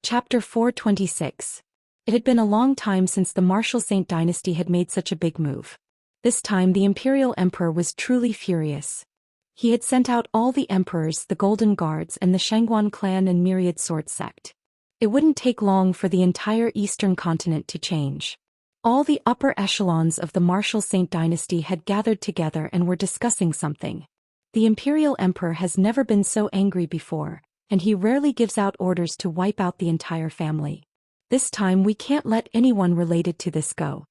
Chapter 426. It had been a long time since the Martial Saint dynasty had made such a big move. This time the Imperial Emperor was truly furious. He had sent out all the emperors, the Golden Guards, and the Shangguan clan and myriad sword sect. It wouldn't take long for the entire eastern continent to change. All the upper echelons of the Martial Saint dynasty had gathered together and were discussing something. The Imperial Emperor has never been so angry before, and he rarely gives out orders to wipe out the entire family. This time we can't let anyone related to this go.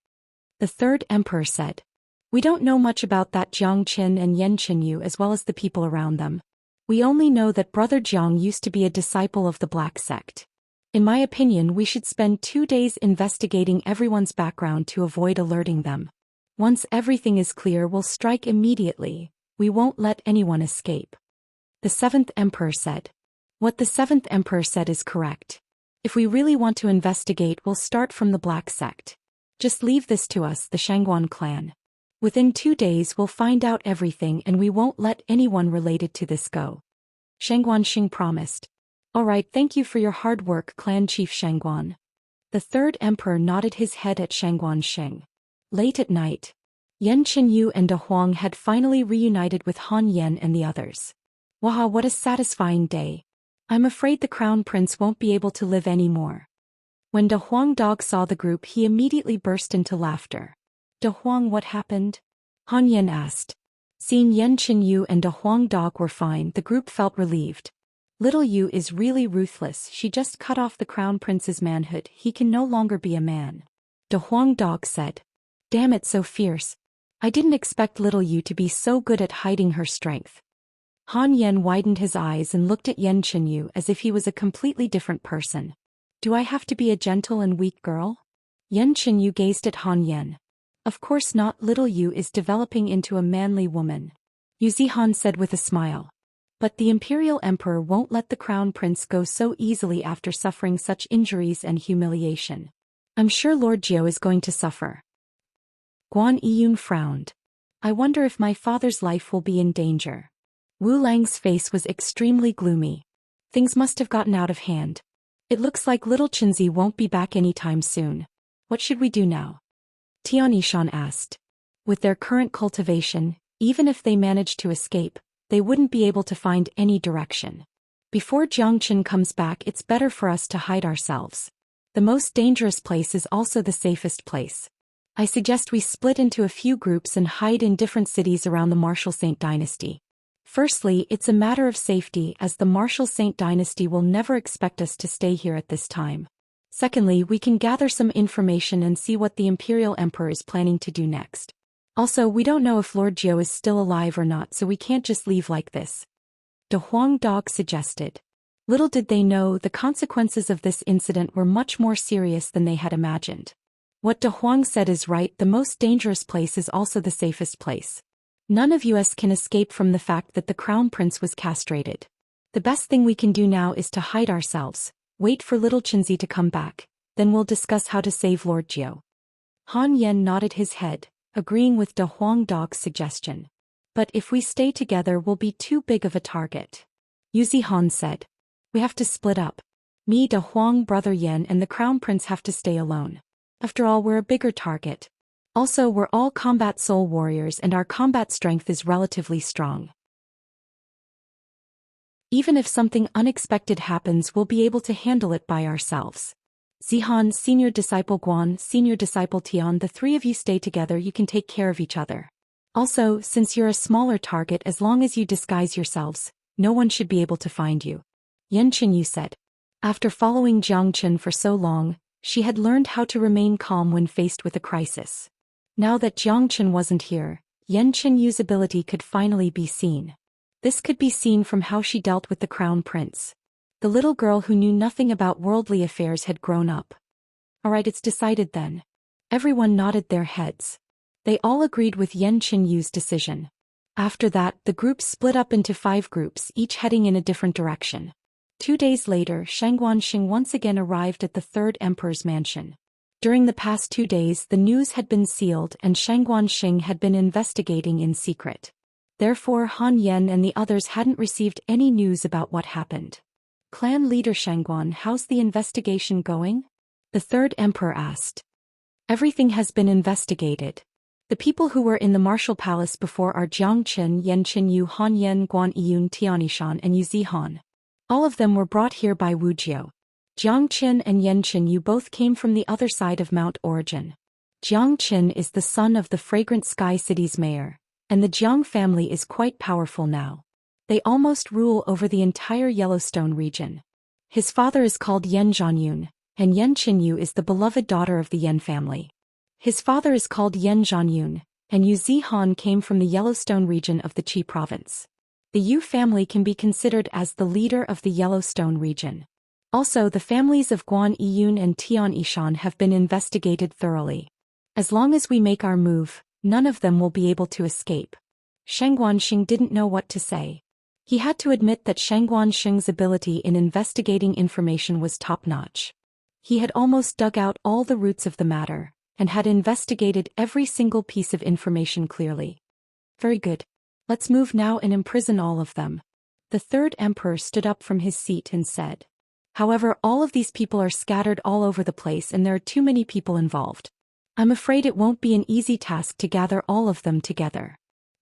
The third emperor said. We don't know much about that Zhou Xian and Yan Qinyu as well as the people around them. We only know that Brother Jiang used to be a disciple of the Black Sect. In my opinion, we should spend 2 days investigating everyone's background to avoid alerting them. Once everything is clear, we'll strike immediately. We won't let anyone escape. The seventh emperor said. What the seventh emperor said is correct. If we really want to investigate, we'll start from the Black Sect. Just leave this to us, the Shangguan clan. Within 2 days we'll find out everything and we won't let anyone related to this go. Shangguan Xing promised. Alright, thank you for your hard work, Clan Chief Shangguan. The third emperor nodded his head at Shangguan Xing. Late at night, Yan Qinyu and De Huang had finally reunited with Han Yan and the others. Wow, what a satisfying day. I'm afraid the Crown Prince won't be able to live anymore. When De Huang Dog saw the group, he immediately burst into laughter. De Huang, what happened? Han Yan asked. Seeing Yan Qinyu and De Huang Dog were fine, the group felt relieved. Little Yu is really ruthless, she just cut off the Crown Prince's manhood, he can no longer be a man. De Huang Dog said. Damn it, so fierce. I didn't expect Little Yu to be so good at hiding her strength. Han Yan widened his eyes and looked at Yan Qinyu as if he was a completely different person. Do I have to be a gentle and weak girl? Yan Qinyu gazed at Han Yan. Of course not, Little Yu is developing into a manly woman. Yu Zihan said with a smile. But the Imperial Emperor won't let the Crown Prince go so easily after suffering such injuries and humiliation. I'm sure Lord Jiao is going to suffer. Guan Yiyun frowned. I wonder if my father's life will be in danger. Wu Lang's face was extremely gloomy. Things must have gotten out of hand. It looks like little Chinzi won't be back anytime soon. What should we do now? Tian Yishan asked. With their current cultivation, even if they manage to escape, they wouldn't be able to find any direction. Before Jiangchen comes back, it's better for us to hide ourselves. The most dangerous place is also the safest place. I suggest we split into a few groups and hide in different cities around the Martial Saint dynasty. Firstly, it's a matter of safety as the Martial Saint dynasty will never expect us to stay here at this time. Secondly, we can gather some information and see what the Imperial Emperor is planning to do next. Also, we don't know if Lord Jiao is still alive or not, so we can't just leave like this. De Huang Dog suggested. Little did they know the consequences of this incident were much more serious than they had imagined. What De Huang said is right, the most dangerous place is also the safest place. None of us can escape from the fact that the Crown Prince was castrated. The best thing we can do now is to hide ourselves, wait for little Chinzi to come back, then we'll discuss how to save Lord Jiao. Han Yan nodded his head, agreeing with De Huang Dog's suggestion. But if we stay together, we'll be too big of a target. Yu Zihan said. We have to split up. Me, De Huang, Brother Yan, and the Crown Prince have to stay alone. After all, we're a bigger target. Also, we're all combat soul warriors and our combat strength is relatively strong. Even if something unexpected happens, we'll be able to handle it by ourselves. Zihan, Senior Disciple Guan, Senior Disciple Tian, the three of you stay together, you can take care of each other. Also, since you're a smaller target, as long as you disguise yourselves, no one should be able to find you. Yan Qinyu said. After following Jiangchen for so long, she had learned how to remain calm when faced with a crisis. Now that Jiangchen wasn't here, Yan Qinyu's ability could finally be seen. This could be seen from how she dealt with the Crown Prince. The little girl who knew nothing about worldly affairs had grown up. Alright, it's decided then. Everyone nodded their heads. They all agreed with Yan Qinyu's decision. After that, the group split up into 5 groups, each heading in a different direction. 2 days later, Shangguan Xing once again arrived at the third emperor's mansion. During the past 2 days, the news had been sealed and Shangguan Xing had been investigating in secret. Therefore, Han Yan and the others hadn't received any news about what happened. Clan leader Shangguan, how's the investigation going? The third emperor asked. Everything has been investigated. The people who were in the martial palace before are Jiang Qin, Yan Qinyu, Han Yan, Guan Yiyun, Tianishan, and Yu Zihan. All of them were brought here by Wujiu. Jiang Qin and Yan Qinyu both came from the other side of Mount Origin. Jiang Qin is the son of the Fragrant Sky City's mayor, and the Jiang family is quite powerful now. They almost rule over the entire Yellowstone region. His father is called Yan Zhanyun, and Yan Qinyu is the beloved daughter of the Yan family. His father is called Yan Zhanyun, and Yu Zihan came from the Yellowstone region of the Qi province. The Yu family can be considered as the leader of the Yellowstone region. Also, the families of Guan Yiyun and Tian Yishan have been investigated thoroughly. As long as we make our move, none of them will be able to escape. Shangguan Xing didn't know what to say. He had to admit that Shangguan Xing's ability in investigating information was top-notch. He had almost dug out all the roots of the matter, and had investigated every single piece of information clearly. Very good. Let's move now and imprison all of them. The third emperor stood up from his seat and said. However, all of these people are scattered all over the place and there are too many people involved. I'm afraid it won't be an easy task to gather all of them together.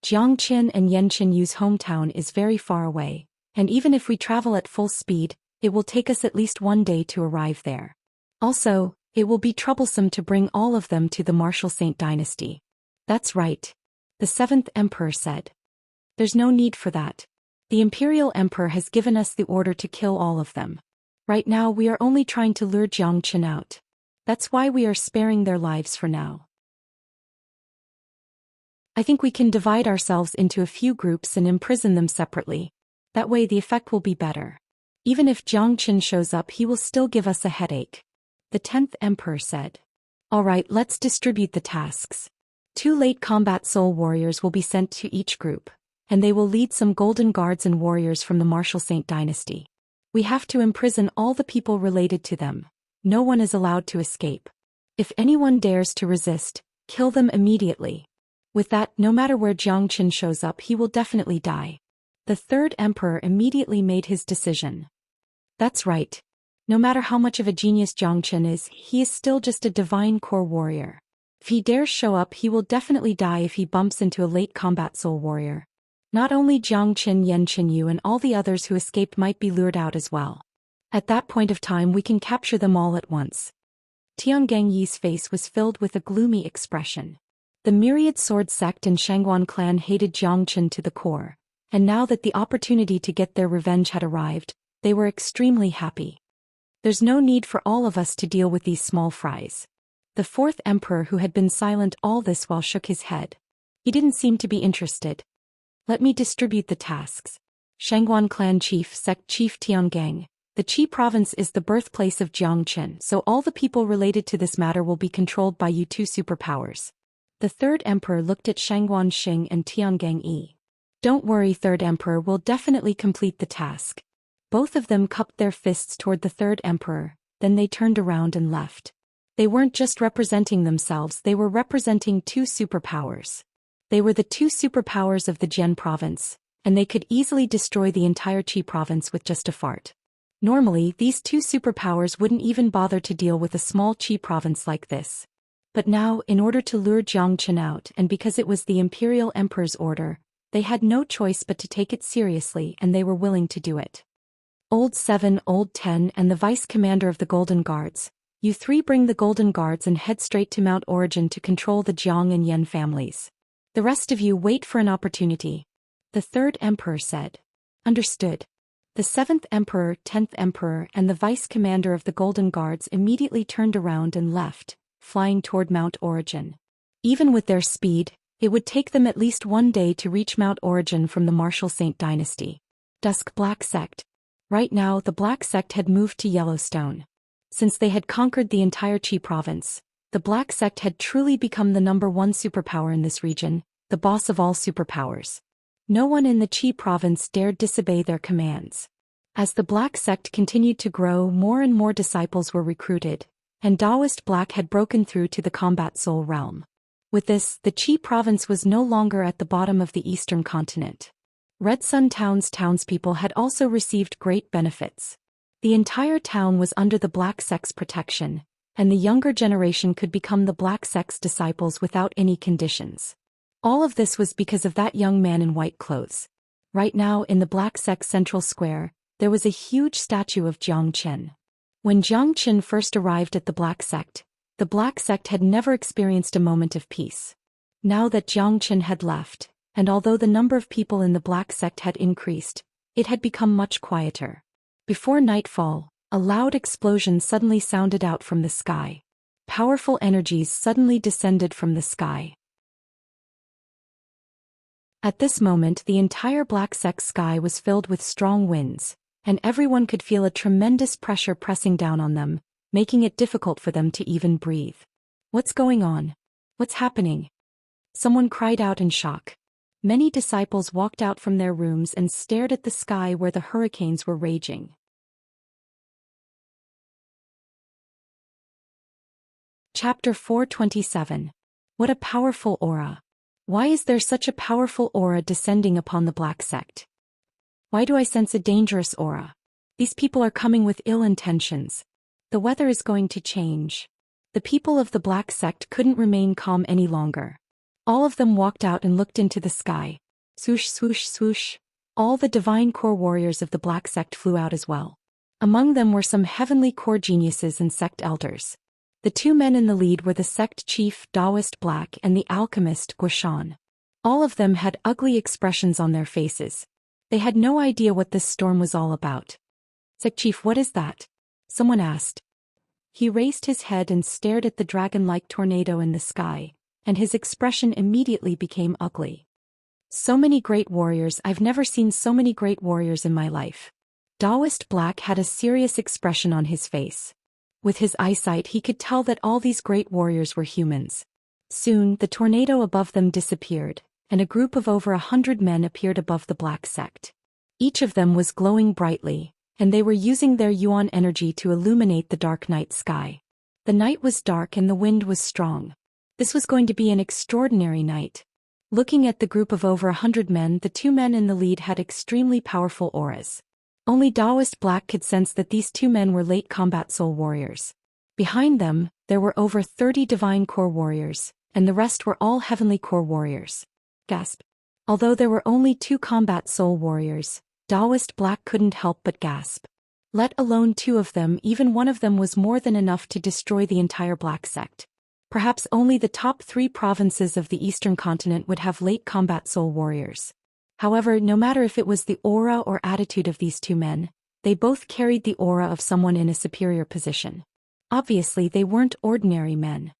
Jiang Qin and Yan Qinyu's hometown is very far away, and even if we travel at full speed, it will take us at least one day to arrive there. Also, it will be troublesome to bring all of them to the Martial Saint dynasty. That's right. The seventh emperor said. There's no need for that. The imperial emperor has given us the order to kill all of them. Right now we are only trying to lure Jiang Qin out. That's why we are sparing their lives for now. I think we can divide ourselves into a few groups and imprison them separately. That way the effect will be better. Even if Jiang Qin shows up, he will still give us a headache. The 10th emperor said. Alright, let's distribute the tasks. 2 late combat soul warriors will be sent to each group, and they will lead some golden guards and warriors from the Martial Saint dynasty. We have to imprison all the people related to them. No one is allowed to escape. If anyone dares to resist, kill them immediately. With that, no matter where Jiang Qin shows up, he will definitely die. The third emperor immediately made his decision. That's right. No matter how much of a genius Jiang Qin is, he is still just a divine core warrior. If he dares show up, he will definitely die if he bumps into a late combat soul warrior. Not only Jiang Qin, Yan Qinyu and all the others who escaped might be lured out as well. At that point of time we can capture them all at once. Tiangang Yi's face was filled with a gloomy expression. The myriad sword sect and Shangguan clan hated Jiang Qin to the core, and now that the opportunity to get their revenge had arrived, they were extremely happy. There's no need for all of us to deal with these small fries. The fourth emperor, who had been silent all this while, shook his head. He didn't seem to be interested. Let me distribute the tasks. Shangguan clan chief, sect chief Tiangang. The Qi province is the birthplace of Jiang Qin, so all the people related to this matter will be controlled by you 2 superpowers. The third emperor looked at Shangguan Xing and Tiangang Yi. Don't worry, third emperor will definitely complete the task. Both of them cupped their fists toward the third emperor, then they turned around and left. They weren't just representing themselves, they were representing 2 superpowers. They were the 2 superpowers of the Jian province, and they could easily destroy the entire Qi province with just a fart. Normally, these 2 superpowers wouldn't even bother to deal with a small Qi province like this. But now, in order to lure Jiang Qin out, and because it was the imperial emperor's order, they had no choice but to take it seriously, and they were willing to do it. Old 7, Old 10 and the vice commander of the Golden Guards, you 3 bring the Golden Guards and head straight to Mount Origin to control the Jiang and Yan families. The rest of you wait for an opportunity. The third emperor said. Understood. The 7th emperor, 10th emperor and the vice commander of the Golden Guards immediately turned around and left, flying toward Mount Origin. Even with their speed, it would take them at least one day to reach Mount Origin from the Martial Saint dynasty. Dusk Black Sect. Right now the Black Sect had moved to Yellowstone. Since they had conquered the entire Qi province, the Black Sect had truly become the #1 superpower in this region, the boss of all superpowers. No one in the Qi province dared disobey their commands. As the Black Sect continued to grow, more and more disciples were recruited, and Daoist Black had broken through to the Combat Soul realm. With this, the Qi province was no longer at the bottom of the eastern continent. Red Sun Town's townspeople had also received great benefits. The entire town was under the black sect's protection, and the younger generation could become the black sect's disciples without any conditions. All of this was because of that young man in white clothes. Right now in the black sect's central square, there was a huge statue of Zhou Xian. When Zhou Xian first arrived at the black sect had never experienced a moment of peace. Now that Zhou Xian had left, and although the number of people in the black sect had increased, it had become much quieter. Before nightfall, a loud explosion suddenly sounded out from the sky. Powerful energies suddenly descended from the sky. At this moment, the entire black sect sky was filled with strong winds, and everyone could feel a tremendous pressure pressing down on them, making it difficult for them to even breathe. What's going on? What's happening? Someone cried out in shock. Many disciples walked out from their rooms and stared at the sky where the hurricanes were raging. Chapter 427. What a powerful aura. Why is there such a powerful aura descending upon the black sect? Why do I sense a dangerous aura? These people are coming with ill intentions. The weather is going to change. The people of the black sect couldn't remain calm any longer. All of them walked out and looked into the sky. Swoosh, swoosh, swoosh. All the divine core warriors of the black sect flew out as well. Among them were some heavenly core geniuses and sect elders. The two men in the lead were the sect chief Daoist Black and the alchemist Zhou Xian. All of them had ugly expressions on their faces. They had no idea what this storm was all about. "Sect chief, what is that?" someone asked. He raised his head and stared at the dragon-like tornado in the sky, and his expression immediately became ugly. "So many great warriors, I've never seen so many great warriors in my life." Daoist Black had a serious expression on his face. With his eyesight he could tell that all these great warriors were humans. Soon the tornado above them disappeared, and a group of over 100 men appeared above the black sect. Each of them was glowing brightly, and they were using their yuan energy to illuminate the dark night sky. The night was dark and the wind was strong. This was going to be an extraordinary night. Looking at the group of over 100 men, the two men in the lead had extremely powerful auras. Only Daoist Black could sense that these two men were late combat soul warriors. Behind them, there were over 30 divine core warriors, and the rest were all heavenly core warriors. Gasp. Although there were only 2 combat soul warriors, Daoist Black couldn't help but gasp. Let alone 2 of them, even one of them was more than enough to destroy the entire black sect. Perhaps only the top 3 provinces of the eastern continent would have late combat soul warriors. However, no matter if it was the aura or attitude of these 2 men, they both carried the aura of someone in a superior position. Obviously, they weren't ordinary men.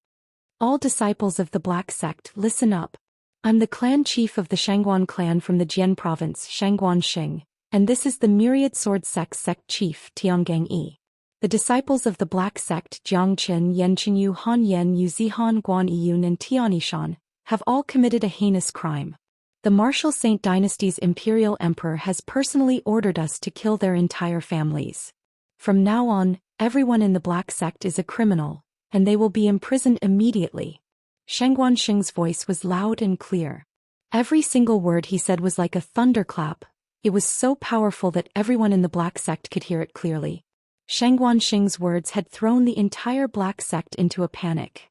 All disciples of the black sect, listen up. I'm the clan chief of the Shangguan clan from the Jian province, Shangguan Xing, and this is the myriad sword sect chief, Tiangang Yi. The disciples of the black sect, Jiang Qin, Yan Qinyu, Han Yan, Yu Zihan, Guan Yiyun, and Tianishan, have all committed a heinous crime. The Martial Saint Dynasty's imperial emperor has personally ordered us to kill their entire families. From now on, everyone in the black sect is a criminal, and they will be imprisoned immediately. Shangguan Xing's voice was loud and clear. Every single word he said was like a thunderclap. It was so powerful that everyone in the black sect could hear it clearly. Shangguan Xing's words had thrown the entire black sect into a panic.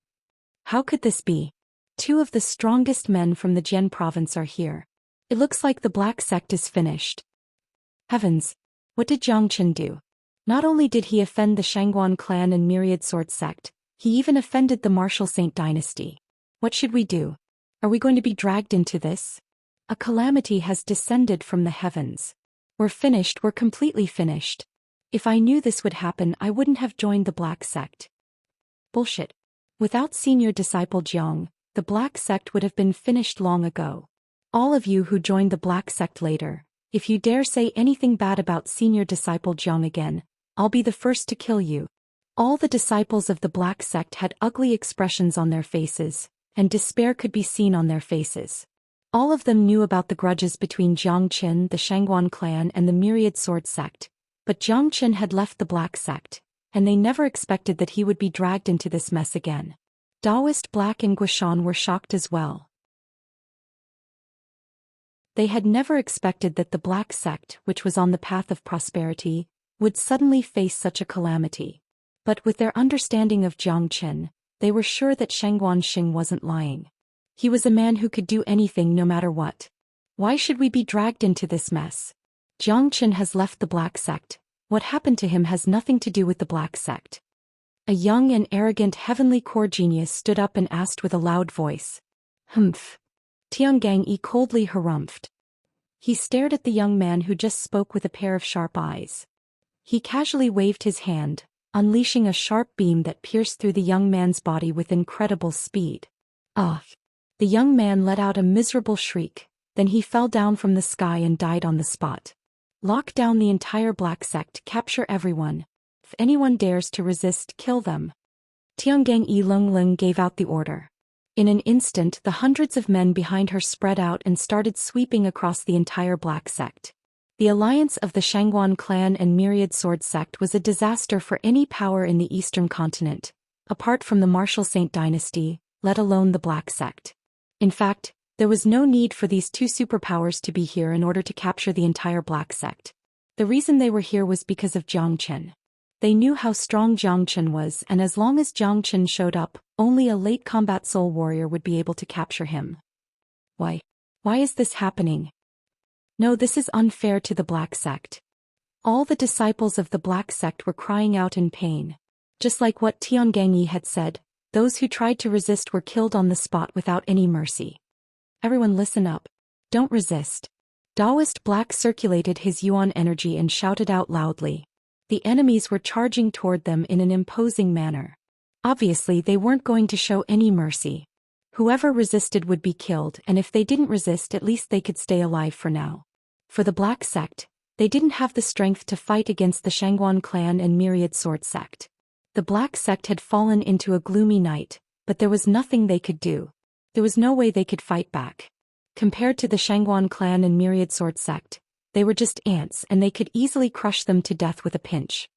How could this be? 2 of the strongest men from the Jian province are here. It looks like the black sect is finished. Heavens! What did Jiang Qin do? Not only did he offend the Shangguan clan and myriad sword sect, he even offended the Martial Saint Dynasty. What should we do? Are we going to be dragged into this? A calamity has descended from the heavens. We're finished, we're completely finished. If I knew this would happen, I wouldn't have joined the black sect. Bullshit. Without senior disciple Jiang, the black sect would have been finished long ago. All of you who joined the black sect later, if you dare say anything bad about senior disciple Jiang again, I'll be the first to kill you. All the disciples of the black sect had ugly expressions on their faces, and despair could be seen on their faces. All of them knew about the grudges between Jiang Qin, the Shangguan clan, and the myriad sword sect, but Jiang Qin had left the black sect, and they never expected that he would be dragged into this mess again. Daoist Black and Zhou Xian were shocked as well. They had never expected that the black sect, which was on the path of prosperity, would suddenly face such a calamity. But with their understanding of Zhang Chen, they were sure that Xianxia wasn't lying. He was a man who could do anything no matter what. Why should we be dragged into this mess? Zhang Chen has left the Black Sect. What happened to him has nothing to do with the Black Sect. A young and arrogant heavenly core genius stood up and asked with a loud voice. Humph. Tiangang coldly harumphed. He stared at the young man who just spoke with a pair of sharp eyes. He casually waved his hand, unleashing a sharp beam that pierced through the young man's body with incredible speed. Ugh! The young man let out a miserable shriek, then he fell down from the sky and died on the spot. Lock down the entire Black Sect, capture everyone. If anyone dares to resist, kill them. Tiangang Longleng gave out the order. In an instant, the hundreds of men behind her spread out and started sweeping across the entire Black Sect. The alliance of the Shangguan clan and Myriad Sword Sect was a disaster for any power in the Eastern continent, apart from the Martial Saint dynasty, let alone the Black Sect. In fact, there was no need for these two superpowers to be here in order to capture the entire Black Sect. The reason they were here was because of Zhang Chen. They knew how strong Zhang Chen was, and as long as Zhang Chen showed up, only a late combat soul warrior would be able to capture him. Why? Why is this happening? No, this is unfair to the Black Sect. All the disciples of the Black Sect were crying out in pain. Just like what Tiangang had said, those who tried to resist were killed on the spot without any mercy. Everyone listen up. Don't resist. Daoist Black circulated his yuan energy and shouted out loudly. The enemies were charging toward them in an imposing manner. Obviously, they weren't going to show any mercy. Whoever resisted would be killed, and if they didn't resist, at least they could stay alive for now. For the Black Sect, they didn't have the strength to fight against the Shangguan clan and Myriad Sword Sect. The Black Sect had fallen into a gloomy night, but there was nothing they could do. There was no way they could fight back. Compared to the Shangguan clan and Myriad Sword Sect, they were just ants and they could easily crush them to death with a pinch.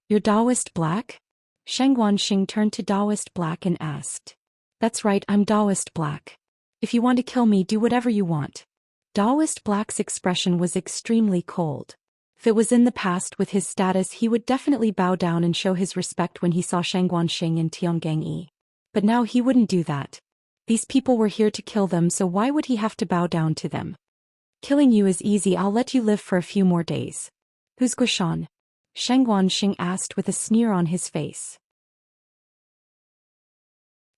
You're Daoist Black? Xianxia turned to Daoist Black and asked. That's right, I'm Daoist Black. If you want to kill me, do whatever you want. Daoist Black's expression was extremely cold. If it was in the past with his status, he would definitely bow down and show his respect when he saw Xianxia and Tiangang. But now he wouldn't do that. These people were here to kill them, so why would he have to bow down to them? Killing you is easy, I'll let you live for a few more days. Who's Guishan? Xianxia asked with a sneer on his face.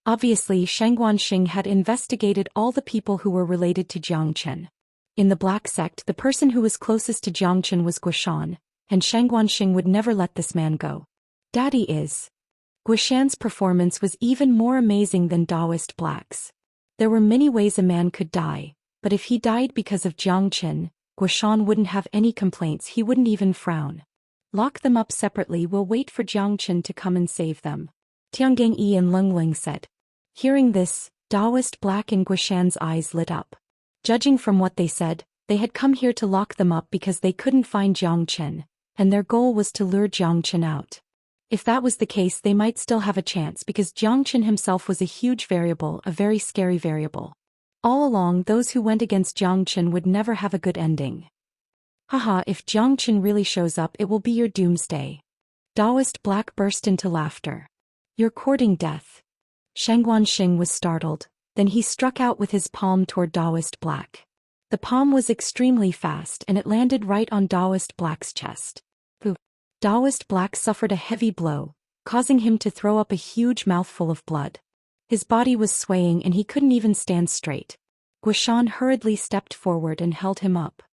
Obviously, Xianxia had investigated all the people who were related to Zhang Chen. In the Black Sect, the person who was closest to Zhang Chen was Guishan, and Xianxia would never let this man go. Daddy is. Guishan's performance was even more amazing than Daoist Black's. There were many ways a man could die, but if he died because of Zhang Chen, Guishan wouldn't have any complaints, he wouldn't even frown. Lock them up separately, we'll wait for Zhang Chen to come and save them. Tiangang and Longleng said. Hearing this, Daoist Black and Guishan's eyes lit up. Judging from what they said, they had come here to lock them up because they couldn't find Zhang Chen, and their goal was to lure Zhang Chen out. If that was the case, they might still have a chance because Zhang Chen himself was a huge variable, a very scary variable. All along, those who went against Zhang Chen would never have a good ending. Haha, if Zhang Chen really shows up, it will be your doomsday. Daoist Black burst into laughter. You're courting death. Xianxia was startled, then he struck out with his palm toward Daoist Black. The palm was extremely fast and it landed right on Daoist Black's chest. Ooh. Daoist Black suffered a heavy blow, causing him to throw up a huge mouthful of blood. His body was swaying and he couldn't even stand straight. Guishan hurriedly stepped forward and held him up.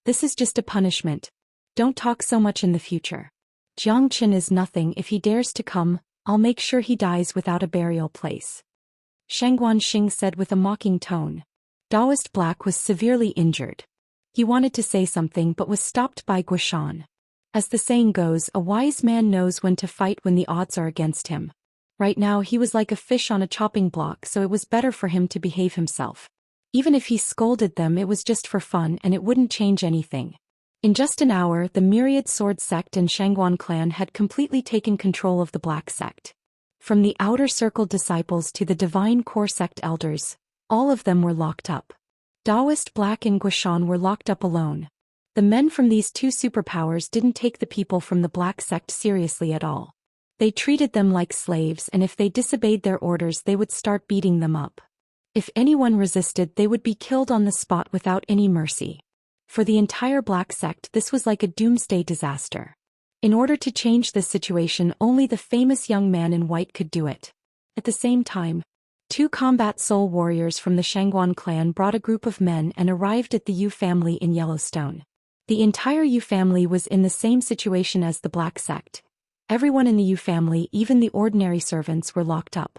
This is just a punishment. Don't talk so much in the future. Zhang Chen is nothing. If he dares to come, I'll make sure he dies without a burial place. Xianxia said with a mocking tone. Daoist Black was severely injured. He wanted to say something but was stopped by Guishan. As the saying goes, a wise man knows when to fight when the odds are against him. Right now he was like a fish on a chopping block, so it was better for him to behave himself. Even if he scolded them, it was just for fun and it wouldn't change anything. In just an hour, the Myriad Sword Sect and Shangguan clan had completely taken control of the Black Sect. From the Outer Circle disciples to the Divine Core Sect elders, all of them were locked up. Daoist Black and Guishan were locked up alone. The men from these two superpowers didn't take the people from the Black Sect seriously at all. They treated them like slaves, and if they disobeyed their orders they would start beating them up. If anyone resisted, they would be killed on the spot without any mercy. For the entire Black Sect, this was like a doomsday disaster. In order to change this situation, only the famous young man in white could do it. At the same time, two combat soul warriors from the Shangguan clan brought a group of men and arrived at the Yu family in Yellowstone. The entire Yu family was in the same situation as the Black Sect. Everyone in the Yu family, even the ordinary servants, were locked up.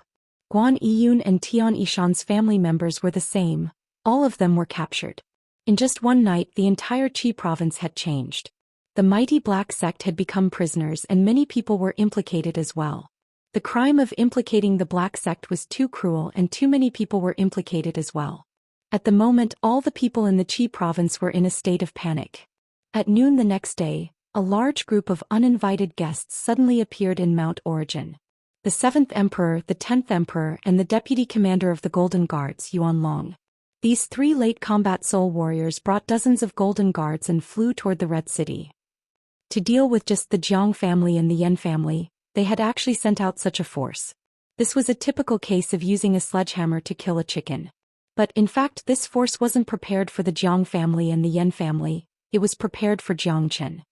Guan Yiyun and Tian Yishan's family members were the same. All of them were captured. In just one night, the entire Qi province had changed. The mighty Black Sect had become prisoners, and many people were implicated as well. The crime of implicating the Black Sect was too cruel, and too many people were implicated as well. At the moment, all the people in the Qi province were in a state of panic. At noon the next day, a large group of uninvited guests suddenly appeared in Mount Origin. The 7th Emperor, the 10th Emperor, and the Deputy Commander of the Golden Guards, Yuanlong. These three late combat soul warriors brought dozens of Golden Guards and flew toward the Red City. To deal with just the Jiang family and the Yan family, they had actually sent out such a force. This was a typical case of using a sledgehammer to kill a chicken. But in fact, this force wasn't prepared for the Jiang family and the Yan family, it was prepared for Jiangchen.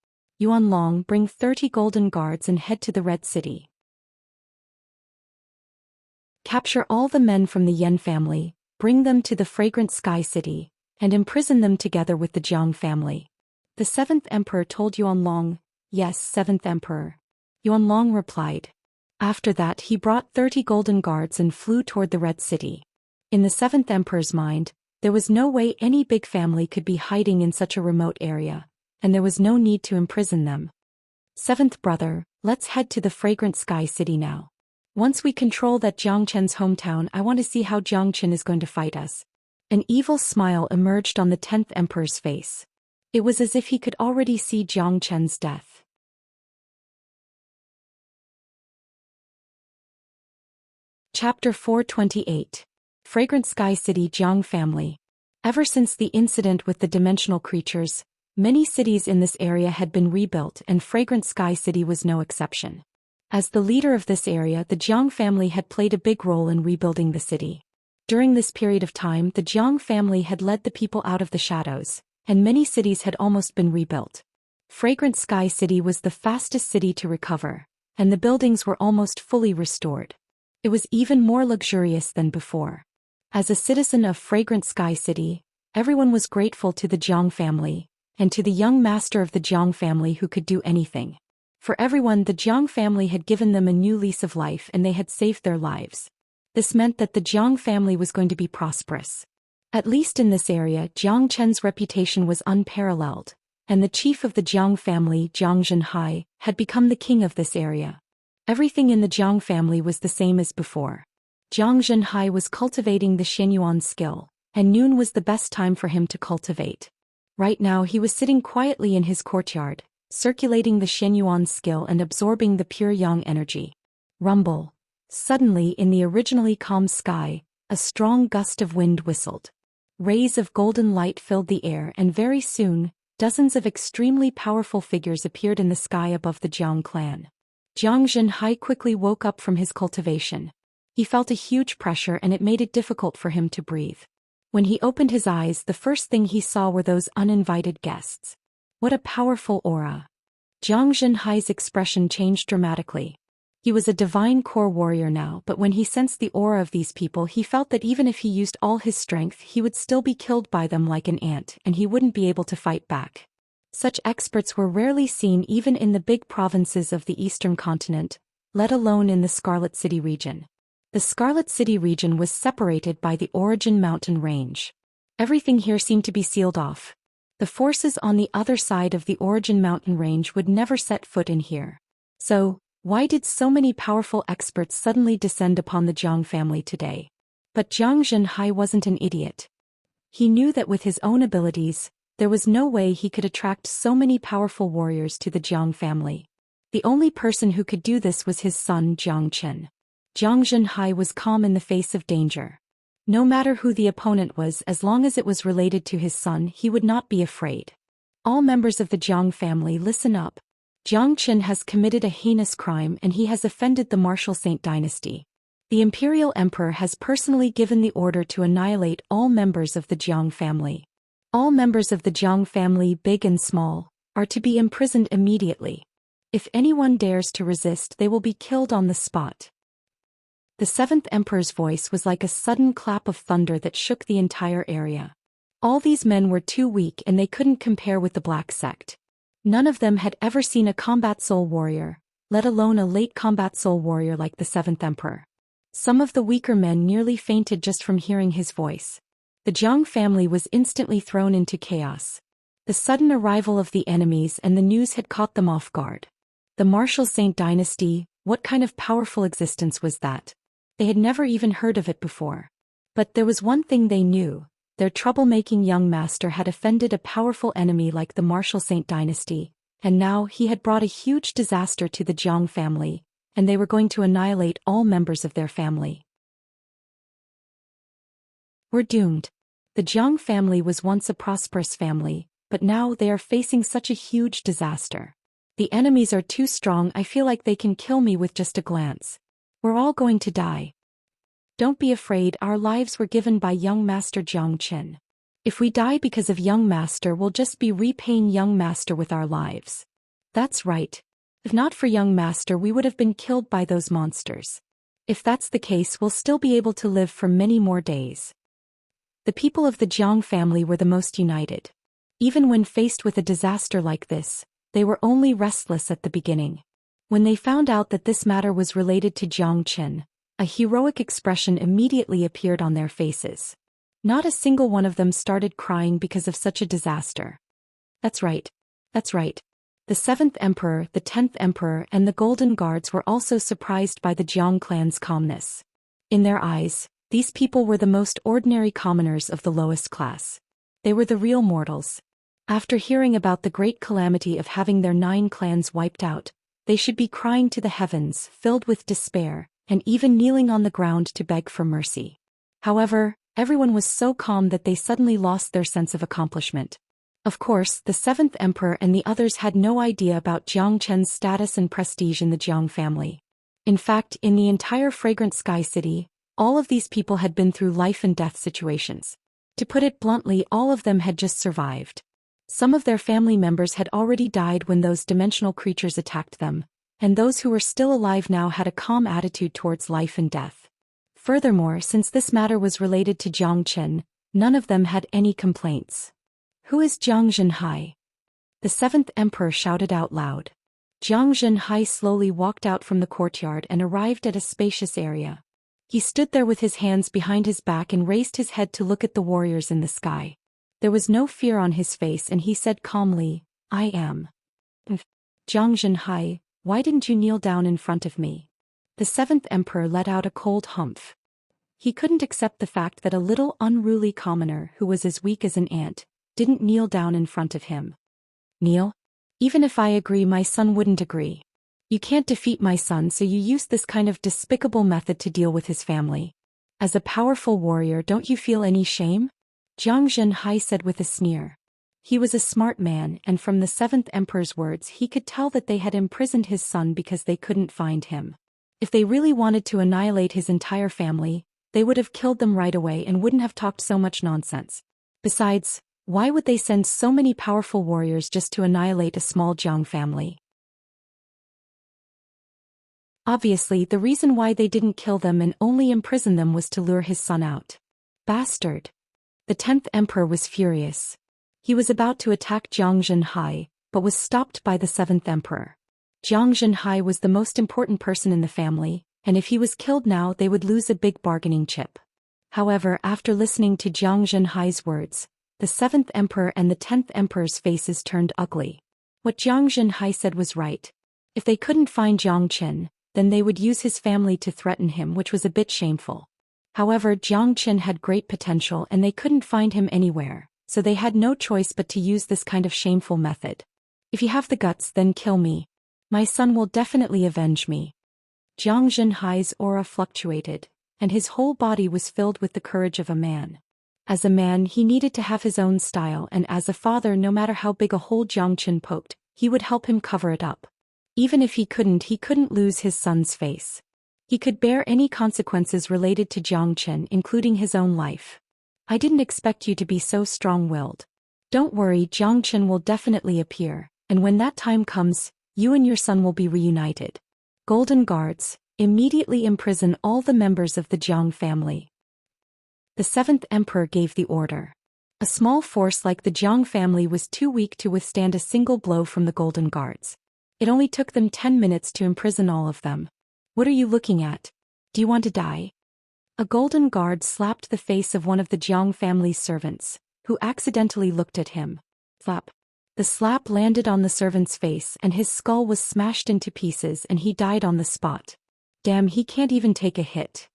Yuanlong, bring 30 Golden Guards and head to the Red City. Capture all the men from the Yan family, bring them to the Fragrant Sky City, and imprison them together with the Jiang family. The 7th Emperor told Yuanlong. Yes, 7th Emperor. Yuanlong replied. After that he brought 30 Golden Guards and flew toward the Red City. In the 7th Emperor's mind, there was no way any big family could be hiding in such a remote area, and there was no need to imprison them. 7th brother, let's head to the Fragrant Sky City now. Once we control that Jiangchen's hometown, I want to see how Jiangchen is going to fight us. An evil smile emerged on the 10th Emperor's face. It was as if he could already see Jiangchen's death. Chapter 428. Fragrant Sky City Jiang Family. Ever since the incident with the dimensional creatures, many cities in this area had been rebuilt, and Fragrant Sky City was no exception. As the leader of this area, the Jiang family had played a big role in rebuilding the city. During this period of time, the Jiang family had led the people out of the shadows, and many cities had almost been rebuilt. Fragrant Sky City was the fastest city to recover, and the buildings were almost fully restored. It was even more luxurious than before. As a citizen of Fragrant Sky City, everyone was grateful to the Jiang family, and to the young master of the Jiang family who could do anything. For everyone, the Jiang family had given them a new lease of life, and they had saved their lives. This meant that the Jiang family was going to be prosperous. At least in this area, Jiangchen's reputation was unparalleled, and the chief of the Jiang family, Jiang Zhenhai, had become the king of this area. Everything in the Jiang family was the same as before. Jiang Zhenhai was cultivating the Xianyuan skill, and noon was the best time for him to cultivate. Right now he was sitting quietly in his courtyard, circulating the Xianyuan skill and absorbing the pure yang energy. Rumble. Suddenly, in the originally calm sky, a strong gust of wind whistled. Rays of golden light filled the air, and very soon, dozens of extremely powerful figures appeared in the sky above the Jiang clan. Jiang Zhenhai quickly woke up from his cultivation. He felt a huge pressure, and it made it difficult for him to breathe. When he opened his eyes, the first thing he saw were those uninvited guests. What a powerful aura! Jiang Zhenhai's expression changed dramatically. He was a divine core warrior now, but when he sensed the aura of these people, he felt that even if he used all his strength, he would still be killed by them like an ant, and he wouldn't be able to fight back. Such experts were rarely seen even in the big provinces of the eastern continent, let alone in the Scarlet City region. The Scarlet City region was separated by the Origin mountain range. Everything here seemed to be sealed off. The forces on the other side of the Origin mountain range would never set foot in here. So, why did so many powerful experts suddenly descend upon the Jiang family today? But Jiang Zhenhai wasn't an idiot. He knew that with his own abilities, there was no way he could attract so many powerful warriors to the Jiang family. The only person who could do this was his son Jiang Chen. Jiang Zhenhai was calm in the face of danger. No matter who the opponent was, as long as it was related to his son, he would not be afraid. All members of the Jiang family, listen up. Jiang Qin has committed a heinous crime and he has offended the martial Saint dynasty. The imperial emperor has personally given the order to annihilate all members of the Jiang family. All members of the Jiang family, big and small, are to be imprisoned immediately. If anyone dares to resist, they will be killed on the spot. The seventh emperor's voice was like a sudden clap of thunder that shook the entire area. All these men were too weak and they couldn't compare with the Black Sect. None of them had ever seen a combat soul warrior, let alone a late combat soul warrior like the seventh emperor. Some of the weaker men nearly fainted just from hearing his voice. The Jiang family was instantly thrown into chaos. The sudden arrival of the enemies and the news had caught them off guard. The martial Saint dynasty, what kind of powerful existence was that? They had never even heard of it before. But there was one thing they knew. Their troublemaking young master had offended a powerful enemy like the martial Saint dynasty, and now he had brought a huge disaster to the Jiang family, and they were going to annihilate all members of their family. We're doomed. The Jiang family was once a prosperous family, but now they are facing such a huge disaster. The enemies are too strong. I feel like they can kill me with just a glance. We're all going to die. Don't be afraid, our lives were given by young master Jiang Qin. If we die because of young master, we'll just be repaying young master with our lives. That's right. If not for young master, we would have been killed by those monsters. If that's the case, we'll still be able to live for many more days. The people of the Jiang family were the most united. Even when faced with a disaster like this, they were only restless at the beginning. When they found out that this matter was related to Jiang Qin, a heroic expression immediately appeared on their faces. Not a single one of them started crying because of such a disaster. That's right. That's right. The 7th Emperor, the 10th Emperor, and the Golden Guards were also surprised by the Jiang clan's calmness. In their eyes, these people were the most ordinary commoners of the lowest class. They were the real mortals. After hearing about the great calamity of having their 9 clans wiped out, they should be crying to the heavens, filled with despair, and even kneeling on the ground to beg for mercy. However, everyone was so calm that they suddenly lost their sense of accomplishment. Of course, the 7th Emperor and the others had no idea about Jiang Chen's status and prestige in the Jiang family. In fact, in the entire Fragrant Sky City, all of these people had been through life and death situations. To put it bluntly, all of them had just survived. Some of their family members had already died when those dimensional creatures attacked them, and those who were still alive now had a calm attitude towards life and death. Furthermore, since this matter was related to Jiang Chen, none of them had any complaints. Who is Jiang Zhenhai? The 7th Emperor shouted out loud. Jiang Zhenhai slowly walked out from the courtyard and arrived at a spacious area. He stood there with his hands behind his back and raised his head to look at the warriors in the sky. There was no fear on his face and he said calmly, I am. Jiang Zhenhai, why didn't you kneel down in front of me? The 7th Emperor let out a cold humph. He couldn't accept the fact that a little unruly commoner who was as weak as an ant didn't kneel down in front of him. Kneel? Even if I agree, my son wouldn't agree. You can't defeat my son, so you use this kind of despicable method to deal with his family. As a powerful warrior, don't you feel any shame? Jiang Zhenhai said with a sneer. He was a smart man, and from the 7th Emperor's words he could tell that they had imprisoned his son because they couldn't find him. If they really wanted to annihilate his entire family, they would have killed them right away and wouldn't have talked so much nonsense. Besides, why would they send so many powerful warriors just to annihilate a small Jiang family? Obviously, the reason why they didn't kill them and only imprison them was to lure his son out. Bastard! The 10th Emperor was furious. He was about to attack Jiang Zhenhai, but was stopped by the 7th Emperor. Jiang Zhenhai was the most important person in the family, and if he was killed now they would lose a big bargaining chip. However, after listening to Jiang Zhenhai's words, the 7th Emperor and the 10th Emperor's faces turned ugly. What Jiang Zhenhai said was right. If they couldn't find Jiang Qin, then they would use his family to threaten him, which was a bit shameful. However, Jiang Qin had great potential and they couldn't find him anywhere, so they had no choice but to use this kind of shameful method. If you have the guts, then kill me. My son will definitely avenge me. Jiang Zhenhai's aura fluctuated, and his whole body was filled with the courage of a man. As a man, he needed to have his own style, and as a father, no matter how big a hole Jiangchen poked, he would help him cover it up. Even if he couldn't lose his son's face. He could bear any consequences related to Jiangchen, including his own life. I didn't expect you to be so strong-willed. Don't worry, Jiangchen will definitely appear, and when that time comes, you and your son will be reunited. Golden Guards, immediately imprison all the members of the Jiang family. The 7th Emperor gave the order. A small force like the Jiang family was too weak to withstand a single blow from the Golden Guards. It only took them 10 minutes to imprison all of them. What are you looking at? Do you want to die? A Golden Guard slapped the face of one of the Jiang family's servants, who accidentally looked at him. Thump. The slap landed on the servant's face and his skull was smashed into pieces and he died on the spot. Damn, he can't even take a hit.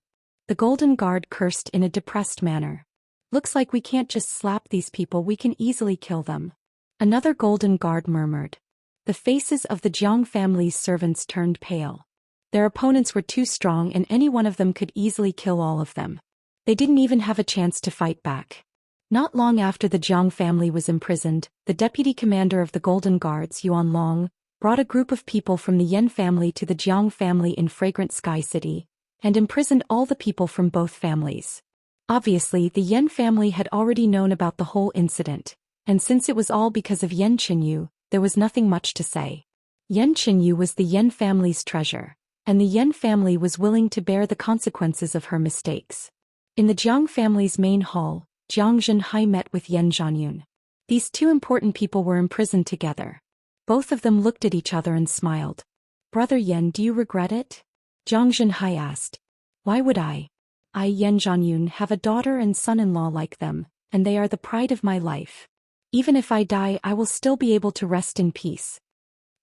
The Golden Guard cursed in a depressed manner. Looks like we can't just slap these people, we can easily kill them. Another Golden Guard murmured. The faces of the Jiang family's servants turned pale. Their opponents were too strong and any one of them could easily kill all of them. They didn't even have a chance to fight back. Not long after the Jiang family was imprisoned, the deputy commander of the Golden Guards, Yuan Long, brought a group of people from the Yan family to the Jiang family in Fragrant Sky City, and imprisoned all the people from both families. Obviously, the Yan family had already known about the whole incident, and since it was all because of Yan Qinyu, there was nothing much to say. Yan Qinyu was the Yan family's treasure, and the Yan family was willing to bear the consequences of her mistakes. In the Jiang family's main hall, Jiang Zhenhai met with Yan Zhanyun. These two important people were imprisoned together. Both of them looked at each other and smiled. Brother Yan, do you regret it? Jiang Zhenhai asked. Why would I? I, Yan Zhanyun, have a daughter and son-in-law like them, and they are the pride of my life. Even if I die, I will still be able to rest in peace.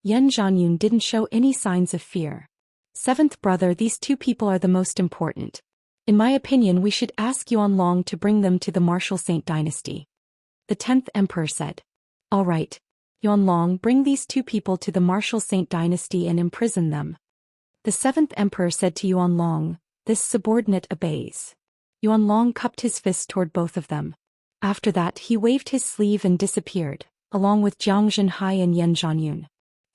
Yan Zhanyun didn't show any signs of fear. 7th brother, these two people are the most important. In my opinion, we should ask Yuan Long to bring them to the Martial Saint Dynasty. The 10th Emperor said. All right. Yuan Long, bring these two people to the Martial Saint Dynasty and imprison them. The 7th Emperor said to Yuan Long. This subordinate obeys. Yuan Long cupped his fist toward both of them. After that, he waved his sleeve and disappeared, along with Jiang Zhenhai and Yan Zhanyun.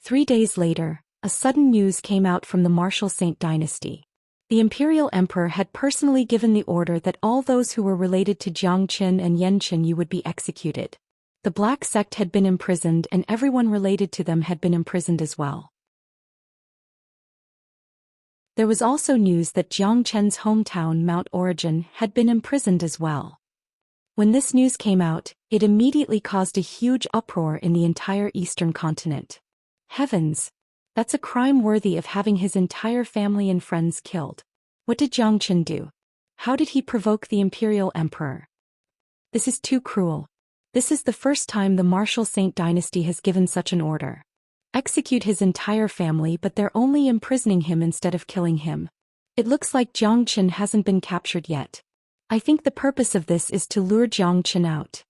3 days later, a sudden news came out from the Martial Saint Dynasty. The Imperial Emperor had personally given the order that all those who were related to Jiang Qin and Yan Qinyu would be executed. The Black Sect had been imprisoned and everyone related to them had been imprisoned as well. There was also news that Jiang Chen's hometown, Mount Origin, had been imprisoned as well. When this news came out, it immediately caused a huge uproar in the entire Eastern continent. Heavens! That's a crime worthy of having his entire family and friends killed. What did Jiang Chen do? How did he provoke the Imperial Emperor? This is too cruel. This is the first time the Martial Saint Dynasty has given such an order. Execute his entire family, but they're only imprisoning him instead of killing him. It looks like Jiang Chen hasn't been captured yet. I think the purpose of this is to lure Jiang Chen out.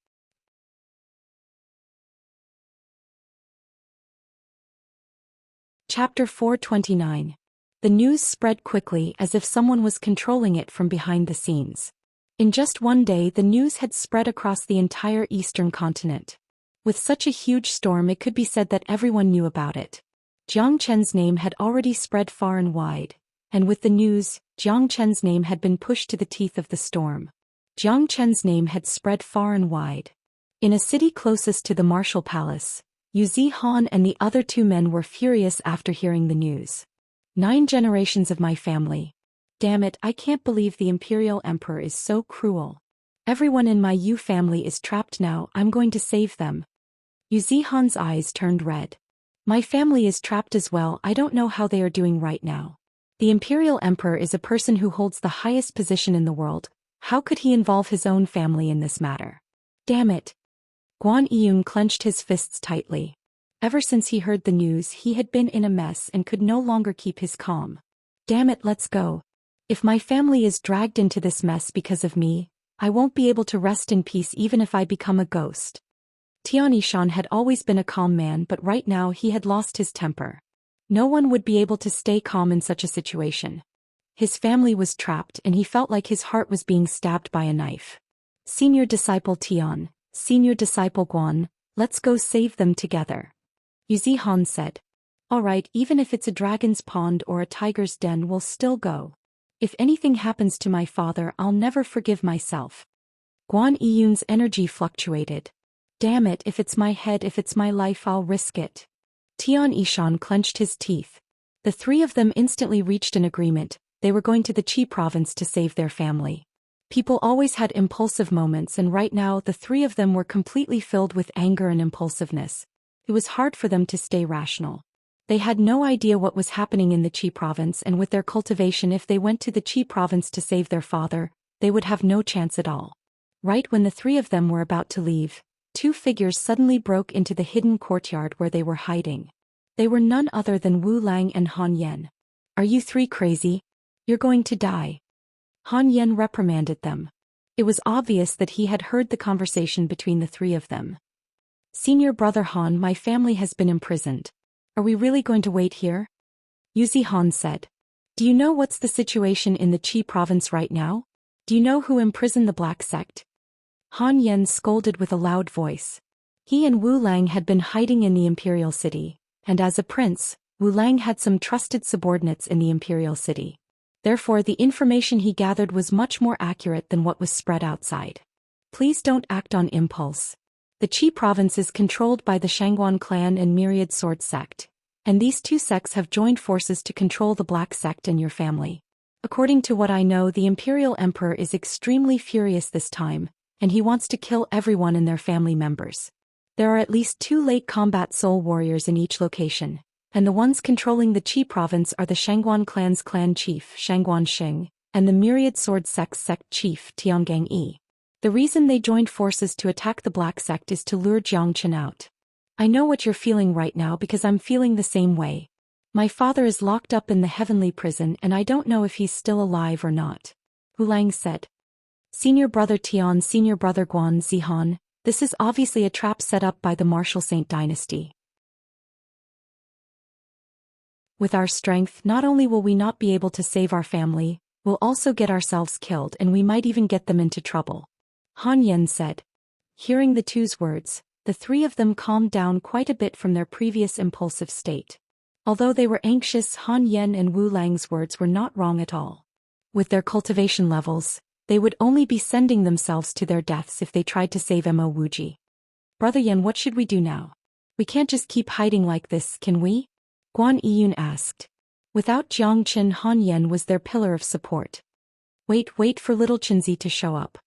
Chapter 429. The news spread quickly as if someone was controlling it from behind the scenes. In just one day, the news had spread across the entire Eastern continent. With such a huge storm, it could be said that everyone knew about it. Jiang Chen's name had already spread far and wide, and with the news, Jiang Chen's name had been pushed to the teeth of the storm. Jiang Chen's name had spread far and wide. In a city closest to the Martial Palace, Yu Zihan and the other two men were furious after hearing the news. 9 generations of my family. Damn it, I can't believe the Imperial Emperor is so cruel. Everyone in my Yu family is trapped now, I'm going to save them. Yu Zihan's eyes turned red. My family is trapped as well, I don't know how they are doing right now. The Imperial Emperor is a person who holds the highest position in the world. How could he involve his own family in this matter? Damn it. Guan Yiyun clenched his fists tightly. Ever since he heard the news, he had been in a mess and could no longer keep his calm. Damn it, let's go. If my family is dragged into this mess because of me, I won't be able to rest in peace even if I become a ghost. Tianishan had always been a calm man, but right now he had lost his temper. No one would be able to stay calm in such a situation. His family was trapped and he felt like his heart was being stabbed by a knife. Senior Disciple Tian, Senior Disciple Guan, let's go save them together. Yuzi said. Alright, even if it's a dragon's pond or a tiger's den, we'll still go. If anything happens to my father, I'll never forgive myself. Guan Yiyun's energy fluctuated. Damn it, if it's my head, if it's my life, I'll risk it. Tian Yishan clenched his teeth. The three of them instantly reached an agreement. They were going to the Qi province to save their family. People always had impulsive moments, and right now the three of them were completely filled with anger and impulsiveness. It was hard for them to stay rational. They had no idea what was happening in the Qi province, and with their cultivation, if they went to the Qi province to save their father, they would have no chance at all. Right when the three of them were about to leave, two figures suddenly broke into the hidden courtyard where they were hiding. They were none other than Wu Lang and Han Yen. Are you three crazy? You're going to die. Han Yen reprimanded them. It was obvious that he had heard the conversation between the three of them. Senior brother Han, my family has been imprisoned. Are we really going to wait here? Yuzi said. Do you know what's the situation in the Qi province right now? Do you know who imprisoned the Black Sect? Han Yen scolded with a loud voice. He and Wu Lang had been hiding in the Imperial City, and as a prince, Wu Lang had some trusted subordinates in the Imperial City. Therefore, the information he gathered was much more accurate than what was spread outside. Please don't act on impulse. The Qi province is controlled by the Shangguan clan and Myriad Sword sect, and these two sects have joined forces to control the Black Sect and your family. According to what I know, the Imperial Emperor is extremely furious this time, and he wants to kill everyone and their family members. There are at least 2 late combat soul warriors in each location, and the ones controlling the Qi province are the Shangguan clan's clan chief Shangguan Xing, and the Myriad Sword sect's sect chief Tiangang Yi. The reason they joined forces to attack the Black Sect is to lure Xianxia out. I know what you're feeling right now because I'm feeling the same way. My father is locked up in the heavenly prison and I don't know if he's still alive or not. Wu Lang said. Senior brother Tian, senior brother Guan Zihan, this is obviously a trap set up by the Martial Saint dynasty. With our strength, not only will we not be able to save our family, we'll also get ourselves killed and we might even get them into trouble. Han Yen said. Hearing the two's words, the three of them calmed down quite a bit from their previous impulsive state. Although they were anxious, Han Yen and Wu Lang's words were not wrong at all. With their cultivation levels, they would only be sending themselves to their deaths if they tried to save Mo Wuji. Brother Yen, what should we do now? We can't just keep hiding like this, can we? Guan Yiyun asked. Without Jiangqin, Han Yen was their pillar of support. Wait for little Qinzi to show up.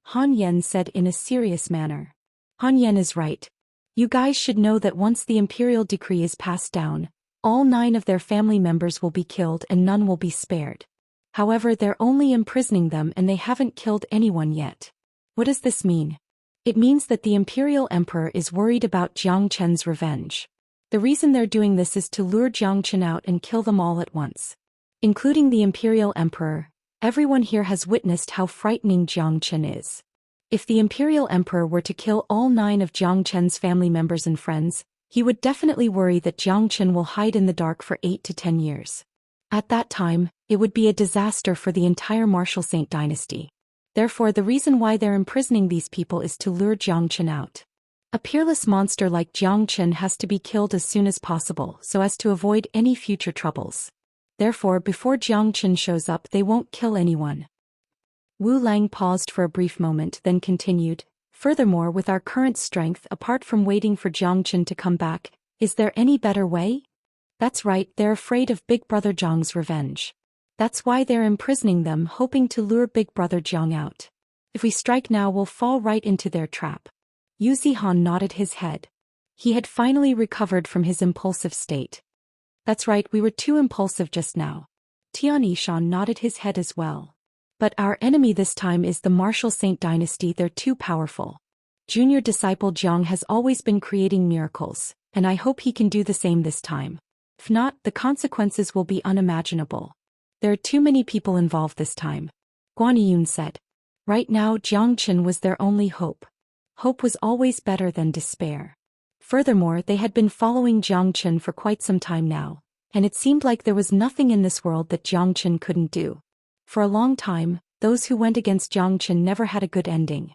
Han Yen said in a serious manner. Han Yen is right. You guys should know that once the imperial decree is passed down, all 9 of their family members will be killed and none will be spared. However, they're only imprisoning them and they haven't killed anyone yet. What does this mean? It means that the imperial emperor is worried about Jiang Chen's revenge. The reason they're doing this is to lure Jiang Chen out and kill them all at once. Including the imperial emperor, everyone here has witnessed how frightening Jiang Chen is. If the imperial emperor were to kill all 9 of Jiang Chen's family members and friends, he would definitely worry that Jiang Chen will hide in the dark for 8 to 10 years. At that time, it would be a disaster for the entire Martial Saint dynasty. Therefore, the reason why they're imprisoning these people is to lure Jiang Chen out. A peerless monster like Jiang Chen has to be killed as soon as possible so as to avoid any future troubles. Therefore, before Jiang Chen shows up, they won't kill anyone. Wu Lang paused for a brief moment, then continued, Furthermore, with our current strength, apart from waiting for Jiang Chen to come back, is there any better way? That's right, they're afraid of Big Brother Jiang's revenge. That's why they're imprisoning them, hoping to lure Big Brother Jiang out. If we strike now, we'll fall right into their trap. Yuzi nodded his head. He had finally recovered from his impulsive state. That's right, we were too impulsive just now. Tian Yishan nodded his head as well. But our enemy this time is the Martial Saint dynasty. They're too powerful. Junior disciple Jiang has always been creating miracles, and I hope he can do the same this time. If not, the consequences will be unimaginable. There are too many people involved this time. Guan Yiyun said. Right now, Jiang Chen was their only hope. Hope was always better than despair. Furthermore, they had been following Jiang Chen for quite some time now, and it seemed like there was nothing in this world that Jiang Chen couldn't do. For a long time, those who went against Jiang Chen never had a good ending.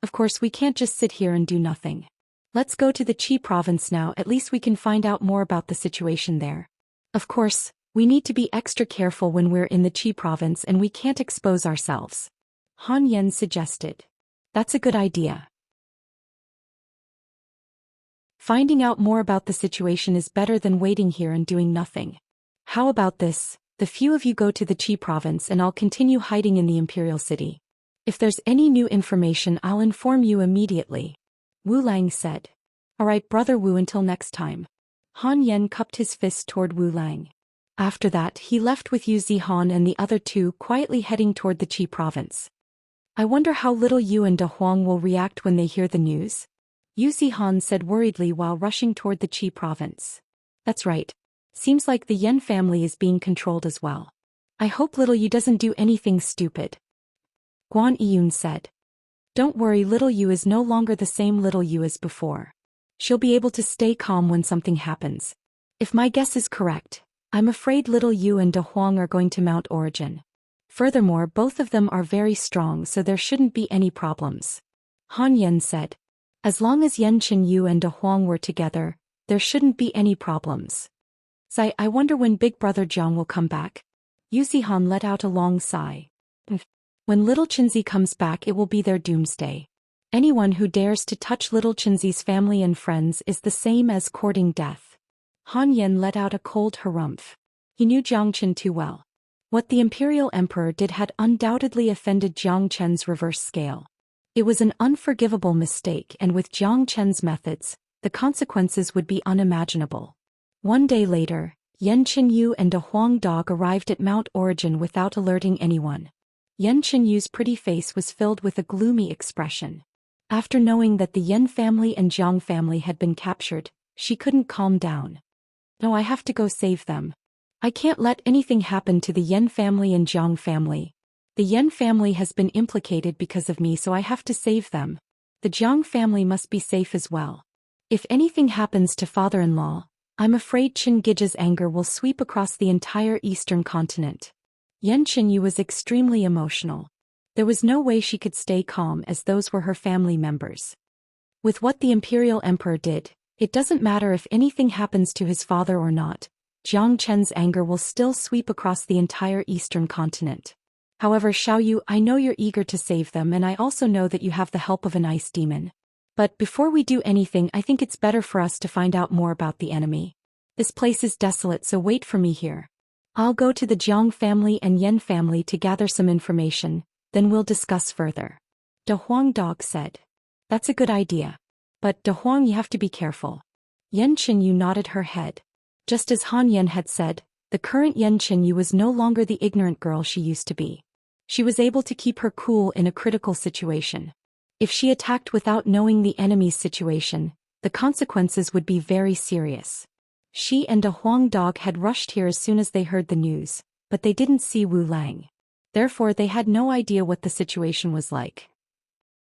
Of course we can't just sit here and do nothing. Let's go to the Qi province now, at least we can find out more about the situation there. Of course, we need to be extra careful when we're in the Qi province and we can't expose ourselves. Han Yen suggested. That's a good idea. Finding out more about the situation is better than waiting here and doing nothing. How about this? The few of you go to the Qi province and I'll continue hiding in the Imperial City. If there's any new information I'll inform you immediately. Wu Lang said. Alright brother Wu, until next time. Han Yen cupped his fist toward Wu Lang. After that he left with Yu Zihan and the other two quietly heading toward the Qi province. I wonder how little Yu and De Huang will react when they hear the news. Yu Zihan said worriedly while rushing toward the Qi province. That's right. Seems like the Yen family is being controlled as well. I hope little Yu doesn't do anything stupid. Guan Yiyun said. Don't worry, little Yu is no longer the same little Yu as before. She'll be able to stay calm when something happens. If my guess is correct, I'm afraid little Yu and De Huang are going to Mount Origin. Furthermore, both of them are very strong, so there shouldn't be any problems. Han Yen said. As long as Yenchen Yu and De Huang were together, there shouldn't be any problems. I wonder when Big Brother Jiang will come back. Yu Zihan let out a long sigh. When little Qinzi comes back, it will be their doomsday. Anyone who dares to touch little Qinzi's family and friends is the same as courting death. Han Yen let out a cold harumph. He knew Jiang Chen too well. What the Imperial Emperor did had undoubtedly offended Jiang Chen's reverse scale. It was an unforgivable mistake, and with Jiang Chen's methods, the consequences would be unimaginable. One day later, Yenchen Yu and De Huang Dog arrived at Mount Origin without alerting anyone. Yenchen Yu's pretty face was filled with a gloomy expression. After knowing that the Yen family and Jiang family had been captured, she couldn't calm down. No, I have to go save them. I can't let anything happen to the Yen family and Jiang family. The Yen family has been implicated because of me, so I have to save them. The Jiang family must be safe as well. If anything happens to father-in-law, I'm afraid Qin Gija's anger will sweep across the entire eastern continent. Yenchen Yu was extremely emotional. There was no way she could stay calm as those were her family members. With what the Imperial Emperor did, it doesn't matter if anything happens to his father or not, Jiang Chen's anger will still sweep across the entire eastern continent. However, Xiaoyu, I know you're eager to save them, and I also know that you have the help of an ice demon. But before we do anything, I think it's better for us to find out more about the enemy. This place is desolate, so wait for me here. I'll go to the Jiang family and Yen family to gather some information, then we'll discuss further. De Huang Dog said. That's a good idea. But De Huang, you have to be careful. Yenchen Yu nodded her head. Just as Han Yen had said, the current Yenchen Yu was no longer the ignorant girl she used to be. She was able to keep her cool in a critical situation. If she attacked without knowing the enemy's situation, the consequences would be very serious. She and De Huang Dog had rushed here as soon as they heard the news, but they didn't see Wu Lang. Therefore they had no idea what the situation was like.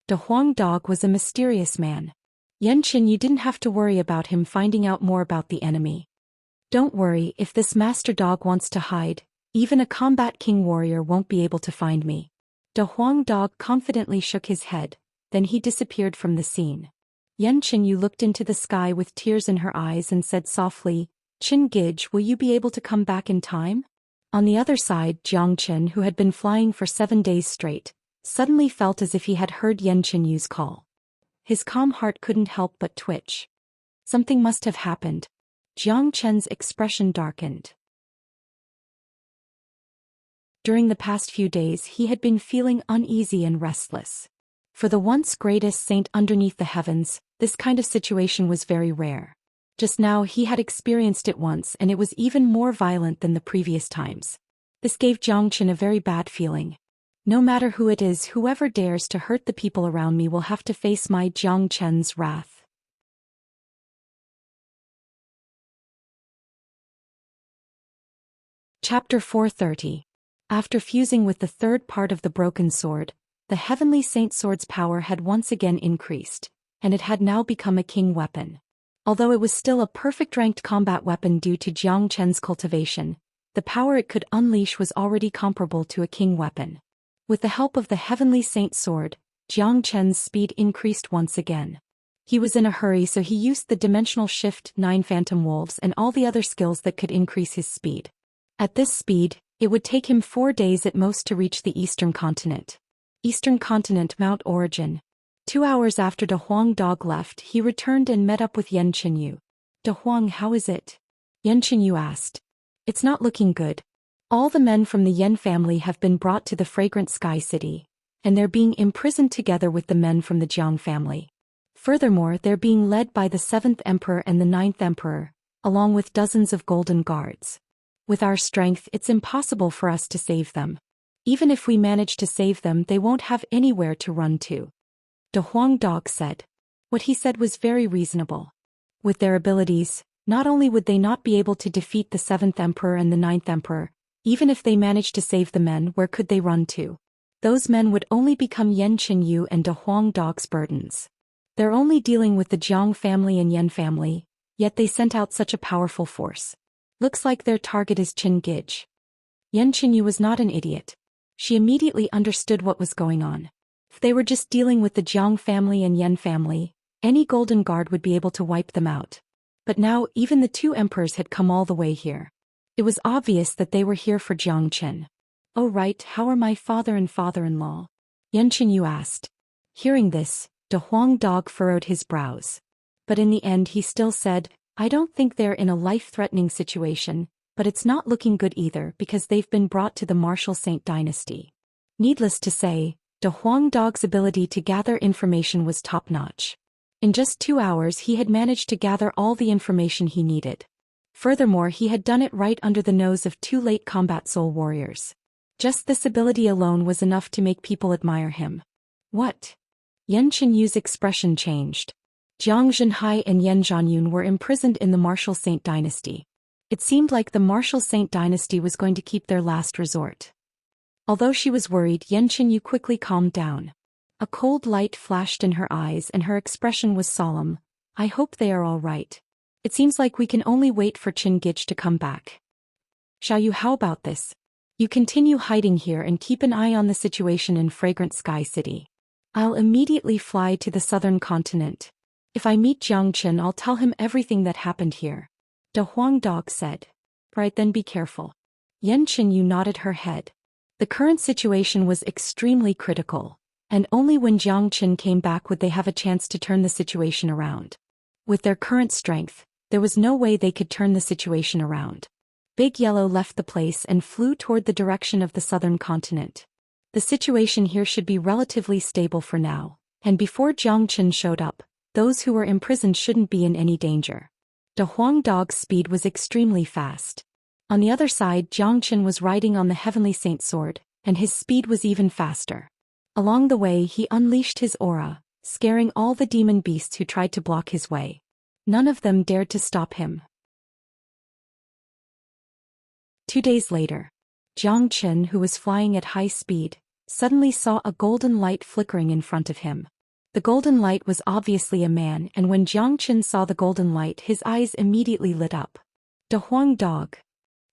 De Huang Dog was a mysterious man. Yenchen Yu didn't have to worry about him finding out more about the enemy. Don't worry, if this master dog wants to hide, even a combat king warrior won't be able to find me. De Huang Dog confidently shook his head, then he disappeared from the scene. Yenchen Yu looked into the sky with tears in her eyes and said softly, Qin Gij, will you be able to come back in time? On the other side, Jiang Chen, who had been flying for 7 days straight, suddenly felt as if he had heard Yenchen Yu's call. His calm heart couldn't help but twitch. Something must have happened. Jiang Chen's expression darkened. During the past few days he had been feeling uneasy and restless. For the once greatest saint underneath the heavens, this kind of situation was very rare. Just now he had experienced it once, and it was even more violent than the previous times. This gave Jiang Chen a very bad feeling. No matter who it is, whoever dares to hurt the people around me will have to face my Jiang Chen's wrath. Chapter 430. After fusing with the third part of the broken sword, the heavenly saint sword's power had once again increased, and it had now become a king weapon. Although it was still a perfect ranked combat weapon due to Jiang Chen's cultivation, the power it could unleash was already comparable to a king weapon. With the help of the heavenly saint sword, Jiang Chen's speed increased once again. He was in a hurry, so he used the dimensional shift, 9 phantom wolves and all the other skills that could increase his speed. At this speed, it would take him 4 days at most to reach the eastern continent. Eastern continent, Mount Origin. 2 hours after De Huang Dog left, he returned and met up with Yan Qinyu. De Huang, how is it? Yan Qinyu asked. It's not looking good. All the men from the Yan family have been brought to the Fragrant Sky City, and they're being imprisoned together with the men from the Jiang family. Furthermore, they're being led by the 7th Emperor and the 9th Emperor, along with dozens of golden guards. With our strength, it's impossible for us to save them. Even if we manage to save them, they won't have anywhere to run to. De Huang Dog said. What he said was very reasonable. With their abilities, not only would they not be able to defeat the 7th Emperor and the 9th Emperor, even if they managed to save the men, where could they run to? Those men would only become Yan Qinyu and De Huang Dog's burdens. They're only dealing with the Jiang family and Yan family, yet they sent out such a powerful force. Looks like their target is Qin Gij. Yan Qinyu was not an idiot. She immediately understood what was going on. If they were just dealing with the Jiang family and Yan family, any golden guard would be able to wipe them out. But now even the 2 emperors had come all the way here. It was obvious that they were here for Jiang Qin. Oh right, how are my father and father-in-law? Yan Qinyu asked. Hearing this, De Huang Dog furrowed his brows. But in the end he still said, I don't think they're in a life-threatening situation, but it's not looking good either because they've been brought to the Martial Saint Dynasty. Needless to say, De Huang Dog's ability to gather information was top-notch. In just 2 hours he had managed to gather all the information he needed. Furthermore, he had done it right under the nose of 2 late combat soul warriors. Just this ability alone was enough to make people admire him. What? Yan Qinyu's expression changed. Jiang Zhenhai and Yan Zhanyun were imprisoned in the Martial Saint Dynasty. It seemed like the Martial Saint Dynasty was going to keep their last resort. Although she was worried, Yan Qinyu quickly calmed down. A cold light flashed in her eyes and her expression was solemn. I hope they are all right. It seems like we can only wait for Qin Gij to come back. Xiaoyu, how about this? You continue hiding here and keep an eye on the situation in Fragrant Sky City. I'll immediately fly to the southern continent. If I meet Jiang Qin, I'll tell him everything that happened here. De Huang Dog said. Right then, be careful. Yan Qinyu nodded her head. The current situation was extremely critical, and only when Jiang Qin came back would they have a chance to turn the situation around. With their current strength, there was no way they could turn the situation around. Big Yellow left the place and flew toward the direction of the southern continent. The situation here should be relatively stable for now, and before Jiang Qin showed up, those who were imprisoned shouldn't be in any danger. De Huang Dog's speed was extremely fast. On the other side, Jiang Qin was riding on the Heavenly Saint Sword, and his speed was even faster. Along the way he unleashed his aura, scaring all the demon beasts who tried to block his way. None of them dared to stop him. 2 days later, Jiang Qin, who was flying at high speed, suddenly saw a golden light flickering in front of him. The golden light was obviously a man, and when Jiang Qin saw the golden light, his eyes immediately lit up. De Huang Dog.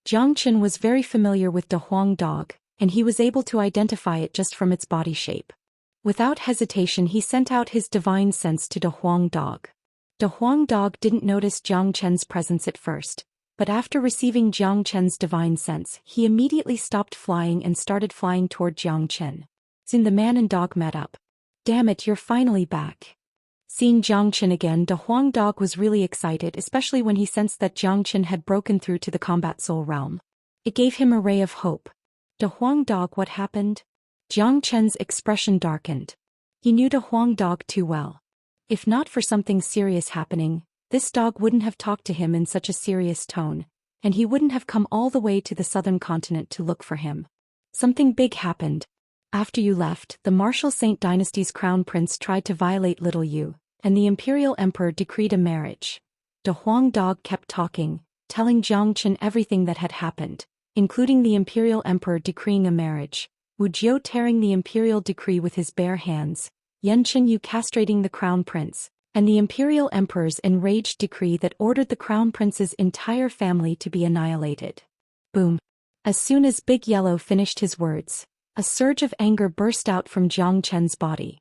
Jiang Qin was very familiar with De Huang Dog, and he was able to identify it just from its body shape. Without hesitation he sent out his divine sense to De Huang Dog. De Huang Dog didn't notice Jiang Chen's presence at first, but after receiving Jiang Chen's divine sense, he immediately stopped flying and started flying toward Jiang Chen. Soon the man and dog met up. Damn it, you're finally back. Seeing Jiang Chen again, De Huang Dog was really excited, especially when he sensed that Jiang Chen had broken through to the combat soul realm. It gave him a ray of hope. De Huang Dog, what happened? Jiang Chen's expression darkened. He knew De Huang Dog too well. If not for something serious happening, this dog wouldn't have talked to him in such a serious tone, and he wouldn't have come all the way to the southern continent to look for him. Something big happened. After you left, the Martial Saint Dynasty's crown prince tried to violate little you, and the imperial emperor decreed a marriage. De Huang Dog kept talking, telling Jiang Chen everything that had happened, including the imperial emperor decreeing a marriage, Wu Jiu tearing the imperial decree with his bare hands, Yan Qinyu castrating the crown prince, and the imperial emperor's enraged decree that ordered the crown prince's entire family to be annihilated. Boom. As soon as Big Yellow finished his words, a surge of anger burst out from Jiang Chen's body.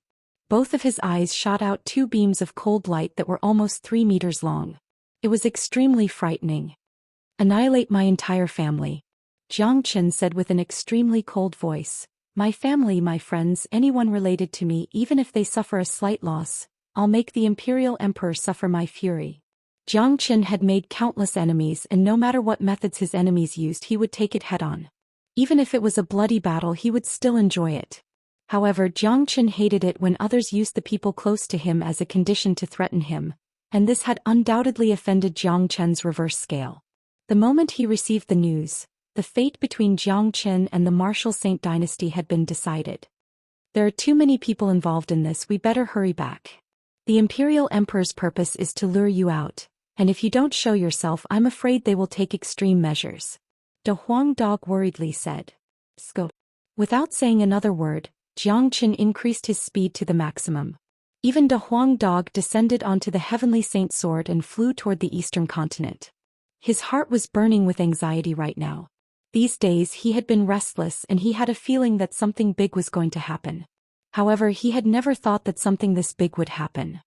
Both of his eyes shot out two beams of cold light that were almost 3 meters long. It was extremely frightening. Annihilate my entire family, Zhang Chen said with an extremely cold voice. My family, my friends, anyone related to me, even if they suffer a slight loss, I'll make the Imperial Emperor suffer my fury. Zhang Chen had made countless enemies, and no matter what methods his enemies used, he would take it head-on. Even if it was a bloody battle, he would still enjoy it. However, Zhang Chen hated it when others used the people close to him as a condition to threaten him, and this had undoubtedly offended Zhang Chen's reverse scale. The moment he received the news, the fate between Zhang Chen and the Martial Saint dynasty had been decided. There are too many people involved in this, we better hurry back. The Imperial Emperor's purpose is to lure you out, and if you don't show yourself, I'm afraid they will take extreme measures. De Huang Dog worriedly said. Scope. Without saying another word, Zhang Chen increased his speed to the maximum. Even De Huang Dog descended onto the Heavenly Saint sword and flew toward the eastern continent. His heart was burning with anxiety right now. These days he had been restless and he had a feeling that something big was going to happen. However, he had never thought that something this big would happen.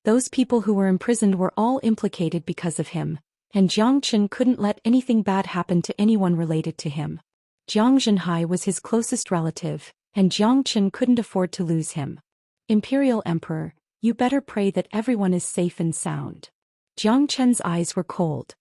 Those people who were imprisoned were all implicated because of him, and Zhang Chen couldn't let anything bad happen to anyone related to him. Jiang Zhenhai was his closest relative, and Zhang Chen couldn't afford to lose him. Imperial Emperor, you better pray that everyone is safe and sound. Zhang Chen's eyes were cold.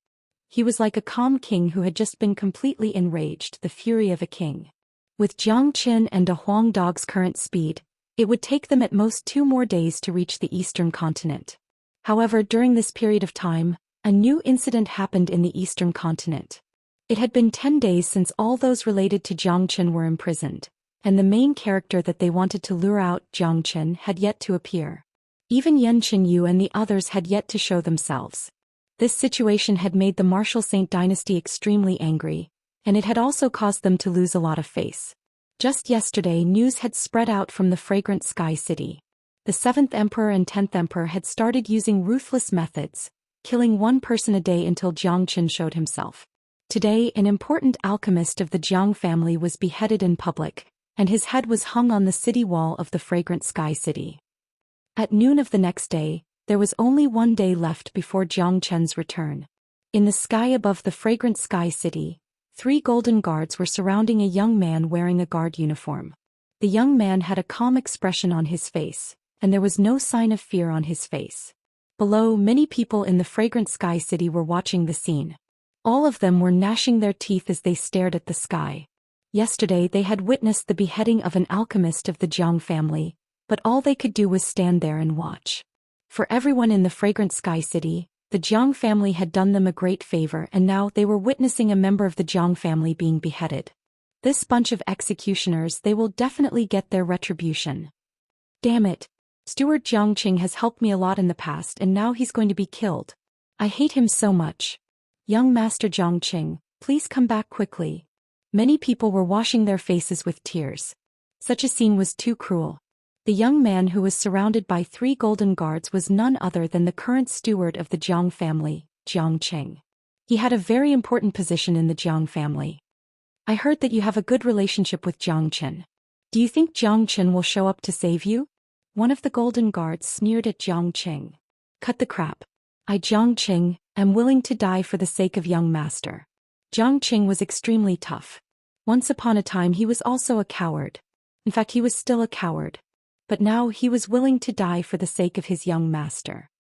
He was like a calm king who had just been completely enraged, the fury of a king. With Zhang Chen and De Huang Dog's current speed, it would take them at most 2 more days to reach the eastern continent. However, during this period of time, a new incident happened in the eastern continent. It had been 10 days since all those related to Zhang Chen were imprisoned, and the main character that they wanted to lure out, Zhang Chen, had yet to appear. Even Yan Qinyu and the others had yet to show themselves. This situation had made the Martial Saint dynasty extremely angry, and it had also caused them to lose a lot of face. Just yesterday, news had spread out from the Fragrant Sky City. The 7th Emperor and 10th Emperor had started using ruthless methods, killing one person a day until Zhang Chen showed himself. Today, an important alchemist of the Jiang family was beheaded in public, and his head was hung on the city wall of the Fragrant Sky City. At noon of the next day, there was only 1 day left before Zhang Chen's return. In the sky above the Fragrant Sky City, 3 golden guards were surrounding a young man wearing a guard uniform. The young man had a calm expression on his face, and there was no sign of fear on his face. Below, many people in the Fragrant Sky City were watching the scene. All of them were gnashing their teeth as they stared at the sky. Yesterday they had witnessed the beheading of an alchemist of the Jiang family, but all they could do was stand there and watch. For everyone in the Fragrant Sky City, the Jiang family had done them a great favor, and now they were witnessing a member of the Jiang family being beheaded. This bunch of executioners, they will definitely get their retribution. Damn it. Steward Jiang Qing has helped me a lot in the past, and now he's going to be killed. I hate him so much. Young Master Jiang Qing, please come back quickly. Many people were washing their faces with tears. Such a scene was too cruel. The young man who was surrounded by 3 golden guards was none other than the current steward of the Jiang family, Jiang Qing. He had a very important position in the Jiang family. I heard that you have a good relationship with Jiang Chen. Do you think Jiang Chen will show up to save you? One of the golden guards sneered at Jiang Qing. Cut the crap. I, Jiang Qing, am willing to die for the sake of young master. Jiang Qing was extremely tough. Once upon a time he was also a coward. In fact, he was still a coward. But now he was willing to die for the sake of his young master.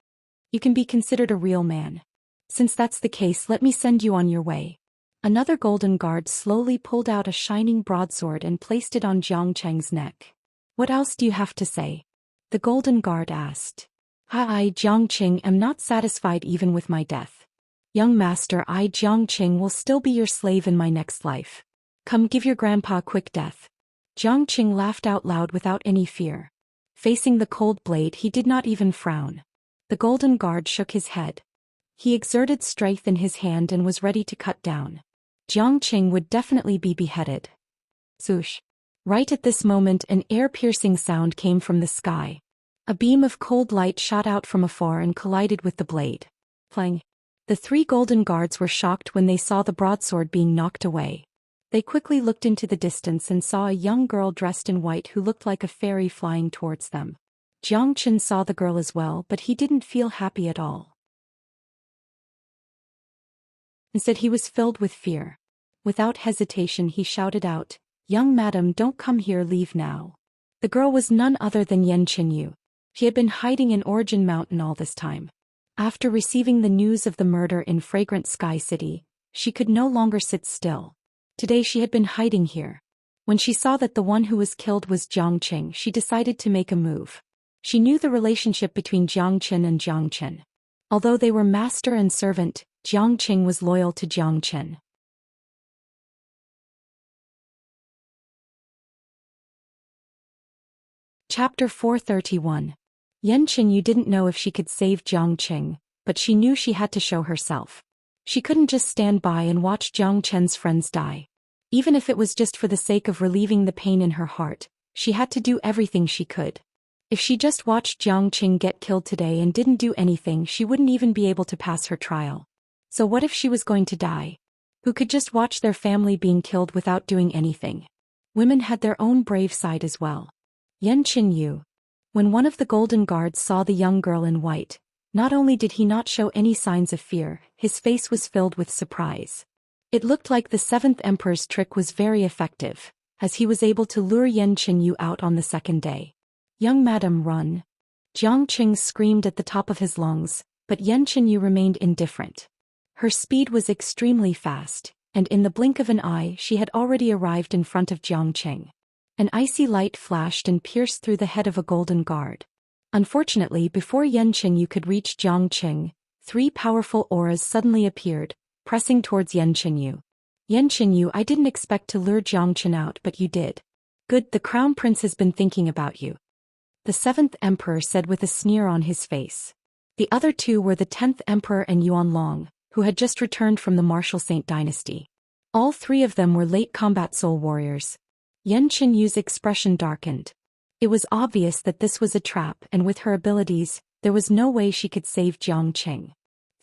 You can be considered a real man. Since that's the case, let me send you on your way. Another golden guard slowly pulled out a shining broadsword and placed it on Jiang Qing's neck. What else do you have to say? The golden guard asked. I, Jiang Qing, am not satisfied even with my death. Young master, I, Jiang Qing, will still be your slave in my next life. Come, give your grandpa a quick death. Jiang Qing laughed out loud without any fear. Facing the cold blade, he did not even frown. The golden guard shook his head. He exerted strength in his hand and was ready to cut down. Jiang Qing would definitely be beheaded. Swoosh. Right at this moment, an ear-piercing sound came from the sky. A beam of cold light shot out from afar and collided with the blade. Clang. The 3 golden guards were shocked when they saw the broadsword being knocked away. They quickly looked into the distance and saw a young girl dressed in white who looked like a fairy flying towards them. Xianxia saw the girl as well, but he didn't feel happy at all. Instead, he was filled with fear. Without hesitation, he shouted out, "Young madam, don't come here, leave now." The girl was none other than Xianxia. She had been hiding in Origin Mountain all this time. After receiving the news of the murder in Fragrant Sky City, she could no longer sit still. Today she had been hiding here. When she saw that the one who was killed was Xianxia, she decided to make a move. She knew the relationship between Xianxia and Xianxia. Although they were master and servant, Xianxia was loyal to Xianxia. Chapter 431. Xianxia didn't know if she could save Xianxia, but she knew she had to show herself. She couldn't just stand by and watch Xianxia's friends die. Even if it was just for the sake of relieving the pain in her heart, she had to do everything she could. If she just watched Xianxia get killed today and didn't do anything, she wouldn't even be able to pass her trial. So what if she was going to die? Who could just watch their family being killed without doing anything? Women had their own brave side as well. Xianxia. When one of the golden guards saw the young girl in white, not only did he not show any signs of fear, his face was filled with surprise. It looked like the 7th Emperor's trick was very effective, as he was able to lure Xianxia out on the second day. "Young madam, run!" Xianxia screamed at the top of his lungs, but Xianxia remained indifferent. Her speed was extremely fast, and in the blink of an eye she had already arrived in front of Xianxia. An icy light flashed and pierced through the head of a golden guard. Unfortunately, before Xianxia could reach Xianxia, 3 powerful auras suddenly appeared, pressing towards Xianxia. "Xianxia, I didn't expect to lure Xianxia out, but you did. Good, the Crown Prince has been thinking about you," the 7th Emperor said with a sneer on his face. The other 2 were the 10th Emperor and Yuanlong, who had just returned from the Martial Saint dynasty. All 3 of them were late combat soul warriors. Xianxia's expression darkened. It was obvious that this was a trap, and with her abilities, there was no way she could save Xianxia.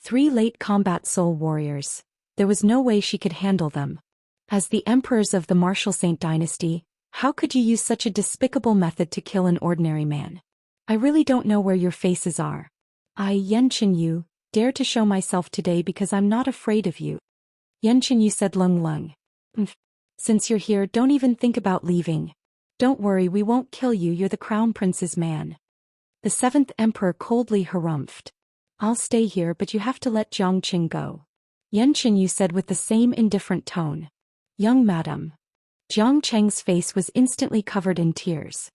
3 late combat soul warriors. There was no way she could handle them. As the emperors of the Martial Saint dynasty, how could you use such a despicable method to kill an ordinary man? I really don't know where your faces are. I, Xianxia, dare to show myself today because I'm not afraid of you. Xianxia said, "Lung Lung. Since you're here, don't even think about leaving. Don't worry, we won't kill you, you're the Crown Prince's man." The 7th Emperor coldly harumphed. "I'll stay here, but you have to let Xianxia go," Xianxia said with the same indifferent tone. "Young madam." Xianxia's face was instantly covered in tears.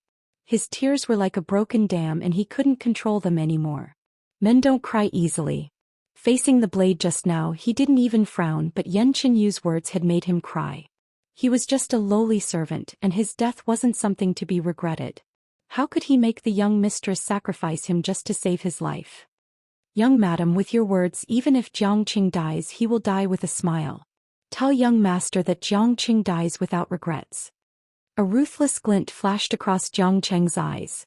His tears were like a broken dam and he couldn't control them anymore. Men don't cry easily. Facing the blade just now, he didn't even frown, but Xianxia's words had made him cry. He was just a lowly servant, and his death wasn't something to be regretted. How could he make the young mistress sacrifice him just to save his life? "Young madam, with your words, even if Xianxia dies, he will die with a smile. Tell young master that Xianxia dies without regrets." A ruthless glint flashed across Xianxia's eyes.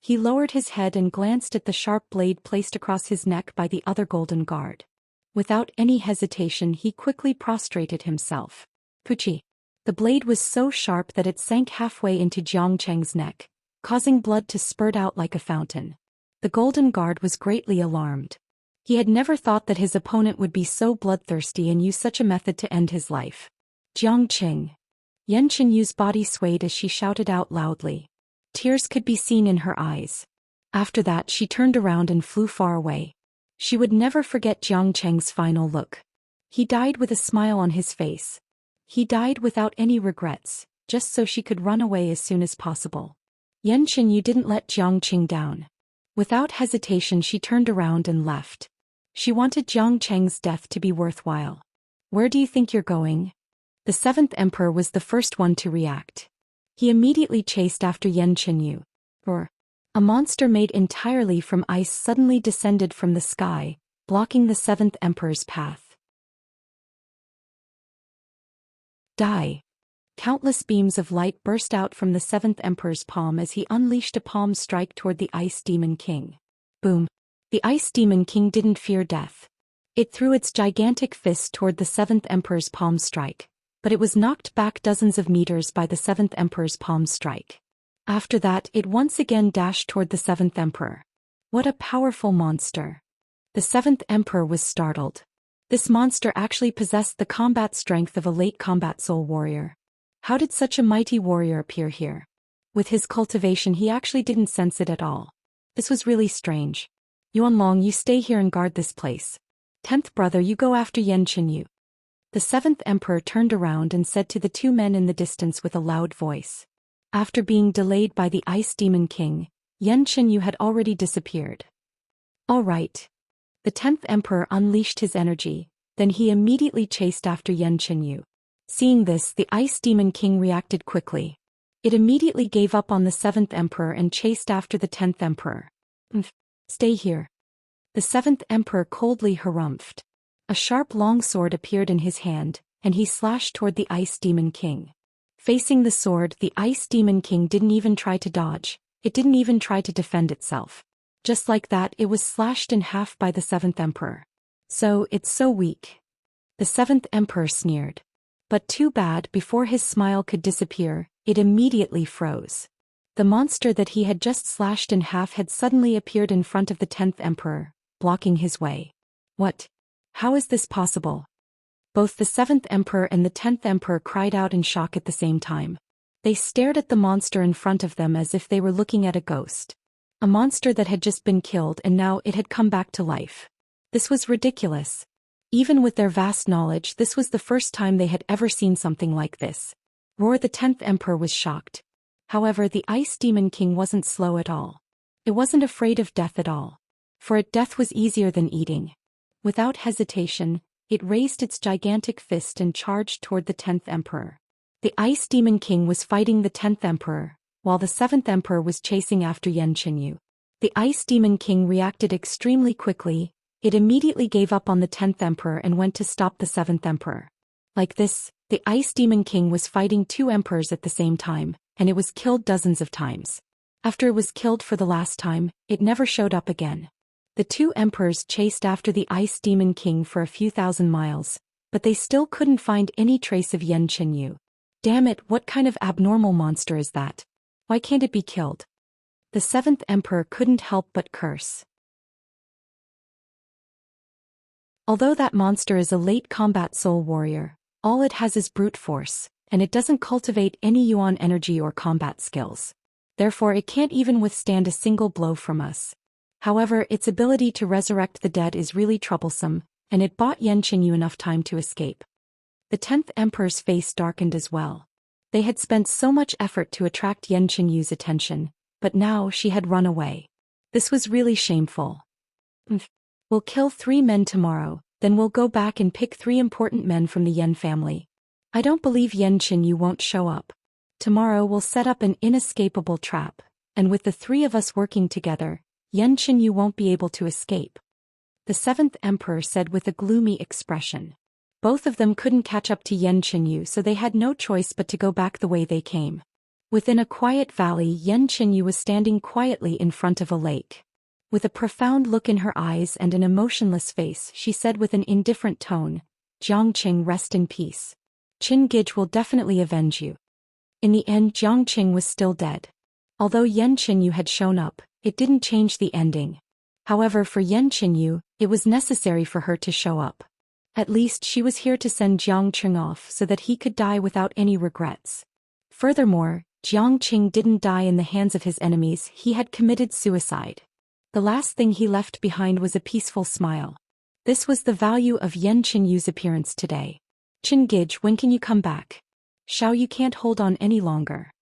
He lowered his head and glanced at the sharp blade placed across his neck by the other golden guard. Without any hesitation, he quickly prostrated himself. Puchi. The blade was so sharp that it sank halfway into Xianxia's neck, causing blood to spurt out like a fountain. The golden guard was greatly alarmed. He had never thought that his opponent would be so bloodthirsty and use such a method to end his life. "Xianxia." Xianxia's body swayed as she shouted out loudly. Tears could be seen in her eyes. After that, she turned around and flew far away. She would never forget Xianxia's final look. He died with a smile on his face. He died without any regrets, just so she could run away as soon as possible. Xianxia didn't let Xianxia down. Without hesitation, she turned around and left. She wanted Xianxia's death to be worthwhile. "Where do you think you're going?" The 7th Emperor was the first one to react. He immediately chased after Xianxia. A monster made entirely from ice suddenly descended from the sky, blocking the 7th Emperor's path. Die. Countless beams of light burst out from the 7th Emperor's palm as he unleashed a palm strike toward the Ice Demon King. Boom. The Ice Demon King didn't fear death. It threw its gigantic fist toward the 7th Emperor's palm strike, but it was knocked back dozens of meters by the 7th Emperor's palm strike. After that, it once again dashed toward the 7th Emperor. What a powerful monster! The 7th Emperor was startled. This monster actually possessed the combat strength of a late combat soul warrior. How did such a mighty warrior appear here? With his cultivation, he actually didn't sense it at all. This was really strange. Yuanlong, you stay here and guard this place. 10th brother, you go after Yan Qinyu. The 7th Emperor turned around and said to the two men in the distance with a loud voice. After being delayed by the Ice Demon King, Yan Qinyu had already disappeared. All right. The 10th Emperor unleashed his energy, then he immediately chased after Yan Qinyu. Seeing this, the Ice Demon King reacted quickly. It immediately gave up on the 7th Emperor and chased after the 10th Emperor. Stay here. The 7th Emperor coldly harumphed. A sharp long sword appeared in his hand, and he slashed toward the Ice Demon King. Facing the sword, the Ice Demon King didn't even try to dodge, it didn't even try to defend itself. Just like that, it was slashed in half by the 7th Emperor. So, it's so weak. The 7th Emperor sneered. But too bad, before his smile could disappear, it immediately froze. The monster that he had just slashed in half had suddenly appeared in front of the 10th Emperor, blocking his way. What? How is this possible? Both the 7th Emperor and the 10th Emperor cried out in shock at the same time. They stared at the monster in front of them as if they were looking at a ghost. A monster that had just been killed and now it had come back to life. This was ridiculous. Even with their vast knowledge, this was the first time they had ever seen something like this. Roar, the 10th Emperor was shocked. However, the Ice Demon King wasn't slow at all. It wasn't afraid of death at all. For it, death was easier than eating. Without hesitation, it raised its gigantic fist and charged toward the 10th Emperor. The Ice Demon King was fighting the 10th Emperor, while the 7th Emperor was chasing after Yan Qinyu. The Ice Demon King reacted extremely quickly. It immediately gave up on the 10th Emperor and went to stop the 7th Emperor. Like this, the Ice Demon King was fighting two emperors at the same time, and it was killed dozens of times. After it was killed for the last time, it never showed up again. The two emperors chased after the Ice Demon King for a few thousand miles, but they still couldn't find any trace of Yan Qinyu. Damn it, what kind of abnormal monster is that? Why can't it be killed? The 7th Emperor couldn't help but curse. Although that monster is a late combat soul warrior, all it has is brute force, and it doesn't cultivate any yuan energy or combat skills. Therefore it can't even withstand a single blow from us. However, its ability to resurrect the dead is really troublesome, and it bought Yan Qinyu enough time to escape. The 10th Emperor's face darkened as well. They had spent so much effort to attract Yan Qinyu's attention, but now she had run away. This was really shameful. We'll kill 3 men tomorrow, then we'll go back and pick 3 important men from the Yan family. I don't believe Yan Qinyu won't show up. Tomorrow we'll set up an inescapable trap, and with the 3 of us working together, Yan Qinyu won't be able to escape. The 7th Emperor said with a gloomy expression. Both of them couldn't catch up to Yan Qinyu, so they had no choice but to go back the way they came. Within a quiet valley, Yan Qinyu was standing quietly in front of a lake. With a profound look in her eyes and an emotionless face, she said with an indifferent tone, "Jiangqing, rest in peace. Qin Gij will definitely avenge you." In the end, Jiangqing was still dead. Although Yan Qinyu had shown up, it didn't change the ending. However, for Yan Qinyu, it was necessary for her to show up. At least she was here to send Jiangqing off so that he could die without any regrets. Furthermore, Jiangqing didn't die in the hands of his enemies, he had committed suicide. The last thing he left behind was a peaceful smile. This was the value of Yan Qinyu's appearance today. "Qin Gij, when can you come back? Xiao, you can't hold on any longer."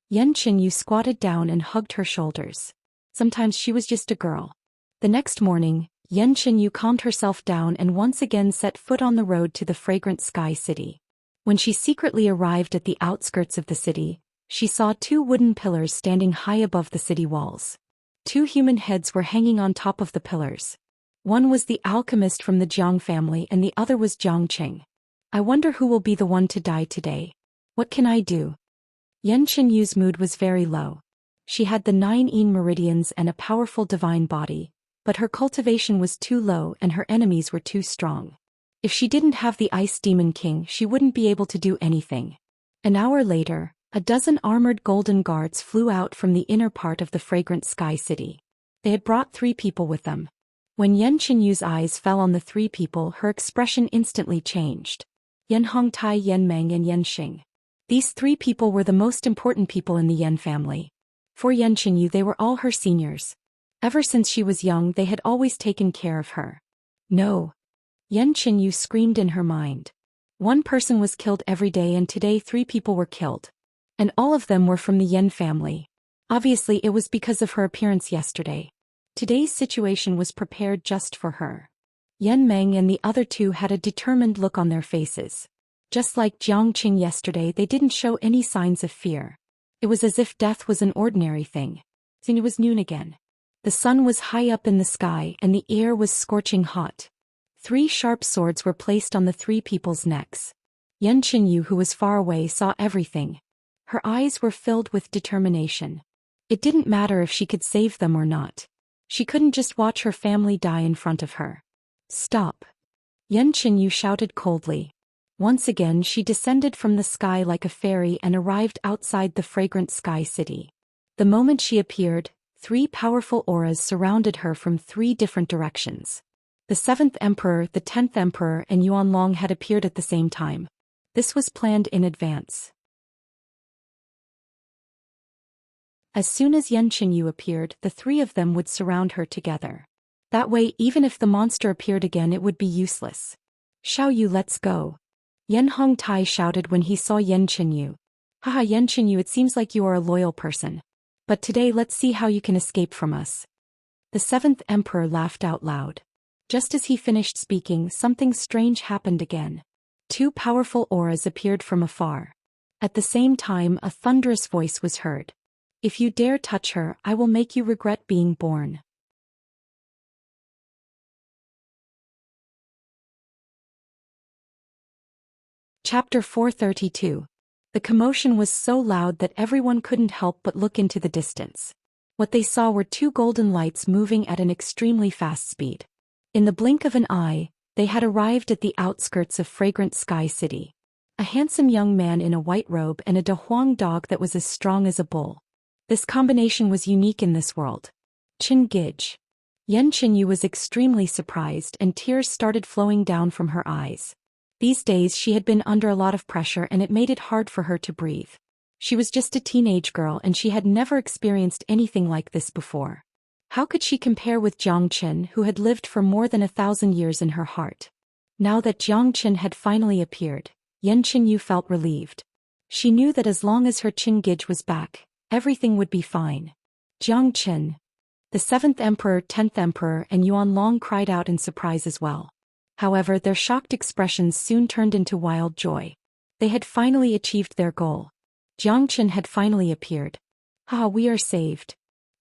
Yan Qinyu squatted down and hugged her shoulders. Sometimes she was just a girl. The next morning, Yan Qinyu calmed herself down and once again set foot on the road to the fragrant Sky City. When she secretly arrived at the outskirts of the city, she saw 2 wooden pillars standing high above the city walls. 2 human heads were hanging on top of the pillars. One was the alchemist from the Jiang family and the other was Jiangqing. I wonder who will be the one to die today. What can I do? Yan Qinyu's mood was very low. She had the 9 yin meridians and a powerful divine body, but her cultivation was too low and her enemies were too strong. If she didn't have the Ice Demon King, she wouldn't be able to do anything. An hour later, a dozen armored golden guards flew out from the inner part of the fragrant sky city. They had brought 3 people with them. When Yan Qinyu's eyes fell on the 3 people, her expression instantly changed. Yan Hongtai, Yan Meng and Yan Xing. These 3 people were the most important people in the Yan family. For Yan Qinyu, they were all her seniors. Ever since she was young, they had always taken care of her. No. Yan Qinyu screamed in her mind. 1 person was killed every day, and today 3 people were killed. And all of them were from the Yan family. Obviously it was because of her appearance yesterday. Today's situation was prepared just for her. Yan Meng and the other 2 had a determined look on their faces. Just like Jiang Qing yesterday, they didn't show any signs of fear. It was as if death was an ordinary thing. Soon it was noon again. The sun was high up in the sky and the air was scorching hot. 3 sharp swords were placed on the 3 people's necks. Yan Qinyu, who was far away, saw everything. Her eyes were filled with determination. It didn't matter if she could save them or not. She couldn't just watch her family die in front of her. Stop! Yan Qinyu shouted coldly. Once again she descended from the sky like a fairy and arrived outside the fragrant sky city. The moment she appeared, 3 powerful auras surrounded her from 3 different directions. The 7th Emperor, the 10th Emperor and Yuanlong had appeared at the same time. This was planned in advance. As soon as Yan Qinyu appeared, the 3 of them would surround her together. That way, even if the monster appeared again, it would be useless. Xiao Yu, let's go. Yan Hongtai shouted when he saw Yan Qinyu. Haha, Yan Qinyu, it seems like you are a loyal person. But today let's see how you can escape from us. The 7th Emperor laughed out loud. Just as he finished speaking, something strange happened again. 2 powerful auras appeared from afar. At the same time, a thunderous voice was heard. If you dare touch her, I will make you regret being born. Chapter 432. The commotion was so loud that everyone couldn't help but look into the distance. What they saw were 2 golden lights moving at an extremely fast speed. In the blink of an eye, they had arrived at the outskirts of Fragrant Sky City. A handsome young man in a white robe and a Dahuang dog that was as strong as a bull. This combination was unique in this world. Qin Gij. Yan Qinyu was extremely surprised and tears started flowing down from her eyes. These days she had been under a lot of pressure and it made it hard for her to breathe. She was just a teenage girl and she had never experienced anything like this before. How could she compare with Jiang Qin, who had lived for more than 1,000 years in her heart? Now that Jiang Qin had finally appeared, Yan Qinyu felt relieved. She knew that as long as her Qin Gij was back, everything would be fine. Jiang Qin. The 7th Emperor, 10th Emperor and Yuanlong cried out in surprise as well. However, their shocked expressions soon turned into wild joy. They had finally achieved their goal. Jiang Qin had finally appeared. Ah, we are saved.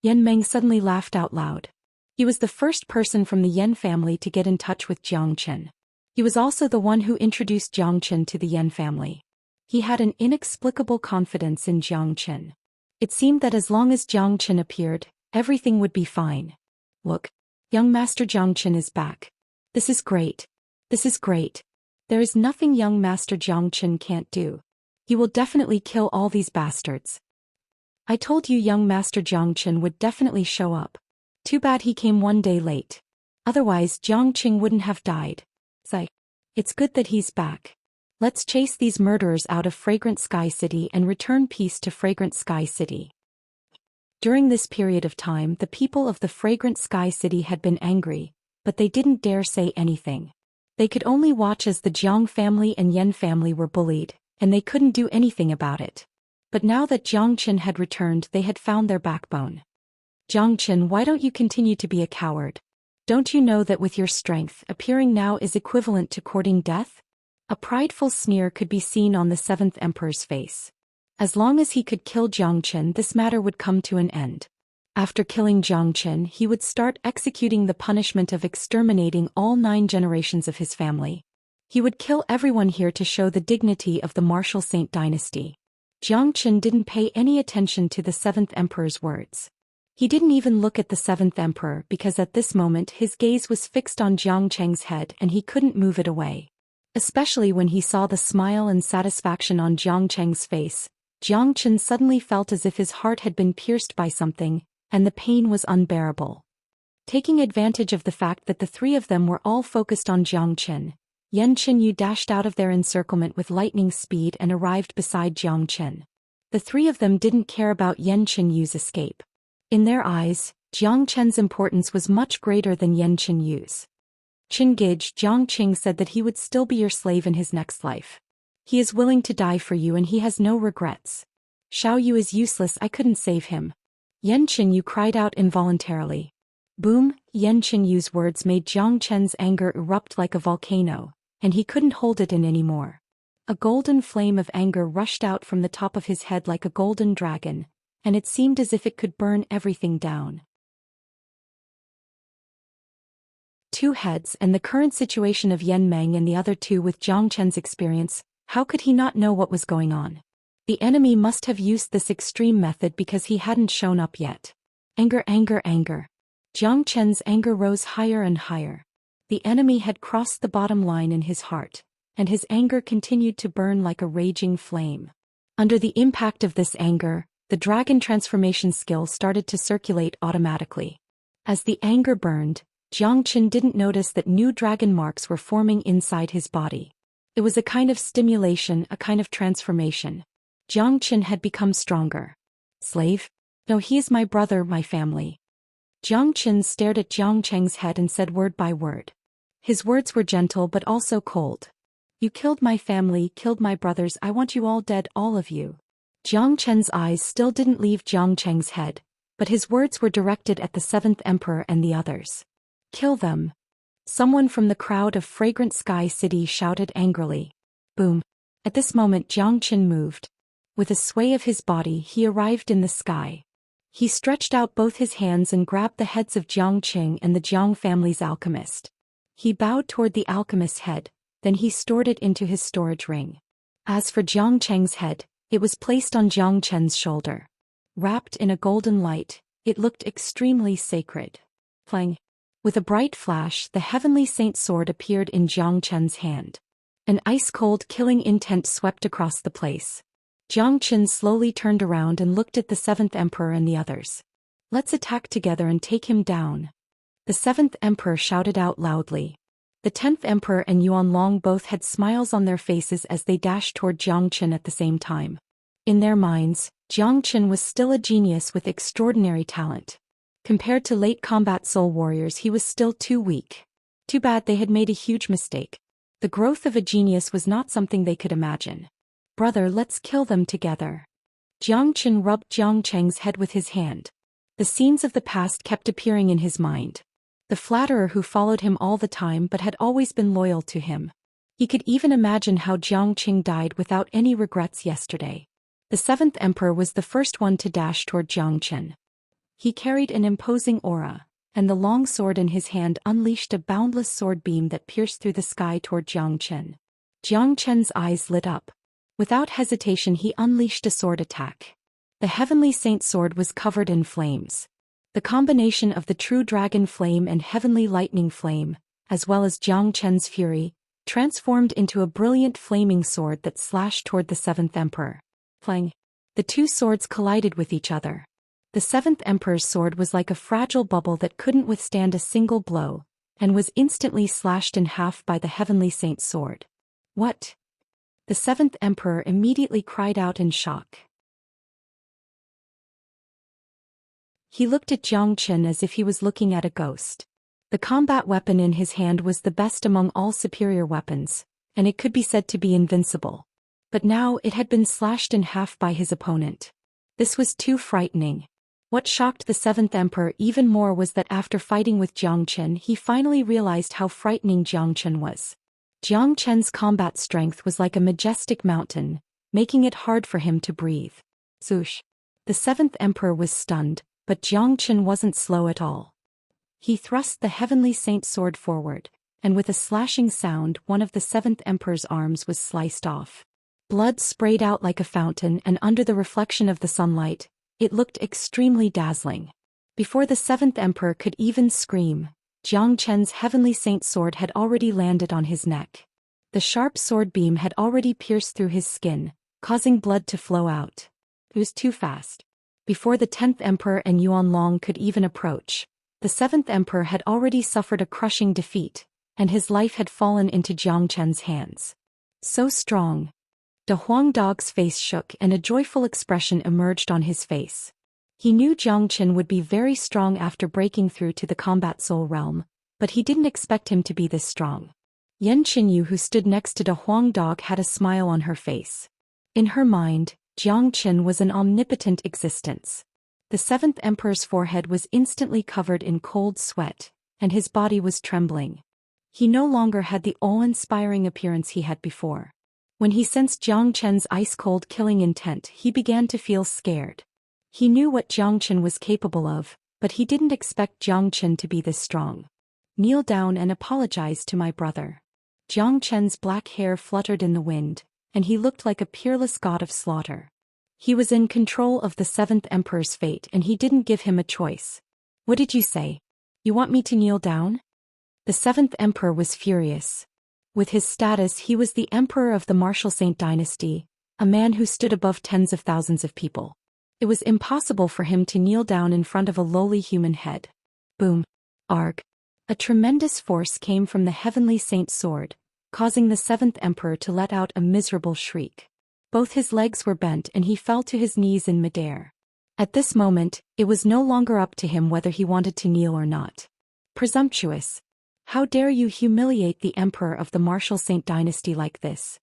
Yan Meng suddenly laughed out loud. He was the first person from the Yan family to get in touch with Jiang Qin. He was also the one who introduced Jiang Qin to the Yan family. He had an inexplicable confidence in Jiang Qin. It seemed that as long as Jiang Qin appeared, everything would be fine. Look, young Master Jiang Qin is back. This is great. This is great. There is nothing young Master Jiang Qin can't do. He will definitely kill all these bastards. I told you young Master Jiang Qin would definitely show up. Too bad he came 1 day late. Otherwise Jiang Qin wouldn't have died. It's good that he's back. Let's chase these murderers out of Fragrant Sky City and return peace to Fragrant Sky City. During this period of time, the people of the Fragrant Sky City had been angry, but they didn't dare say anything. They could only watch as the Jiang family and Yan family were bullied, and they couldn't do anything about it. But now that Jiang Qin had returned, they had found their backbone. Jiang Qin, why don't you continue to be a coward? Don't you know that with your strength, appearing now is equivalent to courting death? A prideful sneer could be seen on the 7th Emperor's face. As long as he could kill Jiang Qin, this matter would come to an end. After killing Jiang Qin, he would start executing the punishment of exterminating all 9 generations of his family. He would kill everyone here to show the dignity of the martial saint dynasty. Jiang Qin didn't pay any attention to the 7th Emperor's words. He didn't even look at the seventh emperor because at this moment his gaze was fixed on Jiang Cheng's head and he couldn't move it away. Especially when he saw the smile and satisfaction on Jiang Cheng's face, Jiang Chen suddenly felt as if his heart had been pierced by something, and the pain was unbearable. Taking advantage of the fact that the three of them were all focused on Jiang Chen, Yan Qinyu dashed out of their encirclement with lightning speed and arrived beside Jiang Chen. The three of them didn't care about Yan Qinyu's escape. In their eyes, Jiang Chen's importance was much greater than Yan Qinyu's. Qingij, Jiang Qing said that he would still be your slave in his next life. He is willing to die for you and he has no regrets. Xiao Yu is useless, I couldn't save him. Yan Qinyu cried out involuntarily. Boom, Yan Qinyu's words made Jiang Chen's anger erupt like a volcano, and he couldn't hold it in anymore. A golden flame of anger rushed out from the top of his head like a golden dragon, and it seemed as if it could burn everything down. Two heads and the current situation of Yan Meng and the other two with Jiang Chen's experience, how could he not know what was going on? The enemy must have used this extreme method because he hadn't shown up yet. Anger, anger, anger. Jiang Chen's anger rose higher and higher. The enemy had crossed the bottom line in his heart, and his anger continued to burn like a raging flame. Under the impact of this anger, the dragon transformation skill started to circulate automatically. As the anger burned, Jiang Chen didn't notice that new dragon marks were forming inside his body. It was a kind of stimulation, a kind of transformation. Jiang Chen had become stronger. Slave? No, he is my brother, my family. Jiang Chen stared at Jiang Cheng's head and said word by word. His words were gentle but also cold. You killed my family, killed my brothers, I want you all dead, all of you. Jiang Chen's eyes still didn't leave Jiang Cheng's head, but his words were directed at the seventh emperor and the others. Kill them. Someone from the crowd of Fragrant Sky City shouted angrily. Boom. At this moment Jiang Chen moved. With a sway of his body he arrived in the sky. He stretched out both his hands and grabbed the heads of Jiang Qing and the Jiang family's alchemist. He bowed toward the alchemist's head, then he stored it into his storage ring. As for Jiang Cheng's head, it was placed on Jiang Chen's shoulder. Wrapped in a golden light, it looked extremely sacred. Clang. With a bright flash, the heavenly saint sword appeared in Jiang Chen's hand. An ice-cold killing intent swept across the place. Jiang Chen slowly turned around and looked at the seventh emperor and the others. Let's attack together and take him down. The seventh emperor shouted out loudly. The 10th emperor and Yuan Long both had smiles on their faces as they dashed toward Jiang Chen at the same time. In their minds, Jiang Chen was still a genius with extraordinary talent. Compared to late combat soul warriors he was still too weak. Too bad they had made a huge mistake. The growth of a genius was not something they could imagine. Brother, let's kill them together. Jiang Chen rubbed Jiang Cheng's head with his hand. The scenes of the past kept appearing in his mind. The flatterer who followed him all the time but had always been loyal to him. He could even imagine how Jiang Qing died without any regrets yesterday. The seventh emperor was the first one to dash toward Jiang Chen. He carried an imposing aura, and the long sword in his hand unleashed a boundless sword beam that pierced through the sky toward Jiang Chen. Jiang Chen's eyes lit up. Without hesitation he unleashed a sword attack. The heavenly saint sword was covered in flames. The combination of the true dragon flame and heavenly lightning flame, as well as Jiang Chen's fury, transformed into a brilliant flaming sword that slashed toward the seventh emperor. Clang. The two swords collided with each other. The seventh emperor's sword was like a fragile bubble that couldn't withstand a single blow, and was instantly slashed in half by the heavenly saint's sword. What? The seventh emperor immediately cried out in shock. He looked at Jiang Chen as if he was looking at a ghost. The combat weapon in his hand was the best among all superior weapons, and it could be said to be invincible. But now it had been slashed in half by his opponent. This was too frightening. What shocked the seventh emperor even more was that after fighting with Jiang Chen he finally realized how frightening Jiang Chen was. Jiang Chen's combat strength was like a majestic mountain, making it hard for him to breathe. Zhoosh. The seventh emperor was stunned, but Jiang Chen wasn't slow at all. He thrust the heavenly saint's sword forward, and with a slashing sound one of the seventh emperor's arms was sliced off. Blood sprayed out like a fountain and under the reflection of the sunlight, it looked extremely dazzling. Before the seventh emperor could even scream, Jiang Chen's heavenly saint sword had already landed on his neck. The sharp sword beam had already pierced through his skin, causing blood to flow out. It was too fast. Before the 10th emperor and Yuan Long could even approach, the 7th emperor had already suffered a crushing defeat, and his life had fallen into Jiang Chen's hands. So strong. De Huang Dog's face shook and a joyful expression emerged on his face. He knew Jiang Chen would be very strong after breaking through to the combat soul realm, but he didn't expect him to be this strong. Yan Qinyu, who stood next to De Huang Dog, had a smile on her face. In her mind, Jiang Chen was an omnipotent existence. The 7th emperor's forehead was instantly covered in cold sweat, and his body was trembling. He no longer had the awe-inspiring appearance he had before. When he sensed Jiang Chen's ice-cold killing intent, he began to feel scared. He knew what Jiang Chen was capable of, but he didn't expect Jiang Chen to be this strong. Kneel down and apologize to my brother. Jiang Chen's black hair fluttered in the wind, and he looked like a peerless god of slaughter. He was in control of the 7th emperor's fate and he didn't give him a choice. What did you say? You want me to kneel down? The 7th emperor was furious. With his status, he was the emperor of the Martial Saint dynasty, a man who stood above tens of thousands of people. It was impossible for him to kneel down in front of a lowly human head. Boom. Arg. A tremendous force came from the heavenly saint's sword, causing the 7th emperor to let out a miserable shriek. Both his legs were bent and he fell to his knees in midair. At this moment, it was no longer up to him whether he wanted to kneel or not. Presumptuous. How dare you humiliate the emperor of the Martial Saint dynasty like this?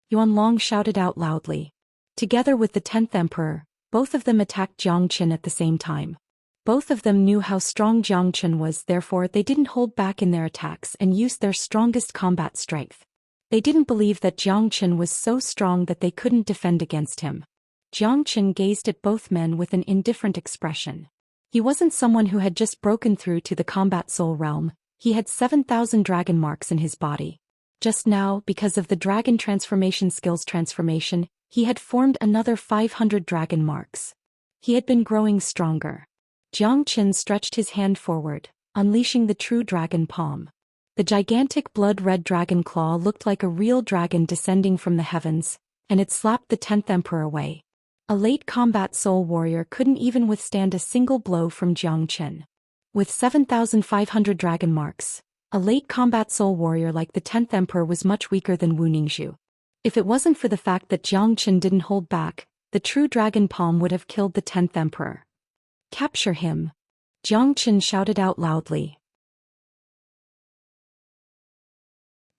Yuan Long shouted out loudly. Together with the 10th emperor, both of them attacked Jiang Chen at the same time. Both of them knew how strong Jiang Chen was, therefore they didn't hold back in their attacks and used their strongest combat strength. They didn't believe that Jiang Chen was so strong that they couldn't defend against him. Jiang Chen gazed at both men with an indifferent expression. He wasn't someone who had just broken through to the combat soul realm, he had 7,000 dragon marks in his body. Just now, because of the dragon transformation skill's transformation, he had formed another 500 dragon marks. He had been growing stronger. Jiang Chen stretched his hand forward, unleashing the true dragon palm. The gigantic blood-red dragon claw looked like a real dragon descending from the heavens, and it slapped the 10th emperor away. A late combat soul warrior couldn't even withstand a single blow from Jiang Chen. With 7,500 dragon marks, a late combat soul warrior like the 10th emperor was much weaker than Wu Ningzhu. If it wasn't for the fact that Jiang Chen didn't hold back, the true dragon palm would have killed the 10th emperor. Capture him! Jiang Chen shouted out loudly.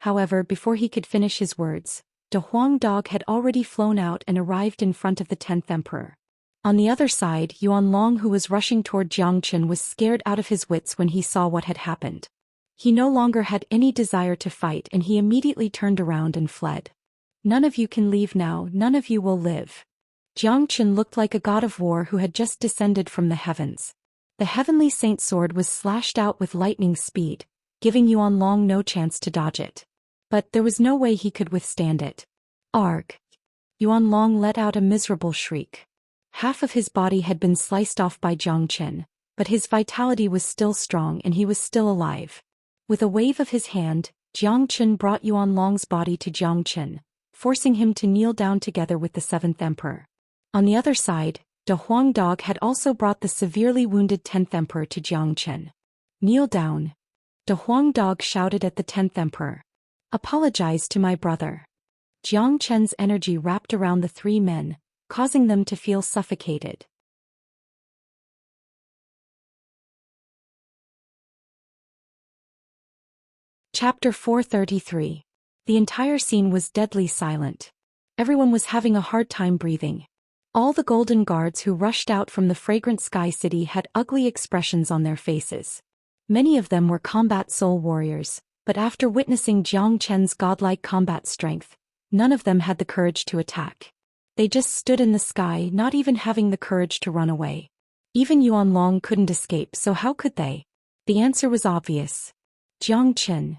However, before he could finish his words, De Huang Dog had already flown out and arrived in front of the 10th emperor. On the other side, Yuan Long, who was rushing toward Jiang Chen, was scared out of his wits when he saw what had happened. He no longer had any desire to fight and he immediately turned around and fled. None of you can leave now, none of you will live. Jiang Chen looked like a god of war who had just descended from the heavens. The heavenly saint sword was slashed out with lightning speed, giving Yuan Long no chance to dodge it. But there was no way he could withstand it. Arg! Yuan Long let out a miserable shriek. Half of his body had been sliced off by Jiang Chen, but his vitality was still strong and he was still alive. With a wave of his hand, Jiang Chen brought Yuan Long's body to Jiang Chen, forcing him to kneel down together with the 7th emperor. On the other side, De Huang Dog had also brought the severely wounded 10th emperor to Jiang Chen. Kneel down. De Huang Dog shouted at the 10th emperor. Apologize to my brother. Jiang Chen's energy wrapped around the three men, causing them to feel suffocated. Chapter 433. The entire scene was deadly silent. Everyone was having a hard time breathing. All the golden guards who rushed out from the fragrant sky city had ugly expressions on their faces. Many of them were combat soul warriors, but after witnessing Jiang Chen's godlike combat strength, none of them had the courage to attack. They just stood in the sky, not even having the courage to run away. Even Yuan Long couldn't escape, so how could they? The answer was obvious. Jiang Chen.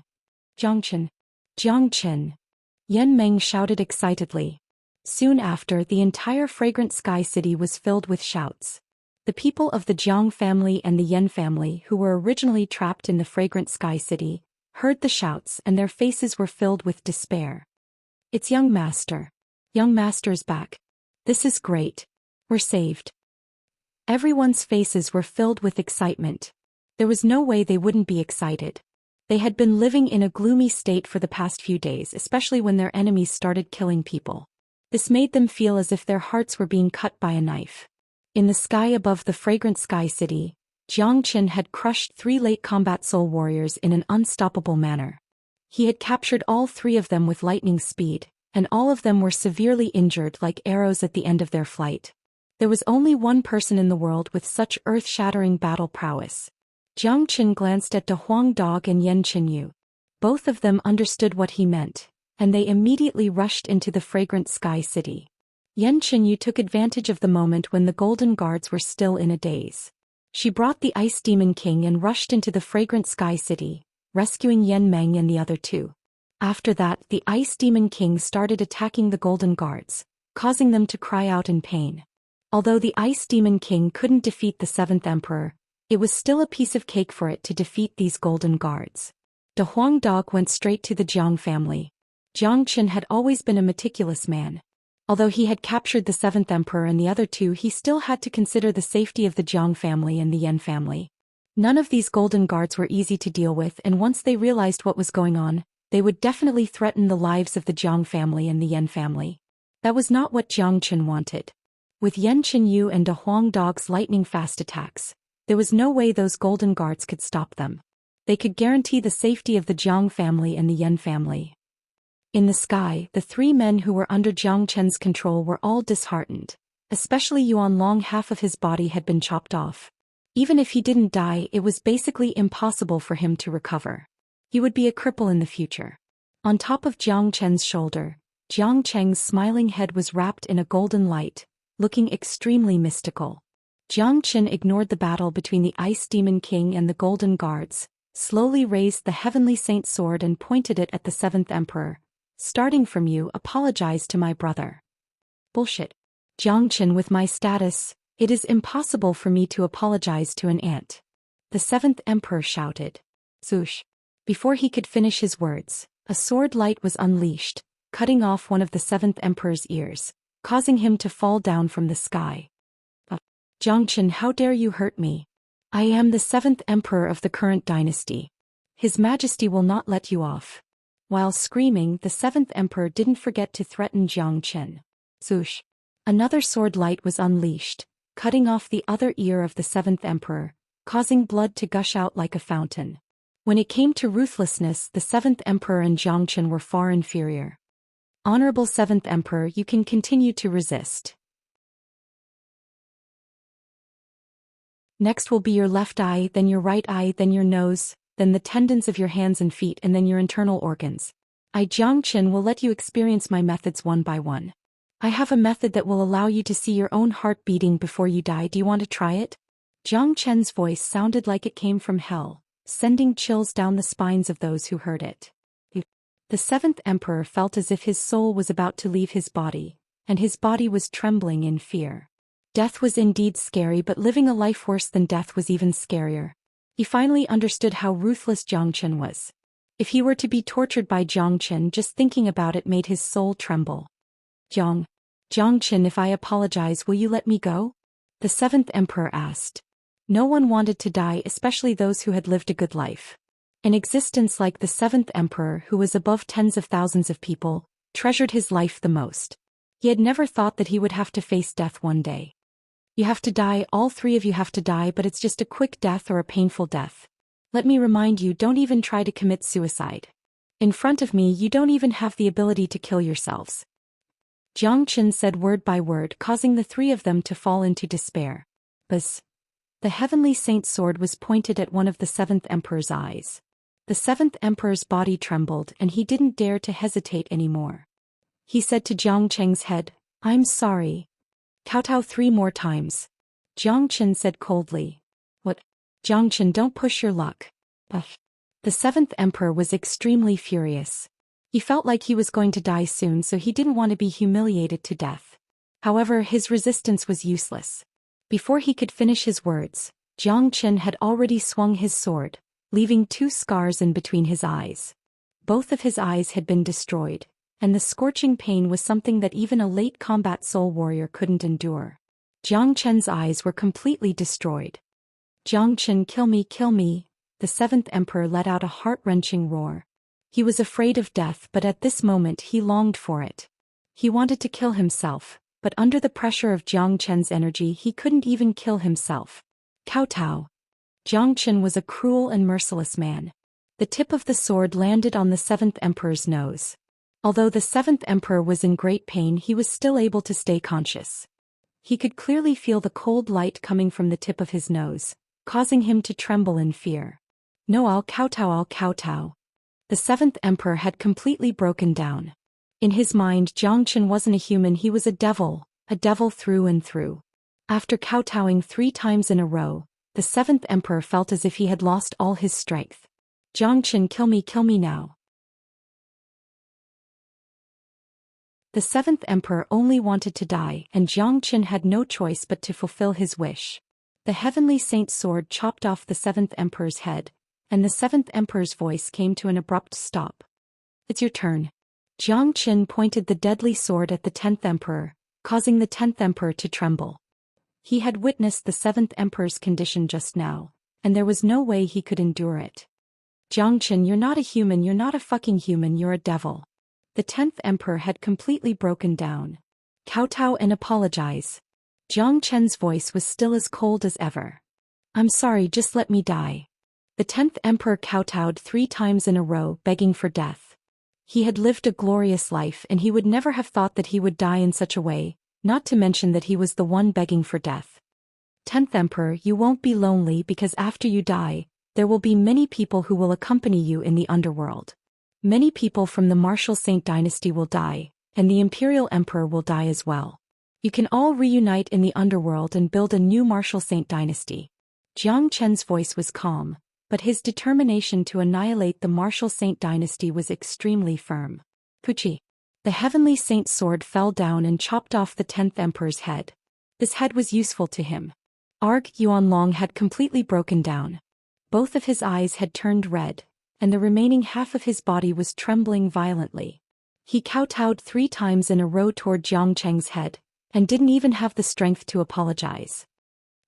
Jiang Chen. Jiang Chen. Yan Meng shouted excitedly. Soon after, the entire fragrant sky city was filled with shouts. The people of the Jiang family and the Yan family, who were originally trapped in the fragrant sky city, heard the shouts and their faces were filled with despair. It's young master. Young master's back. This is great. We're saved. Everyone's faces were filled with excitement. There was no way they wouldn't be excited. They had been living in a gloomy state for the past few days, especially when their enemies started killing people. This made them feel as if their hearts were being cut by a knife. In the sky above the fragrant sky city, Jiang Qin had crushed 3 late combat soul warriors in an unstoppable manner. He had captured all 3 of them with lightning speed, and all of them were severely injured like arrows at the end of their flight. There was only one person in the world with such earth-shattering battle prowess. Jiang Qin glanced at De Huang Dog and Yan Qinyu. Both of them understood what he meant, and they immediately rushed into the fragrant sky city. Yan Qinyu took advantage of the moment when the golden guards were still in a daze. She brought the Ice Demon King and rushed into the fragrant sky city, rescuing Yan Meng and the other 2. After that, the Ice Demon King started attacking the golden guards, causing them to cry out in pain. Although the Ice Demon King couldn't defeat the 7th Emperor, it was still a piece of cake for it to defeat these golden guards. De Huang Dog went straight to the Jiang family. Jiang Qin had always been a meticulous man. Although he had captured the 7th Emperor and the other 2, he still had to consider the safety of the Jiang family and the Yan family. None of these golden guards were easy to deal with, and once they realized what was going on, they would definitely threaten the lives of the Jiang family and the Yan family. That was not what Jiang Qin wanted. With Yan Qinyu and De Huang Dog's lightning-fast attacks, there was no way those golden guards could stop them. They could guarantee the safety of the Jiang family and the Yan family. In the sky, the 3 men who were under Jiang Chen's control were all disheartened. Especially Yuan Long. Half of his body had been chopped off. Even if he didn't die, it was basically impossible for him to recover. He would be a cripple in the future. On top of Jiang Chen's shoulder, Jiang Cheng's smiling head was wrapped in a golden light, looking extremely mystical. Jiang Qin ignored the battle between the Ice Demon King and the Golden Guards, slowly raised the Heavenly Saint sword and pointed it at the 7th Emperor. Starting from you, apologize to my brother. Bullshit. Jiang Qin, with my status, it is impossible for me to apologize to an ant. The 7th Emperor shouted. Zhoosh. Before he could finish his words, a sword light was unleashed, cutting off one of the 7th Emperor's ears, causing him to fall down from the sky. Jiang Qin, how dare you hurt me? I am the 7th Emperor of the current dynasty. His Majesty will not let you off. While screaming, the 7th Emperor didn't forget to threaten Jiang Qin. Zhoosh. Another sword light was unleashed, cutting off the other ear of the 7th Emperor, causing blood to gush out like a fountain. When it came to ruthlessness, the 7th Emperor and Jiang Qin were far inferior. Honorable 7th Emperor, you can continue to resist. Next will be your left eye, then your right eye, then your nose, then the tendons of your hands and feet, and then your internal organs. I, Jiang Qin, will let you experience my methods one by one. I have a method that will allow you to see your own heart beating before you die. Do you want to try it? Jiang Qin's voice sounded like it came from hell, sending chills down the spines of those who heard it. The 7th Emperor felt as if his soul was about to leave his body, and his body was trembling in fear. Death was indeed scary, but living a life worse than death was even scarier. He finally understood how ruthless Jiang Qin was. If he were to be tortured by Jiang Qin, just thinking about it made his soul tremble. Jiang Qin, if I apologize, will you let me go? The 7th Emperor asked. No one wanted to die, especially those who had lived a good life. An existence like the 7th Emperor, who was above tens of thousands of people, treasured his life the most. He had never thought that he would have to face death one day. You have to die, all 3 of you have to die, but it's just a quick death or a painful death. Let me remind you, don't even try to commit suicide. In front of me, you don't even have the ability to kill yourselves. Jiang Qin said word by word, causing the 3 of them to fall into despair. Buzz. The Heavenly Saint's sword was pointed at one of the 7th Emperor's eyes. The 7th Emperor's body trembled, and he didn't dare to hesitate anymore. He said to Jiang Cheng's head, I'm sorry. Kowtow 3 more times. Jiang Qin said coldly. What? Jiang Qin, don't push your luck. The 7th Emperor was extremely furious. He felt like he was going to die soon, so he didn't want to be humiliated to death. However, his resistance was useless. Before he could finish his words, Jiang Chen had already swung his sword, leaving 2 scars in between his eyes. Both of his eyes had been destroyed, and the scorching pain was something that even a late combat soul warrior couldn't endure. Jiang Chen's eyes were completely destroyed. Jiang Chen, kill me, the 7th emperor let out a heart-wrenching roar. He was afraid of death, but at this moment he longed for it. He wanted to kill himself, but under the pressure of Jiang Chen's energy he couldn't even kill himself. Kowtow. Jiang Chen was a cruel and merciless man. The tip of the sword landed on the 7th emperor's nose. Although the 7th emperor was in great pain, he was still able to stay conscious. He could clearly feel the cold light coming from the tip of his nose, causing him to tremble in fear. No, I'll kowtow. The 7th emperor had completely broken down. In his mind, Jiang Chen wasn't a human, he was a devil through and through. After kowtowing 3 times in a row, the 7th emperor felt as if he had lost all his strength. Jiang Chen, kill me now. The 7th emperor only wanted to die, and Jiang Chen had no choice but to fulfill his wish. The heavenly saint's sword chopped off the 7th emperor's head, and the 7th emperor's voice came to an abrupt stop. It's your turn. Jiang Chen pointed the deadly sword at the 10th emperor, causing the 10th emperor to tremble. He had witnessed the 7th emperor's condition just now, and there was no way he could endure it. Jiang Chen, you're not a human, you're not a fucking human, you're a devil. The 10th emperor had completely broken down. Kowtow and apologize. Jiang Chen's voice was still as cold as ever. I'm sorry, just let me die. The 10th emperor kowtowed 3 times in a row, begging for death. He had lived a glorious life, and he would never have thought that he would die in such a way, not to mention that he was the one begging for death. 10th emperor, you won't be lonely, because after you die, there will be many people who will accompany you in the underworld. Many people from the Martial Saint dynasty will die, and the Imperial Emperor will die as well. You can all reunite in the underworld and build a new Martial Saint dynasty. Jiang Chen's voice was calm, but his determination to annihilate the Martial Saint dynasty was extremely firm. Puchi. The heavenly saint's sword fell down and chopped off the 10th emperor's head. This head was useful to him. Arg Yuanlong had completely broken down. Both of his eyes had turned red, and the remaining half of his body was trembling violently. He kowtowed 3 times in a row toward Jiang Cheng's head, and didn't even have the strength to apologize.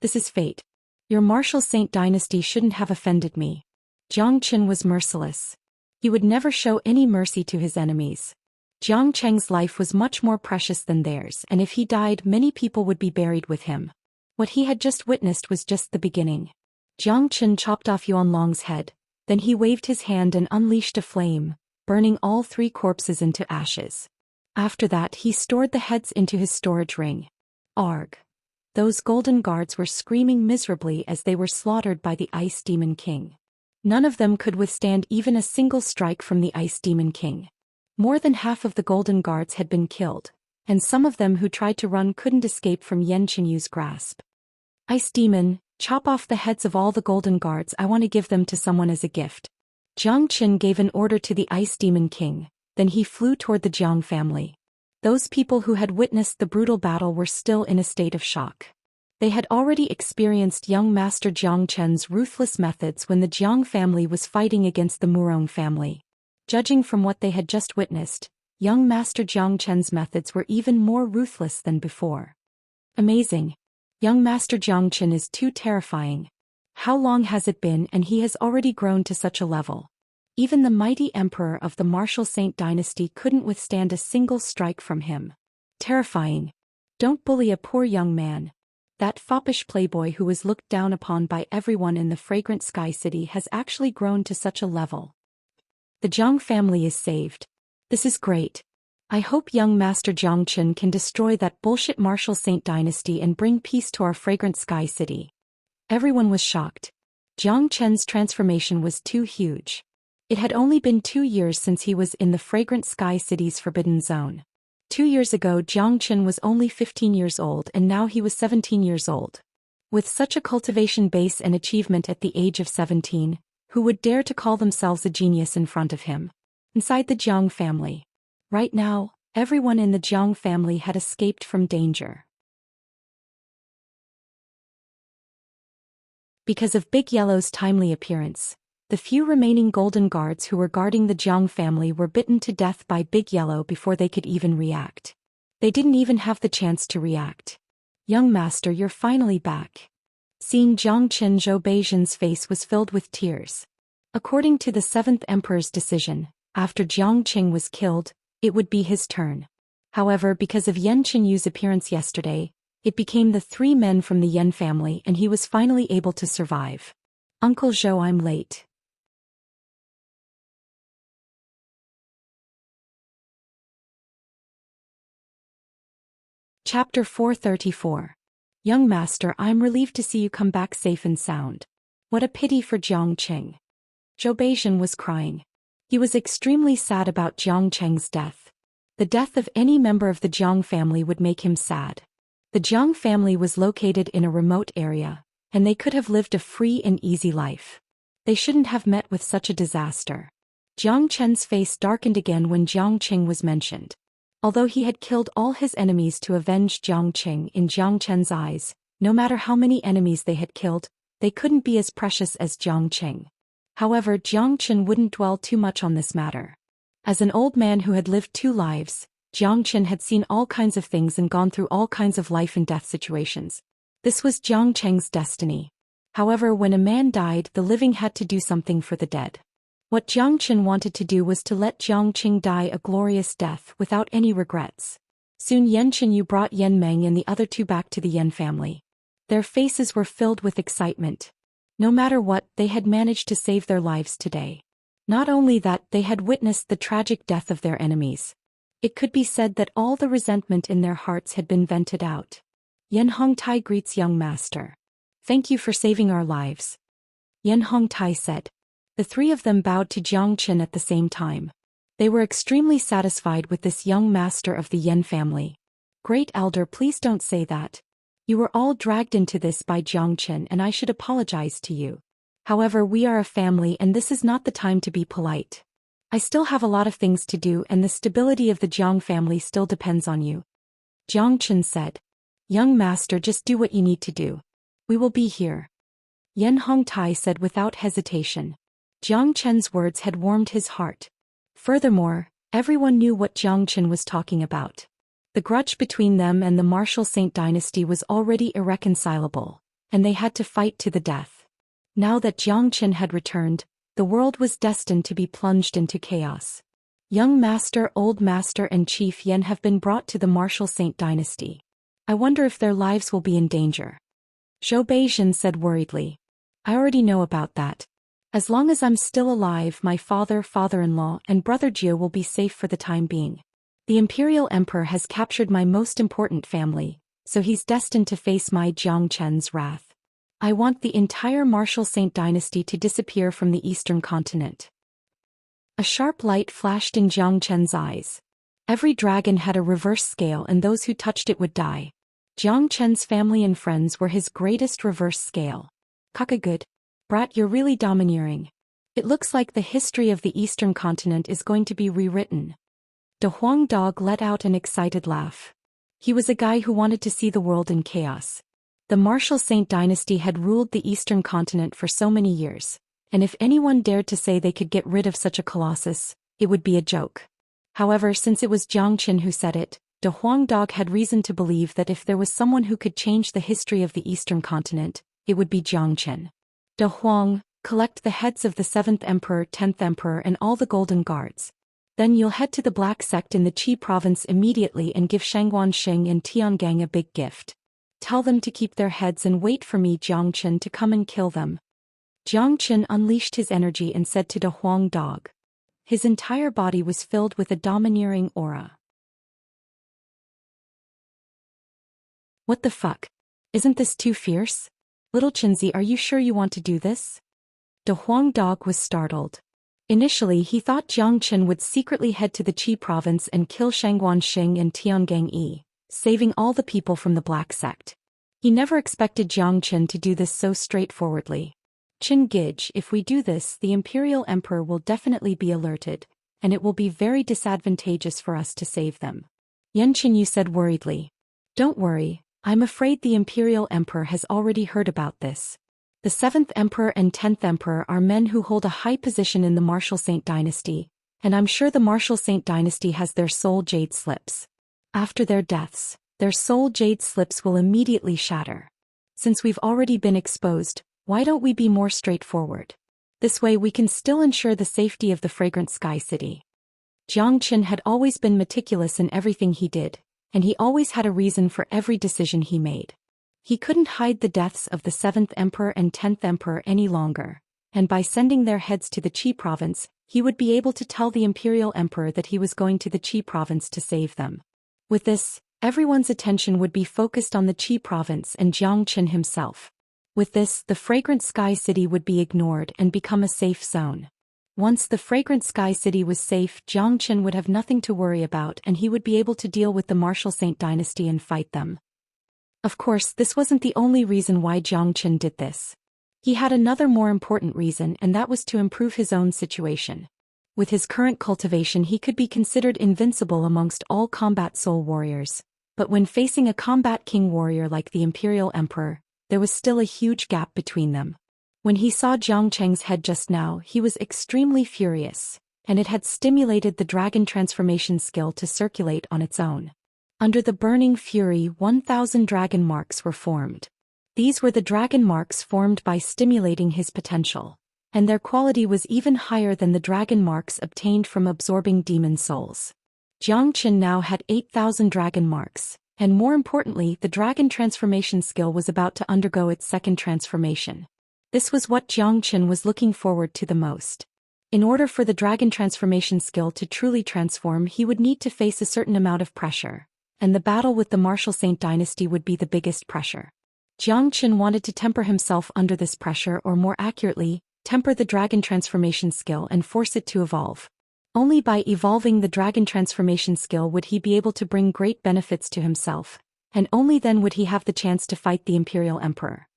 This is fate. Your Martial Saint dynasty shouldn't have offended me. Jiang Chen was merciless. He would never show any mercy to his enemies. Jiang Cheng's life was much more precious than theirs, and if he died, many people would be buried with him. What he had just witnessed was just the beginning. Jiang Chen chopped off Yuanlong's head, then he waved his hand and unleashed a flame, burning all 3 corpses into ashes. After that, he stored the heads into his storage ring. Arg. Those golden guards were screaming miserably as they were slaughtered by the Ice Demon King. None of them could withstand even a single strike from the Ice Demon King. More than half of the golden guards had been killed, and some of them who tried to run couldn't escape from Yan Qinyu's grasp. Ice Demon, chop off the heads of all the golden guards, I want to give them to someone as a gift. Jiang Chen gave an order to the Ice Demon King, then he flew toward the Jiang family. Those people who had witnessed the brutal battle were still in a state of shock. They had already experienced young Master Jiang Chen's ruthless methods when the Jiang family was fighting against the Murong family. Judging from what they had just witnessed, young Master Jiang Chen's methods were even more ruthless than before. Amazing. Young Master Jiang Chen is too terrifying. How long has it been, and he has already grown to such a level? Even the mighty emperor of the Martial Saint dynasty couldn't withstand a single strike from him. Terrifying. Don't bully a poor young man. That foppish playboy who was looked down upon by everyone in the Fragrant Sky City has actually grown to such a level. The Jiang family is saved. This is great. I hope young Master Jiang Chen can destroy that bullshit Martial Saint dynasty and bring peace to our Fragrant Sky City. Everyone was shocked. Jiang Chen's transformation was too huge. It had only been 2 years since he was in the Fragrant Sky City's Forbidden Zone. 2 years ago, Jiang Chen was only 15 years old, and now he was 17 years old. With such a cultivation base and achievement at the age of 17, who would dare to call themselves a genius in front of him? Inside the Jiang family. Right now, everyone in the Jiang family had escaped from danger. Because of Big Yellow's timely appearance, the few remaining golden guards who were guarding the Jiang family were bitten to death by Big Yellow before they could even react. They didn't even have the chance to react. "Young master, you're finally back." Seeing Jiang Qin, Zhou Beijian's face was filled with tears. According to the 7th Emperor's decision, after Jiang Qing was killed, it would be his turn. However, because of Yan Qinyu's appearance yesterday, it became the 3 men from the Yan family and he was finally able to survive. "Uncle Zhou, I'm late." Chapter 434. "Young master, I'm relieved to see you come back safe and sound. What a pity for Jiang Qing." Zhou Beijian was crying. He was extremely sad about Jiang Qing's death. The death of any member of the Jiang family would make him sad. The Jiang family was located in a remote area, and they could have lived a free and easy life. They shouldn't have met with such a disaster. Jiang Qin's face darkened again when Jiang Qing was mentioned. Although he had killed all his enemies to avenge Jiang Qing, in Jiang Qin's eyes, no matter how many enemies they had killed, they couldn't be as precious as Jiang Qing. However, Jiang Qin wouldn't dwell too much on this matter. As an old man who had lived 2 lives, Jiang Qin had seen all kinds of things and gone through all kinds of life and death situations. This was Jiang Qing's destiny. However, when a man died, the living had to do something for the dead. What Jiang Qin wanted to do was to let Jiang Qing die a glorious death without any regrets. Soon Yan Qinyu brought Yan Meng and the other 2 back to the Yan family. Their faces were filled with excitement. No matter what, they had managed to save their lives today. Not only that, they had witnessed the tragic death of their enemies. It could be said that all the resentment in their hearts had been vented out. "Yan Hongtai greets young master. Thank you for saving our lives," Yan Hongtai said. The 3 of them bowed to Jiang Qin at the same time. They were extremely satisfied with this young master of the Yan family. "Great elder, please don't say that. You were all dragged into this by Jiang Qin and I should apologize to you. However, we are a family and this is not the time to be polite. I still have a lot of things to do and the stability of the Jiang family still depends on you," Jiang Qin said. "Young master, just do what you need to do. We will be here," Yan Hongtai said without hesitation. Jiang Qin's words had warmed his heart. Furthermore, everyone knew what Jiang Qin was talking about. The grudge between them and the martial Saint dynasty was already irreconcilable, and they had to fight to the death. Now that Jiang Qin had returned, the world was destined to be plunged into chaos. Young master, old master and Chief Yan have been brought to the martial Saint dynasty. I wonder if their lives will be in danger. Zhou Beijian said worriedly. "I already know about that. As long as I'm still alive, my father, father-in-law, and brother Jiu will be safe for the time being. The Imperial Emperor has captured my most important family, so he's destined to face my Jiang Qin's wrath. I want the entire martial Saint dynasty to disappear from the eastern continent." A sharp light flashed in Jiang Qin's eyes. Every dragon had a reverse scale and those who touched it would die. Jiang Qin's family and friends were his greatest reverse scale. "Kakagood. Brat, you're really domineering. It looks like the history of the eastern continent is going to be rewritten." De Huang Dog let out an excited laugh. He was a guy who wanted to see the world in chaos. The martial Saint dynasty had ruled the eastern continent for so many years, and if anyone dared to say they could get rid of such a colossus, it would be a joke. However, since it was Jiang Qin who said it, De Huang Dog had reason to believe that if there was someone who could change the history of the eastern continent, it would be Jiang Qin. "De Huang, collect the heads of the 7th Emperor, 10th Emperor and all the Golden Guards. Then you'll head to the Black Sect in the Qi province immediately and give Shangguan Xing and Tiangang a big gift. Tell them to keep their heads and wait for me, Jiang Qin, to come and kill them." Jiang Qin unleashed his energy and said to De Huang Dog. His entire body was filled with a domineering aura. "What the fuck? Isn't this too fierce? Little Qinzi, are you sure you want to do this?" De Huang Dog was startled. Initially, he thought Jiang Qin would secretly head to the Qi province and kill Shangguan Xing and Tiangang Yi, saving all the people from the Black Sect. He never expected Jiang Qin to do this so straightforwardly. "Qin Gij, if we do this, the Imperial Emperor will definitely be alerted, and it will be very disadvantageous for us to save them," Yan Qinyu said worriedly. "Don't worry, I'm afraid the Imperial Emperor has already heard about this. The 7th Emperor and 10th Emperor are men who hold a high position in the Martial Saint Dynasty, and I'm sure the Martial Saint Dynasty has their soul jade slips. After their deaths, their soul jade slips will immediately shatter. Since we've already been exposed, why don't we be more straightforward? This way we can still ensure the safety of the Fragrant Sky City. Zhou Xian had always been meticulous in everything he did, and he always had a reason for every decision he made. He couldn't hide the deaths of the 7th Emperor and 10th Emperor any longer, and by sending their heads to the Qi province, he would be able to tell the Imperial Emperor that he was going to the Qi province to save them. With this, everyone's attention would be focused on the Qi province and Zhou Xian himself. With this, the Fragrant Sky City would be ignored and become a safe zone. Once the Fragrant Sky City was safe, Zhou Xian would have nothing to worry about and he would be able to deal with the Martial Saint Dynasty and fight them. Of course, this wasn't the only reason why Zhou Xian did this. He had another more important reason, and that was to improve his own situation. With his current cultivation he could be considered invincible amongst all combat soul warriors, but when facing a combat king warrior like the Imperial Emperor, there was still a huge gap between them. When he saw Zhang Cheng's head just now, he was extremely furious, and it had stimulated the dragon transformation skill to circulate on its own. Under the burning fury, 1,000 dragon marks were formed. These were the dragon marks formed by stimulating his potential, and their quality was even higher than the dragon marks obtained from absorbing demon souls. Zhou Xian now had 8,000 dragon marks, and more importantly, the dragon transformation skill was about to undergo its second transformation. This was what Zhou Xian was looking forward to the most. In order for the dragon transformation skill to truly transform, he would need to face a certain amount of pressure, and the battle with the Martial Saint Dynasty would be the biggest pressure. Zhou Xian wanted to temper himself under this pressure, or more accurately, temper the dragon transformation skill and force it to evolve. Only by evolving the dragon transformation skill would he be able to bring great benefits to himself, and only then would he have the chance to fight the Imperial Emperor.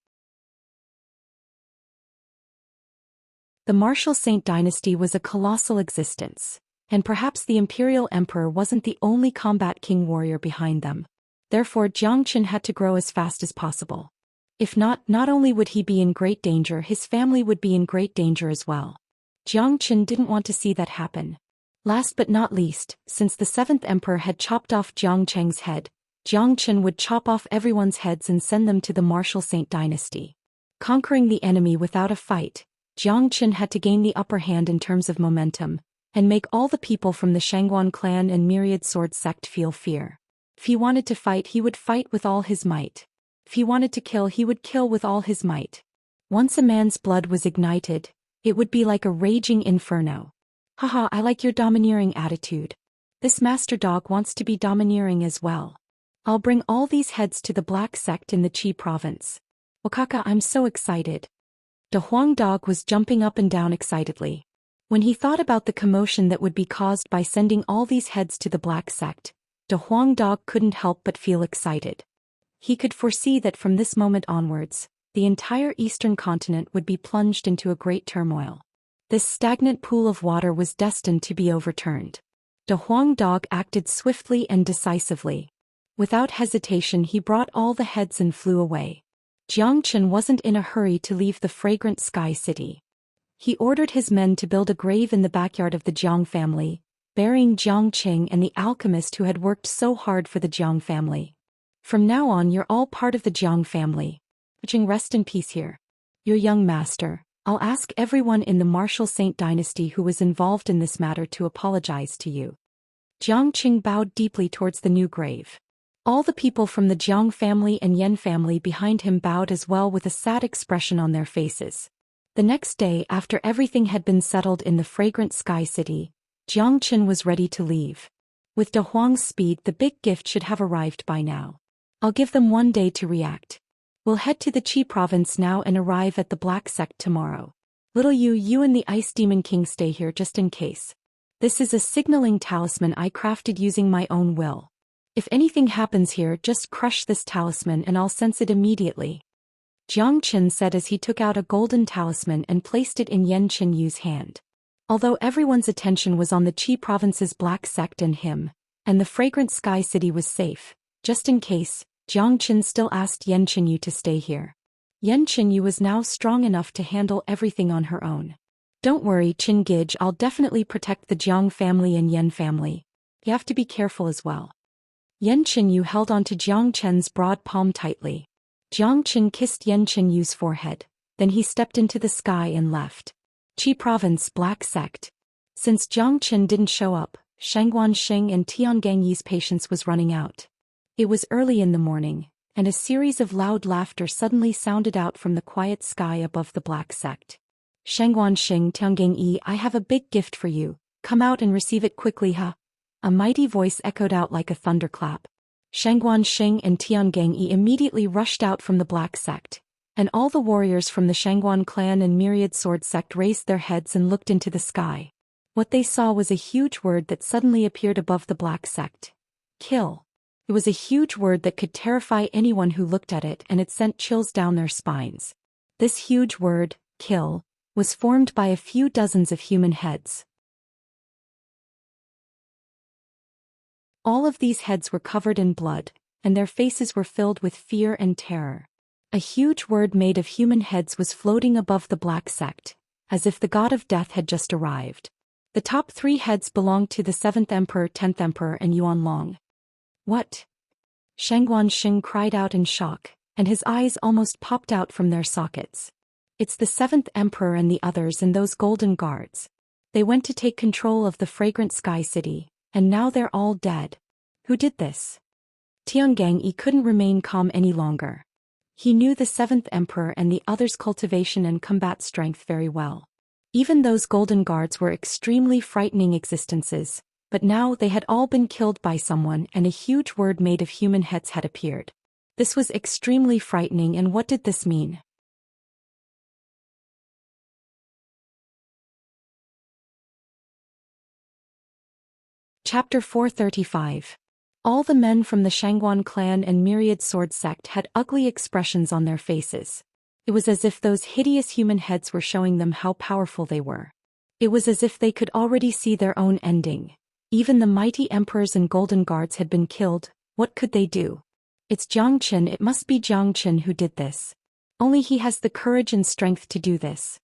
The Martial Saint Dynasty was a colossal existence, and perhaps the Imperial Emperor wasn't the only combat king warrior behind them. Therefore Zhou Xian had to grow as fast as possible. If not only would he be in great danger, his family would be in great danger as well. Zhou Xian didn't want to see that happen. Last but not least, since the 7th Emperor had chopped off Zhang Cheng's head, Zhou Xian would chop off everyone's heads and send them to the Martial Saint Dynasty. Conquering the enemy without a fight, Zhou Xian had to gain the upper hand in terms of momentum, and make all the people from the Shangguan clan and Myriad Sword sect feel fear. If he wanted to fight, he would fight with all his might. If he wanted to kill, he would kill with all his might. Once a man's blood was ignited, it would be like a raging inferno. Haha, I like your domineering attitude. This master dog wants to be domineering as well. I'll bring all these heads to the Black Sect in the Qi province. Wakaka, I'm so excited. The Huang dog was jumping up and down excitedly. When he thought about the commotion that would be caused by sending all these heads to the Black Sect, the Huang dog couldn't help but feel excited. He could foresee that from this moment onwards, the entire eastern continent would be plunged into a great turmoil. This stagnant pool of water was destined to be overturned. The Huang dog acted swiftly and decisively. Without hesitation he brought all the heads and flew away. Zhou Xian wasn't in a hurry to leave the Fragrant Sky City. He ordered his men to build a grave in the backyard of the Jiang family, burying Jiang Qing and the alchemist who had worked so hard for the Jiang family. From now on you're all part of the Jiang family. Qing, rest in peace here. Your young master, I'll ask everyone in the Martial Saint Dynasty who was involved in this matter to apologize to you. Jiang Qing bowed deeply towards the new grave. All the people from the Jiang family and Yan family behind him bowed as well with a sad expression on their faces. The next day, after everything had been settled in the Fragrant Sky City, Zhou Xian was ready to leave. With De Huang's speed, the big gift should have arrived by now. I'll give them 1 day to react. We'll head to the Qi province now and arrive at the Black Sect tomorrow. Little you and the Ice Demon King stay here just in case. This is a signaling talisman I crafted using my own will. If anything happens here, just crush this talisman and I'll sense it immediately. Zhang Qian said as he took out a golden talisman and placed it in Yan Qinyu's hand. Although everyone's attention was on the Qi province's Black Sect and him, and the Fragrant Sky City was safe, just in case, Zhang Qian still asked Yan Qinyu to stay here. Yan Qinyu was now strong enough to handle everything on her own. Don't worry, Qin Gij, I'll definitely protect the Jiang family and Yan family. You have to be careful as well. Yan Qinyu held onto Jiang Chen's broad palm tightly. Jiang Chen kissed Yan Qinyu's forehead, then he stepped into the sky and left. Qi Province Black Sect. Since Jiang Chen didn't show up, Shangguan Xing and Tiangang Yi's patience was running out. It was early in the morning, and a series of loud laughter suddenly sounded out from the quiet sky above the Black Sect. Shangguan Xing, Tiangang Yi, I have a big gift for you. Come out and receive it quickly, huh? A mighty voice echoed out like a thunderclap. Shangguan Xing and Tiangang Yi immediately rushed out from the Black Sect, and all the warriors from the Shangguan clan and Myriad Sword Sect raised their heads and looked into the sky. What they saw was a huge word that suddenly appeared above the Black Sect. Kill. It was a huge word that could terrify anyone who looked at it, and it sent chills down their spines. This huge word, kill, was formed by a few dozens of human heads. All of these heads were covered in blood, and their faces were filled with fear and terror. A huge word made of human heads was floating above the Black Sect, as if the god of death had just arrived. The top 3 heads belonged to the 7th Emperor, 10th Emperor, and Yuan Long. What? Shangguan Xing cried out in shock, and his eyes almost popped out from their sockets. It's the 7th Emperor and the others and those golden guards. They went to take control of the fragrant Sky City, and now they're all dead. Who did this? Tiangang Yi couldn't remain calm any longer. He knew the 7th Emperor and the others' cultivation and combat strength very well. Even those golden guards were extremely frightening existences, but now they had all been killed by someone, and a huge word made of human heads had appeared. This was extremely frightening, and what did this mean? Chapter 435. All the men from the Shangguan clan and Myriad Sword Sect had ugly expressions on their faces. It was as if those hideous human heads were showing them how powerful they were. It was as if they could already see their own ending. Even the mighty emperors and golden guards had been killed. What could they do? It's Jiang Chen, it must be Jiang Chen who did this. Only he has the courage and strength to do this.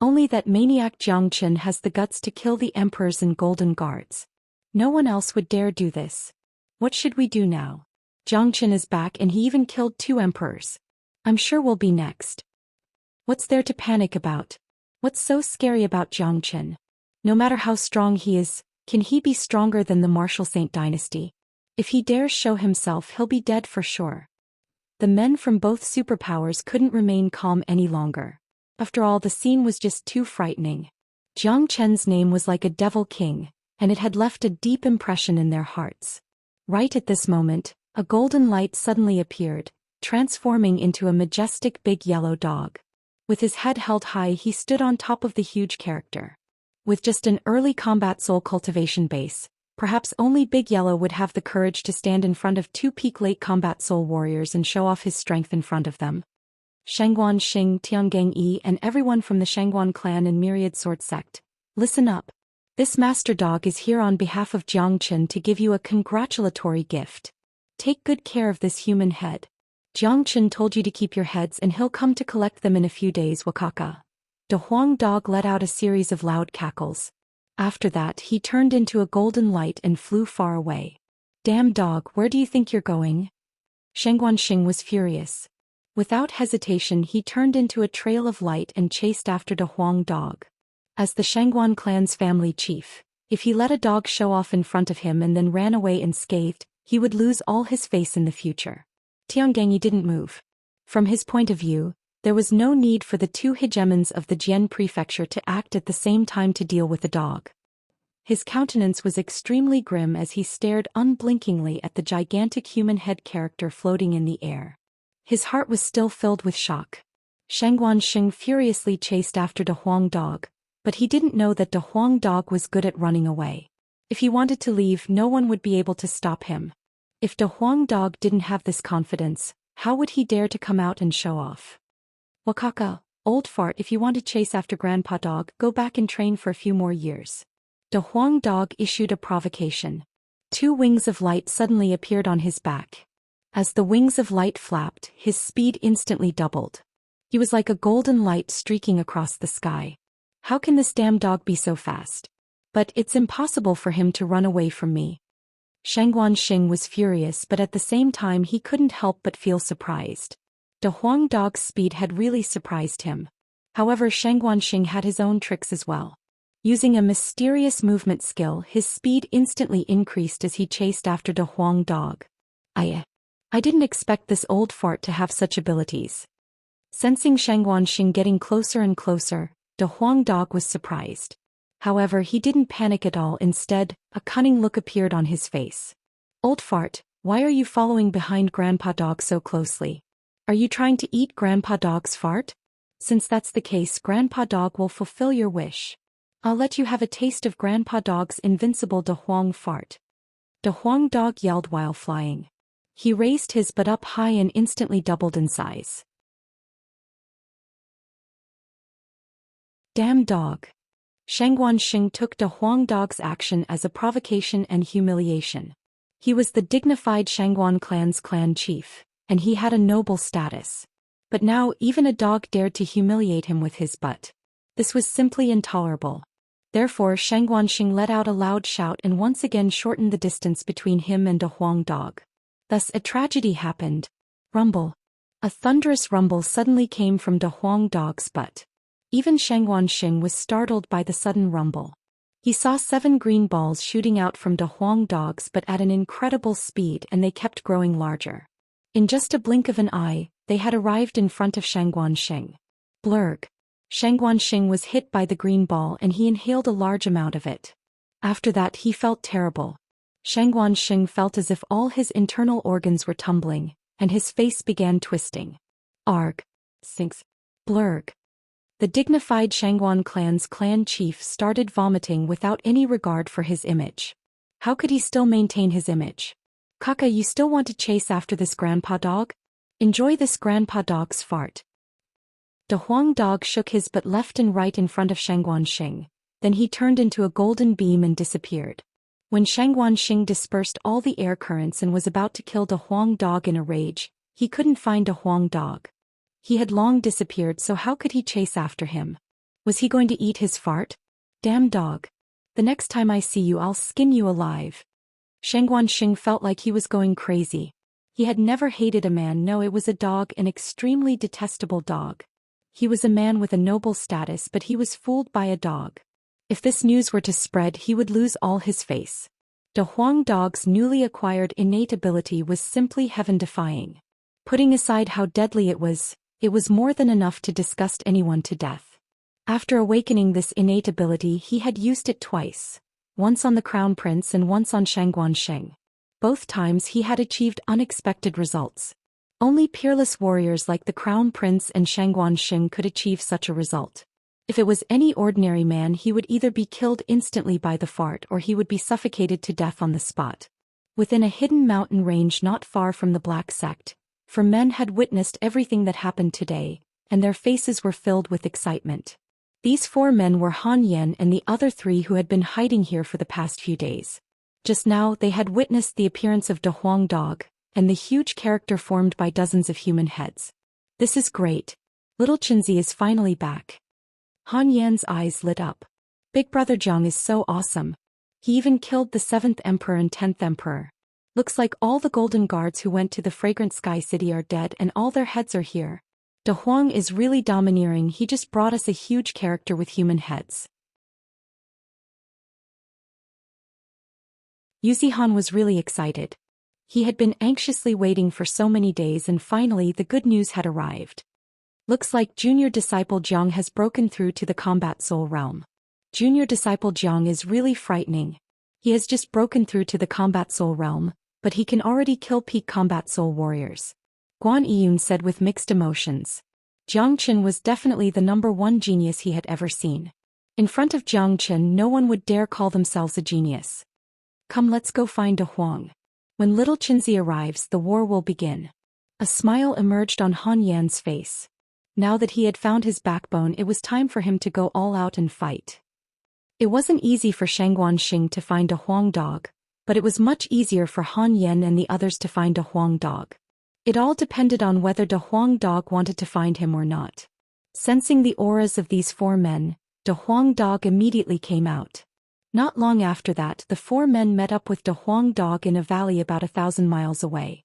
Only that maniac Jiang Chen has the guts to kill the emperors and golden guards. No one else would dare do this. What should we do now? Jiang Chen is back, and he even killed 2 emperors. I'm sure we'll be next. What's there to panic about? What's so scary about Jiang Chen? No matter how strong he is, can he be stronger than the Martial Saint dynasty? If he dares show himself, he'll be dead for sure. The men from both superpowers couldn't remain calm any longer. After all, the scene was just too frightening. Jiang Chen's name was like a devil king, and it had left a deep impression in their hearts. Right at this moment, a golden light suddenly appeared, transforming into a majestic big yellow dog. With his head held high, he stood on top of the huge character. With just an early combat soul cultivation base, perhaps only Big Yellow would have the courage to stand in front of 2 peak late combat soul warriors and show off his strength in front of them. Shangguan Xing, Tiangang Yi, and everyone from the Shangguan clan and Myriad Sword Sect, listen up. This master dog is here on behalf of Jiang Chen to give you a congratulatory gift. Take good care of this human head. Jiang Chen told you to keep your heads, and he'll come to collect them in a few days, Wakaka. The Huang dog let out a series of loud cackles. After that, he turned into a golden light and flew far away. Damn dog, where do you think you're going? Shangguan Xing was furious. Without hesitation, he turned into a trail of light and chased after the Huang dog. As the Shangguan clan's family chief, if he let a dog show off in front of him and then ran away unscathed, he would lose all his face in the future. Tiangang Yi didn't move. From his point of view, there was no need for the 2 hegemons of the Jian prefecture to act at the same time to deal with the dog. His countenance was extremely grim as he stared unblinkingly at the gigantic human head character floating in the air. His heart was still filled with shock. Shangguan Xing furiously chased after the Huang dog, but he didn't know that the Huang dog was good at running away. If he wanted to leave, no one would be able to stop him. If the Huang dog didn't have this confidence, how would he dare to come out and show off? Wakaka, old fart, if you want to chase after Grandpa Dog, go back and train for a few more years. The Huang dog issued a provocation. 2 wings of light suddenly appeared on his back. As the wings of light flapped, his speed instantly doubled. He was like a golden light streaking across the sky. How can this damn dog be so fast? But it's impossible for him to run away from me. Xianxia was furious, but at the same time he couldn't help but feel surprised. The Huang dog's speed had really surprised him. However, Xianxia had his own tricks as well. Using a mysterious movement skill, his speed instantly increased as he chased after the Huang dog. I didn't expect this old fart to have such abilities. Sensing Xianxia getting closer and closer, the Huang dog was surprised. However, he didn't panic at all. Instead, a cunning look appeared on his face. Old fart, why are you following behind Grandpa Dog so closely? Are you trying to eat Grandpa Dog's fart? Since that's the case, Grandpa Dog will fulfill your wish. I'll let you have a taste of Grandpa Dog's invincible De Huang fart. De Huang dog yelled while flying. He raised his butt up high and instantly doubled in size. Damn dog. Xianxia took De Huang dog's action as a provocation and humiliation. He was the dignified Xianxia clan's clan chief, and he had a noble status. But now even a dog dared to humiliate him with his butt. This was simply intolerable. Therefore Xianxia let out a loud shout and once again shortened the distance between him and De Huang dog. Thus a tragedy happened. Rumble. A thunderous rumble suddenly came from De Huang dog's butt. Even Xianxia was startled by the sudden rumble. He saw 7 green balls shooting out from De Huang dog's butt at an incredible speed, and they kept growing larger. In just a blink of an eye, they had arrived in front of Xianxia. Blurg. Xianxia was hit by the green ball and he inhaled a large amount of it. After that he felt terrible. Xianxia felt as if all his internal organs were tumbling, and his face began twisting. Arg. Sinks. Blurg. The dignified Xianxia clan's clan chief started vomiting without any regard for his image. How could he still maintain his image? Kaka, you still want to chase after this grandpa dog? Enjoy this grandpa dog's fart. The Huang dog shook his butt left and right in front of Xianxia. Then he turned into a golden beam and disappeared. When Xianxia dispersed all the air currents and was about to kill the Huang dog in a rage, he couldn't find the Huang dog. He had long disappeared, so how could he chase after him? Was he going to eat his fart? Damn dog. The next time I see you I'll skin you alive. Xianxia felt like he was going crazy. He had never hated a man, no, it was a dog, an extremely detestable dog. He was a man with a noble status, but he was fooled by a dog. If this news were to spread, he would lose all his face. The Huang dog's newly acquired innate ability was simply heaven-defying. Putting aside how deadly it was more than enough to disgust anyone to death. After awakening this innate ability, he had used it twice, once on the Crown Prince and once on Xianxia. Both times he had achieved unexpected results. Only peerless warriors like the Crown Prince and Xianxia could achieve such a result. If it was any ordinary man, he would either be killed instantly by the fart or he would be suffocated to death on the spot. Within a hidden mountain range not far from the Black Sect, 4 men had witnessed everything that happened today, and their faces were filled with excitement. These 4 men were Han Yan and the other 3 who had been hiding here for the past few days. Just now they had witnessed the appearance of De Huang dog, and the huge character formed by dozens of human heads. This is great. Little Chinzi is finally back. Han Yan's eyes lit up. Big brother Zhang is so awesome. He even killed the 7th emperor and 10th emperor. Looks like all the golden guards who went to the Fragrant Sky City are dead and all their heads are here. De Huang is really domineering, he just brought us a huge character with human heads. Yuzihan was really excited. He had been anxiously waiting for so many days and finally the good news had arrived. Looks like Junior Disciple Jiang has broken through to the Combat Soul realm. Junior Disciple Jiang is really frightening. He has just broken through to the Combat Soul realm, but he can already kill peak Combat Soul warriors. Guan Yiyun said with mixed emotions. Jiang Chen was definitely the #1 genius he had ever seen. In front of Jiang Chen no one would dare call themselves a genius. Come, let's go find De Huang. When little Chinzi arrives, the war will begin. A smile emerged on Han Yan's face. Now that he had found his backbone, it was time for him to go all out and fight. It wasn't easy for Xianxia to find De Huang dog, but it was much easier for Han Yan and the others to find De Huang dog. It all depended on whether De Huang Dog wanted to find him or not. Sensing the auras of these 4 men, De Huang Dog immediately came out. Not long after that, the 4 men met up with De Huang Dog in a valley about 1,000 miles away.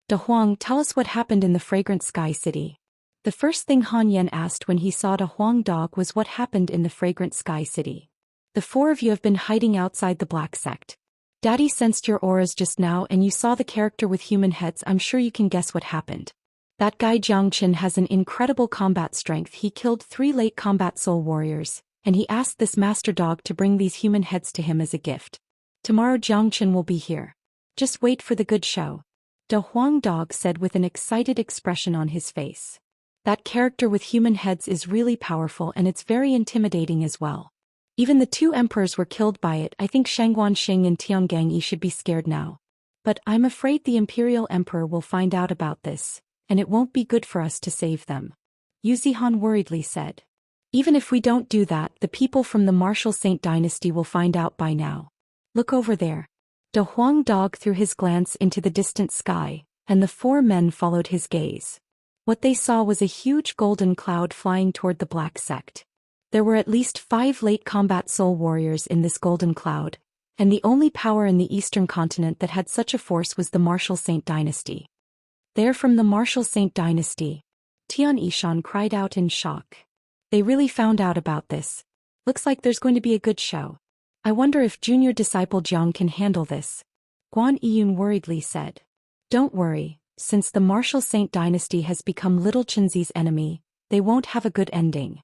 De Huang, tell us what happened in the Fragrant Sky City. The first thing Han Yan asked when he saw De Huang Dog was what happened in the Fragrant Sky City. The 4 of you have been hiding outside the Black Sect. Daddy sensed your auras just now and you saw the character with human heads. I'm sure you can guess what happened. That guy Xianxia has an incredible combat strength. He killed 3 late combat soul warriors, and he asked this master dog to bring these human heads to him as a gift. Tomorrow Xianxia will be here. Just wait for the good show. De Huang Dog said with an excited expression on his face. That character with human heads is really powerful and it's very intimidating as well. Even the 2 emperors were killed by it. I think Shangguanxing and Tiangang should be scared now. But I'm afraid the Imperial Emperor will find out about this, and it won't be good for us to save them. Yu Zihan worriedly said. Even if we don't do that, the people from the Martial Saint Dynasty will find out by now. Look over there. De Huang Dog threw his glance into the distant sky, and the 4 men followed his gaze. What they saw was a huge golden cloud flying toward the Black Sect. There were at least 5 late combat soul warriors in this golden cloud, and the only power in the eastern continent that had such a force was the Martial Saint Dynasty. They're from the Martial Saint Dynasty. Tian Yishan cried out in shock. They really found out about this. Looks like there's going to be a good show. I wonder if junior disciple Jiang can handle this. Guan Yiyun worriedly said. Don't worry, since the Martial Saint Dynasty has become Little Qinzi's enemy, they won't have a good ending.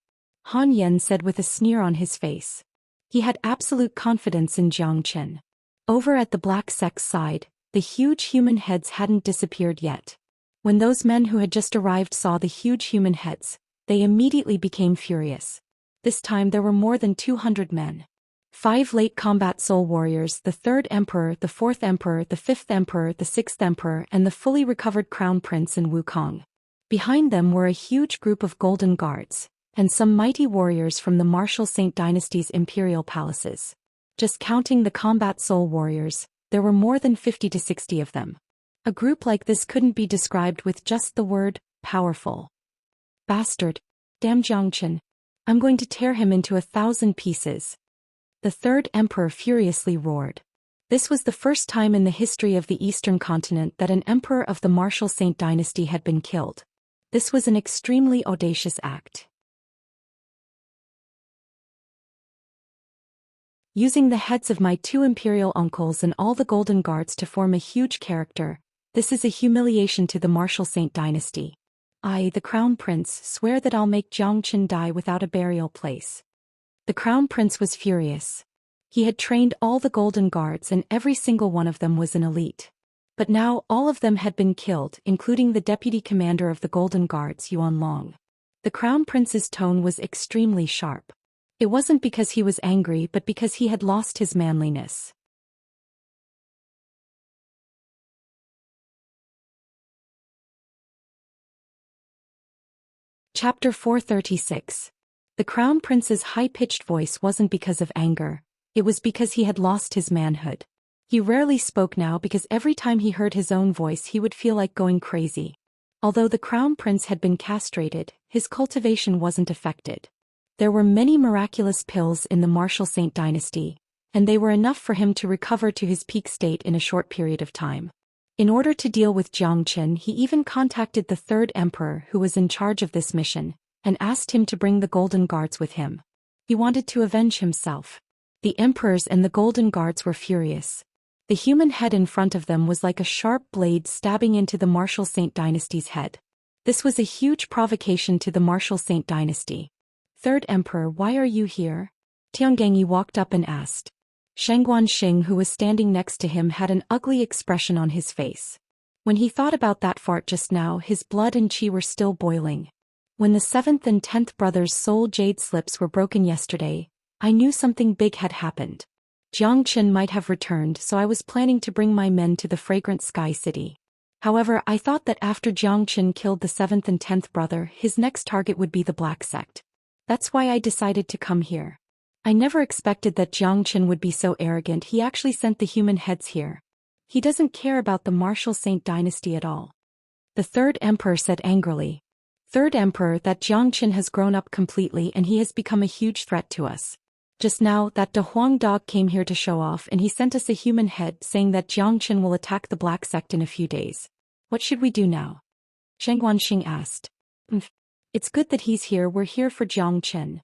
Han Yan said with a sneer on his face. He had absolute confidence in Jiang Chen. Over at the Black Sect's side, the huge human heads hadn't disappeared yet. When those men who had just arrived saw the huge human heads, they immediately became furious. This time there were more than 200 men. 5 late combat soul warriors, the 3rd emperor, the 4th emperor, the 5th emperor, the 6th emperor, and the fully recovered crown prince in Wukong. Behind them were a huge group of golden guards, and some mighty warriors from the Martial Saint Dynasty's imperial palaces. Just counting the combat soul warriors, there were more than 50 to 60 of them. A group like this couldn't be described with just the word, powerful. Bastard. Damn Jiangchen. I'm going to tear him into 1,000 pieces. The 3rd emperor furiously roared. This was the first time in the history of the Eastern continent that an emperor of the Martial Saint Dynasty had been killed. This was an extremely audacious act. Using the heads of my 2 imperial uncles and all the golden guards to form a huge character, this is a humiliation to the Martial Saint Dynasty. I, the Crown Prince, swear that I'll make Jiangchen die without a burial place. The Crown Prince was furious. He had trained all the golden guards and every single one of them was an elite. But now all of them had been killed, including the deputy commander of the golden guards, Yuan Long. The Crown Prince's tone was extremely sharp. It wasn't because he was angry but because he had lost his manliness. Chapter 436. The Crown Prince's high-pitched voice wasn't because of anger, it was because he had lost his manhood. He rarely spoke now because every time he heard his own voice he would feel like going crazy. Although the Crown Prince had been castrated, his cultivation wasn't affected. There were many miraculous pills in the Martial Saint Dynasty, and they were enough for him to recover to his peak state in a short period of time. In order to deal with Jiangchen, he even contacted the 3rd emperor who was in charge of this mission, and asked him to bring the golden guards with him. He wanted to avenge himself. The emperors and the golden guards were furious. The human head in front of them was like a sharp blade stabbing into the Martial Saint Dynasty's head. This was a huge provocation to the Martial Saint Dynasty. 3rd Emperor, why are you here? Tiangang walked up and asked. Shangguanxing, who was standing next to him, had an ugly expression on his face. When he thought about that fart just now, his blood and qi were still boiling. When the 7th and 10th brothers' soul jade slips were broken yesterday, I knew something big had happened. Jiangchen might have returned, so I was planning to bring my men to the Fragrant Sky City. However, I thought that after Jiangchen killed the 7th and 10th brother, his next target would be the Black Sect. That's why I decided to come here. I never expected that Jiangchen would be so arrogant. He actually sent the human heads here. He doesn't care about the Martial Saint Dynasty at all. The third emperor said angrily. Third emperor, that Xianxia has grown up completely and he has become a huge threat to us. Just now, that De Huang dog came here to show off and he sent us a human head saying that Xianxia will attack the Black Sect in a few days. What should we do now? Shengguanxing asked. It's good that he's here, we're here for Xianxia.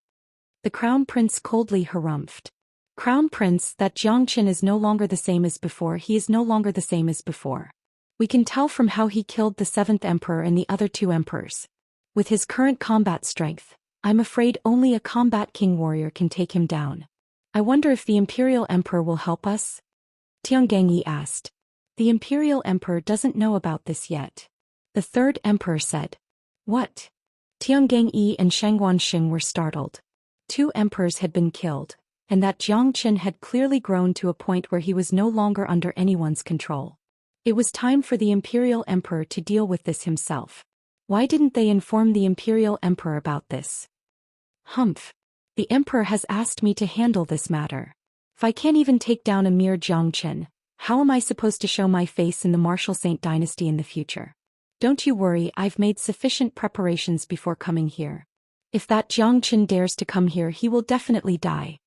The crown prince coldly harumphed. Crown prince, that Xianxia is no longer the same as before, he is no longer the same as before. We can tell from how he killed the 7th emperor and the other 2 emperors. With his current combat strength, I'm afraid only a combat king warrior can take him down. I wonder if the imperial emperor will help us? Tiangang asked. The imperial emperor doesn't know about this yet. The third emperor said. What? Tiangang and Shengguanxing were startled. 2 emperors had been killed, and that Xianxia had clearly grown to a point where he was no longer under anyone's control. It was time for the imperial emperor to deal with this himself. Why didn't they inform the imperial emperor about this? Humph. The emperor has asked me to handle this matter. If I can't even take down a mere Xianxia, how am I supposed to show my face in the Martial Saint dynasty in the future? Don't you worry, I've made sufficient preparations before coming here. If that Xianxia dares to come here, he will definitely die.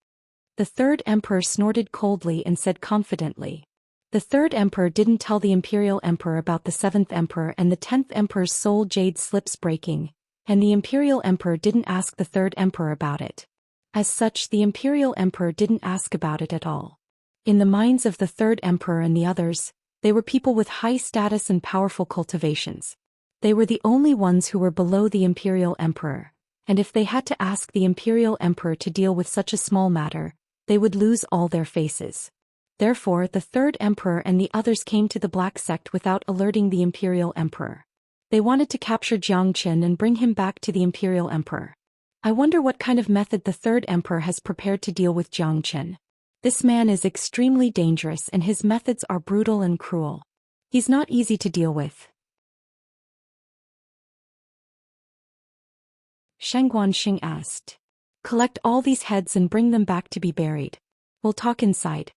The third emperor snorted coldly and said confidently. The third emperor didn't tell the imperial emperor about the 7th emperor and the 10th emperor's soul jade slips breaking, and the imperial emperor didn't ask the third emperor about it. As such, the imperial emperor didn't ask about it at all. In the minds of the third emperor and the others, they were people with high status and powerful cultivations. They were the only ones who were below the imperial emperor, and if they had to ask the imperial emperor to deal with such a small matter, they would lose all their faces. Therefore, the third emperor and the others came to the Black Sect without alerting the imperial emperor. They wanted to capture Xianxia and bring him back to the imperial emperor. I wonder what kind of method the third emperor has prepared to deal with Xianxia. This man is extremely dangerous and his methods are brutal and cruel. He's not easy to deal with. Shengguanxing asked. Collect all these heads and bring them back to be buried. We'll talk inside.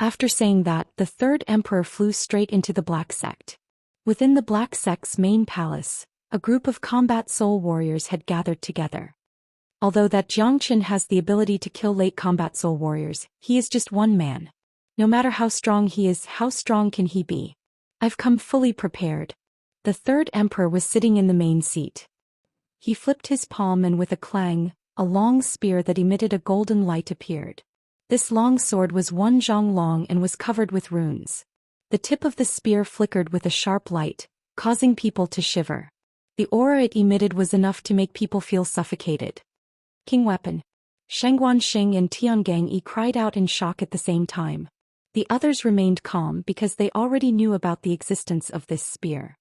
After saying that, the third emperor flew straight into the Black Sect. Within the Black Sect's main palace, a group of combat soul warriors had gathered together. Although that Xianxia has the ability to kill late combat soul warriors, he is just one man. No matter how strong he is, how strong can he be? I've come fully prepared. The third emperor was sitting in the main seat. He flipped his palm and with a clang, a long spear that emitted a golden light appeared. This long sword was 1 zhang long and was covered with runes. The tip of the spear flickered with a sharp light, causing people to shiver. The aura it emitted was enough to make people feel suffocated. King weapon. Shengguanxing and Tiangang cried out in shock at the same time. The others remained calm because they already knew about the existence of this spear.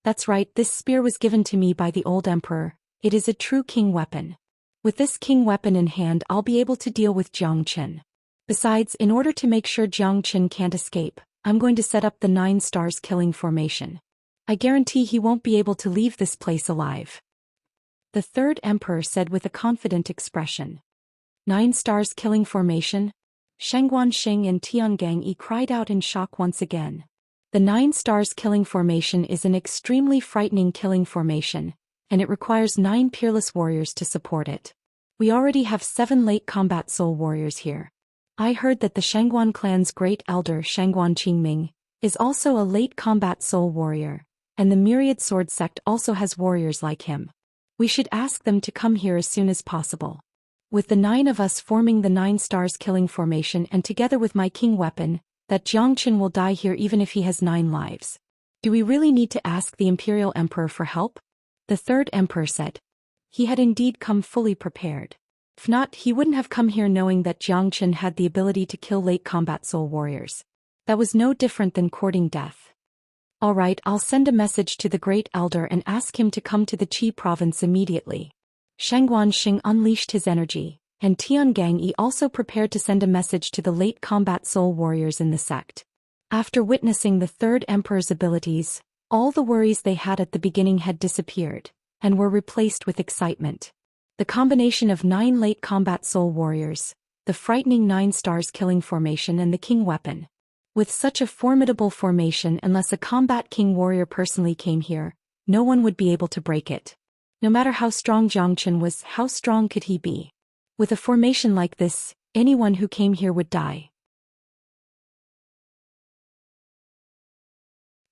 That's right, this spear was given to me by the old emperor. It is a true king weapon. With this king weapon in hand, I'll be able to deal with Xianxia. Besides, in order to make sure Xianxia can't escape, I'm going to set up the 9 stars killing formation. I guarantee he won't be able to leave this place alive. The third emperor said with a confident expression. 9 stars killing formation? Shengguanxing and Tiangang cried out in shock once again. The 9 stars killing formation is an extremely frightening killing formation, and it requires 9 peerless warriors to support it. We already have 7 late combat soul warriors here. I heard that the Shengguan clan's great elder Shengguan Qingming is also a late combat soul warrior, and the Myriad Sword sect also has warriors like him. We should ask them to come here as soon as possible. With the 9 of us forming the 9 stars killing formation and together with my king weapon, that Xianxia will die here even if he has 9 lives. Do we really need to ask the imperial emperor for help? The third emperor said. He had indeed come fully prepared. If not, he wouldn't have come here knowing that Xianxia had the ability to kill late combat soul warriors. That was no different than courting death. Alright, I'll send a message to the great elder and ask him to come to the Qi province immediately. Shengguanxing unleashed his energy, and Tiangang also prepared to send a message to the late combat soul warriors in the sect. After witnessing the third emperor's abilities, all the worries they had at the beginning had disappeared, and were replaced with excitement. The combination of 9 late combat soul warriors, the frightening 9 stars killing formation and the king weapon. With such a formidable formation, unless a combat king warrior personally came here, no one would be able to break it. No matter how strong Zhou Xian was, how strong could he be? With a formation like this, anyone who came here would die.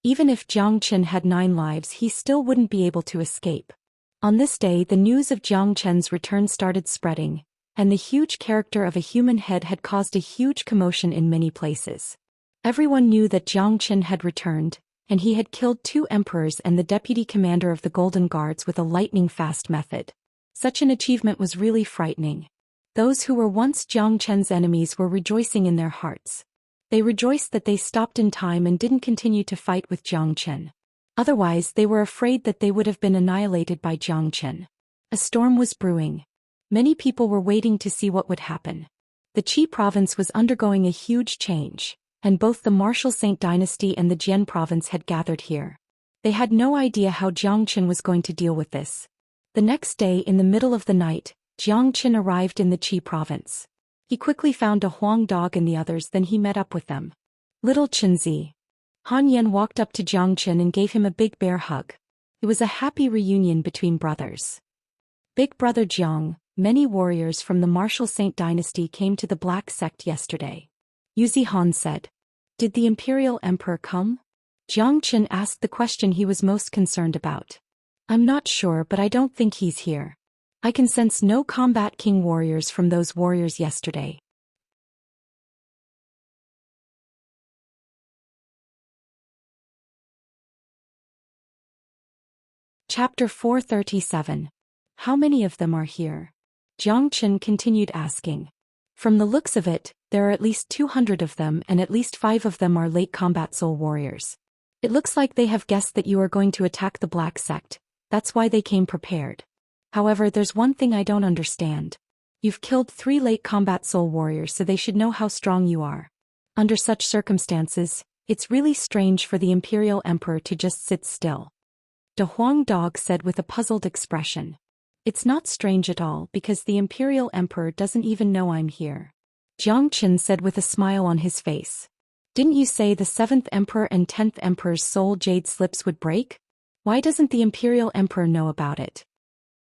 Even if Zhou Xian had 9 lives, he still wouldn't be able to escape. On this day, the news of Zhou Xian's return started spreading, and the huge character of a human head had caused a huge commotion in many places. Everyone knew that Zhou Xian had returned, and he had killed 2 emperors and the deputy commander of the Golden Guards with a lightning-fast method. Such an achievement was really frightening. Those who were once Zhou Xian's enemies were rejoicing in their hearts. They rejoiced that they stopped in time and didn't continue to fight with Zhou Xian. Otherwise, they were afraid that they would have been annihilated by Zhou Xian. A storm was brewing. Many people were waiting to see what would happen. The Qi province was undergoing a huge change, and both the Martial Saint dynasty and the Jian province had gathered here. They had no idea how Zhou Xian was going to deal with this. The next day, in the middle of the night, Zhou Xian arrived in the Qi province. He quickly found a Huang dog and the others, then he met up with them. Little Qianzi. Han Yan walked up to Zhou Xian and gave him a big bear hug. It was a happy reunion between brothers. Big brother Jiang, many warriors from the Martial Saint dynasty came to the Black Sect yesterday. Yuzi Han said. Did the Imperial Emperor come? Zhou Xian asked the question he was most concerned about. I'm not sure, but I don't think he's here. I can sense no combat king warriors from those warriors yesterday. Chapter 437. How many of them are here? Zhou Xian continued asking. From the looks of it, there are at least 200 of them, and at least 5 of them are late combat soul warriors. It looks like they have guessed that you are going to attack the Black Sect. That's why they came prepared. However, there's one thing I don't understand. You've killed 3 late combat soul warriors, so they should know how strong you are. Under such circumstances, it's really strange for the Imperial Emperor to just sit still. The Huang dog said with a puzzled expression. It's not strange at all because the Imperial Emperor doesn't even know I'm here. Zhou Xian said with a smile on his face. Didn't you say the 7th Emperor and 10th Emperor's soul jade slips would break? Why doesn't the Imperial Emperor know about it?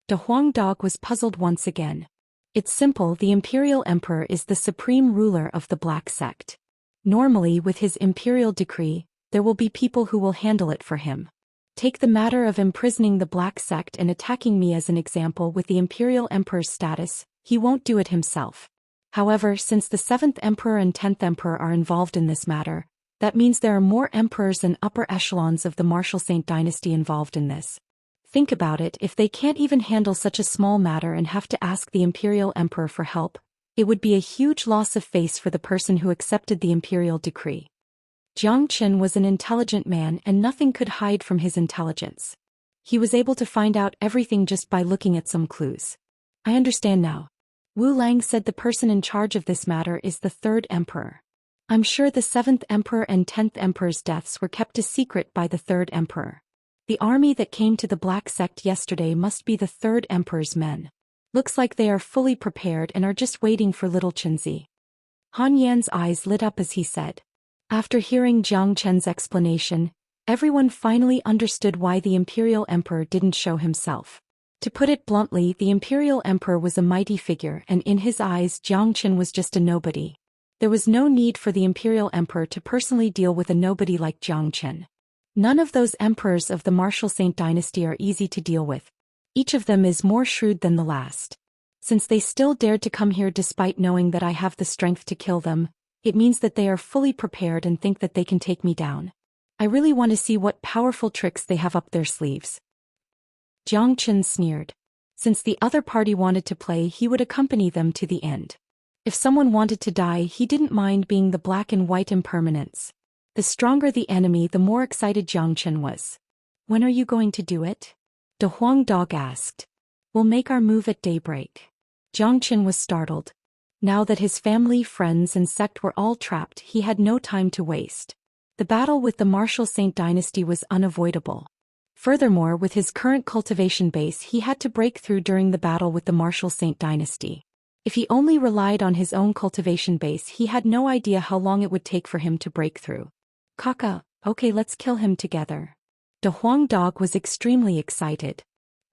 The Huang dog was puzzled once again. It's simple, the Imperial Emperor is the supreme ruler of the Black Sect. Normally, with his imperial decree, there will be people who will handle it for him. Take the matter of imprisoning the Black Sect and attacking me as an example. With the Imperial Emperor's status, he won't do it himself. However, since the 7th Emperor and 10th Emperor are involved in this matter, that means there are more emperors and upper echelons of the Martial Saint dynasty involved in this. Think about it, if they can't even handle such a small matter and have to ask the Imperial Emperor for help, it would be a huge loss of face for the person who accepted the imperial decree. Zhou Xian was an intelligent man and nothing could hide from his intelligence. He was able to find out everything just by looking at some clues. I understand now. Wu Lang said the person in charge of this matter is the 3rd Emperor. I'm sure the 7th Emperor and 10th Emperor's deaths were kept a secret by the 3rd Emperor. The army that came to the Black Sect yesterday must be the 3rd Emperor's men. Looks like they are fully prepared and are just waiting for little Qianzi. Han Yan's eyes lit up as he said. After hearing Zhou Xian's explanation, everyone finally understood why the Imperial Emperor didn't show himself. To put it bluntly, the Imperial Emperor was a mighty figure, and in his eyes Zhou Xian was just a nobody. There was no need for the Imperial Emperor to personally deal with a nobody like Zhou Xian. None of those emperors of the Martial Saint dynasty are easy to deal with. Each of them is more shrewd than the last. Since they still dared to come here despite knowing that I have the strength to kill them, it means that they are fully prepared and think that they can take me down. I really want to see what powerful tricks they have up their sleeves. Zhou Xian sneered. Since the other party wanted to play, he would accompany them to the end. If someone wanted to die, he didn't mind being the black and white impermanence. The stronger the enemy, the more excited Zhou Xian was. When are you going to do it? The Huang dog asked. We'll make our move at daybreak. Zhou Xian was startled. Now that his family, friends and sect were all trapped, he had no time to waste. The battle with the Martial Saint dynasty was unavoidable. Furthermore, with his current cultivation base, he had to break through during the battle with the Martial Saint dynasty. If he only relied on his own cultivation base, he had no idea how long it would take for him to break through. Kaka, okay, let's kill him together. The Huang dog was extremely excited.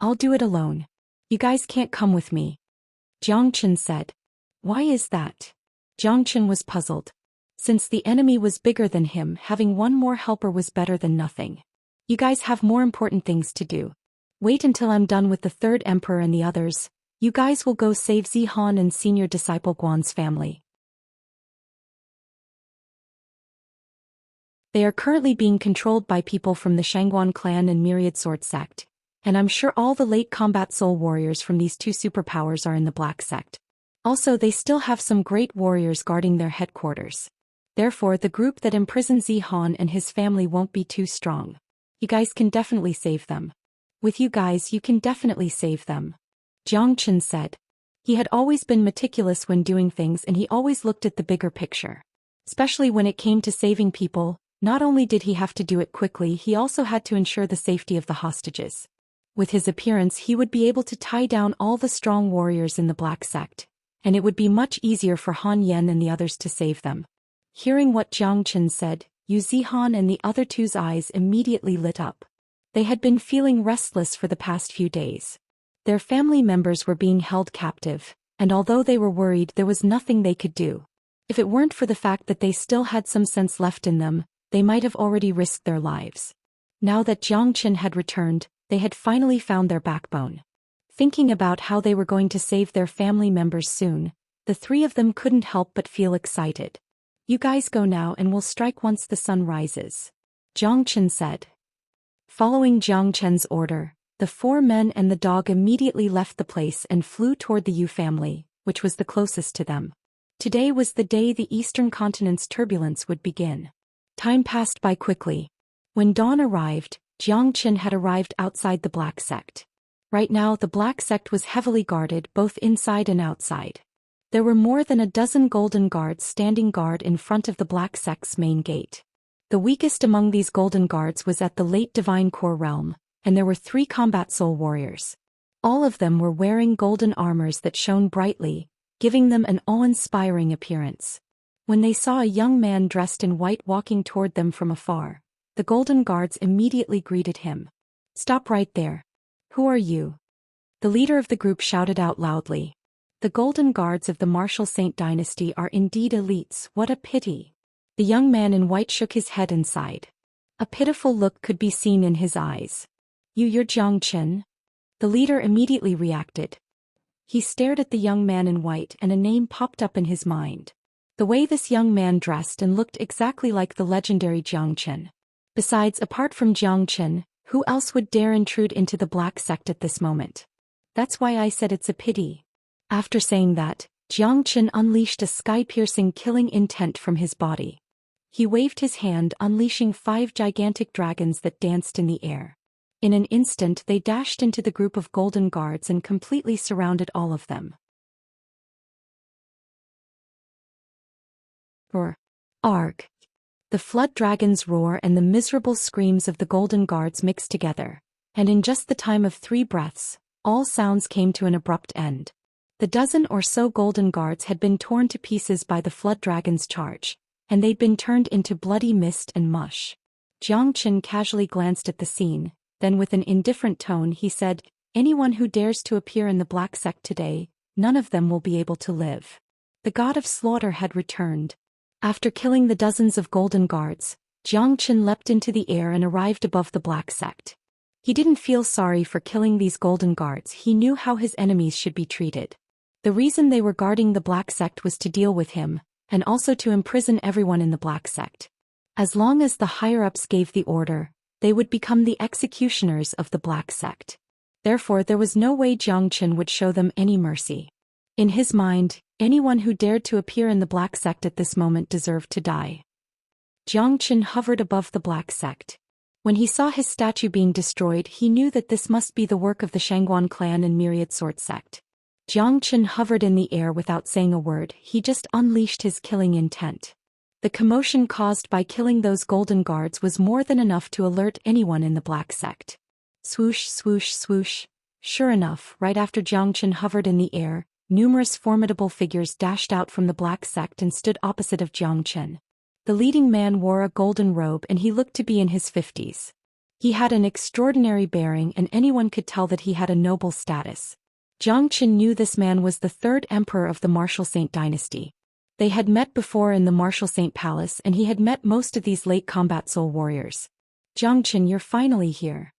I'll do it alone. You guys can't come with me. Jiang Chen said. Why is that? Jiang Chen was puzzled. Since the enemy was bigger than him, having one more helper was better than nothing. You guys have more important things to do. Wait until I'm done with the third emperor and the others. You guys will go save Zihan and senior disciple Guan's family. They are currently being controlled by people from the Shangguan clan and Myriad Sword sect, and I'm sure all the late combat soul warriors from these two superpowers are in the Black sect. Also, they still have some great warriors guarding their headquarters. Therefore, the group that imprisons Zihan and his family won't be too strong. You guys can definitely save them. With you guys, you can definitely save them. Jiang Chen said. He had always been meticulous when doing things, and he always looked at the bigger picture. Especially when it came to saving people, not only did he have to do it quickly, he also had to ensure the safety of the hostages. With his appearance, he would be able to tie down all the strong warriors in the Black sect, and it would be much easier for Han Yen and the others to save them. Hearing what Jiang Chen said, Yu Zihan and the other two's eyes immediately lit up. They had been feeling restless for the past few days. Their family members were being held captive, and although they were worried, there was nothing they could do. If it weren't for the fact that they still had some sense left in them, they might have already risked their lives. Now that Jiang Chen had returned, they had finally found their backbone. Thinking about how they were going to save their family members soon, the three of them couldn't help but feel excited. You guys go now and we'll strike once the sun rises. Jiang Chen said. Following Jiang Chen's order, the four men and the dog immediately left the place and flew toward the Yu family, which was the closest to them. Today was the day the Eastern Continent's turbulence would begin. Time passed by quickly. When dawn arrived, Jiang Chen had arrived outside the Black sect. Right now the Black sect was heavily guarded both inside and outside. There were more than a dozen golden guards standing guard in front of the Black sect's main gate. The weakest among these golden guards was at the late Divine Core realm, and there were 3 combat soul warriors. All of them were wearing golden armors that shone brightly, giving them an awe-inspiring appearance. When they saw a young man dressed in white walking toward them from afar, the golden guards immediately greeted him. Stop right there. Who are you? The leader of the group shouted out loudly. The golden guards of the Martial Saint dynasty are indeed elites, what a pity. The young man in white shook his head and sighed. A pitiful look could be seen in his eyes. You're Jiang Chen? The leader immediately reacted. He stared at the young man in white and a name popped up in his mind. The way this young man dressed and looked exactly like the legendary Jiang Chen. Besides, apart from Jiang Chen, who else would dare intrude into the Black sect at this moment? That's why I said it's a pity. After saying that, Jiang Chen unleashed a sky-piercing killing intent from his body. He waved his hand, unleashing 5 gigantic dragons that danced in the air. In an instant they dashed into the group of golden guards and completely surrounded all of them. Roar. Arg. The flood dragons roar and the miserable screams of the golden guards mixed together, and in just the time of 3 breaths, all sounds came to an abrupt end. The dozen or so golden guards had been torn to pieces by the flood dragon's charge, and they'd been turned into bloody mist and mush. Jiang Chen casually glanced at the scene, then with an indifferent tone he said, anyone who dares to appear in the Black sect today, none of them will be able to live. The god of slaughter had returned. After killing the dozens of golden guards, Jiang Chen leapt into the air and arrived above the Black sect. He didn't feel sorry for killing these golden guards, he knew how his enemies should be treated. The reason they were guarding the Black sect was to deal with him, and also to imprison everyone in the Black sect. As long as the higher-ups gave the order, they would become the executioners of the Black sect. Therefore there was no way Jiang Chen would show them any mercy. In his mind, anyone who dared to appear in the Black sect at this moment deserved to die. Jiang Chen hovered above the Black sect. When he saw his statue being destroyed, he knew that this must be the work of the Shangguan clan and Myriad Sword sect. Jiang Chen hovered in the air without saying a word, he just unleashed his killing intent. The commotion caused by killing those golden guards was more than enough to alert anyone in the Black sect. Swoosh, swoosh, swoosh. Sure enough, right after Jiang Chen hovered in the air, numerous formidable figures dashed out from the Black sect and stood opposite of Jiang Chen. The leading man wore a golden robe and he looked to be in his 50s. He had an extraordinary bearing and anyone could tell that he had a noble status. Zhou Xian knew this man was the third emperor of the Martial Saint dynasty. They had met before in the Martial Saint Palace and he had met most of these late combat soul warriors. Zhou Xian, you're finally here.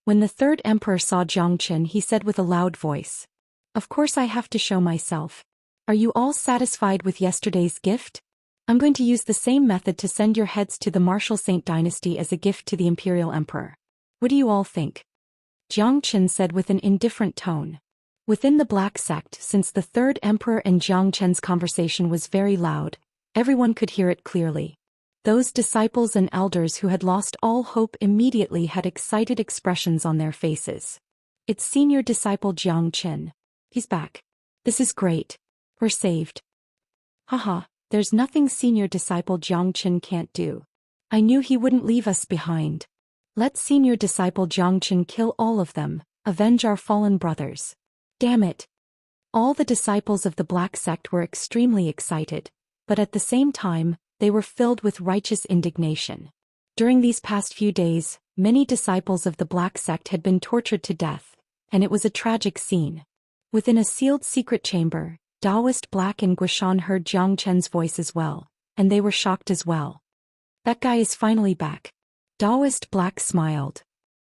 When the third emperor saw Zhou Xian, he said with a loud voice. Of course I have to show myself. Are you all satisfied with yesterday's gift? I'm going to use the same method to send your heads to the Martial Saint dynasty as a gift to the Imperial Emperor. What do you all think? Zhou Xian said with an indifferent tone. Within the Black Sect, since the third emperor and Zhou Qian's conversation was very loud, everyone could hear it clearly. Those disciples and elders who had lost all hope immediately had excited expressions on their faces. It's senior disciple Zhou Xian. He's back. This is great. We're saved. Haha, there's nothing senior disciple Zhou Xian can't do. I knew he wouldn't leave us behind. Let senior disciple Zhou Xian kill all of them, avenge our fallen brothers. Damn it. All the disciples of the Black Sect were extremely excited, but at the same time, they were filled with righteous indignation. During these past few days, many disciples of the Black Sect had been tortured to death, and it was a tragic scene. Within a sealed secret chamber, Daoist Black and Guishan heard Zhou Qian's voice as well, and they were shocked as well. That guy is finally back. Daoist Black smiled.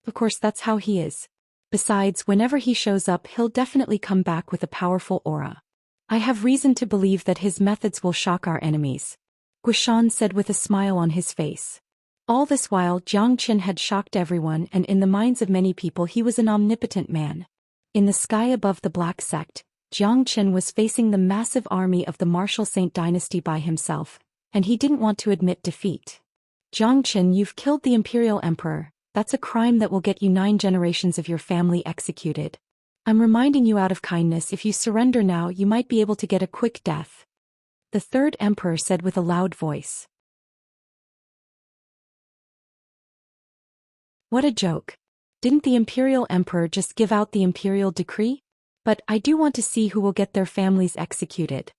Of course that's how he is. Besides, whenever he shows up he'll definitely come back with a powerful aura. I have reason to believe that his methods will shock our enemies. Guishan said with a smile on his face. All this while Zhou Qian had shocked everyone and in the minds of many people he was an omnipotent man. In the sky above the Black Sect, Zhou Qian was facing the massive army of the Martial Saint dynasty by himself, and he didn't want to admit defeat. Zhou Qian, you've killed the Imperial Emperor. That's a crime that will get you 9 generations of your family executed. I'm reminding you out of kindness, if you surrender now you might be able to get a quick death. The third emperor said with a loud voice. What a joke. Didn't the Imperial Emperor just give out the Imperial Decree? But I do want to see who will get their families executed.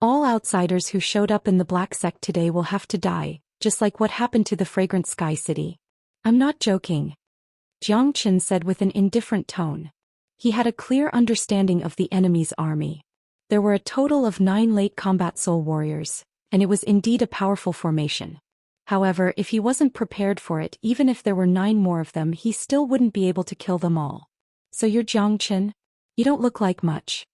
All outsiders who showed up in the Black Sect today will have to die, just like what happened to the Fragrant Sky City. I'm not joking. Zhou Qian said with an indifferent tone. He had a clear understanding of the enemy's army. There were a total of 9 late combat soul warriors, and it was indeed a powerful formation. However, if he wasn't prepared for it, even if there were 9 more of them, he still wouldn't be able to kill them all. So you're Zhou Qian? You don't look like much.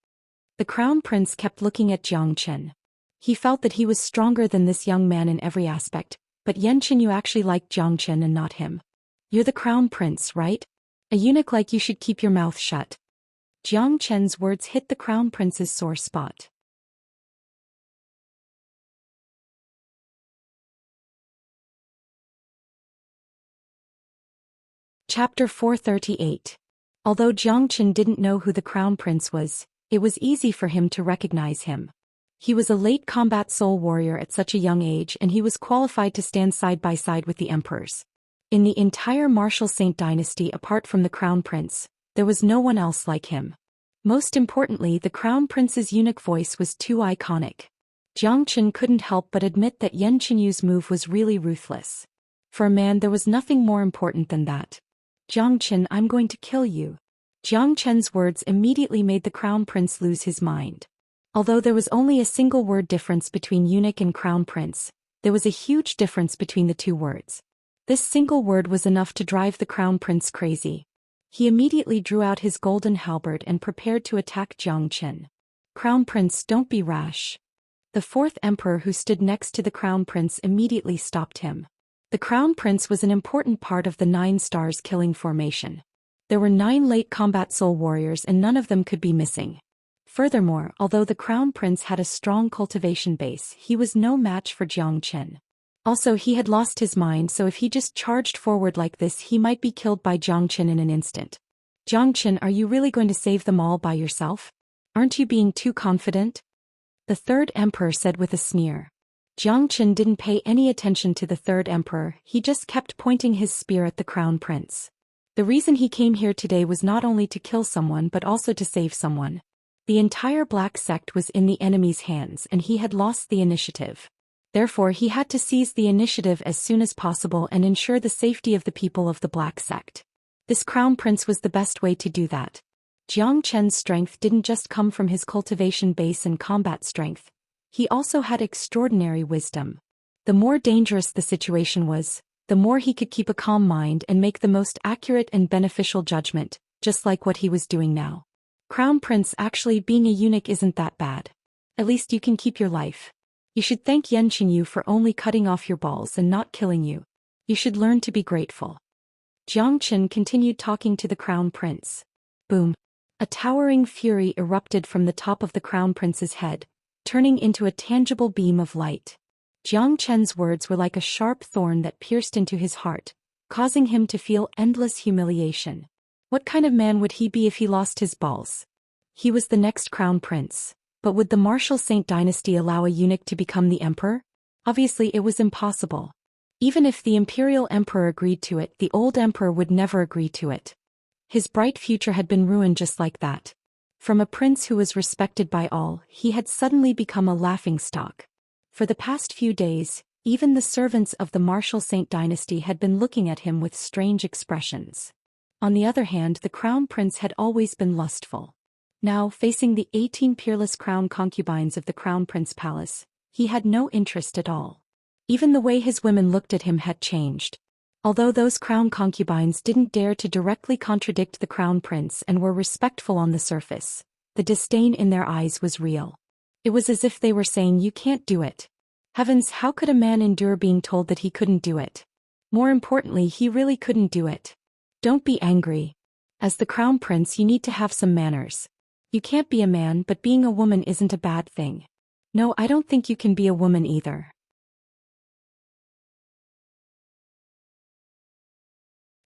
The Crown Prince kept looking at Zhou Qian. He felt that he was stronger than this young man in every aspect. But Xianxia, you actually like Zhou Qian and not him. You're the Crown Prince, right? A eunuch like you should keep your mouth shut. Zhou Qian's words hit the Crown Prince's sore spot. Chapter 438. Although Zhou Qian didn't know who the Crown Prince was, it was easy for him to recognize him. He was a late combat soul warrior at such a young age and he was qualified to stand side by side with the emperors. In the entire Martial Saint dynasty apart from the Crown Prince, there was no one else like him. Most importantly, the Crown Prince's eunuch voice was too iconic. Zhou Qian couldn't help but admit that Yan Qinyu's move was really ruthless. For a man there was nothing more important than that. Zhou Qian, I'm going to kill you. Zhou Qian's words immediately made the Crown Prince lose his mind. Although there was only a single word difference between eunuch and Crown Prince, there was a huge difference between the 2 words. This single word was enough to drive the Crown Prince crazy. He immediately drew out his golden halberd and prepared to attack Zhou Qian. Crown Prince, don't be rash. The 4th emperor who stood next to the Crown Prince immediately stopped him. The Crown Prince was an important part of the 9 stars killing formation. There were 9 late combat soul warriors and none of them could be missing. Furthermore, although the Crown Prince had a strong cultivation base, he was no match for Zhou Qian. Also, he had lost his mind, so if he just charged forward like this he might be killed by Zhou Qian in an instant. Zhou Qian, are you really going to save them all by yourself? Aren't you being too confident? The 3rd emperor said with a sneer. Zhou Qian didn't pay any attention to the 3rd emperor, he just kept pointing his spear at the Crown Prince. The reason he came here today was not only to kill someone but also to save someone. The entire Black Sect was in the enemy's hands and he had lost the initiative. Therefore he had to seize the initiative as soon as possible and ensure the safety of the people of the Black Sect. This crown prince was the best way to do that. Jiang Chen's strength didn't just come from his cultivation base and combat strength. He also had extraordinary wisdom. The more dangerous the situation was, the more he could keep a calm mind and make the most accurate and beneficial judgment, just like what he was doing now. Crown Prince, actually being a eunuch isn't that bad. At least you can keep your life. You should thank Yanqingyu for only cutting off your balls and not killing you. You should learn to be grateful. Jiang Qin continued talking to the Crown Prince. Boom. A towering fury erupted from the top of the Crown Prince's head, turning into a tangible beam of light. Jiang Chen's words were like a sharp thorn that pierced into his heart, causing him to feel endless humiliation. What kind of man would he be if he lost his balls? He was the next Crown Prince, but would the martial Saint dynasty allow a eunuch to become the emperor? Obviously it was impossible. Even if the imperial emperor agreed to it, the old emperor would never agree to it. His bright future had been ruined just like that. From a prince who was respected by all, he had suddenly become a laughingstock. For the past few days, even the servants of the martial Saint dynasty had been looking at him with strange expressions. On the other hand, the crown prince had always been lustful. Now, facing the 18 peerless crown concubines of the crown prince palace, he had no interest at all. Even the way his women looked at him had changed. Although those crown concubines didn't dare to directly contradict the crown prince and were respectful on the surface, the disdain in their eyes was real. It was as if they were saying, "You can't do it." Heavens, how could a man endure being told that he couldn't do it? More importantly, he really couldn't do it. Don't be angry. As the crown prince, you need to have some manners. You can't be a man, but being a woman isn't a bad thing. No, I don't think you can be a woman either.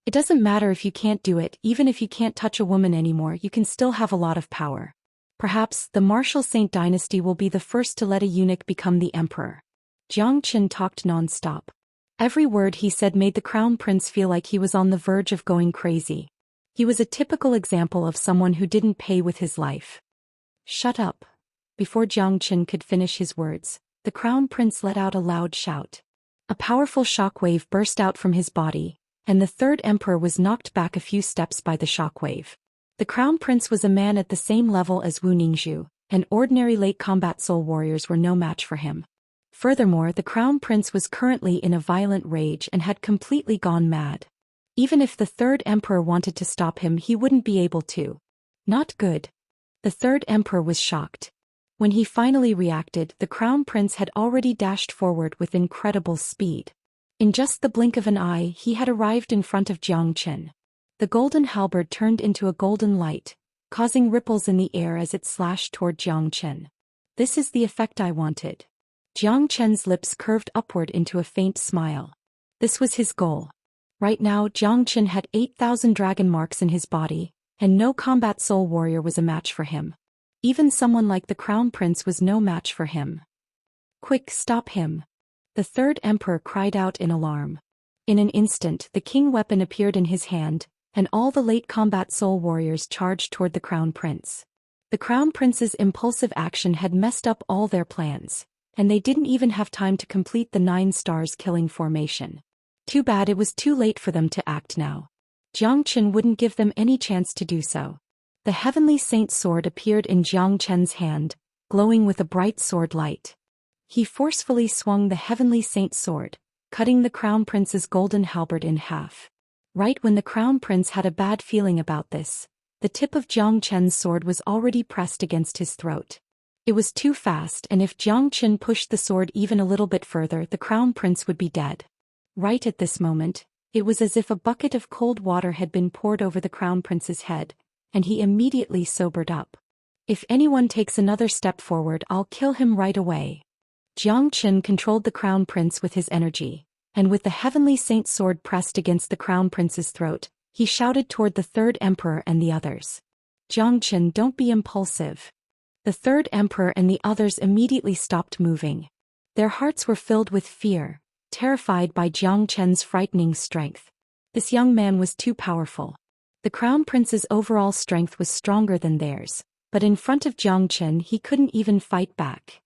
It doesn't matter if you can't do it. Even if you can't touch a woman anymore, you can still have a lot of power. Perhaps the martial Saint dynasty will be the first to let a eunuch become the emperor. Jiang Qin talked non-stop. Every word he said made the crown prince feel like he was on the verge of going crazy. He was a typical example of someone who didn't pay with his life. Shut up. Before Jiang Qin could finish his words, the crown prince let out a loud shout. A powerful shockwave burst out from his body, and the third emperor was knocked back a few steps by the shockwave. The crown prince was a man at the same level as Wu Ningzhu, and ordinary late combat soul warriors were no match for him. Furthermore, the crown prince was currently in a violent rage and had completely gone mad. Even if the third emperor wanted to stop him, he wouldn't be able to. Not good. The third emperor was shocked. When he finally reacted, the crown prince had already dashed forward with incredible speed. In just the blink of an eye, he had arrived in front of Jiang Qin. The golden halberd turned into a golden light, causing ripples in the air as it slashed toward Jiang Qin. This is the effect I wanted. Jiang Qin's lips curved upward into a faint smile. This was his goal. Right now, Jiang Qin had 8,000 dragon marks in his body, and no combat soul warrior was a match for him. Even someone like the crown prince was no match for him. Quick, stop him. The third emperor cried out in alarm. In an instant, the king weapon appeared in his hand, and all the late combat soul warriors charged toward the crown prince. The crown prince's impulsive action had messed up all their plans, and they didn't even have time to complete the 9 stars killing formation. Too bad it was too late for them to act now. Jiang Qin wouldn't give them any chance to do so. The heavenly saint's sword appeared in Jiang Qin's hand, glowing with a bright sword light. He forcefully swung the heavenly saint's sword, cutting the crown prince's golden halberd in half. Right when the crown prince had a bad feeling about this, the tip of Jiang Qin's sword was already pressed against his throat. It was too fast, and if Jiang Qin pushed the sword even a little bit further, the crown prince would be dead. Right at this moment, it was as if a bucket of cold water had been poured over the crown prince's head, and he immediately sobered up. If anyone takes another step forward, I'll kill him right away. Jiang Qin controlled the crown prince with his energy, and with the heavenly saint's sword pressed against the crown prince's throat, he shouted toward the third emperor and the others. Jiang Qin, don't be impulsive. The third emperor and the others immediately stopped moving. Their hearts were filled with fear, terrified by Jiang Qin's frightening strength. This young man was too powerful. The crown prince's overall strength was stronger than theirs, but in front of Jiang Qin he couldn't even fight back.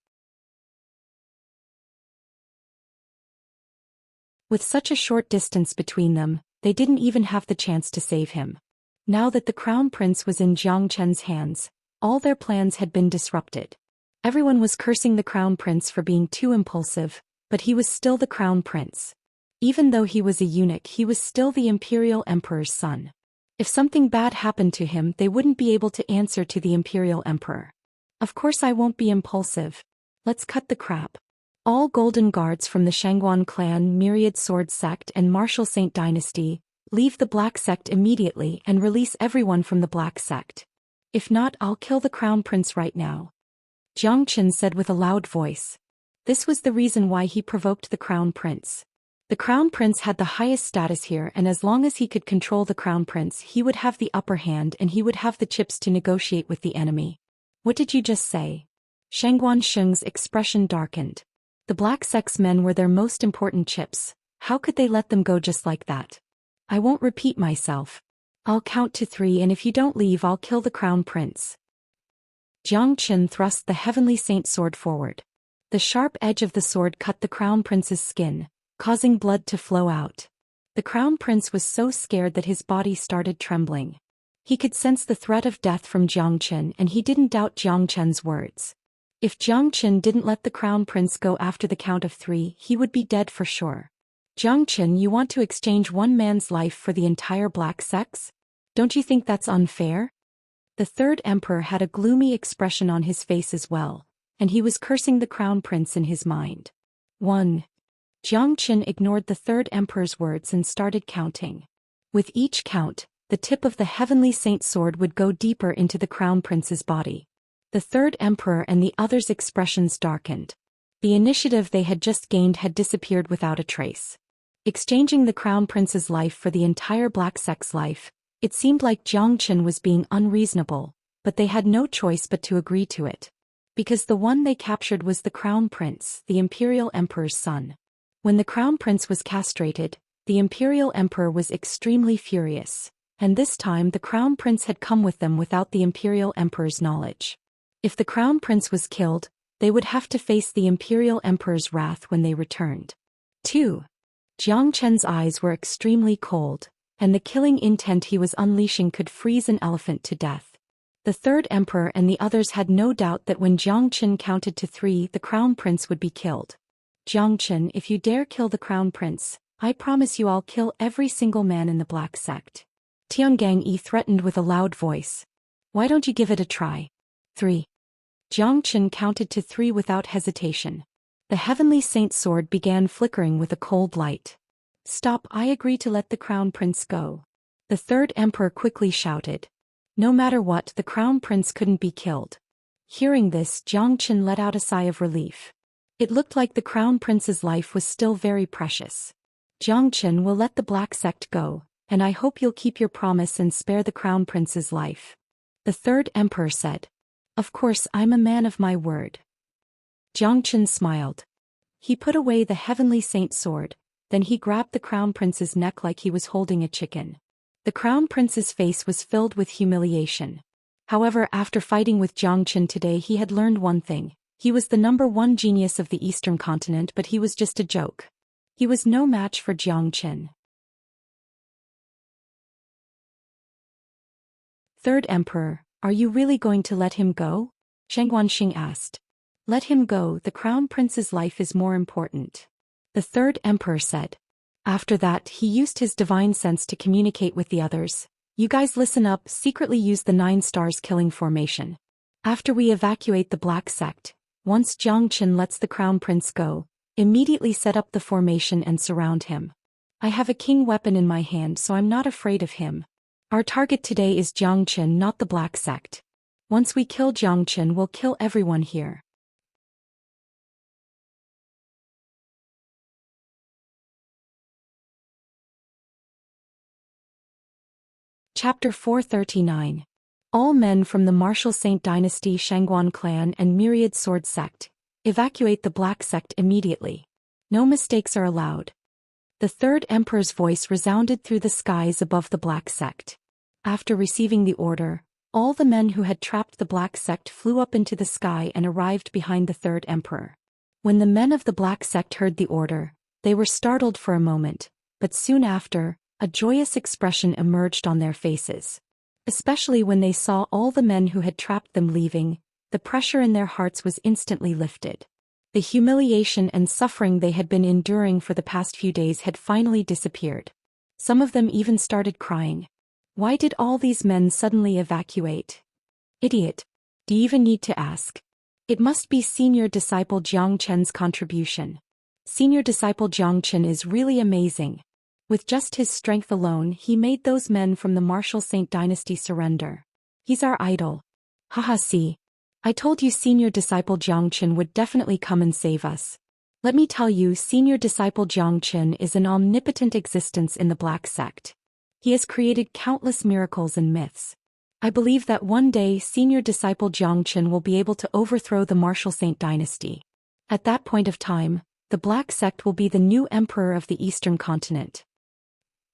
With such a short distance between them, they didn't even have the chance to save him. Now that the crown prince was in Zhang Chen's hands, all their plans had been disrupted. Everyone was cursing the crown prince for being too impulsive, but he was still the crown prince. Even though he was a eunuch, he was still the imperial emperor's son. If something bad happened to him, they wouldn't be able to answer to the imperial emperor. Of course I won't be impulsive. Let's cut the crap. All golden guards from the Shangguan clan, Myriad Sword sect and Martial Saint dynasty, leave the Black sect immediately and release everyone from the Black sect. If not, I'll kill the crown prince right now. Jiang Qin said with a loud voice. This was the reason why he provoked the crown prince. The crown prince had the highest status here, and as long as he could control the crown prince, he would have the upper hand and he would have the chips to negotiate with the enemy. What did you just say? Shangguan Sheng's expression darkened. The Black sect's men were their most important chips. How could they let them go just like that? I won't repeat myself. I'll count to 3, and if you don't leave, I'll kill the crown prince. Jiang Qin thrust the heavenly saint sword forward. The sharp edge of the sword cut the crown prince's skin, causing blood to flow out. The crown prince was so scared that his body started trembling. He could sense the threat of death from Jiang Qin, and he didn't doubt Jiang Chen's words. If Jiang Qin didn't let the crown prince go after the count of 3, he would be dead for sure. Jiang Qin, you want to exchange one man's life for the entire Black sects? Don't you think that's unfair? The third emperor had a gloomy expression on his face as well, and he was cursing the crown prince in his mind. 1. Jiang Qin ignored the third emperor's words and started counting. With each count, the tip of the heavenly saint sword would go deeper into the crown prince's body. The third emperor and the others' expressions darkened. The initiative they had just gained had disappeared without a trace. Exchanging the crown prince's life for the entire Black sect's life, it seemed like Jiang Qin was being unreasonable, but they had no choice but to agree to it. Because the one they captured was the crown prince, the imperial emperor's son. When the crown prince was castrated, the imperial emperor was extremely furious, and this time the crown prince had come with them without the imperial emperor's knowledge. If the crown prince was killed, they would have to face the imperial emperor's wrath when they returned. 2. Jiang Chen's eyes were extremely cold, and the killing intent he was unleashing could freeze an elephant to death. The third emperor and the others had no doubt that when Jiang Qin counted to 3, the crown prince would be killed. Jiang Qin, if you dare kill the crown prince, I promise you I'll kill every single man in the Black sect. Tiangang Yi threatened with a loud voice. Why don't you give it a try? 3. Jiang Qin counted to 3 without hesitation. The heavenly saint sword began flickering with a cold light. Stop, I agree to let the crown prince go. The third emperor quickly shouted. No matter what, the crown prince couldn't be killed. Hearing this, Jiang Qin let out a sigh of relief. It looked like the crown prince's life was still very precious. Jiang Qin will let the Black sect go, and I hope you'll keep your promise and spare the crown prince's life. The third emperor said. Of course, I'm a man of my word. Jiang Qin smiled. He put away the heavenly saint sword, then he grabbed the crown prince's neck like he was holding a chicken. The crown prince's face was filled with humiliation. However, after fighting with Jiang Qin today, he had learned one thing. He was the #1 genius of the Eastern continent, but he was just a joke. He was no match for Jiang Qin. Third emperor, are you really going to let him go? Shangguan Xing asked. Let him go, the crown prince's life is more important. The third emperor said. After that, he used his divine sense to communicate with the others. You guys listen up, secretly use the 9 stars killing formation. After we evacuate the Black sect, once Jiang Qin lets the crown prince go, immediately set up the formation and surround him. I have a king weapon in my hand, so I'm not afraid of him. Our target today is Jiang Qin, not the Black sect. Once we kill Jiang Qin, we'll kill everyone here. Chapter 439. All men from the Martial Saint dynasty, Shangguan clan and Myriad Sword sect, evacuate the Black sect immediately. No mistakes are allowed. The third emperor's voice resounded through the skies above the Black sect. After receiving the order, all the men who had trapped the Black sect flew up into the sky and arrived behind the third emperor. When the men of the Black sect heard the order, They were startled for a moment, but soon after, a joyous expression emerged on their faces. Especially when they saw all the men who had trapped them leaving, the pressure in their hearts was instantly lifted. The humiliation and suffering they had been enduring for the past few days had finally disappeared. Some of them even started crying. Why did all these men suddenly evacuate? Idiot. Do you even need to ask? It must be senior disciple Jiang Chen's contribution. Senior disciple Jiang Chen is really amazing. With just his strength alone, he made those men from the martial Saint dynasty surrender. He's our idol. Haha, see. I told you senior disciple Jiang Chen would definitely come and save us. Let me tell you, senior disciple Jiang Chen is an omnipotent existence in the Black Sect. He has created countless miracles and myths. I believe that one day senior disciple Jiang Chen will be able to overthrow the martial Saint dynasty. At that point of time, the Black Sect will be the new emperor of the Eastern continent.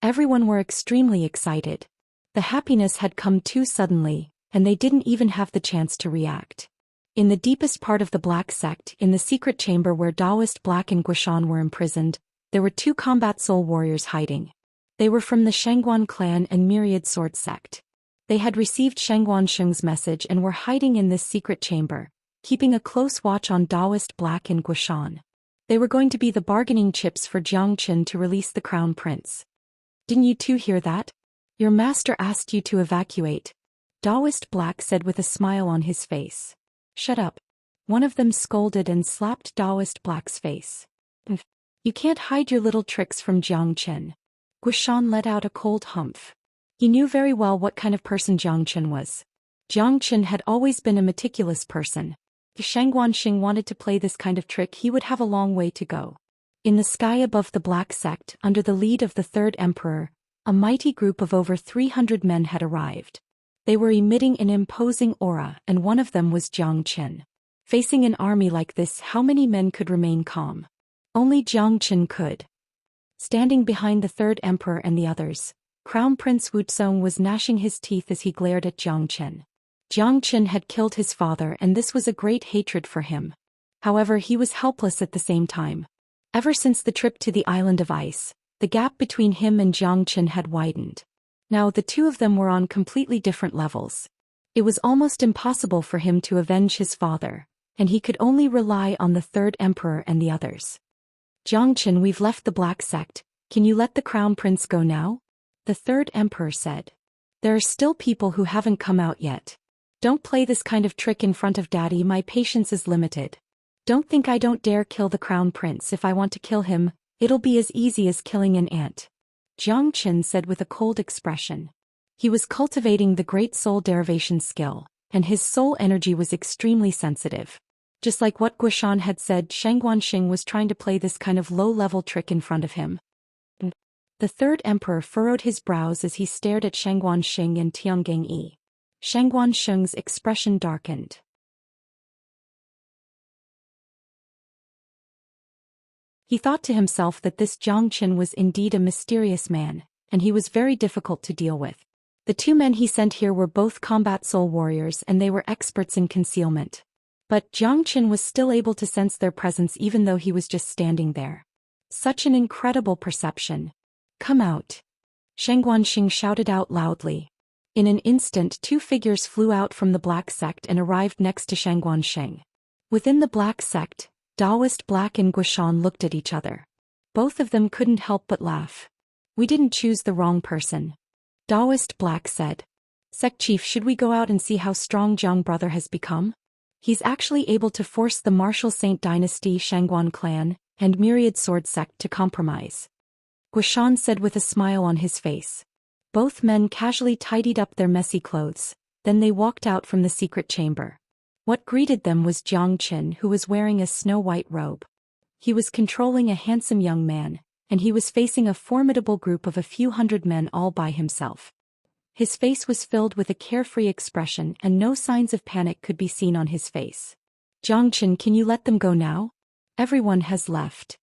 Everyone were extremely excited. The happiness had come too suddenly, and they didn't even have the chance to react. In the deepest part of the Black Sect, in the secret chamber where Daoist Black and Guishan were imprisoned, there were two combat soul warriors hiding. They were from the Shangguan clan and Myriad Sword Sect. They had received Shangguan Sheng's message and were hiding in this secret chamber, keeping a close watch on Daoist Black and Guishan. They were going to be the bargaining chips for Jiang Chen to release the crown prince. Didn't you two hear that? Your master asked you to evacuate. Daoist Black said with a smile on his face. Shut up. One of them scolded and slapped Daoist Black's face. You can't hide your little tricks from Jiang Chen. Guishan let out a cold humph. He knew very well what kind of person Jiang Chen was. Jiang Chen had always been a meticulous person. If Shangguan Xing wanted to play this kind of trick, he would have a long way to go. In the sky above the Black Sect, under the lead of the third emperor, a mighty group of over 300 men had arrived. They were emitting an imposing aura, and one of them was Jiang Chen. Facing an army like this, how many men could remain calm? Only Jiang Chen could. Standing behind the third emperor and the others, Crown Prince Wuxia was gnashing his teeth as he glared at Jiang Chen. Jiang Chen had killed his father, and this was a great hatred for him. However, he was helpless at the same time. Ever since the trip to the Island of Ice, the gap between him and Jiang Chen had widened. Now the two of them were on completely different levels. It was almost impossible for him to avenge his father, and he could only rely on the third emperor and the others. Jiang Chen, we've left the Black Sect. Can you let the crown prince go now? The third emperor said. There are still people who haven't come out yet. Don't play this kind of trick in front of Daddy, my patience is limited. Don't think I don't dare kill the crown prince. If I want to kill him, it'll be as easy as killing an ant. Jiang Chen said with a cold expression. He was cultivating the great soul derivation skill, and his soul energy was extremely sensitive. Just like what Guishan had said, Shangguan Xing was trying to play this kind of low-level trick in front of him. The third emperor furrowed his brows as he stared at Shangguan Xing and Tiangang Yi. Shangguan Xing's expression darkened. He thought to himself that this Jiang Chen was indeed a mysterious man, and he was very difficult to deal with. The two men he sent here were both combat soul warriors, and they were experts in concealment. But Jiang Chen was still able to sense their presence even though he was just standing there. Such an incredible perception. Come out. Shangguan Xing shouted out loudly. In an instant, two figures flew out from the Black Sect and arrived next to Shangguan Xing. Within the Black Sect, Daoist Black and Guishan looked at each other. Both of them couldn't help but laugh. We didn't choose the wrong person. Daoist Black said. Sect Chief, should we go out and see how strong Jiang brother has become? He's actually able to force the martial Saint dynasty, Shangguan clan, and Myriad Sword Sect to compromise. Guishan said with a smile on his face. Both men casually tidied up their messy clothes, then they walked out from the secret chamber. What greeted them was Jiang Chen, who was wearing a snow-white robe. He was controlling a handsome young man, and he was facing a formidable group of a few hundred men all by himself. His face was filled with a carefree expression, and no signs of panic could be seen on his face. Jiang Chen, can you let them go now? Everyone has left.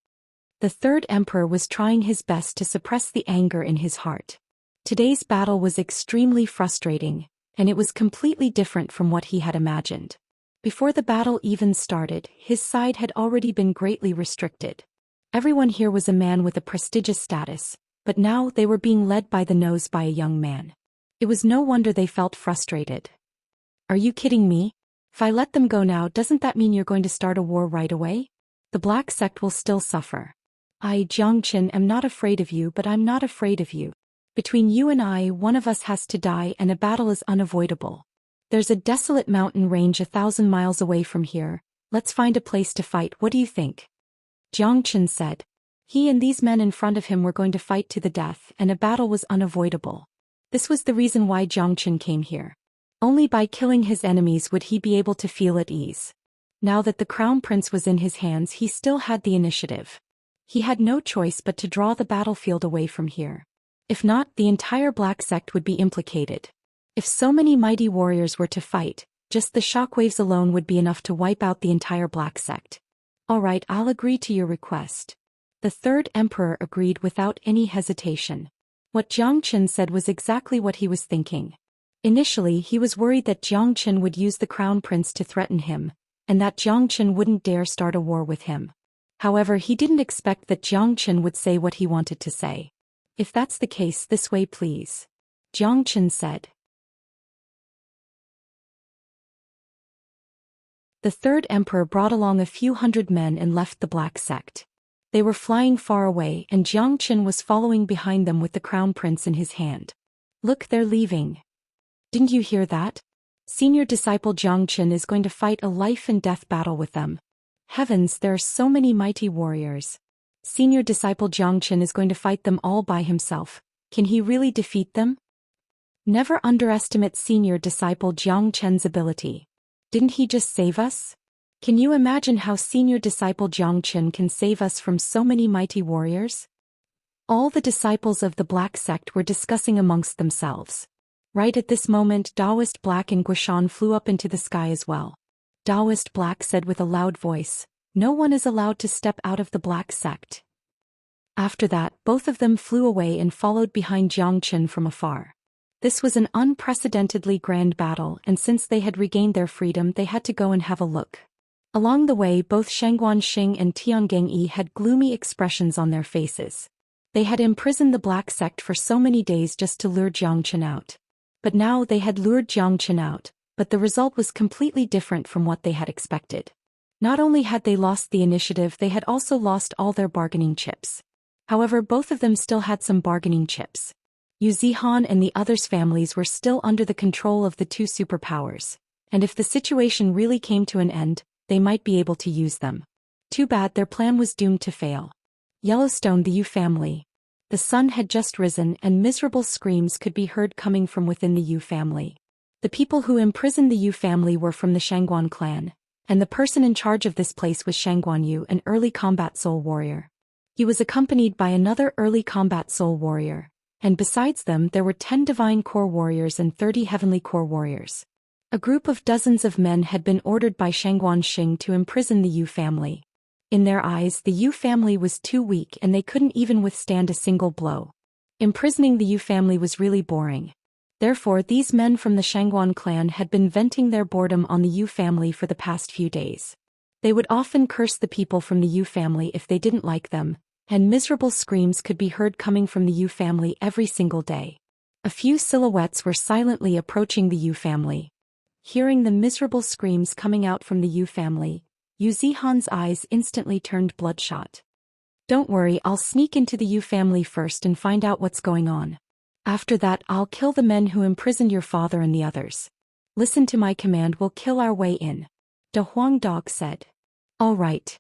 The third emperor was trying his best to suppress the anger in his heart. Today's battle was extremely frustrating, and it was completely different from what he had imagined. Before the battle even started, his side had already been greatly restricted. Everyone here was a man with a prestigious status, but now they were being led by the nose by a young man. It was no wonder they felt frustrated. Are you kidding me? If I let them go now, doesn't that mean you're going to start a war right away? The black sect will still suffer. I, Xianxia, am not afraid of you, but I'm not afraid of you. Between you and I, one of us has to die, and a battle is unavoidable. There's a desolate mountain range 1,000 miles away from here. Let's find a place to fight. What do you think? Xianxia said. He and these men in front of him were going to fight to the death, and a battle was unavoidable. This was the reason why Xianxia came here. Only by killing his enemies would he be able to feel at ease. Now that the crown prince was in his hands, he still had the initiative. He had no choice but to draw the battlefield away from here. If not, the entire black sect would be implicated. If so many mighty warriors were to fight, just the shockwaves alone would be enough to wipe out the entire black sect. All right, I'll agree to your request. The third emperor agreed without any hesitation. What Xianxia said was exactly what he was thinking. Initially, he was worried that Xianxia would use the crown prince to threaten him, and that Xianxia wouldn't dare start a war with him. However, he didn't expect that Xianxia would say what he wanted to say. If that's the case, this way please. Xianxia said. The third emperor brought along a few hundred men and left the black sect. They were flying far away, and Xianxia was following behind them with the crown prince in his hand. Look, they're leaving. Didn't you hear that? Senior disciple Xianxia is going to fight a life-and-death battle with them. Heavens, there are so many mighty warriors. Senior disciple Xianxia is going to fight them all by himself. Can he really defeat them? Never underestimate senior disciple Xianxia's ability. Didn't he just save us? Can you imagine how senior disciple Xianxia can save us from so many mighty warriors? All the disciples of the black sect were discussing amongst themselves. Right at this moment, Daoist Black and Guishan flew up into the sky as well. Daoist Black said with a loud voice, "No one is allowed to step out of the black sect." After that, both of them flew away and followed behind Xianxia from afar. This was an unprecedentedly grand battle, and since they had regained their freedom, they had to go and have a look. Along the way, both Shangguan Xing and Tiangang Yi had gloomy expressions on their faces. They had imprisoned the black sect for so many days just to lure Xianxia out. But now they had lured Xianxia out, but the result was completely different from what they had expected. Not only had they lost the initiative, they had also lost all their bargaining chips. However, both of them still had some bargaining chips. Zihan and the others' families were still under the control of the two superpowers, and if the situation really came to an end, they might be able to use them. Too bad their plan was doomed to fail. Yellowstone, the Yu family. The sun had just risen and miserable screams could be heard coming from within the Yu family. The people who imprisoned the Yu family were from the Shangguan clan, and the person in charge of this place was Shangguan Yu, an early combat soul warrior. He was accompanied by another early combat soul warrior, and besides them there were 10 divine core warriors and 30 heavenly core warriors. A group of dozens of men had been ordered by Shangguan Xing to imprison the Yu family. In their eyes, the Yu family was too weak and they couldn't even withstand a single blow. Imprisoning the Yu family was really boring. Therefore, these men from the Shangguan clan had been venting their boredom on the Yu family for the past few days. They would often curse the people from the Yu family if they didn't like them, and miserable screams could be heard coming from the Yu family every single day. A few silhouettes were silently approaching the Yu family. Hearing the miserable screams coming out from the Yu family, Yu Zihan's eyes instantly turned bloodshot. "Don't worry, I'll sneak into the Yu family first and find out what's going on. After that, I'll kill the men who imprisoned your father and the others. Listen to my command, we'll kill our way in," De Huang Dog said. "All right."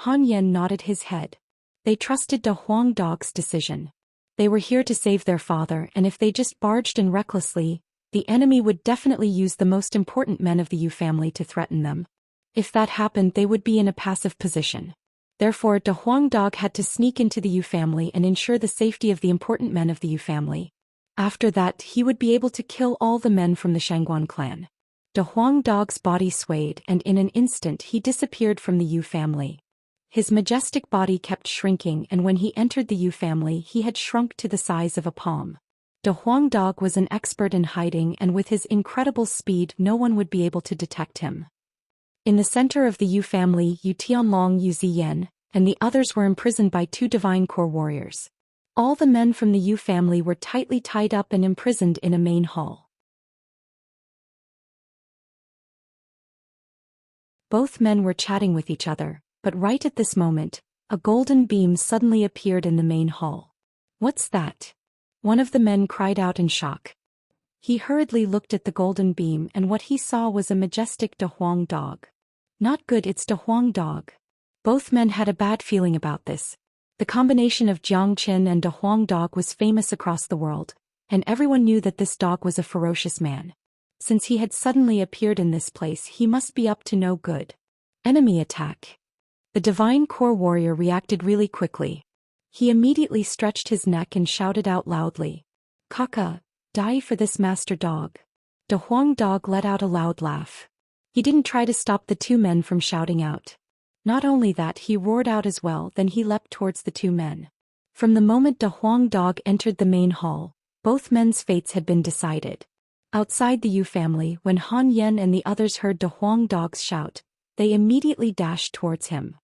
Han Yen nodded his head. They trusted De Huang Dog's decision. They were here to save their father, and if they just barged in recklessly, the enemy would definitely use the most important men of the Yu family to threaten them. If that happened, they would be in a passive position. Therefore, De Huang Dog had to sneak into the Yu family and ensure the safety of the important men of the Yu family. After that, he would be able to kill all the men from the Shangguan clan. De Huang Dog's body swayed, and in an instant he disappeared from the Yu family. His majestic body kept shrinking, and when he entered the Yu family, he had shrunk to the size of a palm. De Huang Dog was an expert in hiding, and with his incredible speed, no one would be able to detect him. In the center of the Yu family, Yu Tianlong Yu Ziyan, and the others were imprisoned by 2 divine core warriors. All the men from the Yu family were tightly tied up and imprisoned in a main hall. Both men were chatting with each other, but right at this moment, a golden beam suddenly appeared in the main hall. "What's that?" one of the men cried out in shock. He hurriedly looked at the golden beam, and what he saw was a majestic De Huang dog. "Not good, it's De Huang dog." Both men had a bad feeling about this. The combination of Jiang Qin and De Huang dog was famous across the world, and everyone knew that this dog was a ferocious man. Since he had suddenly appeared in this place, he must be up to no good. Enemy attack. The divine core warrior reacted really quickly. He immediately stretched his neck and shouted out loudly, "Kaka, die for this master dog." De Huang dog let out a loud laugh. He didn't try to stop the 2 men from shouting out. Not only that, he roared out as well, then he leapt towards the 2 men. From the moment De Huang dog entered the main hall, both men's fates had been decided. Outside the Yu family, when Han Yen and the others heard De Huang dog's shout, they immediately dashed towards him.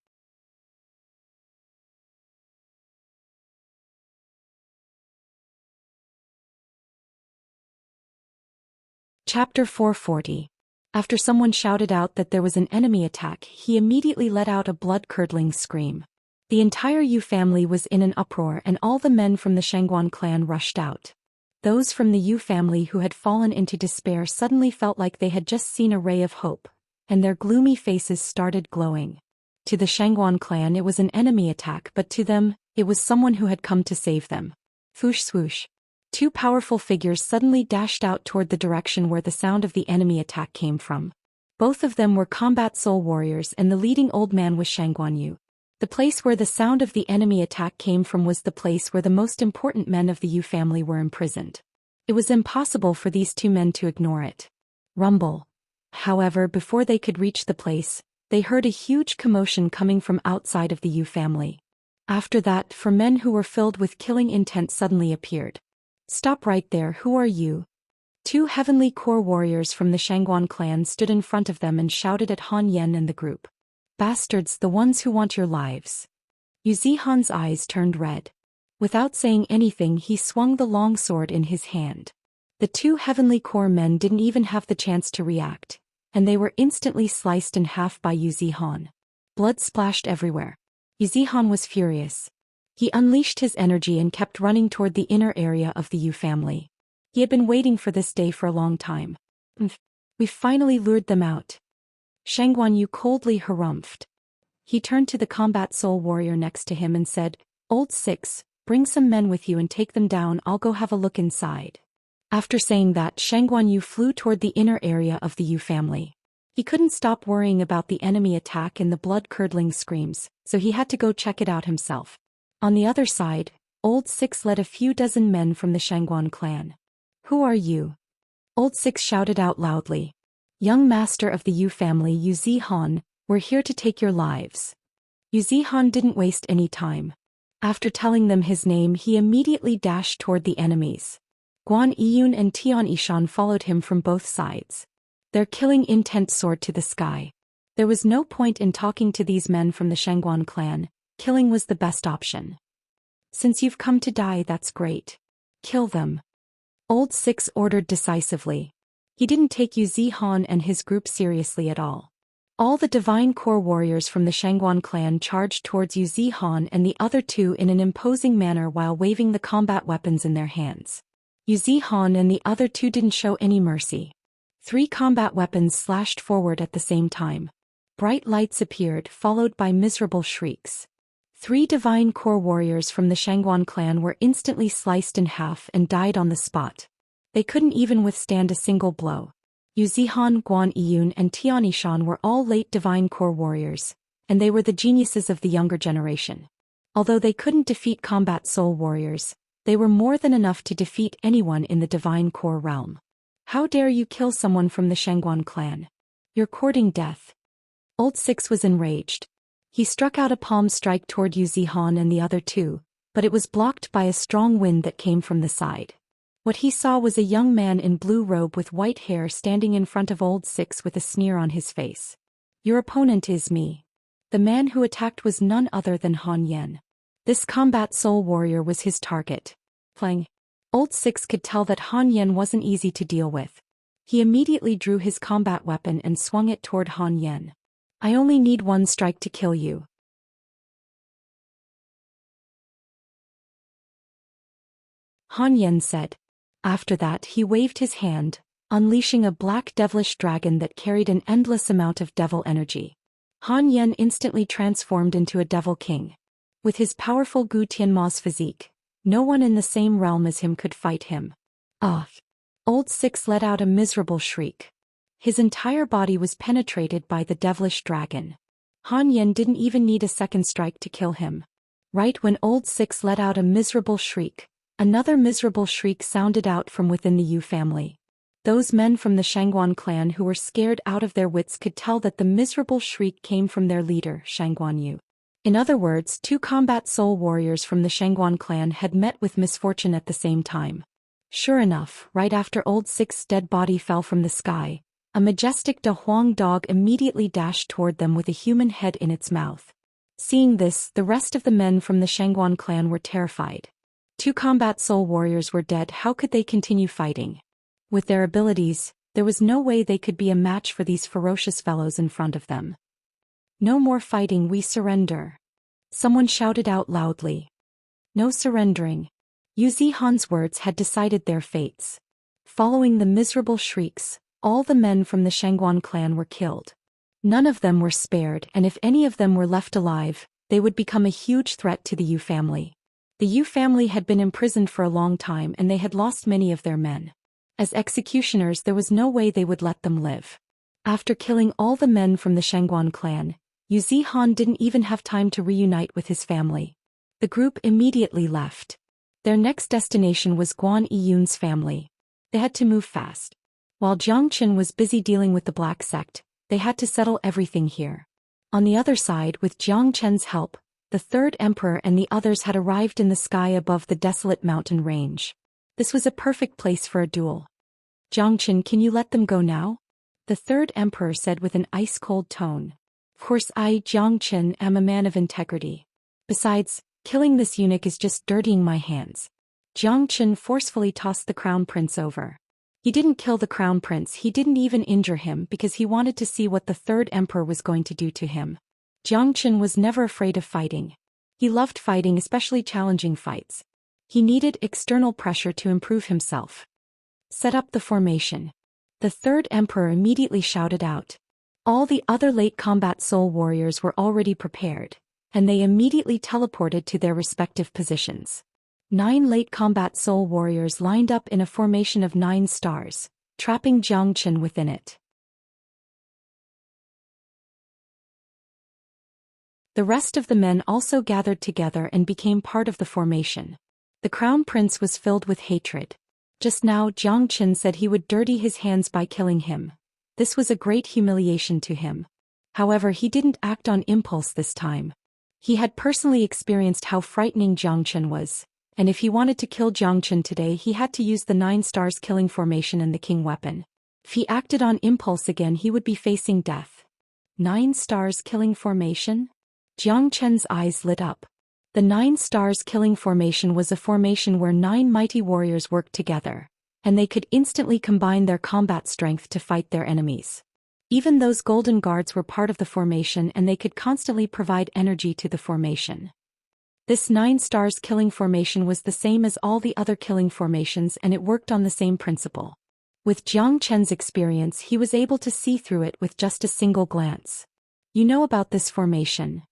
Chapter 440. After someone shouted out that there was an enemy attack, he immediately let out a blood-curdling scream. The entire Yu family was in an uproar, and all the men from the Shangguan clan rushed out. Those from the Yu family who had fallen into despair suddenly felt like they had just seen a ray of hope, and their gloomy faces started glowing. To the Shangguan clan it was an enemy attack, but to them, it was someone who had come to save them. Swoosh swoosh. 2 powerful figures suddenly dashed out toward the direction where the sound of the enemy attack came from. Both of them were combat soul warriors, and the leading old man was Shangguan Yu. The place where the sound of the enemy attack came from was the place where the most important men of the Yu family were imprisoned. It was impossible for these 2 men to ignore it. Rumble. However, before they could reach the place, they heard a huge commotion coming from outside of the Yu family. After that, 4 men who were filled with killing intent suddenly appeared. "Stop right there, who are you?" 2 heavenly core warriors from the Shangguan clan stood in front of them and shouted at Han Yen and the group. "Bastards, the ones who want your lives." Yu Zihan's eyes turned red. Without saying anything, he swung the long sword in his hand. The 2 heavenly core men didn't even have the chance to react, and they were instantly sliced in half by Yu Zihan. Blood splashed everywhere. Yu Zihan was furious. He unleashed his energy and kept running toward the inner area of the Yu family. He had been waiting for this day for a long time. "We've finally lured them out." Shangguan Yu coldly harumphed. He turned to the combat soul warrior next to him and said, "Old Six, bring some men with you and take them down, I'll go have a look inside." After saying that, Shangguan Yu flew toward the inner area of the Yu family. He couldn't stop worrying about the enemy attack and the blood-curdling screams, so he had to go check it out himself. On the other side, Old Six led a few dozen men from the Shangguan clan. "Who are you?" Old Six shouted out loudly. "Young master of the Yu family, Yu Zihan, we're here to take your lives." Yu Zihan didn't waste any time. After telling them his name, he immediately dashed toward the enemies. Guan Yiyun and Tian Yishan followed him from both sides. Their killing intent soared to the sky. There was no point in talking to these men from the Shangguan clan. Killing was the best option. "Since you've come to die, that's great. Kill them." Old Six ordered decisively. He didn't take Yu Zihan and his group seriously at all. All the divine core warriors from the Shangguan clan charged towards Yu Zihan and the other 2 in an imposing manner while waving the combat weapons in their hands. Yu Zihan and the other 2 didn't show any mercy. 3 combat weapons slashed forward at the same time. Bright lights appeared, followed by miserable shrieks. 3 divine core warriors from the Shangguan clan were instantly sliced in half and died on the spot. They couldn't even withstand a single blow. Yu Zihan, Guan Yiyun, and Tian Yishan were all late divine core warriors, and they were the geniuses of the younger generation. Although they couldn't defeat combat soul warriors, they were more than enough to defeat anyone in the divine core realm. "How dare you kill someone from the Shangguan clan? You're courting death." Old Six was enraged. He struck out a palm strike toward Yu Zihan and the other 2, but it was blocked by a strong wind that came from the side. What he saw was a young man in blue robe with white hair standing in front of Old Six with a sneer on his face. "Your opponent is me." The man who attacked was none other than Han Yan. This combat soul warrior was his target. Playing. Old Six could tell that Han Yan wasn't easy to deal with. He immediately drew his combat weapon and swung it toward Han Yan. I only need one strike to kill you. Han Yan said. After that he waved his hand, unleashing a black devilish dragon that carried an endless amount of devil energy. Han Yan instantly transformed into a devil king. With his powerful Gu Tianma's physique, no one in the same realm as him could fight him. Ah! Old Six let out a miserable shriek. His entire body was penetrated by the devilish dragon. Han Yan didn't even need a second strike to kill him. Right when Old Six let out a miserable shriek, another miserable shriek sounded out from within the Yu family. Those men from the Shangguan clan who were scared out of their wits could tell that the miserable shriek came from their leader, Shangguan Yu. In other words, two combat soul warriors from the Shangguan clan had met with misfortune at the same time. Sure enough, right after Old Six's dead body fell from the sky, a majestic Da Huang dog immediately dashed toward them with a human head in its mouth. Seeing this, the rest of the men from the Shangguan clan were terrified. Two combat soul warriors were dead. How could they continue fighting? With their abilities, there was no way they could be a match for these ferocious fellows in front of them. No more fighting, we surrender. Someone shouted out loudly. No surrendering. Yu Zihan's words had decided their fates. Following the miserable shrieks, all the men from the Shangguan clan were killed. None of them were spared, and if any of them were left alive, they would become a huge threat to the Yu family. The Yu family had been imprisoned for a long time and they had lost many of their men. As executioners, there was no way they would let them live. After killing all the men from the Shangguan clan, Yu Zihan didn't even have time to reunite with his family. The group immediately left. Their next destination was Guan Yiyun's family. They had to move fast. While Jiang Qin was busy dealing with the Black Sect, they had to settle everything here. On the other side, with Jiang Chen's help, the third emperor and the others had arrived in the sky above the desolate mountain range. This was a perfect place for a duel. Jiang Qin, can you let them go now? The third emperor said with an ice-cold tone. Of course, I, Jiang Qin, am a man of integrity. Besides, killing this eunuch is just dirtying my hands. Jiang Qin forcefully tossed the crown prince over. He didn't kill the crown prince, he didn't even injure him because he wanted to see what the third emperor was going to do to him. Jiang Qin was never afraid of fighting. He loved fighting, especially challenging fights. He needed external pressure to improve himself. Set up the formation. The third emperor immediately shouted out. All the other late combat soul warriors were already prepared, and they immediately teleported to their respective positions. 9 late combat soul warriors lined up in a formation of 9 stars, trapping Jiang Qin within it. The rest of the men also gathered together and became part of the formation. The crown prince was filled with hatred. Just now Jiang Qin said he would dirty his hands by killing him. This was a great humiliation to him. However, he didn't act on impulse this time. He had personally experienced how frightening Jiang Qin was, and if he wanted to kill Jiang Qin today he had to use the 9 stars killing formation and the king weapon. If he acted on impulse again he would be facing death. 9 stars killing formation? Jiang Qin's eyes lit up. The 9 stars killing formation was a formation where 9 mighty warriors worked together, and they could instantly combine their combat strength to fight their enemies. Even those golden guards were part of the formation and they could constantly provide energy to the formation. This 9 stars killing formation was the same as all the other killing formations and it worked on the same principle. With Jiang Qin's experience he was able to see through it with just a single glance. You know about this formation.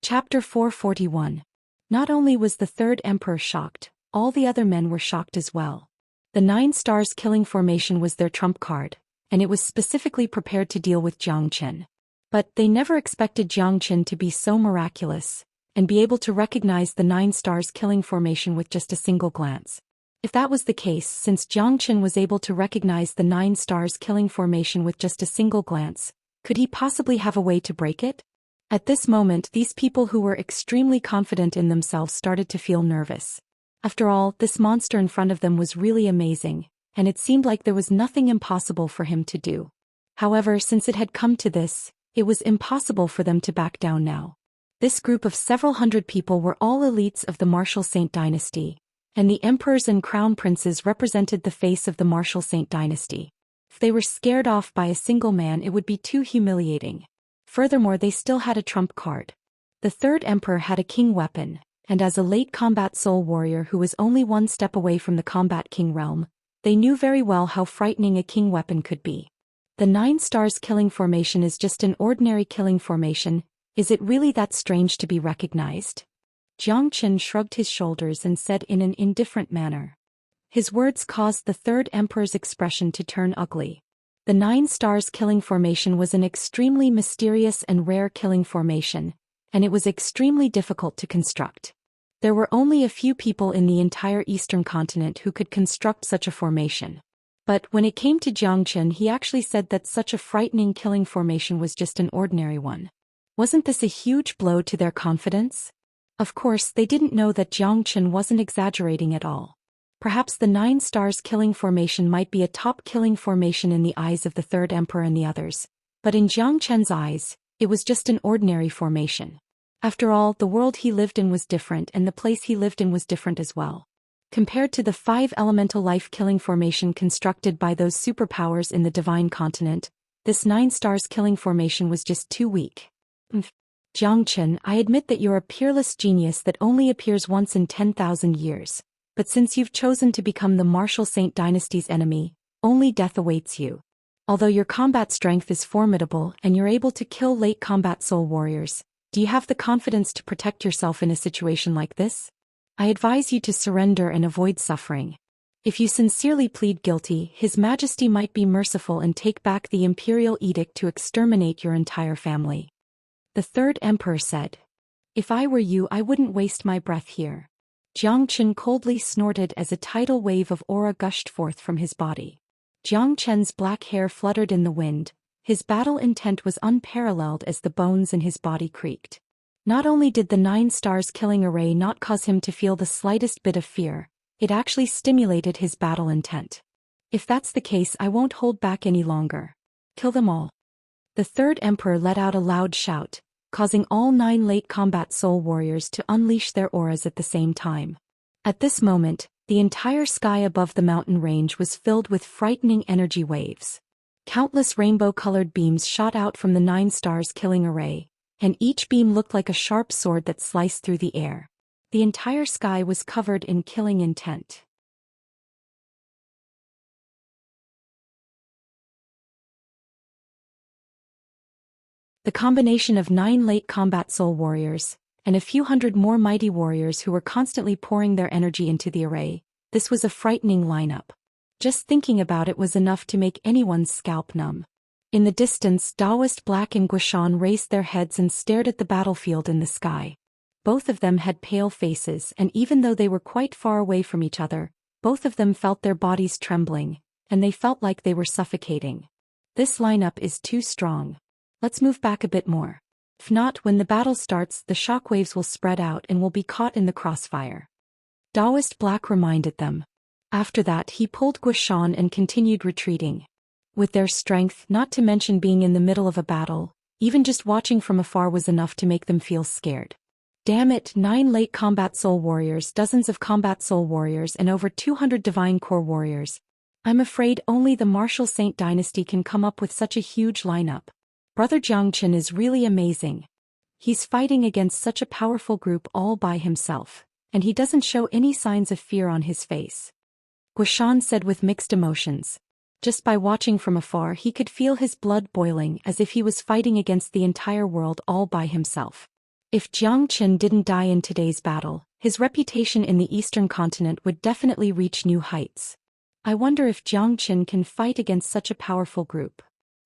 Chapter 441. Not only was the third emperor shocked, all the other men were shocked as well. The 9 stars killing formation was their trump card, and it was specifically prepared to deal with Jiang Qin. But they never expected Jiang Qin to be so miraculous, and be able to recognize the 9 stars killing formation with just a single glance. If that was the case, since Jiang Qin was able to recognize the 9 stars killing formation with just a single glance, could he possibly have a way to break it? At this moment these people who were extremely confident in themselves started to feel nervous. After all, this monster in front of them was really amazing, and it seemed like there was nothing impossible for him to do. However, since it had come to this, it was impossible for them to back down now. This group of several hundred people were all elites of the Martial Saint dynasty, and the emperors and crown princes represented the face of the Martial Saint dynasty. If they were scared off by a single man, it would be too humiliating. Furthermore, they still had a trump card. The third emperor had a king weapon, and as a late combat soul warrior who was only one step away from the combat king realm, they knew very well how frightening a king weapon could be. The 9 stars killing formation is just an ordinary killing formation. Is it really that strange to be recognized? Xianxia shrugged his shoulders and said in an indifferent manner. His words caused the third emperor's expression to turn ugly. The 9 stars killing formation was an extremely mysterious and rare killing formation, and it was extremely difficult to construct. There were only a few people in the entire eastern continent who could construct such a formation. But when it came to Xianxia, he actually said that such a frightening killing formation was just an ordinary one. Wasn't this a huge blow to their confidence? Of course, they didn't know that Xianxia wasn't exaggerating at all. Perhaps the 9 stars killing formation might be a top killing formation in the eyes of the third emperor and the others, but in Xianxia's eyes, it was just an ordinary formation. After all, the world he lived in was different and the place he lived in was different as well. Compared to the 5 elemental life killing formation constructed by those superpowers in the divine continent, this 9 stars killing formation was just too weak. Xianxia, I admit that you're a peerless genius that only appears once in 10,000 years, but since you've chosen to become the Martial Saint dynasty's enemy, only death awaits you. Although your combat strength is formidable and you're able to kill late combat soul warriors, do you have the confidence to protect yourself in a situation like this? I advise you to surrender and avoid suffering. If you sincerely plead guilty, His Majesty might be merciful and take back the imperial edict to exterminate your entire family. The third emperor said. If I were you, I wouldn't waste my breath here. Xianxia coldly snorted as a tidal wave of aura gushed forth from his body. Xianxia's black hair fluttered in the wind. His battle intent was unparalleled as the bones in his body creaked. Not only did the 9 stars killing array not cause him to feel the slightest bit of fear, it actually stimulated his battle intent. If that's the case, I won't hold back any longer. Kill them all. The third emperor let out a loud shout, causing all 9 late combat soul warriors to unleash their auras at the same time. At this moment, the entire sky above the mountain range was filled with frightening energy waves. Countless rainbow-colored beams shot out from the 9 stars killing array, and each beam looked like a sharp sword that sliced through the air. The entire sky was covered in killing intent. The combination of 9 late combat soul warriors, and a few hundred more mighty warriors who were constantly pouring their energy into the array, this was a frightening lineup. Just thinking about it was enough to make anyone's scalp numb. In the distance, Daoist Black and Zhou Xian raised their heads and stared at the battlefield in the sky. Both of them had pale faces, and even though they were quite far away from each other, both of them felt their bodies trembling, and they felt like they were suffocating. This lineup is too strong. Let's move back a bit more. If not, when the battle starts, the shockwaves will spread out and will be caught in the crossfire. Daoist Black reminded them. After that, he pulled Zhou Xian and continued retreating. With their strength, not to mention being in the middle of a battle, even just watching from afar was enough to make them feel scared. Damn it, 9 late combat soul warriors, dozens of combat soul warriors, and over 200 divine core warriors. I'm afraid only the Martial Saint dynasty can come up with such a huge lineup. Brother Xianxia is really amazing. He's fighting against such a powerful group all by himself, and he doesn't show any signs of fear on his face. Zhou Xian said with mixed emotions. Just by watching from afar, he could feel his blood boiling as if he was fighting against the entire world all by himself. If Xianxia didn't die in today's battle, his reputation in the eastern continent would definitely reach new heights. I wonder if Xianxia can fight against such a powerful group.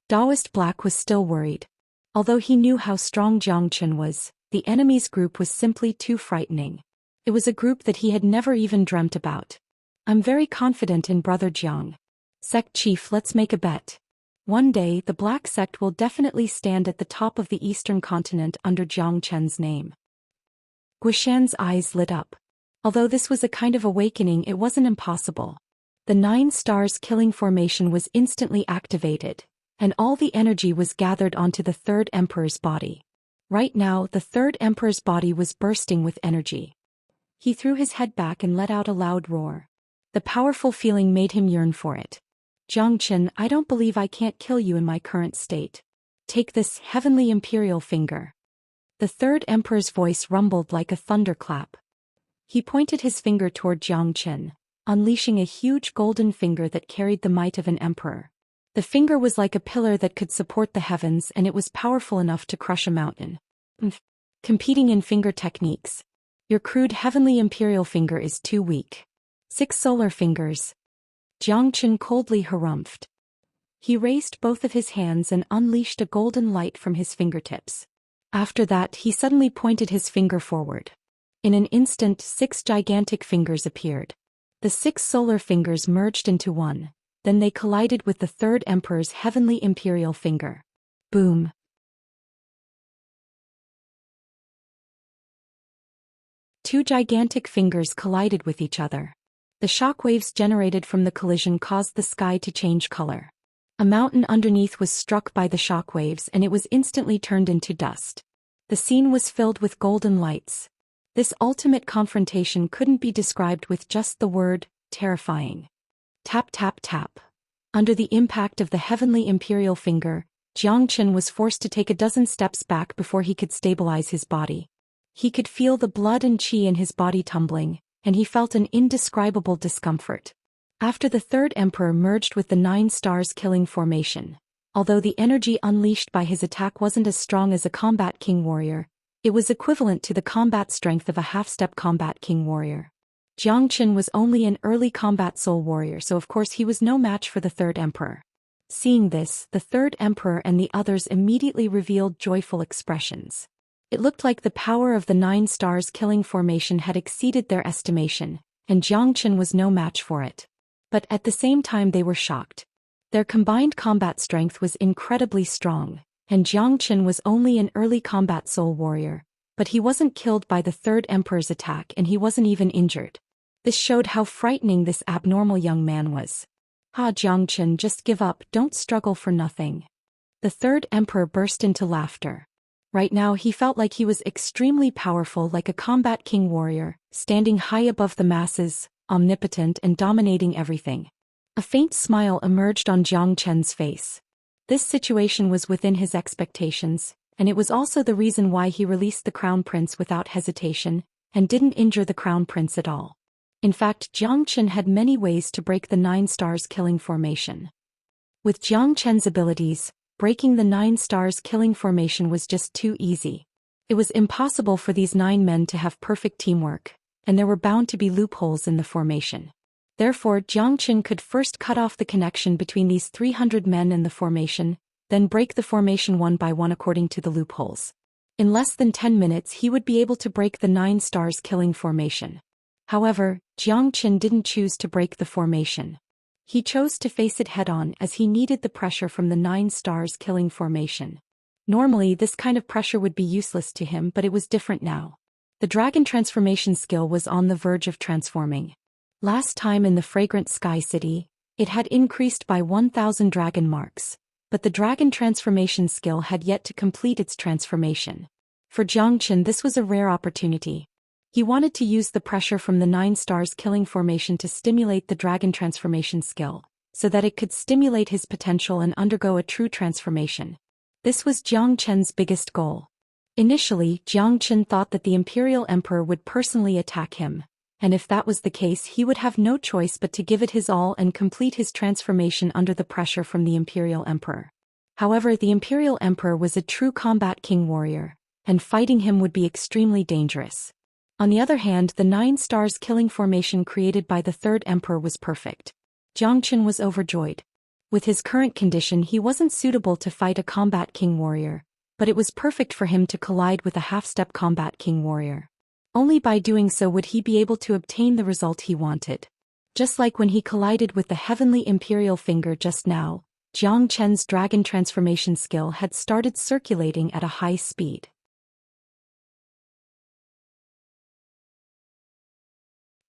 Daoist Black was still worried. Although he knew how strong Xianxia was, the enemy's group was simply too frightening. It was a group that he had never even dreamt about. I'm very confident in Brother Jiang. Sect Chief, let's make a bet. One day, the Black Sect will definitely stand at the top of the eastern continent under Xianxia's name. Zhou Xian's eyes lit up. Although this was a kind of awakening, it wasn't impossible. The 9 stars killing formation was instantly activated, and all the energy was gathered onto the third emperor's body. Right now, the third emperor's body was bursting with energy. He threw his head back and let out a loud roar. The powerful feeling made him yearn for it. Xianxia, I don't believe I can't kill you in my current state. Take this heavenly imperial finger. The third emperor's voice rumbled like a thunderclap. He pointed his finger toward Xianxia, unleashing a huge golden finger that carried the might of an emperor. The finger was like a pillar that could support the heavens, and it was powerful enough to crush a mountain. Competing in finger techniques. Your crude heavenly imperial finger is too weak. 6 solar fingers. Xianxia coldly harumphed. He raised both of his hands and unleashed a golden light from his fingertips. After that, he suddenly pointed his finger forward. In an instant, 6 gigantic fingers appeared. The 6 solar fingers merged into one. Then they collided with the third emperor's heavenly imperial finger. Boom! Two gigantic fingers collided with each other. The shockwaves generated from the collision caused the sky to change color. A mountain underneath was struck by the shockwaves, and it was instantly turned into dust. The scene was filled with golden lights. This ultimate confrontation couldn't be described with just the word, terrifying. Tap tap tap. Under the impact of the heavenly imperial finger, Xianxia was forced to take a dozen steps back before he could stabilize his body. He could feel the blood and qi in his body tumbling, and he felt an indescribable discomfort. After the third emperor merged with the 9 stars killing formation, although the energy unleashed by his attack wasn't as strong as a combat king warrior, it was equivalent to the combat strength of a half-step combat king warrior. Xianxia was only an early combat soul warrior, so of course he was no match for the third emperor. Seeing this, the third emperor and the others immediately revealed joyful expressions. It looked like the power of the 9 stars killing formation had exceeded their estimation, and Xianxia was no match for it. But at the same time they were shocked. Their combined combat strength was incredibly strong, and Xianxia was only an early combat soul warrior, but he wasn't killed by the third emperor's attack and he wasn't even injured. This showed how frightening this abnormal young man was. Xianxia, just give up, don't struggle for nothing. The third emperor burst into laughter. Right now he felt like he was extremely powerful, like a combat king warrior, standing high above the masses, omnipotent and dominating everything. A faint smile emerged on Xianxia's face. This situation was within his expectations, and it was also the reason why he released the crown prince without hesitation, and didn't injure the crown prince at all. In fact, Xianxia had many ways to break the 9 stars killing formation. With Xianxia's abilities, breaking the 9 stars killing formation was just too easy. It was impossible for these 9 men to have perfect teamwork, and there were bound to be loopholes in the formation. Therefore, Xianxia could first cut off the connection between these 300 men and the formation, then break the formation one by one according to the loopholes. In less than 10 minutes he would be able to break the 9 stars killing formation. However, Xianxia didn't choose to break the formation. He chose to face it head-on as he needed the pressure from the 9 stars killing formation. Normally this kind of pressure would be useless to him, but it was different now. The dragon transformation skill was on the verge of transforming. Last time in the Fragrant Sky City, it had increased by 1,000 dragon marks, but the dragon transformation skill had yet to complete its transformation. For Xianxia this was a rare opportunity. He wanted to use the pressure from the 9 stars killing formation to stimulate the dragon transformation skill, so that it could stimulate his potential and undergo a true transformation. This was Xianxia's biggest goal. Initially, Xianxia thought that the Imperial Emperor would personally attack him, and if that was the case he would have no choice but to give it his all and complete his transformation under the pressure from the Imperial Emperor. However, the Imperial Emperor was a true combat king warrior, and fighting him would be extremely dangerous. On the other hand, the 9 stars killing formation created by the third emperor was perfect. Xianxia was overjoyed. With his current condition he wasn't suitable to fight a combat king warrior, but it was perfect for him to collide with a half-step combat king warrior. Only by doing so would he be able to obtain the result he wanted. Just like when he collided with the heavenly imperial finger just now, Xianxia's dragon transformation skill had started circulating at a high speed.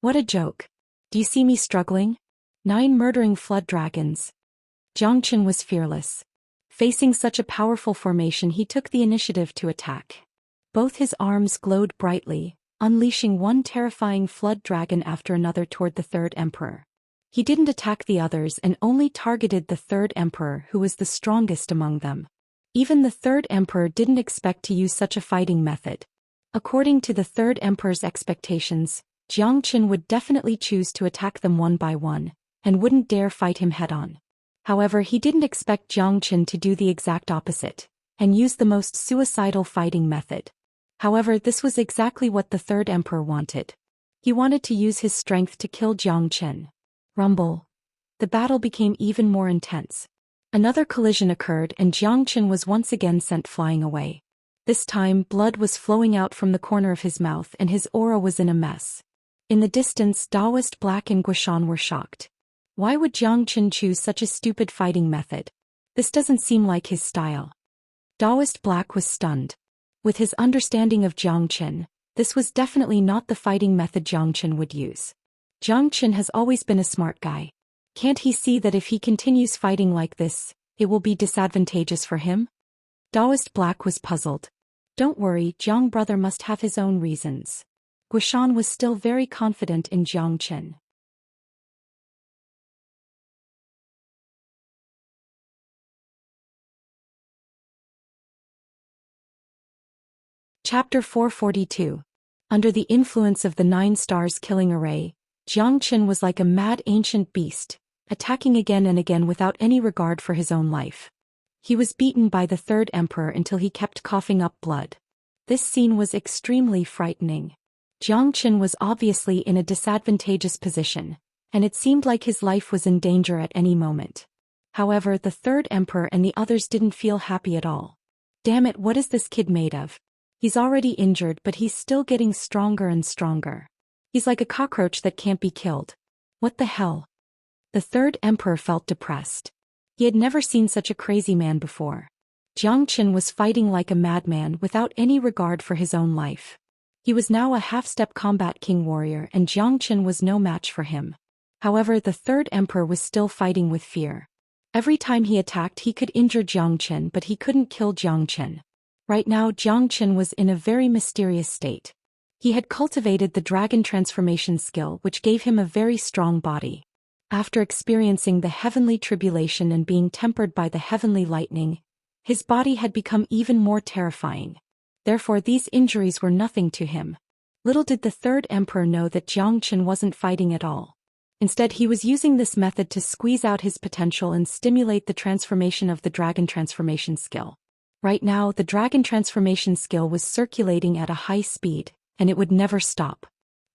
What a joke. Do you see me struggling? 9 murdering flood dragons. Zhou Xian was fearless. Facing such a powerful formation, he took the initiative to attack. Both his arms glowed brightly, unleashing one terrifying flood dragon after another toward the third emperor. He didn't attack the others and only targeted the third emperor, who was the strongest among them. Even the third emperor didn't expect to use such a fighting method. According to the third emperor's expectations, Zhou Xian would definitely choose to attack them one by one, and wouldn't dare fight him head-on. However, he didn't expect Zhou Xian to do the exact opposite, and use the most suicidal fighting method. However, this was exactly what the third emperor wanted. He wanted to use his strength to kill Zhou Xian. Rumble. The battle became even more intense. Another collision occurred and Zhou Xian was once again sent flying away. This time, blood was flowing out from the corner of his mouth and his aura was in a mess. In the distance, Daoist Black and Guishan were shocked. Why would Zhou Xian choose such a stupid fighting method? This doesn't seem like his style. Daoist Black was stunned. With his understanding of Zhou Xian, this was definitely not the fighting method Zhou Xian would use. Zhou Xian has always been a smart guy. Can't he see that if he continues fighting like this, it will be disadvantageous for him? Daoist Black was puzzled. Don't worry, Zhang brother must have his own reasons. Guishan was still very confident in Zhou Xian. Chapter 442. Under the influence of the 9 stars killing array, Zhou Xian was like a mad ancient beast, attacking again and again without any regard for his own life. He was beaten by the third emperor until he kept coughing up blood. This scene was extremely frightening. Zhou Xian was obviously in a disadvantageous position, and it seemed like his life was in danger at any moment. However, the third emperor and the others didn't feel happy at all. Damn it, what is this kid made of? He's already injured, but he's still getting stronger and stronger. He's like a cockroach that can't be killed. What the hell? The third emperor felt depressed. He had never seen such a crazy man before. Zhou Xian was fighting like a madman without any regard for his own life. He was now a half-step combat king warrior and Zhou Xian was no match for him. However, the third emperor was still fighting with fear. Every time he attacked he could injure Zhou Xian, but he couldn't kill Zhou Xian. Right now Zhou Xian was in a very mysterious state. He had cultivated the dragon transformation skill, which gave him a very strong body. After experiencing the heavenly tribulation and being tempered by the heavenly lightning, his body had become even more terrifying. Therefore these injuries were nothing to him. Little did the third emperor know that Zhou Xian wasn't fighting at all. Instead, he was using this method to squeeze out his potential and stimulate the transformation of the dragon transformation skill. Right now, the dragon transformation skill was circulating at a high speed, and it would never stop.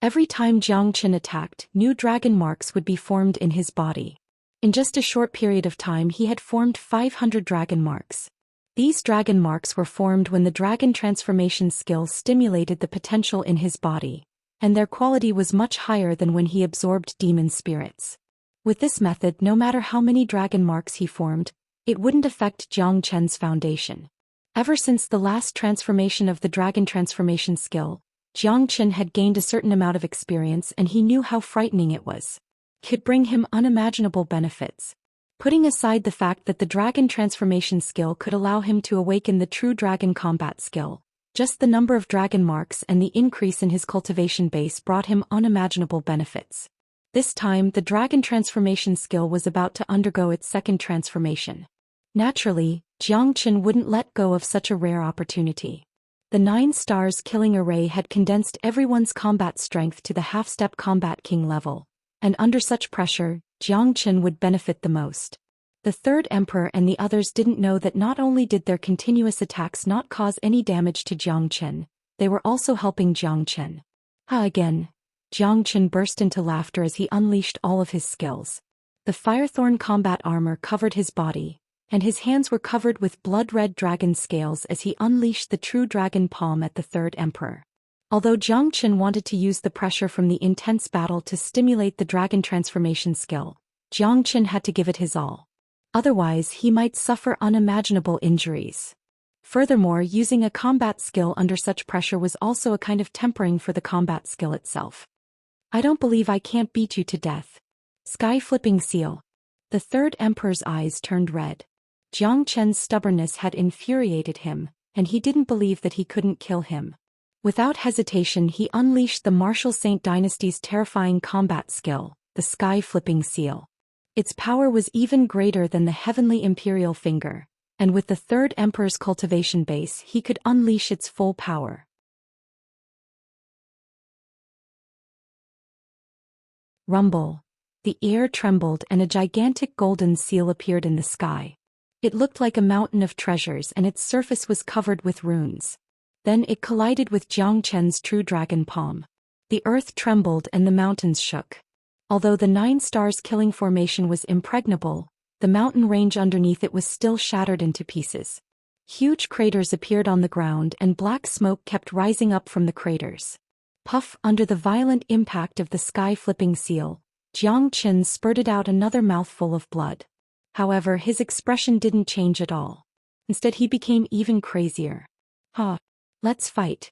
Every time Zhou Xian attacked, new dragon marks would be formed in his body. In just a short period of time he had formed 500 dragon marks. These dragon marks were formed when the dragon transformation skill stimulated the potential in his body, and their quality was much higher than when he absorbed demon spirits. With this method, no matter how many dragon marks he formed, it wouldn't affect Zhou Xian's foundation. Ever since the last transformation of the dragon transformation skill, Zhou Xian had gained a certain amount of experience and he knew how frightening it was. It could bring him unimaginable benefits. Putting aside the fact that the dragon transformation skill could allow him to awaken the true dragon combat skill, just the number of dragon marks and the increase in his cultivation base brought him unimaginable benefits. This time, the dragon transformation skill was about to undergo its second transformation. Naturally, Zhou Xian wouldn't let go of such a rare opportunity. The 9 stars killing array had condensed everyone's combat strength to the half-step combat king level, and under such pressure, Zhou Xian would benefit the most. The third emperor and the others didn't know that not only did their continuous attacks not cause any damage to Zhou Xian, they were also helping Zhou Xian. Again. Zhou Xian burst into laughter as he unleashed all of his skills. The Firethorn combat armor covered his body, and his hands were covered with blood-red dragon scales as he unleashed the true dragon palm at the third emperor. Although Zhou Xian wanted to use the pressure from the intense battle to stimulate the dragon transformation skill, Zhou Xian had to give it his all. Otherwise, he might suffer unimaginable injuries. Furthermore, using a combat skill under such pressure was also a kind of tempering for the combat skill itself. I don't believe I can't beat you to death. Sky-flipping seal. The third emperor's eyes turned red. Jiang Chen's stubbornness had infuriated him, and he didn't believe that he couldn't kill him. Without hesitation he unleashed the martial Saint dynasty's terrifying combat skill, the sky-flipping seal. Its power was even greater than the heavenly imperial finger, and with the third emperor's cultivation base he could unleash its full power. Rumble. The air trembled and a gigantic golden seal appeared in the sky. It looked like a mountain of treasures and its surface was covered with runes. Then it collided with Jiang Chen's true dragon palm. The earth trembled and the mountains shook. Although the 9 stars killing formation was impregnable, the mountain range underneath it was still shattered into pieces. Huge craters appeared on the ground and black smoke kept rising up from the craters. Puff! Under the violent impact of the sky-flipping seal, Jiang Chen spurted out another mouthful of blood. However, his expression didn't change at all. Instead he became even crazier. Ha! Let's fight.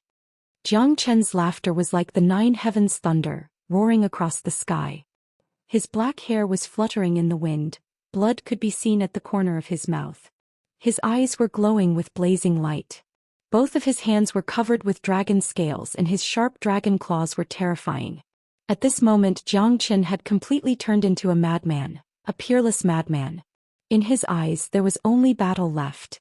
Jiang Chen's laughter was like the 9 heavens' thunder, roaring across the sky. His black hair was fluttering in the wind, blood could be seen at the corner of his mouth. His eyes were glowing with blazing light. Both of his hands were covered with dragon scales and his sharp dragon claws were terrifying. At this moment Jiang Chen had completely turned into a madman, a peerless madman. In his eyes there was only battle left.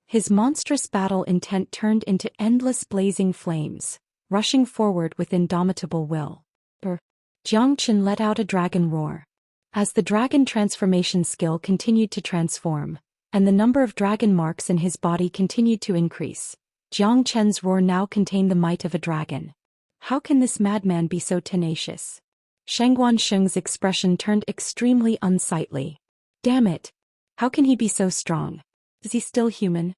His monstrous battle intent turned into endless blazing flames, rushing forward with indomitable will. Jiang Chen let out a dragon roar. As the dragon transformation skill continued to transform, and the number of dragon marks in his body continued to increase, Jiang Chen's roar now contained the might of a dragon. How can this madman be so tenacious? Shengguan Sheng's expression turned extremely unsightly. Damn it! How can he be so strong? Is he still human?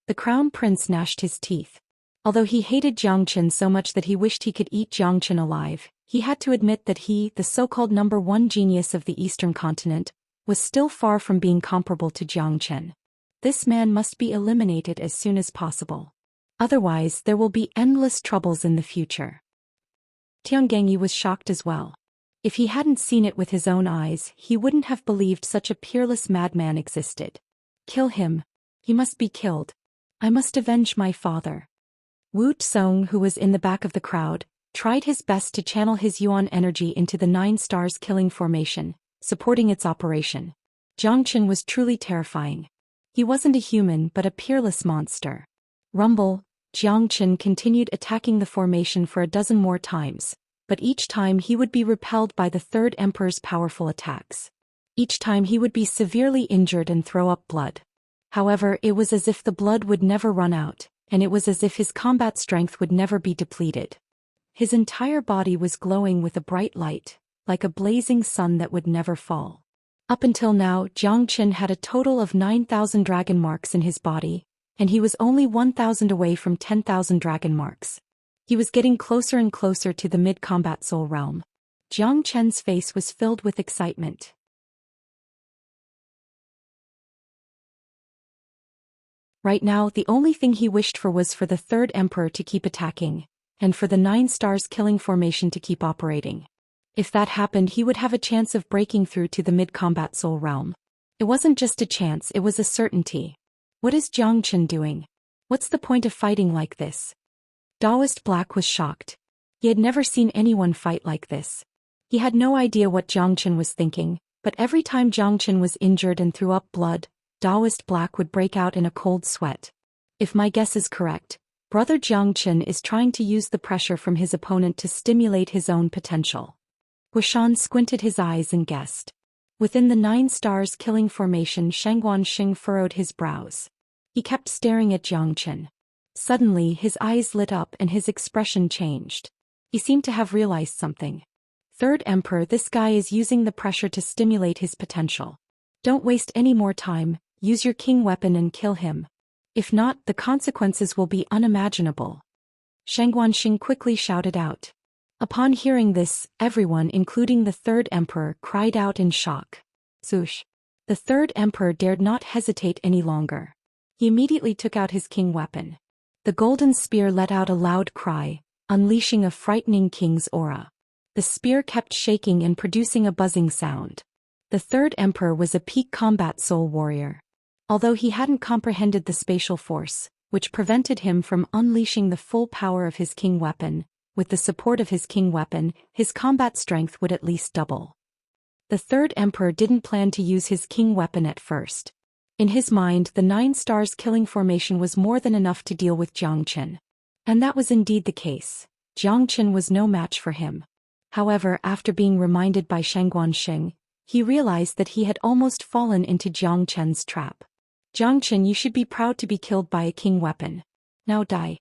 The crown prince gnashed his teeth. Although he hated Jiang Chen so much that he wished he could eat Jiang Chen alive, he had to admit that he, the so-called #1 genius of the eastern continent, was still far from being comparable to Jiang Chen. This man must be eliminated as soon as possible. Otherwise there will be endless troubles in the future. Tian Gengyi was shocked as well. If he hadn't seen it with his own eyes, he wouldn't have believed such a peerless madman existed. Kill him. He must be killed. I must avenge my father. Wu Tsong, who was in the back of the crowd, tried his best to channel his yuan energy into the 9 stars killing formation, supporting its operation. Jiang Chen was truly terrifying. He wasn't a human but a peerless monster. Rumble. Jiang Chen continued attacking the formation for a dozen more times, but each time he would be repelled by the third emperor's powerful attacks. Each time he would be severely injured and throw up blood. However, it was as if the blood would never run out, and it was as if his combat strength would never be depleted. His entire body was glowing with a bright light, like a blazing sun that would never fall. Up until now, Jiang Chen had a total of 9,000 dragon marks in his body, and he was only 1,000 away from 10,000 dragon marks. He was getting closer and closer to the mid-combat soul realm. Jiang Chen's face was filled with excitement. Right now, the only thing he wished for was for the third emperor to keep attacking, and for the 9 stars killing formation to keep operating. If that happened, he would have a chance of breaking through to the mid-combat soul realm. It wasn't just a chance, it was a certainty. What is Jiang Chen doing? What's the point of fighting like this? Daoist Black was shocked. He had never seen anyone fight like this. He had no idea what Jiang Chen was thinking, but every time Jiang Chen was injured and threw up blood, Daoist Black would break out in a cold sweat. If my guess is correct, Brother Jiang Chen is trying to use the pressure from his opponent to stimulate his own potential. Wuxian squinted his eyes and guessed. Within the 9 stars killing formation, Shengguan Sheng furrowed his brows. He kept staring at Jiang Chen. Suddenly his eyes lit up and his expression changed. He seemed to have realized something. Third Emperor, this guy is using the pressure to stimulate his potential. Don't waste any more time, use your king weapon and kill him. If not, the consequences will be unimaginable. Shengguan Sheng quickly shouted out. Upon hearing this, everyone, including the Third Emperor, cried out in shock. Zhoush. The Third Emperor dared not hesitate any longer. He immediately took out his king weapon. The golden spear let out a loud cry, unleashing a frightening king's aura. The spear kept shaking and producing a buzzing sound. The third emperor was a peak combat soul warrior. Although he hadn't comprehended the spatial force, which prevented him from unleashing the full power of his king weapon, with the support of his king weapon, his combat strength would at least double. The third emperor didn't plan to use his king weapon at first. In his mind, the 9 stars killing formation was more than enough to deal with Zhou Xian. And that was indeed the case. Zhou Xian was no match for him. However, after being reminded by Shangguanxing, he realized that he had almost fallen into Zhou Xian's trap. Zhou Xian, you should be proud to be killed by a king weapon. Now die.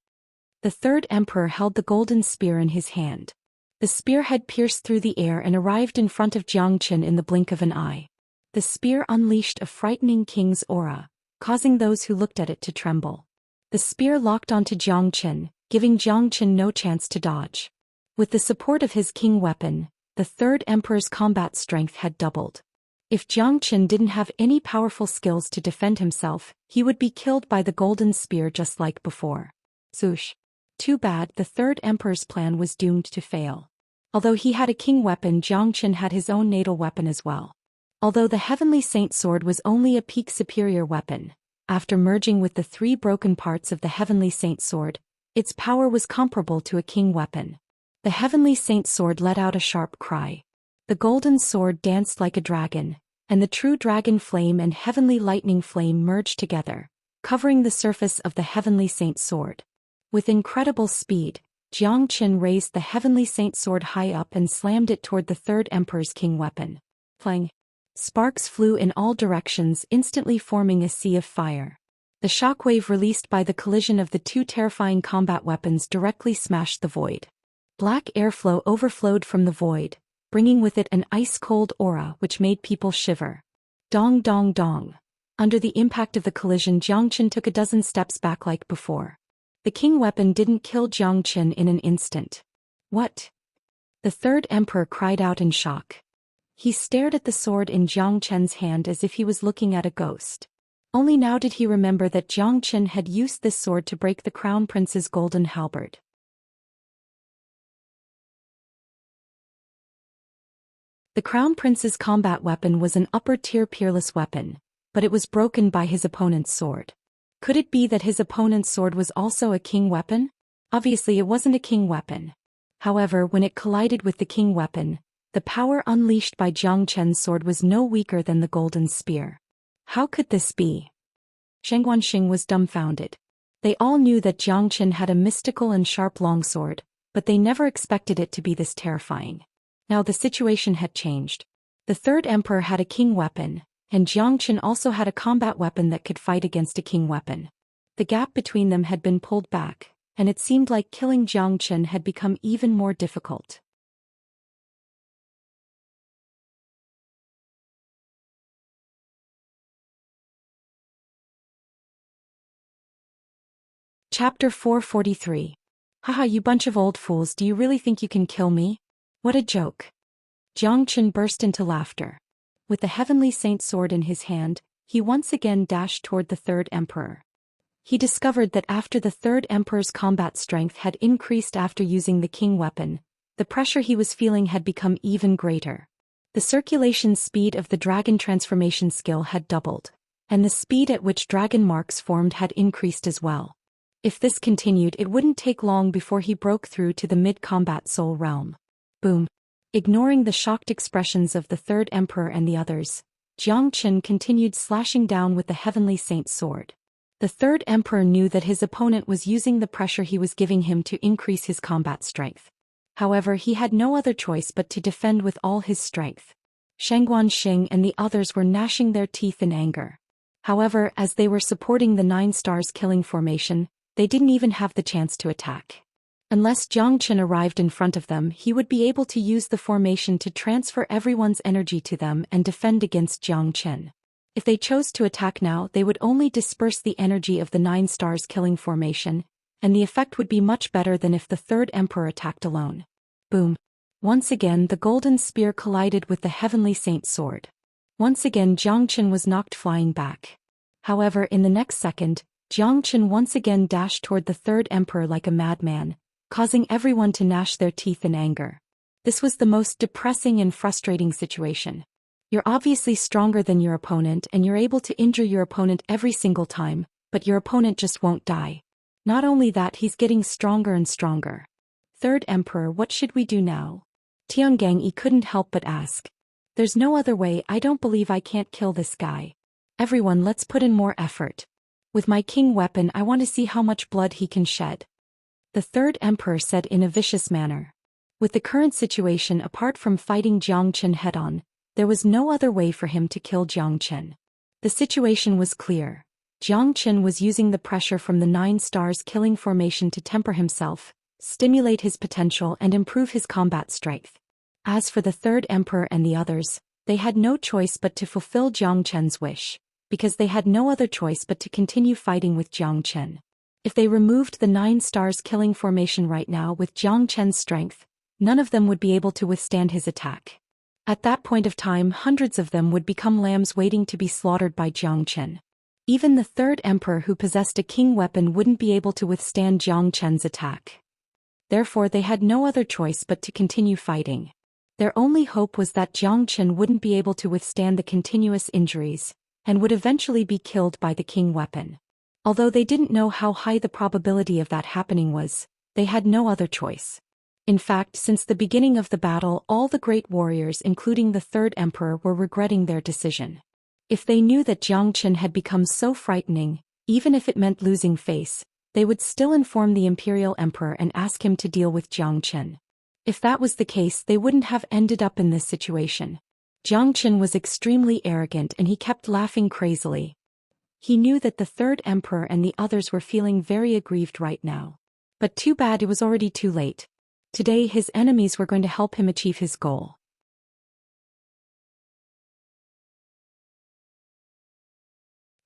The third emperor held the golden spear in his hand. The spear had pierced through the air and arrived in front of Zhou Xian in the blink of an eye. The spear unleashed a frightening king's aura, causing those who looked at it to tremble. The spear locked onto Zhou Xian, giving Zhou Xian no chance to dodge. With the support of his king weapon, the third emperor's combat strength had doubled. If Zhou Xian didn't have any powerful skills to defend himself, he would be killed by the golden spear just like before. Zoosh. Too bad, the third emperor's plan was doomed to fail. Although he had a king weapon, Zhou Xian had his own natal weapon as well. Although the Heavenly Saint Sword was only a peak superior weapon, after merging with the 3 broken parts of the Heavenly Saint Sword, its power was comparable to a king weapon. The Heavenly Saint Sword let out a sharp cry. The golden sword danced like a dragon, and the true dragon flame and heavenly lightning flame merged together, covering the surface of the Heavenly Saint Sword. With incredible speed, Zhou Xian raised the Heavenly Saint Sword high up and slammed it toward the third emperor's king weapon. Clang! Sparks flew in all directions, instantly forming a sea of fire. The shockwave released by the collision of the 2 terrifying combat weapons directly smashed the void. Black airflow overflowed from the void, bringing with it an ice-cold aura which made people shiver. Dong dong dong. Under the impact of the collision, Zhou Xian took a dozen steps back like before. The king weapon didn't kill Zhou Xian in an instant. What? The third emperor cried out in shock. He stared at the sword in Zhou Xian's hand as if he was looking at a ghost. Only now did he remember that Zhou Xian had used this sword to break the crown prince's golden halberd. The crown prince's combat weapon was an upper-tier peerless weapon, but it was broken by his opponent's sword. Could it be that his opponent's sword was also a king weapon? Obviously it wasn't a king weapon. However, when it collided with the king weapon, the power unleashed by Zhou Xian's sword was no weaker than the golden spear. How could this be? Shangguanxing was dumbfounded. They all knew that Zhou Xian had a mystical and sharp longsword, but they never expected it to be this terrifying. Now the situation had changed. The third emperor had a king weapon, and Zhou Xian also had a combat weapon that could fight against a king weapon. The gap between them had been pulled back, and it seemed like killing Zhou Xian had become even more difficult. Chapter 443. Haha, you bunch of old fools, do you really think you can kill me? What a joke. Zhou Xian burst into laughter. With the Heavenly Saint Sword in his hand, he once again dashed toward the third emperor. He discovered that after the third emperor's combat strength had increased after using the king weapon, the pressure he was feeling had become even greater. The circulation speed of the dragon transformation skill had doubled, and the speed at which dragon marks formed had increased as well. If this continued, it wouldn't take long before he broke through to the mid-combat soul realm. Boom. Ignoring the shocked expressions of the third emperor and the others, Zhou Xian continued slashing down with the Heavenly Saint Sword. The third emperor knew that his opponent was using the pressure he was giving him to increase his combat strength. However, he had no other choice but to defend with all his strength. Shangguanxing and the others were gnashing their teeth in anger. However, as they were supporting the 9 stars killing formation, they didn't even have the chance to attack. Unless Zhou Xian arrived in front of them, he would be able to use the formation to transfer everyone's energy to them and defend against Zhou Xian. If they chose to attack now, they would only disperse the energy of the 9 stars killing formation, and the effect would be much better than if the third emperor attacked alone. Boom. Once again, the golden spear collided with the Heavenly Saint Sword. Once again, Zhou Xian was knocked flying back. However, in the next second, Zhou Xian once again dashed toward the third emperor like a madman, causing everyone to gnash their teeth in anger. This was the most depressing and frustrating situation. You're obviously stronger than your opponent and you're able to injure your opponent every single time, but your opponent just won't die. Not only that, he's getting stronger and stronger. Third Emperor, what should we do now? Tiangang couldn't help but ask. There's no other way. I don't believe I can't kill this guy. Everyone, let's put in more effort. With my king weapon, I want to see how much blood he can shed. The third emperor said in a vicious manner. With the current situation, apart from fighting Jiang Chen head-on, there was no other way for him to kill Jiang Chen. The situation was clear. Jiang Chen was using the pressure from the 9 stars killing formation to temper himself, stimulate his potential and improve his combat strength. As for the third emperor and the others, they had no choice but to fulfill Jiang Chen's wish, because they had no other choice but to continue fighting with Jiang Chen. If they removed the 9 stars killing formation right now with Jiang Chen's strength, none of them would be able to withstand his attack. At that point of time, hundreds of them would become lambs waiting to be slaughtered by Jiang Chen. Even the third emperor who possessed a king weapon wouldn't be able to withstand Jiang Chen's attack. Therefore they had no other choice but to continue fighting. Their only hope was that Jiang Chen wouldn't be able to withstand the continuous injuries, and would eventually be killed by the king weapon. Although they didn't know how high the probability of that happening was, they had no other choice. In fact, since the beginning of the battle, all the great warriors including the third emperor were regretting their decision. If they knew that Jiang Chen had become so frightening, even if it meant losing face, they would still inform the imperial emperor and ask him to deal with Jiang Chen. If that was the case, they wouldn't have ended up in this situation. Jiang Chen was extremely arrogant and he kept laughing crazily. He knew that the third emperor and the others were feeling very aggrieved right now. But too bad, it was already too late. Today his enemies were going to help him achieve his goal.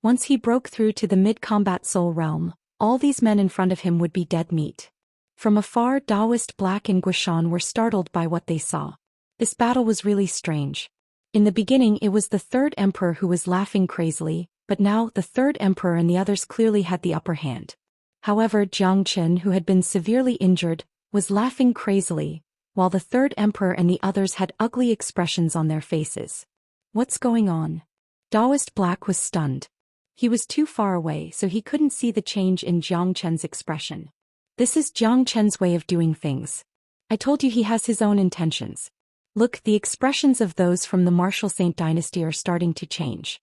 Once he broke through to the mid-combat soul realm, all these men in front of him would be dead meat. From afar, Daoist, Black and Guishan were startled by what they saw. This battle was really strange. In the beginning it was the third emperor who was laughing crazily, but now the third emperor and the others clearly had the upper hand. However, Jiang Chen, who had been severely injured, was laughing crazily, while the third emperor and the others had ugly expressions on their faces. What's going on? Daoist Black was stunned. He was too far away so he couldn't see the change in Jiang Chen's expression. This is Jiang Chen's way of doing things. I told you he has his own intentions. Look, the expressions of those from the Martial Saint dynasty are starting to change.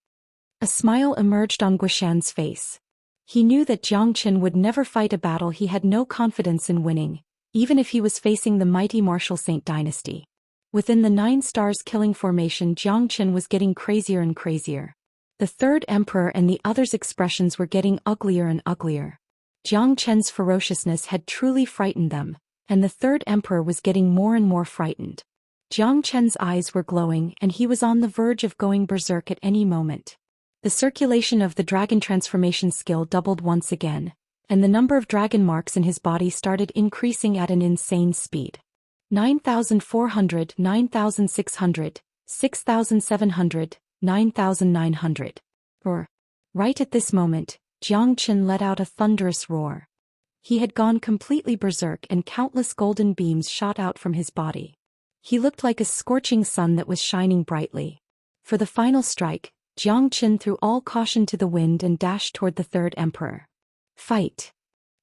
A smile emerged on Guishan's face. He knew that Jiang Chen would never fight a battle he had no confidence in winning, even if he was facing the mighty Martial Saint dynasty. Within the 9 stars killing formation, Jiang Chen was getting crazier and crazier. The third emperor and the others' expressions were getting uglier and uglier. Jiang Chen's ferociousness had truly frightened them, and the third emperor was getting more and more frightened. Jiang Chen's eyes were glowing and he was on the verge of going berserk at any moment. The circulation of the dragon transformation skill doubled once again, and the number of dragon marks in his body started increasing at an insane speed. 9,400, 9,600, 6,700, 9,900. Roar. Right at this moment, Jiang Chen let out a thunderous roar. He had gone completely berserk and countless golden beams shot out from his body. He looked like a scorching sun that was shining brightly. For the final strike, Jiang Chen threw all caution to the wind and dashed toward the third emperor. Fight!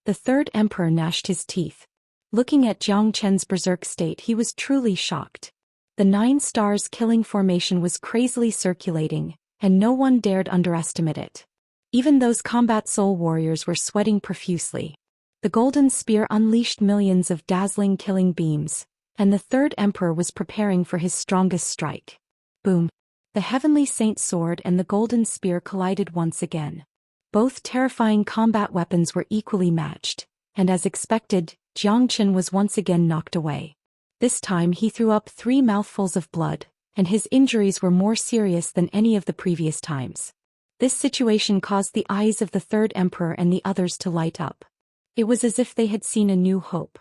The third emperor gnashed his teeth. Looking at Jiang Chen's berserk state, he was truly shocked. The 9 stars killing formation was crazily circulating, and no one dared underestimate it. Even those combat soul warriors were sweating profusely. The golden spear unleashed millions of dazzling killing beams, and the third emperor was preparing for his strongest strike. Boom! The heavenly saint sword and the golden spear collided once again. Both terrifying combat weapons were equally matched, and as expected, Jiang Chen was once again knocked away. This time he threw up 3 mouthfuls of blood, and his injuries were more serious than any of the previous times. This situation caused the eyes of the third emperor and the others to light up. It was as if they had seen a new hope.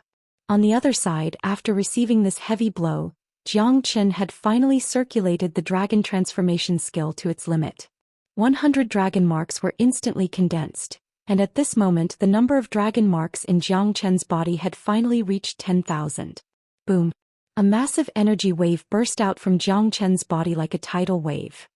On the other side, after receiving this heavy blow, Jiang Chen had finally circulated the dragon transformation skill to its limit. 100 dragon marks were instantly condensed, and at this moment the number of dragon marks in Jiang Chen's body had finally reached 10,000. Boom! A massive energy wave burst out from Jiang Chen's body like a tidal wave.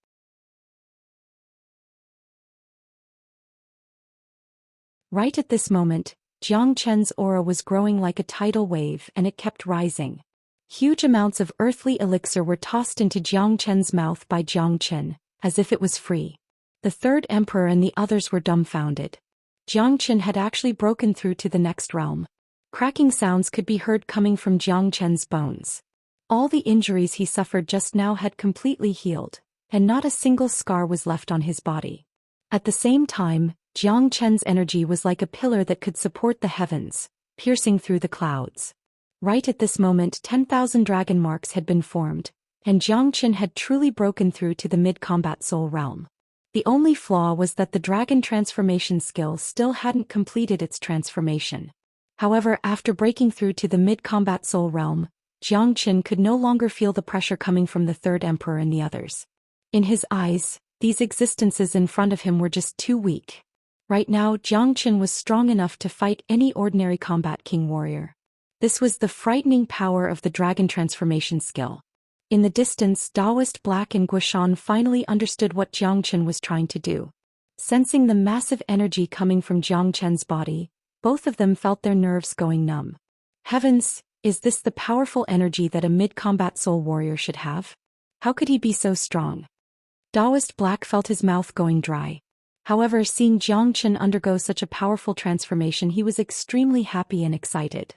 Right at this moment, Jiang Chen's aura was growing like a tidal wave and it kept rising. Huge amounts of earthly elixir were tossed into Jiang Chen's mouth by Jiang Chen, as if it was free. The third emperor and the others were dumbfounded. Jiang Chen had actually broken through to the next realm. Cracking sounds could be heard coming from Jiang Chen's bones. All the injuries he suffered just now had completely healed, and not a single scar was left on his body. At the same time, Jiang Chen's energy was like a pillar that could support the heavens, piercing through the clouds. Right at this moment 10,000 dragon marks had been formed, and Jiang Chen had truly broken through to the mid-combat soul realm. The only flaw was that the dragon transformation skill still hadn't completed its transformation. However, after breaking through to the mid-combat soul realm, Jiang Chen could no longer feel the pressure coming from the third emperor and the others. In his eyes, these existences in front of him were just too weak. Right now Jiang Chen was strong enough to fight any ordinary combat king warrior. This was the frightening power of the dragon transformation skill. In the distance Daoist Black and Guishan finally understood what Jiang Chen was trying to do. Sensing the massive energy coming from Jiang Chen's body, both of them felt their nerves going numb. Heavens, is this the powerful energy that a mid-combat soul warrior should have? How could he be so strong? Daoist Black felt his mouth going dry. However, seeing Jiang Chen undergo such a powerful transformation, he was extremely happy and excited.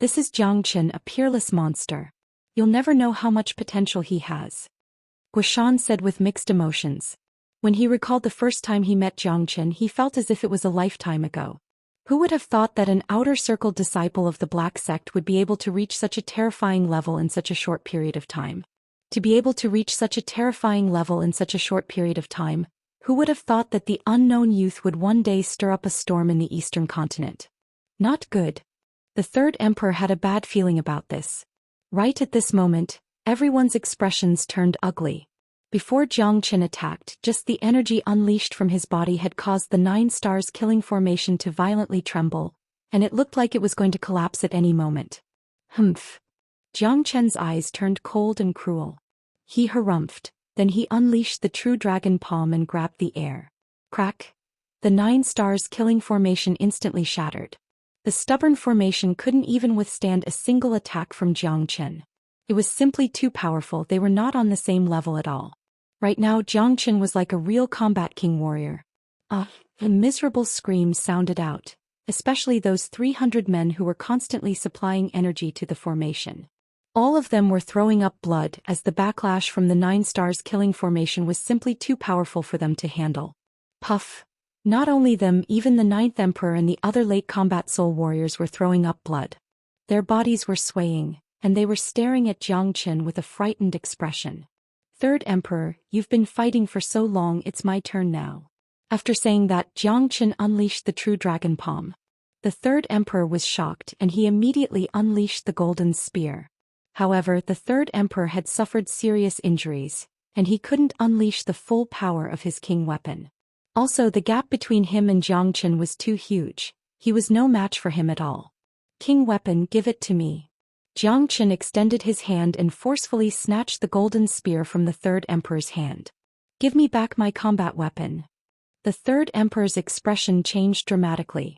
This is Jiang Chen, a peerless monster. You'll never know how much potential he has. Guishan said with mixed emotions. When he recalled the first time he met Jiang Chen, he felt as if it was a lifetime ago. Who would have thought that an outer circle disciple of the Black Sect would be able to reach such a terrifying level in such a short period of time? To be able to reach such a terrifying level in such a short period of time, who would have thought that the unknown youth would one day stir up a storm in the eastern continent? Not good. The third emperor had a bad feeling about this. Right at this moment, everyone's expressions turned ugly. Before Jiang Chen attacked, just the energy unleashed from his body had caused the 9 stars killing formation to violently tremble, and it looked like it was going to collapse at any moment. Humph. Jiang Chen's eyes turned cold and cruel. He harumphed, then he unleashed the true dragon palm and grabbed the air. Crack! The 9 stars killing formation instantly shattered. The stubborn formation couldn't even withstand a single attack from Jiang Chen. It was simply too powerful. They were not on the same level at all. Right now Jiang Chen was like a real combat king warrior. A miserable scream sounded out, especially those 300 men who were constantly supplying energy to the formation. All of them were throwing up blood as the backlash from the 9 stars killing formation was simply too powerful for them to handle. Puff. Not only them, even the 9th emperor and the other late combat soul warriors were throwing up blood. Their bodies were swaying, and they were staring at Jiang Chen with a frightened expression. Third emperor, you've been fighting for so long, it's my turn now. After saying that, Jiang Chen unleashed the true dragon palm. The third emperor was shocked and he immediately unleashed the golden spear. However, the third emperor had suffered serious injuries, and he couldn't unleash the full power of his king weapon. Also, the gap between him and Jiang Chen was too huge. He was no match for him at all. King weapon, give it to me. Jiang Chen extended his hand and forcefully snatched the golden spear from the third emperor's hand. Give me back my combat weapon. The third emperor's expression changed dramatically.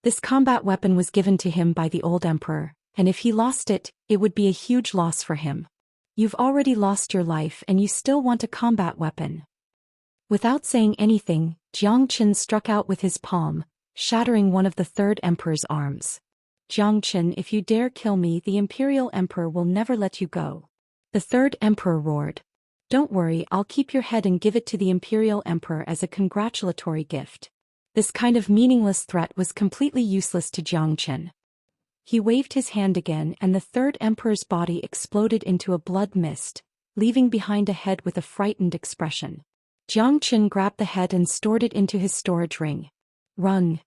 This combat weapon was given to him by the old emperor, and if he lost it, it would be a huge loss for him. You've already lost your life and you still want a combat weapon. Without saying anything, Jiang Chen struck out with his palm, shattering one of the third emperor's arms. Jiang Chen, if you dare kill me, the imperial emperor will never let you go. The third emperor roared. Don't worry, I'll keep your head and give it to the imperial emperor as a congratulatory gift. This kind of meaningless threat was completely useless to Jiang Chen. He waved his hand again and the third emperor's body exploded into a blood mist, leaving behind a head with a frightened expression. Jiang Chen grabbed the head and stored it into his storage ring. Run!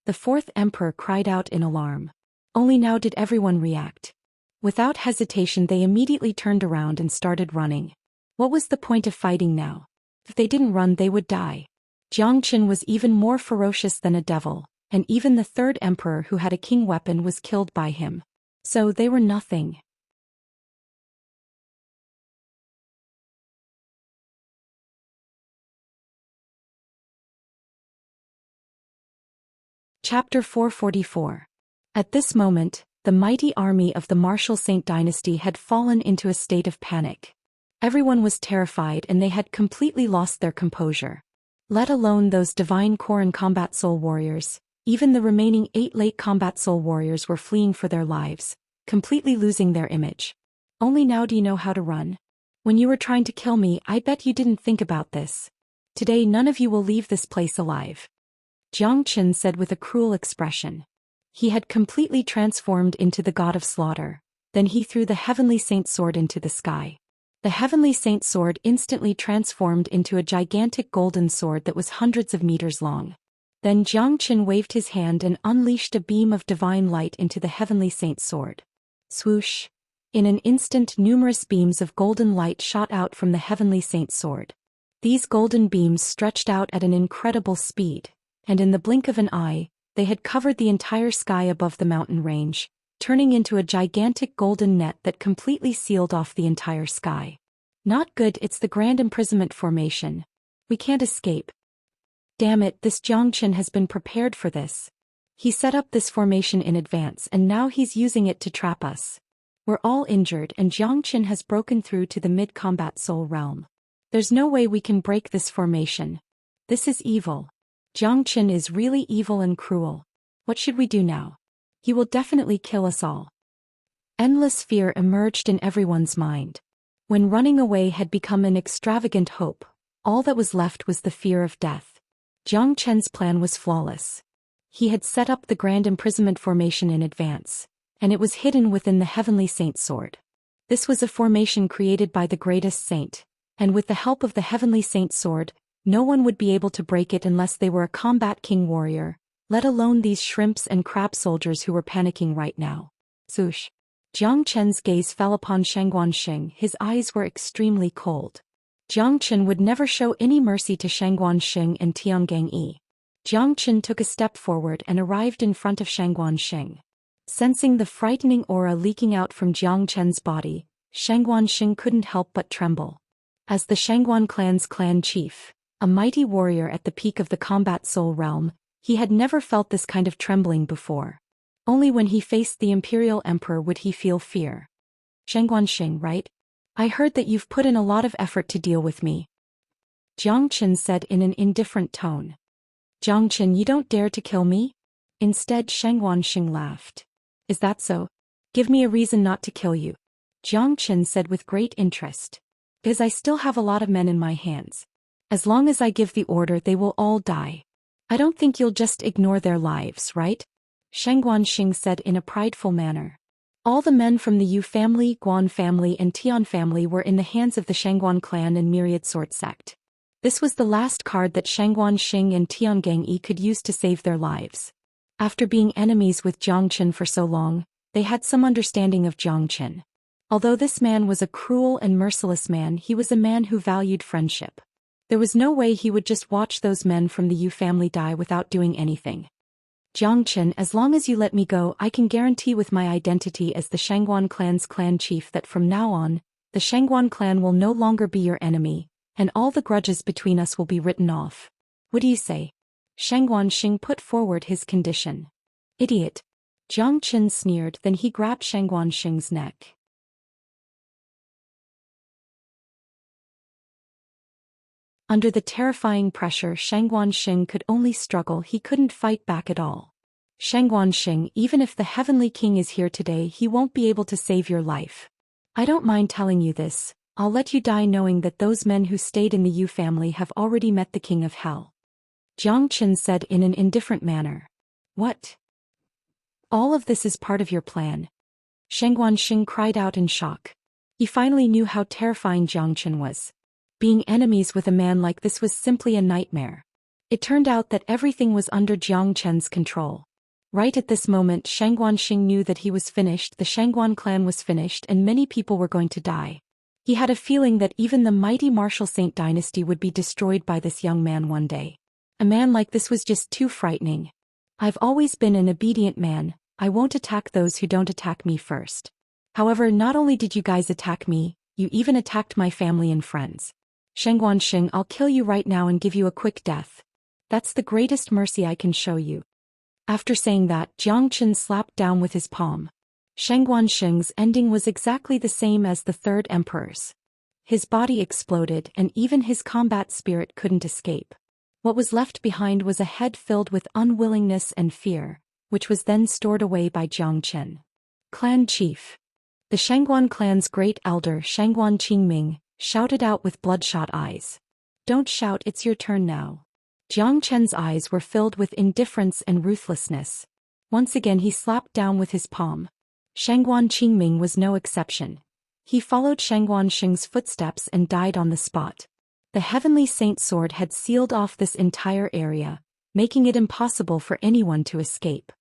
The fourth emperor cried out in alarm. Only now did everyone react. Without hesitation they immediately turned around and started running. What was the point of fighting now? If they didn't run they would die. Jiang Chen was even more ferocious than a devil, and even the third emperor who had a king weapon was killed by him. So they were nothing. Chapter 444. At this moment, the mighty army of the Martial Saint dynasty had fallen into a state of panic. Everyone was terrified and they had completely lost their composure. Let alone those divine core and combat soul warriors, even the remaining 8 late combat soul warriors were fleeing for their lives, completely losing their image. Only now do you know how to run? When you were trying to kill me, I bet you didn't think about this. Today none of you will leave this place alive. Xianxia said with a cruel expression. He had completely transformed into the god of slaughter. Then he threw the heavenly saint sword into the sky. The heavenly saint sword instantly transformed into a gigantic golden sword that was hundreds of meters long. Then Xianxia waved his hand and unleashed a beam of divine light into the heavenly saint sword. Swoosh! In an instant numerous beams of golden light shot out from the heavenly saint sword. These golden beams stretched out at an incredible speed, and in the blink of an eye, they had covered the entire sky above the mountain range, turning into a gigantic golden net that completely sealed off the entire sky. Not good, it's the Grand Imprisonment Formation. We can't escape. Damn it, this Xianxia has been prepared for this. He set up this formation in advance and now he's using it to trap us. We're all injured and Xianxia has broken through to the mid-combat soul realm. There's no way we can break this formation. This is evil. Xianxia is really evil and cruel. What should we do now? He will definitely kill us all. Endless fear emerged in everyone's mind. When running away had become an extravagant hope, all that was left was the fear of death. Xianxia's plan was flawless. He had set up the Grand Imprisonment Formation in advance, and it was hidden within the Heavenly Saint Sword. This was a formation created by the greatest saint, and with the help of the Heavenly Saint Sword, no one would be able to break it unless they were a combat king warrior, let alone these shrimps and crab soldiers who were panicking right now. Swoosh! Xianxia's gaze fell upon Xianxia. His eyes were extremely cold. Xianxia would never show any mercy to Xianxia and Tiangang. Xianxia took a step forward and arrived in front of Xianxia. Sensing the frightening aura leaking out from Xianxia's body, Xianxia couldn't help but tremble. As the Xianguan clan's clan chief, a mighty warrior at the peak of the combat soul realm, he had never felt this kind of trembling before. Only when he faced the imperial emperor would he feel fear. Xianxia, right? I heard that you've put in a lot of effort to deal with me. Xianxia said in an indifferent tone. Xianxia, you don't dare to kill me? Instead, Xianxia laughed. Is that so? Give me a reason not to kill you. Xianxia said with great interest. Because I still have a lot of men in my hands. As long as I give the order, they will all die. I don't think you'll just ignore their lives, right? Xianxia said in a prideful manner. All the men from the Yu family, Guan family and Tian family were in the hands of the Xianguan clan and Myriad Sword Sect. This was the last card that Xianguan and Tiangang could use to save their lives. After being enemies with Xianxia for so long, they had some understanding of Xianxia. Although this man was a cruel and merciless man, he was a man who valued friendship. There was no way he would just watch those men from the Yu family die without doing anything. Xianxia, as long as you let me go, I can guarantee with my identity as the Xianguan clan's clan chief that from now on, the Xianguan clan will no longer be your enemy, and all the grudges between us will be written off. What do you say? Xianguan put forward his condition. Idiot. Xianxia sneered, then he grabbed Xianguan's neck. Under the terrifying pressure, Xianguan could only struggle, he couldn't fight back at all. Xianguan, even if the Heavenly King is here today, he won't be able to save your life. I don't mind telling you this, I'll let you die knowing that those men who stayed in the Yu family have already met the King of Hell. Xianxia said in an indifferent manner. What? All of this is part of your plan? Xianguan cried out in shock. He finally knew how terrifying Xianxia was. Being enemies with a man like this was simply a nightmare. It turned out that everything was under Xianxia's control. Right at this moment, Xianguan knew that he was finished, the Xianguan clan was finished, and many people were going to die. He had a feeling that even the mighty Martial Saint dynasty would be destroyed by this young man one day. A man like this was just too frightening. I've always been an obedient man, I won't attack those who don't attack me first. However, not only did you guys attack me, you even attacked my family and friends. Shengguanxing, I'll kill you right now and give you a quick death. That's the greatest mercy I can show you. After saying that, Jiang Chen slapped down with his palm. Shengguanxing's ending was exactly the same as the third emperor's. His body exploded and even his combat spirit couldn't escape. What was left behind was a head filled with unwillingness and fear, which was then stored away by Jiang Chen. Clan Chief. The Shengguan clan's great elder Shengguan Qingming shouted out with bloodshot eyes. Don't shout, it's your turn now. Jiang Chen's eyes were filled with indifference and ruthlessness. Once again he slapped down with his palm. Shengguan Qingming was no exception. He followed Shengguanxing's footsteps and died on the spot. The Heavenly Saint Sword had sealed off this entire area, making it impossible for anyone to escape.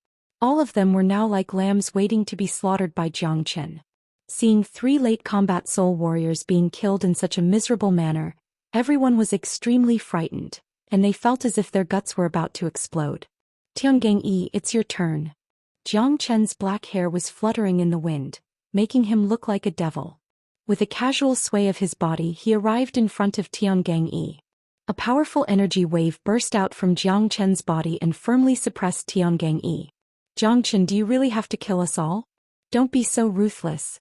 All of them were now like lambs waiting to be slaughtered by Jiang Chen. Seeing 3 late combat soul warriors being killed in such a miserable manner, everyone was extremely frightened, and they felt as if their guts were about to explode. Tiangang Yi, it's your turn. Jiang Chen's black hair was fluttering in the wind, making him look like a devil. With a casual sway of his body he arrived in front of Tiangang Yi. A powerful energy wave burst out from Jiang Chen's body and firmly suppressed Tiangang Yi. Jiang Chen, do you really have to kill us all? Don't be so ruthless.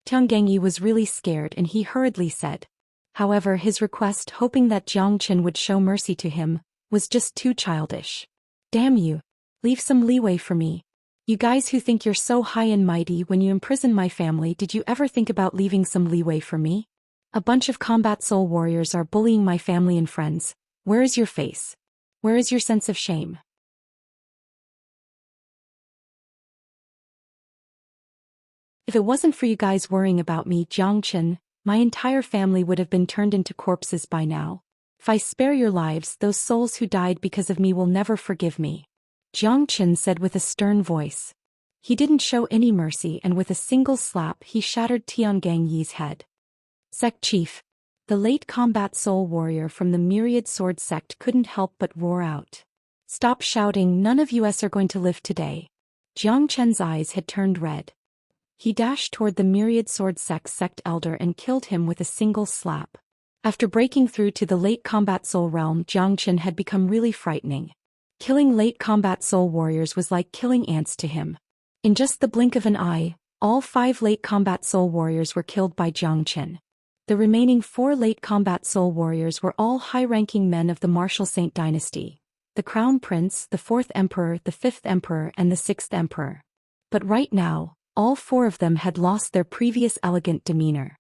Tiangang Yi was really scared and he hurriedly said. However, his request, hoping that Jiang Chen would show mercy to him, was just too childish. Damn you. Leave some leeway for me. You guys who think you're so high and mighty when you imprison my family, did you ever think about leaving some leeway for me? A bunch of combat soul warriors are bullying my family and friends. Where is your face? Where is your sense of shame? If it wasn't for you guys worrying about me, Jiang Chen, my entire family would have been turned into corpses by now. If I spare your lives, those souls who died because of me will never forgive me. Jiang Chen said with a stern voice. He didn't show any mercy and with a single slap he shattered Tiangang Yi's head. Sect Chief. The late combat soul warrior from the Myriad Sword sect couldn't help but roar out. Stop shouting, none of us are going to live today. Jiang Chen's eyes had turned red. He dashed toward the Myriad Sword sect elder and killed him with a single slap. After breaking through to the late combat soul realm, Jiang Chen had become really frightening. Killing late combat soul warriors was like killing ants to him. In just the blink of an eye, all 5 late combat soul warriors were killed by Jiang Chen. The remaining 4 late combat soul warriors were all high-ranking men of the Martial Saint dynasty. The Crown Prince, the 4th Emperor, the 5th Emperor and the 6th Emperor. But right now, all 4 of them had lost their previous elegant demeanor.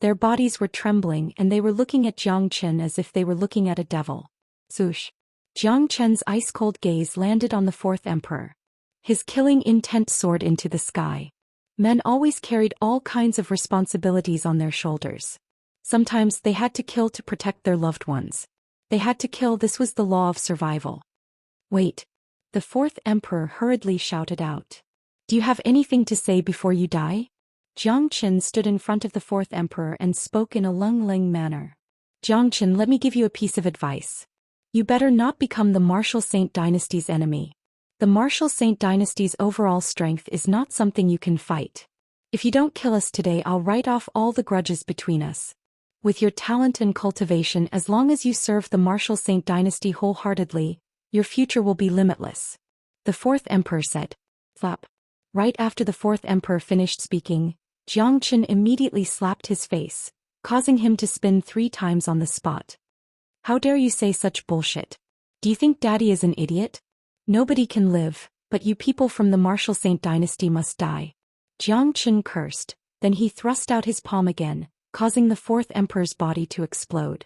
Their bodies were trembling and they were looking at Jiang Chen as if they were looking at a devil. Swoosh. Jiang Chen's ice-cold gaze landed on the 4th Emperor. His killing intent soared into the sky. Men always carried all kinds of responsibilities on their shoulders. Sometimes they had to kill to protect their loved ones. They had to kill, this was the law of survival. Wait. The 4th Emperor hurriedly shouted out. Do you have anything to say before you die? Jiang Chen stood in front of the 4th Emperor and spoke in a lung-ling manner. Jiang Chen, let me give you a piece of advice. You better not become the Martial Saint dynasty's enemy. The Martial Saint dynasty's overall strength is not something you can fight. If you don't kill us today, I'll write off all the grudges between us. With your talent and cultivation, as long as you serve the Martial Saint dynasty wholeheartedly, your future will be limitless. The 4th Emperor said. Slap. Right after the 4th Emperor finished speaking, Jiang Chen immediately slapped his face, causing him to spin 3 times on the spot. How dare you say such bullshit? Do you think Daddy is an idiot? Nobody can live, but you people from the Martial Saint dynasty must die. Jiang Chen cursed, then he thrust out his palm again, causing the 4th Emperor's body to explode.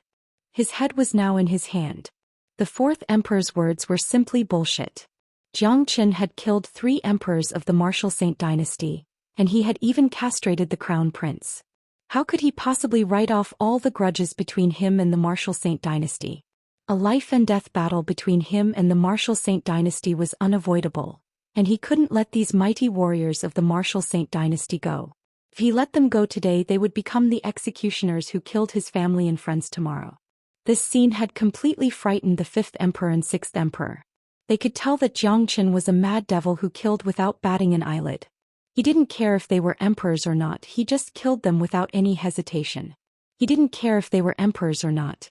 His head was now in his hand. The 4th Emperor's words were simply bullshit. Jiang Chen had killed 3 emperors of the Martial Saint dynasty, and he had even castrated the Crown Prince. How could he possibly write off all the grudges between him and the Martial Saint dynasty? A life-and-death battle between him and the Martial Saint dynasty was unavoidable, and he couldn't let these mighty warriors of the Martial Saint dynasty go. If he let them go today, they would become the executioners who killed his family and friends tomorrow. This scene had completely frightened the 5th Emperor and 6th Emperor. They could tell that Zhou Xian was a mad devil who killed without batting an eyelid. He didn't care if they were emperors or not, he just killed them without any hesitation. He didn't care if they were emperors or not.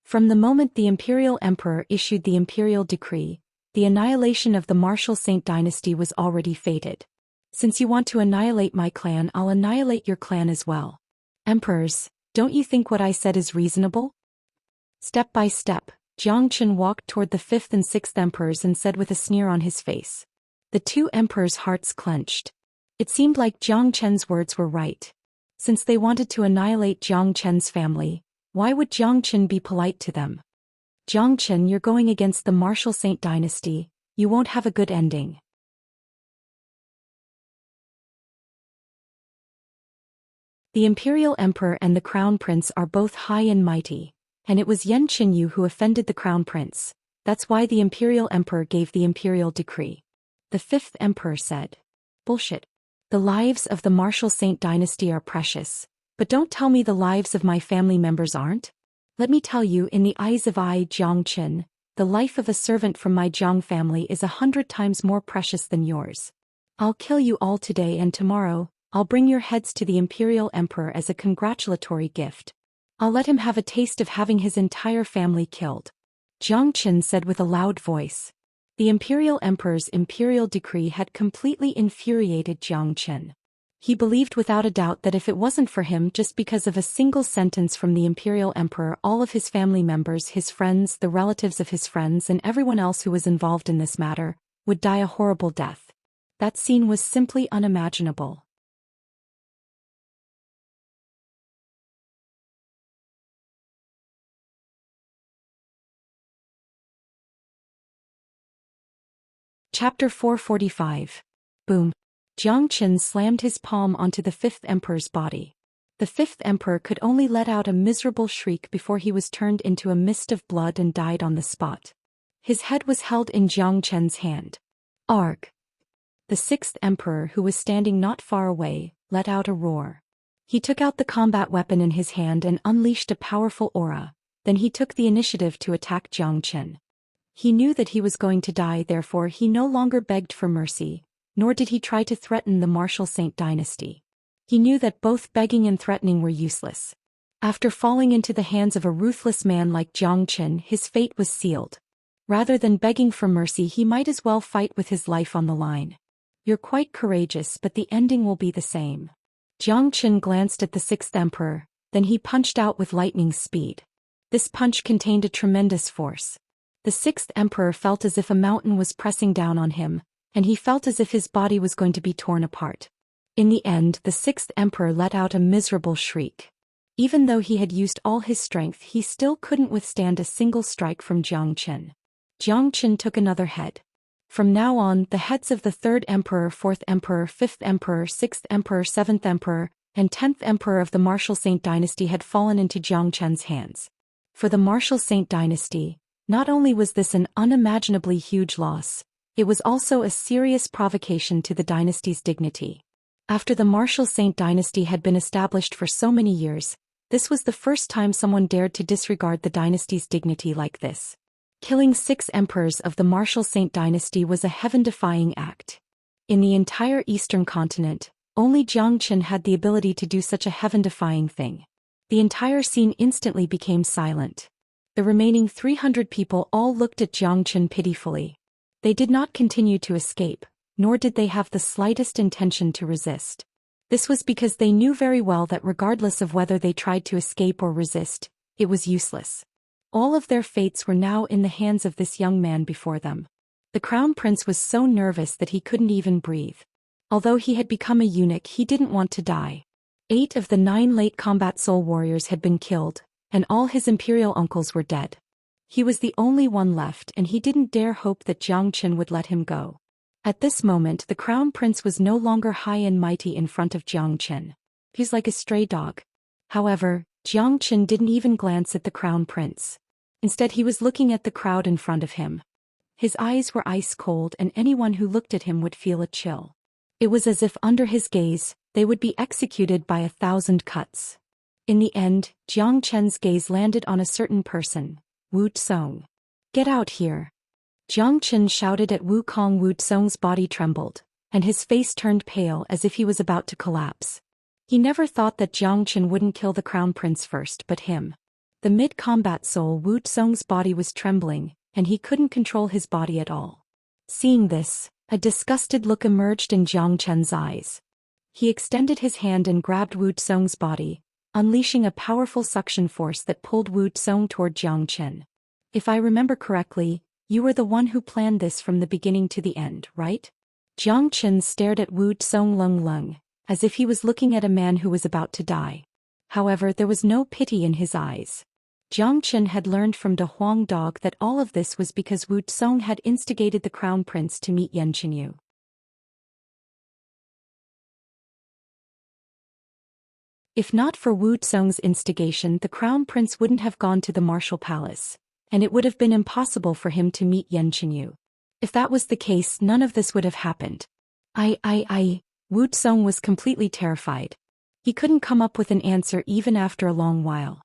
From the moment the imperial emperor issued the imperial decree, the annihilation of the martial Saint dynasty was already fated. Since you want to annihilate my clan, I'll annihilate your clan as well. Emperors, don't you think what I said is reasonable? Step by step, Zhou Xian walked toward the 5th and 6th emperors and said with a sneer on his face. The 2 emperors' hearts clenched. It seemed like Zhou Xian's words were right. Since they wanted to annihilate Zhou Xian's family, why would Zhou Xian be polite to them? Zhou Xian, you're going against the martial Saint dynasty, you won't have a good ending. The imperial emperor and the crown prince are both high and mighty, and it was Yan Qinyu who offended the crown prince. That's why the imperial emperor gave the imperial decree. The 5th emperor said. Bullshit. The lives of the martial Saint dynasty are precious, but don't tell me the lives of my family members aren't. Let me tell you, in the eyes of Zhou Xian, the life of a servant from my Zhang family is 100 times more precious than yours. I'll kill you all today, and tomorrow, I'll bring your heads to the imperial emperor as a congratulatory gift. I'll let him have a taste of having his entire family killed. Zhou Xian said with a loud voice. The imperial emperor's imperial decree had completely infuriated Zhou Xian. He believed without a doubt that if it wasn't for him, just because of a single sentence from the imperial emperor, all of his family members, his friends, the relatives of his friends, and everyone else who was involved in this matter, would die a horrible death. That scene was simply unimaginable. Chapter 445. Boom. Zhou Xian slammed his palm onto the 5th emperor's body. The 5th emperor could only let out a miserable shriek before he was turned into a mist of blood and died on the spot. His head was held in Zhou Xian's hand. Arg! The 6th emperor, who was standing not far away, let out a roar. He took out the combat weapon in his hand and unleashed a powerful aura. Then he took the initiative to attack Zhou Xian. He knew that he was going to die, therefore he no longer begged for mercy, nor did he try to threaten the martial Saint dynasty. He knew that both begging and threatening were useless. After falling into the hands of a ruthless man like Zhou Xian, his fate was sealed. Rather than begging for mercy, he might as well fight with his life on the line. You're quite courageous, but the ending will be the same. Zhou Xian glanced at the 6th emperor, then he punched out with lightning speed. This punch contained a tremendous force. The 6th emperor felt as if a mountain was pressing down on him, and he felt as if his body was going to be torn apart. In the end, the 6th emperor let out a miserable shriek. Even though he had used all his strength, he still couldn't withstand a single strike from Zhou Xian. Zhou Xian took another head. From now on, the heads of the 3rd emperor, 4th emperor, 5th emperor, 6th emperor, 7th emperor, and 10th emperor of the martial Saint dynasty had fallen into Zhou Xian's hands. For the martial Saint dynasty, not only was this an unimaginably huge loss, it was also a serious provocation to the dynasty's dignity. After the martial Saint dynasty had been established for so many years, this was the first time someone dared to disregard the dynasty's dignity like this. Killing 6 emperors of the martial Saint dynasty was a heaven-defying act. In the entire eastern continent, only Zhou Xian had the ability to do such a heaven-defying thing. The entire scene instantly became silent. The remaining 300 people all looked at Zhou Xian pitifully. They did not continue to escape, nor did they have the slightest intention to resist. This was because they knew very well that regardless of whether they tried to escape or resist, it was useless. All of their fates were now in the hands of this young man before them. The crown prince was so nervous that he couldn't even breathe. Although he had become a eunuch, he didn't want to die. 8 of the 9 late combat soul warriors had been killed, and all his imperial uncles were dead. He was the only one left, and he didn't dare hope that Zhou Xian would let him go. At this moment, the crown prince was no longer high and mighty in front of Zhou Xian. He's like a stray dog. However, Zhou Xian didn't even glance at the crown prince. Instead, he was looking at the crowd in front of him. His eyes were ice cold, and anyone who looked at him would feel a chill. It was as if under his gaze, they would be executed by 1,000 cuts. In the end, Zhou Qian's gaze landed on a certain person, Wu Tsong. Get out here. Jiang Qin shouted at Wukong. Wuxong's body trembled, and his face turned pale as if he was about to collapse. He never thought that Jiang Qin wouldn't kill the crown prince first but him. The mid-combat soul Wuxong's body was trembling, and he couldn't control his body at all. Seeing this, a disgusted look emerged in Jiang Qin's eyes. He extended his hand and grabbed Wuxong's body, unleashing a powerful suction force that pulled Wuxong toward Jiang Qin. If I remember correctly, you were the one who planned this from the beginning to the end, right? Jiang Qin stared at Wuxong Lung, as if he was looking at a man who was about to die. However, there was no pity in his eyes. Jiang Qin had learned from De Huang Dog that all of this was because Wuxong had instigated the crown prince to meet Yan Qinyu. If not for Wuxong's instigation, the crown prince wouldn't have gone to the martial palace, and it would have been impossible for him to meet Yan Qinyu. If that was the case, none of this would have happened. Wuxong was completely terrified. He couldn't come up with an answer even after a long while.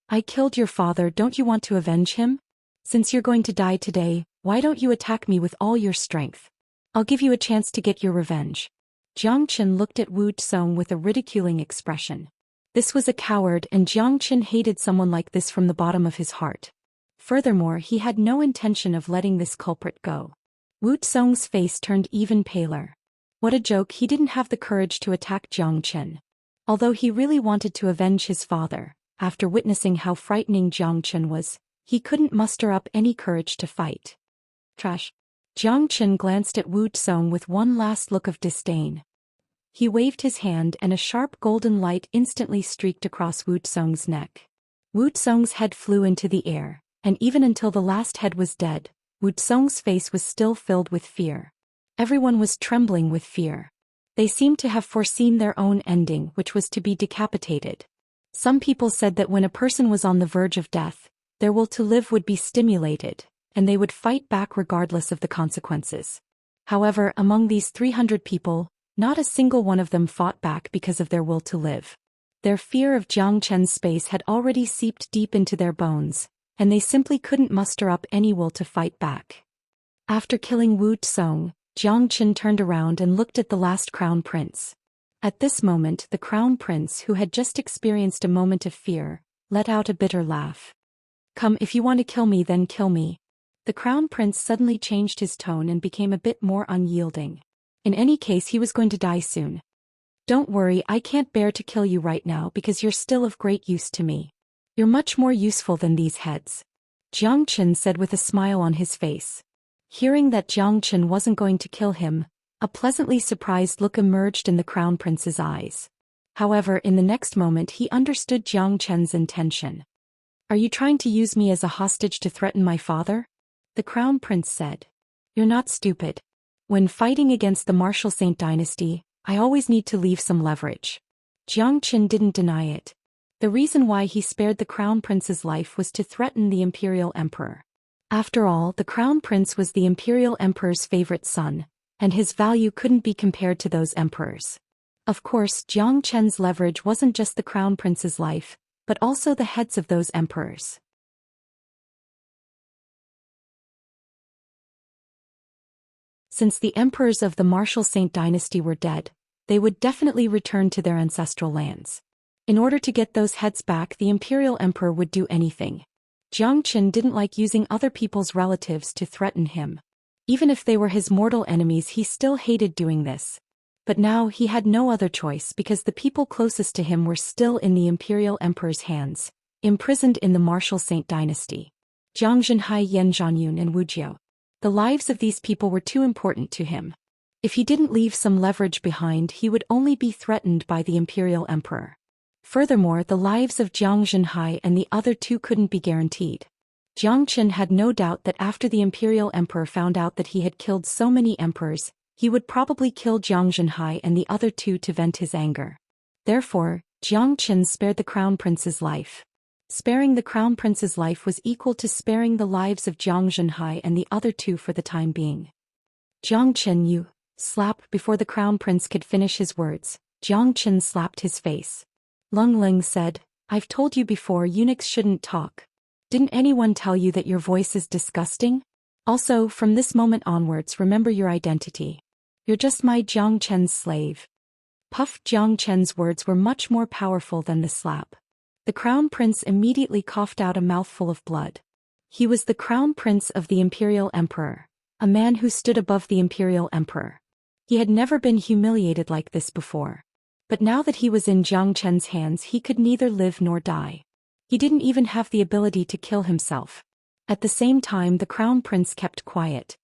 I killed your father, don't you want to avenge him? Since you're going to die today, why don't you attack me with all your strength? I'll give you a chance to get your revenge. Jiang Qin looked at Wuxong with a ridiculing expression. This was a coward, and Jiang Qin hated someone like this from the bottom of his heart. Furthermore, he had no intention of letting this culprit go. Wuxong's face turned even paler. What a joke, he didn't have the courage to attack Jiang Qin. Although he really wanted to avenge his father, after witnessing how frightening Jiang Qin was, he couldn't muster up any courage to fight. Trash. Jiang Qin glanced at Wuxong with one last look of disdain. He waved his hand and a sharp golden light instantly streaked across Wuxong's neck. Wuxong's head flew into the air, and even until the last head was dead, Wuxong's face was still filled with fear. Everyone was trembling with fear. They seemed to have foreseen their own ending, which was to be decapitated. Some people said that when a person was on the verge of death, their will to live would be stimulated, and they would fight back regardless of the consequences. However, among these 300 people, not a single one of them fought back because of their will to live. Their fear of Jiang Qin's space had already seeped deep into their bones, and they simply couldn't muster up any will to fight back. After killing Wuxong, Jiang Qin turned around and looked at the last crown prince. At this moment, the crown prince, who had just experienced a moment of fear, let out a bitter laugh. Come, if you want to kill me, then kill me. The crown prince suddenly changed his tone and became a bit more unyielding. In any case, he was going to die soon. Don't worry, I can't bear to kill you right now because you're still of great use to me. You're much more useful than these heads. Jiang Qin said with a smile on his face. Hearing that Jiang Qin wasn't going to kill him, a pleasantly surprised look emerged in the crown prince's eyes. However, in the next moment he understood Jiang Qin's intention. Are you trying to use me as a hostage to threaten my father? The crown prince said. You're not stupid. When fighting against the martial Saint dynasty, I always need to leave some leverage. Jiang Qin didn't deny it. The reason why he spared the crown prince's life was to threaten the imperial emperor. After all, the crown prince was the imperial emperor's favorite son, and his value couldn't be compared to those emperors. Of course, Jiang Qin's leverage wasn't just the crown prince's life, but also the heads of those emperors. Since the emperors of the martial Saint dynasty were dead, they would definitely return to their ancestral lands. In order to get those heads back, the imperial emperor would do anything. Jiang Qin didn't like using other people's relatives to threaten him. Even if they were his mortal enemies, he still hated doing this. But now he had no other choice because the people closest to him were still in the imperial emperor's hands, imprisoned in the martial Saint dynasty. Jiang Zhenhai, Yan Zhanyun, and Wuxia. The lives of these people were too important to him. If he didn't leave some leverage behind, he would only be threatened by the imperial emperor. Furthermore, the lives of Jiang Zhenhai and the other two couldn't be guaranteed. Jiang Qin had no doubt that after the imperial emperor found out that he had killed so many emperors, he would probably kill Jiang Zhenhai and the other two to vent his anger. Therefore, Jiang Qin spared the crown prince's life. Sparing the crown prince's life was equal to sparing the lives of Jiang Zhenhai and the other two for the time being. Jiang Qin, you slap. Before the crown prince could finish his words, Jiang Qin slapped his face. Lung Ling said, I've told you before, eunuchs shouldn't talk. Didn't anyone tell you that your voice is disgusting? Also, from this moment onwards, remember your identity. You're just my Jiang Chen's slave. Puff. Jiang Chen's words were much more powerful than the slap. The crown prince immediately coughed out a mouthful of blood. He was the crown prince of the imperial emperor, a man who stood above the imperial emperor. He had never been humiliated like this before. But now that he was in Jiang Chen's hands, he could neither live nor die. He didn't even have the ability to kill himself. At the same time, the crown prince kept quiet.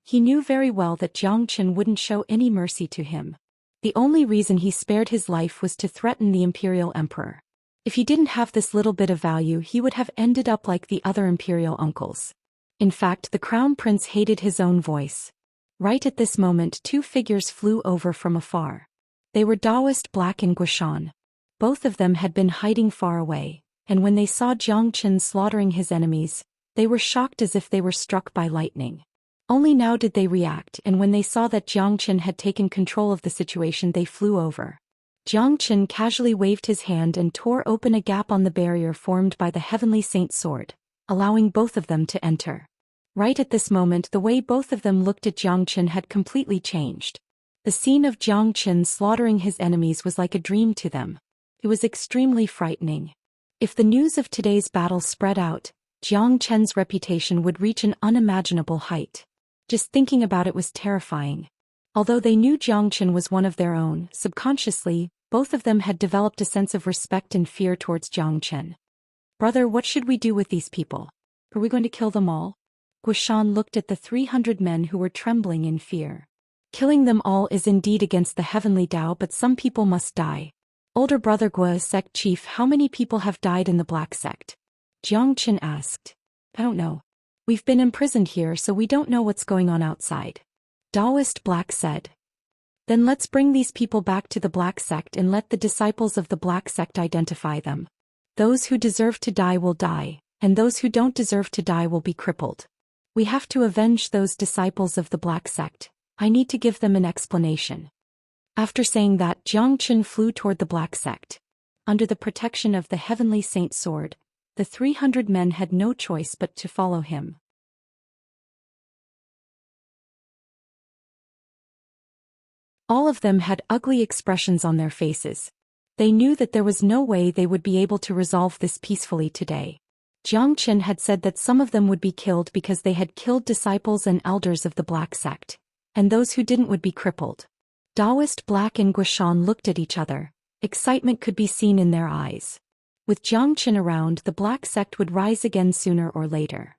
He knew very well that Jiang Chen wouldn't show any mercy to him. The only reason he spared his life was to threaten the imperial emperor. If he didn't have this little bit of value, he would have ended up like the other imperial uncles. In fact, the crown prince hated his own voice. Right at this moment, two figures flew over from afar. They were Daoist Black and Guishan. Both of them had been hiding far away, and when they saw Jiang Chen slaughtering his enemies, they were shocked as if they were struck by lightning. Only now did they react, and when they saw that Jiang Chen had taken control of the situation, they flew over. Jiang Chen casually waved his hand and tore open a gap on the barrier formed by the Heavenly Saint's sword, allowing both of them to enter. Right at this moment, the way both of them looked at Jiang Chen had completely changed. The scene of Jiang Chen slaughtering his enemies was like a dream to them. It was extremely frightening. If the news of today's battle spread out, Jiang Chen's reputation would reach an unimaginable height. Just thinking about it was terrifying. Although they knew Jiang Chen was one of their own, subconsciously, both of them had developed a sense of respect and fear towards Jiang Chen. Brother, what should we do with these people? Are we going to kill them all? Guishan looked at the 300 men who were trembling in fear. Killing them all is indeed against the heavenly Tao, but some people must die. Older brother Gua, sect chief, how many people have died in the black sect? Jiang Chen asked. I don't know. We've been imprisoned here, so we don't know what's going on outside. Daoist Black said. Then let's bring these people back to the black sect and let the disciples of the black sect identify them. Those who deserve to die will die, and those who don't deserve to die will be crippled. We have to avenge those disciples of the black sect. I need to give them an explanation. After saying that, Jiang Chen flew toward the black sect. Under the protection of the Heavenly Saint's sword, the 300 men had no choice but to follow him. All of them had ugly expressions on their faces. They knew that there was no way they would be able to resolve this peacefully today. Jiang Chen had said that some of them would be killed because they had killed disciples and elders of the black sect, and those who didn't would be crippled. Daoist Black and Guishan looked at each other. Excitement could be seen in their eyes. With Jiang Chen around, the black sect would rise again sooner or later.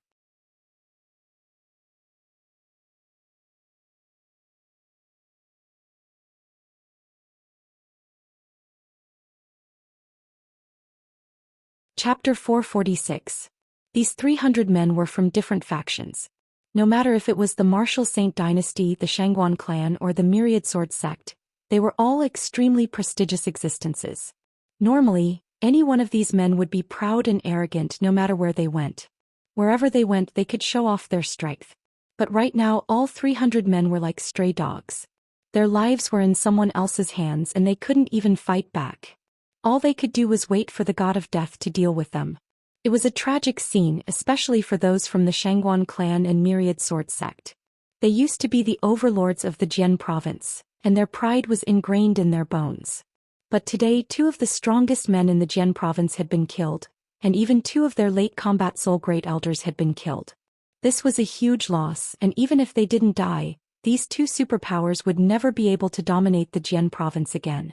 Chapter 446. These 300 men were from different factions. No matter if it was the Martial Saint Dynasty, the Shangguan clan, or the Myriad Sword sect, they were all extremely prestigious existences. Normally, any one of these men would be proud and arrogant no matter where they went. Wherever they went, they could show off their strength. But right now, all 300 men were like stray dogs. Their lives were in someone else's hands and they couldn't even fight back. All they could do was wait for the god of death to deal with them. It was a tragic scene, especially for those from the Shangguan clan and Myriad Sword sect. They used to be the overlords of the Jian province, and their pride was ingrained in their bones. But today, 2 of the strongest men in the Jian province had been killed, and even 2 of their late combat soul great elders had been killed. This was a huge loss, and even if they didn't die, these 2 superpowers would never be able to dominate the Jian province again.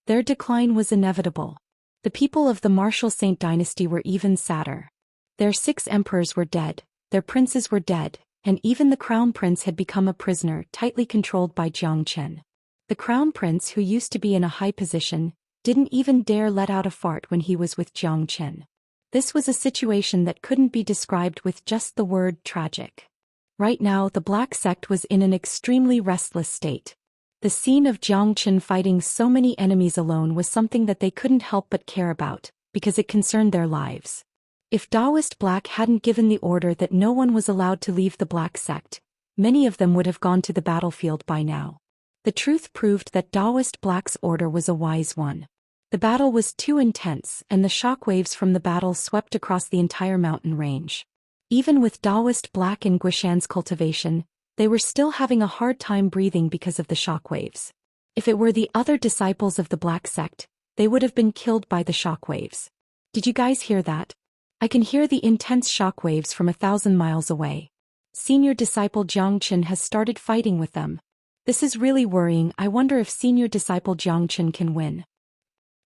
Their decline was inevitable. The people of the Martial Saint Dynasty were even sadder. Their 6 emperors were dead, their princes were dead, and even the crown prince had become a prisoner tightly controlled by Jiang Chen. The crown prince, who used to be in a high position, didn't even dare let out a fart when he was with Jiang Chen. This was a situation that couldn't be described with just the word tragic. Right now, the black sect was in an extremely restless state. The scene of Jiang Chen fighting so many enemies alone was something that they couldn't help but care about, because it concerned their lives. If Daoist Black hadn't given the order that no one was allowed to leave the black sect, many of them would have gone to the battlefield by now. The truth proved that Daoist Black's order was a wise one. The battle was too intense, and the shockwaves from the battle swept across the entire mountain range. Even with Daoist Black and Guishan's cultivation, they were still having a hard time breathing because of the shockwaves. If it were the other disciples of the Black Sect, they would have been killed by the shockwaves. Did you guys hear that? I can hear the intense shockwaves from 1,000 miles away. Senior disciple Xianxia has started fighting with them. This is really worrying. I wonder if senior disciple Xianxia can win.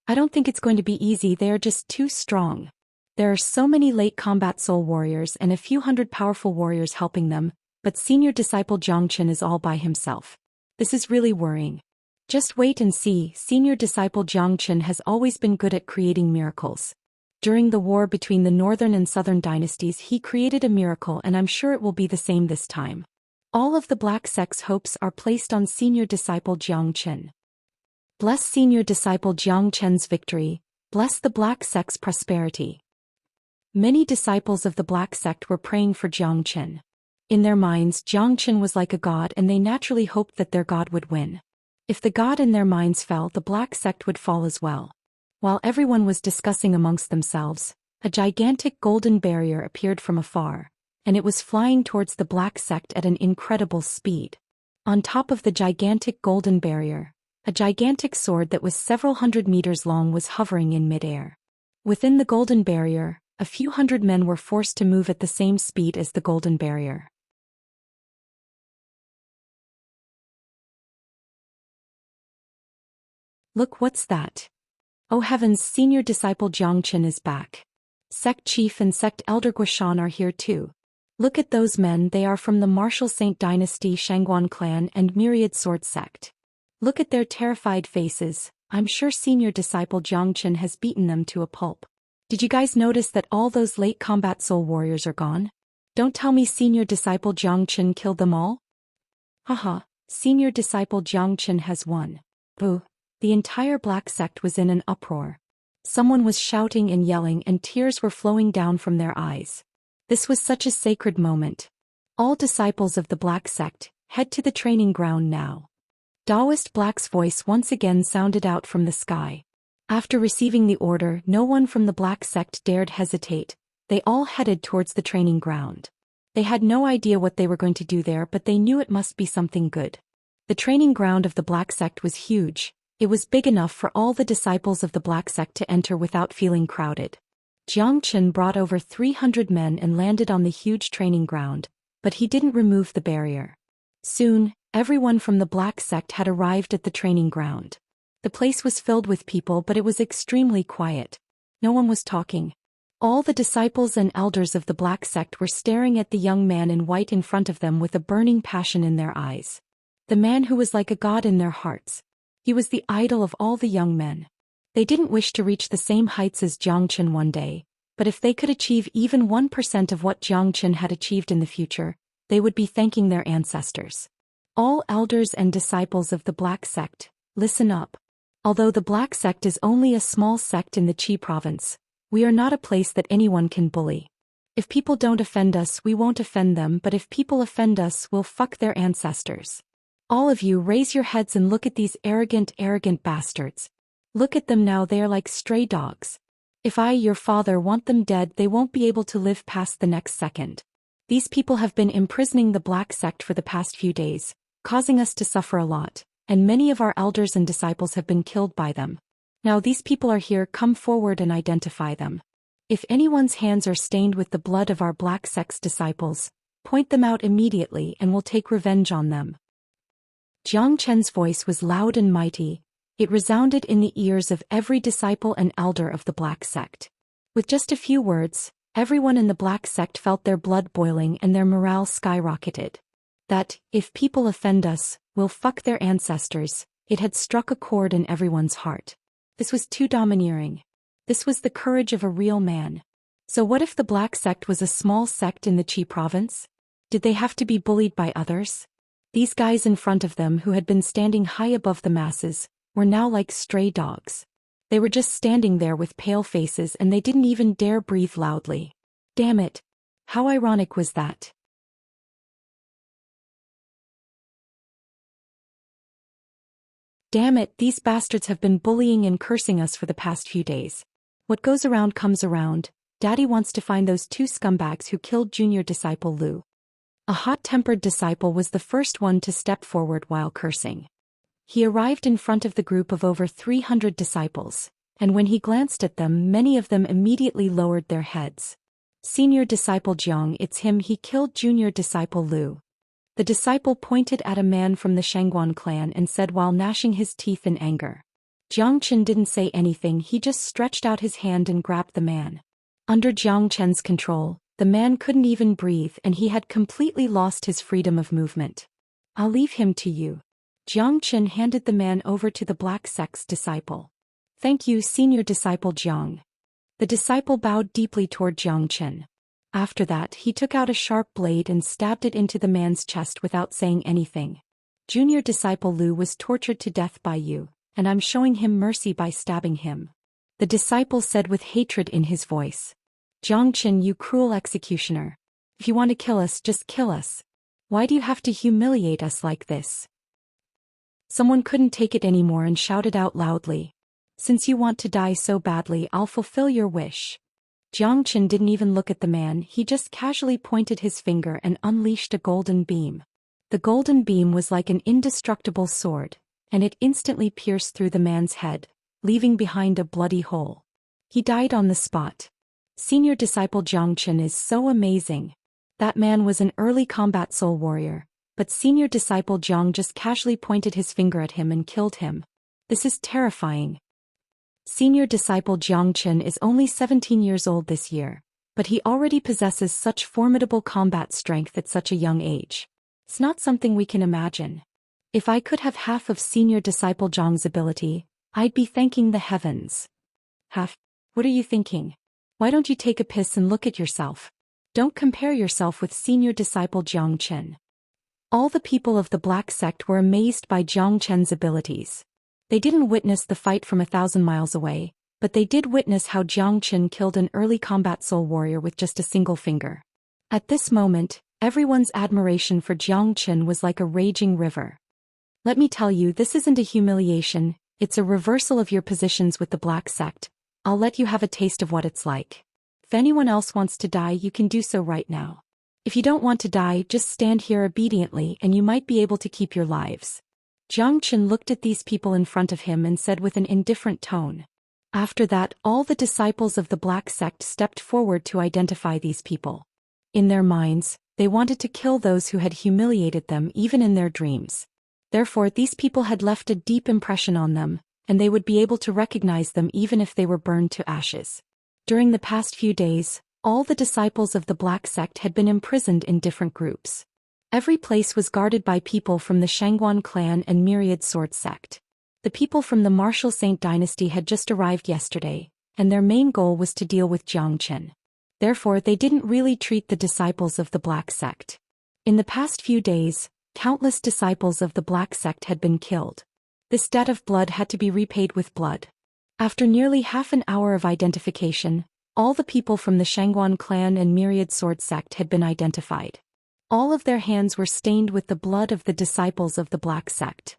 I don't think it's going to be easy. They are just too strong. There are so many late combat soul warriors and a few hundred powerful warriors helping them, but senior disciple Xianxia is all by himself. This is really worrying. Just wait and see. Senior disciple Xianxia has always been good at creating miracles. During the war between the northern and southern dynasties, he created a miracle, and I'm sure it will be the same this time. All of the Black Sect's hopes are placed on senior disciple Xianxia. Bless senior disciple Xianxia's victory. Bless the Black Sect's prosperity. Many disciples of the Black Sect were praying for Xianxia. In their minds, Xianxia was like a god, and they naturally hoped that their god would win. If the god in their minds fell, the Black Sect would fall as well. While everyone was discussing amongst themselves, a gigantic golden barrier appeared from afar, and it was flying towards the Black Sect at an incredible speed. On top of the gigantic golden barrier, a gigantic sword that was several hundred meters long was hovering in midair. Within the golden barrier, a few hundred men were forced to move at the same speed as the golden barrier. Look, what's that? Oh heavens, senior disciple Xianxia is back. Sect chief and sect elder Guishan are here too. Look at those men, they are from the Martial Saint Dynasty, Shangguan clan and Myriad Sword sect. Look at their terrified faces. I'm sure senior disciple Xianxia has beaten them to a pulp. Did you guys notice that all those late combat soul warriors are gone? Don't tell me senior disciple Xianxia killed them all? Haha, senior disciple Xianxia has won. Boo. The entire Black Sect was in an uproar. Someone was shouting and yelling, and tears were flowing down from their eyes. This was such a sacred moment. All disciples of the Black Sect, head to the training ground now. Daoist Black's voice once again sounded out from the sky. After receiving the order, no one from the Black Sect dared hesitate. They all headed towards the training ground. They had no idea what they were going to do there, but they knew it must be something good. The training ground of the Black Sect was huge. It was big enough for all the disciples of the Black Sect to enter without feeling crowded. Xianxia brought over 300 men and landed on the huge training ground, but he didn't remove the barrier. Soon, everyone from the Black Sect had arrived at the training ground. The place was filled with people, but it was extremely quiet. No one was talking. All the disciples and elders of the Black Sect were staring at the young man in white in front of them with a burning passion in their eyes. The man who was like a god in their hearts. He was the idol of all the young men. They didn't wish to reach the same heights as Xianxia one day, but if they could achieve even 1% of what Xianxia had achieved in the future, they would be thanking their ancestors. All elders and disciples of the Black Sect, listen up. Although the Black Sect is only a small sect in the Qi province, we are not a place that anyone can bully. If people don't offend us, we won't offend them, but if people offend us, we'll fuck their ancestors. All of you raise your heads and look at these arrogant bastards. Look at them now, they are like stray dogs. If I, your father, want them dead, they won't be able to live past the next second. These people have been imprisoning the Black Sect for the past few days, causing us to suffer a lot, and many of our elders and disciples have been killed by them. Now these people are here, come forward and identify them. If anyone's hands are stained with the blood of our Black Sect's disciples, point them out immediately and we'll take revenge on them. Xianxia's voice was loud and mighty. It resounded in the ears of every disciple and elder of the Black Sect. With just a few words, everyone in the Black Sect felt their blood boiling and their morale skyrocketed. That, if people offend us, we'll fuck their ancestors, it had struck a chord in everyone's heart. This was too domineering. This was the courage of a real man. So what if the Black Sect was a small sect in the Qi province? Did they have to be bullied by others? These guys in front of them who had been standing high above the masses, were now like stray dogs. They were just standing there with pale faces and they didn't even dare breathe loudly. Damn it! How ironic was that? Damn it, these bastards have been bullying and cursing us for the past few days. What goes around comes around. Daddy wants to find those two scumbags who killed junior disciple Lu. A hot-tempered disciple was the first one to step forward while cursing. He arrived in front of the group of over 300 disciples, and when he glanced at them, many of them immediately lowered their heads. Senior disciple Jiang, it's him, he killed junior disciple Lu. The disciple pointed at a man from the Shangguan clan and said while gnashing his teeth in anger. Jiang Chen didn't say anything, he just stretched out his hand and grabbed the man. Under Jiang Chen's control, the man couldn't even breathe and he had completely lost his freedom of movement. I'll leave him to you. Jiang Chen handed the man over to the black sect's disciple. Thank you, senior disciple Jiang. The disciple bowed deeply toward Jiang Chen. After that, he took out a sharp blade and stabbed it into the man's chest without saying anything. Junior disciple Lu was tortured to death by you, and I'm showing him mercy by stabbing him. The disciple said with hatred in his voice. Jiang Chen, you cruel executioner. If you want to kill us, just kill us. Why do you have to humiliate us like this? Someone couldn't take it anymore and shouted out loudly. Since you want to die so badly, I'll fulfill your wish. Jiang Chen didn't even look at the man, he just casually pointed his finger and unleashed a golden beam. The golden beam was like an indestructible sword, and it instantly pierced through the man's head, leaving behind a bloody hole. He died on the spot. Senior disciple Jiang Chen is so amazing. That man was an early combat soul warrior, but senior disciple Jiang just casually pointed his finger at him and killed him. This is terrifying. Senior disciple Jiang Chen is only 17 years old this year, but he already possesses such formidable combat strength at such a young age. It's not something we can imagine. If I could have half of senior disciple Jiang's ability, I'd be thanking the heavens. Half? What are you thinking? Why don't you take a piss and look at yourself? Don't compare yourself with senior disciple Jiang Chen. All the people of the Black Sect were amazed by Jiang Chen's abilities. They didn't witness the fight from 1,000 miles away, but they did witness how Jiang Chen killed an early combat soul warrior with just a single finger. At this moment, everyone's admiration for Jiang Chen was like a raging river. Let me tell you, this isn't a humiliation, it's a reversal of your positions with the Black Sect. I'll let you have a taste of what it's like. If anyone else wants to die, you can do so right now. If you don't want to die, just stand here obediently and you might be able to keep your lives. Jiang Chen looked at these people in front of him and said with an indifferent tone. After that, all the disciples of the Black Sect stepped forward to identify these people. In their minds, they wanted to kill those who had humiliated them even in their dreams. Therefore, these people had left a deep impression on them, and they would be able to recognize them even if they were burned to ashes. During the past few days, all the disciples of the Black Sect had been imprisoned in different groups. Every place was guarded by people from the Shangguan clan and Myriad Sword Sect. The people from the Martial Saint dynasty had just arrived yesterday, and their main goal was to deal with Jiang Chen. Therefore, they didn't really treat the disciples of the Black Sect. In the past few days, countless disciples of the Black Sect had been killed. This debt of blood had to be repaid with blood. After nearly half an hour of identification, all the people from the Shangguan clan and Myriad Sword Sect had been identified. All of their hands were stained with the blood of the disciples of the Black Sect.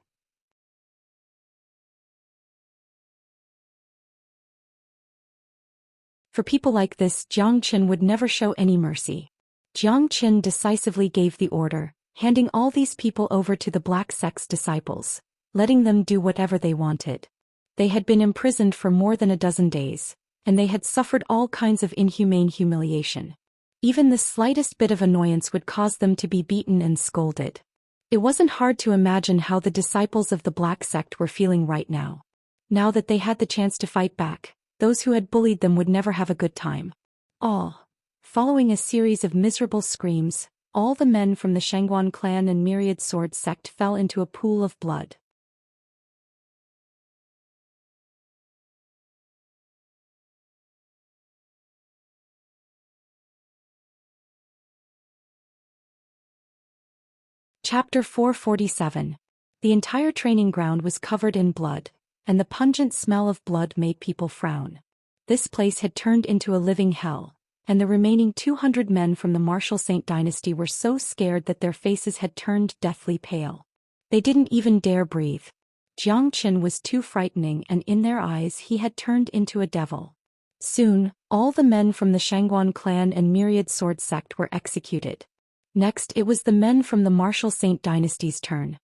For people like this, Jiang Chen would never show any mercy. Jiang Chen decisively gave the order, handing all these people over to the Black Sect's disciples, letting them do whatever they wanted. They had been imprisoned for more than a dozen days, and they had suffered all kinds of inhumane humiliation. Even the slightest bit of annoyance would cause them to be beaten and scolded. It wasn't hard to imagine how the disciples of the Black Sect were feeling right now. Now that they had the chance to fight back, those who had bullied them would never have a good time. Following a series of miserable screams, all the men from the Shangguan clan and Myriad Sword Sect fell into a pool of blood. Chapter 447. The entire training ground was covered in blood, and the pungent smell of blood made people frown. This place had turned into a living hell, and the remaining 200 men from the Martial Saint dynasty were so scared that their faces had turned deathly pale. They didn't even dare breathe. Jiang Chen was too frightening, and in their eyes he had turned into a devil. Soon, all the men from the Shangguan clan and Myriad Sword sect were executed. Next, it was the men from the Martial Saint dynasty's turn.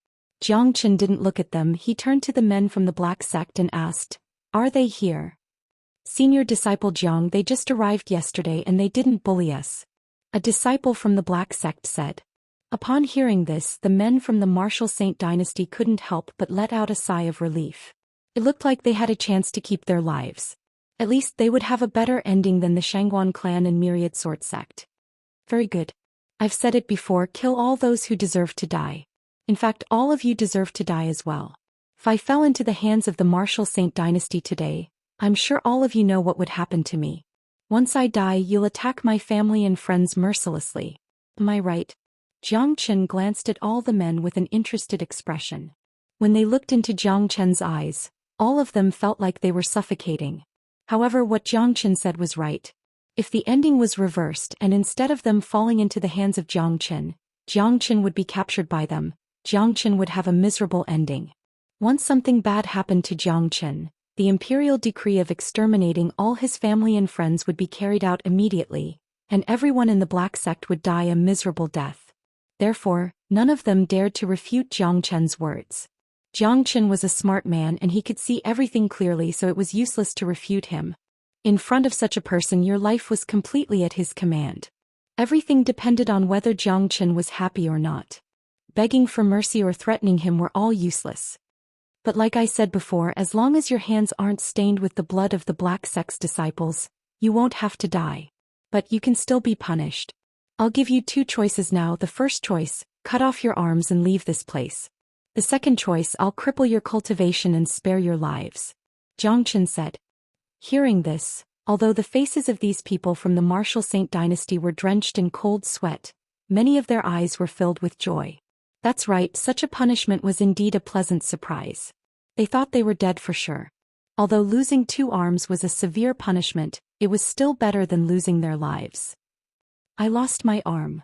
Jiang Chen didn't look at them. He turned to the men from the Black sect and asked, "Are they here?" "Senior disciple Jiang, they just arrived yesterday and they didn't bully us," a disciple from the Black sect said. Upon hearing this, the men from the Martial Saint dynasty couldn't help but let out a sigh of relief. It looked like they had a chance to keep their lives. At least they would have a better ending than the Shangguan clan and Myriad Sword sect. Very good. I've said it before, kill all those who deserve to die. In fact, all of you deserve to die as well. If I fell into the hands of the Martial Saint dynasty today, I'm sure all of you know what would happen to me. Once I die, you'll attack my family and friends mercilessly. Am I right? Jiang Chen glanced at all the men with an interested expression. When they looked into Jiang Chen's eyes, all of them felt like they were suffocating. However, what Jiang Chen said was right. If the ending was reversed and instead of them falling into the hands of Jiang Chen would be captured by them, Jiang Chen would have a miserable ending. Once something bad happened to Jiang Chen, the imperial decree of exterminating all his family and friends would be carried out immediately, and everyone in the Black sect would die a miserable death. Therefore, none of them dared to refute Jiang Chen's words. Jiang Chen was a smart man and he could see everything clearly, so it was useless to refute him. In front of such a person, your life was completely at his command. Everything depended on whether Jiang Chen was happy or not. Begging for mercy or threatening him were all useless. But like I said before, as long as your hands aren't stained with the blood of the Black sect's disciples, you won't have to die. But you can still be punished. I'll give you two choices now. The first choice, cut off your arms and leave this place. The second choice, I'll cripple your cultivation and spare your lives. Jiang Chen said. Hearing this, although the faces of these people from the Martial Saint dynasty were drenched in cold sweat, many of their eyes were filled with joy. That's right, such a punishment was indeed a pleasant surprise. They thought they were dead for sure. Although losing 2 arms was a severe punishment, it was still better than losing their lives. I lost my arm.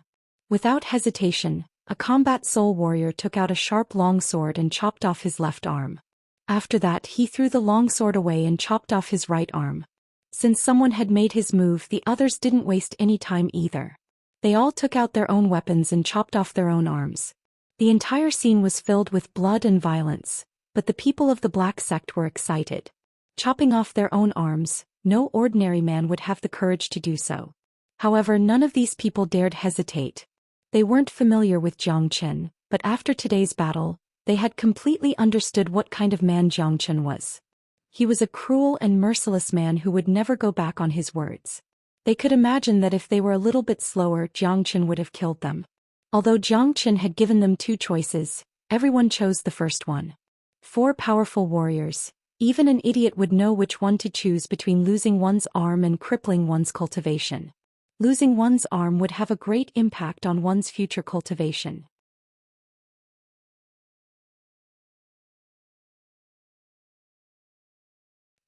Without hesitation, a combat soul warrior took out a sharp long sword and chopped off his left arm. After that, he threw the long sword away and chopped off his right arm. Since someone had made his move, the others didn't waste any time either. They all took out their own weapons and chopped off their own arms. The entire scene was filled with blood and violence, but the people of the Black sect were excited. Chopping off their own arms, no ordinary man would have the courage to do so. However, none of these people dared hesitate. They weren't familiar with Jiang Chen, but after today's battle, they had completely understood what kind of man Jiang Chen was. He was a cruel and merciless man who would never go back on his words. They could imagine that if they were a little bit slower, Jiang Chen would have killed them. Although Jiang Chen had given them 2 choices, everyone chose the first one. 4 powerful warriors. Even an idiot would know which one to choose between losing one's arm and crippling one's cultivation. Losing one's arm would have a great impact on one's future cultivation.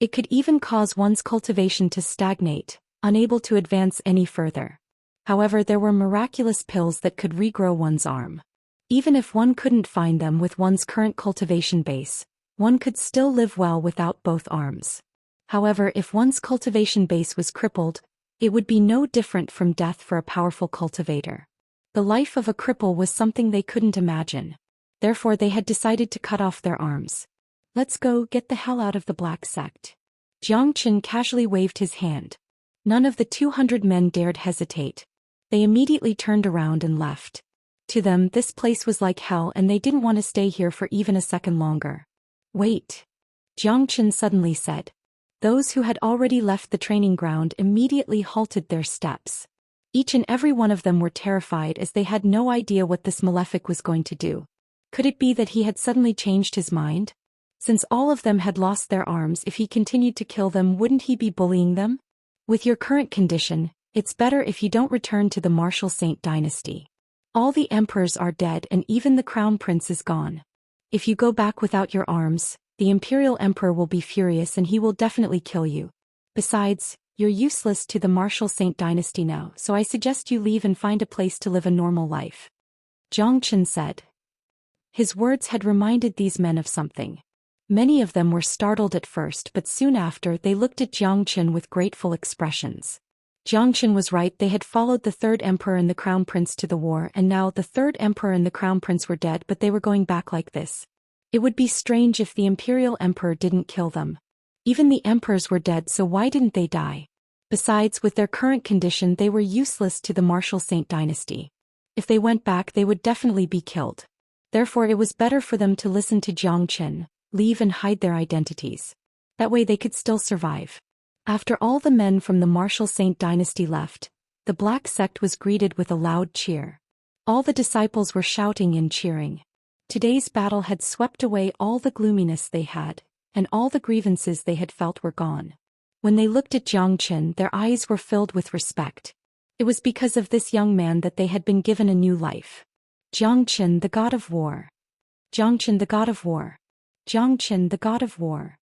It could even cause one's cultivation to stagnate, unable to advance any further. However, there were miraculous pills that could regrow one's arm. Even if one couldn't find them with one's current cultivation base, one could still live well without both arms. However, if one's cultivation base was crippled, it would be no different from death for a powerful cultivator. The life of a cripple was something they couldn't imagine. Therefore, they had decided to cut off their arms. Let's go, get the hell out of the Black sect. Jiang Chen casually waved his hand. None of the 200 men dared hesitate. They immediately turned around and left. To them, this place was like hell and they didn't want to stay here for even a second longer. Wait. Jiang Chen suddenly said. Those who had already left the training ground immediately halted their steps. Each and every one of them were terrified as they had no idea what this malefic was going to do. Could it be that he had suddenly changed his mind? Since all of them had lost their arms, if he continued to kill them, wouldn't he be bullying them? With your current condition, it's better if you don't return to the Martial Saint dynasty. All the emperors are dead and even the crown prince is gone. If you go back without your arms, the imperial emperor will be furious and he will definitely kill you. Besides, you're useless to the Martial Saint dynasty now, so I suggest you leave and find a place to live a normal life. Jiang Chen said. His words had reminded these men of something. Many of them were startled at first, but soon after they looked at Zhou Xian with grateful expressions. Zhou Xian was right, they had followed the third emperor and the crown prince to the war, and now the third emperor and the crown prince were dead, but they were going back like this. It would be strange if the imperial emperor didn't kill them. Even the emperors were dead, so why didn't they die? Besides, with their current condition they were useless to the martial saint dynasty. If they went back they would definitely be killed. Therefore it was better for them to listen to Zhou Xian, leave and hide their identities. That way they could still survive. After all the men from the martial saint dynasty left, the black sect was greeted with a loud cheer. All the disciples were shouting and cheering. Today's battle had swept away all the gloominess they had, and all the grievances they had felt were gone. When they looked at Zhou Xian, their eyes were filled with respect. It was because of this young man that they had been given a new life. Zhou Xian, the god of war. Zhou Xian, the god of war. Zhou Xian, the god of war.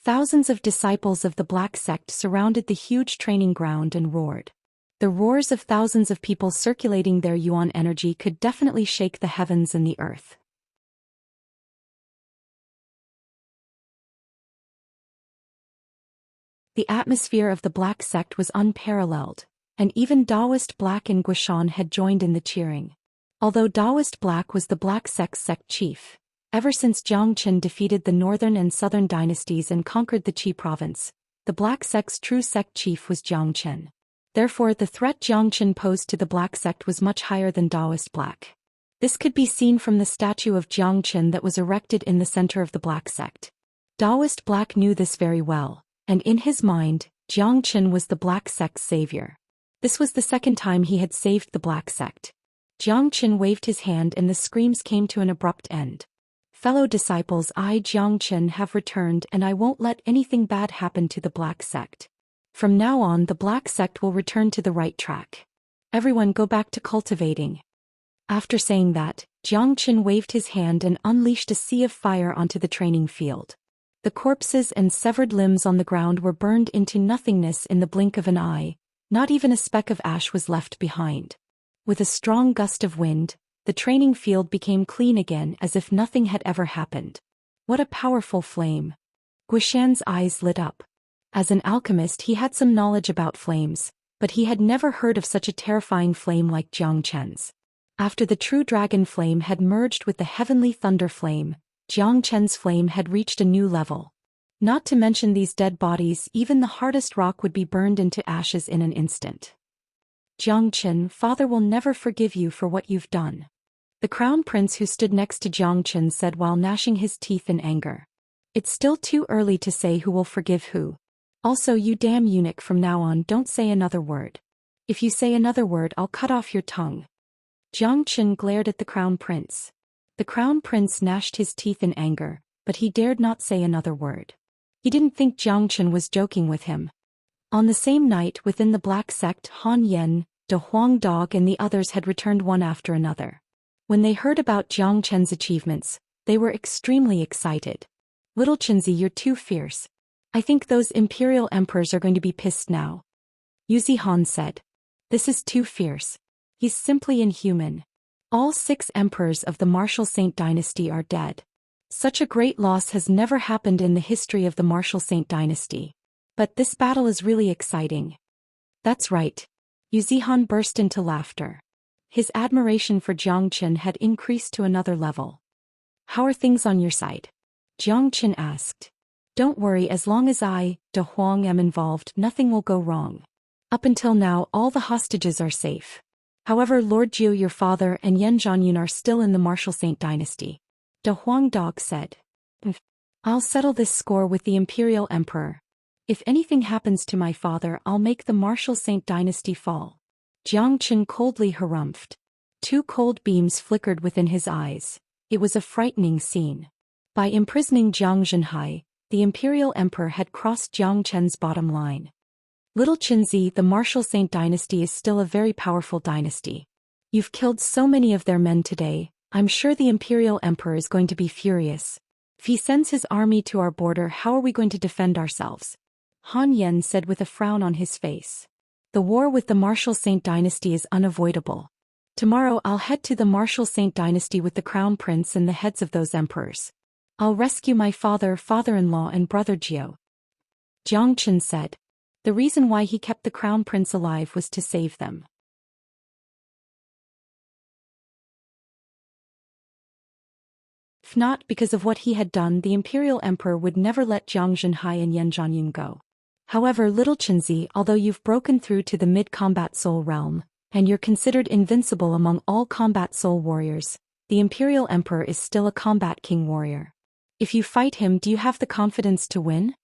Thousands of disciples of the black sect surrounded the huge training ground and roared. The roars of thousands of people circulating their yuan energy could definitely shake the heavens and the earth. The atmosphere of the black sect was unparalleled, and even Daoist Black and Guishan had joined in the cheering. Although Daoist Black was the black sect's sect chief, ever since Zhou Xian defeated the northern and southern dynasties and conquered the Qi province, the black sect's true sect chief was Zhou Xian. Therefore the threat Zhou Xian posed to the black sect was much higher than Daoist Black. This could be seen from the statue of Zhou Xian that was erected in the center of the black sect. Daoist Black knew this very well, and in his mind, Zhou Xian was the black sect's savior. This was the second time he had saved the black sect. Zhou Xian waved his hand and the screams came to an abrupt end. Fellow disciples, I, Zhou Xian, have returned, and I won't let anything bad happen to the black sect. From now on the black sect will return to the right track. Everyone go back to cultivating. After saying that, Zhou Xian waved his hand and unleashed a sea of fire onto the training field. The corpses and severed limbs on the ground were burned into nothingness in the blink of an eye, not even a speck of ash was left behind. With a strong gust of wind, the training field became clean again as if nothing had ever happened. What a powerful flame! Guishan's eyes lit up. As an alchemist he had some knowledge about flames, but he had never heard of such a terrifying flame like Zhou Qian's. After the true dragon flame had merged with the heavenly thunder flame, Zhou Qian's flame had reached a new level. Not to mention these dead bodies, even the hardest rock would be burned into ashes in an instant. Zhou Qian, father will never forgive you for what you've done. The crown prince who stood next to Zhou Qian said while gnashing his teeth in anger. It's still too early to say who will forgive who. Also, you damn eunuch, from now on don't say another word. If you say another word I'll cut off your tongue. Zhou Qian glared at the crown prince. The crown prince gnashed his teeth in anger, but he dared not say another word. He didn't think Zhou Qian was joking with him. On the same night within the black sect, Han Yan, De Huang Dog and the others had returned one after another. When they heard about Zhou Qian's achievements, they were extremely excited. Little Qinzi, you're too fierce. I think those imperial emperors are going to be pissed now. Yuzi Han said. This is too fierce. He's simply inhuman. All 6 emperors of the martial saint dynasty are dead. Such a great loss has never happened in the history of the martial saint dynasty. But this battle is really exciting. That's right. Yuzi Han burst into laughter. His admiration for Zhou Qian had increased to another level. How are things on your side? Zhou Qian asked. Don't worry, as long as I, De Huang, am involved, nothing will go wrong. Up until now all the hostages are safe. However, Lord Jiu, your father, and Yan Zhanyun are still in the martial saint dynasty. De Huang Dog said. I'll settle this score with the imperial emperor. If anything happens to my father I'll make the martial saint dynasty fall. Zhou Qian coldly harumphed. 2 cold beams flickered within his eyes. It was a frightening scene. By imprisoning Zhang Zhenhai, the imperial emperor had crossed Zhou Qian's bottom line. Little Qinzi, the martial saint dynasty is still a very powerful dynasty. You've killed so many of their men today, I'm sure the imperial emperor is going to be furious. If he sends his army to our border, how are we going to defend ourselves? Han Yan said with a frown on his face. The war with the martial saint dynasty is unavoidable. Tomorrow I'll head to the martial saint dynasty with the crown prince and the heads of those emperors. I'll rescue my father, father-in-law and brother Jiu. Jiang Chen said. The reason why he kept the crown prince alive was to save them. If not because of what he had done, the imperial emperor would never let Jiang Zhenhai and Yan Zhanyun go. However, little Chenzi, although you've broken through to the mid-combat soul realm, and you're considered invincible among all combat soul warriors, the imperial emperor is still a combat king warrior. If you fight him, do you have the confidence to win?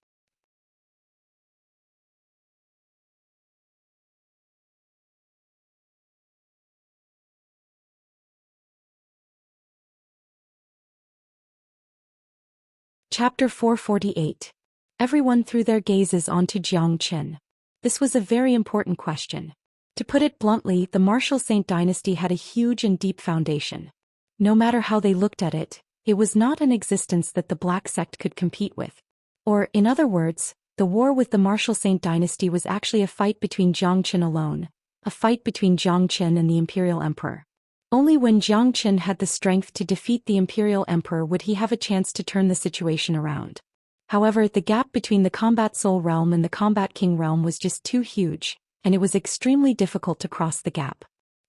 Chapter 448. Everyone threw their gazes onto Jiang Chen. This was a very important question. To put it bluntly, the martial Saint dynasty had a huge and deep foundation. No matter how they looked at it, it was not an existence that the Black Sect could compete with. Or, in other words, the war with the martial Saint dynasty was actually a fight between Jiang Chen alone, a fight between Jiang Chen and the imperial emperor. Only when Jiang Chen had the strength to defeat the imperial emperor would he have a chance to turn the situation around. However, the gap between the combat soul realm and the combat king realm was just too huge, and it was extremely difficult to cross the gap.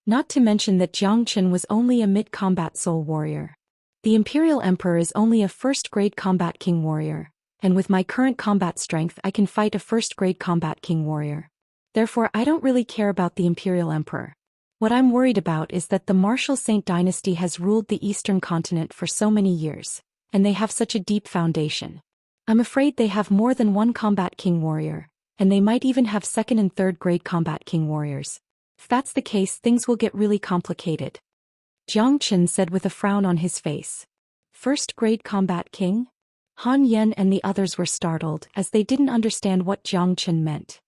Not to mention that Jiang Chen was only a mid-combat soul warrior. The imperial emperor is only a first-grade combat king warrior, and with my current combat strength I can fight a first-grade combat king warrior. Therefore, I don't really care about the imperial emperor. What I'm worried about is that the martial Saint dynasty has ruled the eastern continent for so many years, and they have such a deep foundation. I'm afraid they have more than one combat king warrior, and they might even have second and third grade combat king warriors. If that's the case, things will get really complicated. Jiang Chen said with a frown on his face. First grade combat king? Han Yan and the others were startled as they didn't understand what Jiang Chen meant.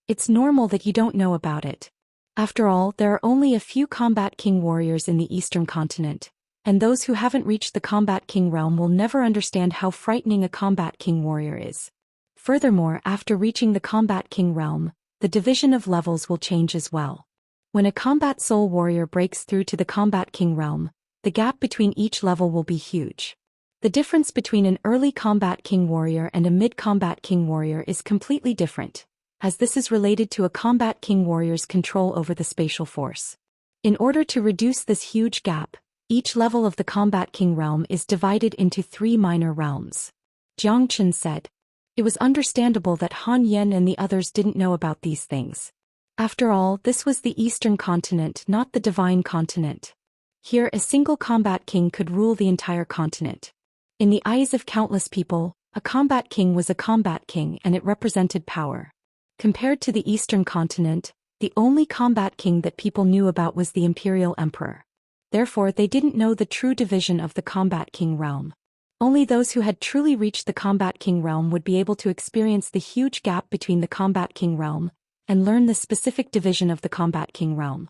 It's normal that you don't know about it. After all, there are only a few combat king warriors in the eastern continent, and those who haven't reached the combat king realm will never understand how frightening a combat king warrior is. Furthermore, after reaching the combat king realm, the division of levels will change as well. When a combat soul warrior breaks through to the combat king realm, the gap between each level will be huge. The difference between an early combat king warrior and a mid-combat king warrior is completely different, as this is related to a combat king warrior's control over the spatial force. In order to reduce this huge gap, each level of the combat king realm is divided into 3 minor realms. Jiang Chen said. It was understandable that Han Yan and the others didn't know about these things. After all, this was the eastern continent, not the divine continent. Here, a single combat king could rule the entire continent. In the eyes of countless people, a combat king was a combat king and it represented power. Compared to the eastern continent, the only combat king that people knew about was the imperial emperor. Therefore, they didn't know the true division of the combat king realm. Only those who had truly reached the combat king realm would be able to experience the huge gap between the combat king realm and learn the specific division of the combat king realm.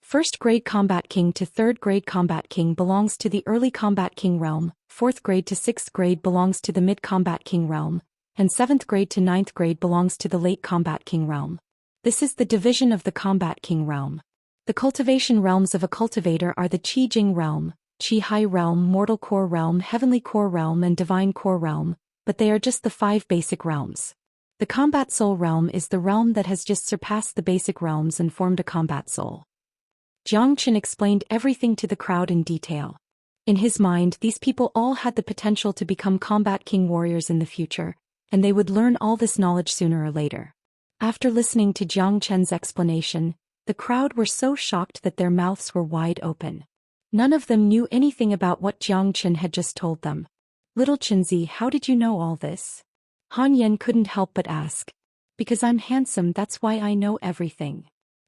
First grade combat king to third grade combat king belongs to the early combat king realm, fourth grade to sixth grade belongs to the mid combat king realm, and 7th grade to 9th grade belongs to the late combat king realm. This is the division of the combat king realm. The cultivation realms of a cultivator are the Qi Jing realm, Qi Hai realm, mortal core realm, heavenly core realm and divine core realm, but they are just the 5 basic realms. The combat soul realm is the realm that has just surpassed the basic realms and formed a combat soul. Jiang Chen explained everything to the crowd in detail. In his mind, these people all had the potential to become combat king warriors in the future, and they would learn all this knowledge sooner or later. After listening to Jiang Chen's explanation, the crowd were so shocked that their mouths were wide open. None of them knew anything about what Jiang Chen had just told them. Little Chenzi, how did you know all this? Han Yan couldn't help but ask. Because I'm handsome, that's why I know everything.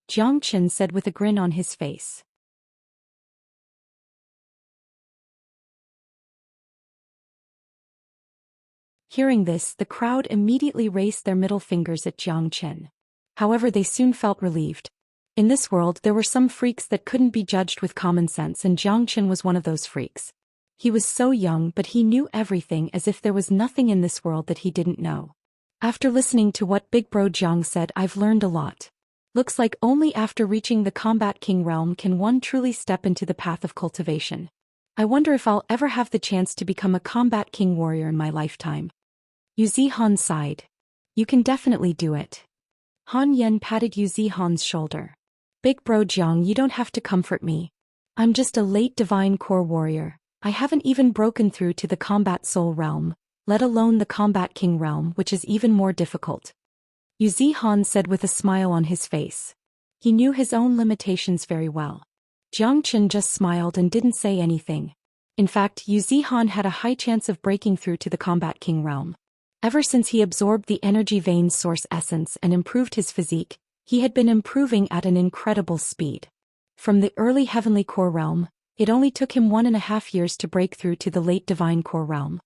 Jiang Chen said with a grin on his face. Hearing this, the crowd immediately raised their middle fingers at Jiang Chen. However, they soon felt relieved. In this world, there were some freaks that couldn't be judged with common sense, and Jiang Chen was one of those freaks. He was so young, but he knew everything as if there was nothing in this world that he didn't know. After listening to what Big Bro Jiang said, I've learned a lot. Looks like only after reaching the combat king realm can one truly step into the path of cultivation. I wonder if I'll ever have the chance to become a combat king warrior in my lifetime. Yu Zihan sighed. You can definitely do it. Han Yen patted Yu Zihan's shoulder. Big bro Jiang, you don't have to comfort me. I'm just a late divine core warrior. I haven't even broken through to the combat soul realm, let alone the combat king realm, which is even more difficult. Yu Zihan said with a smile on his face. He knew his own limitations very well. Jiang Chen just smiled and didn't say anything. In fact, Yu Zihan had a high chance of breaking through to the combat king realm. Ever since he absorbed the energy vein source essence and improved his physique, he had been improving at an incredible speed. From the early heavenly core realm, it only took him 1.5 years to break through to the late divine core realm.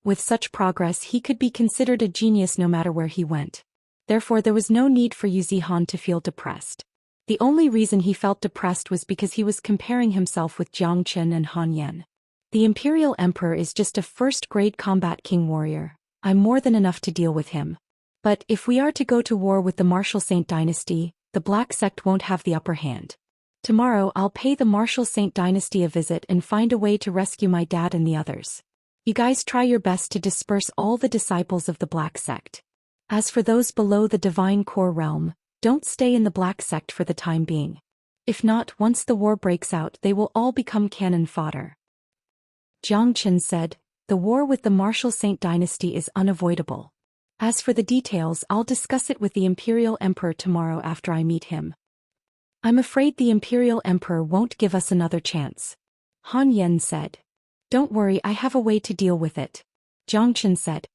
With such progress, he could be considered a genius no matter where he went. Therefore, there was no need for Yu Zihan to feel depressed. The only reason he felt depressed was because he was comparing himself with Jiang Chen and Han Yan. The Imperial Emperor is just a first-grade combat king warrior. I'm more than enough to deal with him. But if we are to go to war with the Martial Saint Dynasty, the Black Sect won't have the upper hand. Tomorrow I'll pay the Martial Saint Dynasty a visit and find a way to rescue my dad and the others. You guys try your best to disperse all the disciples of the Black Sect. As for those below the Divine Core realm, don't stay in the Black Sect for the time being. If not, once the war breaks out, they will all become cannon fodder. Jiang Chen said, the war with the Martial Saint Dynasty is unavoidable. As for the details, I'll discuss it with the Imperial Emperor tomorrow after I meet him. I'm afraid the Imperial Emperor won't give us another chance. Han Yen said. Don't worry, I have a way to deal with it. Jiang Chen said.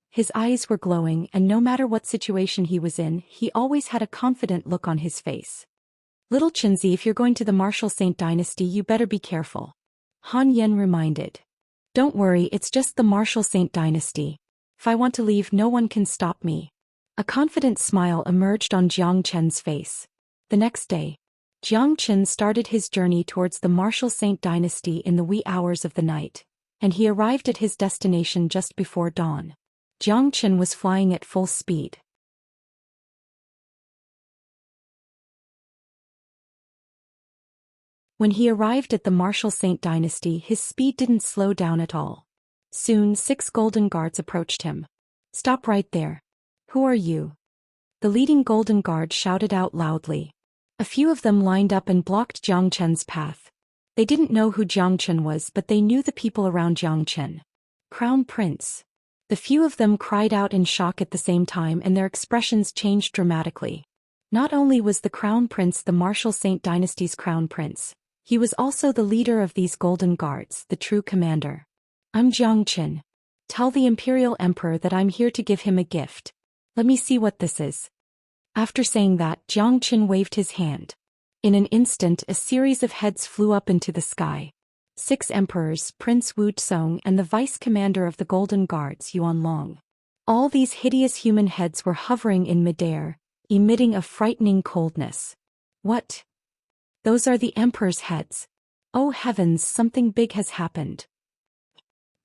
His eyes were glowing, and no matter what situation he was in, he always had a confident look on his face. Little Chenzi, if you're going to the Martial Saint Dynasty, you better be careful. Han Yen reminded. Don't worry, it's just the Martial Saint Dynasty. If I want to leave, no one can stop me. A confident smile emerged on Jiang Chen's face. The next day, Jiang Chen started his journey towards the Martial Saint Dynasty in the wee hours of the night, and he arrived at his destination just before dawn. Jiang Chen was flying at full speed. When he arrived at the Martial Saint Dynasty, his speed didn't slow down at all. Soon 6 golden guards approached him. Stop right there. Who are you? The leading golden guard shouted out loudly. A few of them lined up and blocked Jiang Chen's path. They didn't know who Jiang Chen was, but they knew the people around Jiang Chen. Crown Prince. The few of them cried out in shock at the same time, and their expressions changed dramatically. Not only was the Crown Prince the Martial Saint Dynasty's Crown Prince, he was also the leader of these golden guards, the true commander. I'm Jiang Chen. Tell the Imperial Emperor that I'm here to give him a gift. Let me see what this is. After saying that, Jiang Chen waved his hand. In an instant, a series of heads flew up into the sky. 6 emperors, Prince Wu Tsong and the vice commander of the Golden Guards, Yuan Long. All these hideous human heads were hovering in midair, emitting a frightening coldness. What? Those are the emperor's heads. Oh heavens, something big has happened.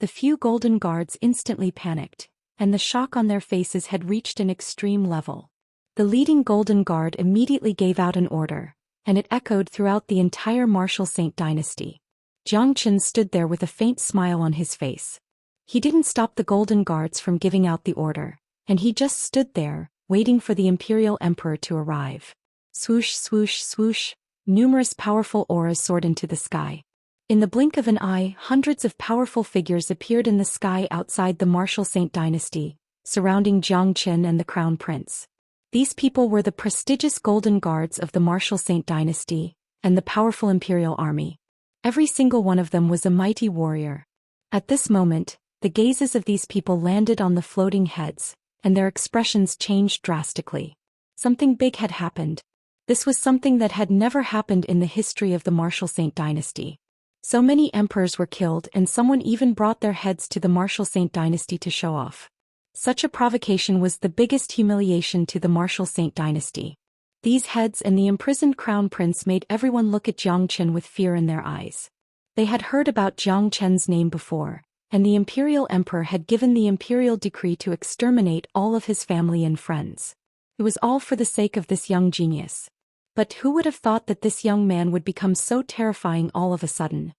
The few golden guards instantly panicked, and the shock on their faces had reached an extreme level. The leading golden guard immediately gave out an order, and it echoed throughout the entire Martial Saint Dynasty. Jiang Chen stood there with a faint smile on his face. He didn't stop the golden guards from giving out the order, and he just stood there, waiting for the Imperial Emperor to arrive. Swoosh, swoosh, swoosh, numerous powerful auras soared into the sky. In the blink of an eye, hundreds of powerful figures appeared in the sky outside the Martial Saint Dynasty, surrounding Jiang Chen and the Crown Prince. These people were the prestigious golden guards of the Martial Saint Dynasty, and the powerful Imperial Army. Every single one of them was a mighty warrior. At this moment, the gazes of these people landed on the floating heads, and their expressions changed drastically. Something big had happened. This was something that had never happened in the history of the Martial Saint Dynasty. So many emperors were killed, and someone even brought their heads to the Martial Saint Dynasty to show off. Such a provocation was the biggest humiliation to the Martial Saint Dynasty. These heads and the imprisoned Crown Prince made everyone look at Jiang Chen with fear in their eyes. They had heard about Jiang Chen's name before, and the Imperial Emperor had given the imperial decree to exterminate all of his family and friends. It was all for the sake of this young genius. But who would have thought that this young man would become so terrifying all of a sudden?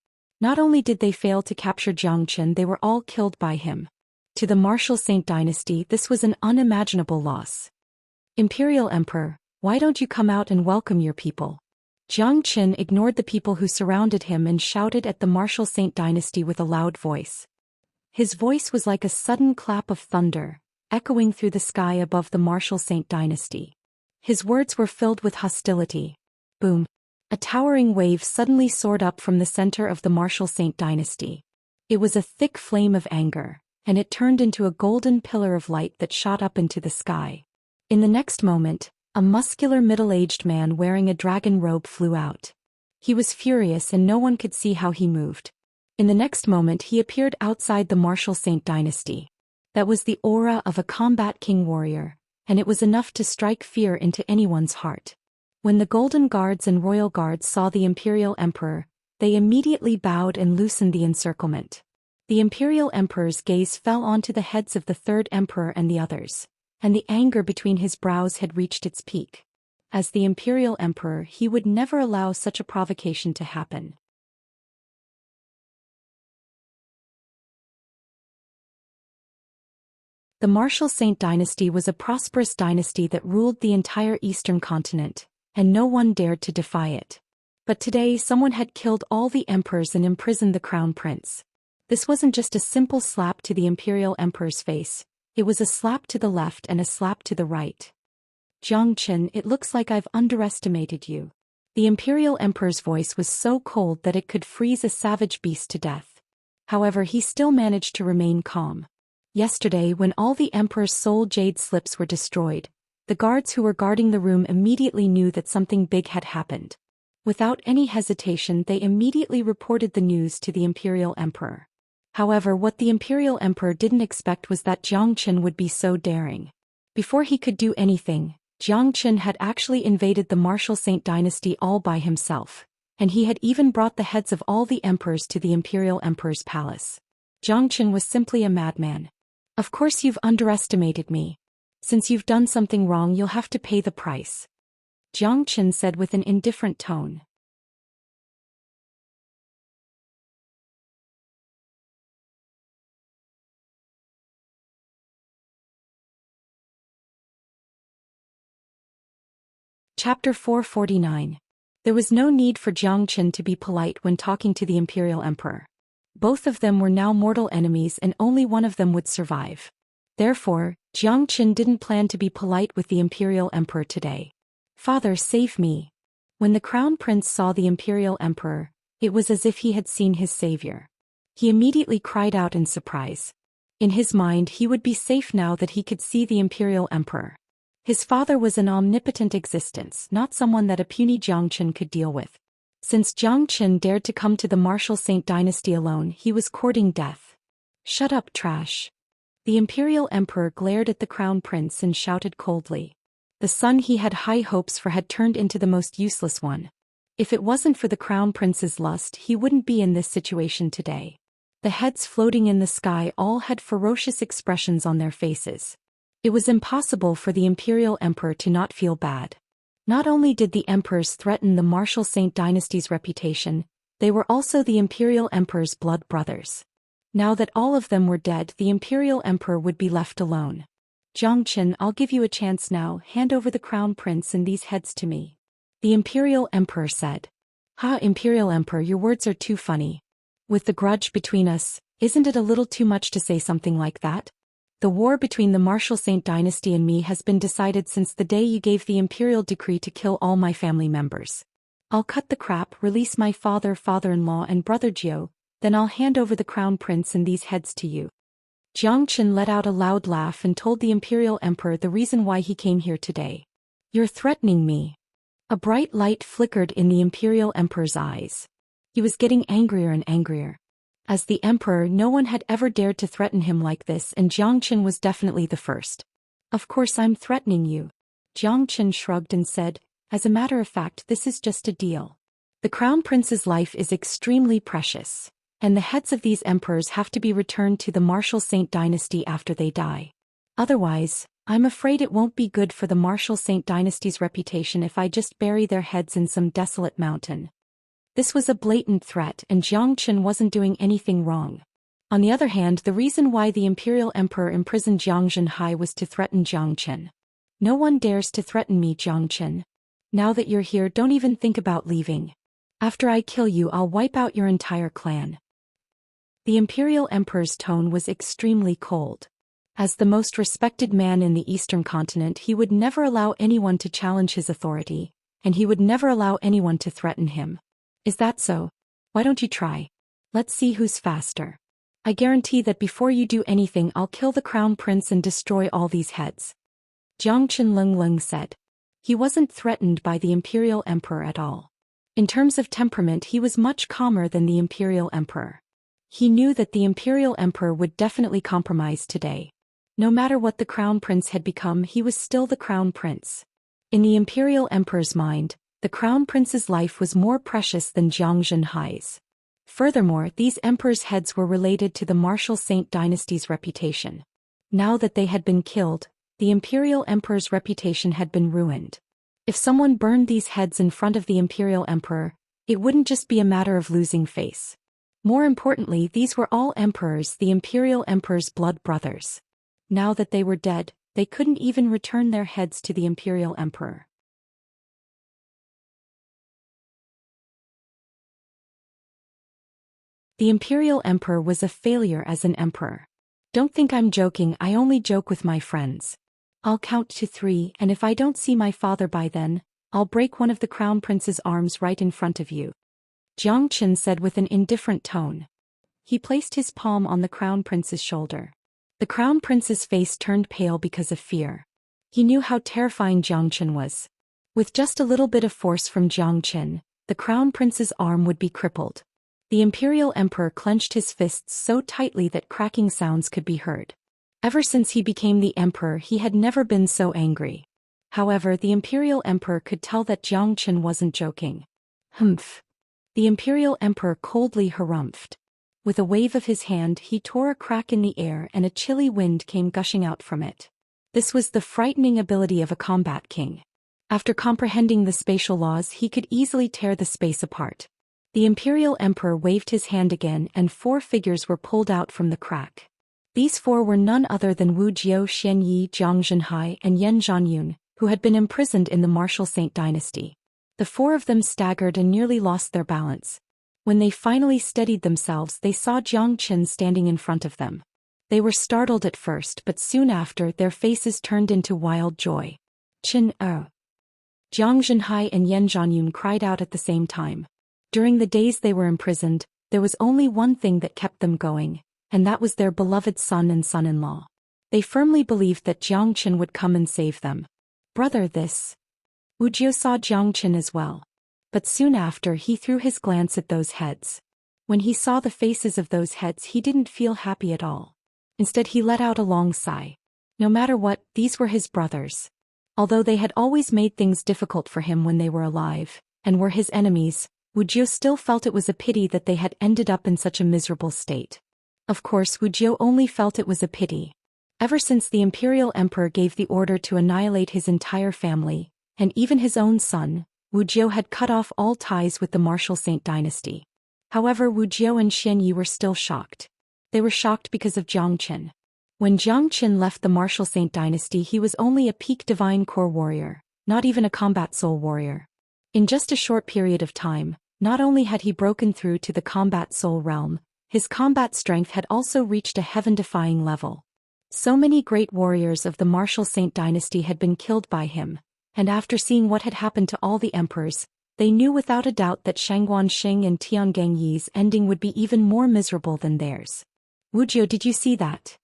Not only did they fail to capture Xianxia, they were all killed by him. To the martial Saint dynasty, this was an unimaginable loss. Imperial Emperor, why don't you come out and welcome your people? Xianxia ignored the people who surrounded him and shouted at the martial Saint dynasty with a loud voice. His voice was like a sudden clap of thunder, echoing through the sky above the martial Saint dynasty. His words were filled with hostility. Boom! A towering wave suddenly soared up from the center of the martial Saint dynasty. It was a thick flame of anger, and it turned into a golden pillar of light that shot up into the sky. In the next moment, a muscular middle-aged man wearing a dragon robe flew out. He was furious and no one could see how he moved. In the next moment he appeared outside the martial Saint dynasty. That was the aura of a combat king warrior, and it was enough to strike fear into anyone's heart. When the Golden Guards and Royal Guards saw the Imperial Emperor, they immediately bowed and loosened the encirclement. The Imperial Emperor's gaze fell onto the heads of the third emperor and the others, and the anger between his brows had reached its peak. As the Imperial Emperor, he would never allow such a provocation to happen. The martial Saint dynasty was a prosperous dynasty that ruled the entire eastern continent, and no one dared to defy it. But today someone had killed all the emperors and imprisoned the crown prince. This wasn't just a simple slap to the Imperial Emperor's face, it was a slap to the left and a slap to the right. Xianxia, it looks like I've underestimated you. The Imperial Emperor's voice was so cold that it could freeze a savage beast to death. However, he still managed to remain calm. Yesterday, when all the Emperor's soul jade slips were destroyed, the guards who were guarding the room immediately knew that something big had happened. Without any hesitation, they immediately reported the news to the Imperial Emperor. However, what the Imperial Emperor didn't expect was that Xianxia would be so daring. Before he could do anything, Xianxia had actually invaded the martial Saint dynasty all by himself, and he had even brought the heads of all the emperors to the Imperial Emperor's palace. Xianxia was simply a madman. Of course you've underestimated me. Since you've done something wrong, you'll have to pay the price. Xianxia said with an indifferent tone. Chapter 449. There was no need for Xianxia to be polite when talking to the Imperial Emperor. Both of them were now mortal enemies and only one of them would survive. Therefore, Xianxia didn't plan to be polite with the Imperial Emperor today. Father, save me. When the Crown Prince saw the Imperial Emperor, it was as if he had seen his savior. He immediately cried out in surprise. In his mind, he would be safe now that he could see the Imperial Emperor. His father was an omnipotent existence, not someone that a puny Xianxia could deal with. Since Xianxia dared to come to the martial Saint dynasty alone, he was courting death. Shut up, trash. The Imperial Emperor glared at the Crown Prince and shouted coldly. The son he had high hopes for had turned into the most useless one. If it wasn't for the Crown Prince's lust, he wouldn't be in this situation today. The heads floating in the sky all had ferocious expressions on their faces. It was impossible for the Imperial Emperor to not feel bad. Not only did the emperors threaten the martial Saint dynasty's reputation, they were also the Imperial Emperor's blood brothers. Now that all of them were dead, the Imperial Emperor would be left alone. Xianxia, I'll give you a chance now, hand over the Crown Prince and these heads to me. The Imperial Emperor said. Ha, Imperial Emperor, your words are too funny. With the grudge between us, isn't it a little too much to say something like that? The war between the martial Saint dynasty and me has been decided since the day you gave the imperial decree to kill all my family members. I'll cut the crap, release my father, father-in-law and brother Zhou, then I'll hand over the Crown Prince and these heads to you. Xianxia let out a loud laugh and told the Imperial Emperor the reason why he came here today. You're threatening me. A bright light flickered in the Imperial Emperor's eyes. He was getting angrier and angrier. As the Emperor, no one had ever dared to threaten him like this, and Xianxia was definitely the first. Of course I'm threatening you. Xianxia shrugged and said, as a matter of fact, this is just a deal. The Crown Prince's life is extremely precious, and the heads of these emperors have to be returned to the martial Saint dynasty after they die. Otherwise, I'm afraid it won't be good for the martial Saint dynasty's reputation if I just bury their heads in some desolate mountain. This was a blatant threat and Xianxia wasn't doing anything wrong. On the other hand, the reason why the Imperial Emperor imprisoned Zhang Zhenhai was to threaten Xianxia. No one dares to threaten me, Xianxia. Now that you're here, don't even think about leaving. After I kill you, I'll wipe out your entire clan. The Imperial Emperor's tone was extremely cold. As the most respected man in the Eastern continent, he would never allow anyone to challenge his authority, and he would never allow anyone to threaten him. Is that so? Why don't you try? Let's see who's faster. I guarantee that before you do anything, I'll kill the crown prince and destroy all these heads. Xianxia Lung said. He wasn't threatened by the Imperial Emperor at all. In terms of temperament, he was much calmer than the Imperial Emperor. He knew that the Imperial Emperor would definitely compromise today. No matter what the crown prince had become, he was still the crown prince. In the Imperial Emperor's mind, the crown prince's life was more precious than Zhang Zhenhai's. Furthermore, these emperors' heads were related to the martial saint dynasty's reputation. Now that they had been killed, the Imperial Emperor's reputation had been ruined. If someone burned these heads in front of the Imperial Emperor, it wouldn't just be a matter of losing face. More importantly, these were all emperors, the Imperial Emperor's blood brothers. Now that they were dead, they couldn't even return their heads to the Imperial Emperor. The Imperial Emperor was a failure as an emperor. Don't think I'm joking, I only joke with my friends. I'll count to 3, and if I don't see my father by then, I'll break one of the crown prince's arms right in front of you. Xianxia said with an indifferent tone. He placed his palm on the crown prince's shoulder. The crown prince's face turned pale because of fear. He knew how terrifying Xianxia was. With just a little bit of force from Xianxia, the crown prince's arm would be crippled. The Imperial Emperor clenched his fists so tightly that cracking sounds could be heard. Ever since he became the emperor, he had never been so angry. However, the Imperial Emperor could tell that Xianxia wasn't joking. Humph. The Imperial Emperor coldly harumphed. With a wave of his hand, he tore a crack in the air and a chilly wind came gushing out from it. This was the frightening ability of a combat king. After comprehending the spatial laws, he could easily tear the space apart. The Imperial Emperor waved his hand again and 4 figures were pulled out from the crack. These 4 were none other than Wu Zhou Xian Yi, Zhang Zhenhai, and Yan Zhanyun, who had been imprisoned in the martial saint dynasty. The 4 of them staggered and nearly lost their balance. When they finally steadied themselves, they saw Xianxia standing in front of them. They were startled at first, but soon after, their faces turned into wild joy. Zhang Zhenhai and Yan Zhanyun cried out at the same time. During the days they were imprisoned, there was only one thing that kept them going, and that was their beloved son and son-in-law. They firmly believed that Xianxia would come and save them. Brother, this. Wuxia saw Xianxia as well. But soon after, he threw his glance at those heads. When he saw the faces of those heads, he didn't feel happy at all. Instead, he let out a long sigh. No matter what, these were his brothers. Although they had always made things difficult for him when they were alive, and were his enemies, Wuxia still felt it was a pity that they had ended up in such a miserable state. Of course, Wuxia only felt it was a pity. Ever since the Imperial Emperor gave the order to annihilate his entire family, and even his own son, Wuxia had cut off all ties with the martial saint dynasty. However, Wuxia and Xian Yi were still shocked. They were shocked because of Xianxia. When Xianxia left the martial saint dynasty, he was only a peak divine core warrior, not even a combat soul warrior. In just a short period of time, not only had he broken through to the combat soul realm, his combat strength had also reached a heaven-defying level. So many great warriors of the martial saint dynasty had been killed by him, and after seeing what had happened to all the emperors, they knew without a doubt that Shangguan Xing and Tiangang Yi's ending would be even more miserable than theirs. Wuxia, did you see that?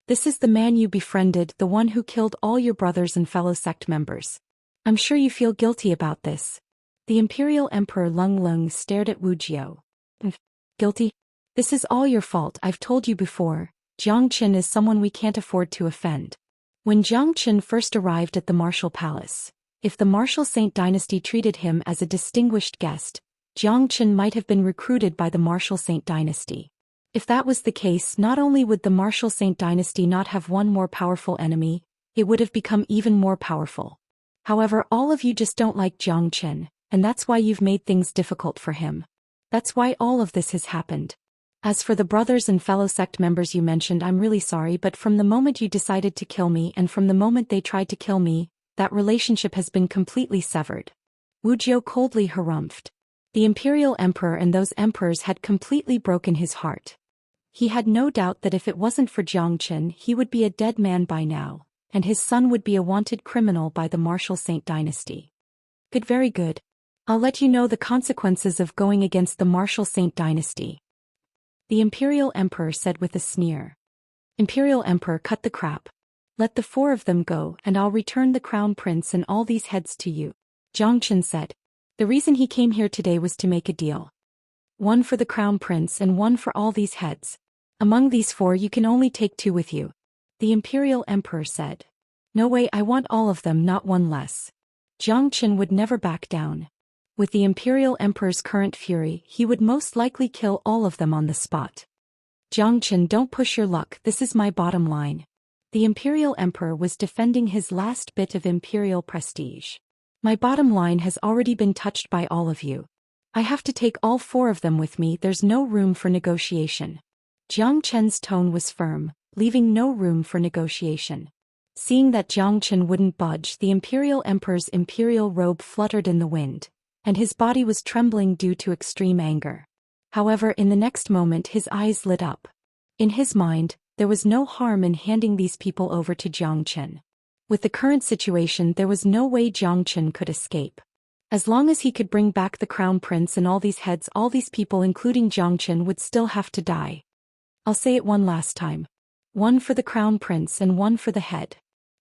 This is the man you befriended, the one who killed all your brothers and fellow sect members. I'm sure you feel guilty about this. The Imperial Emperor Lung stared at Wuxia. Guilty? This is all your fault. I've told you before, Xianxia is someone we can't afford to offend. When Xianxia first arrived at the martial palace, if the martial saint dynasty treated him as a distinguished guest, Xianxia might have been recruited by the martial saint dynasty. If that was the case, not only would the martial saint dynasty not have one more powerful enemy, it would have become even more powerful. However, all of you just don't like Zhou Xian, and that's why you've made things difficult for him. That's why all of this has happened. As for the brothers and fellow sect members you mentioned, I'm really sorry, but from the moment you decided to kill me and from the moment they tried to kill me, that relationship has been completely severed. Wuxia coldly harumphed. The Imperial Emperor and those emperors had completely broken his heart. He had no doubt that if it wasn't for Zhou Xian, he would be a dead man by now, and his son would be a wanted criminal by the Martial Saint Dynasty. Good, very good. I'll let you know the consequences of going against the Martial Saint Dynasty. The Imperial Emperor said with a sneer. Imperial Emperor, cut the crap. Let the 4 of them go and I'll return the Crown Prince and all these heads to you. Zhou Xian said. The reason he came here today was to make a deal. 1 for the Crown Prince and 1 for all these heads. Among these 4 you can only take 2 with you. The Imperial Emperor said. No way, I want all of them, not 1 less. Zhou Xian would never back down. With the Imperial Emperor's current fury, he would most likely kill all of them on the spot. Zhou Xian, don't push your luck, this is my bottom line. The Imperial Emperor was defending his last bit of imperial prestige. My bottom line has already been touched by all of you. I have to take all 4 of them with me, there's no room for negotiation. Zhou Qian's tone was firm, leaving no room for negotiation. Seeing that Zhou Xian wouldn't budge, the Imperial Emperor's imperial robe fluttered in the wind, and his body was trembling due to extreme anger. However, in the next moment his eyes lit up. In his mind, there was no harm in handing these people over to Zhou Xian. With the current situation, there was no way Zhou Xian could escape. As long as he could bring back the Crown Prince and all these heads, all these people including Zhou Xian would still have to die. I'll say it one last time. 1 for the Crown Prince and 1 for the head.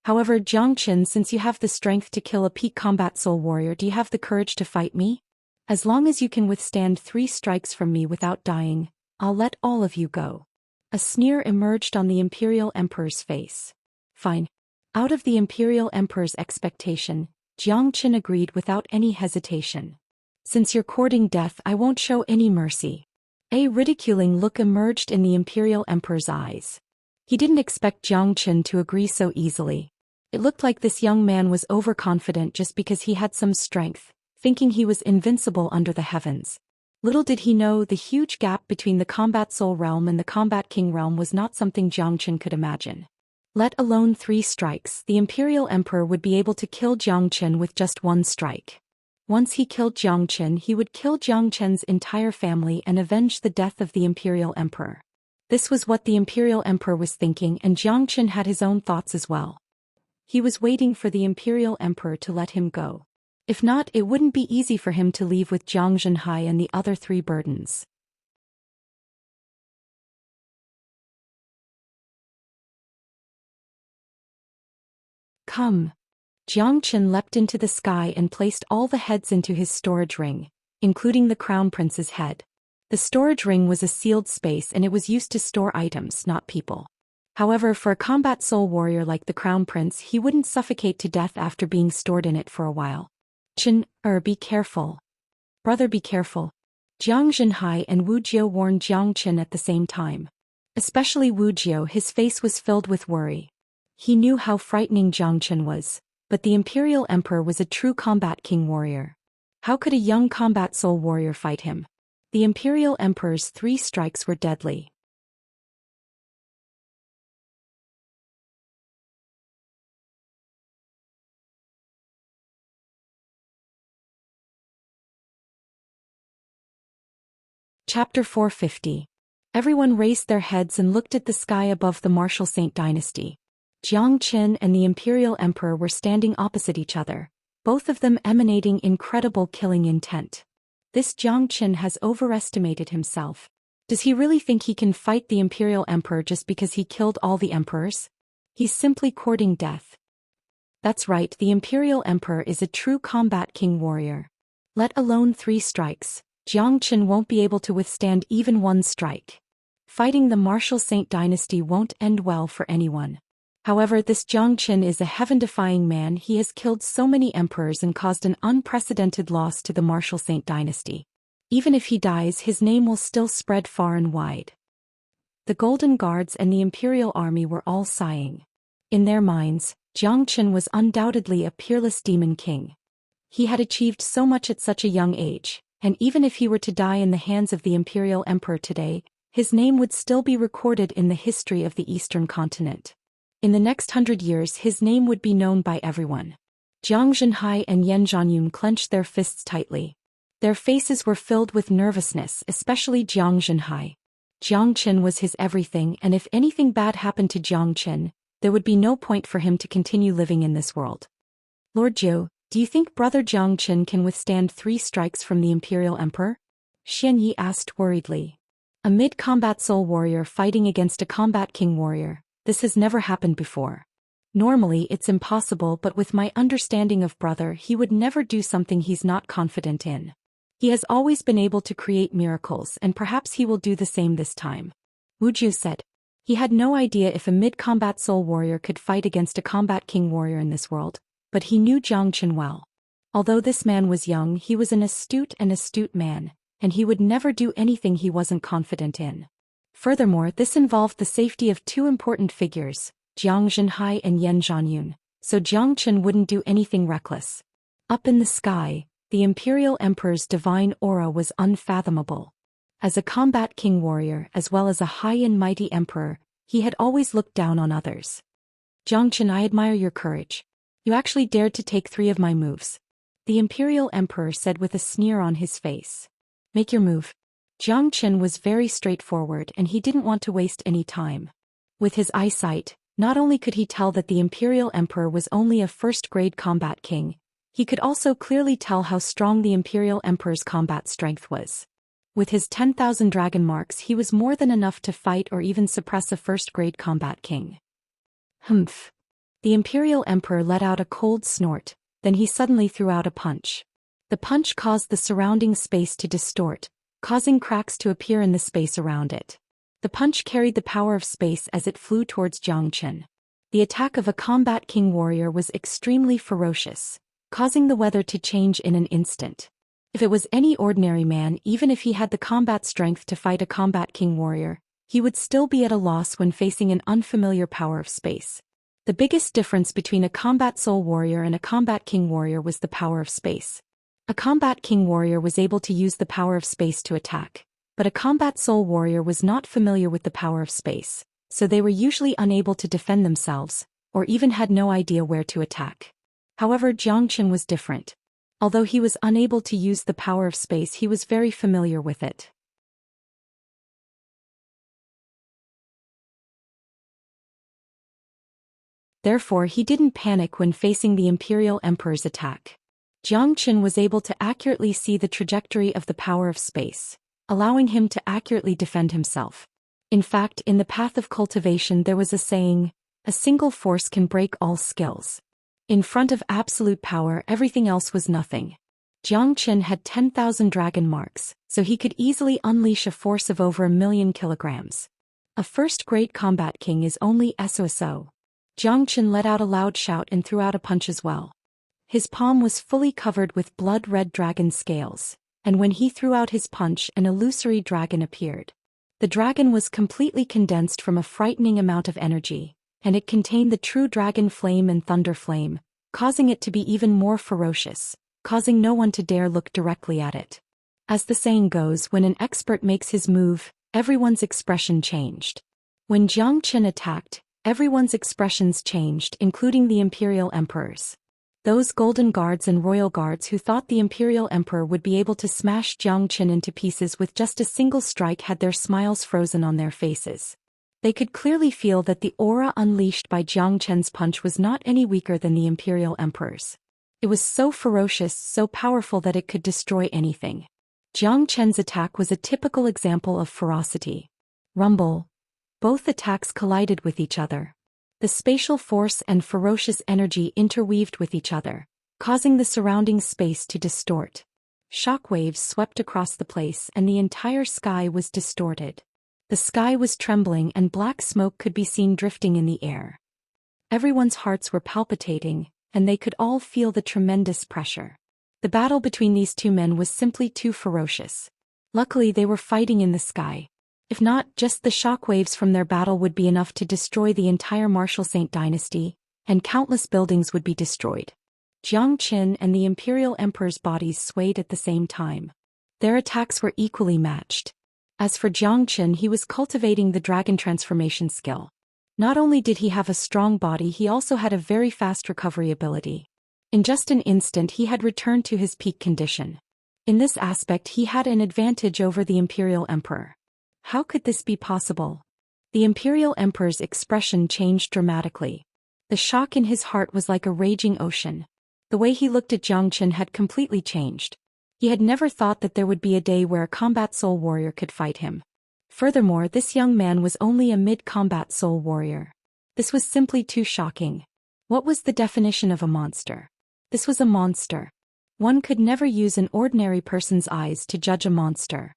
However, Zhou Xian, since you have the strength to kill a peak combat soul warrior, do you have the courage to fight me? As long as you can withstand 3 strikes from me without dying, I'll let all of you go. A sneer emerged on the Imperial Emperor's face. Fine. Out of the Imperial Emperor's expectation, Zhou Xian agreed without any hesitation. Since you're courting death, I won't show any mercy. A ridiculing look emerged in the Imperial Emperor's eyes. He didn't expect Zhou Xian to agree so easily. It looked like this young man was overconfident just because he had some strength, thinking he was invincible under the heavens. Little did he know the huge gap between the Combat Soul Realm and the Combat King Realm was not something Zhou Xian could imagine. Let alone 3 strikes, the Imperial Emperor would be able to kill Zhou Xian with just 1 strike. Once he killed Zhou Xian, he would kill Zhou Qian's entire family and avenge the death of the Imperial Emperor. This was what the Imperial Emperor was thinking, and Zhou Xian had his own thoughts as well. He was waiting for the Imperial Emperor to let him go. If not, it wouldn't be easy for him to leave with Zhang Zhenhai and the other 3 burdens. Come. Zhou Xian leapt into the sky and placed all the heads into his storage ring, including the Crown Prince's head. The storage ring was a sealed space and it was used to store items, not people. However, for a combat soul warrior like the Crown Prince, he wouldn't suffocate to death after being stored in it for a while. Be careful. Brother, be careful. Zhang Zhenhai and Wuxia warned Zhou Xian at the same time. Especially Wuxia, his face was filled with worry. He knew how frightening Zhou Xian was, but the Imperial Emperor was a true combat king warrior. How could a young combat soul warrior fight him? The Imperial Emperor's 3 strikes were deadly. Chapter 450. Everyone raised their heads and looked at the sky above the Martial Saint Dynasty. Zhou Xian and the Imperial Emperor were standing opposite each other, both of them emanating incredible killing intent. This Zhou Xian has overestimated himself. Does he really think he can fight the Imperial Emperor just because he killed all the emperors? He's simply courting death. That's right, the Imperial Emperor is a true combat king warrior. Let alone 3 strikes, Zhou Xian won't be able to withstand even 1 strike. Fighting the Martial Saint Dynasty won't end well for anyone. However, this Zhou Xian is a heaven-defying man. He has killed so many emperors and caused an unprecedented loss to the Martial Saint Dynasty. Even if he dies, his name will still spread far and wide. The Golden Guards and the Imperial Army were all sighing. In their minds, Jiang Chen was undoubtedly a peerless demon king. He had achieved so much at such a young age, and even if he were to die in the hands of the Imperial Emperor today, his name would still be recorded in the history of the Eastern continent. In the next 100 years his name would be known by everyone. Jiang Zhenhai and Yan Zhanyun clenched their fists tightly. Their faces were filled with nervousness, especially Jiang Zhenhai. Jiang Chen was his everything, and if anything bad happened to Jiang Chen, there would be no point for him to continue living in this world. Lord Zhou, do you think brother Jiang Chen can withstand 3 strikes from the Imperial Emperor? Xianyi asked worriedly. A mid-combat soul warrior fighting against a combat king warrior, this has never happened before. Normally it's impossible, but with my understanding of brother, he would never do something he's not confident in. He has always been able to create miracles, and perhaps he will do the same this time. Wuxia said. He had no idea if a mid-combat soul warrior could fight against a combat king warrior in this world, but he knew Jiang Chen well. Although this man was young, he was an astute man, and he would never do anything he wasn't confident in. Furthermore, this involved the safety of 2 important figures, Jiang Zhenhai and Yan Zhanyun, so Jiang Chen wouldn't do anything reckless. Up in the sky, the Imperial Emperor's divine aura was unfathomable. As a combat king warrior as well as a high and mighty emperor, he had always looked down on others. Jiang Chen, I admire your courage. You actually dared to take 3 of my moves. The Imperial Emperor said with a sneer on his face. Make your move. Jiang Chen was very straightforward, and he didn't want to waste any time. With his eyesight, not only could he tell that the Imperial Emperor was only a first-grade combat king, he could also clearly tell how strong the Imperial Emperor's combat strength was. With his 10,000 dragon marks, he was more than enough to fight or even suppress a first-grade combat king. Humph. The Imperial Emperor let out a cold snort, then he suddenly threw out a punch. The punch caused the surrounding space to distort, causing cracks to appear in the space around it. The punch carried the power of space as it flew towards Jiang Chen. The attack of a combat king warrior was extremely ferocious, causing the weather to change in an instant. If it was any ordinary man, even if he had the combat strength to fight a combat king warrior, he would still be at a loss when facing an unfamiliar power of space. The biggest difference between a combat soul warrior and a combat king warrior was the power of space. A combat king warrior was able to use the power of space to attack, but a combat soul warrior was not familiar with the power of space, so they were usually unable to defend themselves, or even had no idea where to attack. However, Jiang Chen was different. Although he was unable to use the power of space, he was very familiar with it. Therefore, he didn't panic when facing the Imperial Emperor's attack. Jiang Chen was able to accurately see the trajectory of the power of space, allowing him to accurately defend himself. In fact, in the path of cultivation there was a saying, a single force can break all skills. In front of absolute power, everything else was nothing. Jiang Chen had 10,000 dragon marks, so he could easily unleash a force of over 1,000,000 kilograms. A first-grade combat king is only SOSO. Jiang Chen let out a loud shout and threw out a punch as well. His palm was fully covered with blood-red dragon scales, and when he threw out his punch, an illusory dragon appeared. The dragon was completely condensed from a frightening amount of energy, and it contained the true dragon flame and thunder flame, causing it to be even more ferocious, causing no one to dare look directly at it. As the saying goes, when an expert makes his move, everyone's expression changed. When Jiang Chen attacked, everyone's expressions changed, including the Imperial Emperor's. Those golden guards and royal guards who thought the Imperial Emperor would be able to smash Jiang Chen into pieces with just a single strike had their smiles frozen on their faces. They could clearly feel that the aura unleashed by Jiang Chen's punch was not any weaker than the Imperial Emperor's. It was so ferocious, so powerful that it could destroy anything. Jiang Chen's attack was a typical example of ferocity. Rumble. Both attacks collided with each other. The spatial force and ferocious energy interweaved with each other, causing the surrounding space to distort. Shockwaves swept across the place and the entire sky was distorted. The sky was trembling and black smoke could be seen drifting in the air. Everyone's hearts were palpitating, and they could all feel the tremendous pressure. The battle between these 2 men was simply too ferocious. Luckily they were fighting in the sky. If not, just the shockwaves from their battle would be enough to destroy the entire Martial Saint dynasty, and countless buildings would be destroyed. Jiang Qin and the Imperial Emperor's bodies swayed at the same time. Their attacks were equally matched. As for Jiang Qin, he was cultivating the dragon transformation skill. Not only did he have a strong body, he also had a very fast recovery ability. In just an instant he had returned to his peak condition. In this aspect he had an advantage over the Imperial Emperor. How could this be possible? The Imperial Emperor's expression changed dramatically. The shock in his heart was like a raging ocean. The way he looked at Jiang Qin had completely changed. He had never thought that there would be a day where a combat soul warrior could fight him. Furthermore, this young man was only a mid-combat soul warrior. This was simply too shocking. What was the definition of a monster? This was a monster. One could never use an ordinary person's eyes to judge a monster.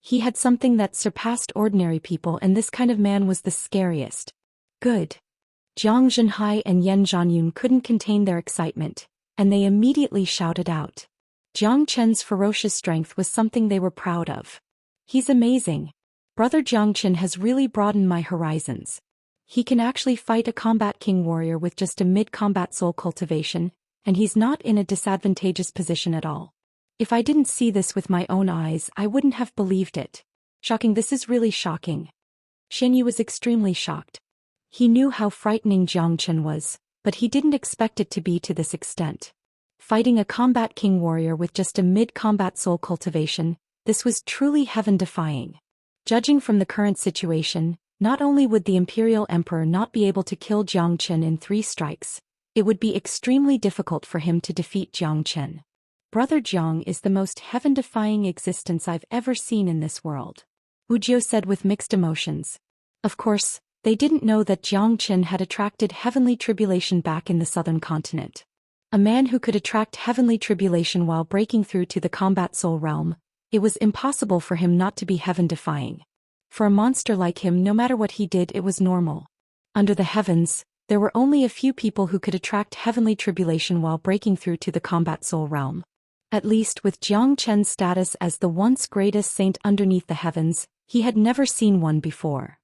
He had something that surpassed ordinary people, and this kind of man was the scariest. Good. Jiang Zhenhai and Yan Zhanyun couldn't contain their excitement, and they immediately shouted out. Jiang Chen's ferocious strength was something they were proud of. He's amazing. Brother Jiang Qin has really broadened my horizons. He can actually fight a combat king warrior with just a mid-combat soul cultivation, and he's not in a disadvantageous position at all. If I didn't see this with my own eyes, I wouldn't have believed it. Shocking, this is really shocking. Xianyu was extremely shocked. He knew how frightening Jiang Qin was, but he didn't expect it to be to this extent. Fighting a combat king warrior with just a mid-combat soul cultivation, this was truly heaven-defying. Judging from the current situation, not only would the Imperial Emperor not be able to kill Jiang Qin in 3 strikes, it would be extremely difficult for him to defeat Jiang Qin. Brother Jiang is the most heaven-defying existence I've ever seen in this world. Wuxia said with mixed emotions. Of course, they didn't know that Jiang Qin had attracted heavenly tribulation back in the southern continent. A man who could attract heavenly tribulation while breaking through to the combat soul realm, it was impossible for him not to be heaven-defying. For a monster like him, no matter what he did, it was normal. Under the heavens, there were only a few people who could attract heavenly tribulation while breaking through to the combat soul realm. At least with Jiang Chen's status as the once greatest saint underneath the heavens, he had never seen one before.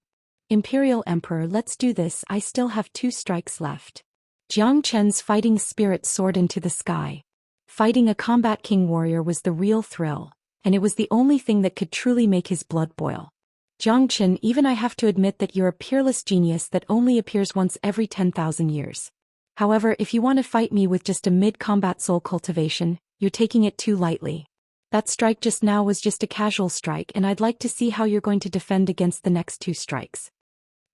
Imperial Emperor, let's do this, I still have 2 strikes left. Jiang Chen's fighting spirit soared into the sky. Fighting a combat king warrior was the real thrill, and it was the only thing that could truly make his blood boil. Jiang Qin, even I have to admit that you're a peerless genius that only appears once every 10,000 years. However, if you want to fight me with just a mid-combat soul cultivation, you're taking it too lightly. That strike just now was just a casual strike, and I'd like to see how you're going to defend against the next 2 strikes.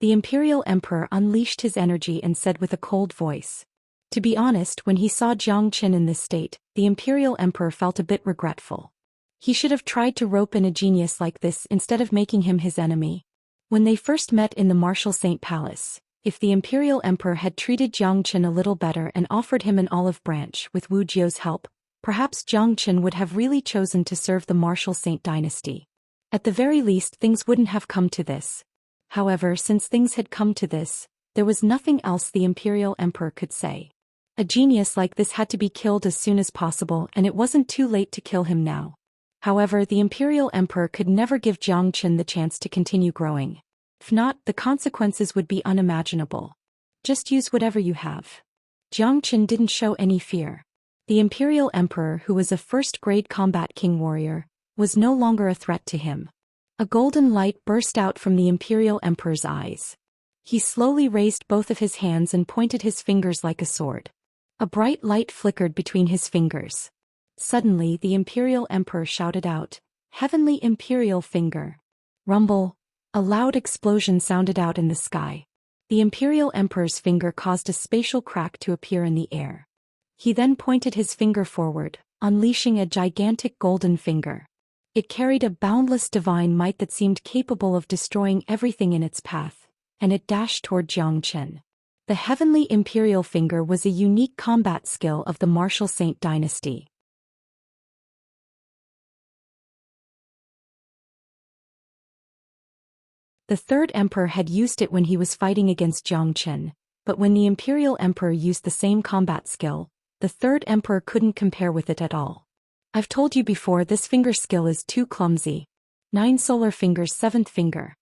The Imperial Emperor unleashed his energy and said with a cold voice. To be honest, when he saw Jiang Qin in this state, the Imperial Emperor felt a bit regretful. He should have tried to rope in a genius like this instead of making him his enemy. When they first met in the Martial Saint Palace, if the Imperial Emperor had treated Jiang Qin a little better and offered him an olive branch with Wu Jiao's help, perhaps Jiang Qin would have really chosen to serve the Martial Saint dynasty. At the very least, things wouldn't have come to this. However, since things had come to this, there was nothing else the Imperial Emperor could say. A genius like this had to be killed as soon as possible, and it wasn't too late to kill him now. However, the Imperial Emperor could never give Jiang Qin the chance to continue growing. If not, the consequences would be unimaginable. Just use whatever you have. Jiang Qin didn't show any fear. The Imperial Emperor, who was a first-grade combat king warrior, was no longer a threat to him. A golden light burst out from the Imperial Emperor's eyes. He slowly raised both of his hands and pointed his fingers like a sword. A bright light flickered between his fingers. Suddenly, the Imperial Emperor shouted out, "Heavenly Imperial Finger!" Rumble! A loud explosion sounded out in the sky. The Imperial Emperor's finger caused a spatial crack to appear in the air. He then pointed his finger forward, unleashing a gigantic golden finger. It carried a boundless divine might that seemed capable of destroying everything in its path, and it dashed toward Jiang Qin. The Heavenly Imperial Finger was a unique combat skill of the Martial Saint dynasty. The third emperor had used it when he was fighting against Jiang Qin, but when the Imperial Emperor used the same combat skill, the third emperor couldn't compare with it at all. I've told you before, this finger skill is too clumsy. 9 solar fingers, 7th finger.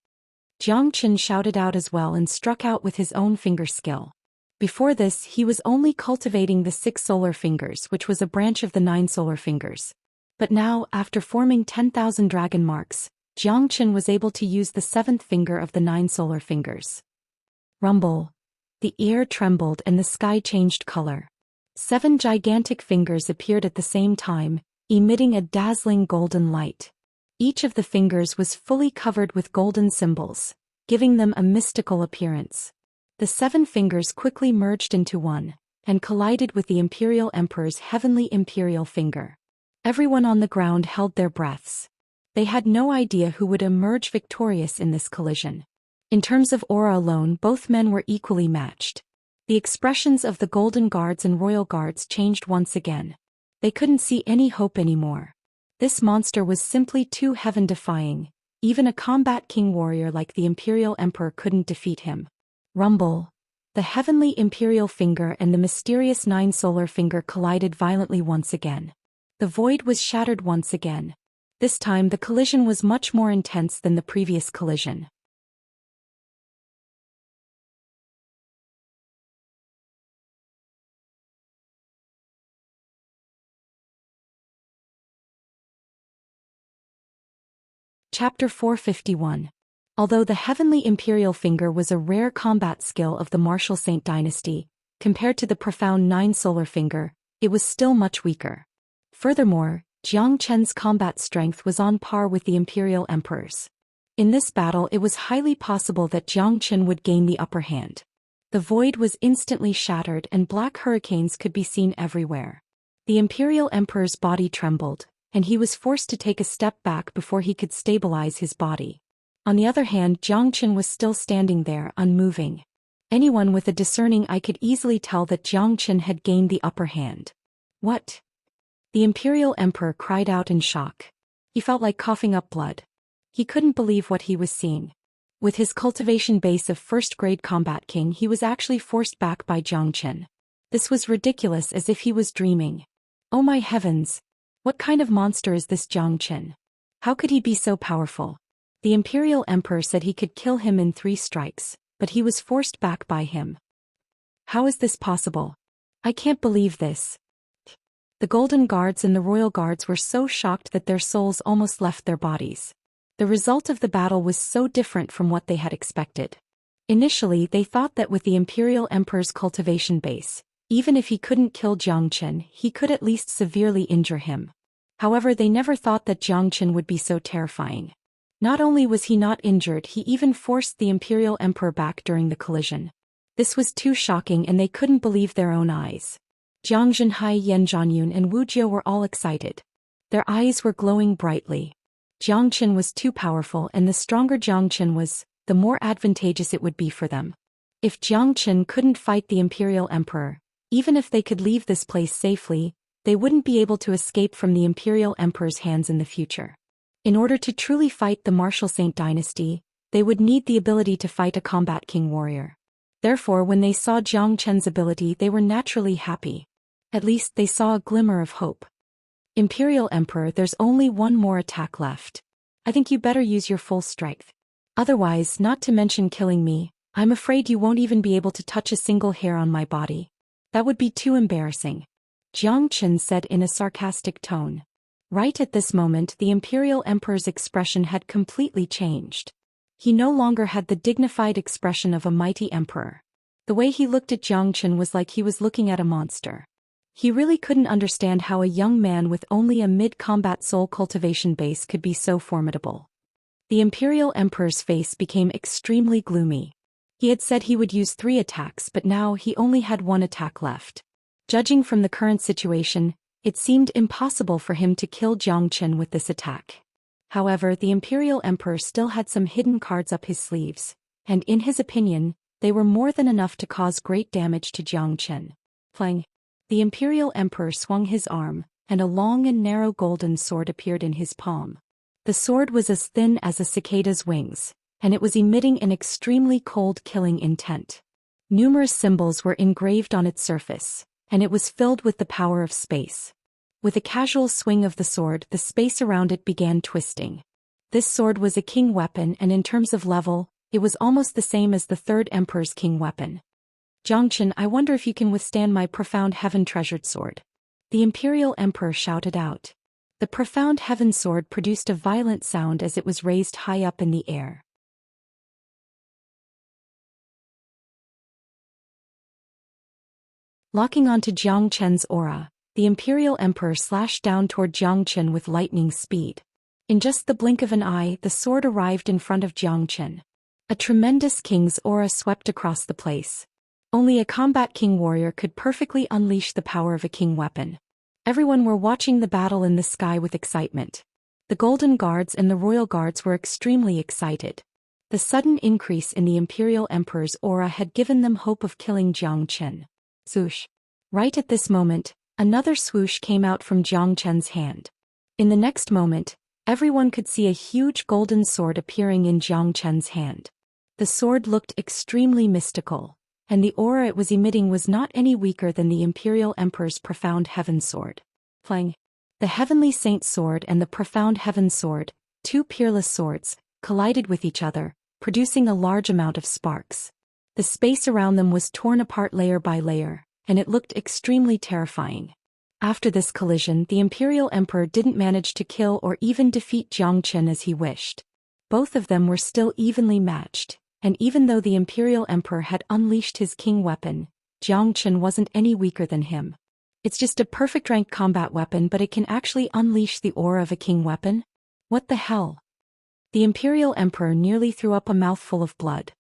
Jiang Qin shouted out as well and struck out with his own finger skill. Before this, he was only cultivating the 6 solar fingers, which was a branch of the 9 solar fingers. But now, after forming 10,000 dragon marks, Jiang Qin was able to use the 7th finger of the 9 solar fingers. Rumble. The air trembled and the sky changed color. 7 gigantic fingers appeared at the same time, emitting a dazzling golden light. Each of the fingers was fully covered with golden symbols, giving them a mystical appearance. The 7 fingers quickly merged into one, and collided with the Imperial Emperor's heavenly imperial finger. Everyone on the ground held their breaths. They had no idea who would emerge victorious in this collision. In terms of aura alone, both men were equally matched. The expressions of the Golden Guards and Royal Guards changed once again. They couldn't see any hope anymore. This monster was simply too heaven-defying. Even a combat king warrior like the Imperial Emperor couldn't defeat him. Rumble. The heavenly imperial finger and the mysterious 9 solar finger collided violently once again. The void was shattered once again. This time the collision was much more intense than the previous collision. Chapter 451. Although the heavenly imperial finger was a rare combat skill of the martial Saint dynasty, compared to the profound 9 solar finger, it was still much weaker. Furthermore, Jiang Qin's combat strength was on par with the imperial emperor's. In this battle it was highly possible that Jiang Qin would gain the upper hand. The void was instantly shattered and black hurricanes could be seen everywhere. The imperial emperor's body trembled, and he was forced to take a step back before he could stabilize his body. On the other hand, Jiang Qin was still standing there, unmoving. Anyone with a discerning eye could easily tell that Jiang Qin had gained the upper hand. What? The imperial emperor cried out in shock. He felt like coughing up blood. He couldn't believe what he was seeing. With his cultivation base of first-grade combat king, he was actually forced back by Jiang Qin. This was ridiculous, as if he was dreaming. Oh my heavens! What kind of monster is this Jiang Qin? How could he be so powerful? The imperial emperor said he could kill him in 3 strikes, but he was forced back by him. How is this possible? I can't believe this. The Golden Guards and the Royal Guards were so shocked that their souls almost left their bodies. The result of the battle was so different from what they had expected. Initially, they thought that with the Imperial Emperor's cultivation base, even if he couldn't kill Jiang Qin, he could at least severely injure him. However, they never thought that Jiang Qin would be so terrifying. Not only was he not injured, he even forced the Imperial Emperor back during the collision. This was too shocking and they couldn't believe their own eyes. Jiang Zhenhai, Yan Zhanyun and Wu Jie were all excited. Their eyes were glowing brightly. Jiang Qin was too powerful, and the stronger Jiang Qin was, the more advantageous it would be for them. If Jiang Qin couldn't fight the Imperial Emperor, even if they could leave this place safely, they wouldn't be able to escape from the Imperial Emperor's hands in the future. In order to truly fight the martial Saint dynasty, they would need the ability to fight a combat king warrior. Therefore, when they saw Jiang Qin's ability, they were naturally happy. At least they saw a glimmer of hope. Imperial Emperor, there's only one more attack left. I think you better use your full strength. Otherwise, not to mention killing me, I'm afraid you won't even be able to touch a single hair on my body. That would be too embarrassing. Jiang Qin said in a sarcastic tone. Right at this moment, the Imperial Emperor's expression had completely changed. He no longer had the dignified expression of a mighty emperor. The way he looked at Jiang Qin was like he was looking at a monster. He really couldn't understand how a young man with only a mid-combat soul cultivation base could be so formidable. The Imperial Emperor's face became extremely gloomy. He had said he would use 3 attacks, but now he only had 1 attack left. Judging from the current situation, it seemed impossible for him to kill Jiang Qin with this attack. However, the Imperial Emperor still had some hidden cards up his sleeves, and in his opinion, they were more than enough to cause great damage to Jiang Qin. Plang! The Imperial Emperor swung his arm, and a long and narrow golden sword appeared in his palm. The sword was as thin as a cicada's wings, and it was emitting an extremely cold, killing intent. Numerous symbols were engraved on its surface, and it was filled with the power of space. With a casual swing of the sword, the space around it began twisting. This sword was a king weapon, and in terms of level, it was almost the same as the third emperor's king weapon. Xianxia, I wonder if you can withstand my profound heaven-treasured sword. The imperial emperor shouted out. The profound heaven sword produced a violent sound as it was raised high up in the air. Locking onto Xianxia's aura, the imperial emperor slashed down toward Xianxia with lightning speed. In just the blink of an eye, the sword arrived in front of Xianxia. A tremendous king's aura swept across the place. Only a combat king warrior could perfectly unleash the power of a king weapon. Everyone were watching the battle in the sky with excitement. The golden guards and the royal guards were extremely excited. The sudden increase in the imperial emperor's aura had given them hope of killing Xianxia. Swoosh. Right at this moment, another swoosh came out from Xianxia's hand. In the next moment, everyone could see a huge golden sword appearing in Xianxia's hand. The sword looked extremely mystical, and the aura it was emitting was not any weaker than the imperial emperor's profound heaven sword. Plang. The heavenly saint sword and the profound heaven sword, two peerless swords, collided with each other, producing a large amount of sparks. The space around them was torn apart layer by layer, and it looked extremely terrifying. After this collision, the imperial emperor didn't manage to kill or even defeat Xianxia as he wished. Both of them were still evenly matched, and even though the imperial emperor had unleashed his king weapon, Xianxia wasn't any weaker than him. It's just a perfect rank combat weapon, but it can actually unleash the aura of a king weapon? What the hell? The imperial emperor nearly threw up a mouthful of blood.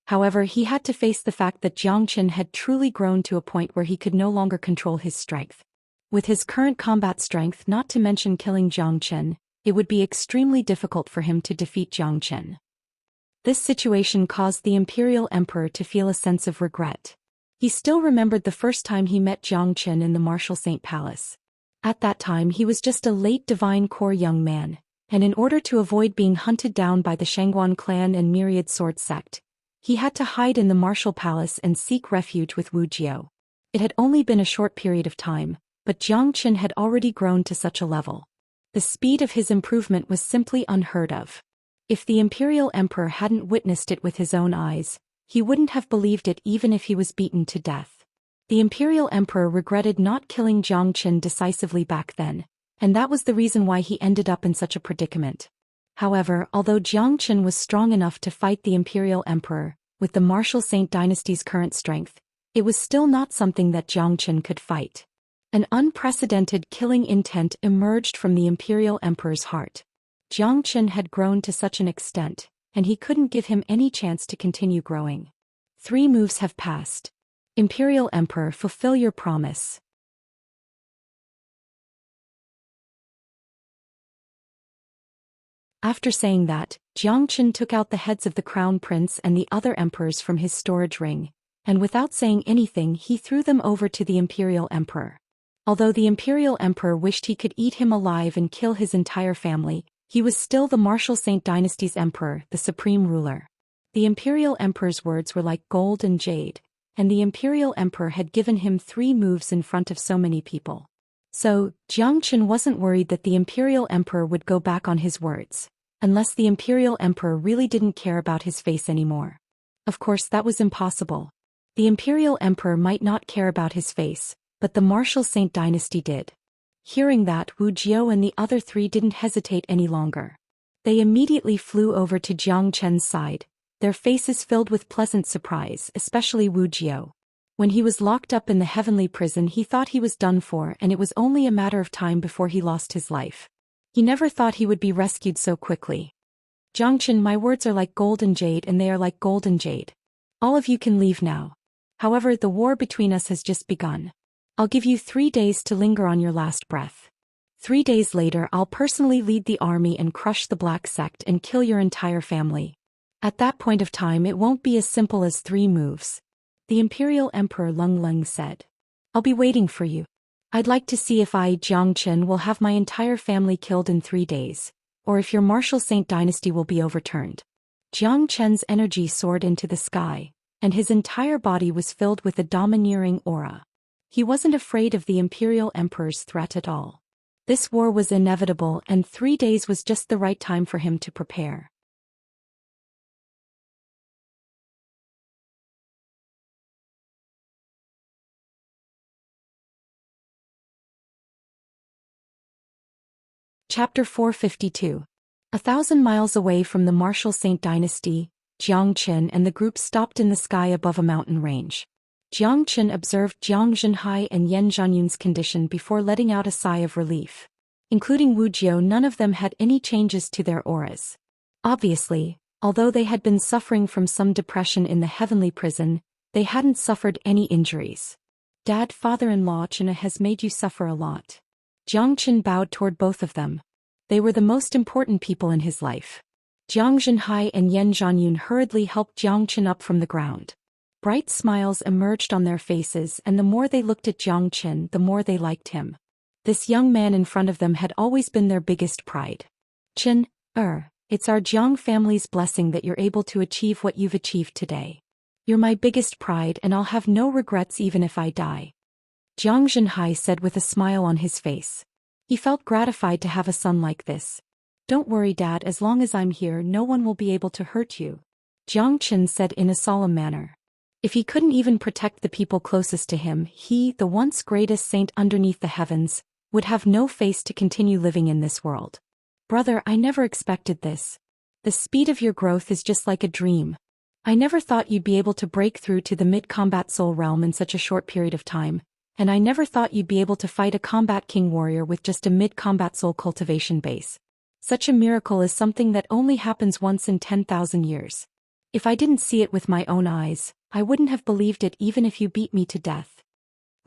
However, he had to face the fact that Xianxia had truly grown to a point where he could no longer control his strength. With his current combat strength, not to mention killing Xianxia, it would be extremely difficult for him to defeat Xianxia. This situation caused the imperial emperor to feel a sense of regret. He still remembered the first time he met Xianxia in the Martial Saint Palace. At that time he was just a late divine core young man, and in order to avoid being hunted down by the Shangguan clan and Myriad Sword sect, he had to hide in the Martial Palace and seek refuge with Wuxia. It had only been a short period of time, but Xianxia had already grown to such a level. The speed of his improvement was simply unheard of. If the imperial emperor hadn't witnessed it with his own eyes, he wouldn't have believed it even if he was beaten to death. The imperial emperor regretted not killing Xianxia decisively back then, and that was the reason why he ended up in such a predicament. However, although Xianxia was strong enough to fight the imperial emperor, with the Martial Saint dynasty's current strength, it was still not something that Xianxia could fight. An unprecedented killing intent emerged from the imperial emperor's heart. Xianxia had grown to such an extent, and he couldn't give him any chance to continue growing. 3 moves have passed. Imperial Emperor, fulfill your promise. After saying that, Xianxia took out the heads of the crown prince and the other emperors from his storage ring, and without saying anything he threw them over to the imperial emperor. Although the imperial emperor wished he could eat him alive and kill his entire family, he was still the Martial Saint dynasty's emperor, the supreme ruler. The imperial emperor's words were like gold and jade, and the imperial emperor had given him 3 moves in front of so many people. So, Xianxia wasn't worried that the imperial emperor would go back on his words, unless the imperial emperor really didn't care about his face anymore. Of course, that was impossible. The imperial emperor might not care about his face, but the Martial Saint dynasty did. Hearing that, Wuxia and the other 3 didn't hesitate any longer. They immediately flew over to Xianxia's side, their faces filled with pleasant surprise, especially Wuxia. When he was locked up in the heavenly prison, he thought he was done for, and it was only a matter of time before he lost his life. He never thought he would be rescued so quickly. Xianxia, my words are like gold and jade, and they are like gold and jade. All of you can leave now. However, the war between us has just begun. I'll give you 3 days to linger on your last breath. 3 days later, I'll personally lead the army and crush the Black Sect and kill your entire family. At that point of time, it won't be as simple as 3 moves. The Imperial Emperor Lung said. I'll be waiting for you. I'd like to see if I, Xianxia, will have my entire family killed in 3 days, or if your Martial Saint dynasty will be overturned. Xianxia's energy soared into the sky, and his entire body was filled with a domineering aura. He wasn't afraid of the Imperial Emperor's threat at all. This war was inevitable and 3 days was just the right time for him to prepare. Chapter 452. 1,000 miles away from the martial Saint dynasty, Jiang Qin and the group stopped in the sky above a mountain range. Jiang Qin observed Jiang Zhenhai and Yan Zhanyun's condition before letting out a sigh of relief. Including Wuxia, none of them had any changes to their auras. Obviously, although they had been suffering from some depression in the heavenly prison, they hadn't suffered any injuries. Dad, father-in-law China has made you suffer a lot. Jiang Qin bowed toward both of them. They were the most important people in his life. Jiang Zhenhai and Yan Zhanyun hurriedly helped Jiang Qin up from the ground. Bright smiles emerged on their faces, and the more they looked at Jiang Qin, the more they liked him. This young man in front of them had always been their biggest pride. Qin, it's our Jiang family's blessing that you're able to achieve what you've achieved today. You're my biggest pride and I'll have no regrets even if I die. Jiang Zhenhai said with a smile on his face. He felt gratified to have a son like this. Don't worry, Dad, as long as I'm here no one will be able to hurt you. Jiang Qin said in a solemn manner. If he couldn't even protect the people closest to him, he, the once greatest saint underneath the heavens, would have no face to continue living in this world. Brother, I never expected this. The speed of your growth is just like a dream. I never thought you'd be able to break through to the mid-combat soul realm in such a short period of time. And I never thought you'd be able to fight a combat king warrior with just a mid-combat soul cultivation base. Such a miracle is something that only happens once in 10,000 years. If I didn't see it with my own eyes, I wouldn't have believed it even if you beat me to death.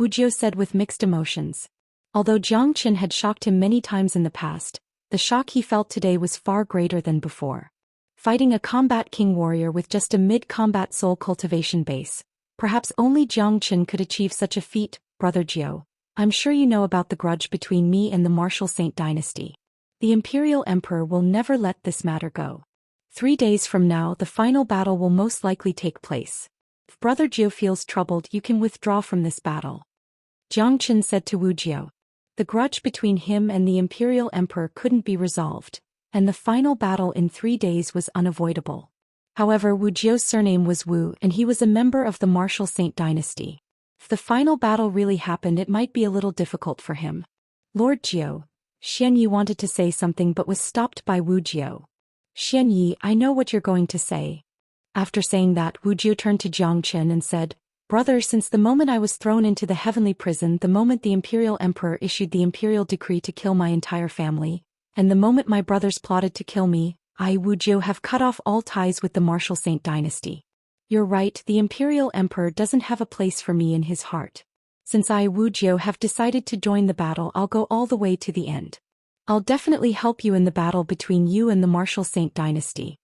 Wuxia said with mixed emotions. Although Jiang Qin had shocked him many times in the past, the shock he felt today was far greater than before. Fighting a combat king warrior with just a mid-combat soul cultivation base, perhaps only Jiang Qin could achieve such a feat. Brother Jiu, I'm sure you know about the grudge between me and the martial Saint dynasty. The Imperial Emperor will never let this matter go. 3 days from now the final battle will most likely take place. If Brother Jiu feels troubled you can withdraw from this battle. Jiang Qin said to Wuxia. The grudge between him and the Imperial Emperor couldn't be resolved, and the final battle in 3 days was unavoidable. However, Wuxia's surname was Wu and he was a member of the martial Saint dynasty. If the final battle really happened it might be a little difficult for him. Lord Jiu, Xianyi wanted to say something but was stopped by Wuxia. Xianyi, I know what you're going to say. After saying that, Wuxia turned to Jiang Qin and said, Brother, since the moment I was thrown into the heavenly prison, the moment the Imperial Emperor issued the imperial decree to kill my entire family, and the moment my brothers plotted to kill me, I, Wuxia, have cut off all ties with the martial Saint dynasty. You're right, the Imperial Emperor doesn't have a place for me in his heart. Since I, Wuxia, have decided to join the battle, I'll go all the way to the end. I'll definitely help you in the battle between you and the martial Saint dynasty.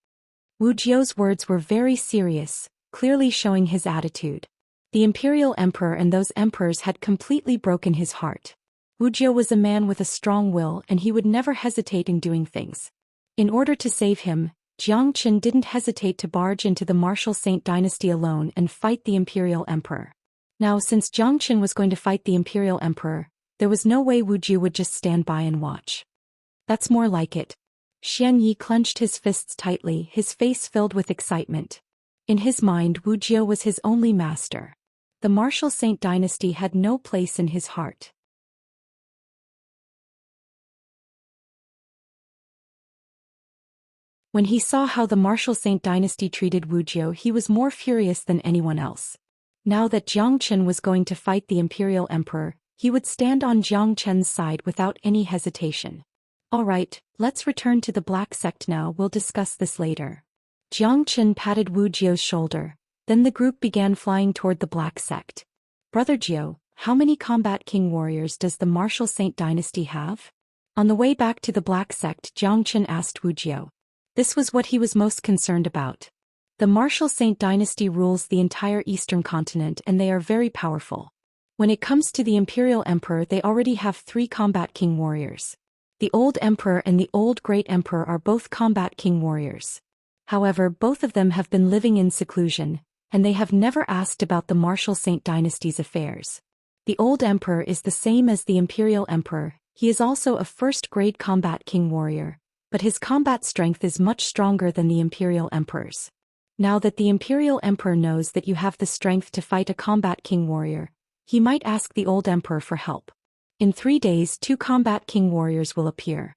Wuxia's words were very serious, clearly showing his attitude. The Imperial Emperor and those emperors had completely broken his heart. Wuxia was a man with a strong will and he would never hesitate in doing things. In order to save him, Jiang Qin didn't hesitate to barge into the martial Saint dynasty alone and fight the Imperial Emperor. Now, since Jiang Qin was going to fight the Imperial Emperor, there was no way Wuxia would just stand by and watch. That's more like it. Xianyi clenched his fists tightly, his face filled with excitement. In his mind, Wuxia was his only master. The martial Saint dynasty had no place in his heart. When he saw how the martial Saint dynasty treated Wuxia, he was more furious than anyone else. Now that Jiang Qin was going to fight the Imperial Emperor, he would stand on Jiang Qin's side without any hesitation. Alright, let's return to the Black Sect now, we'll discuss this later. Jiang Qin patted Wuxia's shoulder, then the group began flying toward the Black Sect. Brother Jiu, how many combat king warriors does the martial Saint dynasty have? On the way back to the Black Sect, Jiang Qin asked Wuxia. This was what he was most concerned about. The martial Saint dynasty rules the entire eastern continent and they are very powerful. When it comes to the Imperial Emperor, they already have 3 combat king warriors. The Old Emperor and the Old Great Emperor are both combat king warriors. However, both of them have been living in seclusion, and they have never asked about the martial Saint dynasty's affairs. The Old Emperor is the same as the Imperial Emperor, He is also a first-grade combat king warrior, but his combat strength is much stronger than the Imperial Emperor's. Now that the Imperial Emperor knows that you have the strength to fight a combat king warrior, he might ask the old emperor for help. In 3 days 2 combat king warriors will appear.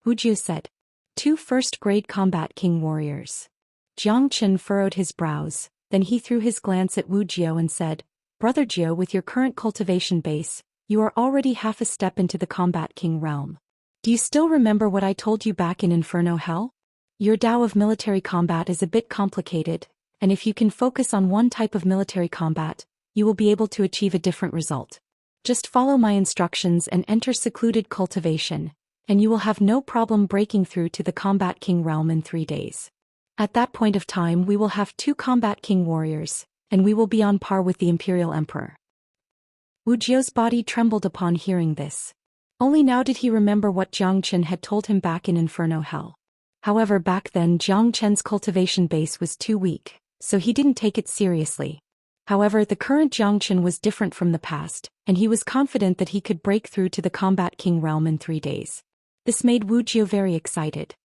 Wuxia said. 2 first-grade combat king warriors. Zhang Chen furrowed his brows, then he threw his glance at Wuxia and said, Brother Jiu, with your current cultivation base, you are already half a step into the combat king realm. Do you still remember what I told you back in Inferno Hell? Your Tao of military combat is a bit complicated, and if you can focus on one type of military combat, you will be able to achieve a different result. Just follow my instructions and enter secluded cultivation, and you will have no problem breaking through to the combat king realm in 3 days. At that point of time we will have 2 combat king warriors, and we will be on par with the Imperial Emperor. Wujia's body trembled upon hearing this. Only now did he remember what Zhang Chen had told him back in Inferno Hell. However, back then Zhang Chen's cultivation base was too weak, so he didn't take it seriously. However, the current Zhang Chen was different from the past, and he was confident that he could break through to the combat king realm in 3 days. This made Wuxia very excited.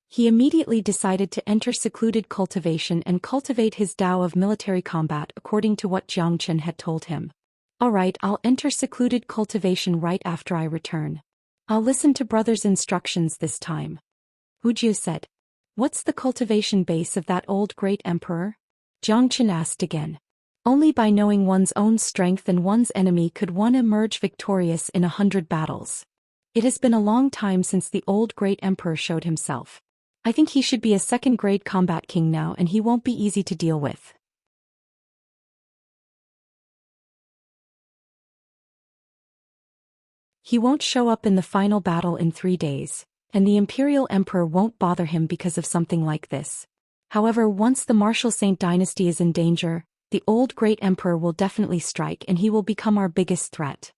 He immediately decided to enter secluded cultivation and cultivate his Tao of military combat according to what Zhang Chen had told him. Alright, I'll enter secluded cultivation right after I return. I'll listen to brother's instructions this time. Wuxia said. What's the cultivation base of that old great emperor? Zhang Chen asked again. Only by knowing one's own strength and one's enemy could one emerge victorious in 100 battles. It has been a long time since the old great emperor showed himself. I think he should be a second-grade combat king now, and he won't be easy to deal with. He won't show up in the final battle in 3 days, and the Imperial Emperor won't bother him because of something like this. However, once the Martial Saint dynasty is in danger, the old great emperor will definitely strike and he will become our biggest threat.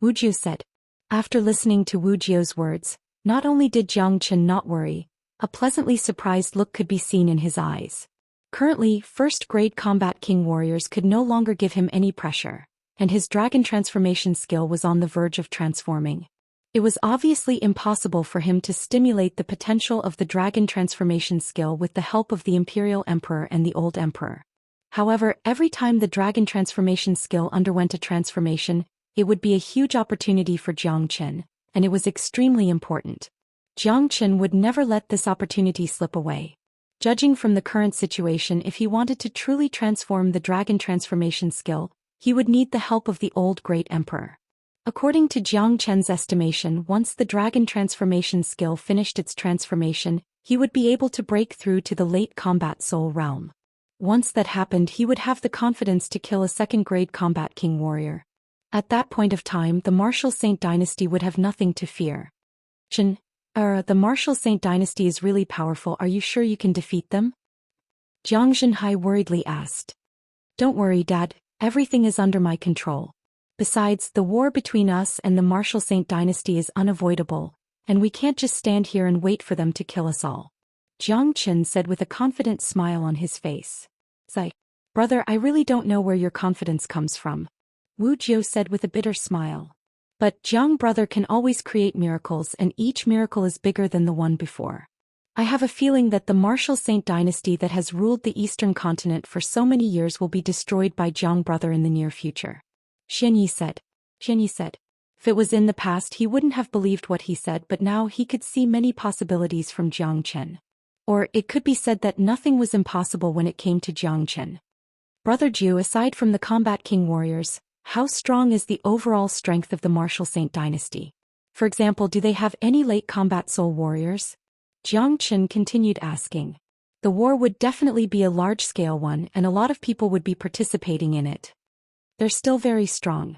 Wuxia said. After listening to Wujia's words, not only did Zhang Chen not worry, a pleasantly surprised look could be seen in his eyes. Currently, first-grade combat king warriors could no longer give him any pressure, and his dragon transformation skill was on the verge of transforming. It was obviously impossible for him to stimulate the potential of the dragon transformation skill with the help of the Imperial Emperor and the Old Emperor. However, every time the dragon transformation skill underwent a transformation, it would be a huge opportunity for Zhang Chen, and it was extremely important. Zhang Chen would never let this opportunity slip away. Judging from the current situation, if he wanted to truly transform the dragon transformation skill, he would need the help of the old great emperor. According to Zhang Chen's estimation, once the dragon transformation skill finished its transformation, he would be able to break through to the late combat soul realm. Once that happened, he would have the confidence to kill a second-grade combat king warrior. At that point of time, the Martial Saint dynasty would have nothing to fear. Chen, the Martial Saint dynasty is really powerful. Are you sure you can defeat them? Jiang Zhenhai worriedly asked. Don't worry, Dad, everything is under my control. Besides, the war between us and the Martial Saint dynasty is unavoidable, and we can't just stand here and wait for them to kill us all. Jiang Chen said with a confident smile on his face. Say, brother, I really don't know where your confidence comes from. Wu Jiu said with a bitter smile. But Jiang brother can always create miracles, and each miracle is bigger than the one before. I have a feeling that the Martial Saint dynasty that has ruled the eastern continent for so many years will be destroyed by Jiang brother in the near future. Xianxia said. If it was in the past he wouldn't have believed what he said, but now he could see many possibilities from Zhang Chen. Or it could be said that nothing was impossible when it came to Zhang Chen. Brother Jiu, aside from the combat king warriors, how strong is the overall strength of the Martial Saint dynasty? For example, do they have any late combat soul warriors? Zhang Chen continued asking. The war would definitely be a large-scale one, and a lot of people would be participating in it. They're still very strong.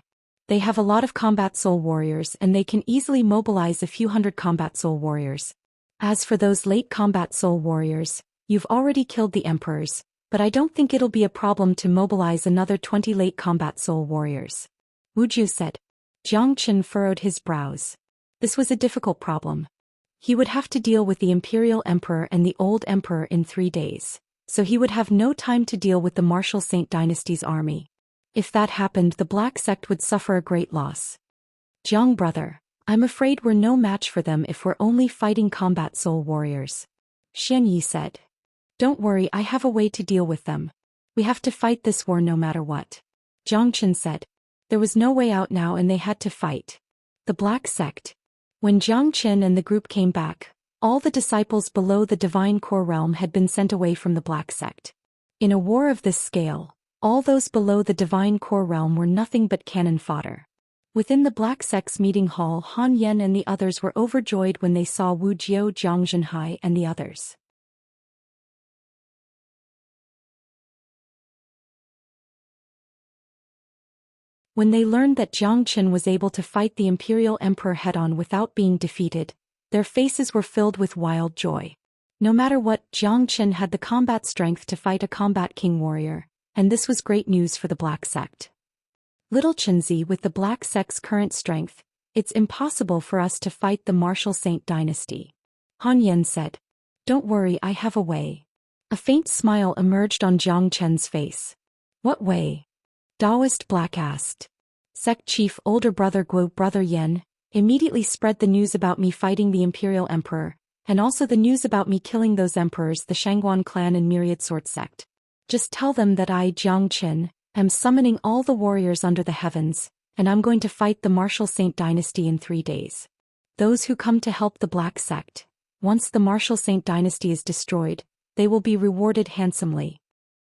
They have a lot of combat soul warriors, and they can easily mobilize a few hundred combat soul warriors. As for those late combat soul warriors, you've already killed the emperors, but I don't think it'll be a problem to mobilize another 20 late combat soul warriors. Wu Jiu said. Zhang Chen furrowed his brows. This was a difficult problem. He would have to deal with the Imperial Emperor and the Old Emperor in 3 days, so he would have no time to deal with the Martial Saint dynasty's army. If that happened, the Black Sect would suffer a great loss. Jiang brother, I'm afraid we're no match for them if we're only fighting combat soul warriors. Xianyi said. Don't worry, I have a way to deal with them. We have to fight this war no matter what. Zhou Xian said. There was no way out now and they had to fight. The Black Sect. When Zhou Xian and the group came back, all the disciples below the Divine Core Realm had been sent away from the Black Sect. In a war of this scale, all those below the Divine Core Realm were nothing but cannon fodder. Within the Black Sect's meeting hall, Han Yan and the others were overjoyed when they saw Wu Jiao, Zhang Zhenhai and the others. When they learned that Zhang Chen was able to fight the Imperial Emperor head-on without being defeated, their faces were filled with wild joy. No matter what, Zhang Chen had the combat strength to fight a combat king warrior, and this was great news for the Black Sect. Little Chenzi, with the Black Sect's current strength, it's impossible for us to fight the Martial Saint Dynasty. Han Yan said. Don't worry, I have a way. A faint smile emerged on Zhang Chen's face. What way? Daoist Black asked. Sect Chief older brother Guo brother Yan immediately spread the news about me fighting the Imperial Emperor, and also the news about me killing those emperors, the Shangguan clan and Myriad Sword Sect. Just tell them that I, Zhang Chen, am summoning all the warriors under the heavens, and I'm going to fight the Martial Saint Dynasty in 3 days. Those who come to help the Black Sect, once the Martial Saint Dynasty is destroyed, they will be rewarded handsomely.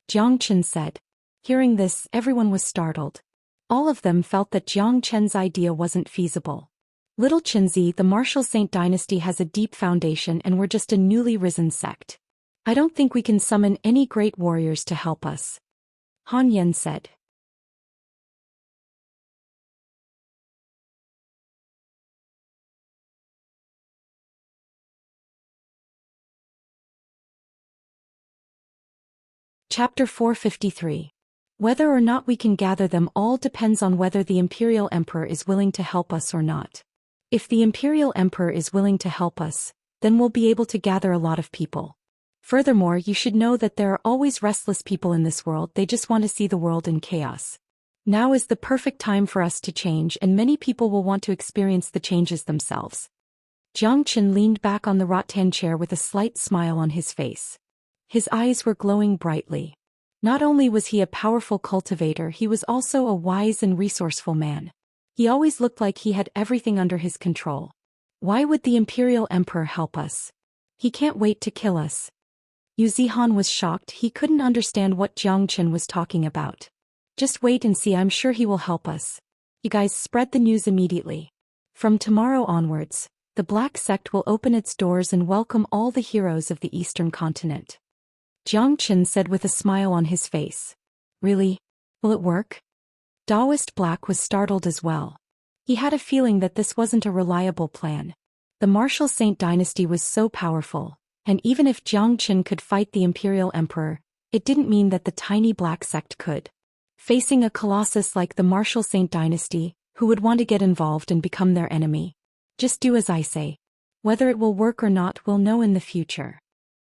Zhang Chen said. Hearing this, everyone was startled. All of them felt that Zhang Chen's idea wasn't feasible. Little Chenzi, the Martial Saint Dynasty has a deep foundation and we're just a newly risen sect. I don't think we can summon any great warriors to help us. Han Yan said. Chapter 453. Whether or not we can gather them all depends on whether the Imperial Emperor is willing to help us or not. If the Imperial Emperor is willing to help us, then we'll be able to gather a lot of people. Furthermore, you should know that there are always restless people in this world, they just want to see the world in chaos. Now is the perfect time for us to change and many people will want to experience the changes themselves. Zhang Chen leaned back on the rattan chair with a slight smile on his face. His eyes were glowing brightly. Not only was he a powerful cultivator, he was also a wise and resourceful man. He always looked like he had everything under his control. Why would the Imperial Emperor help us? He can't wait to kill us. Yu Zihan was shocked, he couldn't understand what Zhang Chen was talking about. Just wait and see, I'm sure he will help us. You guys spread the news immediately. From tomorrow onwards, the Black Sect will open its doors and welcome all the heroes of the Eastern Continent. Zhang Chen said with a smile on his face. Really? Will it work? Daoist Black was startled as well. He had a feeling that this wasn't a reliable plan. The Martial Saint Dynasty was so powerful, and even if Zhang Chen could fight the Imperial Emperor, it didn't mean that the tiny Black Sect could. Facing a colossus like the Martial Saint Dynasty, who would want to get involved and become their enemy? Just do as I say. Whether it will work or not, we'll know in the future.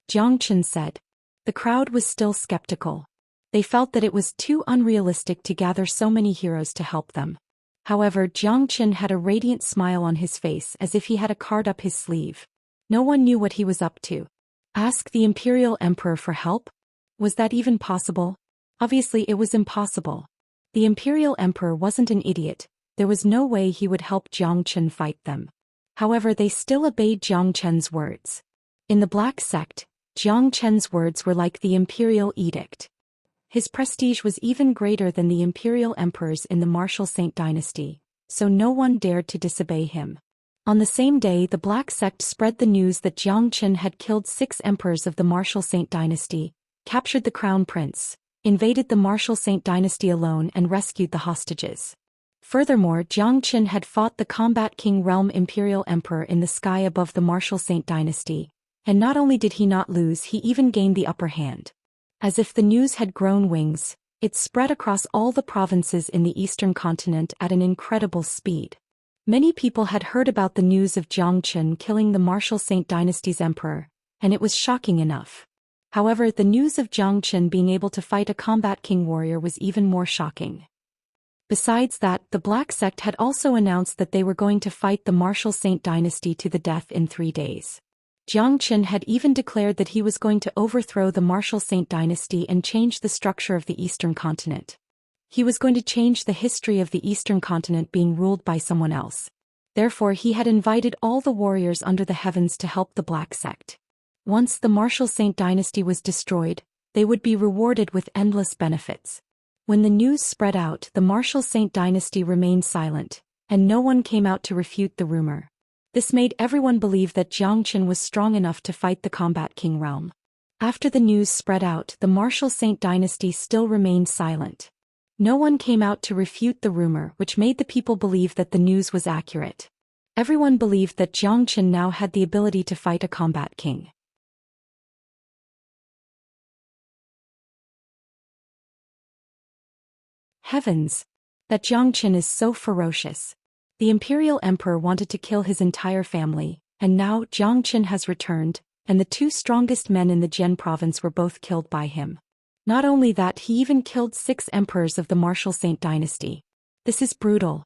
Zhang Chen said. The crowd was still skeptical. They felt that it was too unrealistic to gather so many heroes to help them. However, Zhang Chen had a radiant smile on his face as if he had a card up his sleeve. No one knew what he was up to. Ask the Imperial Emperor for help? Was that even possible? Obviously it was impossible. The Imperial Emperor wasn't an idiot, there was no way he would help Zhang Chen fight them. However, they still obeyed Zhang Chen's words. In the Black Sect, Zhang Chen's words were like the Imperial Edict. His prestige was even greater than the Imperial Emperor's in the Martial Saint Dynasty, so no one dared to disobey him. On the same day, the Black Sect spread the news that Zhang Chen had killed 6 emperors of the Martial Saint Dynasty, captured the Crown Prince, invaded the Martial Saint Dynasty alone and rescued the hostages. Furthermore, Zhang Chen had fought the Combat King Realm Imperial Emperor in the sky above the Martial Saint Dynasty, and not only did he not lose, he even gained the upper hand. As if the news had grown wings, it spread across all the provinces in the Eastern Continent at an incredible speed. Many people had heard about the news of Zhang Chen killing the Martial Saint Dynasty's emperor, and it was shocking enough. However, the news of Zhang Chen being able to fight a combat king warrior was even more shocking. Besides that, the Black Sect had also announced that they were going to fight the Martial Saint dynasty to the death in 3 days. Zhou Xian had even declared that he was going to overthrow the Martial Saint dynasty and change the structure of the Eastern continent. He was going to change the history of the Eastern continent being ruled by someone else. Therefore, he had invited all the warriors under the heavens to help the Black Sect. Once the Martial Saint dynasty was destroyed, they would be rewarded with endless benefits. When the news spread out, the Martial Saint dynasty remained silent, and no one came out to refute the rumor. This made everyone believe that Zhou Xian was strong enough to fight the Combat King realm. After the news spread out, the Martial Saint dynasty still remained silent. No one came out to refute the rumor, which made the people believe that the news was accurate. Everyone believed that Zhou Xian now had the ability to fight a Combat King. Heavens! That Zhou Xian is so ferocious. The Imperial Emperor wanted to kill his entire family, and now Zhou Xian has returned, and the 2 strongest men in the Jian province were both killed by him. Not only that, he even killed 6 emperors of the Martial Saint dynasty. This is brutal.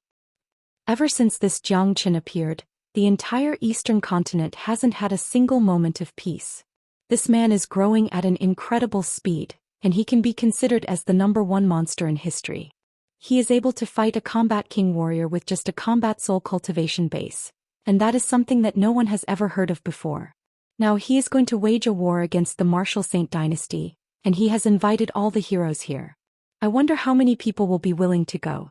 Ever since this Zhou Xian appeared, the entire Eastern continent hasn't had a single moment of peace. This man is growing at an incredible speed, and he can be considered as the #1 monster in history. He is able to fight a Combat King warrior with just a combat soul cultivation base, and that is something that no one has ever heard of before. Now he is going to wage a war against the Martial Saint dynasty, and he has invited all the heroes here. I wonder how many people will be willing to go.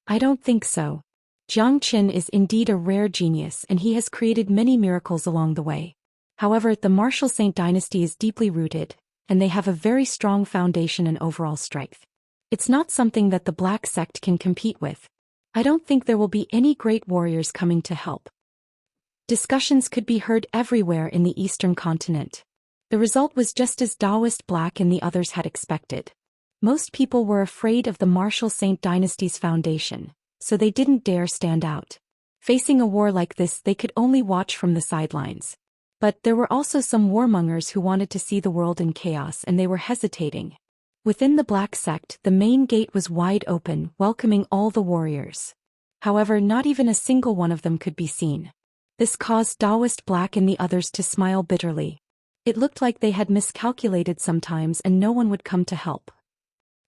I don't think so. Zhou Xian is indeed a rare genius, and he has created many miracles along the way. However, the Martial Saint dynasty is deeply rooted, and they have a very strong foundation and overall strength. It's not something that the Black Sect can compete with. I don't think there will be any great warriors coming to help. Discussions could be heard everywhere in the Eastern continent. The result was just as Daoist Black and the others had expected. Most people were afraid of the Martial Saint dynasty's foundation, so they didn't dare stand out. Facing a war like this, they could only watch from the sidelines. But there were also some warmongers who wanted to see the world in chaos, and they were hesitating. Within the Black Sect, the main gate was wide open, welcoming all the warriors. However, not even a single one of them could be seen. This caused Daoist Black and the others to smile bitterly. It looked like they had miscalculated sometimes and no one would come to help.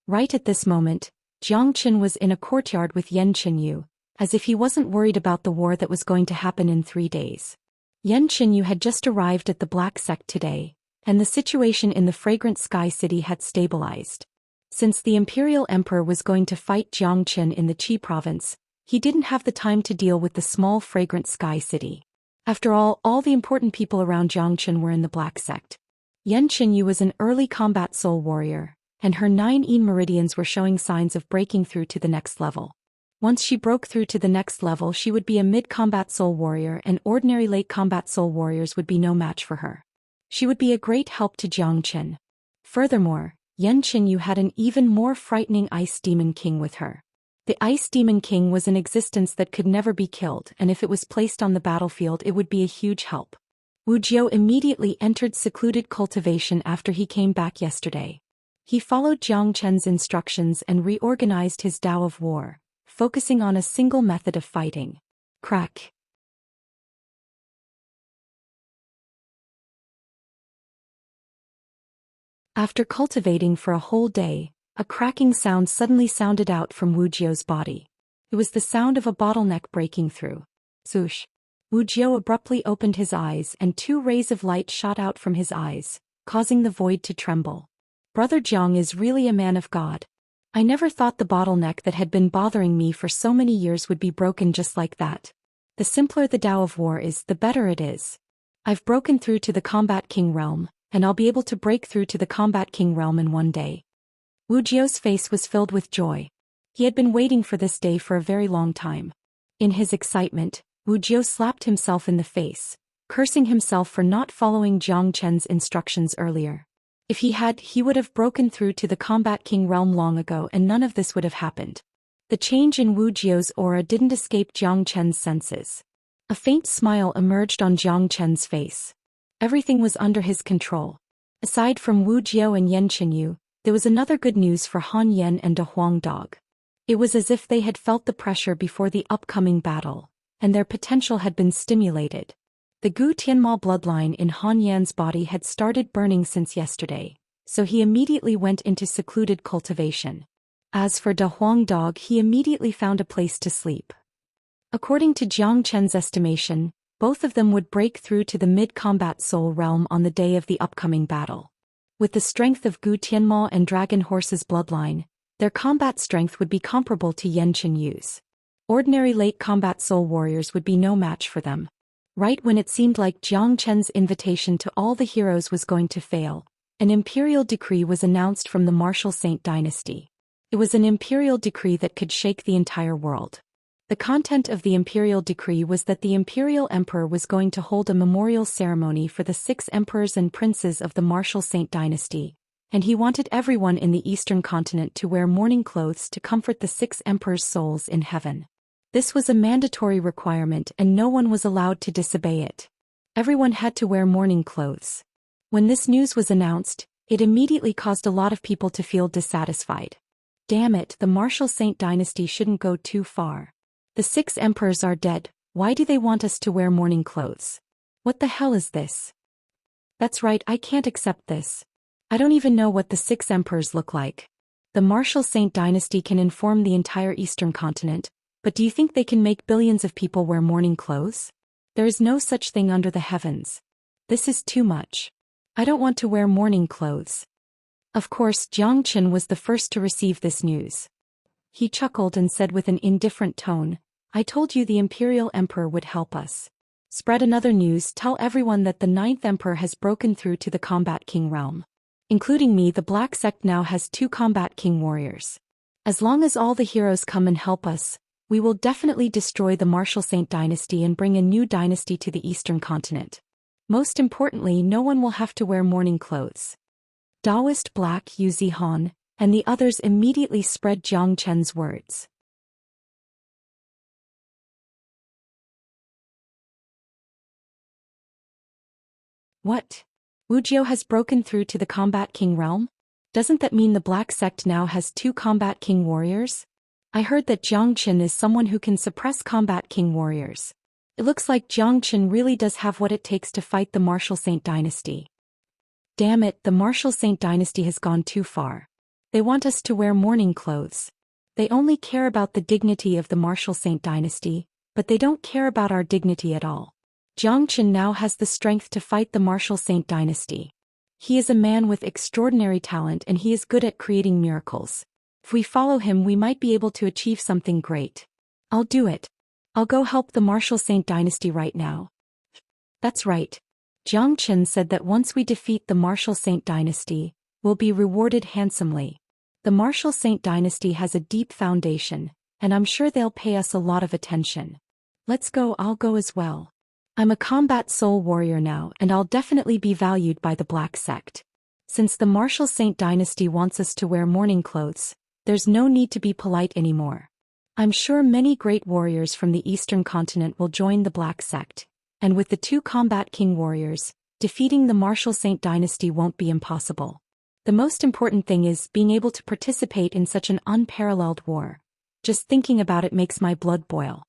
Right at this moment, Zhou Xian was in a courtyard with Yan Qinyu, as if he wasn't worried about the war that was going to happen in 3 days. Yan Qinyu had just arrived at the Black Sect today, and the situation in the Fragrant Sky City had stabilized. Since the Imperial Emperor was going to fight Zhou Xian in the Qi province, he didn't have the time to deal with the small Fragrant Sky City. After all the important people around Zhou Xian were in the Black Sect. Yan Qinyu was an early combat soul warrior, and her 9 meridians were showing signs of breaking through to the next level. Once she broke through to the next level, she would be a mid-combat soul warrior, and ordinary late combat soul warriors would be no match for her. She would be a great help to Zhou Xian. Furthermore, Yan Qinyu had an even more frightening Ice Demon King with her. The Ice Demon King was an existence that could never be killed, and if it was placed on the battlefield it would be a huge help. Wuxia immediately entered secluded cultivation after he came back yesterday. He followed Zhou Qian's instructions and reorganized his Tao of War, focusing on a single method of fighting. Crack. After cultivating for a whole day, a cracking sound suddenly sounded out from Wuxia's body. It was the sound of a bottleneck breaking through. Zoosh. Wuxia abruptly opened his eyes and 2 rays of light shot out from his eyes, causing the void to tremble. Brother Zhang is really a man of God. I never thought the bottleneck that had been bothering me for so many years would be broken just like that. The simpler the Tao of War is, the better it is. I've broken through to the Combat King realm, and I'll be able to break through to the Combat King realm in 1 day. Wuxia's face was filled with joy. He had been waiting for this day for a very long time. In his excitement, Wuxia slapped himself in the face, cursing himself for not following Zhou Qian's instructions earlier. If he had, he would have broken through to the Combat King realm long ago and none of this would have happened. The change in Wuxia's aura didn't escape Zhou Qian's senses. A faint smile emerged on Zhou Qian's face. Everything was under his control. Aside from Wuxia and Yan Qinyu, there was another good news for Han Yan and De Huang Dog. It was as if they had felt the pressure before the upcoming battle, and their potential had been stimulated. The Gu Tianma bloodline in Han Yan's body had started burning since yesterday, so he immediately went into secluded cultivation. As for Da Huang Dog, he immediately found a place to sleep. According to Jiang Chen's estimation, both of them would break through to the mid-combat soul realm on the day of the upcoming battle. With the strength of Gu Tianma and Dragon Horse's bloodline, their combat strength would be comparable to Yan Qinyu's. Ordinary late combat soul warriors would be no match for them. Right when it seemed like Jiang Chen's invitation to all the heroes was going to fail, an imperial decree was announced from the Martial Saint dynasty. It was an imperial decree that could shake the entire world. The content of the imperial decree was that the imperial emperor was going to hold a memorial ceremony for the 6 emperors and princes of the Martial Saint dynasty, and he wanted everyone in the eastern continent to wear mourning clothes to comfort the 6 emperors' souls in heaven. This was a mandatory requirement and no one was allowed to disobey it. Everyone had to wear mourning clothes. When this news was announced, it immediately caused a lot of people to feel dissatisfied. Damn it, the Martial Saint dynasty shouldn't go too far. The 6 emperors are dead, why do they want us to wear mourning clothes? What the hell is this? That's right, I can't accept this. I don't even know what the 6 emperors look like. The Martial Saint dynasty can inform the entire eastern continent, but do you think they can make billions of people wear mourning clothes? There is no such thing under the heavens. This is too much. I don't want to wear mourning clothes. Of course, Jiang Chen was the first to receive this news. He chuckled and said with an indifferent tone, I told you the Imperial Emperor would help us. Spread another news, tell everyone that the 9th Emperor has broken through to the Combat King realm. Including me, the Black Sect now has 2 Combat King warriors. As long as all the heroes come and help us, we will definitely destroy the Martial Saint dynasty and bring a new dynasty to the eastern continent. Most importantly, no one will have to wear mourning clothes. Daoist Black Yu Zihan and the others immediately spread Jiang Chen's words. What? Wuxia has broken through to the Combat King realm? Doesn't that mean the Black Sect now has 2 Combat King warriors? I heard that Jiang Chen is someone who can suppress Combat King warriors. It looks like Jiang Chen really does have what it takes to fight the Martial Saint dynasty. Damn it, the Martial Saint dynasty has gone too far. They want us to wear mourning clothes. They only care about the dignity of the Martial Saint dynasty, but they don't care about our dignity at all. Jiang Chen now has the strength to fight the Martial Saint dynasty. He is a man with extraordinary talent and he is good at creating miracles. If we follow him, we might be able to achieve something great. I'll do it. I'll go help the Martial Saint dynasty right now. That's right. Jiang Chen said that once we defeat the Martial Saint dynasty, we'll be rewarded handsomely. The Martial Saint dynasty has a deep foundation, and I'm sure they'll pay us a lot of attention. Let's go, I'll go as well. I'm a combat soul warrior now and I'll definitely be valued by the Black Sect. Since the Martial Saint dynasty wants us to wear mourning clothes, there's no need to be polite anymore. I'm sure many great warriors from the eastern continent will join the Black Sect, and with the 2 Combat King warriors, defeating the Martial Saint dynasty won't be impossible. The most important thing is being able to participate in such an unparalleled war. Just thinking about it makes my blood boil.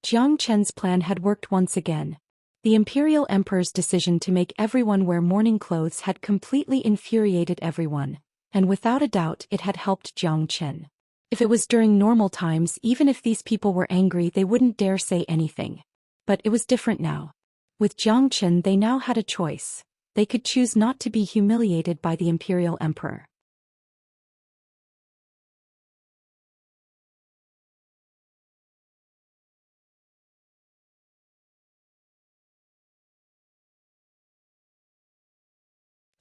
Jiang Chen's plan had worked once again. The Imperial Emperor's decision to make everyone wear mourning clothes had completely infuriated everyone, and without a doubt it had helped Jiang Chen. If it was during normal times, even if these people were angry, they wouldn't dare say anything. But it was different now. With Jiang Chen, they now had a choice. They could choose not to be humiliated by the Imperial Emperor.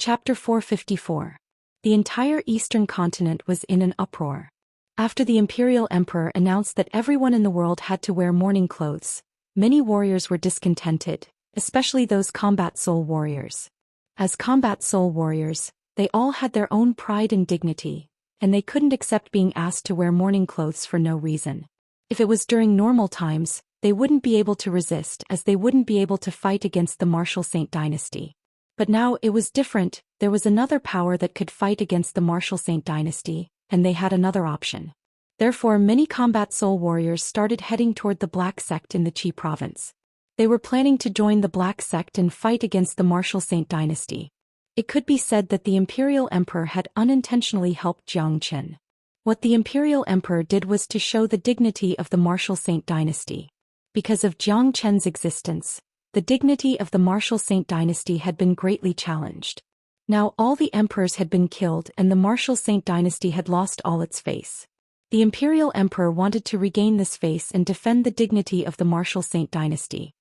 Chapter 454. The entire eastern continent was in an uproar. After the Imperial Emperor announced that everyone in the world had to wear mourning clothes, many warriors were discontented, especially those combat soul warriors. As combat soul warriors, they all had their own pride and dignity, and they couldn't accept being asked to wear mourning clothes for no reason. If it was during normal times, they wouldn't be able to resist as they wouldn't be able to fight against the Martial Saint dynasty. But now it was different, there was another power that could fight against the Martial Saint dynasty, and they had another option. Therefore many combat soul warriors started heading toward the Black Sect in the Qi province. They were planning to join the Black Sect and fight against the Martial Saint dynasty. It could be said that the Imperial Emperor had unintentionally helped Zhou Xian. What the Imperial Emperor did was to show the dignity of the Martial Saint dynasty. Because of Zhou Qian's existence, the dignity of the Martial Saint dynasty had been greatly challenged. Now all the emperors had been killed and the Martial Saint dynasty had lost all its face. The Imperial Emperor wanted to regain this face and defend the dignity of the Martial Saint dynasty.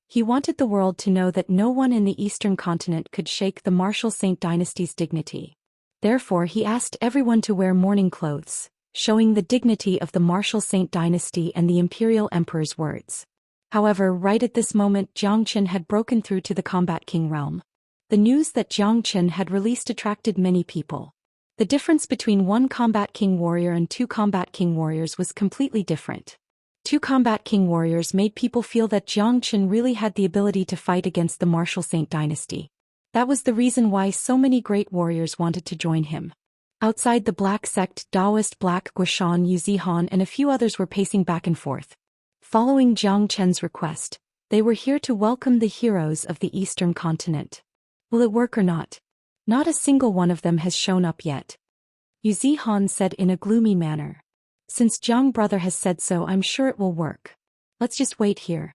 He wanted the world to know that no one in the Eastern continent could shake the Martial Saint dynasty's dignity. Therefore he asked everyone to wear mourning clothes, showing the dignity of the Martial Saint dynasty and the Imperial Emperor's words. However, right at this moment Zhou Xian had broken through to the Combat King realm. The news that Zhou Xian had released attracted many people. The difference between one Combat King warrior and two Combat King warriors was completely different. Two Combat King warriors made people feel that Zhou Xian really had the ability to fight against the Martial Saint dynasty. That was the reason why so many great warriors wanted to join him. Outside the Black Sect, Daoist Black Guishan, Yuzihan and a few others were pacing back and forth. Following Zhou Qian's request, they were here to welcome the heroes of the Eastern continent. Will it work or not? Not a single one of them has shown up yet. Yuzihan said in a gloomy manner. Since Zhang brother has said so, I'm sure it will work. Let's just wait here.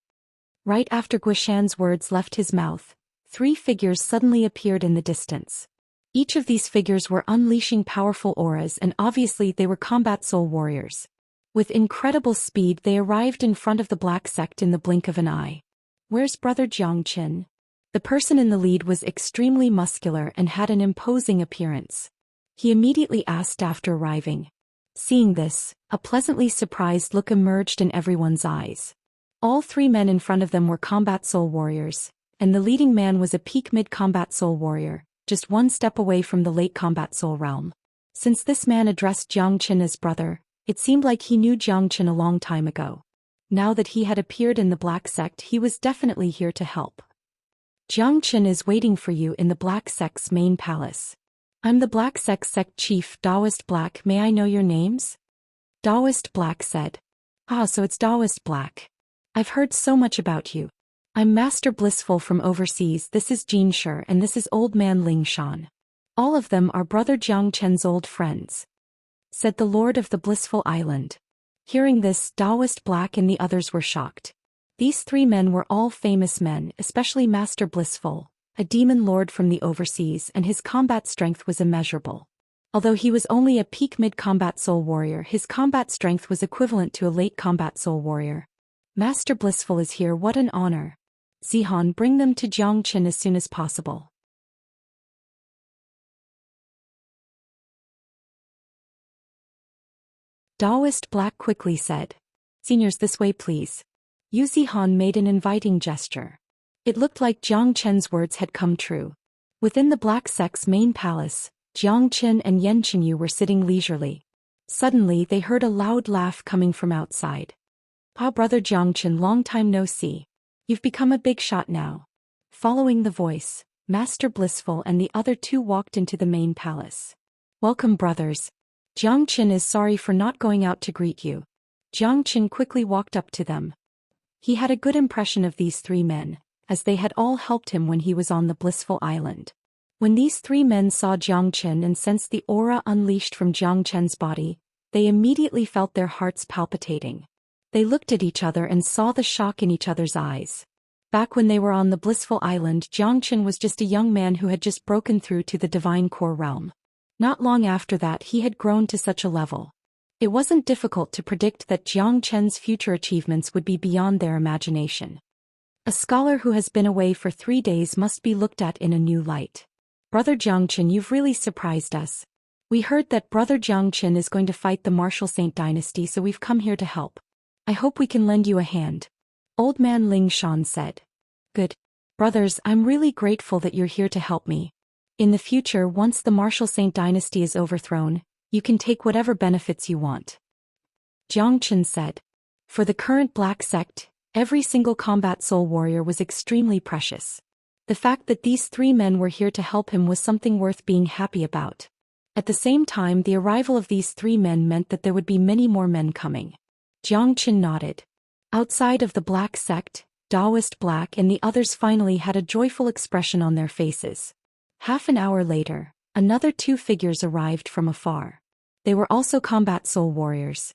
Right after Guishan's words left his mouth, 3 figures suddenly appeared in the distance. Each of these figures were unleashing powerful auras and obviously they were combat soul warriors. With incredible speed they arrived in front of the Black Sect in the blink of an eye. Where's brother Zhou Qian? The person in the lead was extremely muscular and had an imposing appearance. He immediately asked after arriving. Seeing this, a pleasantly surprised look emerged in everyone's eyes. All 3 men in front of them were combat soul warriors, and the leading man was a peak mid-combat soul warrior, just 1 step away from the late combat soul realm. Since this man addressed Zhou Qian as brother, it seemed like he knew Zhou Qian a long time ago. Now that he had appeared in the Black Sect, he was definitely here to help. Zhou Qian is waiting for you in the Black Sect's main palace. I'm the Black Sect chief, Daoist Black. May I know your names? Daoist Black said. Ah, so it's Daoist Black. I've heard so much about you. I'm Master Blissful from overseas. This is Xianxia and this is Old Man Ling Shan. All of them are brother Zhou Qian's old friends, said the Lord of the Blissful Island. Hearing this, Daoist Black and the others were shocked. These 3 men were all famous men, especially Master Blissful, a demon lord from the overseas, and his combat strength was immeasurable. Although he was only a peak mid-combat soul warrior, his combat strength was equivalent to a late combat soul warrior. Master Blissful is here, what an honor. Zihan, bring them to Zhou Qian as soon as possible. Daoist Black quickly said. Seniors, this way please. Yuzihan made an inviting gesture. It looked like Zhou Qian's words had come true. Within the Black Sect's main palace, Zhou Qian and Yanqinyu were sitting leisurely. Suddenly they heard a loud laugh coming from outside. Ah, brother Zhou Qian, long time no see. You've become a big shot now. Following the voice, Master Blissful and the other 2 walked into the main palace. Welcome, brothers. Zhou Qian is sorry for not going out to greet you. Zhou Qian quickly walked up to them. He had a good impression of these 3 men, as they had all helped him when he was on the Blissful Island. When these 3 men saw Zhou Qian and sensed the aura unleashed from Zhou Qian's body, they immediately felt their hearts palpitating. They looked at each other and saw the shock in each other's eyes. Back when they were on the Blissful Island, Zhou Qian was just a young man who had just broken through to the Divine Core realm. Not long after that he had grown to such a level. It wasn't difficult to predict that Zhou Qian's future achievements would be beyond their imagination. A scholar who has been away for 3 days must be looked at in a new light. Brother Zhou Qian, you've really surprised us. We heard that brother Zhou Qian is going to fight the Martial Saint dynasty, so we've come here to help. I hope we can lend you a hand. Old Man Ling Shan said. Good. Brothers, I'm really grateful that you're here to help me. In the future, once the Martial Saint dynasty is overthrown, you can take whatever benefits you want. Zhou Qian said. For the current Black Sect, every single combat soul warrior was extremely precious. The fact that these 3 men were here to help him was something worth being happy about. At the same time, the arrival of these 3 men meant that there would be many more men coming. Jiang Chen nodded. Outside of the black sect, Daoist Black and the others finally had a joyful expression on their faces. Half an hour later, another 2 figures arrived from afar. They were also combat soul warriors.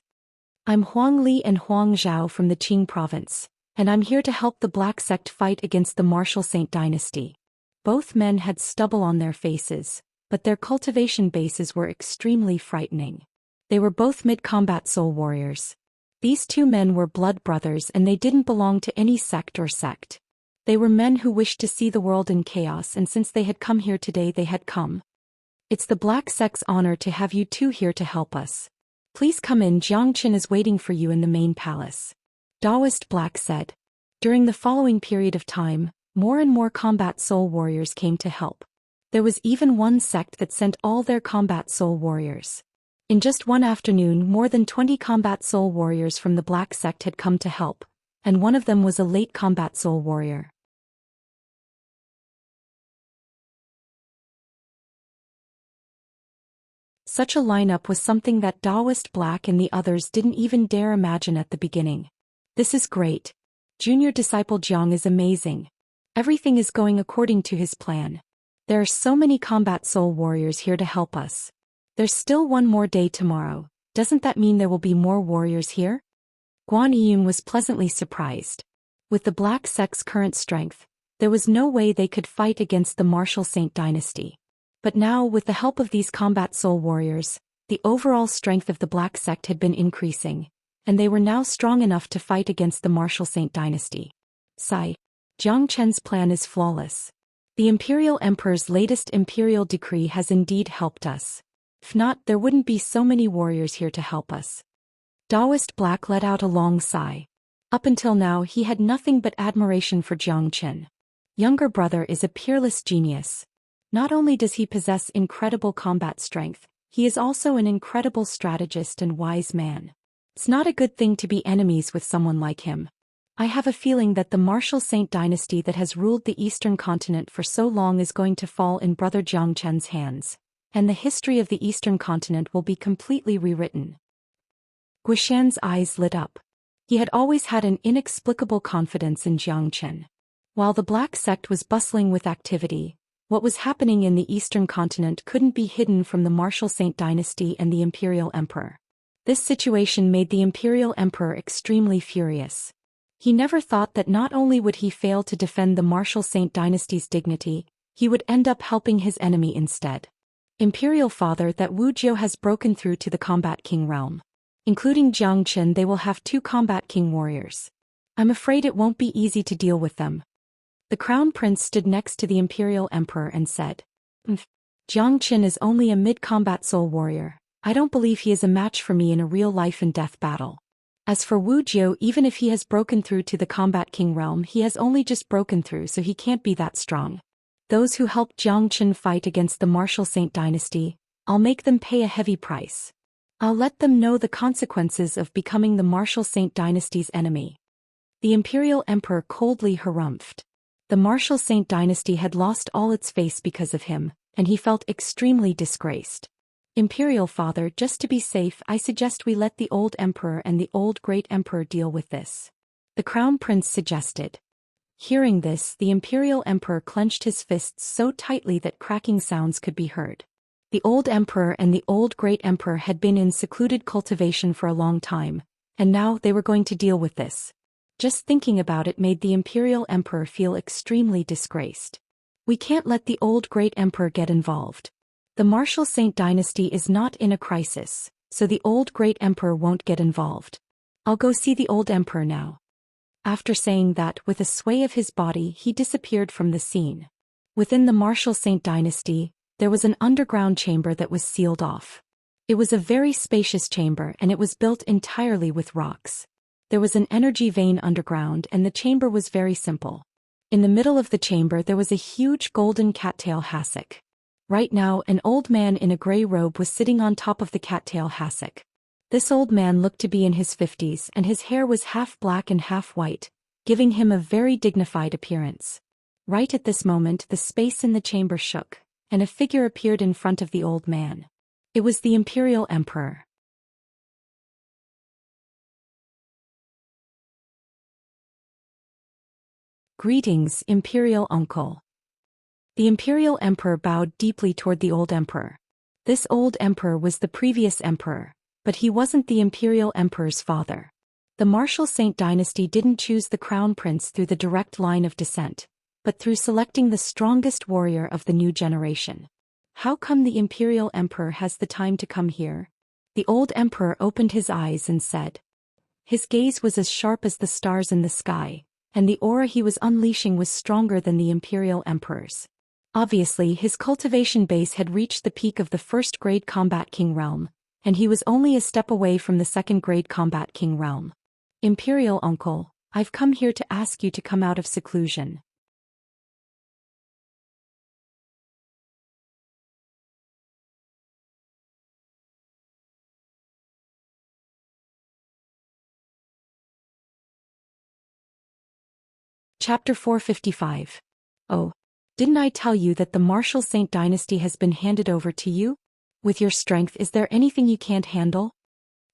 I'm Huang Li and Huang Zhao from the Qing province, and I'm here to help the Black Sect fight against the Martial Saint Dynasty. Both men had stubble on their faces, but their cultivation bases were extremely frightening. They were both mid-combat soul warriors. These 2 men were blood brothers and they didn't belong to any sect or sect. They were men who wished to see the world in chaos, and since they had come here today, they had come. It's the Black Sect's honor to have you 2 here to help us. Please come in, Jiang Chen is waiting for you in the main palace. Daoist Black said. During the following period of time, more and more combat soul warriors came to help. There was even one sect that sent all their combat soul warriors. In just one afternoon, more than 20 combat soul warriors from the Black Sect had come to help, and one of them was a late combat soul warrior. Such a lineup was something that Daoist Black and the others didn't even dare imagine at the beginning. This is great. Junior Disciple Jiang is amazing. Everything is going according to his plan. There are so many combat soul warriors here to help us. There's still one more day tomorrow. Doesn't that mean there will be more warriors here? Guan Yiyun was pleasantly surprised. With the Black Sect's current strength, there was no way they could fight against the Martial Saint Dynasty. But now, with the help of these combat soul warriors, the overall strength of the Black Sect had been increasing, and they were now strong enough to fight against the Martial Saint Dynasty. Sigh. Jiang Chen's plan is flawless. The Imperial Emperor's latest imperial decree has indeed helped us. If not, there wouldn't be so many warriors here to help us. Daoist Black let out a long sigh. Up until now, he had nothing but admiration for Jiang Chen. Younger brother is a peerless genius. Not only does he possess incredible combat strength, he is also an incredible strategist and wise man. It's not a good thing to be enemies with someone like him. I have a feeling that the Martial Saint Dynasty that has ruled the Eastern continent for so long is going to fall in Brother Jiang Chen's hands, and the history of the Eastern continent will be completely rewritten. Guishan's eyes lit up. He had always had an inexplicable confidence in Jiang Chen. While the Black Sect was bustling with activity, what was happening in the Eastern continent couldn't be hidden from the Martial Saint Dynasty and the Imperial Emperor. This situation made the Imperial Emperor extremely furious. He never thought that not only would he fail to defend the Martial Saint Dynasty's dignity, he would end up helping his enemy instead. Imperial Father, that Wu Jiu has broken through to the Combat King realm. Including Jiang Chen, they will have 2 Combat King warriors. I'm afraid it won't be easy to deal with them. The Crown Prince stood next to the Imperial Emperor and said, Jiang Chen is only a mid-combat soul warrior. I don't believe he is a match for me in a real life-and-death battle. As for Wu Jiu, even if he has broken through to the Combat King realm, he has only just broken through, so he can't be that strong. Those who helped Jiang Chen fight against the Martial Saint Dynasty, I'll make them pay a heavy price. I'll let them know the consequences of becoming the Martial Saint Dynasty's enemy. The Imperial Emperor coldly harumphed. The Martial Saint Dynasty had lost all its face because of him, and he felt extremely disgraced. Imperial Father, just to be safe, I suggest we let the old Emperor and the old Great Emperor deal with this. The Crown Prince suggested. Hearing this, the Imperial Emperor clenched his fists so tightly that cracking sounds could be heard. The old Emperor and the old Great Emperor had been in secluded cultivation for a long time, and now they were going to deal with this. Just thinking about it made the Imperial Emperor feel extremely disgraced. We can't let the old Great Emperor get involved. The Martial Saint Dynasty is not in a crisis, so the old Great Emperor won't get involved. I'll go see the old Emperor now. After saying that, with a sway of his body, he disappeared from the scene. Within the Martial Saint Dynasty, there was an underground chamber that was sealed off. It was a very spacious chamber, and it was built entirely with rocks. There was an energy vein underground, and the chamber was very simple. In the middle of the chamber there was a huge golden cattail hassock. Right now, an old man in a gray robe was sitting on top of the cattail hassock. This old man looked to be in his 50s, and his hair was half black and half white, giving him a very dignified appearance. Right at this moment, the space in the chamber shook, and a figure appeared in front of the old man. It was the Imperial Emperor. Greetings, Imperial Uncle. The Imperial Emperor bowed deeply toward the old emperor. This old emperor was the previous emperor, but he wasn't the Imperial Emperor's father. The Martial Saint dynasty didn't choose the crown prince through the direct line of descent, but through selecting the strongest warrior of the new generation. How come the Imperial Emperor has the time to come here? The old emperor opened his eyes and said. His gaze was as sharp as the stars in the sky, and the aura he was unleashing was stronger than the Imperial Emperor's. Obviously, his cultivation base had reached the peak of the first-grade Combat King realm, and he was only a step away from the second-grade Combat King realm. Imperial Uncle, I've come here to ask you to come out of seclusion. Chapter 455. Oh, didn't I tell you that the Martial Saint dynasty has been handed over to you? With your strength, is there anything you can't handle?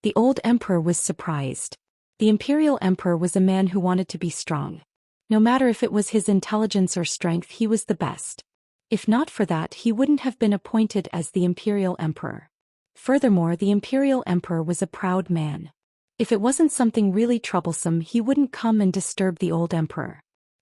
The old emperor was surprised. The Imperial Emperor was a man who wanted to be strong. No matter if it was his intelligence or strength, he was the best. If not for that, he wouldn't have been appointed as the Imperial Emperor. Furthermore, the Imperial Emperor was a proud man. If it wasn't something really troublesome, he wouldn't come and disturb the old emperor.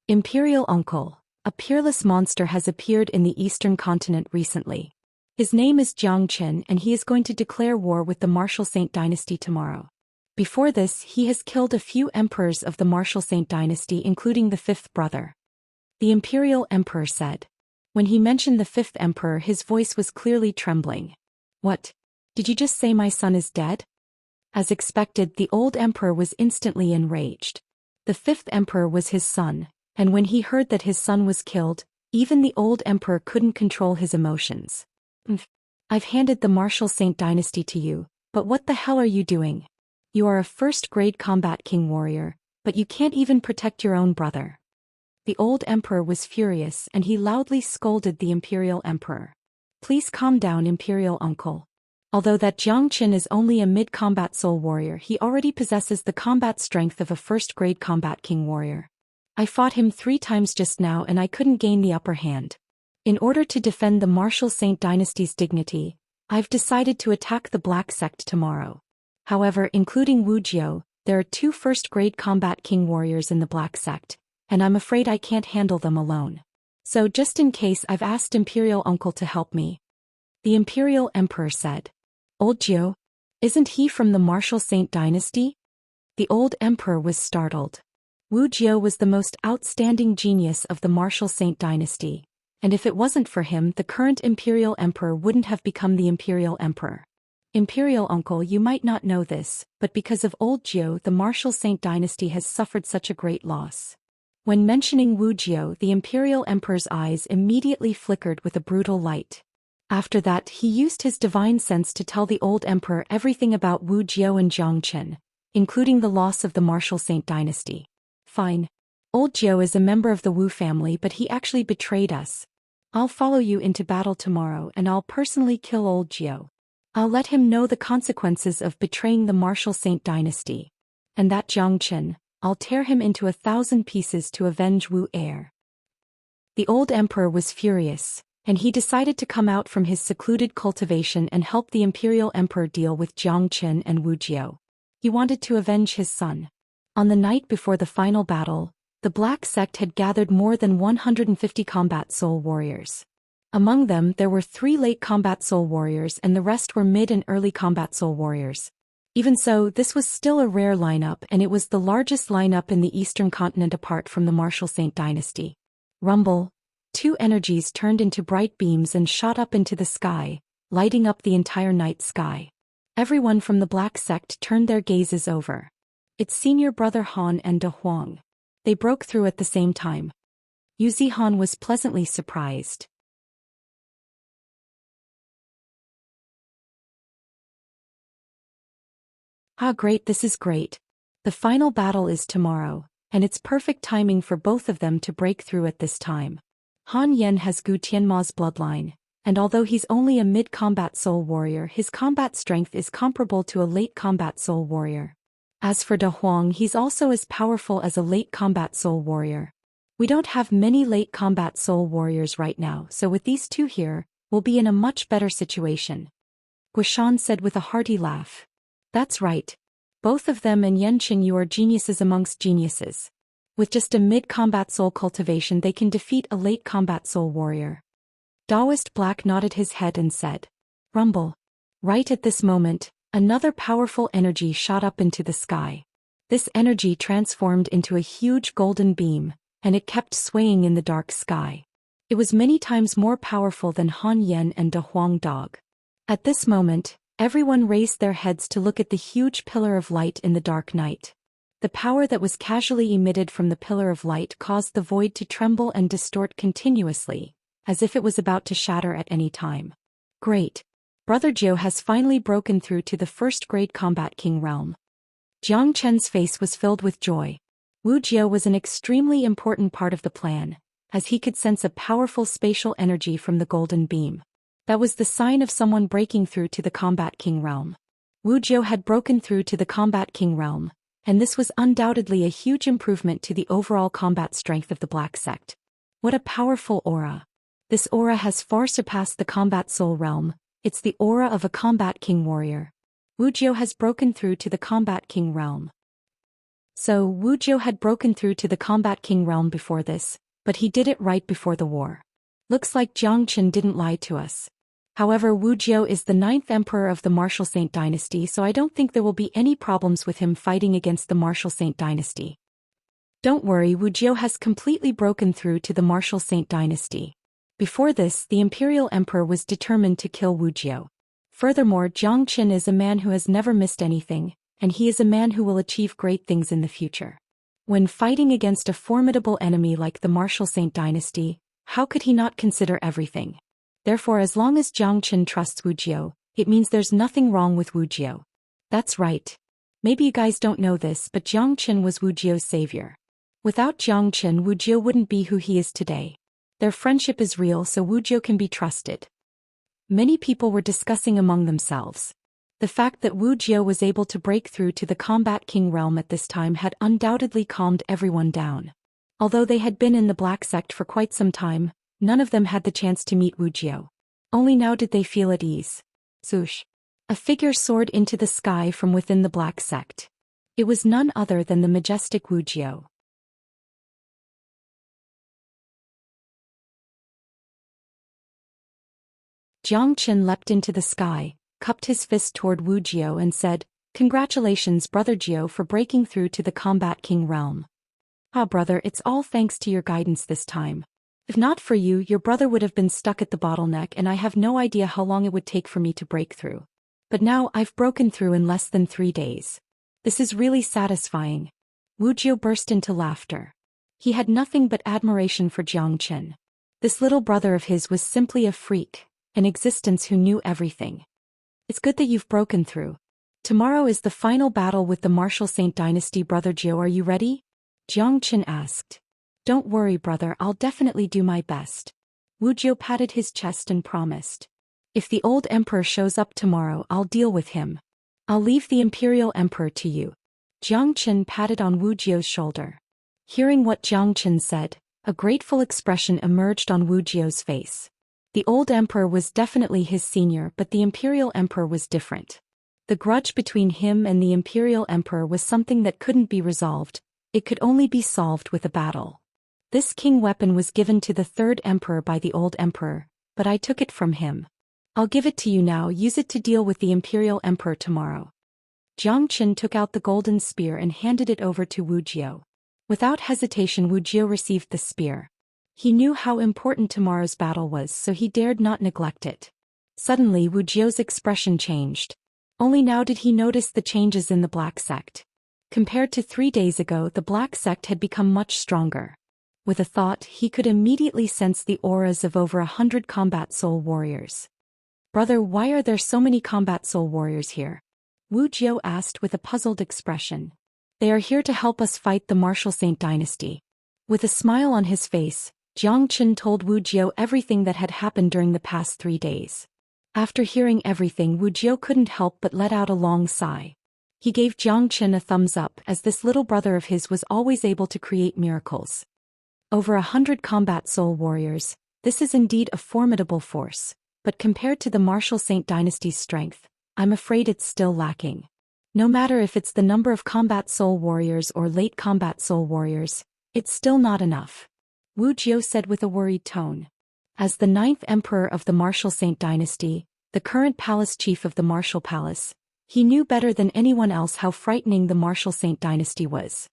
Imperial Uncle, a peerless monster has appeared in the Eastern continent recently. His name is Zhou Xian, and he is going to declare war with the Martial Saint dynasty tomorrow. Before this, he has killed a few emperors of the Martial Saint dynasty, including the fifth brother. The Imperial Emperor said. When he mentioned the fifth emperor, his voice was clearly trembling. What? Did you just say my son is dead? As expected, the old emperor was instantly enraged. The fifth emperor was his son, and when he heard that his son was killed, even the old emperor couldn't control his emotions. I've handed the Martial Saint dynasty to you, but what the hell are you doing? You are a first-grade Combat King warrior, but you can't even protect your own brother. The old emperor was furious and he loudly scolded the Imperial Emperor. Please calm down, Imperial Uncle. Although that Zhou Xian is only a mid-combat soul warrior, he already possesses the combat strength of a first-grade Combat King warrior. I fought him 3 times just now and I couldn't gain the upper hand. In order to defend the Martial Saint dynasty's dignity, I've decided to attack the Black Sect tomorrow. However, including Wuxia, there are 2 first-grade Combat King warriors in the Black Sect, and I'm afraid I can't handle them alone. So just in case, I've asked Imperial Uncle to help me. The Imperial Emperor said. Old Zhou? Isn't he from the Martial Saint dynasty? The old emperor was startled. Wuxia was the most outstanding genius of the Martial Saint dynasty, and if it wasn't for him, the current Imperial Emperor wouldn't have become the Imperial Emperor. Imperial Uncle, you might not know this, but because of old Zhou, the Martial Saint dynasty has suffered such a great loss. When mentioning Wuxia, the Imperial Emperor's eyes immediately flickered with a brutal light. After that, he used his divine sense to tell the old emperor everything about Wuxia and Zhou Xian, including the loss of the Martial Saint dynasty. Fine. Old Zhou is a member of the Wu family, but he actually betrayed us. I'll follow you into battle tomorrow and I'll personally kill old Zhou. I'll let him know the consequences of betraying the Martial Saint dynasty. And that Zhou Xian, I'll tear him into 1,000 pieces to avenge Wu heir. The old emperor was furious, and he decided to come out from his secluded cultivation and help the Imperial Emperor deal with Zhou Xian and Wuxia. He wanted to avenge his son. On the night before the final battle, the Black Sect had gathered more than 150 combat soul warriors. Among them, there were 3 late combat soul warriors and the rest were mid and early combat soul warriors. Even so, this was still a rare lineup, and it was the largest lineup in the Eastern continent apart from the Martial Saint dynasty. Rumble. 2 energies turned into bright beams and shot up into the sky, lighting up the entire night sky. Everyone from the Black Sect turned their gazes over. Its senior brother Han and De Huang. They broke through at the same time. Yuzi Han was pleasantly surprised. Ah, great, this is great. The final battle is tomorrow, and it's perfect timing for both of them to break through at this time. Han Yen has Gu Tianma's bloodline, And although he's only a mid-combat soul warrior, his combat strength is comparable to a late combat soul warrior. As for De Huang, he's also as powerful as a late combat soul warrior. We don't have many late combat soul warriors right now, so with these two here, we'll be in a much better situation. Guishan said with a hearty laugh. That's right. Both of them and Yanqing, you are geniuses amongst geniuses. With just a mid-combat soul cultivation they can defeat a late combat soul warrior. Daoist Black nodded his head and said. Rumble. Right at this moment, another powerful energy shot up into the sky. This energy transformed into a huge golden beam, and it kept swaying in the dark sky. It was many times more powerful than Han Yen and De Huang Dog. At this moment, everyone raised their heads to look at the huge pillar of light in the dark night. The power that was casually emitted from the pillar of light caused the void to tremble and distort continuously, as if it was about to shatter at any time. Great! Brother Zhou has finally broken through to the first-grade combat king realm. Jiang Chen's face was filled with joy. Wu Jiao was an extremely important part of the plan, as he could sense a powerful spatial energy from the golden beam. That was the sign of someone breaking through to the combat king realm. Wu Jiao had broken through to the combat king realm, and this was undoubtedly a huge improvement to the overall combat strength of the Black Sect. What a powerful aura! This aura has far surpassed the combat soul realm. It's the aura of a combat king warrior. Wu Jiao has broken through to the combat king realm. So, Wu Jiao had broken through to the combat king realm before this, but he did it right before the war. Looks like Jiang Chen didn't lie to us. However, Wu Jiao is the 9th emperor of the Martial Saint dynasty, so I don't think there will be any problems with him fighting against the Martial Saint dynasty. Don't worry, Wu Jiao has completely broken through to the Martial Saint dynasty. Before this, the Imperial Emperor was determined to kill Wu Jiao. Furthermore, Jiang Chen is a man who has never missed anything, and he is a man who will achieve great things in the future. When fighting against a formidable enemy like the Martial Saint dynasty, how could he not consider everything? Therefore, as long as Jiang Chen trusts Wu Jiao, it means there's nothing wrong with Wu Jiao. That's right. Maybe you guys don't know this, but Jiang Chen was Wu Jiao's savior. Without Jiang Chen, Wu Jiao wouldn't be who he is today. Their friendship is real, so Wu Jiao can be trusted. Many people were discussing among themselves. The fact that Wu Jiao was able to break through to the combat king realm at this time had undoubtedly calmed everyone down. Although they had been in the Black Sect for quite some time, none of them had the chance to meet Wu Jiao. Only now did they feel at ease. Swoosh! A figure soared into the sky from within the Black Sect. It was none other than the majestic Wu Jiao. Jiang Chen leapt into the sky, cupped his fist toward Wu Jiao and said, "Congratulations, Brother Jiao, for breaking through to the combat king realm. Ah, brother, it's all thanks to your guidance this time. If not for you, your brother would have been stuck at the bottleneck, and I have no idea how long it would take for me to break through. But now I've broken through in less than 3 days. This is really satisfying." Wu Jiao burst into laughter. He had nothing but admiration for Jiang Chen. This little brother of his was simply a freak, an existence who knew everything. It's good that you've broken through. Tomorrow is the final battle with the Martial Saint dynasty. Brother Jiao, are you ready? Jiang Chen asked. Don't worry, brother, I'll definitely do my best. Wu Jiao patted his chest and promised. If the old emperor shows up tomorrow, I'll deal with him. I'll leave the Imperial Emperor to you. Jiang Chen patted on Wu Jiao's shoulder. Hearing what Jiang Chen said, a grateful expression emerged on Wu Jiao's face. The old emperor was definitely his senior, but the Imperial Emperor was different. The grudge between him and the Imperial Emperor was something that couldn't be resolved. It could only be solved with a battle. This king weapon was given to the third emperor by the old emperor, but I took it from him. I'll give it to you now. Use it to deal with the Imperial Emperor tomorrow. Jiang Chen took out the golden spear and handed it over to Wu Jiao. Without hesitation, Wu Jiao received the spear. He knew how important tomorrow's battle was, so he dared not neglect it. Suddenly, Wu Jiao's expression changed. Only now did he notice the changes in the Black Sect. Compared to 3 days ago, the Black Sect had become much stronger. With a thought, he could immediately sense the auras of over 100 combat soul warriors. Brother, why are there so many combat soul warriors here? Wu Jiao asked with a puzzled expression. They are here to help us fight the Martial Saint dynasty. With a smile on his face, Jiang Chen told Wu Jiao everything that had happened during the past 3 days. After hearing everything, Wu Jiao couldn't help but let out a long sigh. He gave Jiang Chen a thumbs up, as this little brother of his was always able to create miracles. Over 100 combat soul warriors, this is indeed a formidable force, but compared to the Martial Saint Dynasty's strength, I'm afraid it's still lacking. No matter if it's the number of combat soul warriors or late combat soul warriors, it's still not enough. Wu Jiao said with a worried tone. As the 9th emperor of the Martial Saint Dynasty, the current palace chief of the Martial Palace, he knew better than anyone else how frightening the Martial Saint Dynasty was.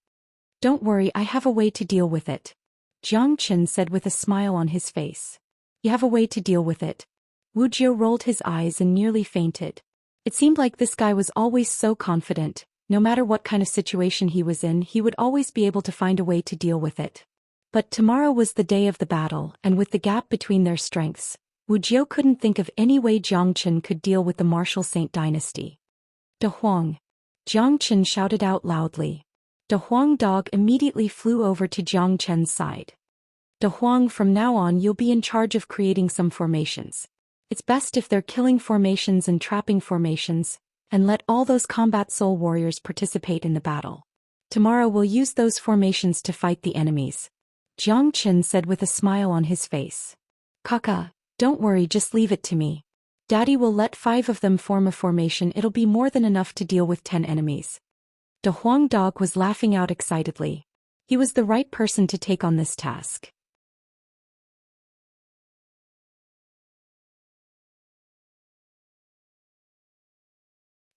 Don't worry, I have a way to deal with it, Jiang Chen said with a smile on his face. You have a way to deal with it? Wu Jiao rolled his eyes and nearly fainted. It seemed like this guy was always so confident. No matter what kind of situation he was in, he would always be able to find a way to deal with it. But tomorrow was the day of the battle, and with the gap between their strengths, Wu Jiao couldn't think of any way Jiang Chen could deal with the Martial Saint Dynasty. De Huang! Jiang Chen shouted out loudly. De Huang dog immediately flew over to Jiang Chen's side. De Huang, from now on you'll be in charge of creating some formations. It's best if they're killing formations and trapping formations, and let all those combat soul warriors participate in the battle. Tomorrow we'll use those formations to fight the enemies, Jiang Chen said with a smile on his face. Kaka, don't worry, just leave it to me. Daddy will let 5 of them form a formation. It'll be more than enough to deal with 10 enemies. De Huang dog was laughing out excitedly. He was the right person to take on this task.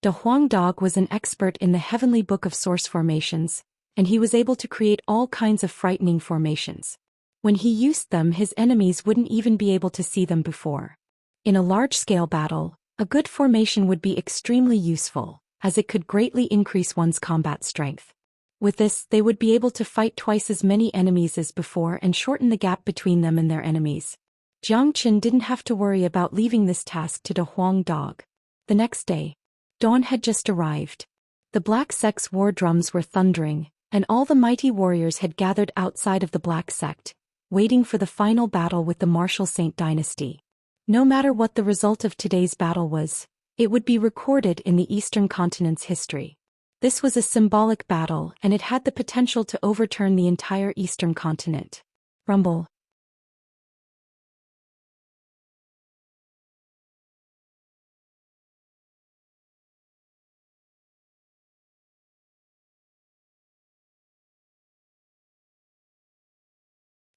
De Huang dog was an expert in the heavenly book of source formations, and he was able to create all kinds of frightening formations. When he used them, his enemies wouldn't even be able to see them before. In a large-scale battle, a good formation would be extremely useful, as it could greatly increase one's combat strength. With this, they would be able to fight twice as many enemies as before and shorten the gap between them and their enemies. Jiang Chen didn't have to worry about leaving this task to De Huang dog. The next day, dawn had just arrived. The Black Sect's war drums were thundering, and all the mighty warriors had gathered outside of the Black Sect, waiting for the final battle with the Martial Saint Dynasty. No matter what the result of today's battle was, it would be recorded in the Eastern Continent's history. This was a symbolic battle, and it had the potential to overturn the entire Eastern Continent. Rumble.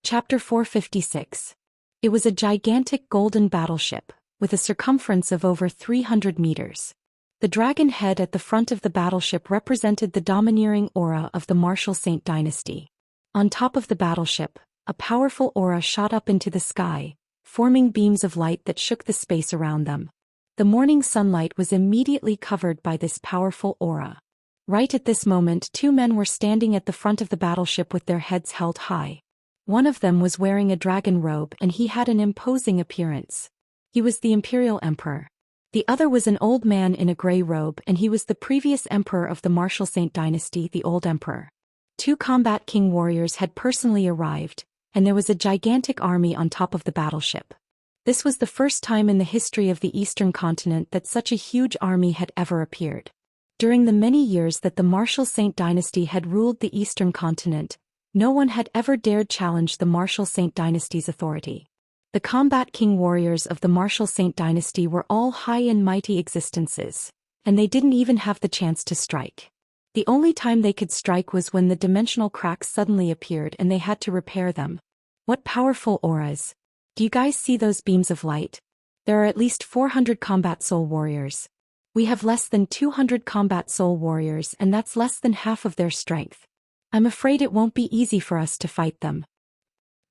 Chapter 456. It was a gigantic golden battleship, with a circumference of over 300 meters. The dragon head at the front of the battleship represented the domineering aura of the Martial Saint Dynasty. On top of the battleship, a powerful aura shot up into the sky, forming beams of light that shook the space around them. The morning sunlight was immediately covered by this powerful aura. Right at this moment, 2 men were standing at the front of the battleship with their heads held high. One of them was wearing a dragon robe, and he had an imposing appearance. He was the Imperial Emperor. The other was an old man in a gray robe, and he was the previous emperor of the Martial Saint Dynasty, the Old Emperor. 2 combat king warriors had personally arrived, and there was a gigantic army on top of the battleship. This was the first time in the history of the Eastern Continent that such a huge army had ever appeared. During the many years that the Martial Saint Dynasty had ruled the Eastern Continent, no one had ever dared challenge the Martial Saint Dynasty's authority. The combat king warriors of the Martial Saint Dynasty were all high and mighty existences, and they didn't even have the chance to strike. The only time they could strike was when the dimensional cracks suddenly appeared and they had to repair them. What powerful auras! Do you guys see those beams of light? There are at least 400 combat soul warriors. We have less than 200 combat soul warriors, and that's less than half of their strength. I'm afraid it won't be easy for us to fight them.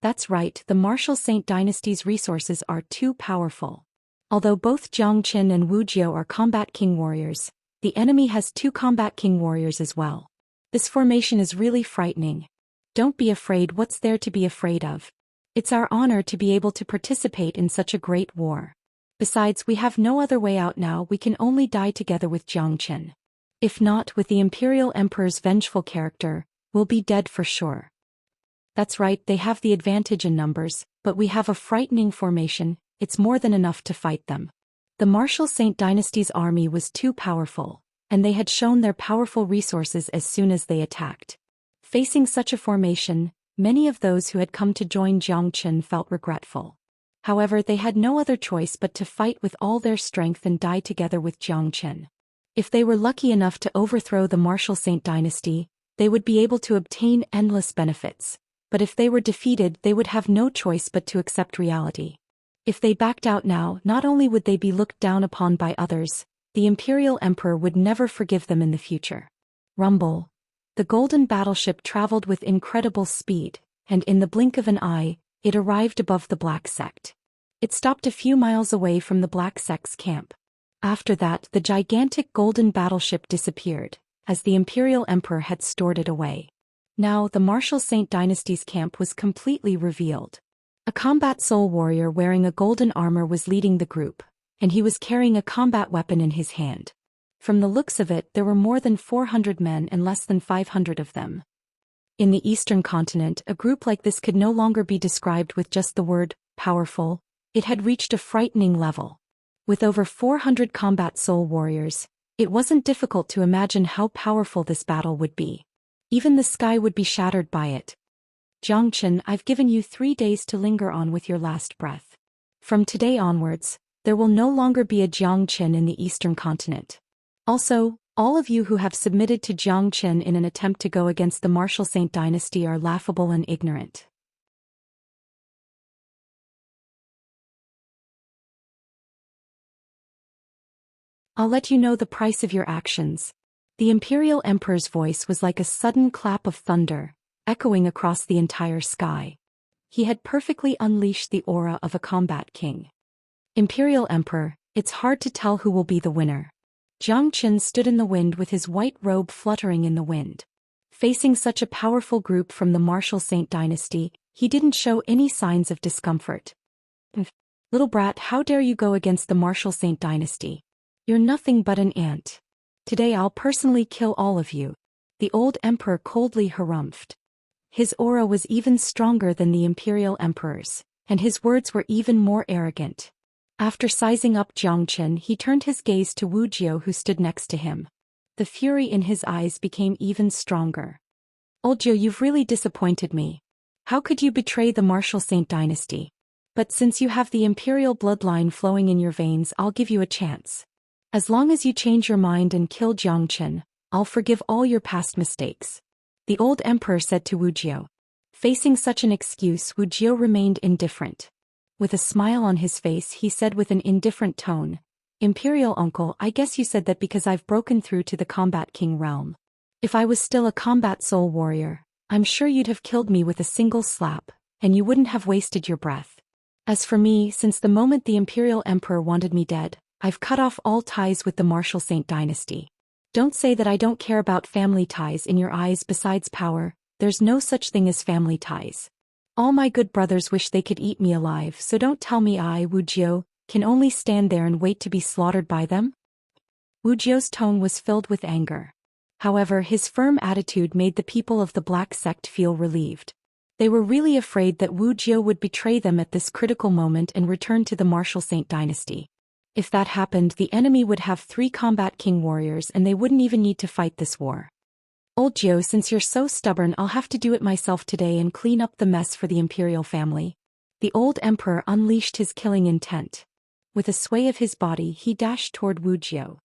That's right, the Martial Saint Dynasty's resources are too powerful. Although both Jiang Chen and Wu Jiao are combat king warriors, the enemy has 2 combat king warriors as well. This formation is really frightening. Don't be afraid. What's there to be afraid of? It's our honor to be able to participate in such a great war. Besides, we have no other way out now. We can only die together with Jiang Chen. If not, with the Imperial Emperor's vengeful character, we'll be dead for sure. That's right, they have the advantage in numbers, but we have a frightening formation, it's more than enough to fight them. The Martial Saint Dynasty's army was too powerful, and they had shown their powerful resources as soon as they attacked. Facing such a formation, many of those who had come to join Xianxia felt regretful. However, they had no other choice but to fight with all their strength and die together with Xianxia. If they were lucky enough to overthrow the Martial Saint Dynasty, they would be able to obtain endless benefits, but if they were defeated they would have no choice but to accept reality. If they backed out now, not only would they be looked down upon by others, the Imperial Emperor would never forgive them in the future. Rumble. The golden battleship traveled with incredible speed, and in the blink of an eye, it arrived above the Black Sect. It stopped a few miles away from the Black Sect's camp. After that, the gigantic golden battleship disappeared, as the Imperial Emperor had stored it away. Now, the Martial Saint Dynasty's camp was completely revealed. A combat soul warrior wearing a golden armor was leading the group, and he was carrying a combat weapon in his hand. From the looks of it, there were more than 400 men and less than 500 of them. In the Eastern continent, a group like this could no longer be described with just the word powerful. It had reached a frightening level. With over 400 combat soul warriors, it wasn't difficult to imagine how powerful this battle would be. Even the sky would be shattered by it. Xianxia, I've given you 3 days to linger on with your last breath. From today onwards, there will no longer be a Xianxia in the Eastern continent. Also, all of you who have submitted to Xianxia in an attempt to go against the Martial Saint Dynasty are laughable and ignorant. I'll let you know the price of your actions. The Imperial Emperor's voice was like a sudden clap of thunder, echoing across the entire sky. He had perfectly unleashed the aura of a combat king. Imperial Emperor, it's hard to tell who will be the winner. Xianxia stood in the wind with his white robe fluttering in the wind. Facing such a powerful group from the Martial Saint Dynasty, he didn't show any signs of discomfort. Little brat, how dare you go against the Martial Saint Dynasty? You're nothing but an ant. Today I'll personally kill all of you. The old emperor coldly harumphed. His aura was even stronger than the Imperial Emperor's, and his words were even more arrogant. After sizing up Xianxia, he turned his gaze to Wuxia who stood next to him. The fury in his eyes became even stronger. Wuxia, you've really disappointed me. How could you betray the Martial Saint Dynasty? But since you have the Imperial bloodline flowing in your veins, I'll give you a chance. As long as you change your mind and kill Xianxia, I'll forgive all your past mistakes. The old emperor said to Wuxia. Facing such an excuse, Wuxia remained indifferent. With a smile on his face, he said with an indifferent tone, Imperial uncle, I guess you said that because I've broken through to the Combat King realm. If I was still a combat soul warrior, I'm sure you'd have killed me with a single slap, and you wouldn't have wasted your breath. As for me, since the moment the Imperial Emperor wanted me dead, I've cut off all ties with the Martial Saint Dynasty. Don't say that I don't care about family ties. In your eyes, besides power, there's no such thing as family ties. All my good brothers wish they could eat me alive, so don't tell me I, Wuxia, can only stand there and wait to be slaughtered by them. Wujia's tone was filled with anger. However, his firm attitude made the people of the Black Sect feel relieved. They were really afraid that Wuxia would betray them at this critical moment and return to the Martial Saint Dynasty. If that happened, the enemy would have 3 combat king warriors and they wouldn't even need to fight this war. Old Zhou, since you're so stubborn, I'll have to do it myself today and clean up the mess for the imperial family. The old emperor unleashed his killing intent. With a sway of his body, he dashed toward Wuxia.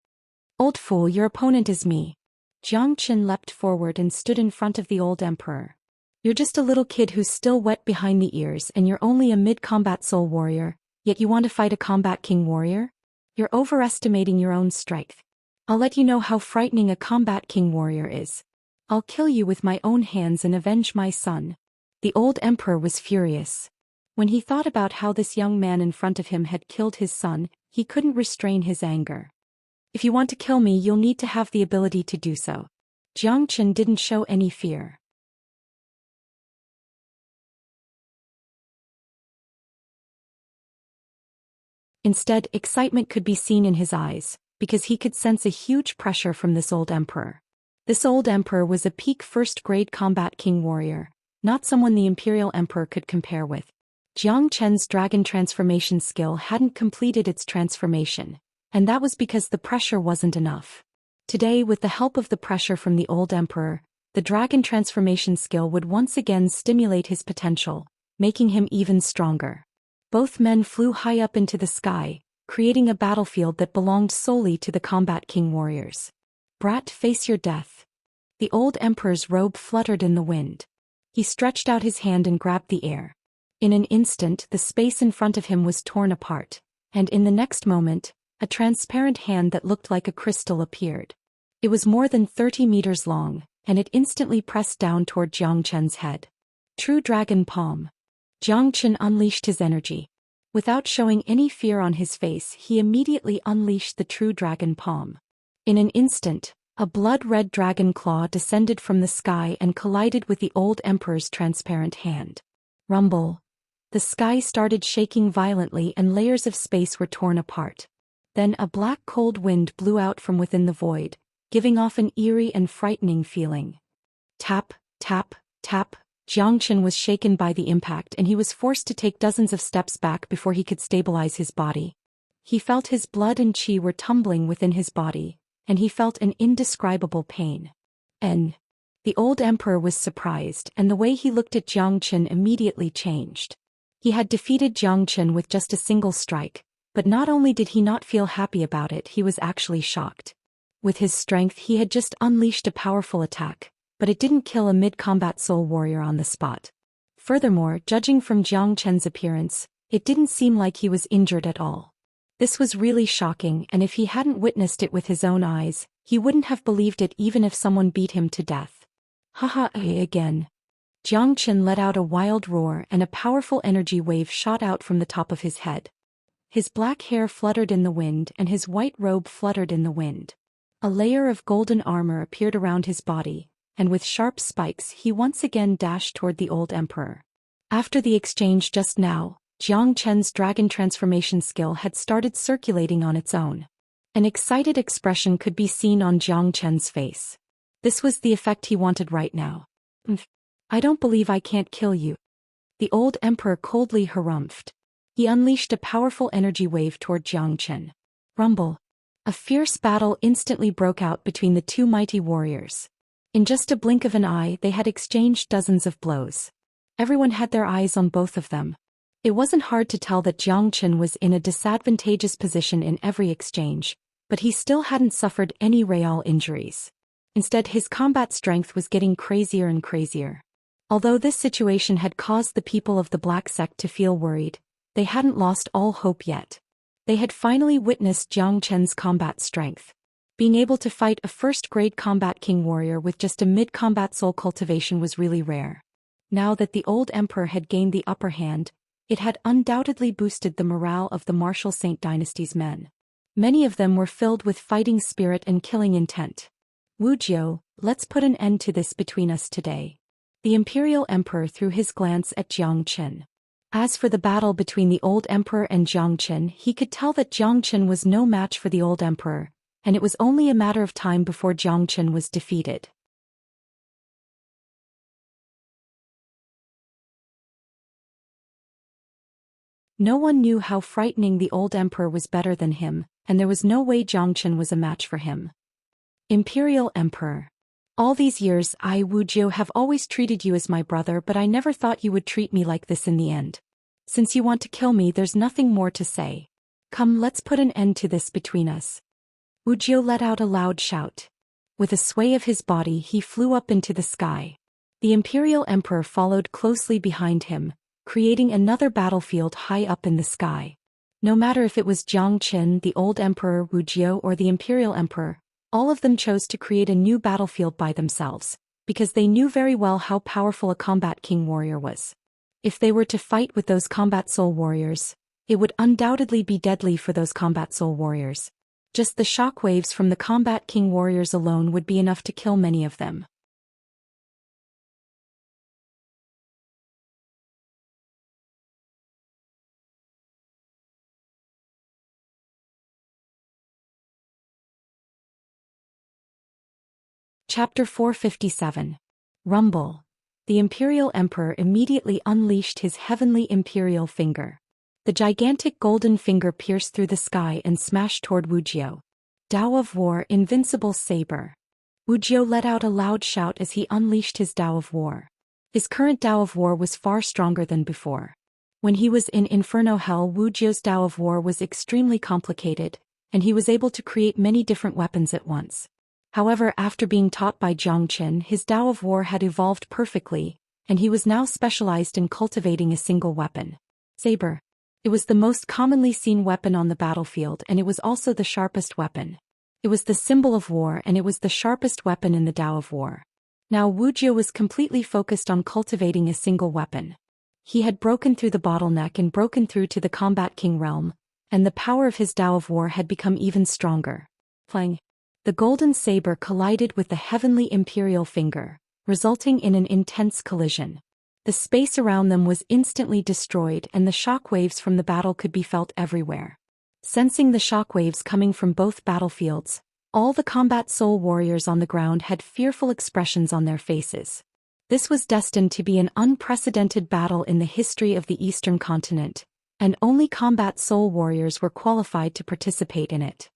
Old fool, your opponent is me. Xianxia leapt forward and stood in front of the old emperor. You're just a little kid who's still wet behind the ears and you're only a mid-combat soul warrior, yet you want to fight a combat king warrior? You're overestimating your own strength. I'll let you know how frightening a combat king warrior is. I'll kill you with my own hands and avenge my son. The old emperor was furious. When he thought about how this young man in front of him had killed his son, he couldn't restrain his anger. If you want to kill me, you'll need to have the ability to do so. Xianxia didn't show any fear. Instead, excitement could be seen in his eyes, because he could sense a huge pressure from this old emperor. This old emperor was a peak first-grade combat king warrior, not someone the Imperial Emperor could compare with. Jiang Chen's dragon transformation skill hadn't completed its transformation, and that was because the pressure wasn't enough. Today, with the help of the pressure from the old Emperor, the dragon transformation skill would once again stimulate his potential, making him even stronger. Both men flew high up into the sky, creating a battlefield that belonged solely to the Combat King warriors. Brat, face your death. The old Emperor's robe fluttered in the wind. He stretched out his hand and grabbed the air. In an instant, the space in front of him was torn apart, and in the next moment, a transparent hand that looked like a crystal appeared. It was more than 30 meters long, and it instantly pressed down toward Jiang Chen's head. True Dragon Palm. Jiang Chen unleashed his energy. Without showing any fear on his face, he immediately unleashed the True Dragon Palm. In an instant, a blood-red dragon claw descended from the sky and collided with the old Emperor's transparent hand. Rumble. The sky started shaking violently and layers of space were torn apart. Then a black cold wind blew out from within the void, giving off an eerie and frightening feeling. Tap, tap, tap. Jiang Chen was shaken by the impact and he was forced to take dozens of steps back before he could stabilize his body. He felt his blood and qi were tumbling within his body, and he felt an indescribable pain. The old Emperor was surprised, and the way he looked at Jiang Chen immediately changed. He had defeated Jiang Chen with just a single strike, but not only did he not feel happy about it, he was actually shocked. With his strength, he had just unleashed a powerful attack, but it didn't kill a mid-combat soul warrior on the spot. Furthermore, judging from Jiang Chen's appearance, it didn't seem like he was injured at all. This was really shocking, and if he hadn't witnessed it with his own eyes, he wouldn't have believed it even if someone beat him to death. Haha, again. Jiang Chen let out a wild roar and a powerful energy wave shot out from the top of his head. His black hair fluttered in the wind and his white robe fluttered in the wind. A layer of golden armor appeared around his body, and with sharp spikes he once again dashed toward the old Emperor. After the exchange just now, Jiang Chen's dragon transformation skill had started circulating on its own. An excited expression could be seen on Jiang Chen's face. This was the effect he wanted right now. I don't believe I can't kill you. The old Emperor coldly harumphed. He unleashed a powerful energy wave toward Jiang Chen. Rumble. A fierce battle instantly broke out between the two mighty warriors. In just a blink of an eye, they had exchanged dozens of blows. Everyone had their eyes on both of them. It wasn't hard to tell that Jiang Chen was in a disadvantageous position in every exchange, but he still hadn't suffered any real injuries. Instead, his combat strength was getting crazier and crazier. Although this situation had caused the people of the Black Sect to feel worried, they hadn't lost all hope yet. They had finally witnessed Jiang Chen's combat strength. Being able to fight a first-grade combat king warrior with just a mid-combat soul cultivation was really rare. Now that the old Emperor had gained the upper hand, it had undoubtedly boosted the morale of the Martial Saint Dynasty's men. Many of them were filled with fighting spirit and killing intent. Wuxia, let's put an end to this between us today. The Imperial Emperor threw his glance at Jiang Chen. As for the battle between the old Emperor and Jiang Chen, he could tell that Jiang Chen was no match for the old Emperor, and it was only a matter of time before Jiang Chen was defeated. No one knew how frightening the old Emperor was better than him, and there was no way Jiang Chen was a match for him. Imperial Emperor. All these years I, Wuxia, have always treated you as my brother, but I never thought you would treat me like this in the end. Since you want to kill me, there's nothing more to say. Come, let's put an end to this between us. Wuxia let out a loud shout. With a sway of his body, he flew up into the sky. The Imperial Emperor followed closely behind him, creating another battlefield high up in the sky. No matter if it was Jiang Chen, the old Emperor Wuxia, or the Imperial Emperor, all of them chose to create a new battlefield by themselves, because they knew very well how powerful a combat king warrior was. If they were to fight with those combat soul warriors, it would undoubtedly be deadly for those combat soul warriors. Just the shockwaves from the combat king warriors alone would be enough to kill many of them. Chapter 457. Rumble. the Imperial Emperor immediately unleashed his heavenly Imperial finger. The gigantic golden finger pierced through the sky and smashed toward Wuxia. Dao of War, Invincible Saber. Wuxia let out a loud shout as he unleashed his Dao of War. His current Dao of War was far stronger than before. When he was in Inferno Hell, Wuxia's Dao of War was extremely complicated, and he was able to create many different weapons at once. However, after being taught by Zhou Xian, his Dao of War had evolved perfectly, and he was now specialized in cultivating a single weapon. Saber. It was the most commonly seen weapon on the battlefield, and it was also the sharpest weapon. It was the symbol of war, and it was the sharpest weapon in the Dao of War. Now Wuxia was completely focused on cultivating a single weapon. He had broken through the bottleneck and broken through to the Combat King realm, and the power of his Dao of War had become even stronger. Clang. The golden saber collided with the heavenly Imperial finger, resulting in an intense collision. The space around them was instantly destroyed, and the shock waves from the battle could be felt everywhere. Sensing the shock waves coming from both battlefields, all the combat soul warriors on the ground had fearful expressions on their faces. This was destined to be an unprecedented battle in the history of the Eastern continent, and only combat soul warriors were qualified to participate in it.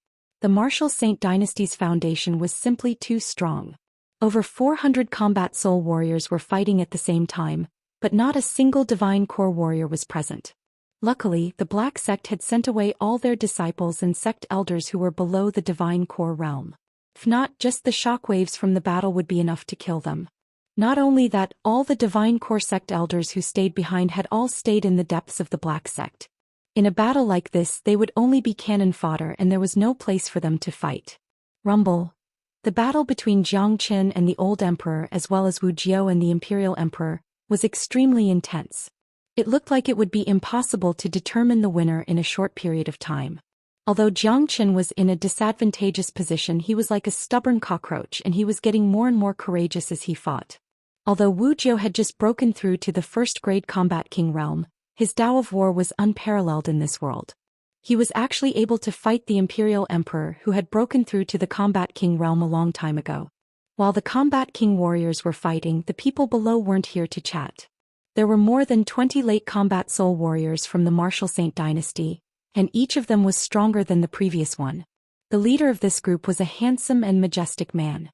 The Martial Saint Dynasty's foundation was simply too strong. Over 400 combat soul warriors were fighting at the same time, but not a single divine core warrior was present. Luckily, the Black Sect had sent away all their disciples and sect elders who were below the divine core realm. If not, just the shockwaves from the battle would be enough to kill them. Not only that, all the divine core sect elders who stayed behind had all stayed in the depths of the Black Sect. In a battle like this, they would only be cannon fodder, and there was no place for them to fight. Rumble. The battle between Zhou Xian and the Old Emperor, as well as Wuxia and the Imperial Emperor, was extremely intense. It looked like it would be impossible to determine the winner in a short period of time. Although Zhou Xian was in a disadvantageous position, he was like a stubborn cockroach, and he was getting more and more courageous as he fought. Although Wuxia had just broken through to the first-grade Combat King realm, his Dao of War was unparalleled in this world. He was actually able to fight the Imperial Emperor, who had broken through to the Combat King realm a long time ago. While the Combat King warriors were fighting, the people below weren't here to chat. There were more than 20 late combat soul warriors from the Martial Saint Dynasty, and each of them was stronger than the previous one. The leader of this group was a handsome and majestic man.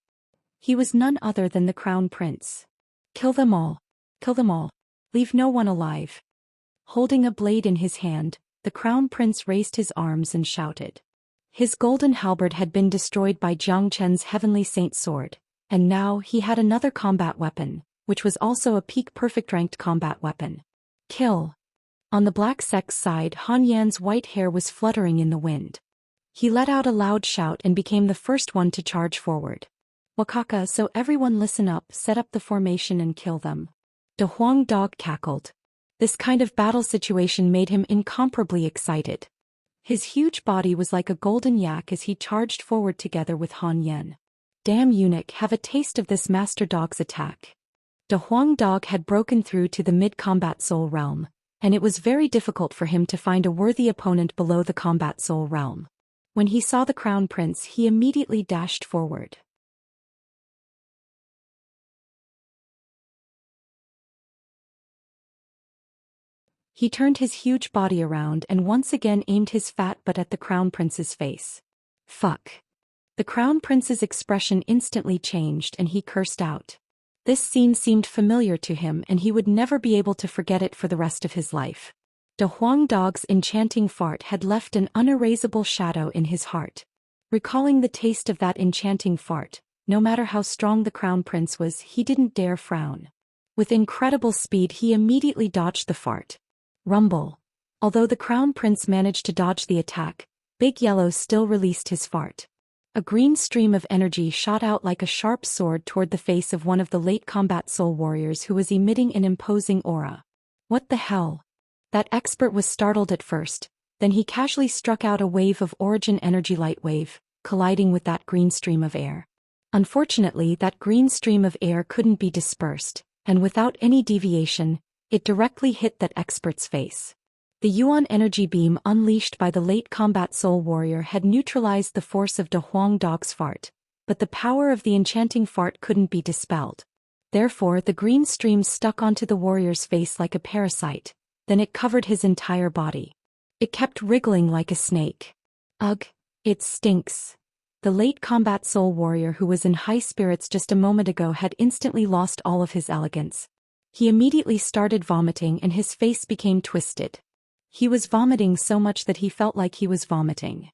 He was none other than the Crown Prince. Kill them all. Kill them all. Leave no one alive. Holding a blade in his hand, the Crown Prince raised his arms and shouted. His golden halberd had been destroyed by Zhou Qian's heavenly saint sword, and now he had another combat weapon, which was also a peak-perfect ranked combat weapon. Kill. On the Black Sect's side, Han Yan's white hair was fluttering in the wind. He let out a loud shout and became the first one to charge forward. Wakaka, so everyone listen up, set up the formation and kill them. De Huang Dog cackled. This kind of battle situation made him incomparably excited. His huge body was like a golden yak as he charged forward together with Han Yan. Damn eunuch, have a taste of this master dog's attack. De Huang Dog had broken through to the mid-combat soul realm, and it was very difficult for him to find a worthy opponent below the combat soul realm. When he saw the Crown Prince, he immediately dashed forward. He turned his huge body around and once again aimed his fat butt at the Crown Prince's face. Fuck. The Crown Prince's expression instantly changed and he cursed out. This scene seemed familiar to him and he would never be able to forget it for the rest of his life. De Huang Dog's enchanting fart had left an unerasable shadow in his heart. Recalling the taste of that enchanting fart, no matter how strong the Crown Prince was, he didn't dare frown. With incredible speed he immediately dodged the fart. Rumble. Although the Crown Prince managed to dodge the attack, Big Yellow still released his fart. A green stream of energy shot out like a sharp sword toward the face of one of the late combat soul warriors who was emitting an imposing aura. What the hell? That expert was startled at first, then he casually struck out a wave of origin energy light wave, colliding with that green stream of air. Unfortunately, that green stream of air couldn't be dispersed, and without any deviation, it directly hit that expert's face. The Yuan energy beam unleashed by the late combat soul warrior had neutralized the force of De Huang Dog's fart, but the power of the enchanting fart couldn't be dispelled. Therefore the green stream stuck onto the warrior's face like a parasite, then it covered his entire body. It kept wriggling like a snake. Ugh, it stinks. The late combat soul warrior who was in high spirits just a moment ago had instantly lost all of his elegance. He immediately started vomiting and his face became twisted. He was vomiting so much that he felt like he was vomiting.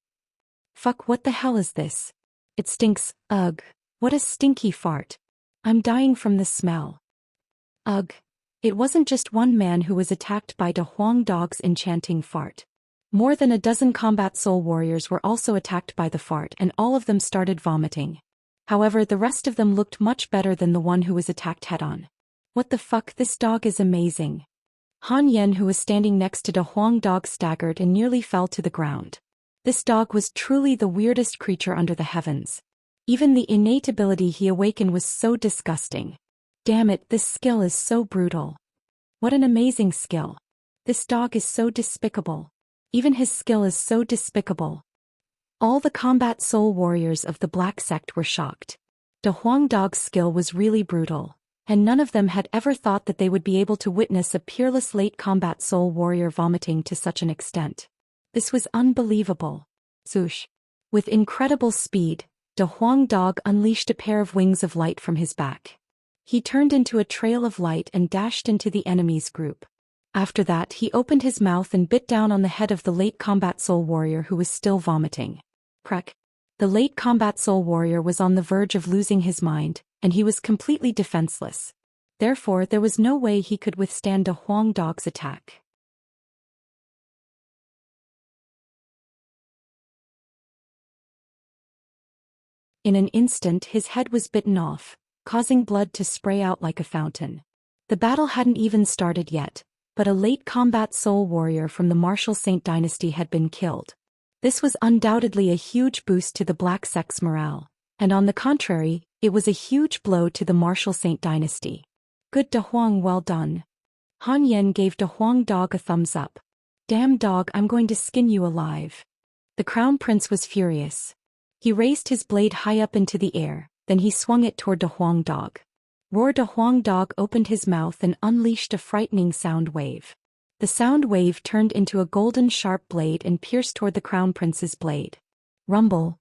Fuck, what the hell is this? It stinks, ugh, what a stinky fart. I'm dying from the smell. Ugh. It wasn't just one man who was attacked by De Huang Dog's enchanting fart. More than a dozen combat soul warriors were also attacked by the fart and all of them started vomiting. However, the rest of them looked much better than the one who was attacked head-on. What the fuck, this dog is amazing. Han Yen, who was standing next to De Huang Dog, staggered and nearly fell to the ground. This dog was truly the weirdest creature under the heavens. Even the innate ability he awakened was so disgusting. Damn it, this skill is so brutal. What an amazing skill. This dog is so despicable. Even his skill is so despicable. All the combat soul warriors of the Black Sect were shocked. De Huang Dog's skill was really brutal, and none of them had ever thought that they would be able to witness a peerless late combat soul warrior vomiting to such an extent. This was unbelievable. Swoosh. With incredible speed, De Huang Dog unleashed a pair of wings of light from his back. He turned into a trail of light and dashed into the enemy's group. After that, he opened his mouth and bit down on the head of the late combat soul warrior who was still vomiting. Crack. The late combat soul warrior was on the verge of losing his mind, and he was completely defenseless. Therefore, there was no way he could withstand De Huang Dog's attack. In an instant, his head was bitten off, causing blood to spray out like a fountain. The battle hadn't even started yet, but a late combat soul warrior from the Martial Saint dynasty had been killed. This was undoubtedly a huge boost to the Black Sect's morale, and on the contrary, it was a huge blow to the Martial Saint dynasty. Good De Huang, well done. Han Yen gave De Huang Dog a thumbs up. Damn dog, I'm going to skin you alive. The Crown Prince was furious. He raised his blade high up into the air, then he swung it toward De Huang Dog. Roar. De Huang Dog opened his mouth and unleashed a frightening sound wave. The sound wave turned into a golden sharp blade and pierced toward the Crown Prince's blade. Rumble.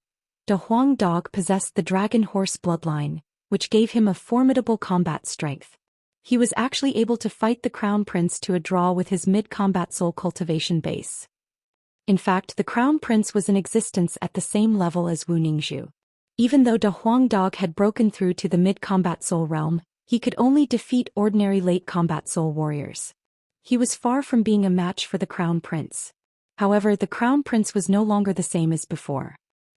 De Huang Dog possessed the dragon horse bloodline, which gave him a formidable combat strength. He was actually able to fight the Crown Prince to a draw with his mid-combat soul cultivation base. In fact, the Crown Prince was in existence at the same level as Wu Ningzhu. Even though De Huang Dog had broken through to the mid-combat soul realm, he could only defeat ordinary late combat soul warriors. He was far from being a match for the Crown Prince. However, the Crown Prince was no longer the same as before.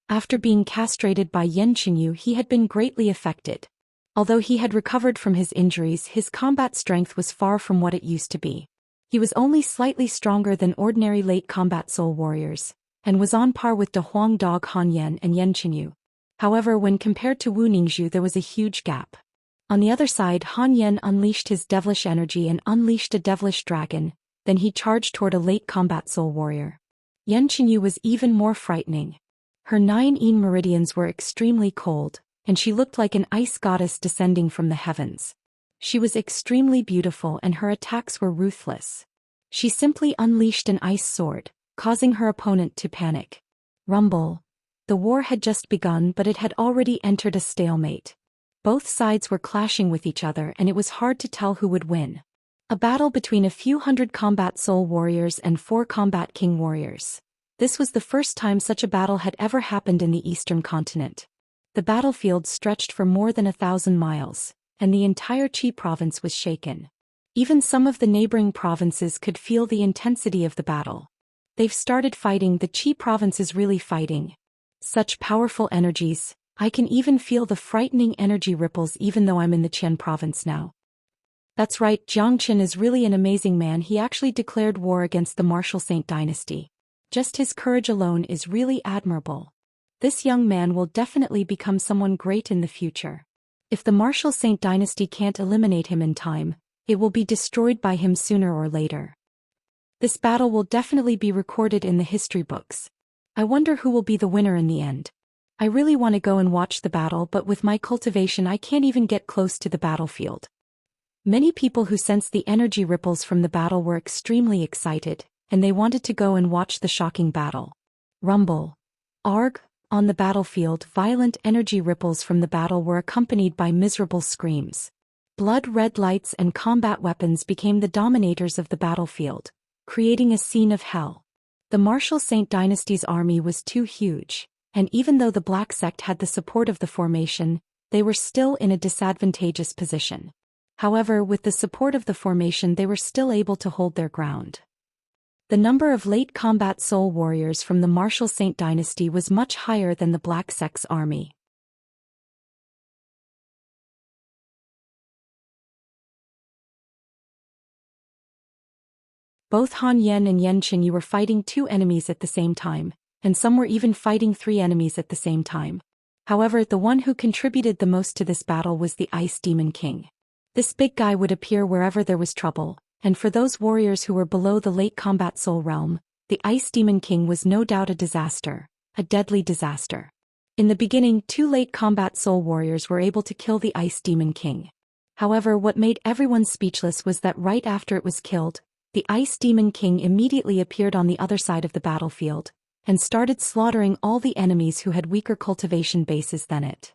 After being castrated by Yan Qingyu, he had been greatly affected. Although he had recovered from his injuries, his combat strength was far from what it used to be. He was only slightly stronger than ordinary late combat soul warriors, and was on par with De Huang Dog, Han Yen, and Yan Qingyu. However, when compared to Wu Ningzhu, there was a huge gap. On the other side, Han Yen unleashed his devilish energy and unleashed a devilish dragon, then he charged toward a late combat soul warrior. Yan Qingyu was even more frightening. Her 9 yin meridians were extremely cold, and she looked like an ice goddess descending from the heavens. She was extremely beautiful and her attacks were ruthless. She simply unleashed an ice sword, causing her opponent to panic. Rumble. The war had just begun, but it had already entered a stalemate. Both sides were clashing with each other and it was hard to tell who would win. A battle between a few hundred combat soul warriors and 4 combat king warriors. This was the first time such a battle had ever happened in the eastern continent. The battlefield stretched for more than 1,000 miles, and the entire Qi province was shaken. Even some of the neighboring provinces could feel the intensity of the battle. They've started fighting, the Qi province is really fighting. Such powerful energies, I can even feel the frightening energy ripples even though I'm in the Qian province now. That's right, Zhou Xian is really an amazing man. He actually declared war against the Martial Saint dynasty. Just his courage alone is really admirable. This young man will definitely become someone great in the future. If the Martial Saint dynasty can't eliminate him in time, it will be destroyed by him sooner or later. This battle will definitely be recorded in the history books. I wonder who will be the winner in the end. I really want to go and watch the battle, but with my cultivation I can't even get close to the battlefield. Many people who sensed the energy ripples from the battle were extremely excited, and they wanted to go and watch the shocking battle. Rumble. Arg. On the battlefield, violent energy ripples from the battle were accompanied by miserable screams. Blood-red lights and combat weapons became the dominators of the battlefield, creating a scene of hell. The Martial Saint Dynasty's army was too huge, and even though the Black Sect had the support of the formation, they were still in a disadvantageous position. However, with the support of the formation they were still able to hold their ground. The number of late combat soul warriors from the Martial Saint Dynasty was much higher than the Black Sect's army. Both Han Yan and Yan Qingyu were fighting 2 enemies at the same time, and some were even fighting 3 enemies at the same time. However, the one who contributed the most to this battle was the Ice Demon King. This big guy would appear wherever there was trouble, and for those warriors who were below the late combat soul realm, the Ice Demon King was no doubt a disaster, a deadly disaster. In the beginning, 2 late combat soul warriors were able to kill the Ice Demon King. However, what made everyone speechless was that right after it was killed, the Ice Demon King immediately appeared on the other side of the battlefield, and started slaughtering all the enemies who had weaker cultivation bases than it.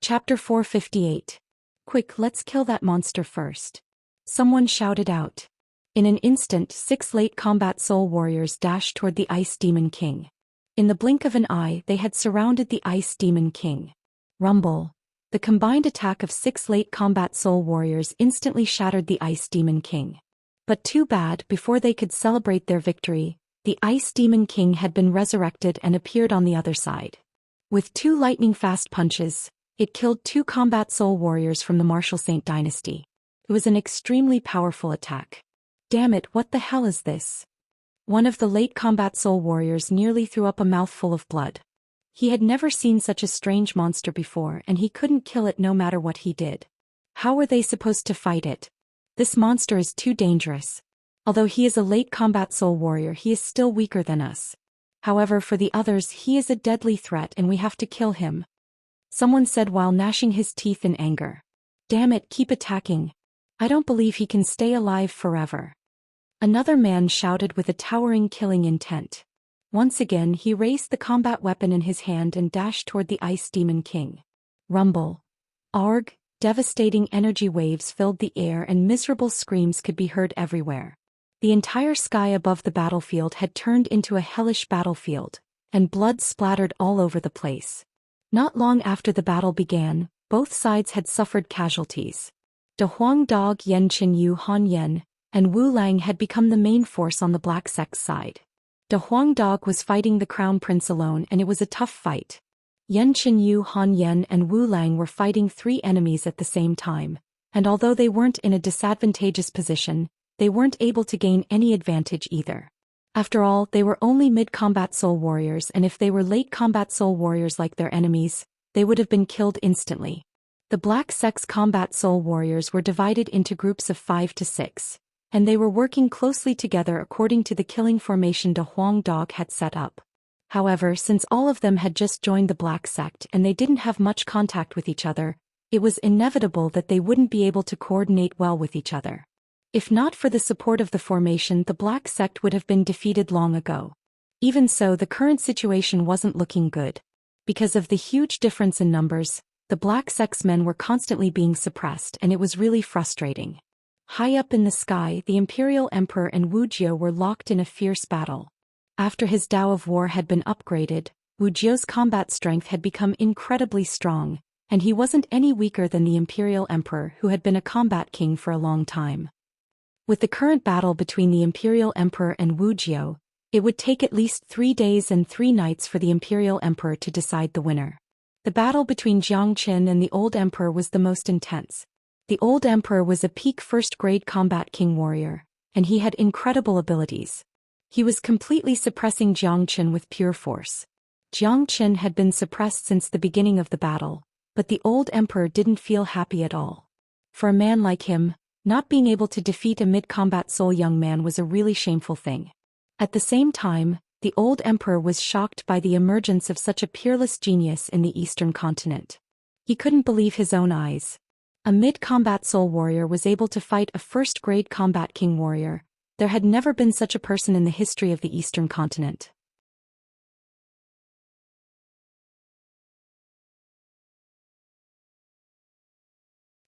Chapter 458. Quick, let's kill that monster first. Someone shouted out. In an instant, 6 late combat soul warriors dashed toward the Ice Demon King. In the blink of an eye, they had surrounded the Ice Demon King. Rumble. The combined attack of 6 late combat soul warriors instantly shattered the Ice Demon King. But too bad, before they could celebrate their victory, the Ice Demon King had been resurrected and appeared on the other side. With 2 lightning-fast punches, it killed 2 combat soul warriors from the Martial Saint Dynasty. It was an extremely powerful attack. Damn it, what the hell is this? One of the late combat soul warriors nearly threw up a mouthful of blood. He had never seen such a strange monster before and he couldn't kill it no matter what he did. How were they supposed to fight it? This monster is too dangerous. Although he is a late combat soul warrior, he is still weaker than us. However, for the others he is a deadly threat and we have to kill him. Someone said while gnashing his teeth in anger. Damn it, keep attacking. I don't believe he can stay alive forever. Another man shouted with a towering killing intent. Once again he raised the combat weapon in his hand and dashed toward the Ice Demon King. Rumble. Arg. Devastating energy waves filled the air and miserable screams could be heard everywhere. The entire sky above the battlefield had turned into a hellish battlefield, and blood splattered all over the place. Not long after the battle began, both sides had suffered casualties. De Huang Dog Yan Qingyu Han Yan and Wu Lang had become the main force on the Black Sect's side. De Huang Dog was fighting the Crown Prince alone and it was a tough fight. Yan Qingyu Han Yan and Wu Lang were fighting 3 enemies at the same time, and although they weren't in a disadvantageous position, they weren't able to gain any advantage either. After all, they were only mid-combat soul warriors and if they were late combat soul warriors like their enemies, they would have been killed instantly. The Black Sect's combat soul warriors were divided into groups of 5 to 6, and they were working closely together according to the killing formation De Huang Dog had set up. However, since all of them had just joined the Black Sect and they didn't have much contact with each other, it was inevitable that they wouldn't be able to coordinate well with each other. If not for the support of the formation, the Black Sect would have been defeated long ago. Even so, the current situation wasn't looking good. Because of the huge difference in numbers, the Black Sect's men were constantly being suppressed and it was really frustrating. High up in the sky, the Imperial Emperor and Wuxia were locked in a fierce battle. After his Tao of War had been upgraded, Wuxia's combat strength had become incredibly strong, and he wasn't any weaker than the Imperial Emperor who had been a combat king for a long time. With the current battle between the Imperial Emperor and Wuxia, it would take at least 3 days and 3 nights for the Imperial Emperor to decide the winner. The battle between Zhou Xian and the Old Emperor was the most intense. The Old Emperor was a peak first-grade combat king warrior, and he had incredible abilities. He was completely suppressing Zhou Xian with pure force. Jiang Qin had been suppressed since the beginning of the battle, but the old emperor didn't feel happy at all. For a man like him, not being able to defeat a mid-combat soul young man was a really shameful thing. At the same time, the old emperor was shocked by the emergence of such a peerless genius in the eastern continent. He couldn't believe his own eyes. A mid-combat soul warrior was able to fight a first-grade combat king warrior. There had never been such a person in the history of the eastern continent.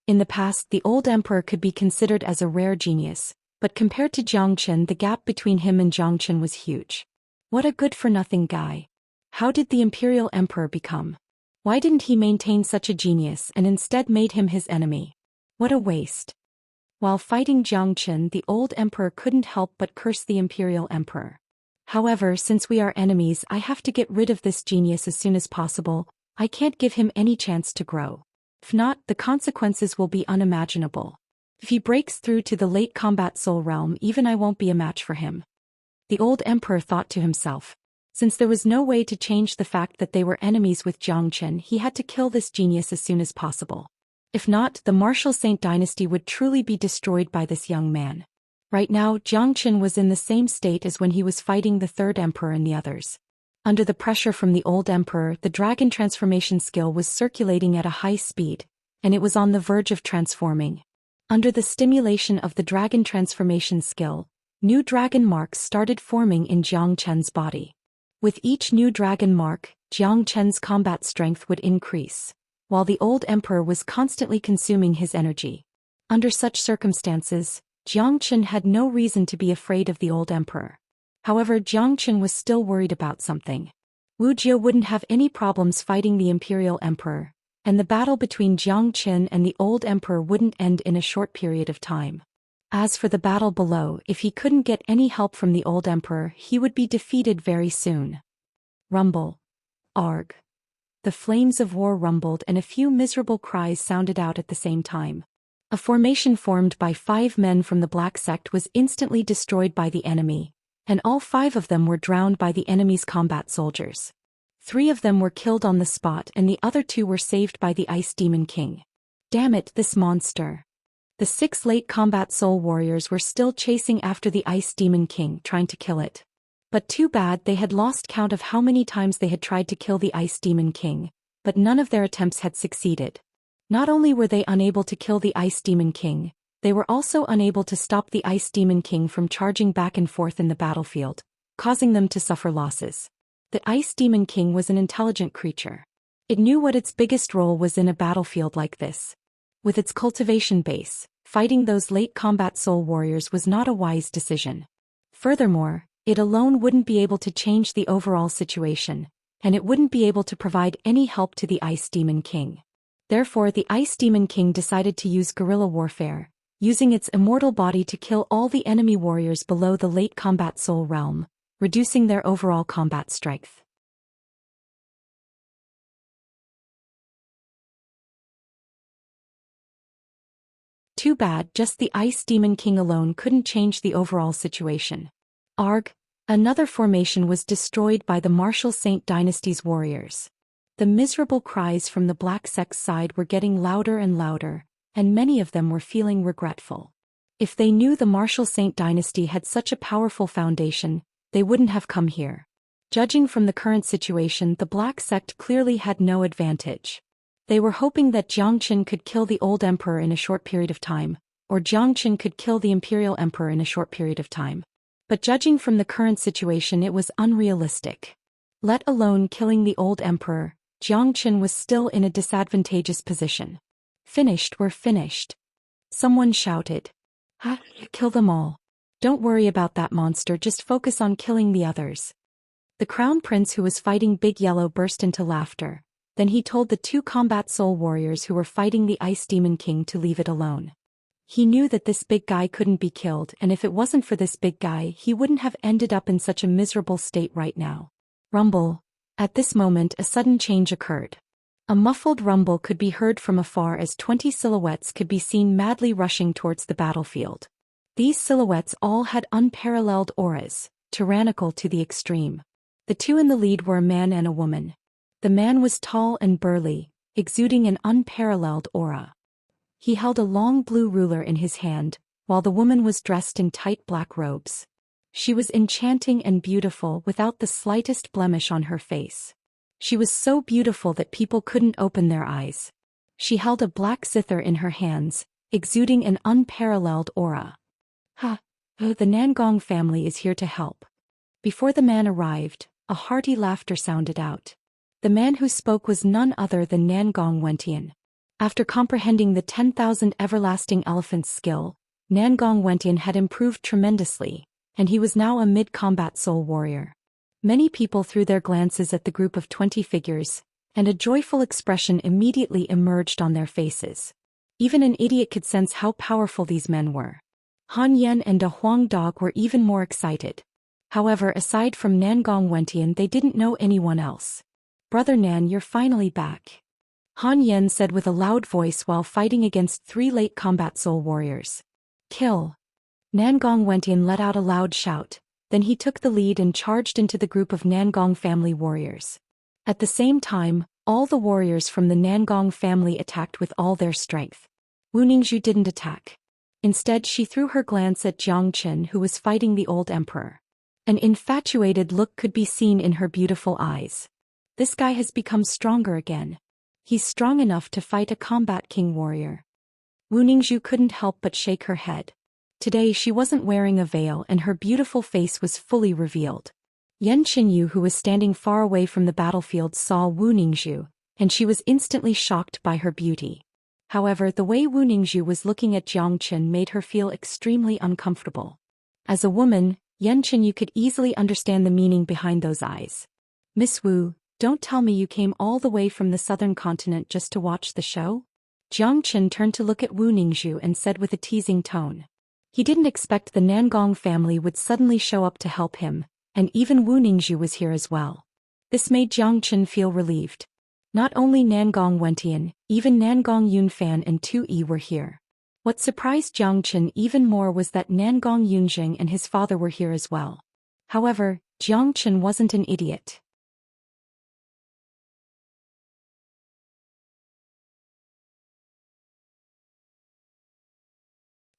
In the past, the old emperor could be considered as a rare genius, but compared to Jiang Qin, the gap between him and Jiang Qin was huge. What a good-for-nothing guy. How did the imperial emperor become? Why didn't he maintain such a genius and instead made him his enemy? What a waste. While fighting Jiang Qin, the old emperor couldn't help but curse the imperial emperor. However, since we are enemies, I have to get rid of this genius as soon as possible. I can't give him any chance to grow. If not, the consequences will be unimaginable. If he breaks through to the late combat soul realm, even I won't be a match for him. The old emperor thought to himself. Since there was no way to change the fact that they were enemies with Jiang Qin, he had to kill this genius as soon as possible. If not, the martial saint dynasty would truly be destroyed by this young man. Right now, Jiang Qin was in the same state as when he was fighting the third emperor and the others. Under the pressure from the old emperor, the dragon transformation skill was circulating at a high speed, and it was on the verge of transforming. Under the stimulation of the dragon transformation skill, new dragon marks started forming in Jiang Qin's body. With each new dragon mark, Jiang Qin's combat strength would increase, while the old emperor was constantly consuming his energy. Under such circumstances, Jiang Qin had no reason to be afraid of the old emperor. However, Jiang Qin was still worried about something. Wuxia wouldn't have any problems fighting the imperial emperor, and the battle between Jiang Qin and the old emperor wouldn't end in a short period of time. As for the battle below, if he couldn't get any help from the old emperor, he would be defeated very soon. Rumble. Arg. The flames of war rumbled and a few miserable cries sounded out at the same time. A formation formed by 5 men from the Black Sect was instantly destroyed by the enemy, and all 5 of them were drowned by the enemy's combat soldiers. 3 of them were killed on the spot and the other 2 were saved by the Ice Demon King. Damn it, this monster. The 6 late combat soul warriors were still chasing after the Ice Demon King, trying to kill it. But too bad, they had lost count of how many times they had tried to kill the Ice Demon King, but none of their attempts had succeeded. Not only were they unable to kill the Ice Demon King, they were also unable to stop the Ice Demon King from charging back and forth in the battlefield, causing them to suffer losses. The Ice Demon King was an intelligent creature. It knew what its biggest role was in a battlefield like this. With its cultivation base, fighting those late combat soul warriors was not a wise decision. Furthermore, it alone wouldn't be able to change the overall situation, and it wouldn't be able to provide any help to the Ice Demon King. Therefore, the Ice Demon King decided to use guerrilla warfare, using its immortal body to kill all the enemy warriors below the late combat soul realm, reducing their overall combat strength. Too bad, just the Ice Demon King alone couldn't change the overall situation. Arg. Another formation was destroyed by the Martial Saint Dynasty's warriors. The miserable cries from the Black Sect's side were getting louder and louder, and many of them were feeling regretful. If they knew the Martial Saint Dynasty had such a powerful foundation, they wouldn't have come here. Judging from the current situation, the Black Sect clearly had no advantage. They were hoping that Jiang Qin could kill the old emperor in a short period of time, or Jiang Qin could kill the imperial emperor in a short period of time. But judging from the current situation, it was unrealistic. Let alone killing the old emperor, Jiang Qin was still in a disadvantageous position. Finished, we're finished. Someone shouted. Kill them all. Don't worry about that monster, just focus on killing the others. The crown prince who was fighting Big Yellow burst into laughter. Then he told the 2 combat soul warriors who were fighting the Ice Demon King to leave it alone. He knew that this big guy couldn't be killed, and if it wasn't for this big guy, he wouldn't have ended up in such a miserable state right now. Rumble. At this moment, a sudden change occurred. A muffled rumble could be heard from afar as 20 silhouettes could be seen madly rushing towards the battlefield. These silhouettes all had unparalleled auras, tyrannical to the extreme. The two in the lead were a man and a woman. The man was tall and burly, exuding an unparalleled aura. He held a long blue ruler in his hand, while the woman was dressed in tight black robes. She was enchanting and beautiful without the slightest blemish on her face. She was so beautiful that people couldn't open their eyes. She held a black zither in her hands, exuding an unparalleled aura. The Nangong family is here to help. Before the man arrived, a hearty laughter sounded out. The man who spoke was none other than Nangong Wentian. After comprehending the 10,000 everlasting elephants' skill, Nangong Wentian had improved tremendously, and he was now a mid-combat soul warrior. Many people threw their glances at the group of 20 figures, and a joyful expression immediately emerged on their faces. Even an idiot could sense how powerful these men were. Han Yen and Da Huang Dog were even more excited. However, aside from Nangong Wentian, they didn't know anyone else. "Brother Nan, you're finally back," Han Yen said with a loud voice while fighting against 3 late combat soul warriors. "Kill!" Nangong Wentian let out a loud shout, then he took the lead and charged into the group of Nangong family warriors. At the same time, all the warriors from the Nangong family attacked with all their strength. Wu Ningzhu didn't attack. Instead, she threw her glance at Jiang Qin, who was fighting the old emperor. An infatuated look could be seen in her beautiful eyes. This guy has become stronger again. He's strong enough to fight a combat king warrior. Wu Ningzhu couldn't help but shake her head. Today she wasn't wearing a veil and her beautiful face was fully revealed. Yan Qinyu, who was standing far away from the battlefield, saw Wu Ningzhu, and she was instantly shocked by her beauty. However, the way Wu Ningzhu was looking at Jiang Qin made her feel extremely uncomfortable. As a woman, Yan Qinyu could easily understand the meaning behind those eyes. "Miss Wu, don't tell me you came all the way from the southern continent just to watch the show?" Jiang Qin turned to look at Wu Ningzhu and said with a teasing tone. He didn't expect the Nangong family would suddenly show up to help him, and even Wu Ningzhu was here as well. This made Jiang Qin feel relieved. Not only Nangong Wentian, even Nangong Yunfan and Tu Yi were here. What surprised Jiang Qin even more was that Nangong Yunjing and his father were here as well. However, Jiang Qin wasn't an idiot.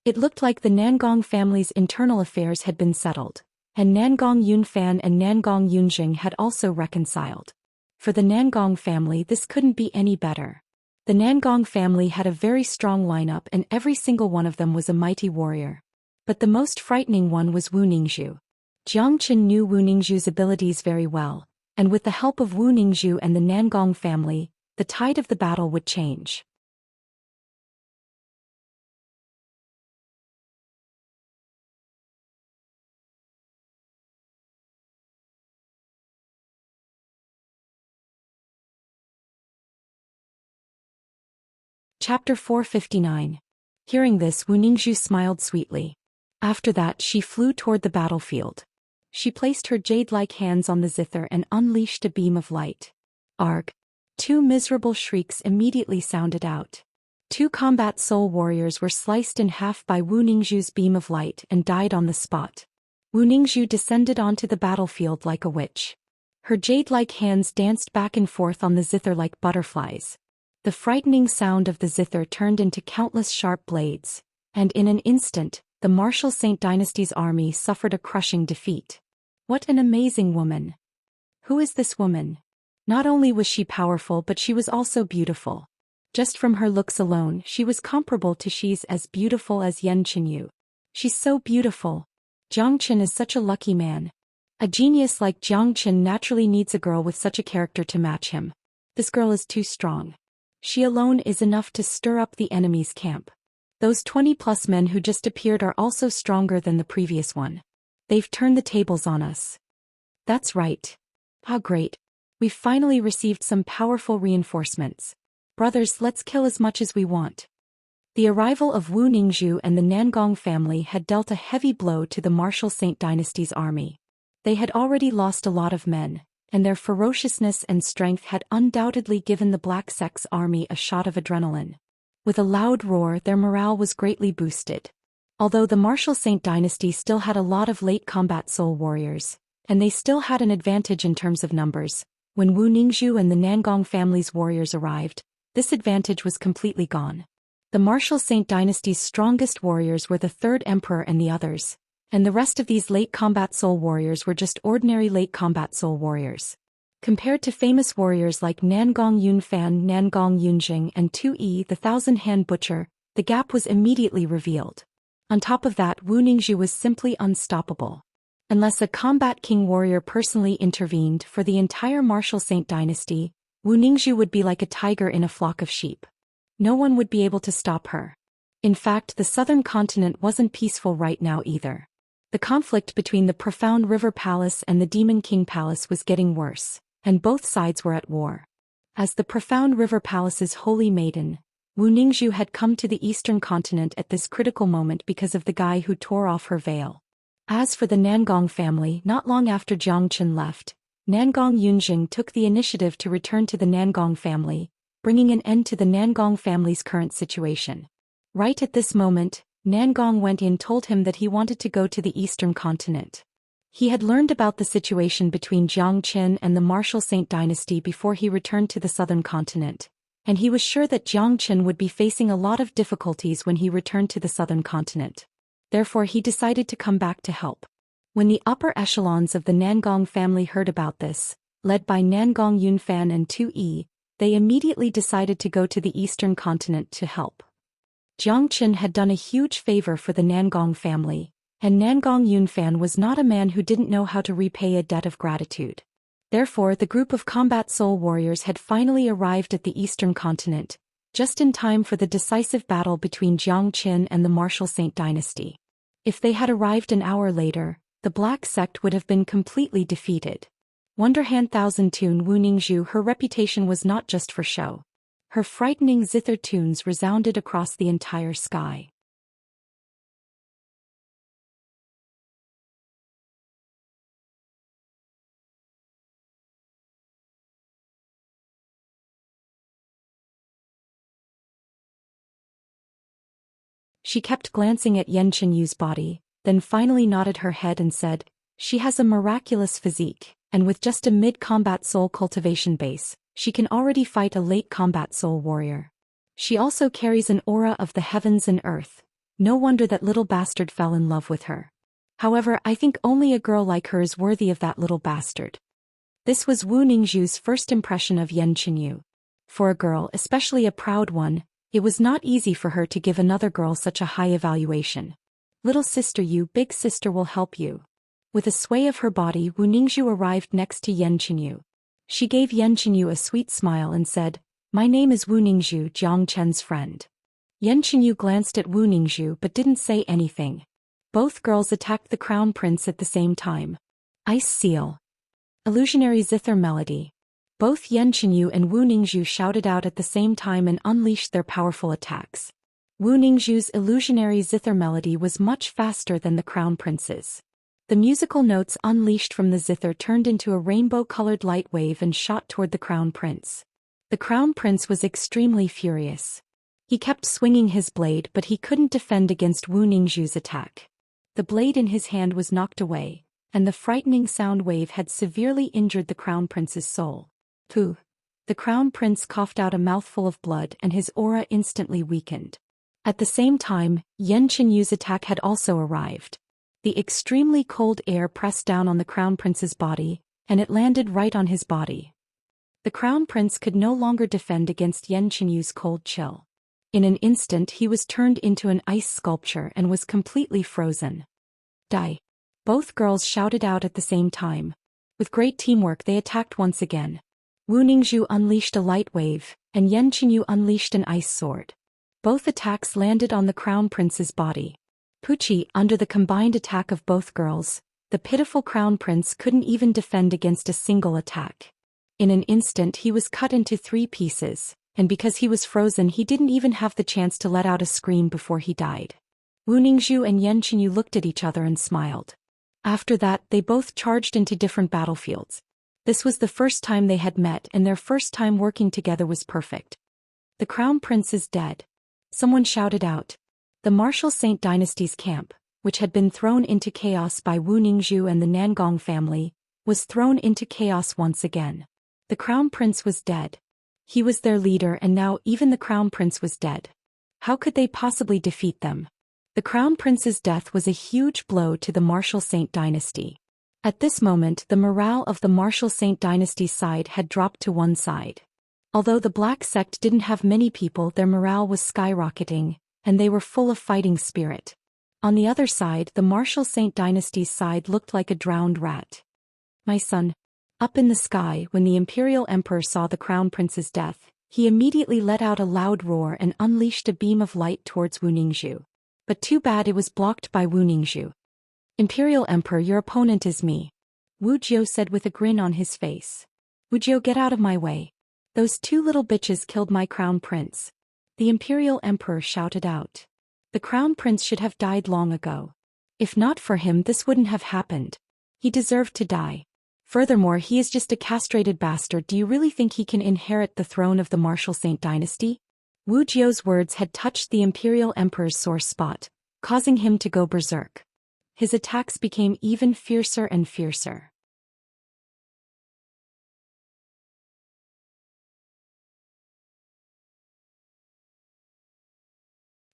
It looked like the Nangong family's internal affairs had been settled, and Nangong Yunfan and Nangong Yunjing had also reconciled. For the Nangong family, this couldn't be any better. The Nangong family had a very strong lineup and every single one of them was a mighty warrior. But the most frightening one was Wu Ningzhu. Jiang Qin knew Wu Ningzhu's abilities very well, and with the help of Wu Ningzhu and the Nangong family, the tide of the battle would change. Chapter 459. Hearing this, Wu Ningzhu smiled sweetly. After that, she flew toward the battlefield. She placed her jade-like hands on the zither and unleashed a beam of light. Arg! 2 miserable shrieks immediately sounded out. 2 combat soul warriors were sliced in half by Wu Ningzhu's beam of light and died on the spot. Wu Ningzhu descended onto the battlefield like a witch. Her jade-like hands danced back and forth on the zither like butterflies. The frightening sound of the zither turned into countless sharp blades, and in an instant, the Martial Saint Dynasty's army suffered a crushing defeat. What an amazing woman! Who is this woman? Not only was she powerful, but she was also beautiful. Just from her looks alone, she was comparable to she's as beautiful as Yan Qinyu. She's so beautiful. Jiang Qin is such a lucky man. A genius like Jiang Qin naturally needs a girl with such a character to match him. This girl is too strong. She alone is enough to stir up the enemy's camp. Those 20+ men who just appeared are also stronger than the previous one. They've turned the tables on us. That's right. How great. We've finally received some powerful reinforcements. Brothers, let's kill as much as we want. The arrival of Wu Ningzhu and the Nangong family had dealt a heavy blow to the Martial Saint Dynasty's army. They had already lost a lot of men, and their ferociousness and strength had undoubtedly given the Black Sect's army a shot of adrenaline. With a loud roar, their morale was greatly boosted. Although the Martial Saint Dynasty still had a lot of late combat soul warriors, and they still had an advantage in terms of numbers. When Wu Ningzhu and the Nangong family's warriors arrived, this advantage was completely gone. The martial Saint dynasty's strongest warriors were the third emperor and the others, and the rest of these late combat soul warriors were just ordinary late combat soul warriors. Compared to famous warriors like Nangong Yunfan, Nangong Yunjing, and Tu Yi the Thousand-Hand Butcher, the gap was immediately revealed. On top of that, Wu Ningzhu was simply unstoppable. Unless a combat king warrior personally intervened for the entire martial Saint dynasty, Wu Ningzhu would be like a tiger in a flock of sheep. No one would be able to stop her. In fact, the southern continent wasn't peaceful right now either. The conflict between the Profound River Palace and the Demon King Palace was getting worse, and both sides were at war. As the Profound River Palace's holy maiden, Wu Ningzhu had come to the eastern continent at this critical moment because of the guy who tore off her veil. As for the Nangong family, not long after Jiang Qin left, Nangong Yunjing took the initiative to return to the Nangong family, bringing an end to the Nangong family's current situation. Right at this moment, Nangong went in and told him that he wanted to go to the eastern continent. He had learned about the situation between Jiang Qin and the martial Saint dynasty before he returned to the southern continent, and he was sure that Jiang Qin would be facing a lot of difficulties when he returned to the southern continent. Therefore he decided to come back to help. When the upper echelons of the Nangong family heard about this, led by Nangong Yunfan and Tu Yi, they immediately decided to go to the eastern continent to help. Jiang Qin had done a huge favor for the Nangong family, and Nangong Yunfan was not a man who didn't know how to repay a debt of gratitude. Therefore the group of combat soul warriors had finally arrived at the eastern continent, just in time for the decisive battle between Jiang Qin and the martial Saint dynasty. If they had arrived an hour later, the Black Sect would have been completely defeated. Wonderhand Thousand Tune Wu Ningzhu, her reputation was not just for show. Her frightening zither tunes resounded across the entire sky. She kept glancing at Yan Qinyu's body, then finally nodded her head and said, "She has a miraculous physique, and with just a mid-combat soul cultivation base, she can already fight a late combat soul warrior. She also carries an aura of the heavens and earth. No wonder that little bastard fell in love with her. However, I think only a girl like her is worthy of that little bastard." This was Wu Ningzhu's first impression of Yan Qinyu. For a girl, especially a proud one, it was not easy for her to give another girl such a high evaluation. "Little sister, you big sister will help you." With a sway of her body, Wu Ningzhu arrived next to Yan Qinyu. She gave Yan Qinyu a sweet smile and said, "My name is Wu Ningzhu, Jiang Chen's friend." Yan Qinyu glanced at Wu Ningzhu but didn't say anything. Both girls attacked the crown prince at the same time. Ice Seal. Illusionary Zither Melody. Both Yan Qinyu and Wu Ningzhu shouted out at the same time and unleashed their powerful attacks. Wu Ningzhu's illusionary zither melody was much faster than the crown prince's. The musical notes unleashed from the zither turned into a rainbow-colored light wave and shot toward the crown prince. The crown prince was extremely furious. He kept swinging his blade but he couldn't defend against Wu Ningzhu's attack. The blade in his hand was knocked away, and the frightening sound wave had severely injured the crown prince's soul. Pooh! The crown prince coughed out a mouthful of blood and his aura instantly weakened. At the same time, Yan Qinyu's attack had also arrived. The extremely cold air pressed down on the crown prince's body, and it landed right on his body. The crown prince could no longer defend against Yan Qinyu's cold chill. In an instant he was turned into an ice sculpture and was completely frozen. "Die!" Both girls shouted out at the same time. With great teamwork they attacked once again. Wu Ningzhu unleashed a light wave, and Yan Qinyu unleashed an ice sword. Both attacks landed on the crown prince's body. Pucci, under the combined attack of both girls, the pitiful crown prince couldn't even defend against a single attack. In an instant he was cut into 3 pieces, and because he was frozen he didn't even have the chance to let out a scream before he died. Wu Ningzhu and Yan Qinyu looked at each other and smiled. After that they both charged into different battlefields. This was the first time they had met and their first time working together was perfect. "The crown prince is dead." Someone shouted out. The martial Saint dynasty's camp, which had been thrown into chaos by Wu Ningzhu and the Nangong family, was thrown into chaos once again. The crown prince was dead. He was their leader, and now even the crown prince was dead. How could they possibly defeat them? The crown prince's death was a huge blow to the Martial Saint dynasty. At this moment, the morale of the Martial Saint dynasty's side had dropped to one side. Although the Black Sect didn't have many people, their morale was skyrocketing, and they were full of fighting spirit. On the other side, the Martial Saint dynasty's side looked like a drowned rat. "My son." Up in the sky, when the Imperial Emperor saw the Crown Prince's death, he immediately let out a loud roar and unleashed a beam of light towards Wu Ningzhu. But too bad it was blocked by Wu Ningzhu. "Imperial Emperor, your opponent is me," Wu Jiao said with a grin on his face. "Wu Jiao, get out of my way. Those two little bitches killed my Crown Prince," the Imperial Emperor shouted out. The Crown Prince should have died long ago. If not for him, this wouldn't have happened. He deserved to die. Furthermore, he is just a castrated bastard. Do you really think he can inherit the throne of the Martial Saint dynasty? Wu Jiao's words had touched the Imperial Emperor's sore spot, causing him to go berserk. His attacks became even fiercer and fiercer.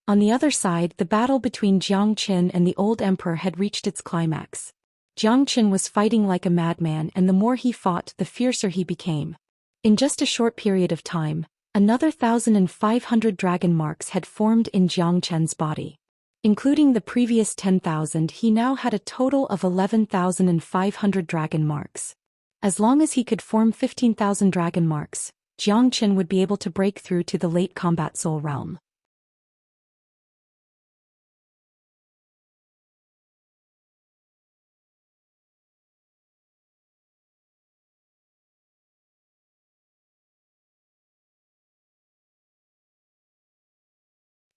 On the other side, the battle between Jiang Qin and the old emperor had reached its climax. Jiang Qin was fighting like a madman, and the more he fought, the fiercer he became. In just a short period of time, another 1,500 dragon marks had formed in Jiang Qin's body. Including the previous 10,000, he now had a total of 11,500 dragon marks. As long as he could form 15,000 dragon marks, Jiang Qin would be able to break through to the late combat soul realm.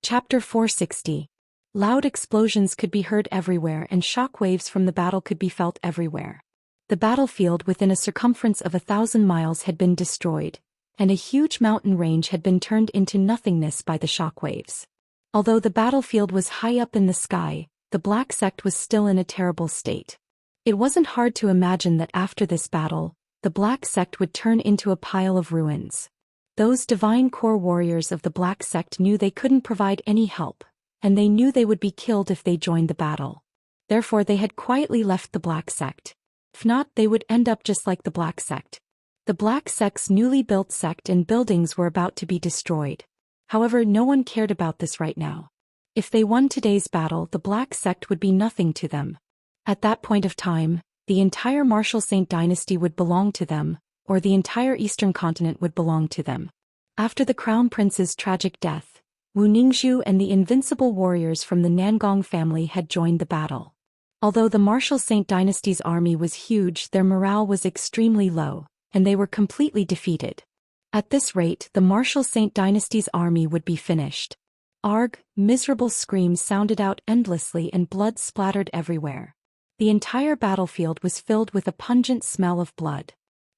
Chapter 460. Loud explosions could be heard everywhere, and shockwaves from the battle could be felt everywhere. The battlefield within a circumference of 1,000 miles had been destroyed, and a huge mountain range had been turned into nothingness by the shockwaves. Although the battlefield was high up in the sky, the Black Sect was still in a terrible state. It wasn't hard to imagine that after this battle, the Black Sect would turn into a pile of ruins. Those divine core warriors of the Black Sect knew they couldn't provide any help, and they knew they would be killed if they joined the battle. Therefore they had quietly left the Black Sect. If not, they would end up just like the Black Sect. The Black Sect's newly built sect and buildings were about to be destroyed. However, no one cared about this right now. If they won today's battle, the Black Sect would be nothing to them. At that point of time, the entire Martial Saint dynasty would belong to them, or the entire eastern continent would belong to them. After the Crown Prince's tragic death, Wu Ningzhu and the invincible warriors from the Nangong family had joined the battle. Although the Martial Saint dynasty's army was huge, their morale was extremely low, and they were completely defeated. At this rate, the Martial Saint dynasty's army would be finished. Arg! Miserable screams sounded out endlessly and blood splattered everywhere. The entire battlefield was filled with a pungent smell of blood.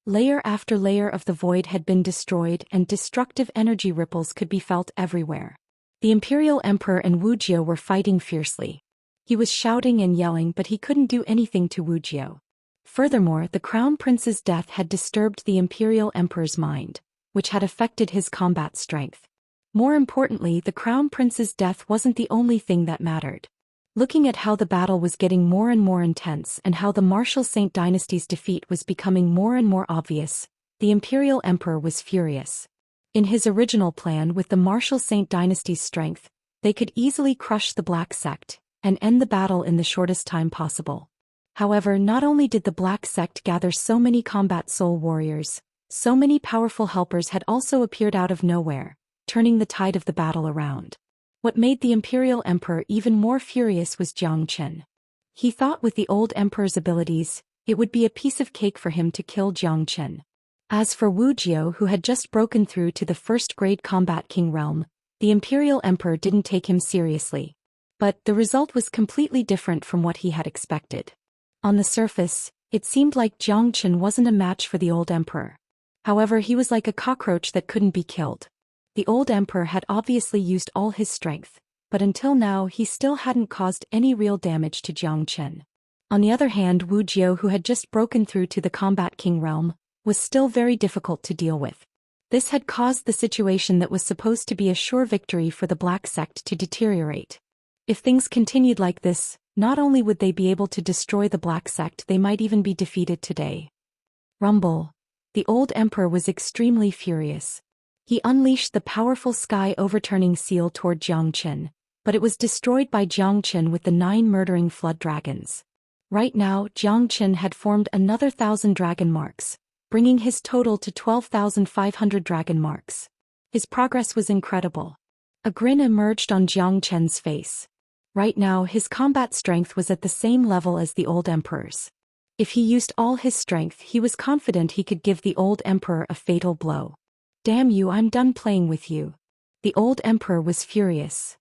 Layer after layer of the void had been destroyed, and destructive energy ripples could be felt everywhere. The Imperial Emperor and Wu Jiao were fighting fiercely. He was shouting and yelling, but he couldn't do anything to Wu Jiao. Furthermore, the Crown Prince's death had disturbed the Imperial Emperor's mind, which had affected his combat strength. More importantly, the Crown Prince's death wasn't the only thing that mattered. Looking at how the battle was getting more and more intense and how the Martial Saint dynasty's defeat was becoming more and more obvious, the Imperial Emperor was furious. In his original plan, with the Martial Saint dynasty's strength, they could easily crush the Black Sect and end the battle in the shortest time possible. However, not only did the Black Sect gather so many combat soul warriors, so many powerful helpers had also appeared out of nowhere, turning the tide of the battle around. What made the Imperial Emperor even more furious was Jiang Qin. He thought with the old emperor's abilities, it would be a piece of cake for him to kill Jiang Qin. As for Wu Jiao, who had just broken through to the first-grade combat king realm, the Imperial Emperor didn't take him seriously. But the result was completely different from what he had expected. On the surface, it seemed like Jiang Qin wasn't a match for the old emperor. However, he was like a cockroach that couldn't be killed. The old emperor had obviously used all his strength, but until now he still hadn't caused any real damage to Zhou Xian. On the other hand, Wu Jiao, who had just broken through to the Combat King realm, was still very difficult to deal with. This had caused the situation that was supposed to be a sure victory for the Black Sect to deteriorate. If things continued like this, not only would they be able to destroy the Black Sect, they might even be defeated today. Rumble. The old emperor was extremely furious. He unleashed the powerful sky-overturning seal toward Zhou Xian, but it was destroyed by Zhou Xian with the 9 murdering flood dragons. Right now, Zhou Xian had formed another 1,000 dragon marks, bringing his total to 12,500 dragon marks. His progress was incredible. A grin emerged on Zhou Qian's face. Right now his combat strength was at the same level as the old emperor's. If he used all his strength, he was confident he could give the old emperor a fatal blow. Damn you, I'm done playing with you. The old emperor was furious.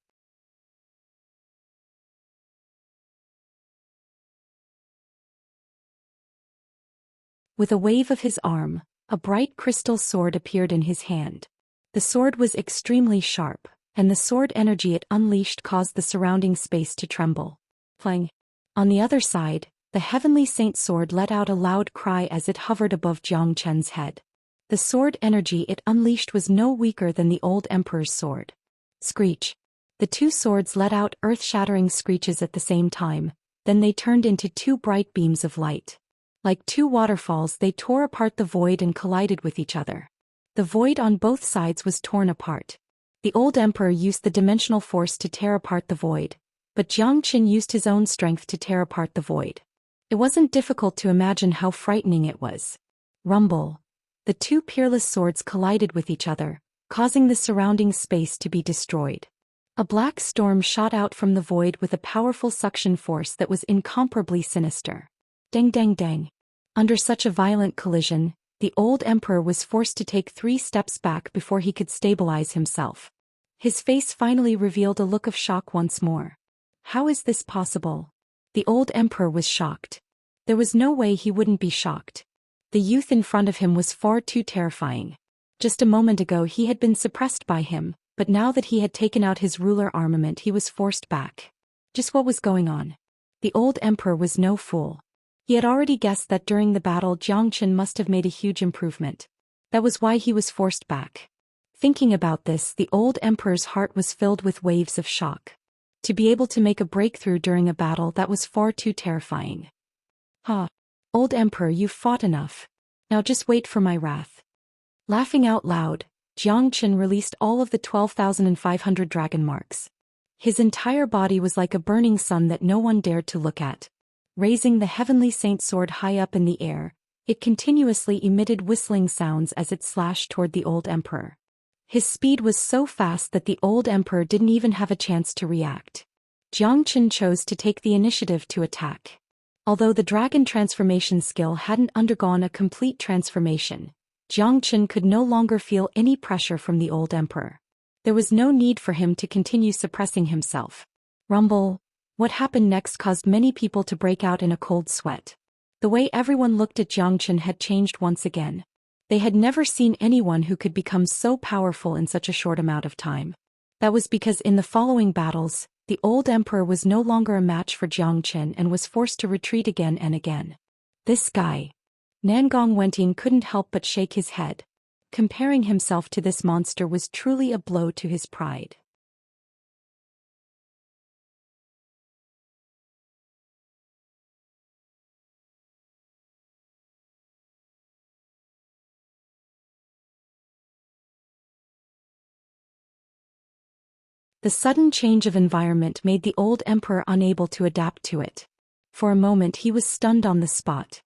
With a wave of his arm, a bright crystal sword appeared in his hand. The sword was extremely sharp, and the sword energy it unleashed caused the surrounding space to tremble. Clang. On the other side, the heavenly saint sword let out a loud cry as it hovered above Zhou Qian's head. The sword energy it unleashed was no weaker than the old emperor's sword. Screech. The two swords let out earth-shattering screeches at the same time, then they turned into 2 bright beams of light. Like 2 waterfalls, they tore apart the void and collided with each other. The void on both sides was torn apart. The old emperor used the dimensional force to tear apart the void, but Zhou Qian used his own strength to tear apart the void. It wasn't difficult to imagine how frightening it was. Rumble. The 2 peerless swords collided with each other, causing the surrounding space to be destroyed. A black storm shot out from the void with a powerful suction force that was incomparably sinister. Dang dang dang. Under such a violent collision, the old emperor was forced to take 3 steps back before he could stabilize himself. His face finally revealed a look of shock once more. How is this possible? The old emperor was shocked. There was no way he wouldn't be shocked. The youth in front of him was far too terrifying. Just a moment ago he had been suppressed by him, but now that he had taken out his ruler armament he was forced back. Just what was going on? The old emperor was no fool. He had already guessed that during the battle Zhou Qian must have made a huge improvement. That was why he was forced back. Thinking about this, the old emperor's heart was filled with waves of shock. To be able to make a breakthrough during a battle, that was far too terrifying. Ha! Old emperor, you've fought enough. Now just wait for my wrath. Laughing out loud, Zhou Qian released all of the 12,500 dragon marks. His entire body was like a burning sun that no one dared to look at. Raising the heavenly saint sword high up in the air, it continuously emitted whistling sounds as it slashed toward the old emperor. His speed was so fast that the old emperor didn't even have a chance to react. Zhou Qian chose to take the initiative to attack. Although the dragon transformation skill hadn't undergone a complete transformation, Zhou Qian could no longer feel any pressure from the old emperor. There was no need for him to continue suppressing himself. Rumble. What happened next caused many people to break out in a cold sweat. The way everyone looked at Zhou Qian had changed once again. They had never seen anyone who could become so powerful in such a short amount of time. That was because in the following battles, the old emperor was no longer a match for Zhou Qian and was forced to retreat again and again. This guy. Nangong Wenting couldn't help but shake his head. Comparing himself to this monster was truly a blow to his pride. The sudden change of environment made the old emperor unable to adapt to it. For a moment he was stunned on the spot.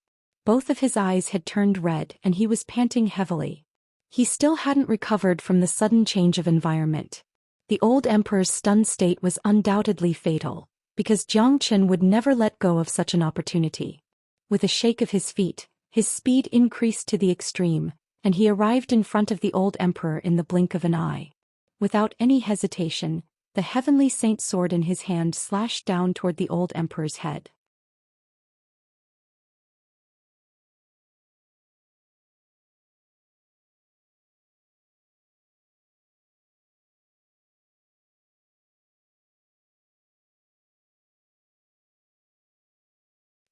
Both of his eyes had turned red and he was panting heavily. He still hadn't recovered from the sudden change of environment. The old emperor's stunned state was undoubtedly fatal, because Zhou Qian would never let go of such an opportunity. With a shake of his feet, his speed increased to the extreme, and he arrived in front of the old emperor in the blink of an eye. Without any hesitation, the heavenly saint sword in his hand slashed down toward the old emperor's head.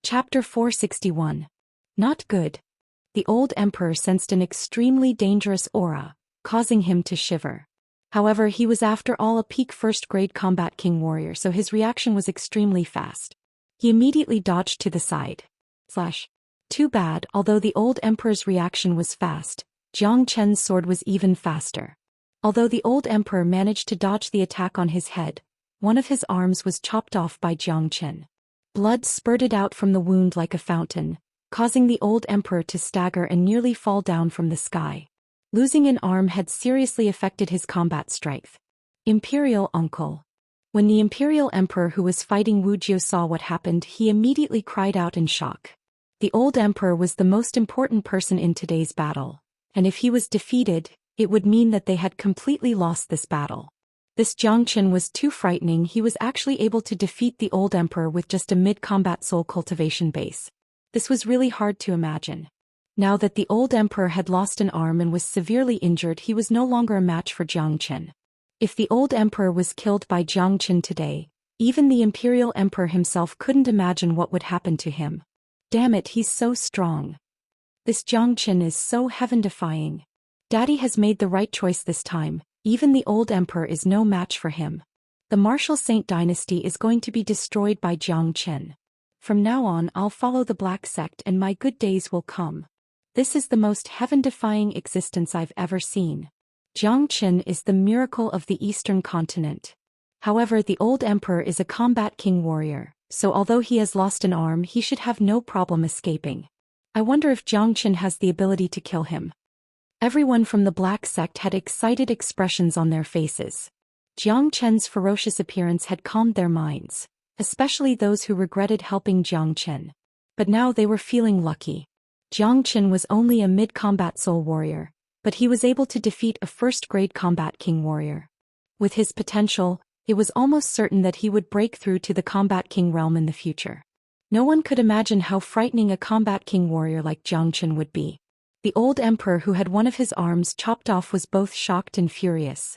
Chapter 461. Not good. The old emperor sensed an extremely dangerous aura, causing him to shiver. However, he was after all a peak first-grade combat king warrior, so his reaction was extremely fast. He immediately dodged to the side. Too bad, although the old emperor's reaction was fast, Zhou Xian's sword was even faster. Although the old emperor managed to dodge the attack on his head, one of his arms was chopped off by Zhou Xian. Blood spurted out from the wound like a fountain, causing the old emperor to stagger and nearly fall down from the sky. Losing an arm had seriously affected his combat strength. Imperial uncle. When the imperial emperor who was fighting Wuxia saw what happened, he immediately cried out in shock. The old emperor was the most important person in today's battle, and if he was defeated, it would mean that they had completely lost this battle. This Zhou Xian was too frightening. He was actually able to defeat the old emperor with just a mid-combat soul cultivation base. This was really hard to imagine. Now that the old emperor had lost an arm and was severely injured, he was no longer a match for Zhou Xian. If the old emperor was killed by Zhou Xian today, even the imperial emperor himself couldn't imagine what would happen to him. Damn it, he's so strong. This Zhou Xian is so heaven-defying. Daddy has made the right choice this time. Even the old emperor is no match for him. The martial saint dynasty is going to be destroyed by Zhou Xian. From now on, I'll follow the black sect and my good days will come. This is the most heaven-defying existence I've ever seen. Zhou Xian is the miracle of the eastern continent. However, the old emperor is a combat king warrior, so although he has lost an arm, he should have no problem escaping. I wonder if Zhou Xian has the ability to kill him. Everyone from the black sect had excited expressions on their faces. Zhou Xian's ferocious appearance had calmed their minds, especially those who regretted helping Zhou Xian. But now they were feeling lucky. Zhou Xian was only a mid-combat soul warrior, but he was able to defeat a first-grade combat king warrior. With his potential, it was almost certain that he would break through to the combat king realm in the future. No one could imagine how frightening a combat king warrior like Zhou Xian would be. The old emperor who had one of his arms chopped off was both shocked and furious.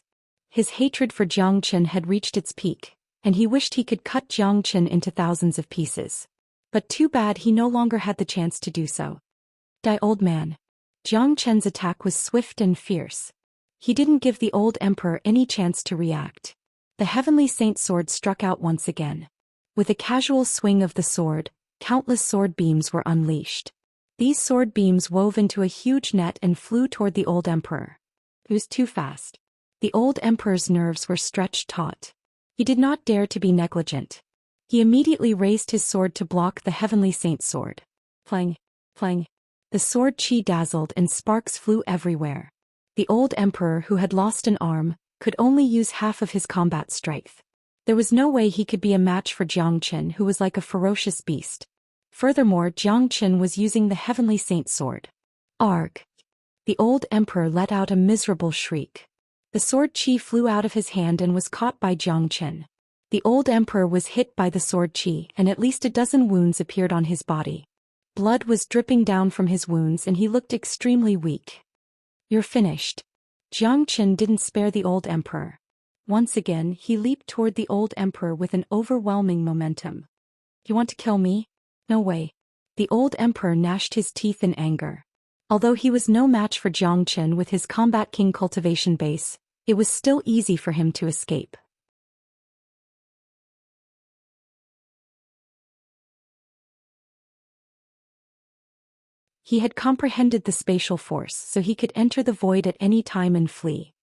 His hatred for Zhou Xian had reached its peak, and he wished he could cut Zhou Xian into thousands of pieces. But too bad he no longer had the chance to do so. Die, old man. Zhou Xian's attack was swift and fierce. He didn't give the old emperor any chance to react. The heavenly saint sword struck out once again. With a casual swing of the sword, countless sword beams were unleashed. These sword beams wove into a huge net and flew toward the old emperor. It was too fast. The old emperor's nerves were stretched taut. He did not dare to be negligent. He immediately raised his sword to block the heavenly saint's sword. Clang, clang. The sword chi dazzled and sparks flew everywhere. The old emperor, who had lost an arm, could only use half of his combat strength. There was no way he could be a match for Zhou Xian, who was like a ferocious beast. Furthermore, Zhou Xian was using the heavenly saint's sword. Arg! The old emperor let out a miserable shriek. The sword chi flew out of his hand and was caught by Zhou Xian. The old emperor was hit by the sword chi, and at least a dozen wounds appeared on his body. Blood was dripping down from his wounds and he looked extremely weak. You're finished. Zhou Xian didn't spare the old emperor. Once again, he leaped toward the old emperor with an overwhelming momentum. You want to kill me? No way. The old emperor gnashed his teeth in anger. Although he was no match for Zhou Xian with his combat king cultivation base, it was still easy for him to escape. He had comprehended the spatial force, so he could enter the void at any time and flee.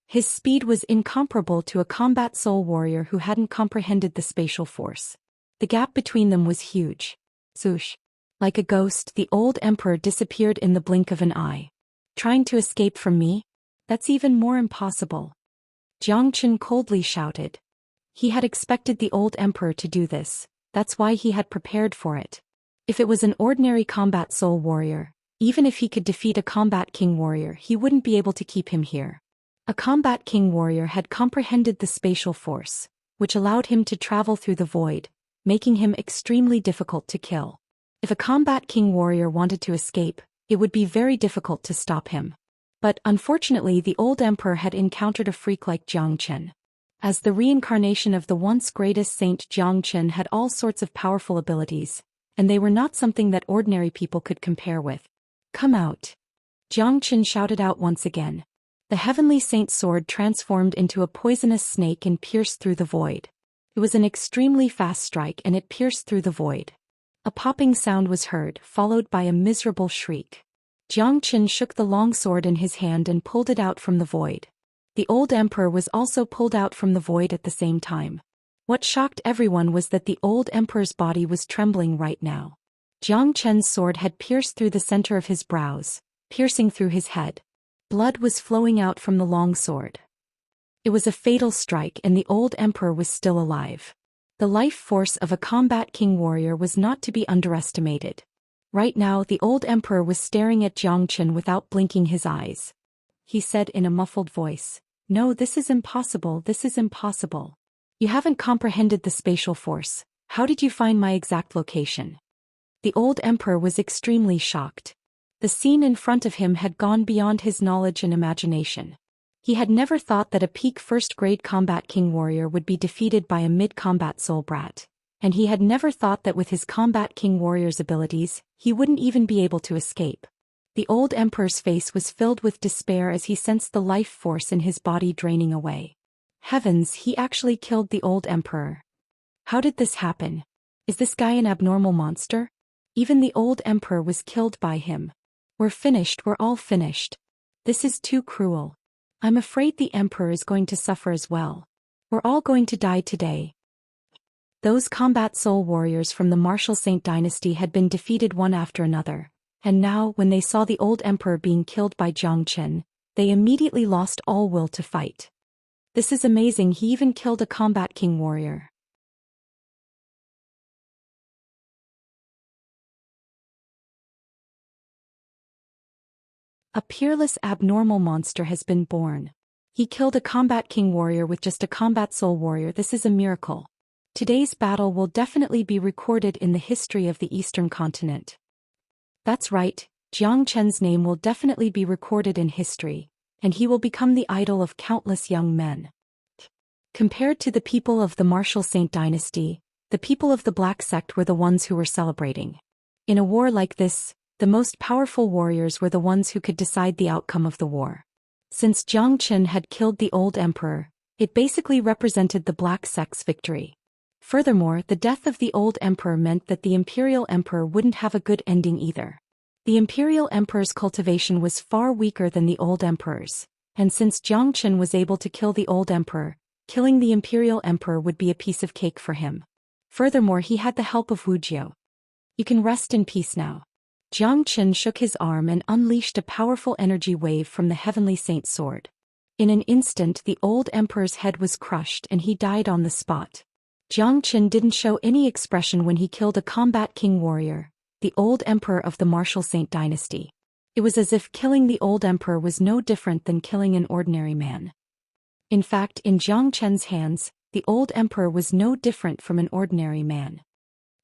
His speed was incomparable to a combat soul warrior who hadn't comprehended the spatial force. The gap between them was huge. Swoosh. Like a ghost, the old emperor disappeared in the blink of an eye. Trying to escape from me? That's even more impossible. Zhou Xian coldly shouted. He had expected the old emperor to do this, that's why he had prepared for it. If it was an ordinary combat soul warrior, even if he could defeat a combat king warrior, he wouldn't be able to keep him here. A combat king warrior had comprehended the spatial force, which allowed him to travel through the void, making him extremely difficult to kill. If a combat king warrior wanted to escape, it would be very difficult to stop him. But unfortunately, the old emperor had encountered a freak like Zhou Xian. As the reincarnation of the once greatest saint, Zhou Xian had all sorts of powerful abilities, and they were not something that ordinary people could compare with. "Come out!" Jiang Qin shouted out once again. The heavenly saint's sword transformed into a poisonous snake and pierced through the void. It was an extremely fast strike and it pierced through the void. A popping sound was heard, followed by a miserable shriek. Jiang Qin shook the long sword in his hand and pulled it out from the void. The old emperor was also pulled out from the void at the same time. What shocked everyone was that the old emperor's body was trembling right now. Jiang Qin's sword had pierced through the center of his brows, piercing through his head. Blood was flowing out from the long sword. It was a fatal strike and the old emperor was still alive. The life force of a combat king warrior was not to be underestimated. Right now the old emperor was staring at Jiang Qin without blinking his eyes. He said in a muffled voice, "No, this is impossible, this is impossible. You haven't comprehended the spatial force. How did you find my exact location?" The old emperor was extremely shocked. The scene in front of him had gone beyond his knowledge and imagination. He had never thought that a peak first-grade combat king warrior would be defeated by a mid-combat soul brat, and he had never thought that with his combat king warrior's abilities, he wouldn't even be able to escape. The old emperor's face was filled with despair as he sensed the life force in his body draining away. Heavens, he actually killed the old emperor. How did this happen? Is this guy an abnormal monster? Even the old emperor was killed by him. We're finished, we're all finished. This is too cruel. I'm afraid the emperor is going to suffer as well. We're all going to die today. Those combat soul warriors from the martial saint dynasty had been defeated one after another, and now when they saw the old emperor being killed by Jiang Qin, they immediately lost all will to fight. This is amazing, he even killed a combat king warrior. A peerless abnormal monster has been born. He killed a combat king warrior with just a combat soul warrior. This is a miracle. Today's battle will definitely be recorded in the history of the Eastern continent. That's right, Jiang Qin's name will definitely be recorded in history, and he will become the idol of countless young men. Compared to the people of the martial saint dynasty, the people of the black sect were the ones who were celebrating. In a war like this, the most powerful warriors were the ones who could decide the outcome of the war. Since Jiang Qin had killed the old emperor, it basically represented the black sect's victory. Furthermore, the death of the old emperor meant that the imperial emperor wouldn't have a good ending either. The imperial emperor's cultivation was far weaker than the old emperor's, and since Jiang Qin was able to kill the old emperor, killing the imperial emperor would be a piece of cake for him. Furthermore, he had the help of Wuxia. You can rest in peace now. Jiang Qin shook his arm and unleashed a powerful energy wave from the heavenly saint's sword. In an instant the old emperor's head was crushed and he died on the spot. Jiang Qin didn't show any expression when he killed a combat king warrior, the old emperor of the martial saint dynasty. It was as if killing the old emperor was no different than killing an ordinary man. In fact, in Jiang Qin's hands, the old emperor was no different from an ordinary man.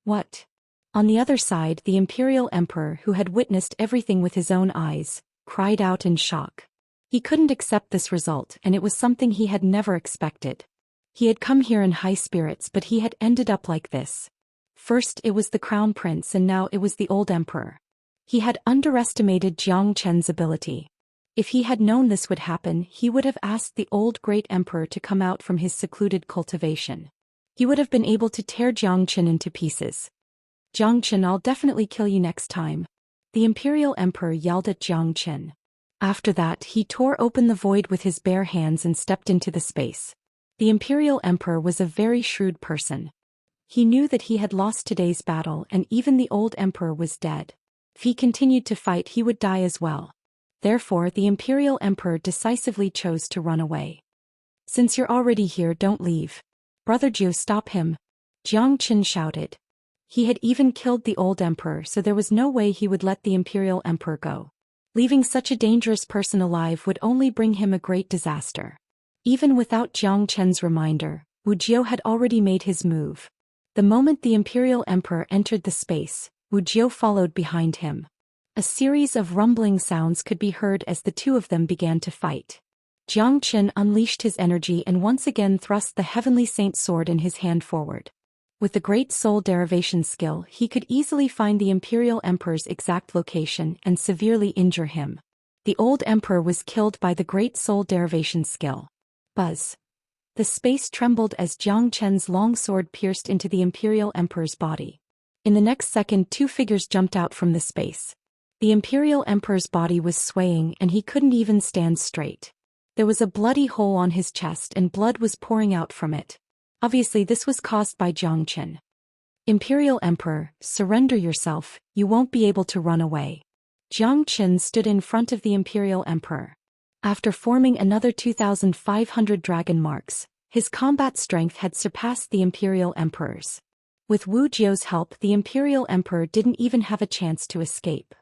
What? On the other side, the imperial emperor, who had witnessed everything with his own eyes, cried out in shock. He couldn't accept this result, and it was something he had never expected. He had come here in high spirits, but he had ended up like this. First it was the crown prince and now it was the old emperor. He had underestimated Jiang Qin's ability. If he had known this would happen, he would have asked the old great emperor to come out from his secluded cultivation. He would have been able to tear Jiang Qin into pieces. "Jiang Qin, I'll definitely kill you next time," the imperial emperor yelled at Jiang Qin. After that, he tore open the void with his bare hands and stepped into the space. The imperial emperor was a very shrewd person. He knew that he had lost today's battle and even the old emperor was dead. If he continued to fight, he would die as well. Therefore, the imperial emperor decisively chose to run away. "Since you're already here, don't leave. Brother Zhou, stop him," Jiang Qin shouted. He had even killed the old emperor, so there was no way he would let the imperial emperor go. Leaving such a dangerous person alive would only bring him a great disaster. Even without Jiang Qin's reminder, Wuxia had already made his move. The moment the imperial emperor entered the space, Wuxia followed behind him. A series of rumbling sounds could be heard as the two of them began to fight. Jiang Qin unleashed his energy and once again thrust the heavenly saint sword in his hand forward. With the Great Soul Derivation skill, he could easily find the Imperial Emperor's exact location and severely injure him. The old Emperor was killed by the Great Soul Derivation skill. Buzz. The space trembled as Jiang Chen's long sword pierced into the Imperial Emperor's body. In the next second, two figures jumped out from the space. The Imperial Emperor's body was swaying and he couldn't even stand straight. There was a bloody hole on his chest and blood was pouring out from it. Obviously this was caused by Jiang Chen. Imperial Emperor, surrender yourself, you won't be able to run away. Jiang Chen stood in front of the Imperial Emperor. After forming another 2,500 dragon marks, his combat strength had surpassed the Imperial Emperor's. With Wu Jiu's help, the Imperial Emperor didn't even have a chance to escape.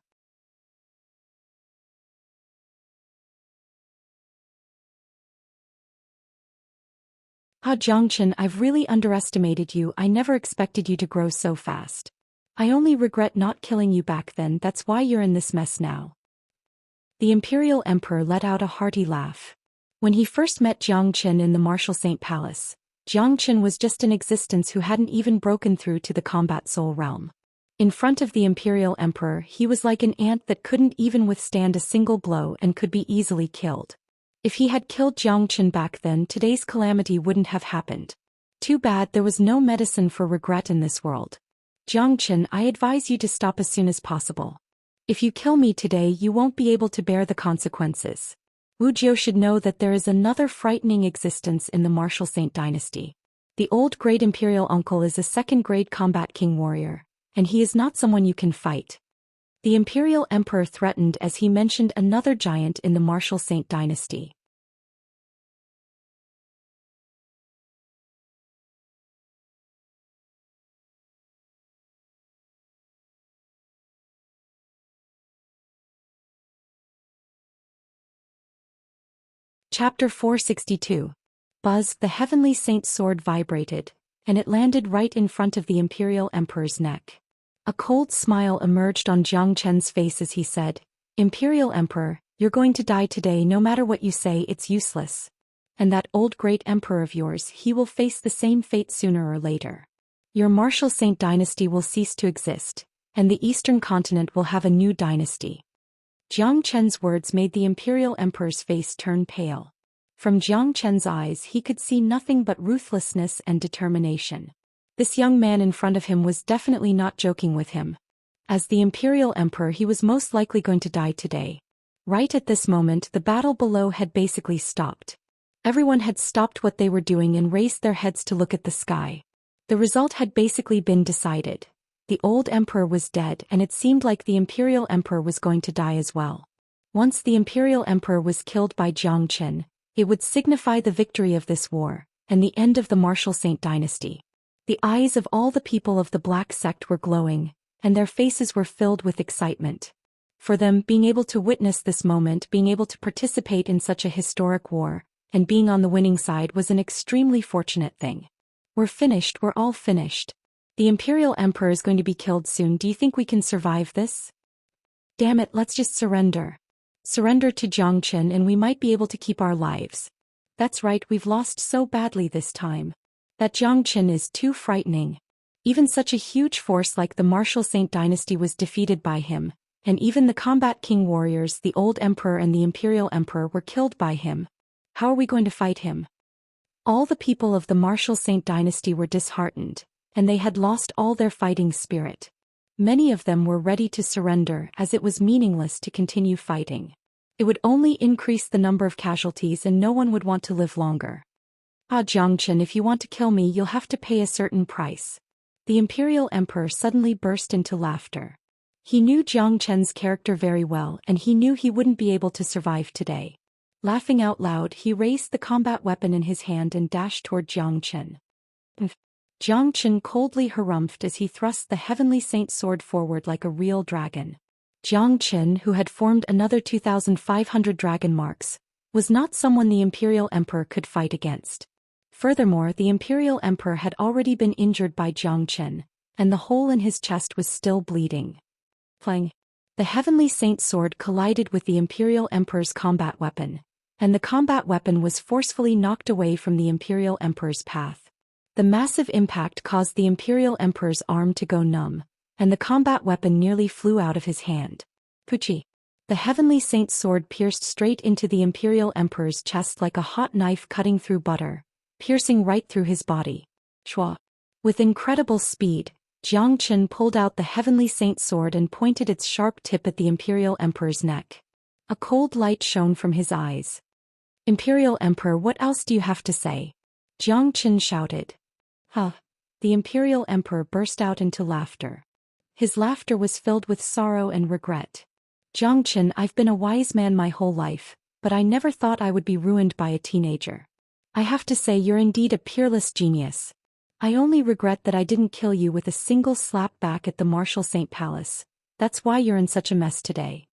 Jiang Chen, I've really underestimated you. I never expected you to grow so fast. I only regret not killing you back then. That's why you're in this mess now. The Imperial Emperor let out a hearty laugh. When he first met Jiang Chen in the Martial Saint Palace, Jiang Chen was just an existence who hadn't even broken through to the combat soul realm. In front of the Imperial Emperor, he was like an ant that couldn't even withstand a single blow and could be easily killed. If he had killed Jiang Chen back then, today's calamity wouldn't have happened. Too bad there was no medicine for regret in this world. Jiang Chen, I advise you to stop as soon as possible. If you kill me today, you won't be able to bear the consequences. Wu Jiu should know that there is another frightening existence in the Martial Saint Dynasty. The old great Imperial Uncle is a second-grade combat king warrior, and he is not someone you can fight. The Imperial Emperor threatened as he mentioned another giant in the Martial Saint Dynasty. Chapter 462. Buzz, the Heavenly Saint's sword vibrated, and it landed right in front of the Imperial Emperor's neck. A cold smile emerged on Jiang Chen's face as he said, Imperial Emperor, you're going to die today. No matter what you say, it's useless. And that old great emperor of yours, he will face the same fate sooner or later. Your Martial Saint Dynasty will cease to exist, and the Eastern continent will have a new dynasty. Jiang Chen's words made the Imperial Emperor's face turn pale. From Jiang Chen's eyes he could see nothing but ruthlessness and determination. This young man in front of him was definitely not joking with him. As the Imperial Emperor, he was most likely going to die today. Right at this moment, the battle below had basically stopped. Everyone had stopped what they were doing and raised their heads to look at the sky. The result had basically been decided. The old emperor was dead, and it seemed like the Imperial Emperor was going to die as well. Once the Imperial Emperor was killed by Jiang Chen, it would signify the victory of this war, and the end of the Martial Saint Dynasty. The eyes of all the people of the Black Sect were glowing, and their faces were filled with excitement. For them, being able to witness this moment, being able to participate in such a historic war, and being on the winning side was an extremely fortunate thing. We're finished, we're all finished. The Imperial Emperor is going to be killed soon. Do you think we can survive this? Damn it, let's just surrender. Surrender to Jiang Chen and we might be able to keep our lives. That's right, we've lost so badly this time. That Jiang Chen is too frightening. Even such a huge force like the Martial Saint Dynasty was defeated by him, and even the combat king warriors, the old emperor and the Imperial Emperor, were killed by him. How are we going to fight him? All the people of the Martial Saint Dynasty were disheartened, and they had lost all their fighting spirit. Many of them were ready to surrender as it was meaningless to continue fighting. It would only increase the number of casualties and no one would want to live longer. Jiang Chen, if you want to kill me, you'll have to pay a certain price. The Imperial Emperor suddenly burst into laughter. He knew Jiang Chen's character very well and he knew he wouldn't be able to survive today. Laughing out loud, he raised the combat weapon in his hand and dashed toward Jiang Chen. Jiang Chen coldly harumphed as he thrust the Heavenly Saint's sword forward like a real dragon. Jiang Chen, who had formed another 2,500 dragon marks, was not someone the Imperial Emperor could fight against. Furthermore, the Imperial Emperor had already been injured by Jiang Chen, and the hole in his chest was still bleeding. Clang! The Heavenly Saint's sword collided with the Imperial Emperor's combat weapon, and the combat weapon was forcefully knocked away from the Imperial Emperor's path. The massive impact caused the Imperial Emperor's arm to go numb, and the combat weapon nearly flew out of his hand. Pucci. The Heavenly Saint's sword pierced straight into the Imperial Emperor's chest like a hot knife cutting through butter, piercing right through his body. Shua. With incredible speed, Jiang Chen pulled out the Heavenly Saint's sword and pointed its sharp tip at the Imperial Emperor's neck. A cold light shone from his eyes. Imperial Emperor, what else do you have to say? Jiang Chen shouted. Huh. The Imperial Emperor burst out into laughter. His laughter was filled with sorrow and regret. Jiang Chen, I've been a wise man my whole life, but I never thought I would be ruined by a teenager. I have to say you're indeed a peerless genius. I only regret that I didn't kill you with a single slap back at the Martial Saint Palace. That's why you're in such a mess today.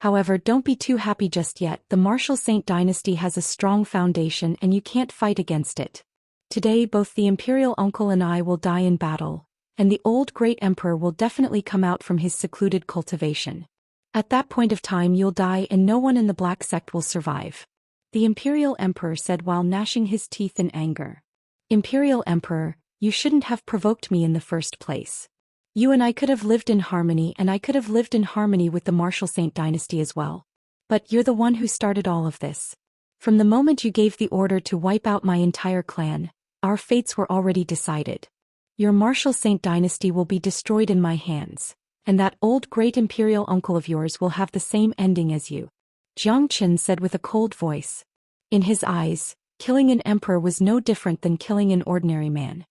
However, don't be too happy just yet. The Martial Saint dynasty has a strong foundation and you can't fight against it. Today both the Imperial Uncle and I will die in battle, and the old great emperor will definitely come out from his secluded cultivation. At that point of time you'll die and no one in the Black Sect will survive. The Imperial Emperor said while gnashing his teeth in anger. Imperial Emperor, you shouldn't have provoked me in the first place. You and I could have lived in harmony and I could have lived in harmony with the Martial Saint dynasty as well. But you're the one who started all of this. From the moment you gave the order to wipe out my entire clan, our fates were already decided. Your Martial Saint dynasty will be destroyed in my hands, and that old great Imperial uncle of yours will have the same ending as you. Jiang Chen said with a cold voice. In his eyes, killing an emperor was no different than killing an ordinary man.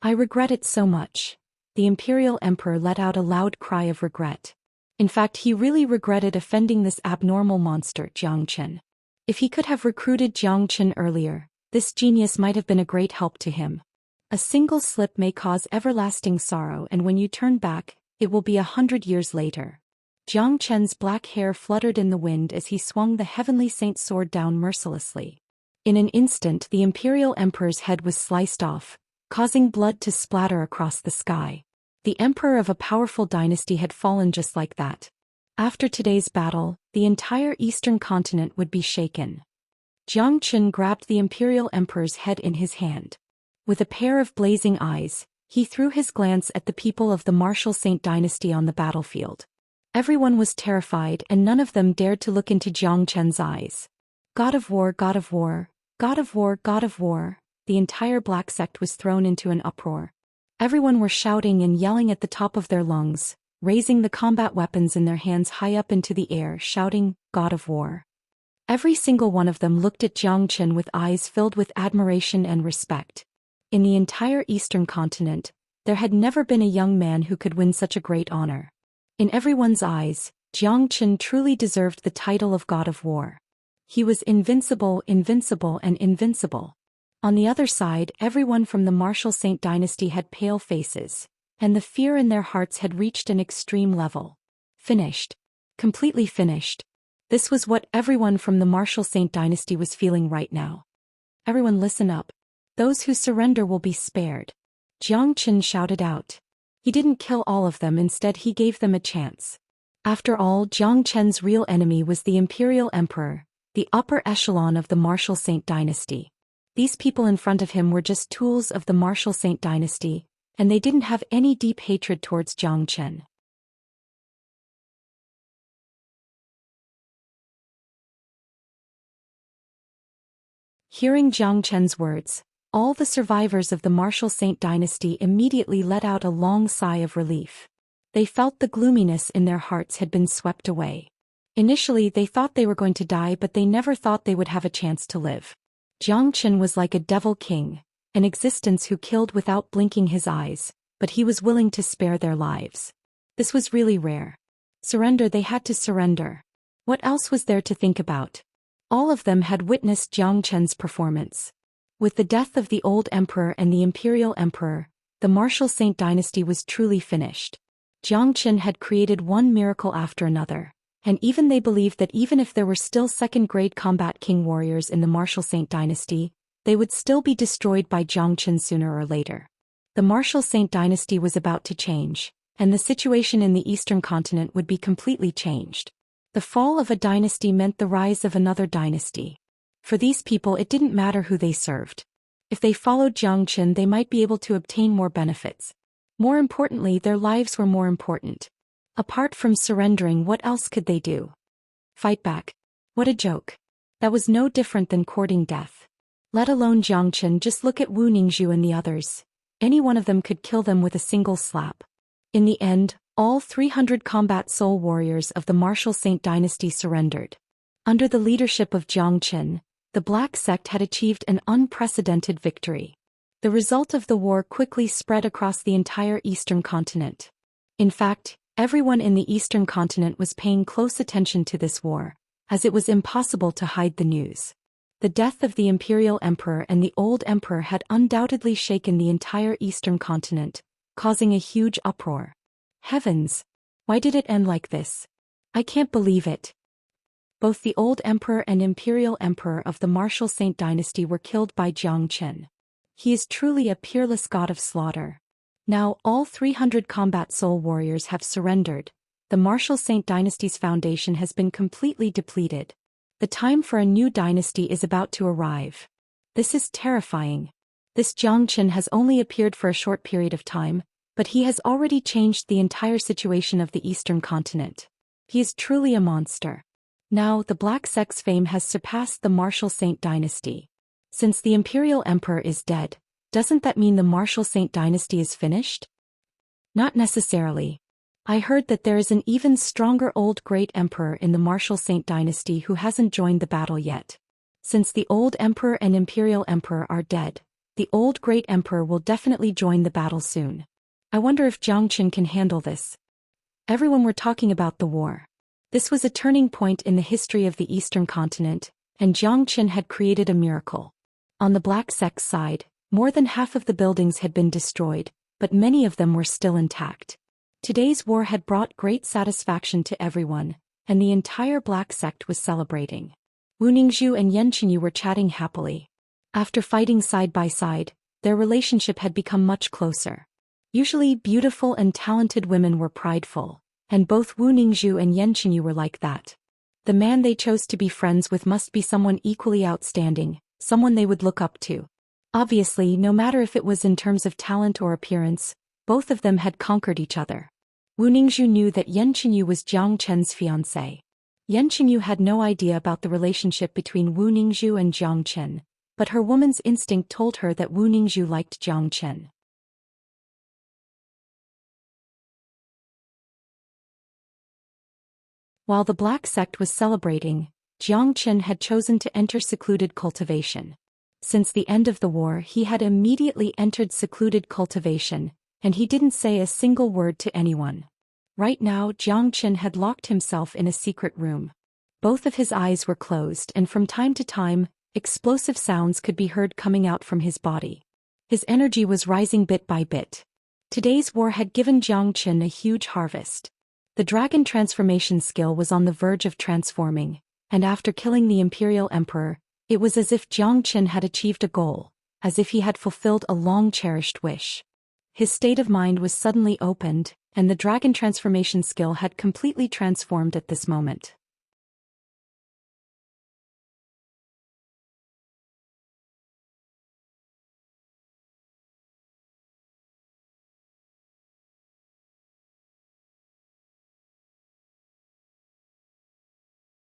I regret it so much. The Imperial Emperor let out a loud cry of regret. In fact, he really regretted offending this abnormal monster, Jiang Chen. If he could have recruited Jiang Chen earlier, this genius might have been a great help to him. A single slip may cause everlasting sorrow, and when you turn back, it will be 100 years later. Jiang Chen's black hair fluttered in the wind as he swung the Heavenly Saint's sword down mercilessly. In an instant the Imperial Emperor's head was sliced off, causing blood to splatter across the sky. The emperor of a powerful dynasty had fallen just like that. After today's battle, the entire eastern continent would be shaken. Jiang Chen grabbed the Imperial Emperor's head in his hand. With a pair of blazing eyes, he threw his glance at the people of the Martial Saint dynasty on the battlefield. Everyone was terrified and none of them dared to look into Jiang Chen's eyes. God of war, God of war, God of war, God of war. The entire Black Sect was thrown into an uproar. Everyone were shouting and yelling at the top of their lungs, raising the combat weapons in their hands high up into the air, shouting, God of war. Every single one of them looked at Jiang Chen with eyes filled with admiration and respect. In the entire eastern continent, there had never been a young man who could win such a great honor. In everyone's eyes, Jiang Chen truly deserved the title of God of War. He was invincible, invincible, and invincible. On the other side, everyone from the Martial Saint dynasty had pale faces, and the fear in their hearts had reached an extreme level. Finished. Completely finished. This was what everyone from the Martial Saint dynasty was feeling right now. Everyone listen up. Those who surrender will be spared. Jiang Chen shouted out. He didn't kill all of them, instead he gave them a chance. After all, Jiang Chen's real enemy was the Imperial Emperor, the upper echelon of the Martial Saint dynasty. These people in front of him were just tools of the Martial Saint dynasty, and they didn't have any deep hatred towards Jiang Chen. Hearing Jiang Chen's words, all the survivors of the Martial Saint dynasty immediately let out a long sigh of relief. They felt the gloominess in their hearts had been swept away. Initially they thought they were going to die, but they never thought they would have a chance to live. Jiang Chen was like a devil king, an existence who killed without blinking his eyes, but he was willing to spare their lives. This was really rare. Surrender, they had to surrender. What else was there to think about? All of them had witnessed Jiang Chen's performance. With the death of the old emperor and the Imperial Emperor, the Martial Saint dynasty was truly finished. Jiang Chen had created one miracle after another, and even they believed that even if there were still second-grade combat king warriors in the Martial Saint dynasty, they would still be destroyed by Jiang Chen sooner or later. The Martial Saint dynasty was about to change, and the situation in the eastern continent would be completely changed. The fall of a dynasty meant the rise of another dynasty. For these people it didn't matter who they served. If they followed Jiang Qin, they might be able to obtain more benefits. More importantly, their lives were more important. Apart from surrendering, what else could they do? Fight back. What a joke. That was no different than courting death. Let alone Jiang Qin, just look at Wu Ningzhu and the others. Any one of them could kill them with a single slap. In the end, all 300 combat soul warriors of the martial Saint dynasty surrendered. Under the leadership of Jiang Qin, the Black Sect had achieved an unprecedented victory. The result of the war quickly spread across the entire Eastern continent. In fact, everyone in the Eastern continent was paying close attention to this war, as it was impossible to hide the news. The death of the Imperial Emperor and the old Emperor had undoubtedly shaken the entire Eastern continent, causing a huge uproar. Heavens! Why did it end like this? I can't believe it. Both the old Emperor and Imperial Emperor of the martial Saint dynasty were killed by Jiang Qin. He is truly a peerless god of slaughter. Now all 300 combat soul warriors have surrendered. The martial Saint dynasty's foundation has been completely depleted. The time for a new dynasty is about to arrive. This is terrifying. This Jiang Qin has only appeared for a short period of time, but he has already changed the entire situation of the Eastern continent. He is truly a monster. Now the Black Sect's fame has surpassed the martial Saint dynasty. Since the Imperial Emperor is dead, doesn't that mean the martial Saint dynasty is finished? Not necessarily. I heard that there is an even stronger old great emperor in the martial Saint dynasty who hasn't joined the battle yet. Since the old emperor and Imperial Emperor are dead, the old great emperor will definitely join the battle soon. I wonder if Jiang Qin can handle this. Everyone were talking about the war. This was a turning point in the history of the Eastern continent, and Jiang Qin had created a miracle. On the Black Sect's side, more than half of the buildings had been destroyed, but many of them were still intact. Today's war had brought great satisfaction to everyone, and the entire Black Sect was celebrating. Wu Ningzhu and Yanqinyu were chatting happily. After fighting side by side, their relationship had become much closer. Usually beautiful and talented women were prideful, and both Wu Ningzhu and Yanqinyu were like that. The man they chose to be friends with must be someone equally outstanding, someone they would look up to. Obviously, no matter if it was in terms of talent or appearance, both of them had conquered each other. Wu Ningzhu knew that Yanqinyu was Jiang Qin's fiancée. Yanqinyu had no idea about the relationship between Wu Ningzhu and Jiang Qin, but her woman's instinct told her that Wu Ningzhu liked Jiang Qin. While the Black Sect was celebrating, Jiang Qin had chosen to enter secluded cultivation. Since the end of the war, he had immediately entered secluded cultivation, and he didn't say a single word to anyone. Right now, Jiang Qin had locked himself in a secret room. Both of his eyes were closed, and from time to time, explosive sounds could be heard coming out from his body. His energy was rising bit by bit. Today's war had given Jiang Qin a huge harvest. The dragon transformation skill was on the verge of transforming, and after killing the Imperial Emperor, it was as if Jiang Qin had achieved a goal, as if he had fulfilled a long-cherished wish. His state of mind was suddenly opened, and the dragon transformation skill had completely transformed at this moment.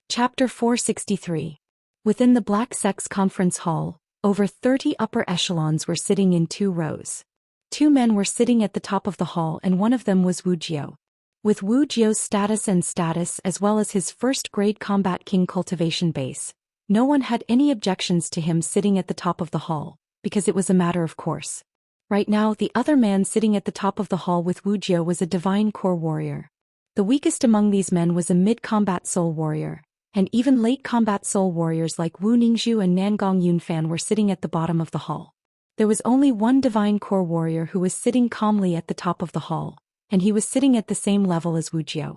Chapter 463. Within the Black Sect's conference hall, over 30 upper echelons were sitting in 2 rows. 2 men were sitting at the top of the hall, and one of them was Wuxia. With Wuxia's status as well as his first-grade combat king cultivation base, no one had any objections to him sitting at the top of the hall, because it was a matter of course. Right now, the other man sitting at the top of the hall with Wuxia was a divine core warrior. The weakest among these men was a mid-combat soul warrior, and even late combat soul warriors like Wu Ningzhu and Nangong Yunfan were sitting at the bottom of the hall. There was only one divine core warrior who was sitting calmly at the top of the hall, and he was sitting at the same level as Wuxia.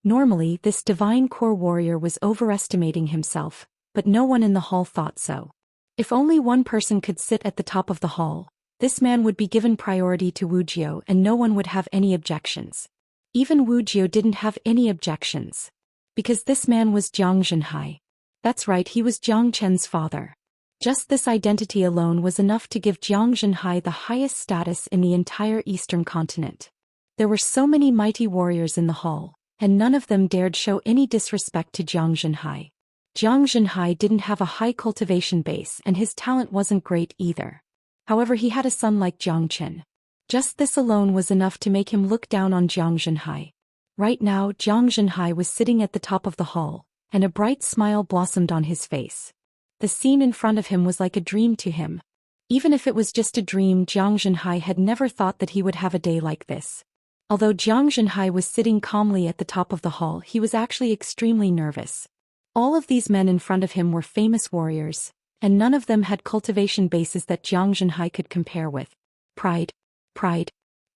Normally, this divine core warrior was overestimating himself, but no one in the hall thought so. If only one person could sit at the top of the hall, this man would be given priority to Wuxia and no one would have any objections. Even Wuxia didn't have any objections. Because this man was Zhang Zhenhai. That's right, he was Jiang Chen's father. Just this identity alone was enough to give Jiang Zhenhai the highest status in the entire eastern continent. There were so many mighty warriors in the hall, and none of them dared show any disrespect to Jiang Zhenhai. Jiang Zhenhai didn't have a high cultivation base and his talent wasn't great either. However, he had a son like Jiang Chen. Just this alone was enough to make him look down on Jiang Zhenhai. Right now, Jiang Zhenhai was sitting at the top of the hall, and a bright smile blossomed on his face. The scene in front of him was like a dream to him. Even if it was just a dream, Jiang Zhenhai had never thought that he would have a day like this. Although Jiang Zhenhai was sitting calmly at the top of the hall, he was actually extremely nervous. All of these men in front of him were famous warriors, and none of them had cultivation bases that Jiang Zhenhai could compare with. Pride.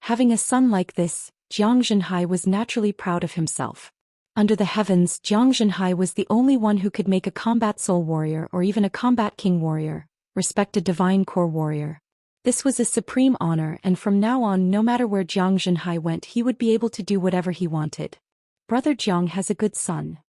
Having a son like this, Jiang Zhenhai was naturally proud of himself. Under the heavens, Jiang Zhenhai was the only one who could make a combat soul warrior or even a combat king warrior, respect a divine core warrior. This was a supreme honor, and from now on, no matter where Jiang Zhenhai went, he would be able to do whatever he wanted. Brother Jiang has a good son.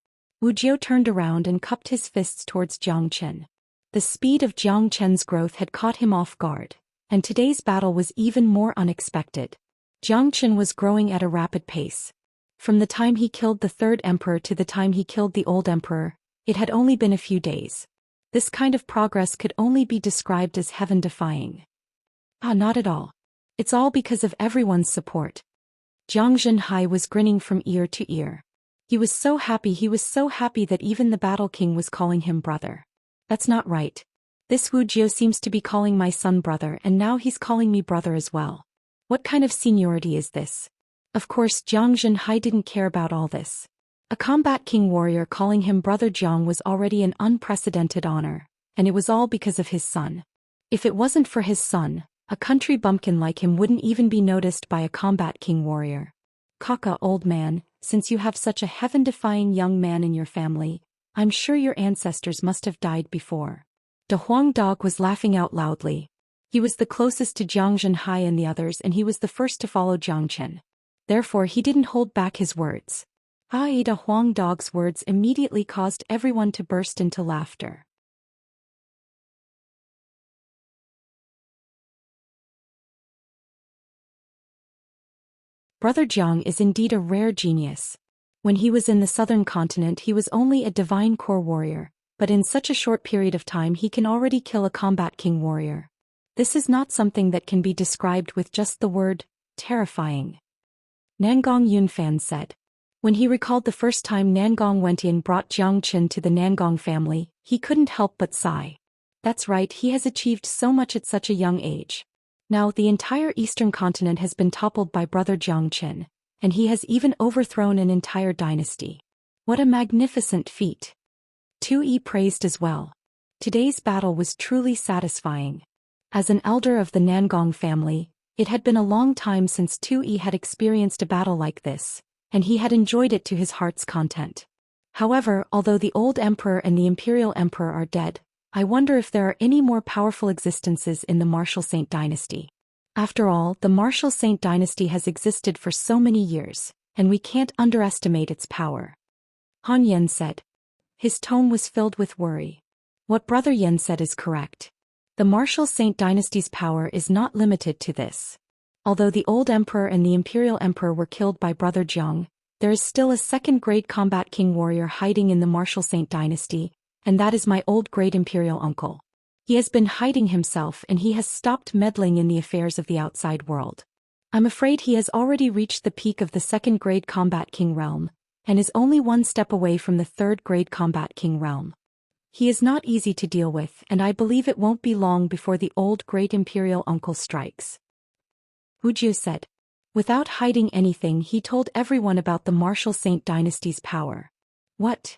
Wuxia turned around and cupped his fists towards Jiang Chen. The speed of Jiang Chen's growth had caught him off guard, and today's battle was even more unexpected. Jiang Chen was growing at a rapid pace. From the time he killed the third emperor to the time he killed the old emperor, it had only been a few days. This kind of progress could only be described as heaven-defying. Not at all. It's all because of everyone's support. Jiang Zhenhai was grinning from ear to ear. He was so happy that even the Battle King was calling him brother. That's not right. This Wuxia seems to be calling my son brother, and now he's calling me brother as well. What kind of seniority is this? Of course, Jiang Zhenhai didn't care about all this. A combat king warrior calling him brother Jiang was already an unprecedented honor, and it was all because of his son. If it wasn't for his son, a country bumpkin like him wouldn't even be noticed by a combat king warrior. Kaka, old man, since you have such a heaven-defying young man in your family, I'm sure your ancestors must have died before. De Huang Dog was laughing out loudly. He was the closest to Jiang Zhenhai and the others, and he was the first to follow Jiang Chen. Therefore, he didn't hold back his words. De Huang Dog's words immediately caused everyone to burst into laughter. Brother Jiang is indeed a rare genius. When he was in the southern continent, he was only a divine core warrior, but in such a short period of time he can already kill a combat king warrior. This is not something that can be described with just the word, terrifying. Nangong Yunfan said. When he recalled the first time Nangong Wentian brought Jiang Chen to the Nangong family, he couldn't help but sigh. That's right, he has achieved so much at such a young age. Now the entire eastern continent has been toppled by brother Jiang Chen, and he has even overthrown an entire dynasty. What a magnificent feat. Tu praised as well. Today's battle was truly satisfying. As an elder of the Nangong family, it had been a long time since Tu had experienced a battle like this, and he had enjoyed it to his heart's content. However, although the old emperor and the imperial emperor are dead, I wonder if there are any more powerful existences in the Martial Saint dynasty. After all, the Martial Saint dynasty has existed for so many years, and we can't underestimate its power. Han Yen said. His tone was filled with worry. What Brother Yen said is correct. The Martial Saint dynasty's power is not limited to this. Although the old emperor and the imperial emperor were killed by Brother Jiang, there is still a second-grade combat king warrior hiding in the Martial Saint dynasty, and that is my old great imperial uncle. He has been hiding himself, and he has stopped meddling in the affairs of the outside world. I'm afraid he has already reached the peak of the second-grade combat king realm, and is only one step away from the third-grade combat king realm. He is not easy to deal with, and I believe it won't be long before the old great imperial uncle strikes. Wuxia said. Without hiding anything, he told everyone about the Martial Saint dynasty's power. What?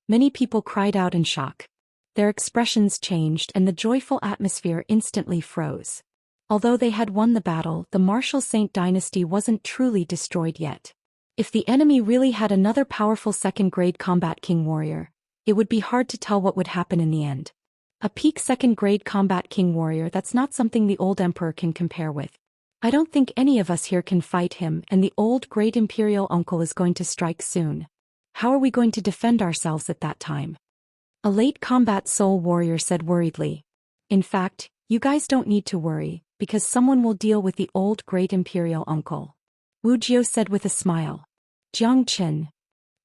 Many people cried out in shock. Their expressions changed and the joyful atmosphere instantly froze. Although they had won the battle, the Martial Saint dynasty wasn't truly destroyed yet. If the enemy really had another powerful second-grade combat king warrior, it would be hard to tell what would happen in the end. A peak second-grade combat king warrior, that's not something the old emperor can compare with. I don't think any of us here can fight him, and the old great imperial uncle is going to strike soon. How are we going to defend ourselves at that time? A late combat soul warrior said worriedly. In fact, you guys don't need to worry, because someone will deal with the old great imperial uncle. Wuxia said with a smile. Zhang Qin.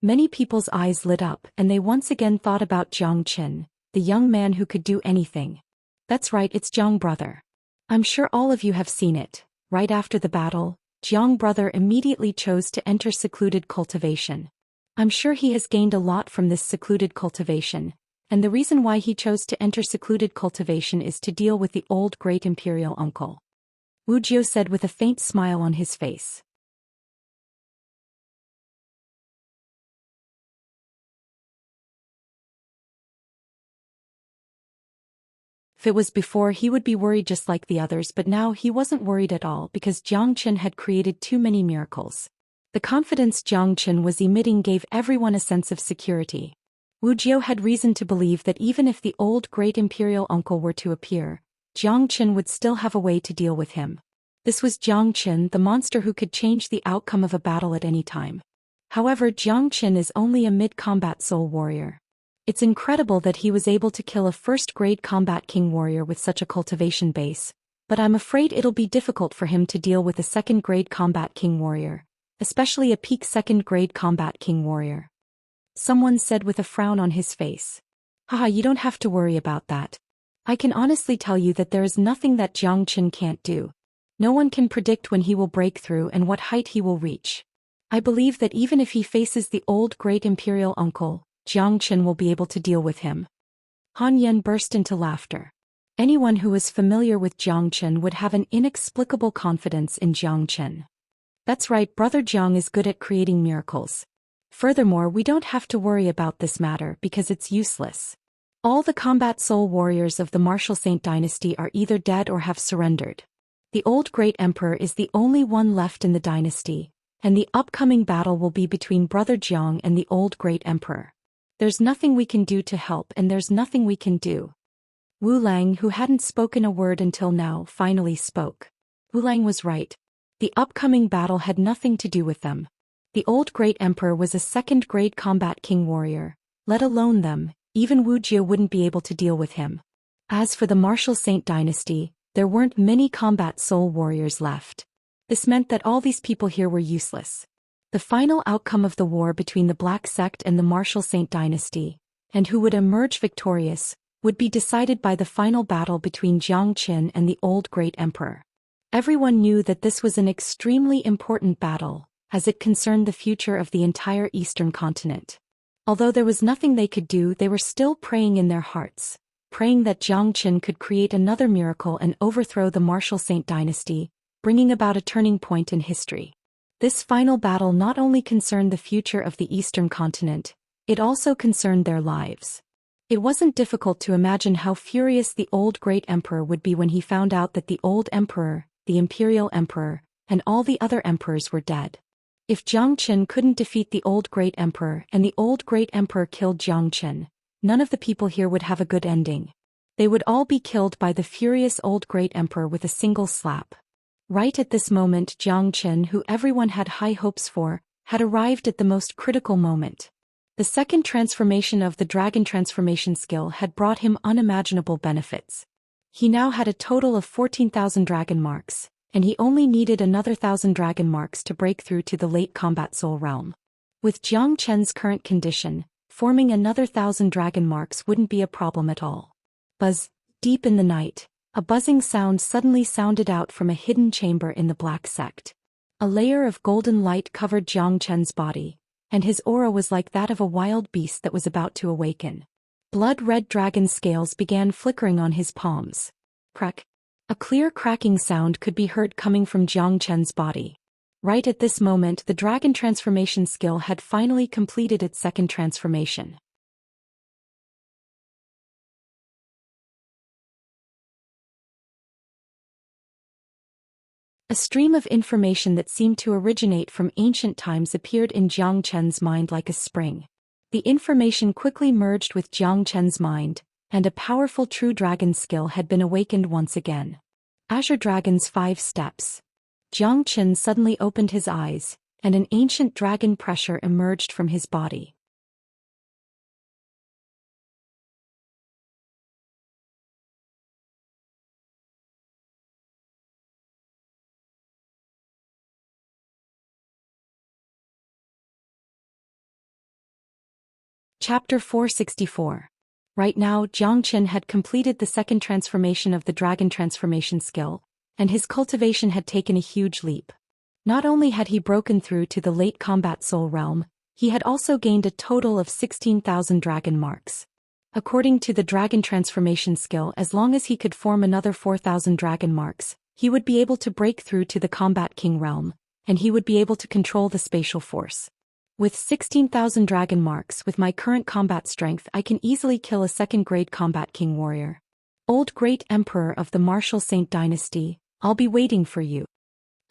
Many people's eyes lit up and they once again thought about Zhang Qin, the young man who could do anything. That's right, it's Zhang brother. I'm sure all of you have seen it. Right after the battle, Zhang brother immediately chose to enter secluded cultivation. I'm sure he has gained a lot from this secluded cultivation, and the reason why he chose to enter secluded cultivation is to deal with the old great imperial uncle. Wuxia said with a faint smile on his face. If it was before, he would be worried just like the others, but now he wasn't worried at all because Zhang Qin had created too many miracles. The confidence Zhang Qin was emitting gave everyone a sense of security. Wuxia had reason to believe that even if the old great imperial uncle were to appear, Zhang Qin would still have a way to deal with him. This was Zhang Qin, the monster who could change the outcome of a battle at any time. However, Zhang Qin is only a mid-combat soul warrior. It's incredible that he was able to kill a first-grade combat king warrior with such a cultivation base, but I'm afraid it'll be difficult for him to deal with a second-grade combat king warrior, especially a peak second-grade combat king warrior. Someone said with a frown on his face. Haha, you don't have to worry about that. I can honestly tell you that there is nothing that Zhang Qin can't do. No one can predict when he will break through and what height he will reach. I believe that even if he faces the old great imperial uncle, Zhang Qin will be able to deal with him. Han Yan burst into laughter. Anyone who is familiar with Zhang Qin would have an inexplicable confidence in Zhang Qin. That's right, Brother Zhang is good at creating miracles. Furthermore, we don't have to worry about this matter because it's useless. All the combat soul warriors of the Martial Saint dynasty are either dead or have surrendered. The old great emperor is the only one left in the dynasty, and the upcoming battle will be between Brother Zhang and the old great emperor. There's nothing we can do to help and there's nothing we can do. Wu Lang, who hadn't spoken a word until now, finally spoke. Wu Lang was right. The upcoming battle had nothing to do with them. The old great emperor was a second-grade combat king warrior. Let alone them, even Wuxia wouldn't be able to deal with him. As for the Martial Saint dynasty, there weren't many combat soul warriors left. This meant that all these people here were useless. The final outcome of the war between the Black Sect and the Martial Saint dynasty, and who would emerge victorious, would be decided by the final battle between Zhang Qin and the old great emperor. Everyone knew that this was an extremely important battle, as it concerned the future of the entire eastern continent. Although there was nothing they could do, they were still praying in their hearts, praying that Zhang Qin could create another miracle and overthrow the Martial Saint dynasty, bringing about a turning point in history. This final battle not only concerned the future of the eastern continent, it also concerned their lives. It wasn't difficult to imagine how furious the old great emperor would be when he found out that the old emperor, the imperial emperor, and all the other emperors were dead. If Zhang Qin couldn't defeat the old great emperor and the old great emperor killed Zhang Qin, none of the people here would have a good ending. They would all be killed by the furious old great emperor with a single slap. Right at this moment, Zhang Qin, who everyone had high hopes for, had arrived at the most critical moment. The second transformation of the dragon transformation skill had brought him unimaginable benefits. He now had a total of 14,000 dragon marks, and he only needed another 1,000 dragon marks to break through to the late combat soul realm. With Zhang Qin's current condition, forming another 1,000 dragon marks wouldn't be a problem at all. Buzz, deep in the night, a buzzing sound suddenly sounded out from a hidden chamber in the Black Sect. A layer of golden light covered Zhang Qin's body, and his aura was like that of a wild beast that was about to awaken. Blood-red dragon scales began flickering on his palms. Crack. A clear cracking sound could be heard coming from Zhang Qin's body. Right at this moment, the dragon transformation skill had finally completed its second transformation. A stream of information that seemed to originate from ancient times appeared in Zhang Qin's mind like a spring. The information quickly merged with Zhang Qin's mind, and a powerful true dragon skill had been awakened once again. Azure Dragon's 5 steps. Zhang Qin suddenly opened his eyes, and an ancient dragon pressure emerged from his body. Chapter 464. Right now, Zhou Xian had completed the second transformation of the dragon transformation skill, and his cultivation had taken a huge leap. Not only had he broken through to the late combat soul realm, he had also gained a total of 16,000 dragon marks. According to the dragon transformation skill, as long as he could form another 4,000 dragon marks, he would be able to break through to the combat king realm, and he would be able to control the spatial force. With 16,000 dragon marks, with my current combat strength, I can easily kill a second-grade combat king warrior. Old Great Emperor of the Martial Saint Dynasty, I'll be waiting for you.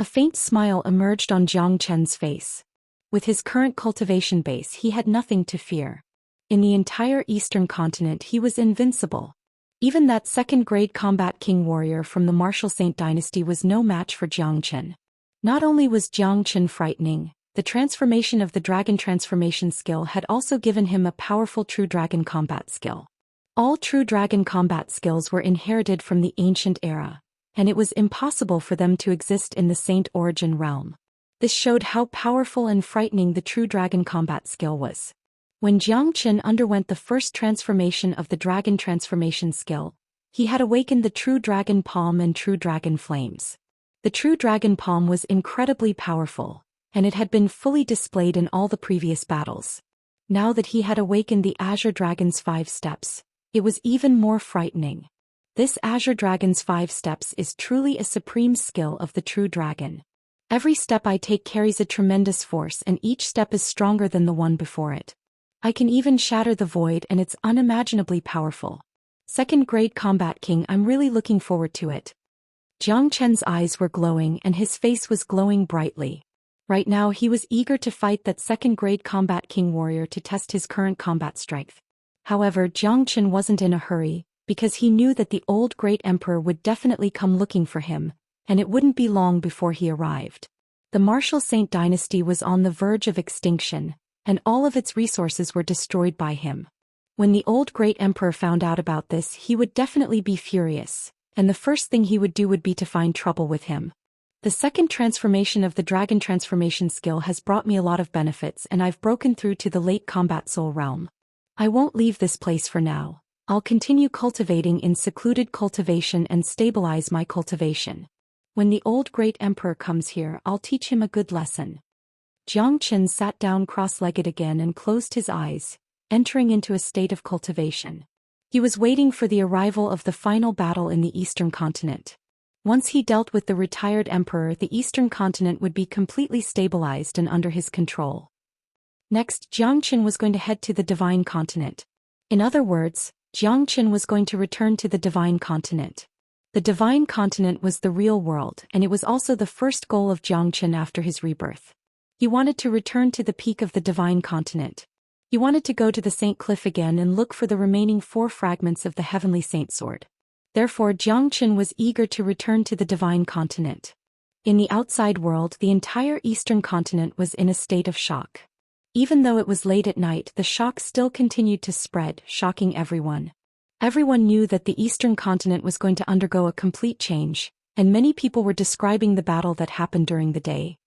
A faint smile emerged on Zhou Qian's face. With his current cultivation base, he had nothing to fear. In the entire eastern continent, he was invincible. Even that second-grade combat king warrior from the Martial Saint Dynasty was no match for Zhou Qian. Not only was Zhou Qian frightening, the transformation of the dragon transformation skill had also given him a powerful true dragon combat skill. All true dragon combat skills were inherited from the ancient era, and it was impossible for them to exist in the Saint Origin realm. This showed how powerful and frightening the true dragon combat skill was. When Zhou Qian underwent the first transformation of the dragon transformation skill, he had awakened the true dragon palm and true dragon flames. The true dragon palm was incredibly powerful, and it had been fully displayed in all the previous battles. Now that he had awakened the Azure Dragon's 5 steps, it was even more frightening. This Azure Dragon's 5 steps is truly a supreme skill of the true dragon. Every step I take carries a tremendous force, and each step is stronger than the one before it. I can even shatter the void, and it's unimaginably powerful. Second grade combat king, I'm really looking forward to it. Zhou Qian's eyes were glowing and his face was glowing brightly. Right now he was eager to fight that second-grade combat king warrior to test his current combat strength. However, Zhou Qian wasn't in a hurry, because he knew that the old great emperor would definitely come looking for him, and it wouldn't be long before he arrived. The Martial Saint Dynasty was on the verge of extinction, and all of its resources were destroyed by him. When the old great emperor found out about this, he would definitely be furious, and the first thing he would do would be to find trouble with him. The second transformation of the dragon transformation skill has brought me a lot of benefits, and I've broken through to the late combat soul realm. I won't leave this place for now. I'll continue cultivating in secluded cultivation and stabilize my cultivation. When the old great emperor comes here, I'll teach him a good lesson. Zhou Qian sat down cross-legged again and closed his eyes, entering into a state of cultivation. He was waiting for the arrival of the final battle in the eastern continent. Once he dealt with the retired emperor, the eastern continent would be completely stabilized and under his control. Next, Zhou Qian was going to head to the divine continent. In other words, Zhou Qian was going to return to the divine continent. The divine continent was the real world, and it was also the first goal of Zhou Qian after his rebirth. He wanted to return to the peak of the divine continent. He wanted to go to the Saint Cliff again and look for the remaining 4 fragments of the heavenly saint sword. Therefore, Zhou Qian was eager to return to the divine continent. In the outside world, the entire eastern continent was in a state of shock. Even though it was late at night, the shock still continued to spread, shocking everyone. Everyone knew that the eastern continent was going to undergo a complete change, and many people were describing the battle that happened during the day.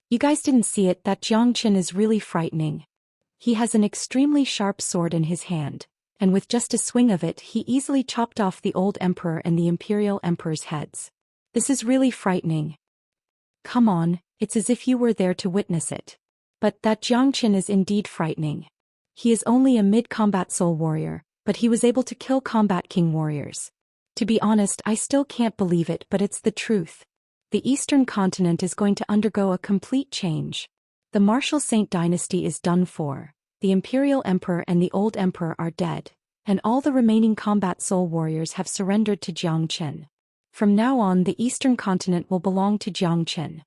You guys didn't see it, that Zhou Qian is really frightening. He has an extremely sharp sword in his hand, and with just a swing of it he easily chopped off the old emperor and the imperial emperor's heads. This is really frightening. Come on, it's as if you were there to witness it. But that Zhou Qian is indeed frightening. He is only a mid-combat soul warrior, but he was able to kill combat king warriors. To be honest, I still can't believe it, but it's the truth. The eastern continent is going to undergo a complete change. The Martial Saint Dynasty is done for, the Imperial Emperor and the Old Emperor are dead, and all the remaining combat soul warriors have surrendered to Zhou Qian. From now on, the eastern continent will belong to Zhou Qian.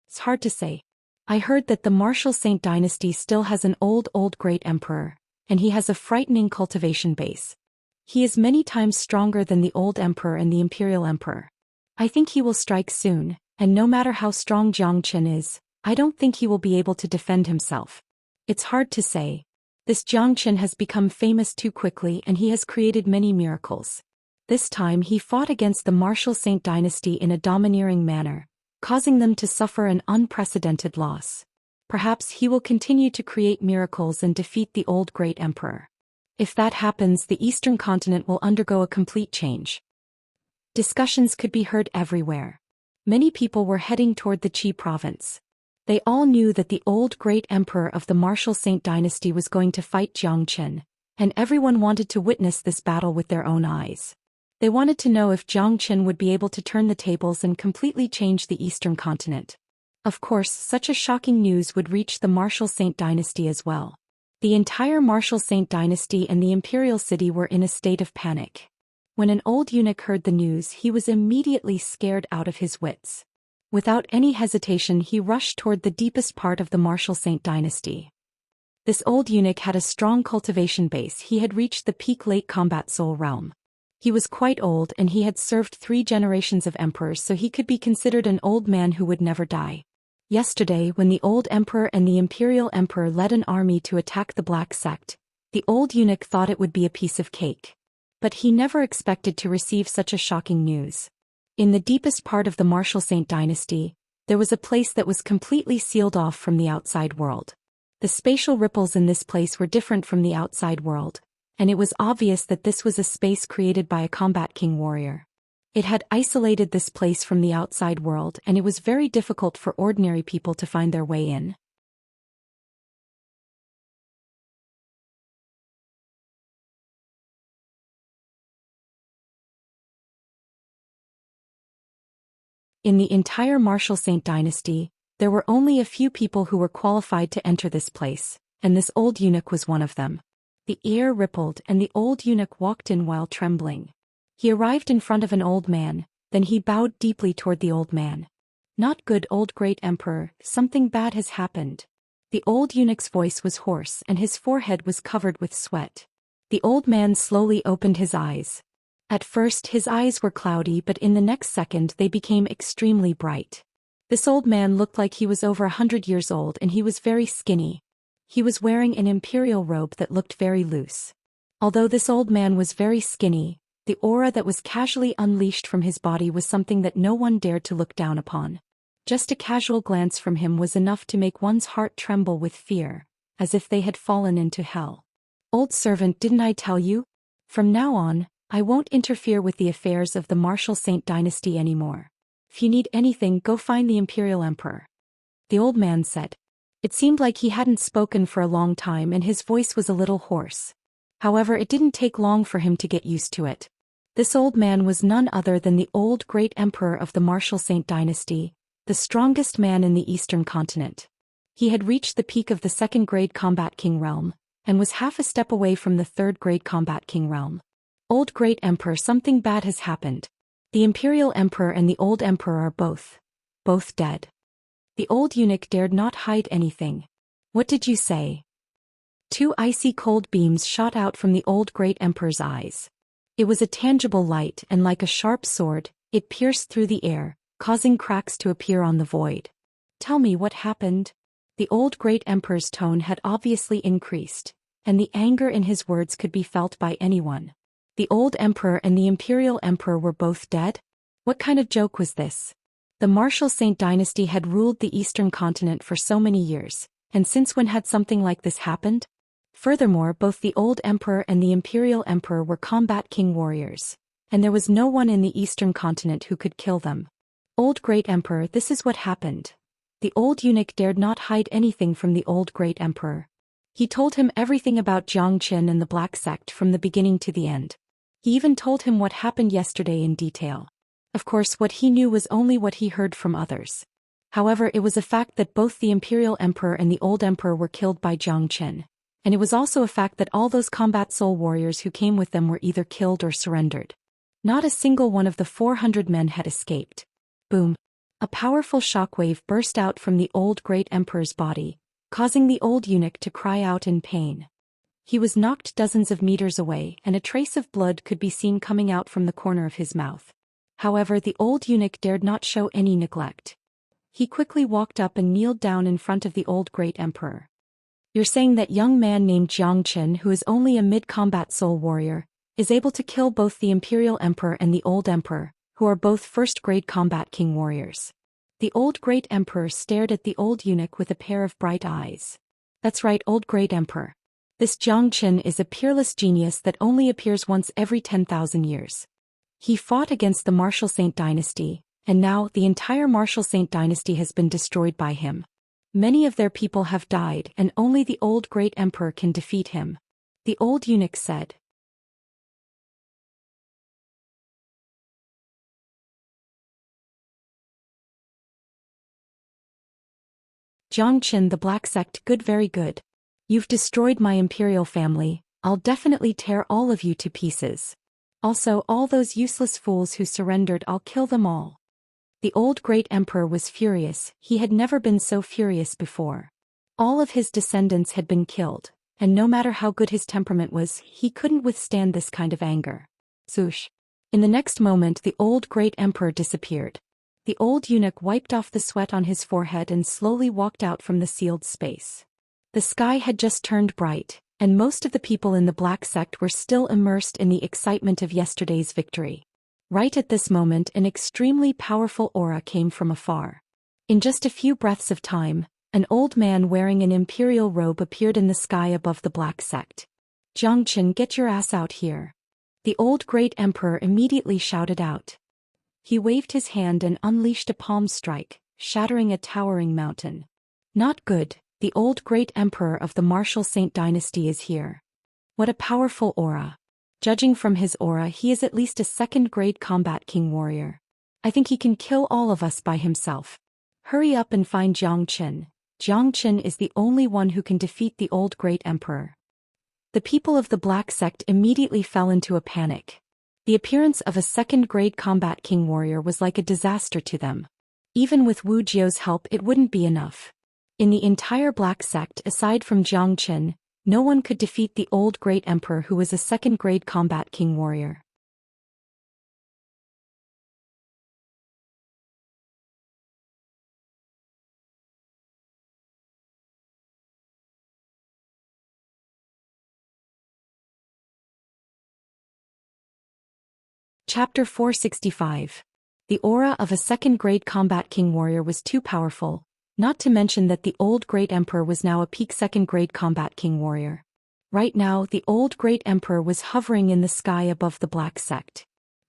It's hard to say. I heard that the Martial Saint Dynasty still has an old great emperor, and he has a frightening cultivation base. He is many times stronger than the Old Emperor and the Imperial Emperor. I think he will strike soon, and no matter how strong Zhou Qian is, I don't think he will be able to defend himself. It's hard to say. This Zhou Qian has become famous too quickly, and he has created many miracles. This time he fought against the martial Saint dynasty in a domineering manner, causing them to suffer an unprecedented loss. Perhaps he will continue to create miracles and defeat the old great emperor. If that happens, the eastern continent will undergo a complete change. Discussions could be heard everywhere. Many people were heading toward the Qi province. They all knew that the old great emperor of the martial Saint dynasty was going to fight Zhou Xian, and everyone wanted to witness this battle with their own eyes. They wanted to know if Zhou Xian would be able to turn the tables and completely change the eastern continent. Of course, such a shocking news would reach the martial Saint dynasty as well. The entire martial Saint dynasty and the imperial city were in a state of panic. When an old eunuch heard the news, he was immediately scared out of his wits. Without any hesitation, he rushed toward the deepest part of the martial Saint dynasty. This old eunuch had a strong cultivation base. He had reached the peak late combat soul realm. He was quite old and he had served 3 generations of emperors, so he could be considered an old man who would never die. Yesterday, when the old emperor and the imperial emperor led an army to attack the black sect, the old eunuch thought it would be a piece of cake. But he never expected to receive such a shocking news. In the deepest part of the martial Saint dynasty, there was a place that was completely sealed off from the outside world. The spatial ripples in this place were different from the outside world, and it was obvious that this was a space created by a combat king warrior. It had isolated this place from the outside world, and it was very difficult for ordinary people to find their way in. In the entire martial Saint dynasty, there were only a few people who were qualified to enter this place, and this old eunuch was one of them. The air rippled and the old eunuch walked in while trembling. He arrived in front of an old man, then he bowed deeply toward the old man. "Not good, old great emperor, something bad has happened." The old eunuch's voice was hoarse and his forehead was covered with sweat. The old man slowly opened his eyes. At first his eyes were cloudy, but in the next second they became extremely bright. This old man looked like he was over 100 years old and he was very skinny. He was wearing an imperial robe that looked very loose. Although this old man was very skinny, the aura that was casually unleashed from his body was something that no one dared to look down upon. Just a casual glance from him was enough to make one's heart tremble with fear, as if they had fallen into hell. "Old servant, didn't I tell you? From now on, I won't interfere with the affairs of the martial Saint dynasty anymore. If you need anything, go find the imperial emperor," the old man said. It seemed like he hadn't spoken for a long time and his voice was a little hoarse. However, it didn't take long for him to get used to it. This old man was none other than the old great emperor of the martial Saint dynasty, the strongest man in the eastern continent. He had reached the peak of the 2nd grade combat king realm, and was half a step away from the 3rd grade combat king realm. "Old great emperor, something bad has happened. The imperial emperor and the old emperor are both dead." The old eunuch dared not hide anything. "What did you say?" 2 icy cold beams shot out from the old great emperor's eyes. It was a tangible light and like a sharp sword, it pierced through the air, causing cracks to appear on the void. "Tell me what happened." The old great emperor's tone had obviously increased, and the anger in his words could be felt by anyone. The old emperor and the imperial emperor were both dead? What kind of joke was this? The martial Saint dynasty had ruled the eastern continent for so many years, and since when had something like this happened? Furthermore, both the old emperor and the imperial emperor were combat king warriors, and there was no one in the eastern continent who could kill them. "Old great emperor, this is what happened." The old eunuch dared not hide anything from the old great emperor. He told him everything about Zhou Xian and the black sect from the beginning to the end. He even told him what happened yesterday in detail. Of course, what he knew was only what he heard from others. However, it was a fact that both the imperial emperor and the old emperor were killed by Zhou Xian. And it was also a fact that all those combat soul warriors who came with them were either killed or surrendered. Not a single one of the 400 men had escaped. Boom! A powerful shockwave burst out from the old great emperor's body, causing the old eunuch to cry out in pain. He was knocked dozens of meters away and a trace of blood could be seen coming out from the corner of his mouth. However, the old eunuch dared not show any neglect. He quickly walked up and kneeled down in front of the old great emperor. "You're saying that young man named Zhou Xian, who is only a mid-combat soul warrior, is able to kill both the Imperial Emperor and the Old Emperor, who are both first-grade combat king warriors. The old Great Emperor stared at the old eunuch with a pair of bright eyes. That's right, old Great Emperor. This Zhou Xian is a peerless genius that only appears once every 10,000 years. He fought against the Martial Saint dynasty, and now the entire Martial Saint dynasty has been destroyed by him. Many of their people have died and only the old Great Emperor can defeat him. The old eunuch said. Zhou Xian, the Black Sect, good, very good. You've destroyed my imperial family, I'll definitely tear all of you to pieces. Also, all those useless fools who surrendered, I'll kill them all. The old Great Emperor was furious, he had never been so furious before. All of his descendants had been killed, and no matter how good his temperament was, he couldn't withstand this kind of anger. Zhoosh. In the next moment the old Great Emperor disappeared. The old eunuch wiped off the sweat on his forehead and slowly walked out from the sealed space. The sky had just turned bright, and most of the people in the Black Sect were still immersed in the excitement of yesterday's victory. Right at this moment an extremely powerful aura came from afar. In just a few breaths of time, an old man wearing an imperial robe appeared in the sky above the Black Sect. Zhou Xian, get your ass out here. The old Great Emperor immediately shouted out. He waved his hand and unleashed a palm strike, shattering a towering mountain. Not good, the old Great Emperor of the Martial Saint dynasty is here. What a powerful aura. Judging from his aura, he is at least a second-grade combat king warrior. I think he can kill all of us by himself. Hurry up and find Zhou Xian. Zhou Xian is the only one who can defeat the old Great Emperor. The people of the Black Sect immediately fell into a panic. The appearance of a second-grade combat king warrior was like a disaster to them. Even with Wu Jiao's help it wouldn't be enough. In the entire Black Sect aside from Zhou Xian, no one could defeat the old Great Emperor who was a second-grade combat king warrior. Chapter 465. The aura of a second-grade combat king warrior was too powerful, not to mention that the old Great Emperor was now a peak second-grade combat king warrior. Right now the old Great Emperor was hovering in the sky above the Black Sect.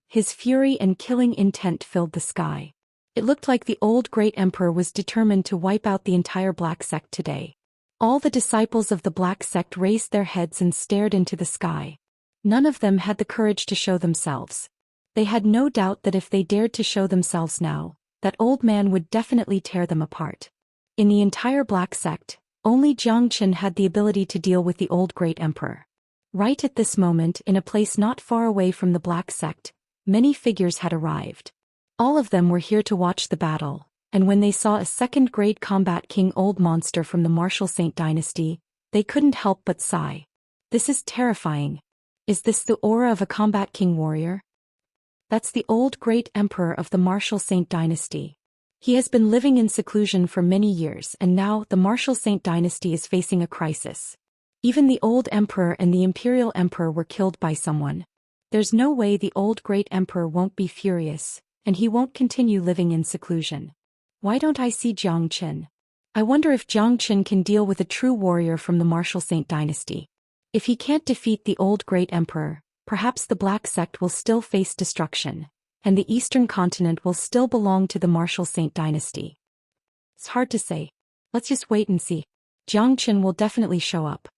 His fury and killing intent filled the sky. It looked like the old Great Emperor was determined to wipe out the entire Black Sect today. All the disciples of the Black Sect raised their heads and stared into the sky. None of them had the courage to show themselves. They had no doubt that if they dared to show themselves now, that old man would definitely tear them apart. In the entire Black Sect, only Zhou Xian had the ability to deal with the old Great Emperor. Right at this moment, in a place not far away from the Black Sect, many figures had arrived. All of them were here to watch the battle, and when they saw a second-grade combat king old monster from the Martial Saint dynasty, they couldn't help but sigh. This is terrifying. Is this the aura of a combat king warrior? That's the old Great Emperor of the Martial Saint dynasty. He has been living in seclusion for many years and now the Martial Saint dynasty is facing a crisis. Even the old emperor and the Imperial Emperor were killed by someone. There's no way the old Great Emperor won't be furious, and he won't continue living in seclusion. Why don't I see Zhou Xian? I wonder if Zhou Xian can deal with a true warrior from the Martial Saint dynasty. If he can't defeat the old Great Emperor, perhaps the Black Sect will still face destruction, and the Eastern continent will still belong to the Martial Saint dynasty. It's hard to say. Let's just wait and see. Zhou Xian will definitely show up.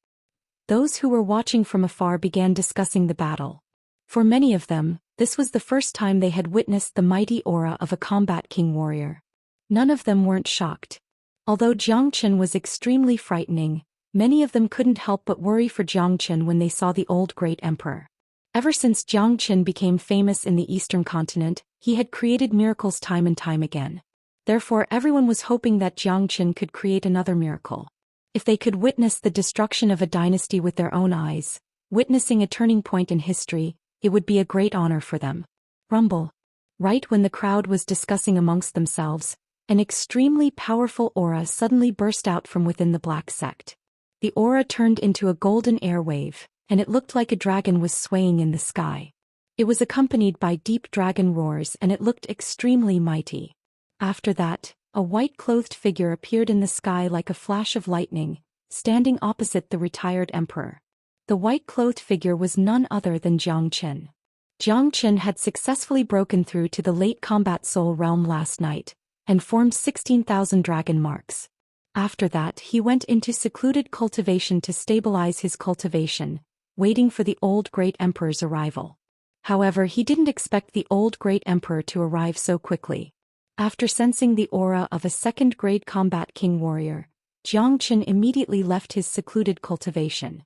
Those who were watching from afar began discussing the battle. For many of them, this was the first time they had witnessed the mighty aura of a combat king warrior. None of them weren't shocked. Although Zhou Xian was extremely frightening, many of them couldn't help but worry for Zhou Xian when they saw the old Great Emperor. Ever since Zhou Xian became famous in the Eastern continent, he had created miracles time and time again. Therefore everyone was hoping that Zhou Xian could create another miracle. If they could witness the destruction of a dynasty with their own eyes, witnessing a turning point in history, it would be a great honor for them. Rumble. Right when the crowd was discussing amongst themselves, an extremely powerful aura suddenly burst out from within the Black Sect. The aura turned into a golden air wave, and it looked like a dragon was swaying in the sky. It was accompanied by deep dragon roars and it looked extremely mighty. After that, a white-clothed figure appeared in the sky like a flash of lightning, standing opposite the retired emperor. The white-clothed figure was none other than Zhou Xian. Zhou Xian had successfully broken through to the late combat soul realm last night, and formed 16,000 dragon marks. After that he went into secluded cultivation to stabilize his cultivation, waiting for the old great emperor's arrival. However, he didn't expect the old great emperor to arrive so quickly. After sensing the aura of a second-grade combat king warrior, Zhou Xian immediately left his secluded cultivation.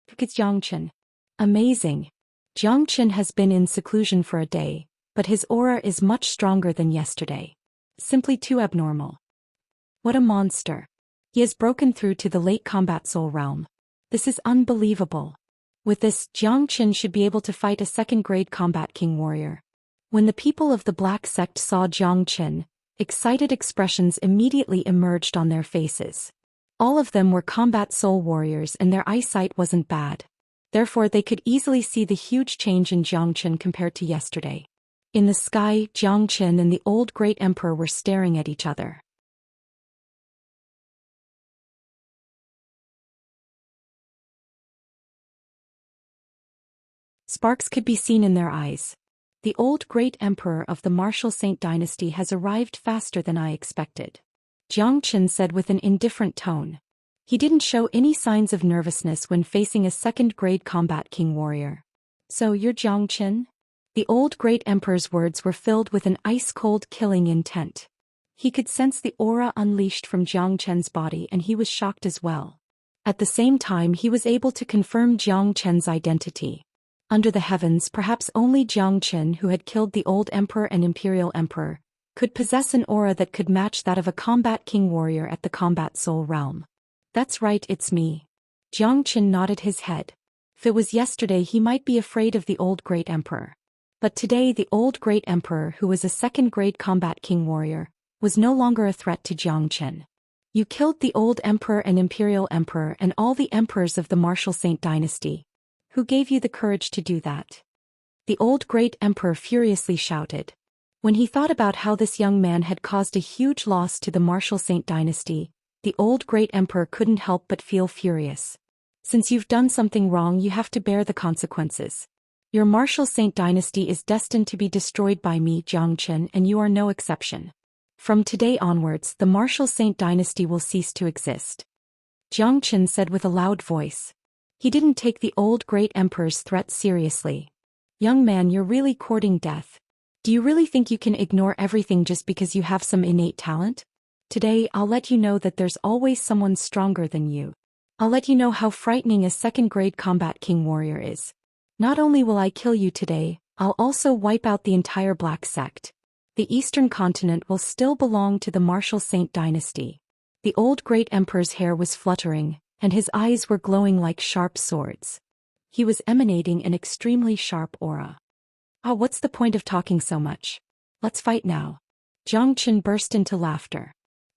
Look at Zhou Xian. Amazing. Zhou Xian has been in seclusion for a day, but his aura is much stronger than yesterday. Simply too abnormal. What a monster. He has broken through to the late combat soul realm. This is unbelievable. With this, Zhou Xian should be able to fight a second-grade combat king warrior. When the people of the Black Sect saw Zhou Xian, excited expressions immediately emerged on their faces. All of them were combat soul warriors and their eyesight wasn't bad. Therefore they could easily see the huge change in Zhou Xian compared to yesterday. In the sky, Zhou Xian and the old great emperor were staring at each other. Sparks could be seen in their eyes. The old great emperor of the martial Saint dynasty has arrived faster than I expected. Zhou Xian said with an indifferent tone. He didn't show any signs of nervousness when facing a second-grade combat king warrior. So you're Zhou Xian? The old great emperor's words were filled with an ice-cold killing intent. He could sense the aura unleashed from Zhou Xian's body and he was shocked as well. At the same time he was able to confirm Zhou Xian's identity. Under the heavens, perhaps only Zhou Xian, who had killed the old emperor and imperial emperor, could possess an aura that could match that of a combat king warrior at the combat soul realm. That's right, it's me. Zhou Xian nodded his head. If it was yesterday he might be afraid of the old great emperor. But today the old great emperor, who was a second-grade combat king warrior, was no longer a threat to Zhou Xian. You killed the old emperor and imperial emperor and all the emperors of the martial Saint dynasty. Who gave you the courage to do that? The old great emperor furiously shouted. When he thought about how this young man had caused a huge loss to the martial Saint dynasty, the old great emperor couldn't help but feel furious. Since you've done something wrong you have to bear the consequences. Your martial Saint dynasty is destined to be destroyed by me, Zhou Xian, and you are no exception. From today onwards the martial Saint dynasty will cease to exist. Zhou Xian said with a loud voice. He didn't take the old great emperor's threat seriously. Young man, you're really courting death. Do you really think you can ignore everything just because you have some innate talent? Today I'll let you know that there's always someone stronger than you. I'll let you know how frightening a second-grade combat king warrior is. Not only will I kill you today, I'll also wipe out the entire Black Sect. The Eastern continent will still belong to the martial Saint dynasty. The old great emperor's hair was fluttering, and his eyes were glowing like sharp swords. He was emanating an extremely sharp aura. Oh, what's the point of talking so much? Let's fight now. Zhou Xian burst into laughter.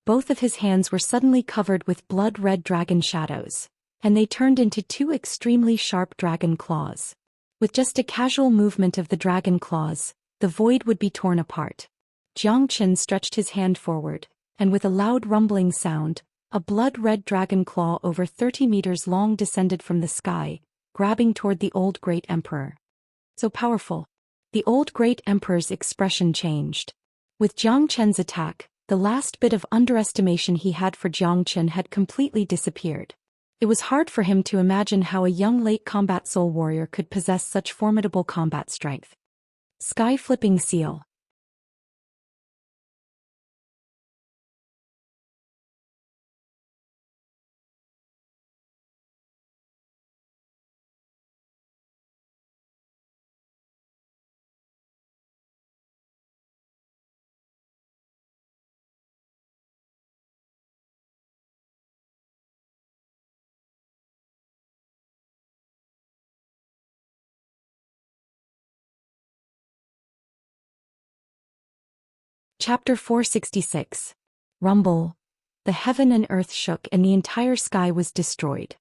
Both of his hands were suddenly covered with blood-red dragon shadows, and they turned into two extremely sharp dragon claws. With just a casual movement of the dragon claws, the void would be torn apart. Zhou Xian stretched his hand forward, and with a loud rumbling sound, a blood-red dragon claw over 30 meters long descended from the sky, grabbing toward the old great emperor. So powerful. The old great emperor's expression changed. With Zhou Xian's attack, the last bit of underestimation he had for Zhou Xian had completely disappeared. It was hard for him to imagine how a young late combat soul warrior could possess such formidable combat strength. Sky-flipping seal. Chapter 466. Rumble. The heaven and earth shook and the entire sky was destroyed.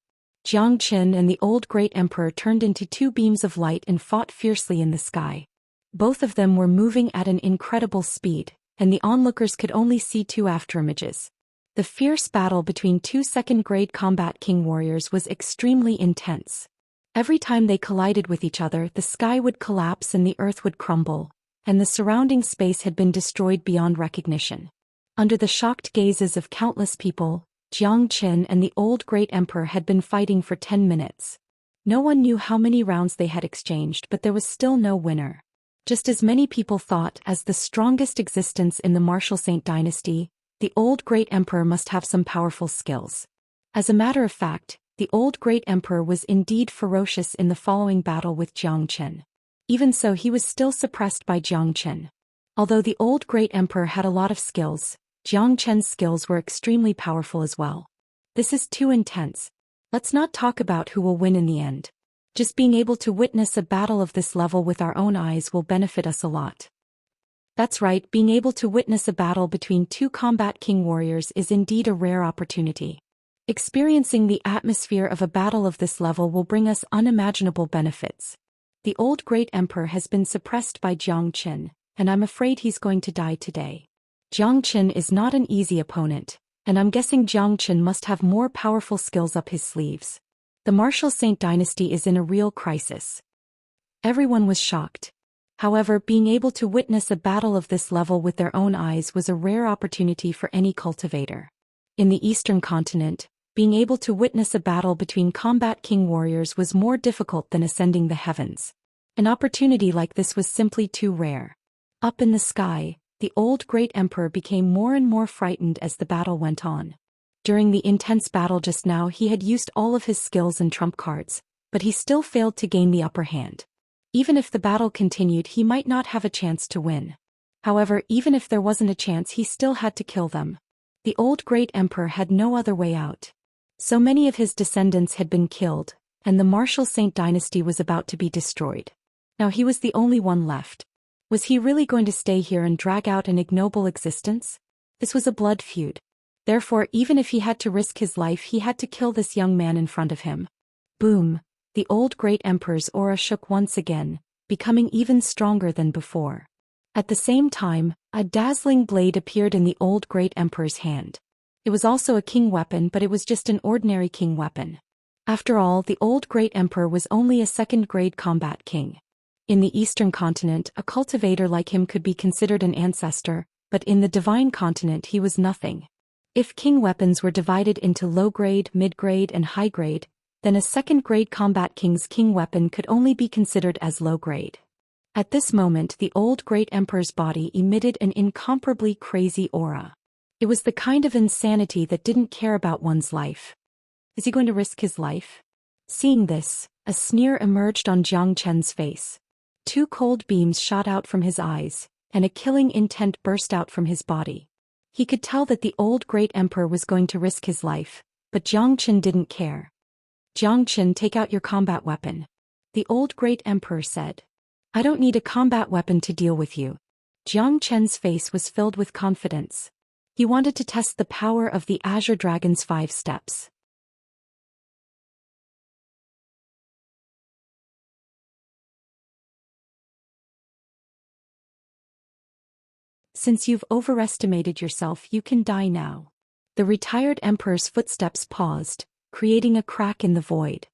Jiang Qin and the old great emperor turned into two beams of light and fought fiercely in the sky. Both of them were moving at an incredible speed, and the onlookers could only see two afterimages. The fierce battle between two second-grade combat king warriors was extremely intense. Every time they collided with each other, the sky would collapse and the earth would crumble, and the surrounding space had been destroyed beyond recognition. Under the shocked gazes of countless people, Jiang Qin and the old great emperor had been fighting for 10 minutes. No one knew how many rounds they had exchanged, but there was still no winner. Just as many people thought, as the strongest existence in the Martial Saint dynasty, the old great emperor must have some powerful skills. As a matter of fact, the old great emperor was indeed ferocious in the following battle with Jiang Qin. Even so, he was still suppressed by Jiang Qin. Although the old great emperor had a lot of skills, Jiang Qin's skills were extremely powerful as well. This is too intense. Let's not talk about who will win in the end. Just being able to witness a battle of this level with our own eyes will benefit us a lot. That's right, being able to witness a battle between two combat king warriors is indeed a rare opportunity. Experiencing the atmosphere of a battle of this level will bring us unimaginable benefits. The old great emperor has been suppressed by Jiang Qin, and I'm afraid he's going to die today. Jiang Qin is not an easy opponent, and I'm guessing Jiang Qin must have more powerful skills up his sleeves. The Martial Saint dynasty is in a real crisis. Everyone was shocked. However, being able to witness a battle of this level with their own eyes was a rare opportunity for any cultivator. In the Eastern continent, being able to witness a battle between combat king warriors was more difficult than ascending the heavens. An opportunity like this was simply too rare. Up in the sky, the old great emperor became more and more frightened as the battle went on. During the intense battle just now, he had used all of his skills and trump cards, but he still failed to gain the upper hand. Even if the battle continued, he might not have a chance to win. However, even if there wasn't a chance, he still had to kill them. The old great emperor had no other way out. So many of his descendants had been killed, and the Martial Saint dynasty was about to be destroyed. Now he was the only one left. Was he really going to stay here and drag out an ignoble existence? This was a blood feud. Therefore, even if he had to risk his life, he had to kill this young man in front of him. Boom! The old great emperor's aura shook once again, becoming even stronger than before. At the same time, a dazzling blade appeared in the old great emperor's hand. It was also a king weapon, but it was just an ordinary king weapon. After all, the old great emperor was only a second-grade combat king. In the Eastern continent, a cultivator like him could be considered an ancestor, but in the Divine continent he was nothing. If king weapons were divided into low-grade, mid-grade and high-grade, then a second-grade combat king's king weapon could only be considered as low-grade. At this moment, the old great emperor's body emitted an incomparably crazy aura. It was the kind of insanity that didn't care about one's life. Is he going to risk his life? Seeing this, a sneer emerged on Jiang Qin's face. Two cold beams shot out from his eyes, and a killing intent burst out from his body. He could tell that the old great emperor was going to risk his life, but Jiang Qin didn't care. Jiang Qin, take out your combat weapon. The old great emperor said. I don't need a combat weapon to deal with you. Jiang Qin's face was filled with confidence. He wanted to test the power of the Azure Dragon's 5 steps. Since you've overestimated yourself, you can die now. The retired emperor's footsteps paused, creating a crack in the void.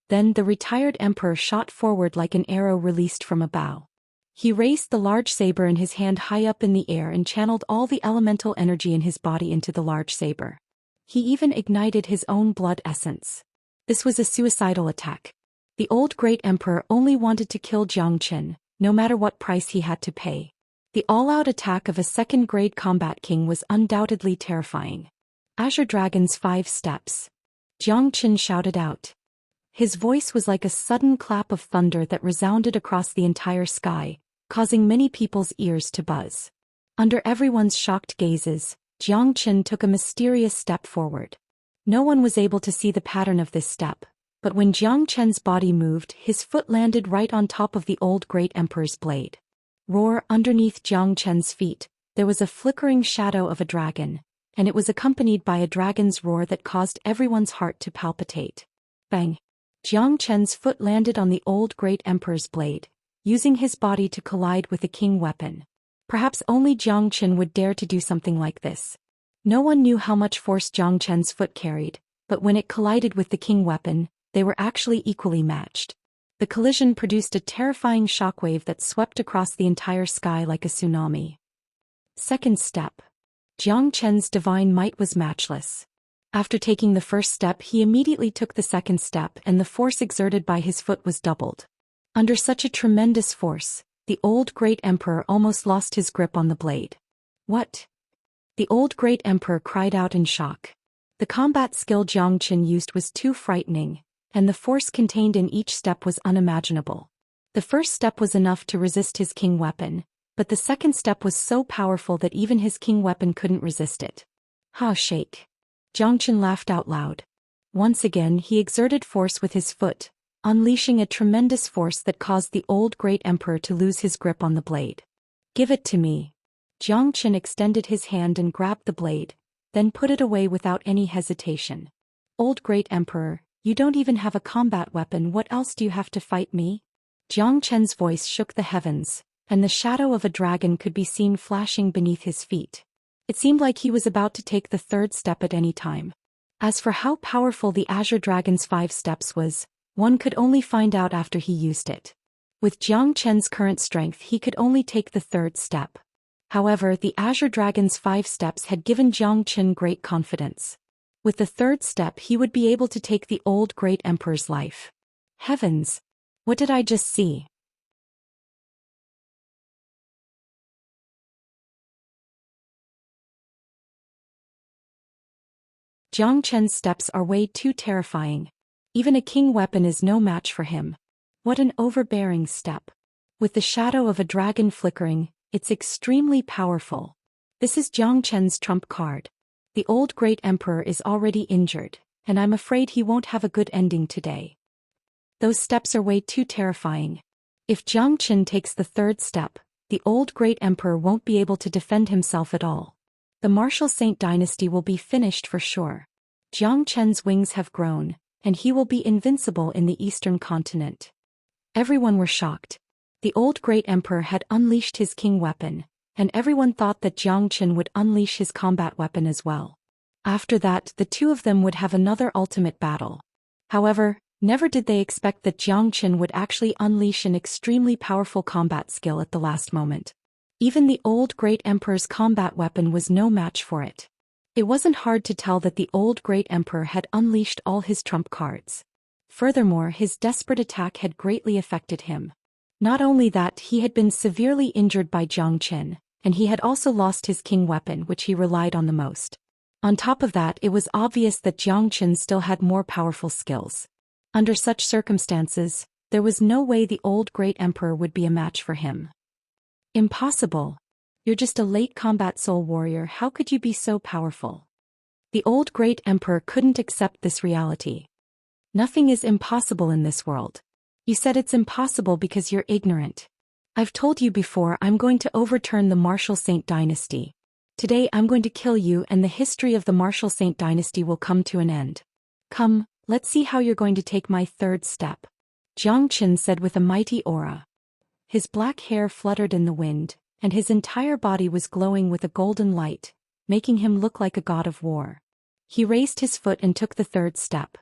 Then the retired emperor shot forward like an arrow released from a bow. He raised the large saber in his hand high up in the air and channeled all the elemental energy in his body into the large saber. He even ignited his own blood essence. This was a suicidal attack. The old great emperor only wanted to kill Jiang Qin, no matter what price he had to pay. The all-out attack of a second-grade combat king was undoubtedly terrifying. Azure Dragon's 5 steps. Jiang Qin shouted out. His voice was like a sudden clap of thunder that resounded across the entire sky, causing many people's ears to buzz. Under everyone's shocked gazes, Jiang Qin took a mysterious step forward. No one was able to see the pattern of this step, but when Jiang Qin's body moved, his foot landed right on top of the old great emperor's blade. Roar! Underneath Jiang Qin's feet, there was a flickering shadow of a dragon, and it was accompanied by a dragon's roar that caused everyone's heart to palpitate. Bang! Jiang Chen's foot landed on the old great emperor's blade, using his body to collide with the king weapon. Perhaps only Jiang Chen would dare to do something like this. No one knew how much force Jiang Chen's foot carried, but when it collided with the king weapon, they were actually equally matched. The collision produced a terrifying shockwave that swept across the entire sky like a tsunami. Second step. Jiang Chen's divine might was matchless. After taking the first step, he immediately took the second step, and the force exerted by his foot was doubled. Under such a tremendous force, the old great emperor almost lost his grip on the blade. What? The old great emperor cried out in shock. The combat skill Jiang Chen used was too frightening, and the force contained in each step was unimaginable. The first step was enough to resist his king weapon, but the second step was so powerful that even his king weapon couldn't resist it. Ha! Shake! Jiang Chen laughed out loud. Once again he exerted force with his foot, unleashing a tremendous force that caused the old great emperor to lose his grip on the blade. Give it to me. Jiang Chen extended his hand and grabbed the blade, then put it away without any hesitation. Old great emperor, you don't even have a combat weapon, what else do you have to fight me? Jiang Chen's voice shook the heavens, and the shadow of a dragon could be seen flashing beneath his feet. It seemed like he was about to take the third step at any time. As for how powerful the Azure Dragon's 5 steps was, one could only find out after he used it. With Jiang Chen's current strength he could only take the third step. However, the Azure Dragon's 5 steps had given Jiang Chen great confidence. With the third step he would be able to take the old great emperor's life. Heavens! What did I just see? Jiang Chen's steps are way too terrifying. Even a king weapon is no match for him. What an overbearing step. With the shadow of a dragon flickering, it's extremely powerful. This is Jiang Chen's trump card. The old great emperor is already injured, and I'm afraid he won't have a good ending today. Those steps are way too terrifying. If Jiang Chen takes the third step, the old great emperor won't be able to defend himself at all. The martial saint dynasty will be finished for sure. Jiang Chen's wings have grown, and he will be invincible in the eastern continent. Everyone were shocked. The old great emperor had unleashed his king weapon, and everyone thought that Jiang Chen would unleash his combat weapon as well. After that, the two of them would have another ultimate battle. However, never did they expect that Jiang Chen would actually unleash an extremely powerful combat skill at the last moment. Even the old great emperor's combat weapon was no match for it. It wasn't hard to tell that the old great emperor had unleashed all his trump cards. Furthermore, his desperate attack had greatly affected him. Not only that, he had been severely injured by Jiang Chen, and he had also lost his king weapon which he relied on the most. On top of that, it was obvious that Jiang Chen still had more powerful skills. Under such circumstances, there was no way the old great emperor would be a match for him. Impossible. You're just a late combat soul warrior, how could you be so powerful? The old great emperor couldn't accept this reality. Nothing is impossible in this world. You said it's impossible because you're ignorant. I've told you before, I'm going to overturn the martial saint dynasty. Today I'm going to kill you and the history of the martial saint dynasty will come to an end. Come, let's see how you're going to take my third step. Jiang Chen said with a mighty aura. His black hair fluttered in the wind, and his entire body was glowing with a golden light, making him look like a god of war. He raised his foot and took the third step.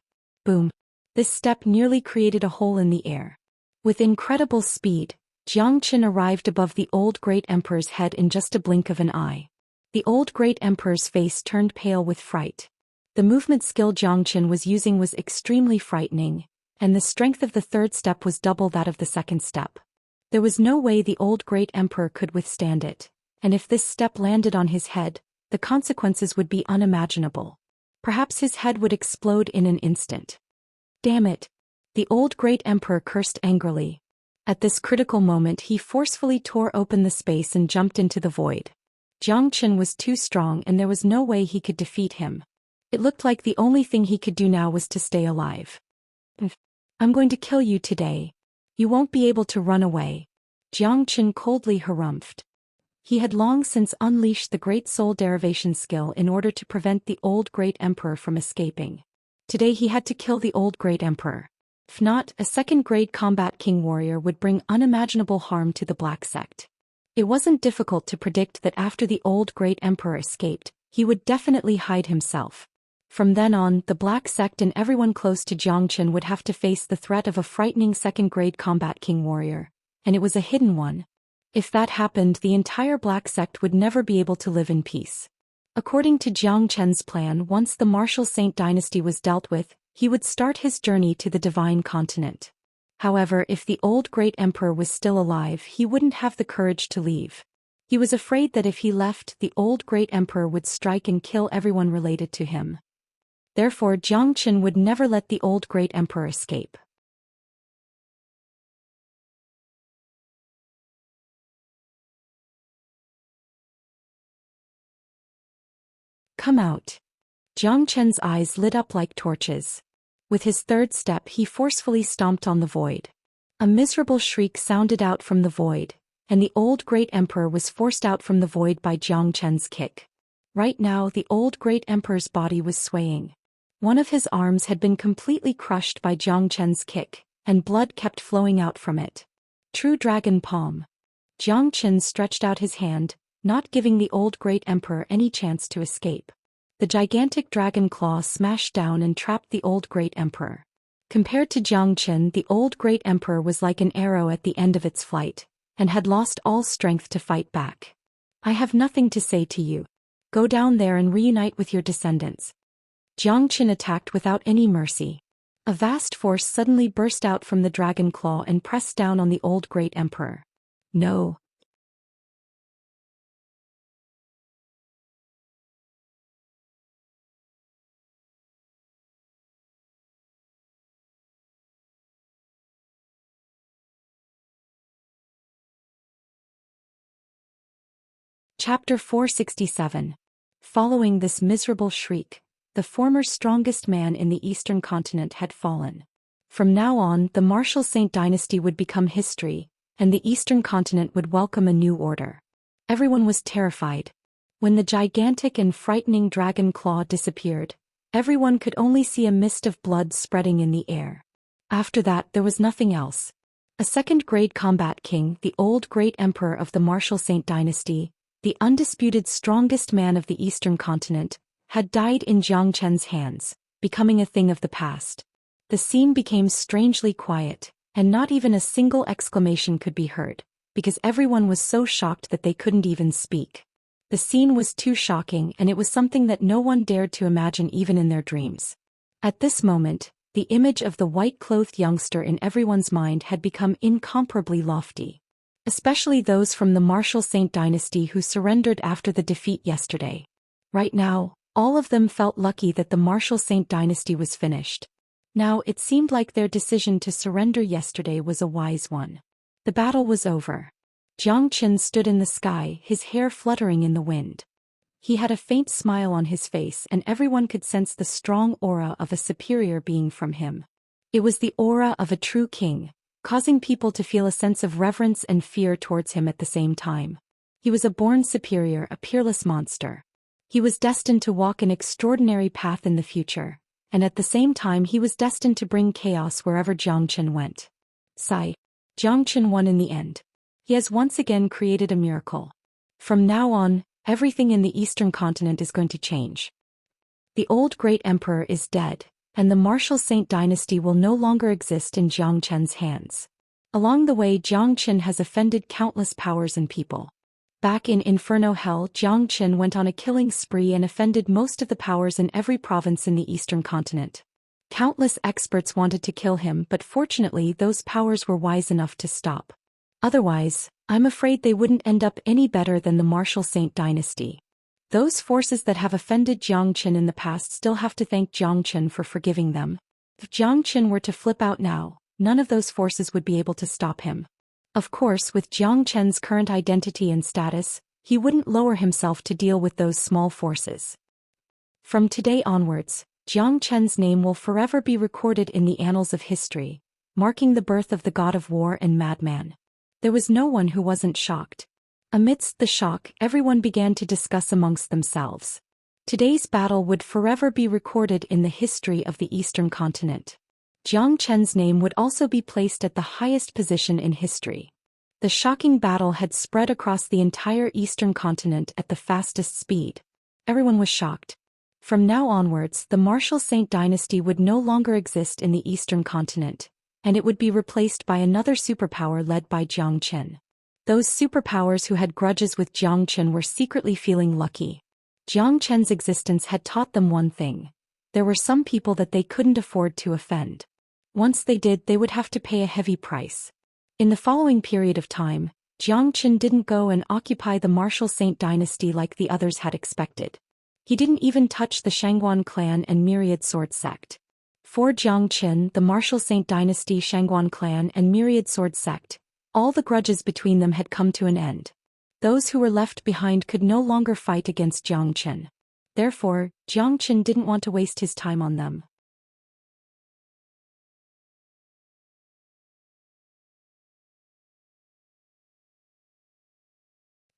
Boom! This step nearly created a hole in the air. With incredible speed, Jiang Chen arrived above the old great emperor's head in just a blink of an eye. The old great emperor's face turned pale with fright. The movement skill Jiang Chen was using was extremely frightening, and the strength of the third step was double that of the second step. There was no way the old great emperor could withstand it, and if this step landed on his head, the consequences would be unimaginable. Perhaps his head would explode in an instant. Damn it! The old great emperor cursed angrily. At this critical moment he forcefully tore open the space and jumped into the void. Jiang Chen was too strong and there was no way he could defeat him. It looked like the only thing he could do now was to stay alive. I'm going to kill you today. You won't be able to run away. Jiang Chen coldly harumphed. He had long since unleashed the great soul derivation skill in order to prevent the old great emperor from escaping. Today he had to kill the old great emperor. If not, a second-grade combat king warrior would bring unimaginable harm to the Black Sect. It wasn't difficult to predict that after the old great emperor escaped, he would definitely hide himself. From then on, the Black Sect and everyone close to Zhou Xian would have to face the threat of a frightening second-grade combat king warrior, and it was a hidden one. If that happened, the entire Black Sect would never be able to live in peace. According to Zhou Xian's plan, once the Martial Saint dynasty was dealt with, he would start his journey to the Divine Continent. However, if the old great emperor was still alive, he wouldn't have the courage to leave. He was afraid that if he left, the old great emperor would strike and kill everyone related to him. Therefore, Zhou Xian would never let the old great emperor escape. Come out. Zhou Xian's eyes lit up like torches. With his third step, he forcefully stomped on the void. A miserable shriek sounded out from the void, and the old great emperor was forced out from the void by Zhou Xian's kick. Right now, the old great emperor's body was swaying. One of his arms had been completely crushed by Zhou Xian's kick, and blood kept flowing out from it. True dragon palm. Zhou Xian stretched out his hand, not giving the old great emperor any chance to escape. The gigantic dragon claw smashed down and trapped the old great emperor. Compared to Zhou Xian, the old great emperor was like an arrow at the end of its flight, and had lost all strength to fight back. I have nothing to say to you. Go down there and reunite with your descendants. Zhou Xian attacked without any mercy. A vast force suddenly burst out from the dragon claw and pressed down on the old great emperor. No. Chapter 467. Following this miserable shriek, the former strongest man in the Eastern continent had fallen. From now on, the Martial Saint dynasty would become history, and the Eastern continent would welcome a new order. Everyone was terrified. When the gigantic and frightening dragon claw disappeared, everyone could only see a mist of blood spreading in the air. After that, there was nothing else. A second-grade combat king, the old great emperor of the Martial Saint dynasty, the undisputed strongest man of the Eastern continent, had died in Zhou Xian's hands, becoming a thing of the past. The scene became strangely quiet, and not even a single exclamation could be heard, because everyone was so shocked that they couldn't even speak. The scene was too shocking, and it was something that no one dared to imagine even in their dreams. At this moment, the image of the white-clothed youngster in everyone's mind had become incomparably lofty. Especially those from the Martial Saint dynasty who surrendered after the defeat yesterday. Right now, all of them felt lucky that the Martial Saint dynasty was finished. Now it seemed like their decision to surrender yesterday was a wise one. The battle was over. Zhou Xian stood in the sky, his hair fluttering in the wind. He had a faint smile on his face, and everyone could sense the strong aura of a superior being from him. It was the aura of a true king, causing people to feel a sense of reverence and fear towards him at the same time. He was a born superior, a peerless monster. He was destined to walk an extraordinary path in the future, and at the same time he was destined to bring chaos wherever Zhou Xian went. Sigh. Zhou Xian won in the end. He has once again created a miracle. From now on, everything in the Eastern continent is going to change. The old great emperor is dead, and the Martial Saint dynasty will no longer exist in Zhou Xian's hands. Along the way, Zhou Xian has offended countless powers and people. Back in Inferno Hell, Zhou Xian went on a killing spree and offended most of the powers in every province in the Eastern continent. Countless experts wanted to kill him, but fortunately those powers were wise enough to stop. Otherwise, I'm afraid they wouldn't end up any better than the Martial Saint dynasty. Those forces that have offended Zhou Xian in the past still have to thank Zhou Xian for forgiving them. If Zhou Xian were to flip out now, none of those forces would be able to stop him. Of course, with Zhou Xian's current identity and status, he wouldn't lower himself to deal with those small forces. From today onwards, Zhou Xian's name will forever be recorded in the annals of history, marking the birth of the god of war and madman. There was no one who wasn't shocked. Amidst the shock, everyone began to discuss amongst themselves. Today's battle would forever be recorded in the history of the Eastern continent. Jiang Chen's name would also be placed at the highest position in history. The shocking battle had spread across the entire Eastern continent at the fastest speed. Everyone was shocked. From now onwards, the martial Saint dynasty would no longer exist in the Eastern continent, and it would be replaced by another superpower led by Jiang Chen. Those superpowers who had grudges with Jiang Chen were secretly feeling lucky. Jiang Chen's existence had taught them one thing. There were some people that they couldn't afford to offend. Once they did, they would have to pay a heavy price. In the following period of time, Jiang Chen didn't go and occupy the martial Saint dynasty like the others had expected. He didn't even touch the Shangguan clan and Myriad Sword sect. For Jiang Chen, the martial Saint dynasty, Shangguan clan and Myriad Sword sect, all the grudges between them had come to an end. Those who were left behind could no longer fight against Jiang Chen. Therefore, Jiang Chen didn't want to waste his time on them.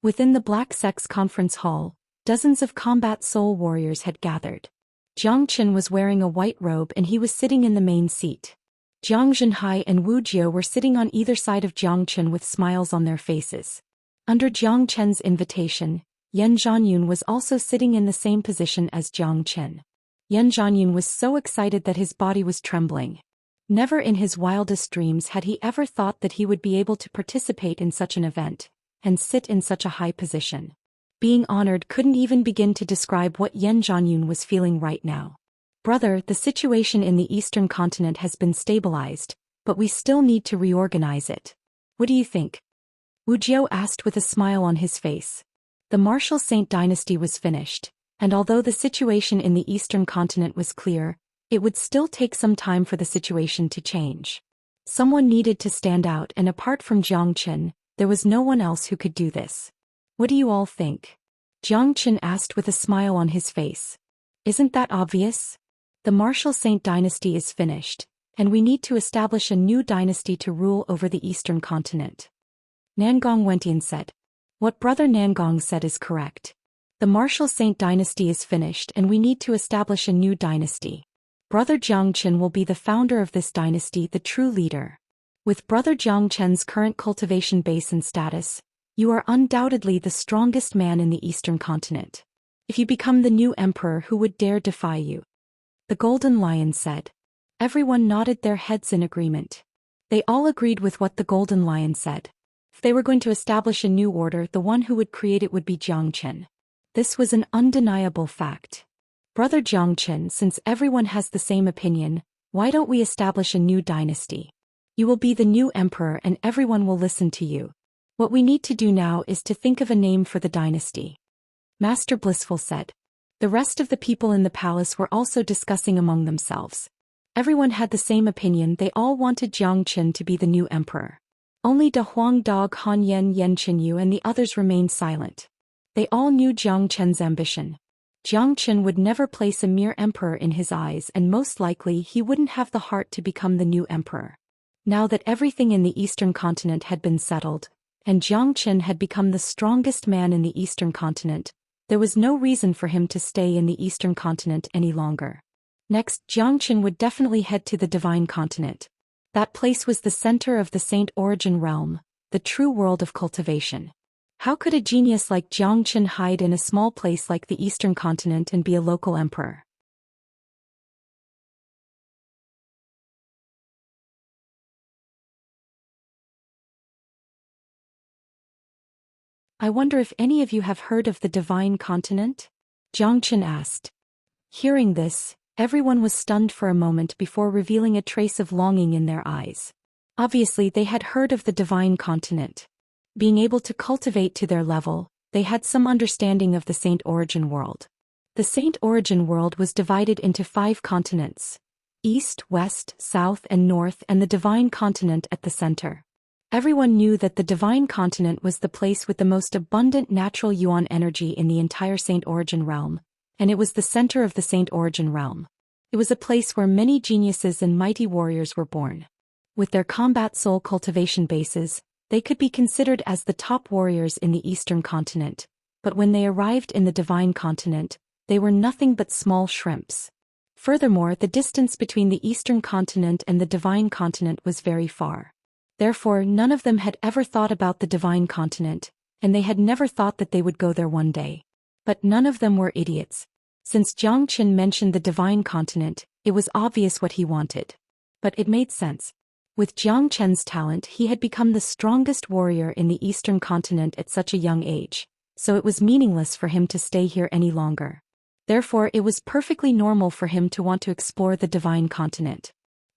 Within the Black Sect's conference hall, dozens of combat soul warriors had gathered. Jiang Chen was wearing a white robe and he was sitting in the main seat. Jiang Zhenhai and Wu Jie were sitting on either side of Jiang Chen with smiles on their faces. Under Jiang Chen's invitation, Yan Zhanyun was also sitting in the same position as Jiang Chen. Yan Zhanyun was so excited that his body was trembling. Never in his wildest dreams had he ever thought that he would be able to participate in such an event, and sit in such a high position. Being honored couldn't even begin to describe what Yan Zhanyun was feeling right now. Brother, the situation in the Eastern continent has been stabilized, but we still need to reorganize it. What do you think? Wu Jie asked with a smile on his face. The martial Saint dynasty was finished, and although the situation in the Eastern continent was clear, it would still take some time for the situation to change. Someone needed to stand out, and apart from Jiang Chen, there was no one else who could do this. What do you all think? Jiang Chen asked with a smile on his face. Isn't that obvious? The martial Saint dynasty is finished, and we need to establish a new dynasty to rule over the Eastern continent. Nangong Wentian said. What Brother Nangong said is correct. The martial Saint dynasty is finished and we need to establish a new dynasty. Brother Jiang Chen will be the founder of this dynasty, the true leader. With Brother Jiang Chen's current cultivation base and status, you are undoubtedly the strongest man in the Eastern continent. If you become the new emperor, who would dare defy you? The Golden Lion said. Everyone nodded their heads in agreement. They all agreed with what the Golden Lion said. If they were going to establish a new order, the one who would create it would be Jiang Chen. This was an undeniable fact. Brother Jiang Chen, since everyone has the same opinion, why don't we establish a new dynasty? You will be the new emperor and everyone will listen to you. What we need to do now is to think of a name for the dynasty. Master Blissful said. The rest of the people in the palace were also discussing among themselves. Everyone had the same opinion. They all wanted Jiang Chen to be the new emperor. Only De Huang Dog Han Yen Yen Chenyu and the others remained silent. They all knew Jiang Chen's ambition. Jiang Chen would never place a mere emperor in his eyes, and most likely he wouldn't have the heart to become the new emperor. Now that everything in the Eastern continent had been settled, and Jiang Chen had become the strongest man in the Eastern continent, there was no reason for him to stay in the Eastern continent any longer. Next, Jiang Chen would definitely head to the Divine Continent. That place was the center of the Saint Origin realm, the true world of cultivation. How could a genius like Jiang Chen hide in a small place like the Eastern continent and be a local emperor? I wonder if any of you have heard of the Divine Continent? Jiang Chen asked. Hearing this, everyone was stunned for a moment before revealing a trace of longing in their eyes. Obviously, they had heard of the Divine Continent. Being able to cultivate to their level, they had some understanding of the Saint Origin world. The Saint Origin world was divided into 5 continents: East, West, South, and North, and the Divine Continent at the center. Everyone knew that the Divine Continent was the place with the most abundant natural yuan energy in the entire Saint Origin realm, and it was the center of the Saint Origin realm. It was a place where many geniuses and mighty warriors were born. With their combat soul cultivation bases, they could be considered as the top warriors in the Eastern continent, but when they arrived in the Divine Continent, they were nothing but small shrimps. Furthermore, the distance between the eastern continent and the divine continent was very far. Therefore, none of them had ever thought about the divine continent, and they had never thought that they would go there one day. But none of them were idiots. Since Jiang Qin mentioned the divine continent, it was obvious what he wanted. But it made sense. With Jiang Chen's talent, he had become the strongest warrior in the eastern continent at such a young age, so it was meaningless for him to stay here any longer. Therefore, it was perfectly normal for him to want to explore the divine continent.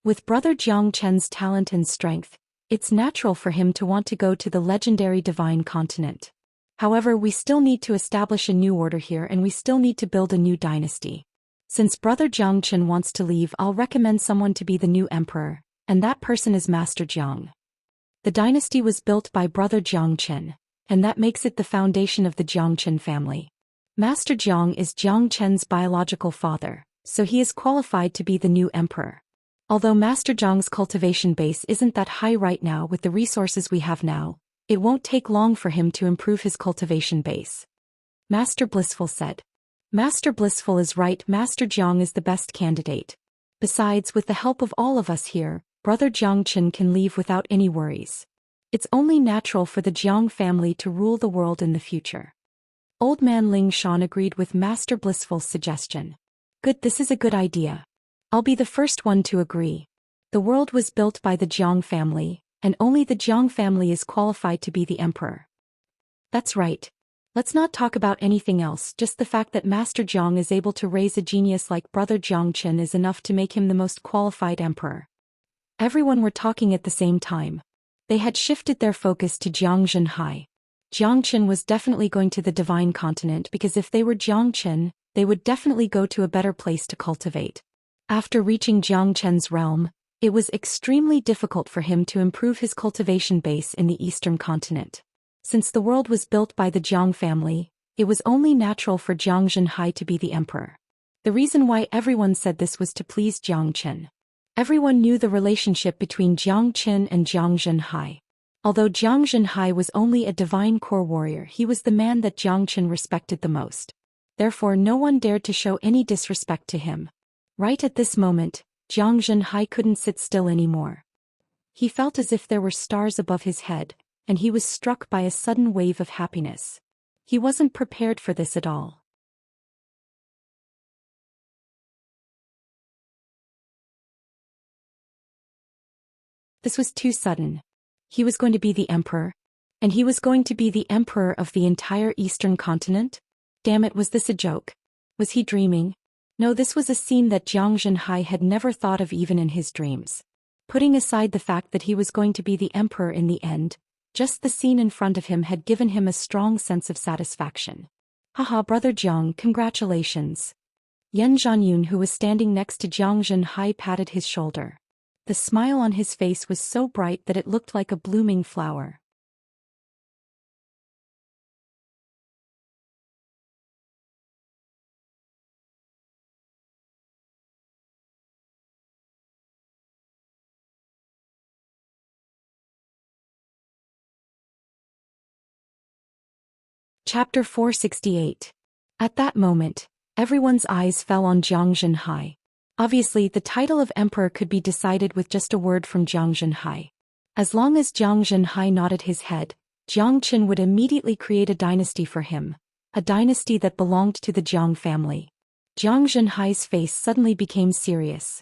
With brother Jiang Chen's talent and strength, it's natural for him to want to go to the legendary divine continent. However, we still need to establish a new order here, and we still need to build a new dynasty. Since brother Jiang Chen wants to leave, I'll recommend someone to be the new emperor, and that person is Master Jiang. The dynasty was built by brother Jiang Chen, and that makes it the foundation of the Jiang Chen family. Master Jiang is Jiang Chen's biological father, so he is qualified to be the new emperor. Although Master Jiang's cultivation base isn't that high right now with the resources we have now, it won't take long for him to improve his cultivation base. Master Blissful said. Master Blissful is right, Master Jiang is the best candidate. Besides, with the help of all of us here, brother Jiang Chen can leave without any worries. It's only natural for the Jiang family to rule the world in the future. Old man Ling Shan agreed with Master Blissful's suggestion. Good, this is a good idea. I'll be the first one to agree. The world was built by the Jiang family, and only the Jiang family is qualified to be the emperor. That's right. Let's not talk about anything else, just the fact that Master Jiang is able to raise a genius like brother Jiang Chen is enough to make him the most qualified emperor. Everyone were talking at the same time. They had shifted their focus to Jiang Zhenhai. Jiang Chen was definitely going to the divine continent because if they were Jiang Chen, they would definitely go to a better place to cultivate. After reaching Jiang Chen's realm, it was extremely difficult for him to improve his cultivation base in the eastern continent. Since the world was built by the Jiang family, it was only natural for Jiang Zhenhai to be the emperor. The reason why everyone said this was to please Jiang Chen. Everyone knew the relationship between Jiang Chen and Jiang Zhenhai. Although Jiang Zhenhai was only a divine core warrior, he was the man that Jiang Chen respected the most. Therefore, no one dared to show any disrespect to him. Right at this moment, Jiang Zhenhai couldn't sit still anymore. He felt as if there were stars above his head, and he was struck by a sudden wave of happiness. He wasn't prepared for this at all. This was too sudden. He was going to be the emperor, and he was going to be the emperor of the entire eastern continent? Damn it, was this a joke? Was he dreaming? No, this was a scene that Jiang Zhenhai had never thought of even in his dreams. Putting aside the fact that he was going to be the emperor in the end, just the scene in front of him had given him a strong sense of satisfaction. Haha, brother Jiang, congratulations. Yan Zhanyun, who was standing next to Jiang Zhenhai, patted his shoulder. The smile on his face was so bright that it looked like a blooming flower. Chapter 468. At that moment, everyone's eyes fell on Jiang Zhenhai. Obviously, the title of emperor could be decided with just a word from Jiang Zhenhai. As long as Jiang Zhenhai nodded his head, Jiang Qin would immediately create a dynasty for him, a dynasty that belonged to the Jiang family. Jiang Zhenhai's face suddenly became serious.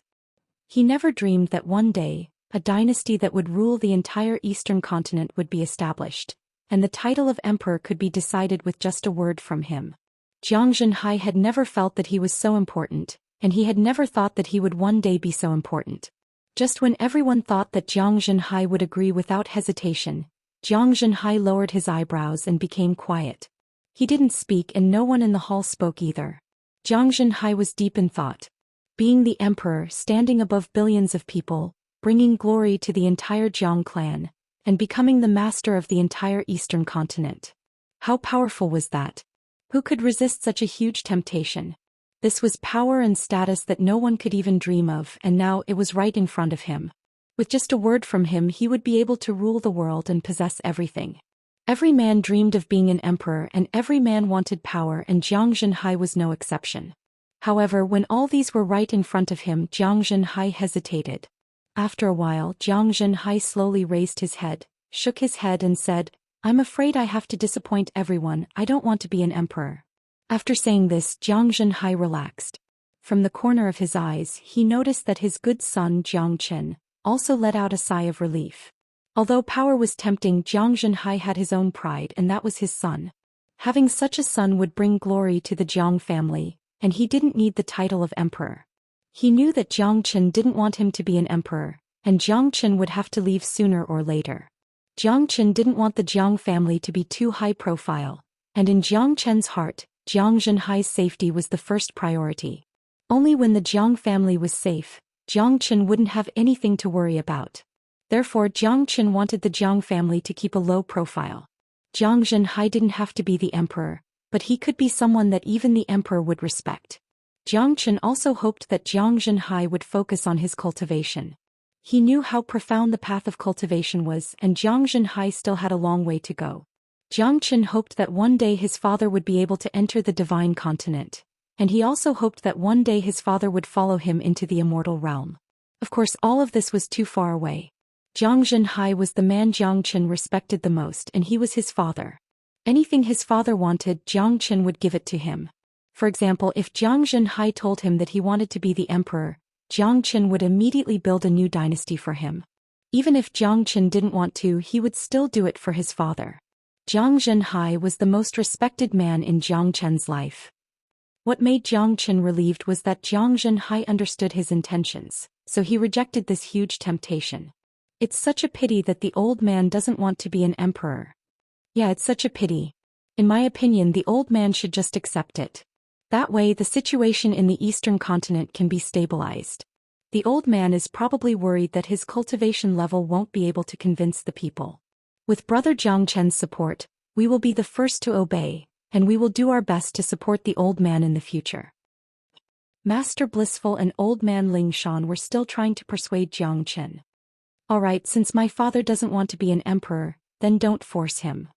He never dreamed that one day, a dynasty that would rule the entire eastern continent would be established, and the title of emperor could be decided with just a word from him. Jiang Zhenhai had never felt that he was so important, and he had never thought that he would one day be so important. Just when everyone thought that Jiang Zhenhai would agree without hesitation, Jiang Zhenhai lowered his eyebrows and became quiet. He didn't speak, and no one in the hall spoke either. Jiang Zhenhai was deep in thought. Being the emperor, standing above billions of people, bringing glory to the entire Jiang clan, and becoming the master of the entire eastern continent. How powerful was that? Who could resist such a huge temptation? This was power and status that no one could even dream of, and now it was right in front of him. With just a word from him, he would be able to rule the world and possess everything. Every man dreamed of being an emperor and every man wanted power, and Zhang Zhenhai was no exception. However, when all these were right in front of him, Zhang Zhenhai hesitated. After a while, Zhang Zhenhai slowly raised his head, shook his head and said, "I'm afraid I have to disappoint everyone. I don't want to be an emperor." After saying this, Zhang Zhenhai relaxed. From the corner of his eyes, he noticed that his good son Jiang Qin also let out a sigh of relief. Although power was tempting, Zhang Zhenhai had his own pride, and that was his son. Having such a son would bring glory to the Jiang family, and he didn't need the title of emperor. He knew that Jiang Qin didn't want him to be an emperor, and Jiang Qin would have to leave sooner or later. Jiang Qin didn't want the Jiang family to be too high profile, and in Jiang Qin's heart, Jiang Zhenhai's safety was the first priority. Only when the Jiang family was safe, Jiang Qin wouldn't have anything to worry about. Therefore, Jiang Qin wanted the Jiang family to keep a low profile. Jiang Zhenhai didn't have to be the emperor, but he could be someone that even the emperor would respect. Jiang Qin also hoped that Jiang Zhenhai would focus on his cultivation. He knew how profound the path of cultivation was, and Jiang Zhenhai still had a long way to go. Jiang Qin hoped that one day his father would be able to enter the divine continent, and he also hoped that one day his father would follow him into the immortal realm. Of course, all of this was too far away. Jiang Zhenhai was the man Jiang Qin respected the most, and he was his father. Anything his father wanted, Jiang Qin would give it to him. For example, if Jiang Zhenhai told him that he wanted to be the emperor, Jiang Qin would immediately build a new dynasty for him. Even if Jiang Qin didn't want to, he would still do it for his father. Jiang Zhenhai was the most respected man in Jiang Qin's life. What made Jiang Qin relieved was that Jiang Zhenhai understood his intentions, so he rejected this huge temptation. It's such a pity that the old man doesn't want to be an emperor. Yeah, it's such a pity. In my opinion, the old man should just accept it. That way, the situation in the eastern continent can be stabilized. The old man is probably worried that his cultivation level won't be able to convince the people. With Brother Jiang Chen's support, we will be the first to obey, and we will do our best to support the old man in the future. Master Blissful and Old Man Ling Shan were still trying to persuade Jiang Chen. Alright, since my father doesn't want to be an emperor, then don't force him.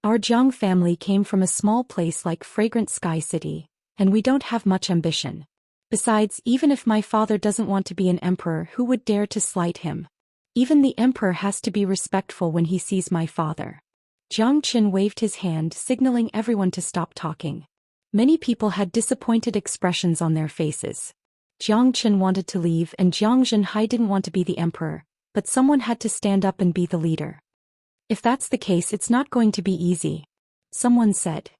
Our Jiang family came from a small place like Fragrant Sky City, and we don't have much ambition. Besides, even if my father doesn't want to be an emperor, who would dare to slight him? Even the emperor has to be respectful when he sees my father. Jiang Qin waved his hand, signaling everyone to stop talking. Many people had disappointed expressions on their faces. Jiang Qin wanted to leave and Jiang Zhenhai didn't want to be the emperor, but someone had to stand up and be the leader. If that's the case, it's not going to be easy. Someone said.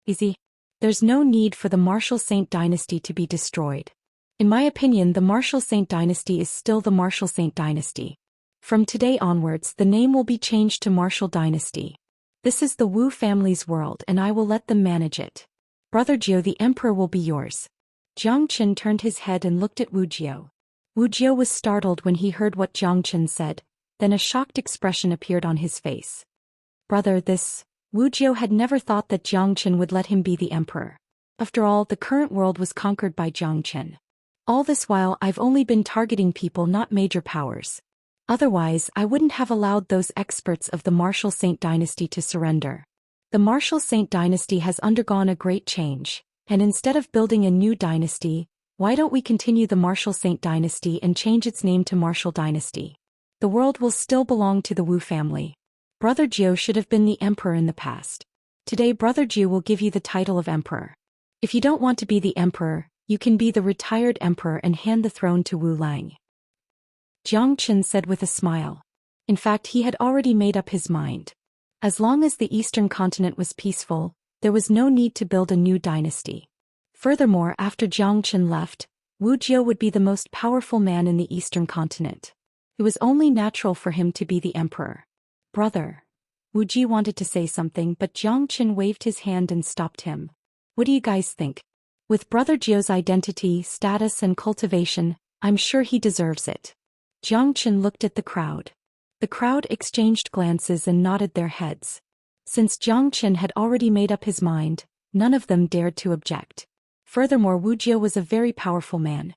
Easy? There's no need for the Martial Saint dynasty to be destroyed. In my opinion, the Martial Saint dynasty is still the Martial Saint dynasty. From today onwards, the name will be changed to Martial Dynasty. This is the Wu family's world and I will let them manage it. Brother Jiu, the emperor will be yours. Jiang Qin turned his head and looked at Wu Jiu. Wu Jiu was startled when he heard what Jiang Qin said, then a shocked expression appeared on his face. Brother, Wu Jiu had never thought that Jiang Qin would let him be the emperor. After all, the current world was conquered by Jiang Qin. All this while, I've only been targeting people, not major powers. Otherwise, I wouldn't have allowed those experts of the Martial Saint dynasty to surrender. The Martial Saint dynasty has undergone a great change, and instead of building a new dynasty, why don't we continue the Martial Saint dynasty and change its name to Martial Dynasty? The world will still belong to the Wu family. Brother Jiu should have been the emperor in the past. Today Brother Jiu will give you the title of emperor. If you don't want to be the emperor, you can be the retired emperor and hand the throne to Wu Lang. Jiang Qin said with a smile. In fact, he had already made up his mind. As long as the eastern continent was peaceful, there was no need to build a new dynasty. Furthermore, after Jiang Qin left, Wu Jiu would be the most powerful man in the eastern continent. It was only natural for him to be the emperor. Brother. Wu Jiu wanted to say something, but Jiang Qin waved his hand and stopped him. What do you guys think? With Brother Jiu's identity, status and cultivation, I'm sure he deserves it. Jiang Qin looked at the crowd. The crowd exchanged glances and nodded their heads. Since Jiang Qin had already made up his mind, none of them dared to object. Furthermore, Wu Jiu was a very powerful man.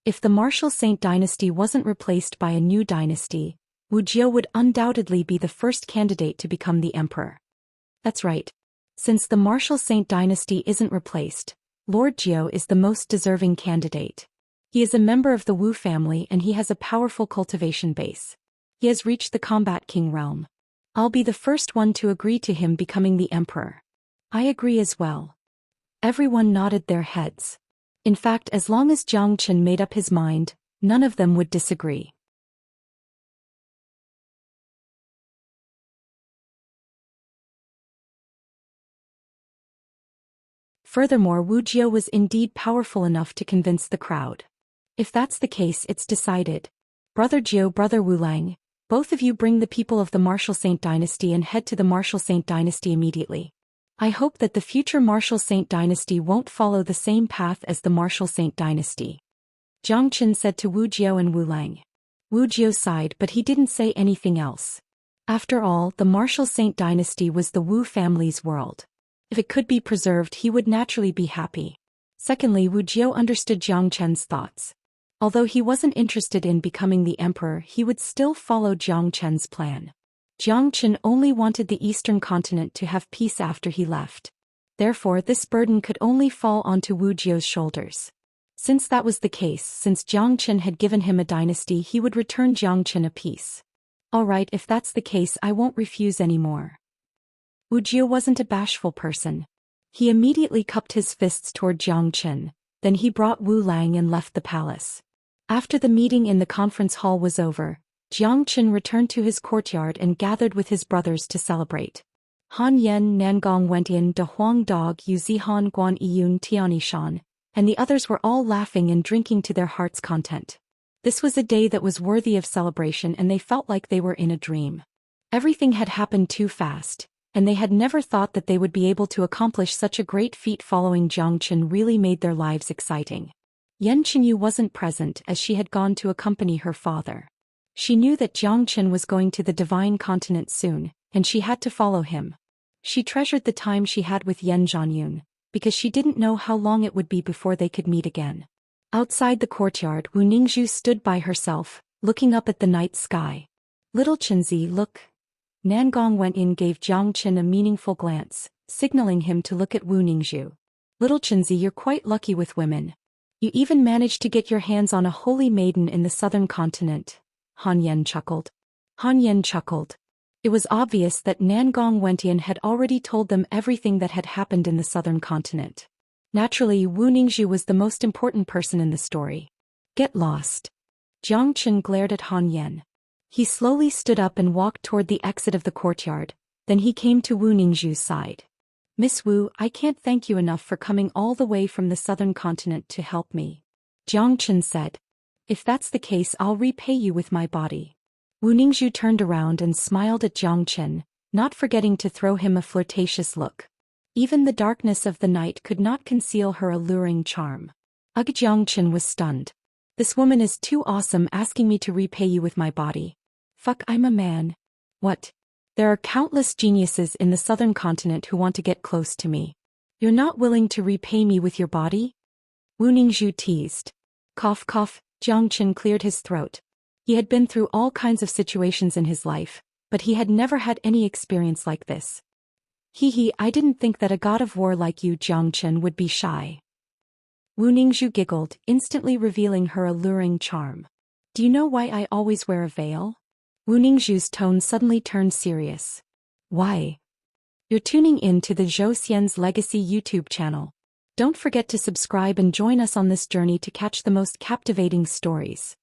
If the martial Saint dynasty wasn't replaced by a new dynasty, Wuxia would undoubtedly be the first candidate to become the emperor. That's right. Since the martial Saint dynasty isn't replaced, Lord Jiao is the most deserving candidate. He is a member of the Wu family and he has a powerful cultivation base. He has reached the combat king realm. I'll be the first one to agree to him becoming the emperor. I agree as well. Everyone nodded their heads. In fact, as long as Zhang Chen made up his mind, none of them would disagree. Furthermore, Wu Jia was indeed powerful enough to convince the crowd. If that's the case, it's decided. Brother Jiao, Brother Wu Lang, both of you bring the people of the martial Saint dynasty and head to the martial Saint dynasty immediately. I hope that the future martial Saint dynasty won't follow the same path as the martial Saint dynasty. Zhang Chen said to Wu Jiao and Wu Lang. Wu Jiao sighed, but he didn't say anything else. After all, the martial Saint dynasty was the Wu family's world. If it could be preserved, he would naturally be happy. Secondly, Wu Jiao understood Zhang Chen's thoughts. Although he wasn't interested in becoming the emperor, he would still follow Zhang Chen's plan. Zhang Chen only wanted the eastern continent to have peace after he left. Therefore, this burden could only fall onto Wu Jiao's shoulders. Since that was the case, since Zhang Chen had given him a dynasty, he would return Zhang Chen a peace. Alright, if that's the case, I won't refuse anymore. Wu Jiao wasn't a bashful person. He immediately cupped his fists toward Zhang Chen, then he brought Wu Lang and left the palace. After the meeting in the conference hall was over, Zhang Chen returned to his courtyard and gathered with his brothers to celebrate. Han Yan, Nangong Wentian, De Huang Dog, Yu Zihan, Guan Yiyun, Tiani Shan, and the others were all laughing and drinking to their heart's content. This was a day that was worthy of celebration and they felt like they were in a dream. Everything had happened too fast, and they had never thought that they would be able to accomplish such a great feat. Following Zhang Chen really made their lives exciting. Yan Chenyu wasn't present as she had gone to accompany her father. She knew that Zhang Chen was going to the divine continent soon, and she had to follow him. She treasured the time she had with Yan Zhanyun, because she didn't know how long it would be before they could meet again. Outside the courtyard, Wu Ningzhu stood by herself, looking up at the night sky. Little Chenzi, look. Nangong went in, gave Zhang Chen a meaningful glance, signaling him to look at Wu Ningzhu. Little Chenzi, you're quite lucky with women. You even managed to get your hands on a holy maiden in the southern continent. Han Yan chuckled. Han Yan chuckled. It was obvious that Nangong Wentian had already told them everything that had happened in the southern continent. Naturally, Wu Ningzhu was the most important person in the story. Get lost. Zhang Chen glared at Han Yan. He slowly stood up and walked toward the exit of the courtyard, then he came to Wu Ningzhu's side. Miss Wu, I can't thank you enough for coming all the way from the southern continent to help me. Zhang Chen said. If that's the case, I'll repay you with my body. Wu Ningzhu turned around and smiled at Zhang Chen, not forgetting to throw him a flirtatious look. Even the darkness of the night could not conceal her alluring charm. Ugh, Zhang Chen was stunned. This woman is too awesome, asking me to repay you with my body. Fuck, I'm a man. What? There are countless geniuses in the southern continent who want to get close to me. You're not willing to repay me with your body? Wu Ningzhu teased. Cough cough, Zhang Chen cleared his throat. He had been through all kinds of situations in his life, but he had never had any experience like this. Hee, I didn't think that a god of war like you, Zhang Chen, would be shy. Wu Ningzhu giggled, instantly revealing her alluring charm. Do you know why I always wear a veil? Wu Ningzhu's tone suddenly turned serious. Why? You're tuning in to the Zhou Xian's Legacy YouTube channel. Don't forget to subscribe and join us on this journey to catch the most captivating stories.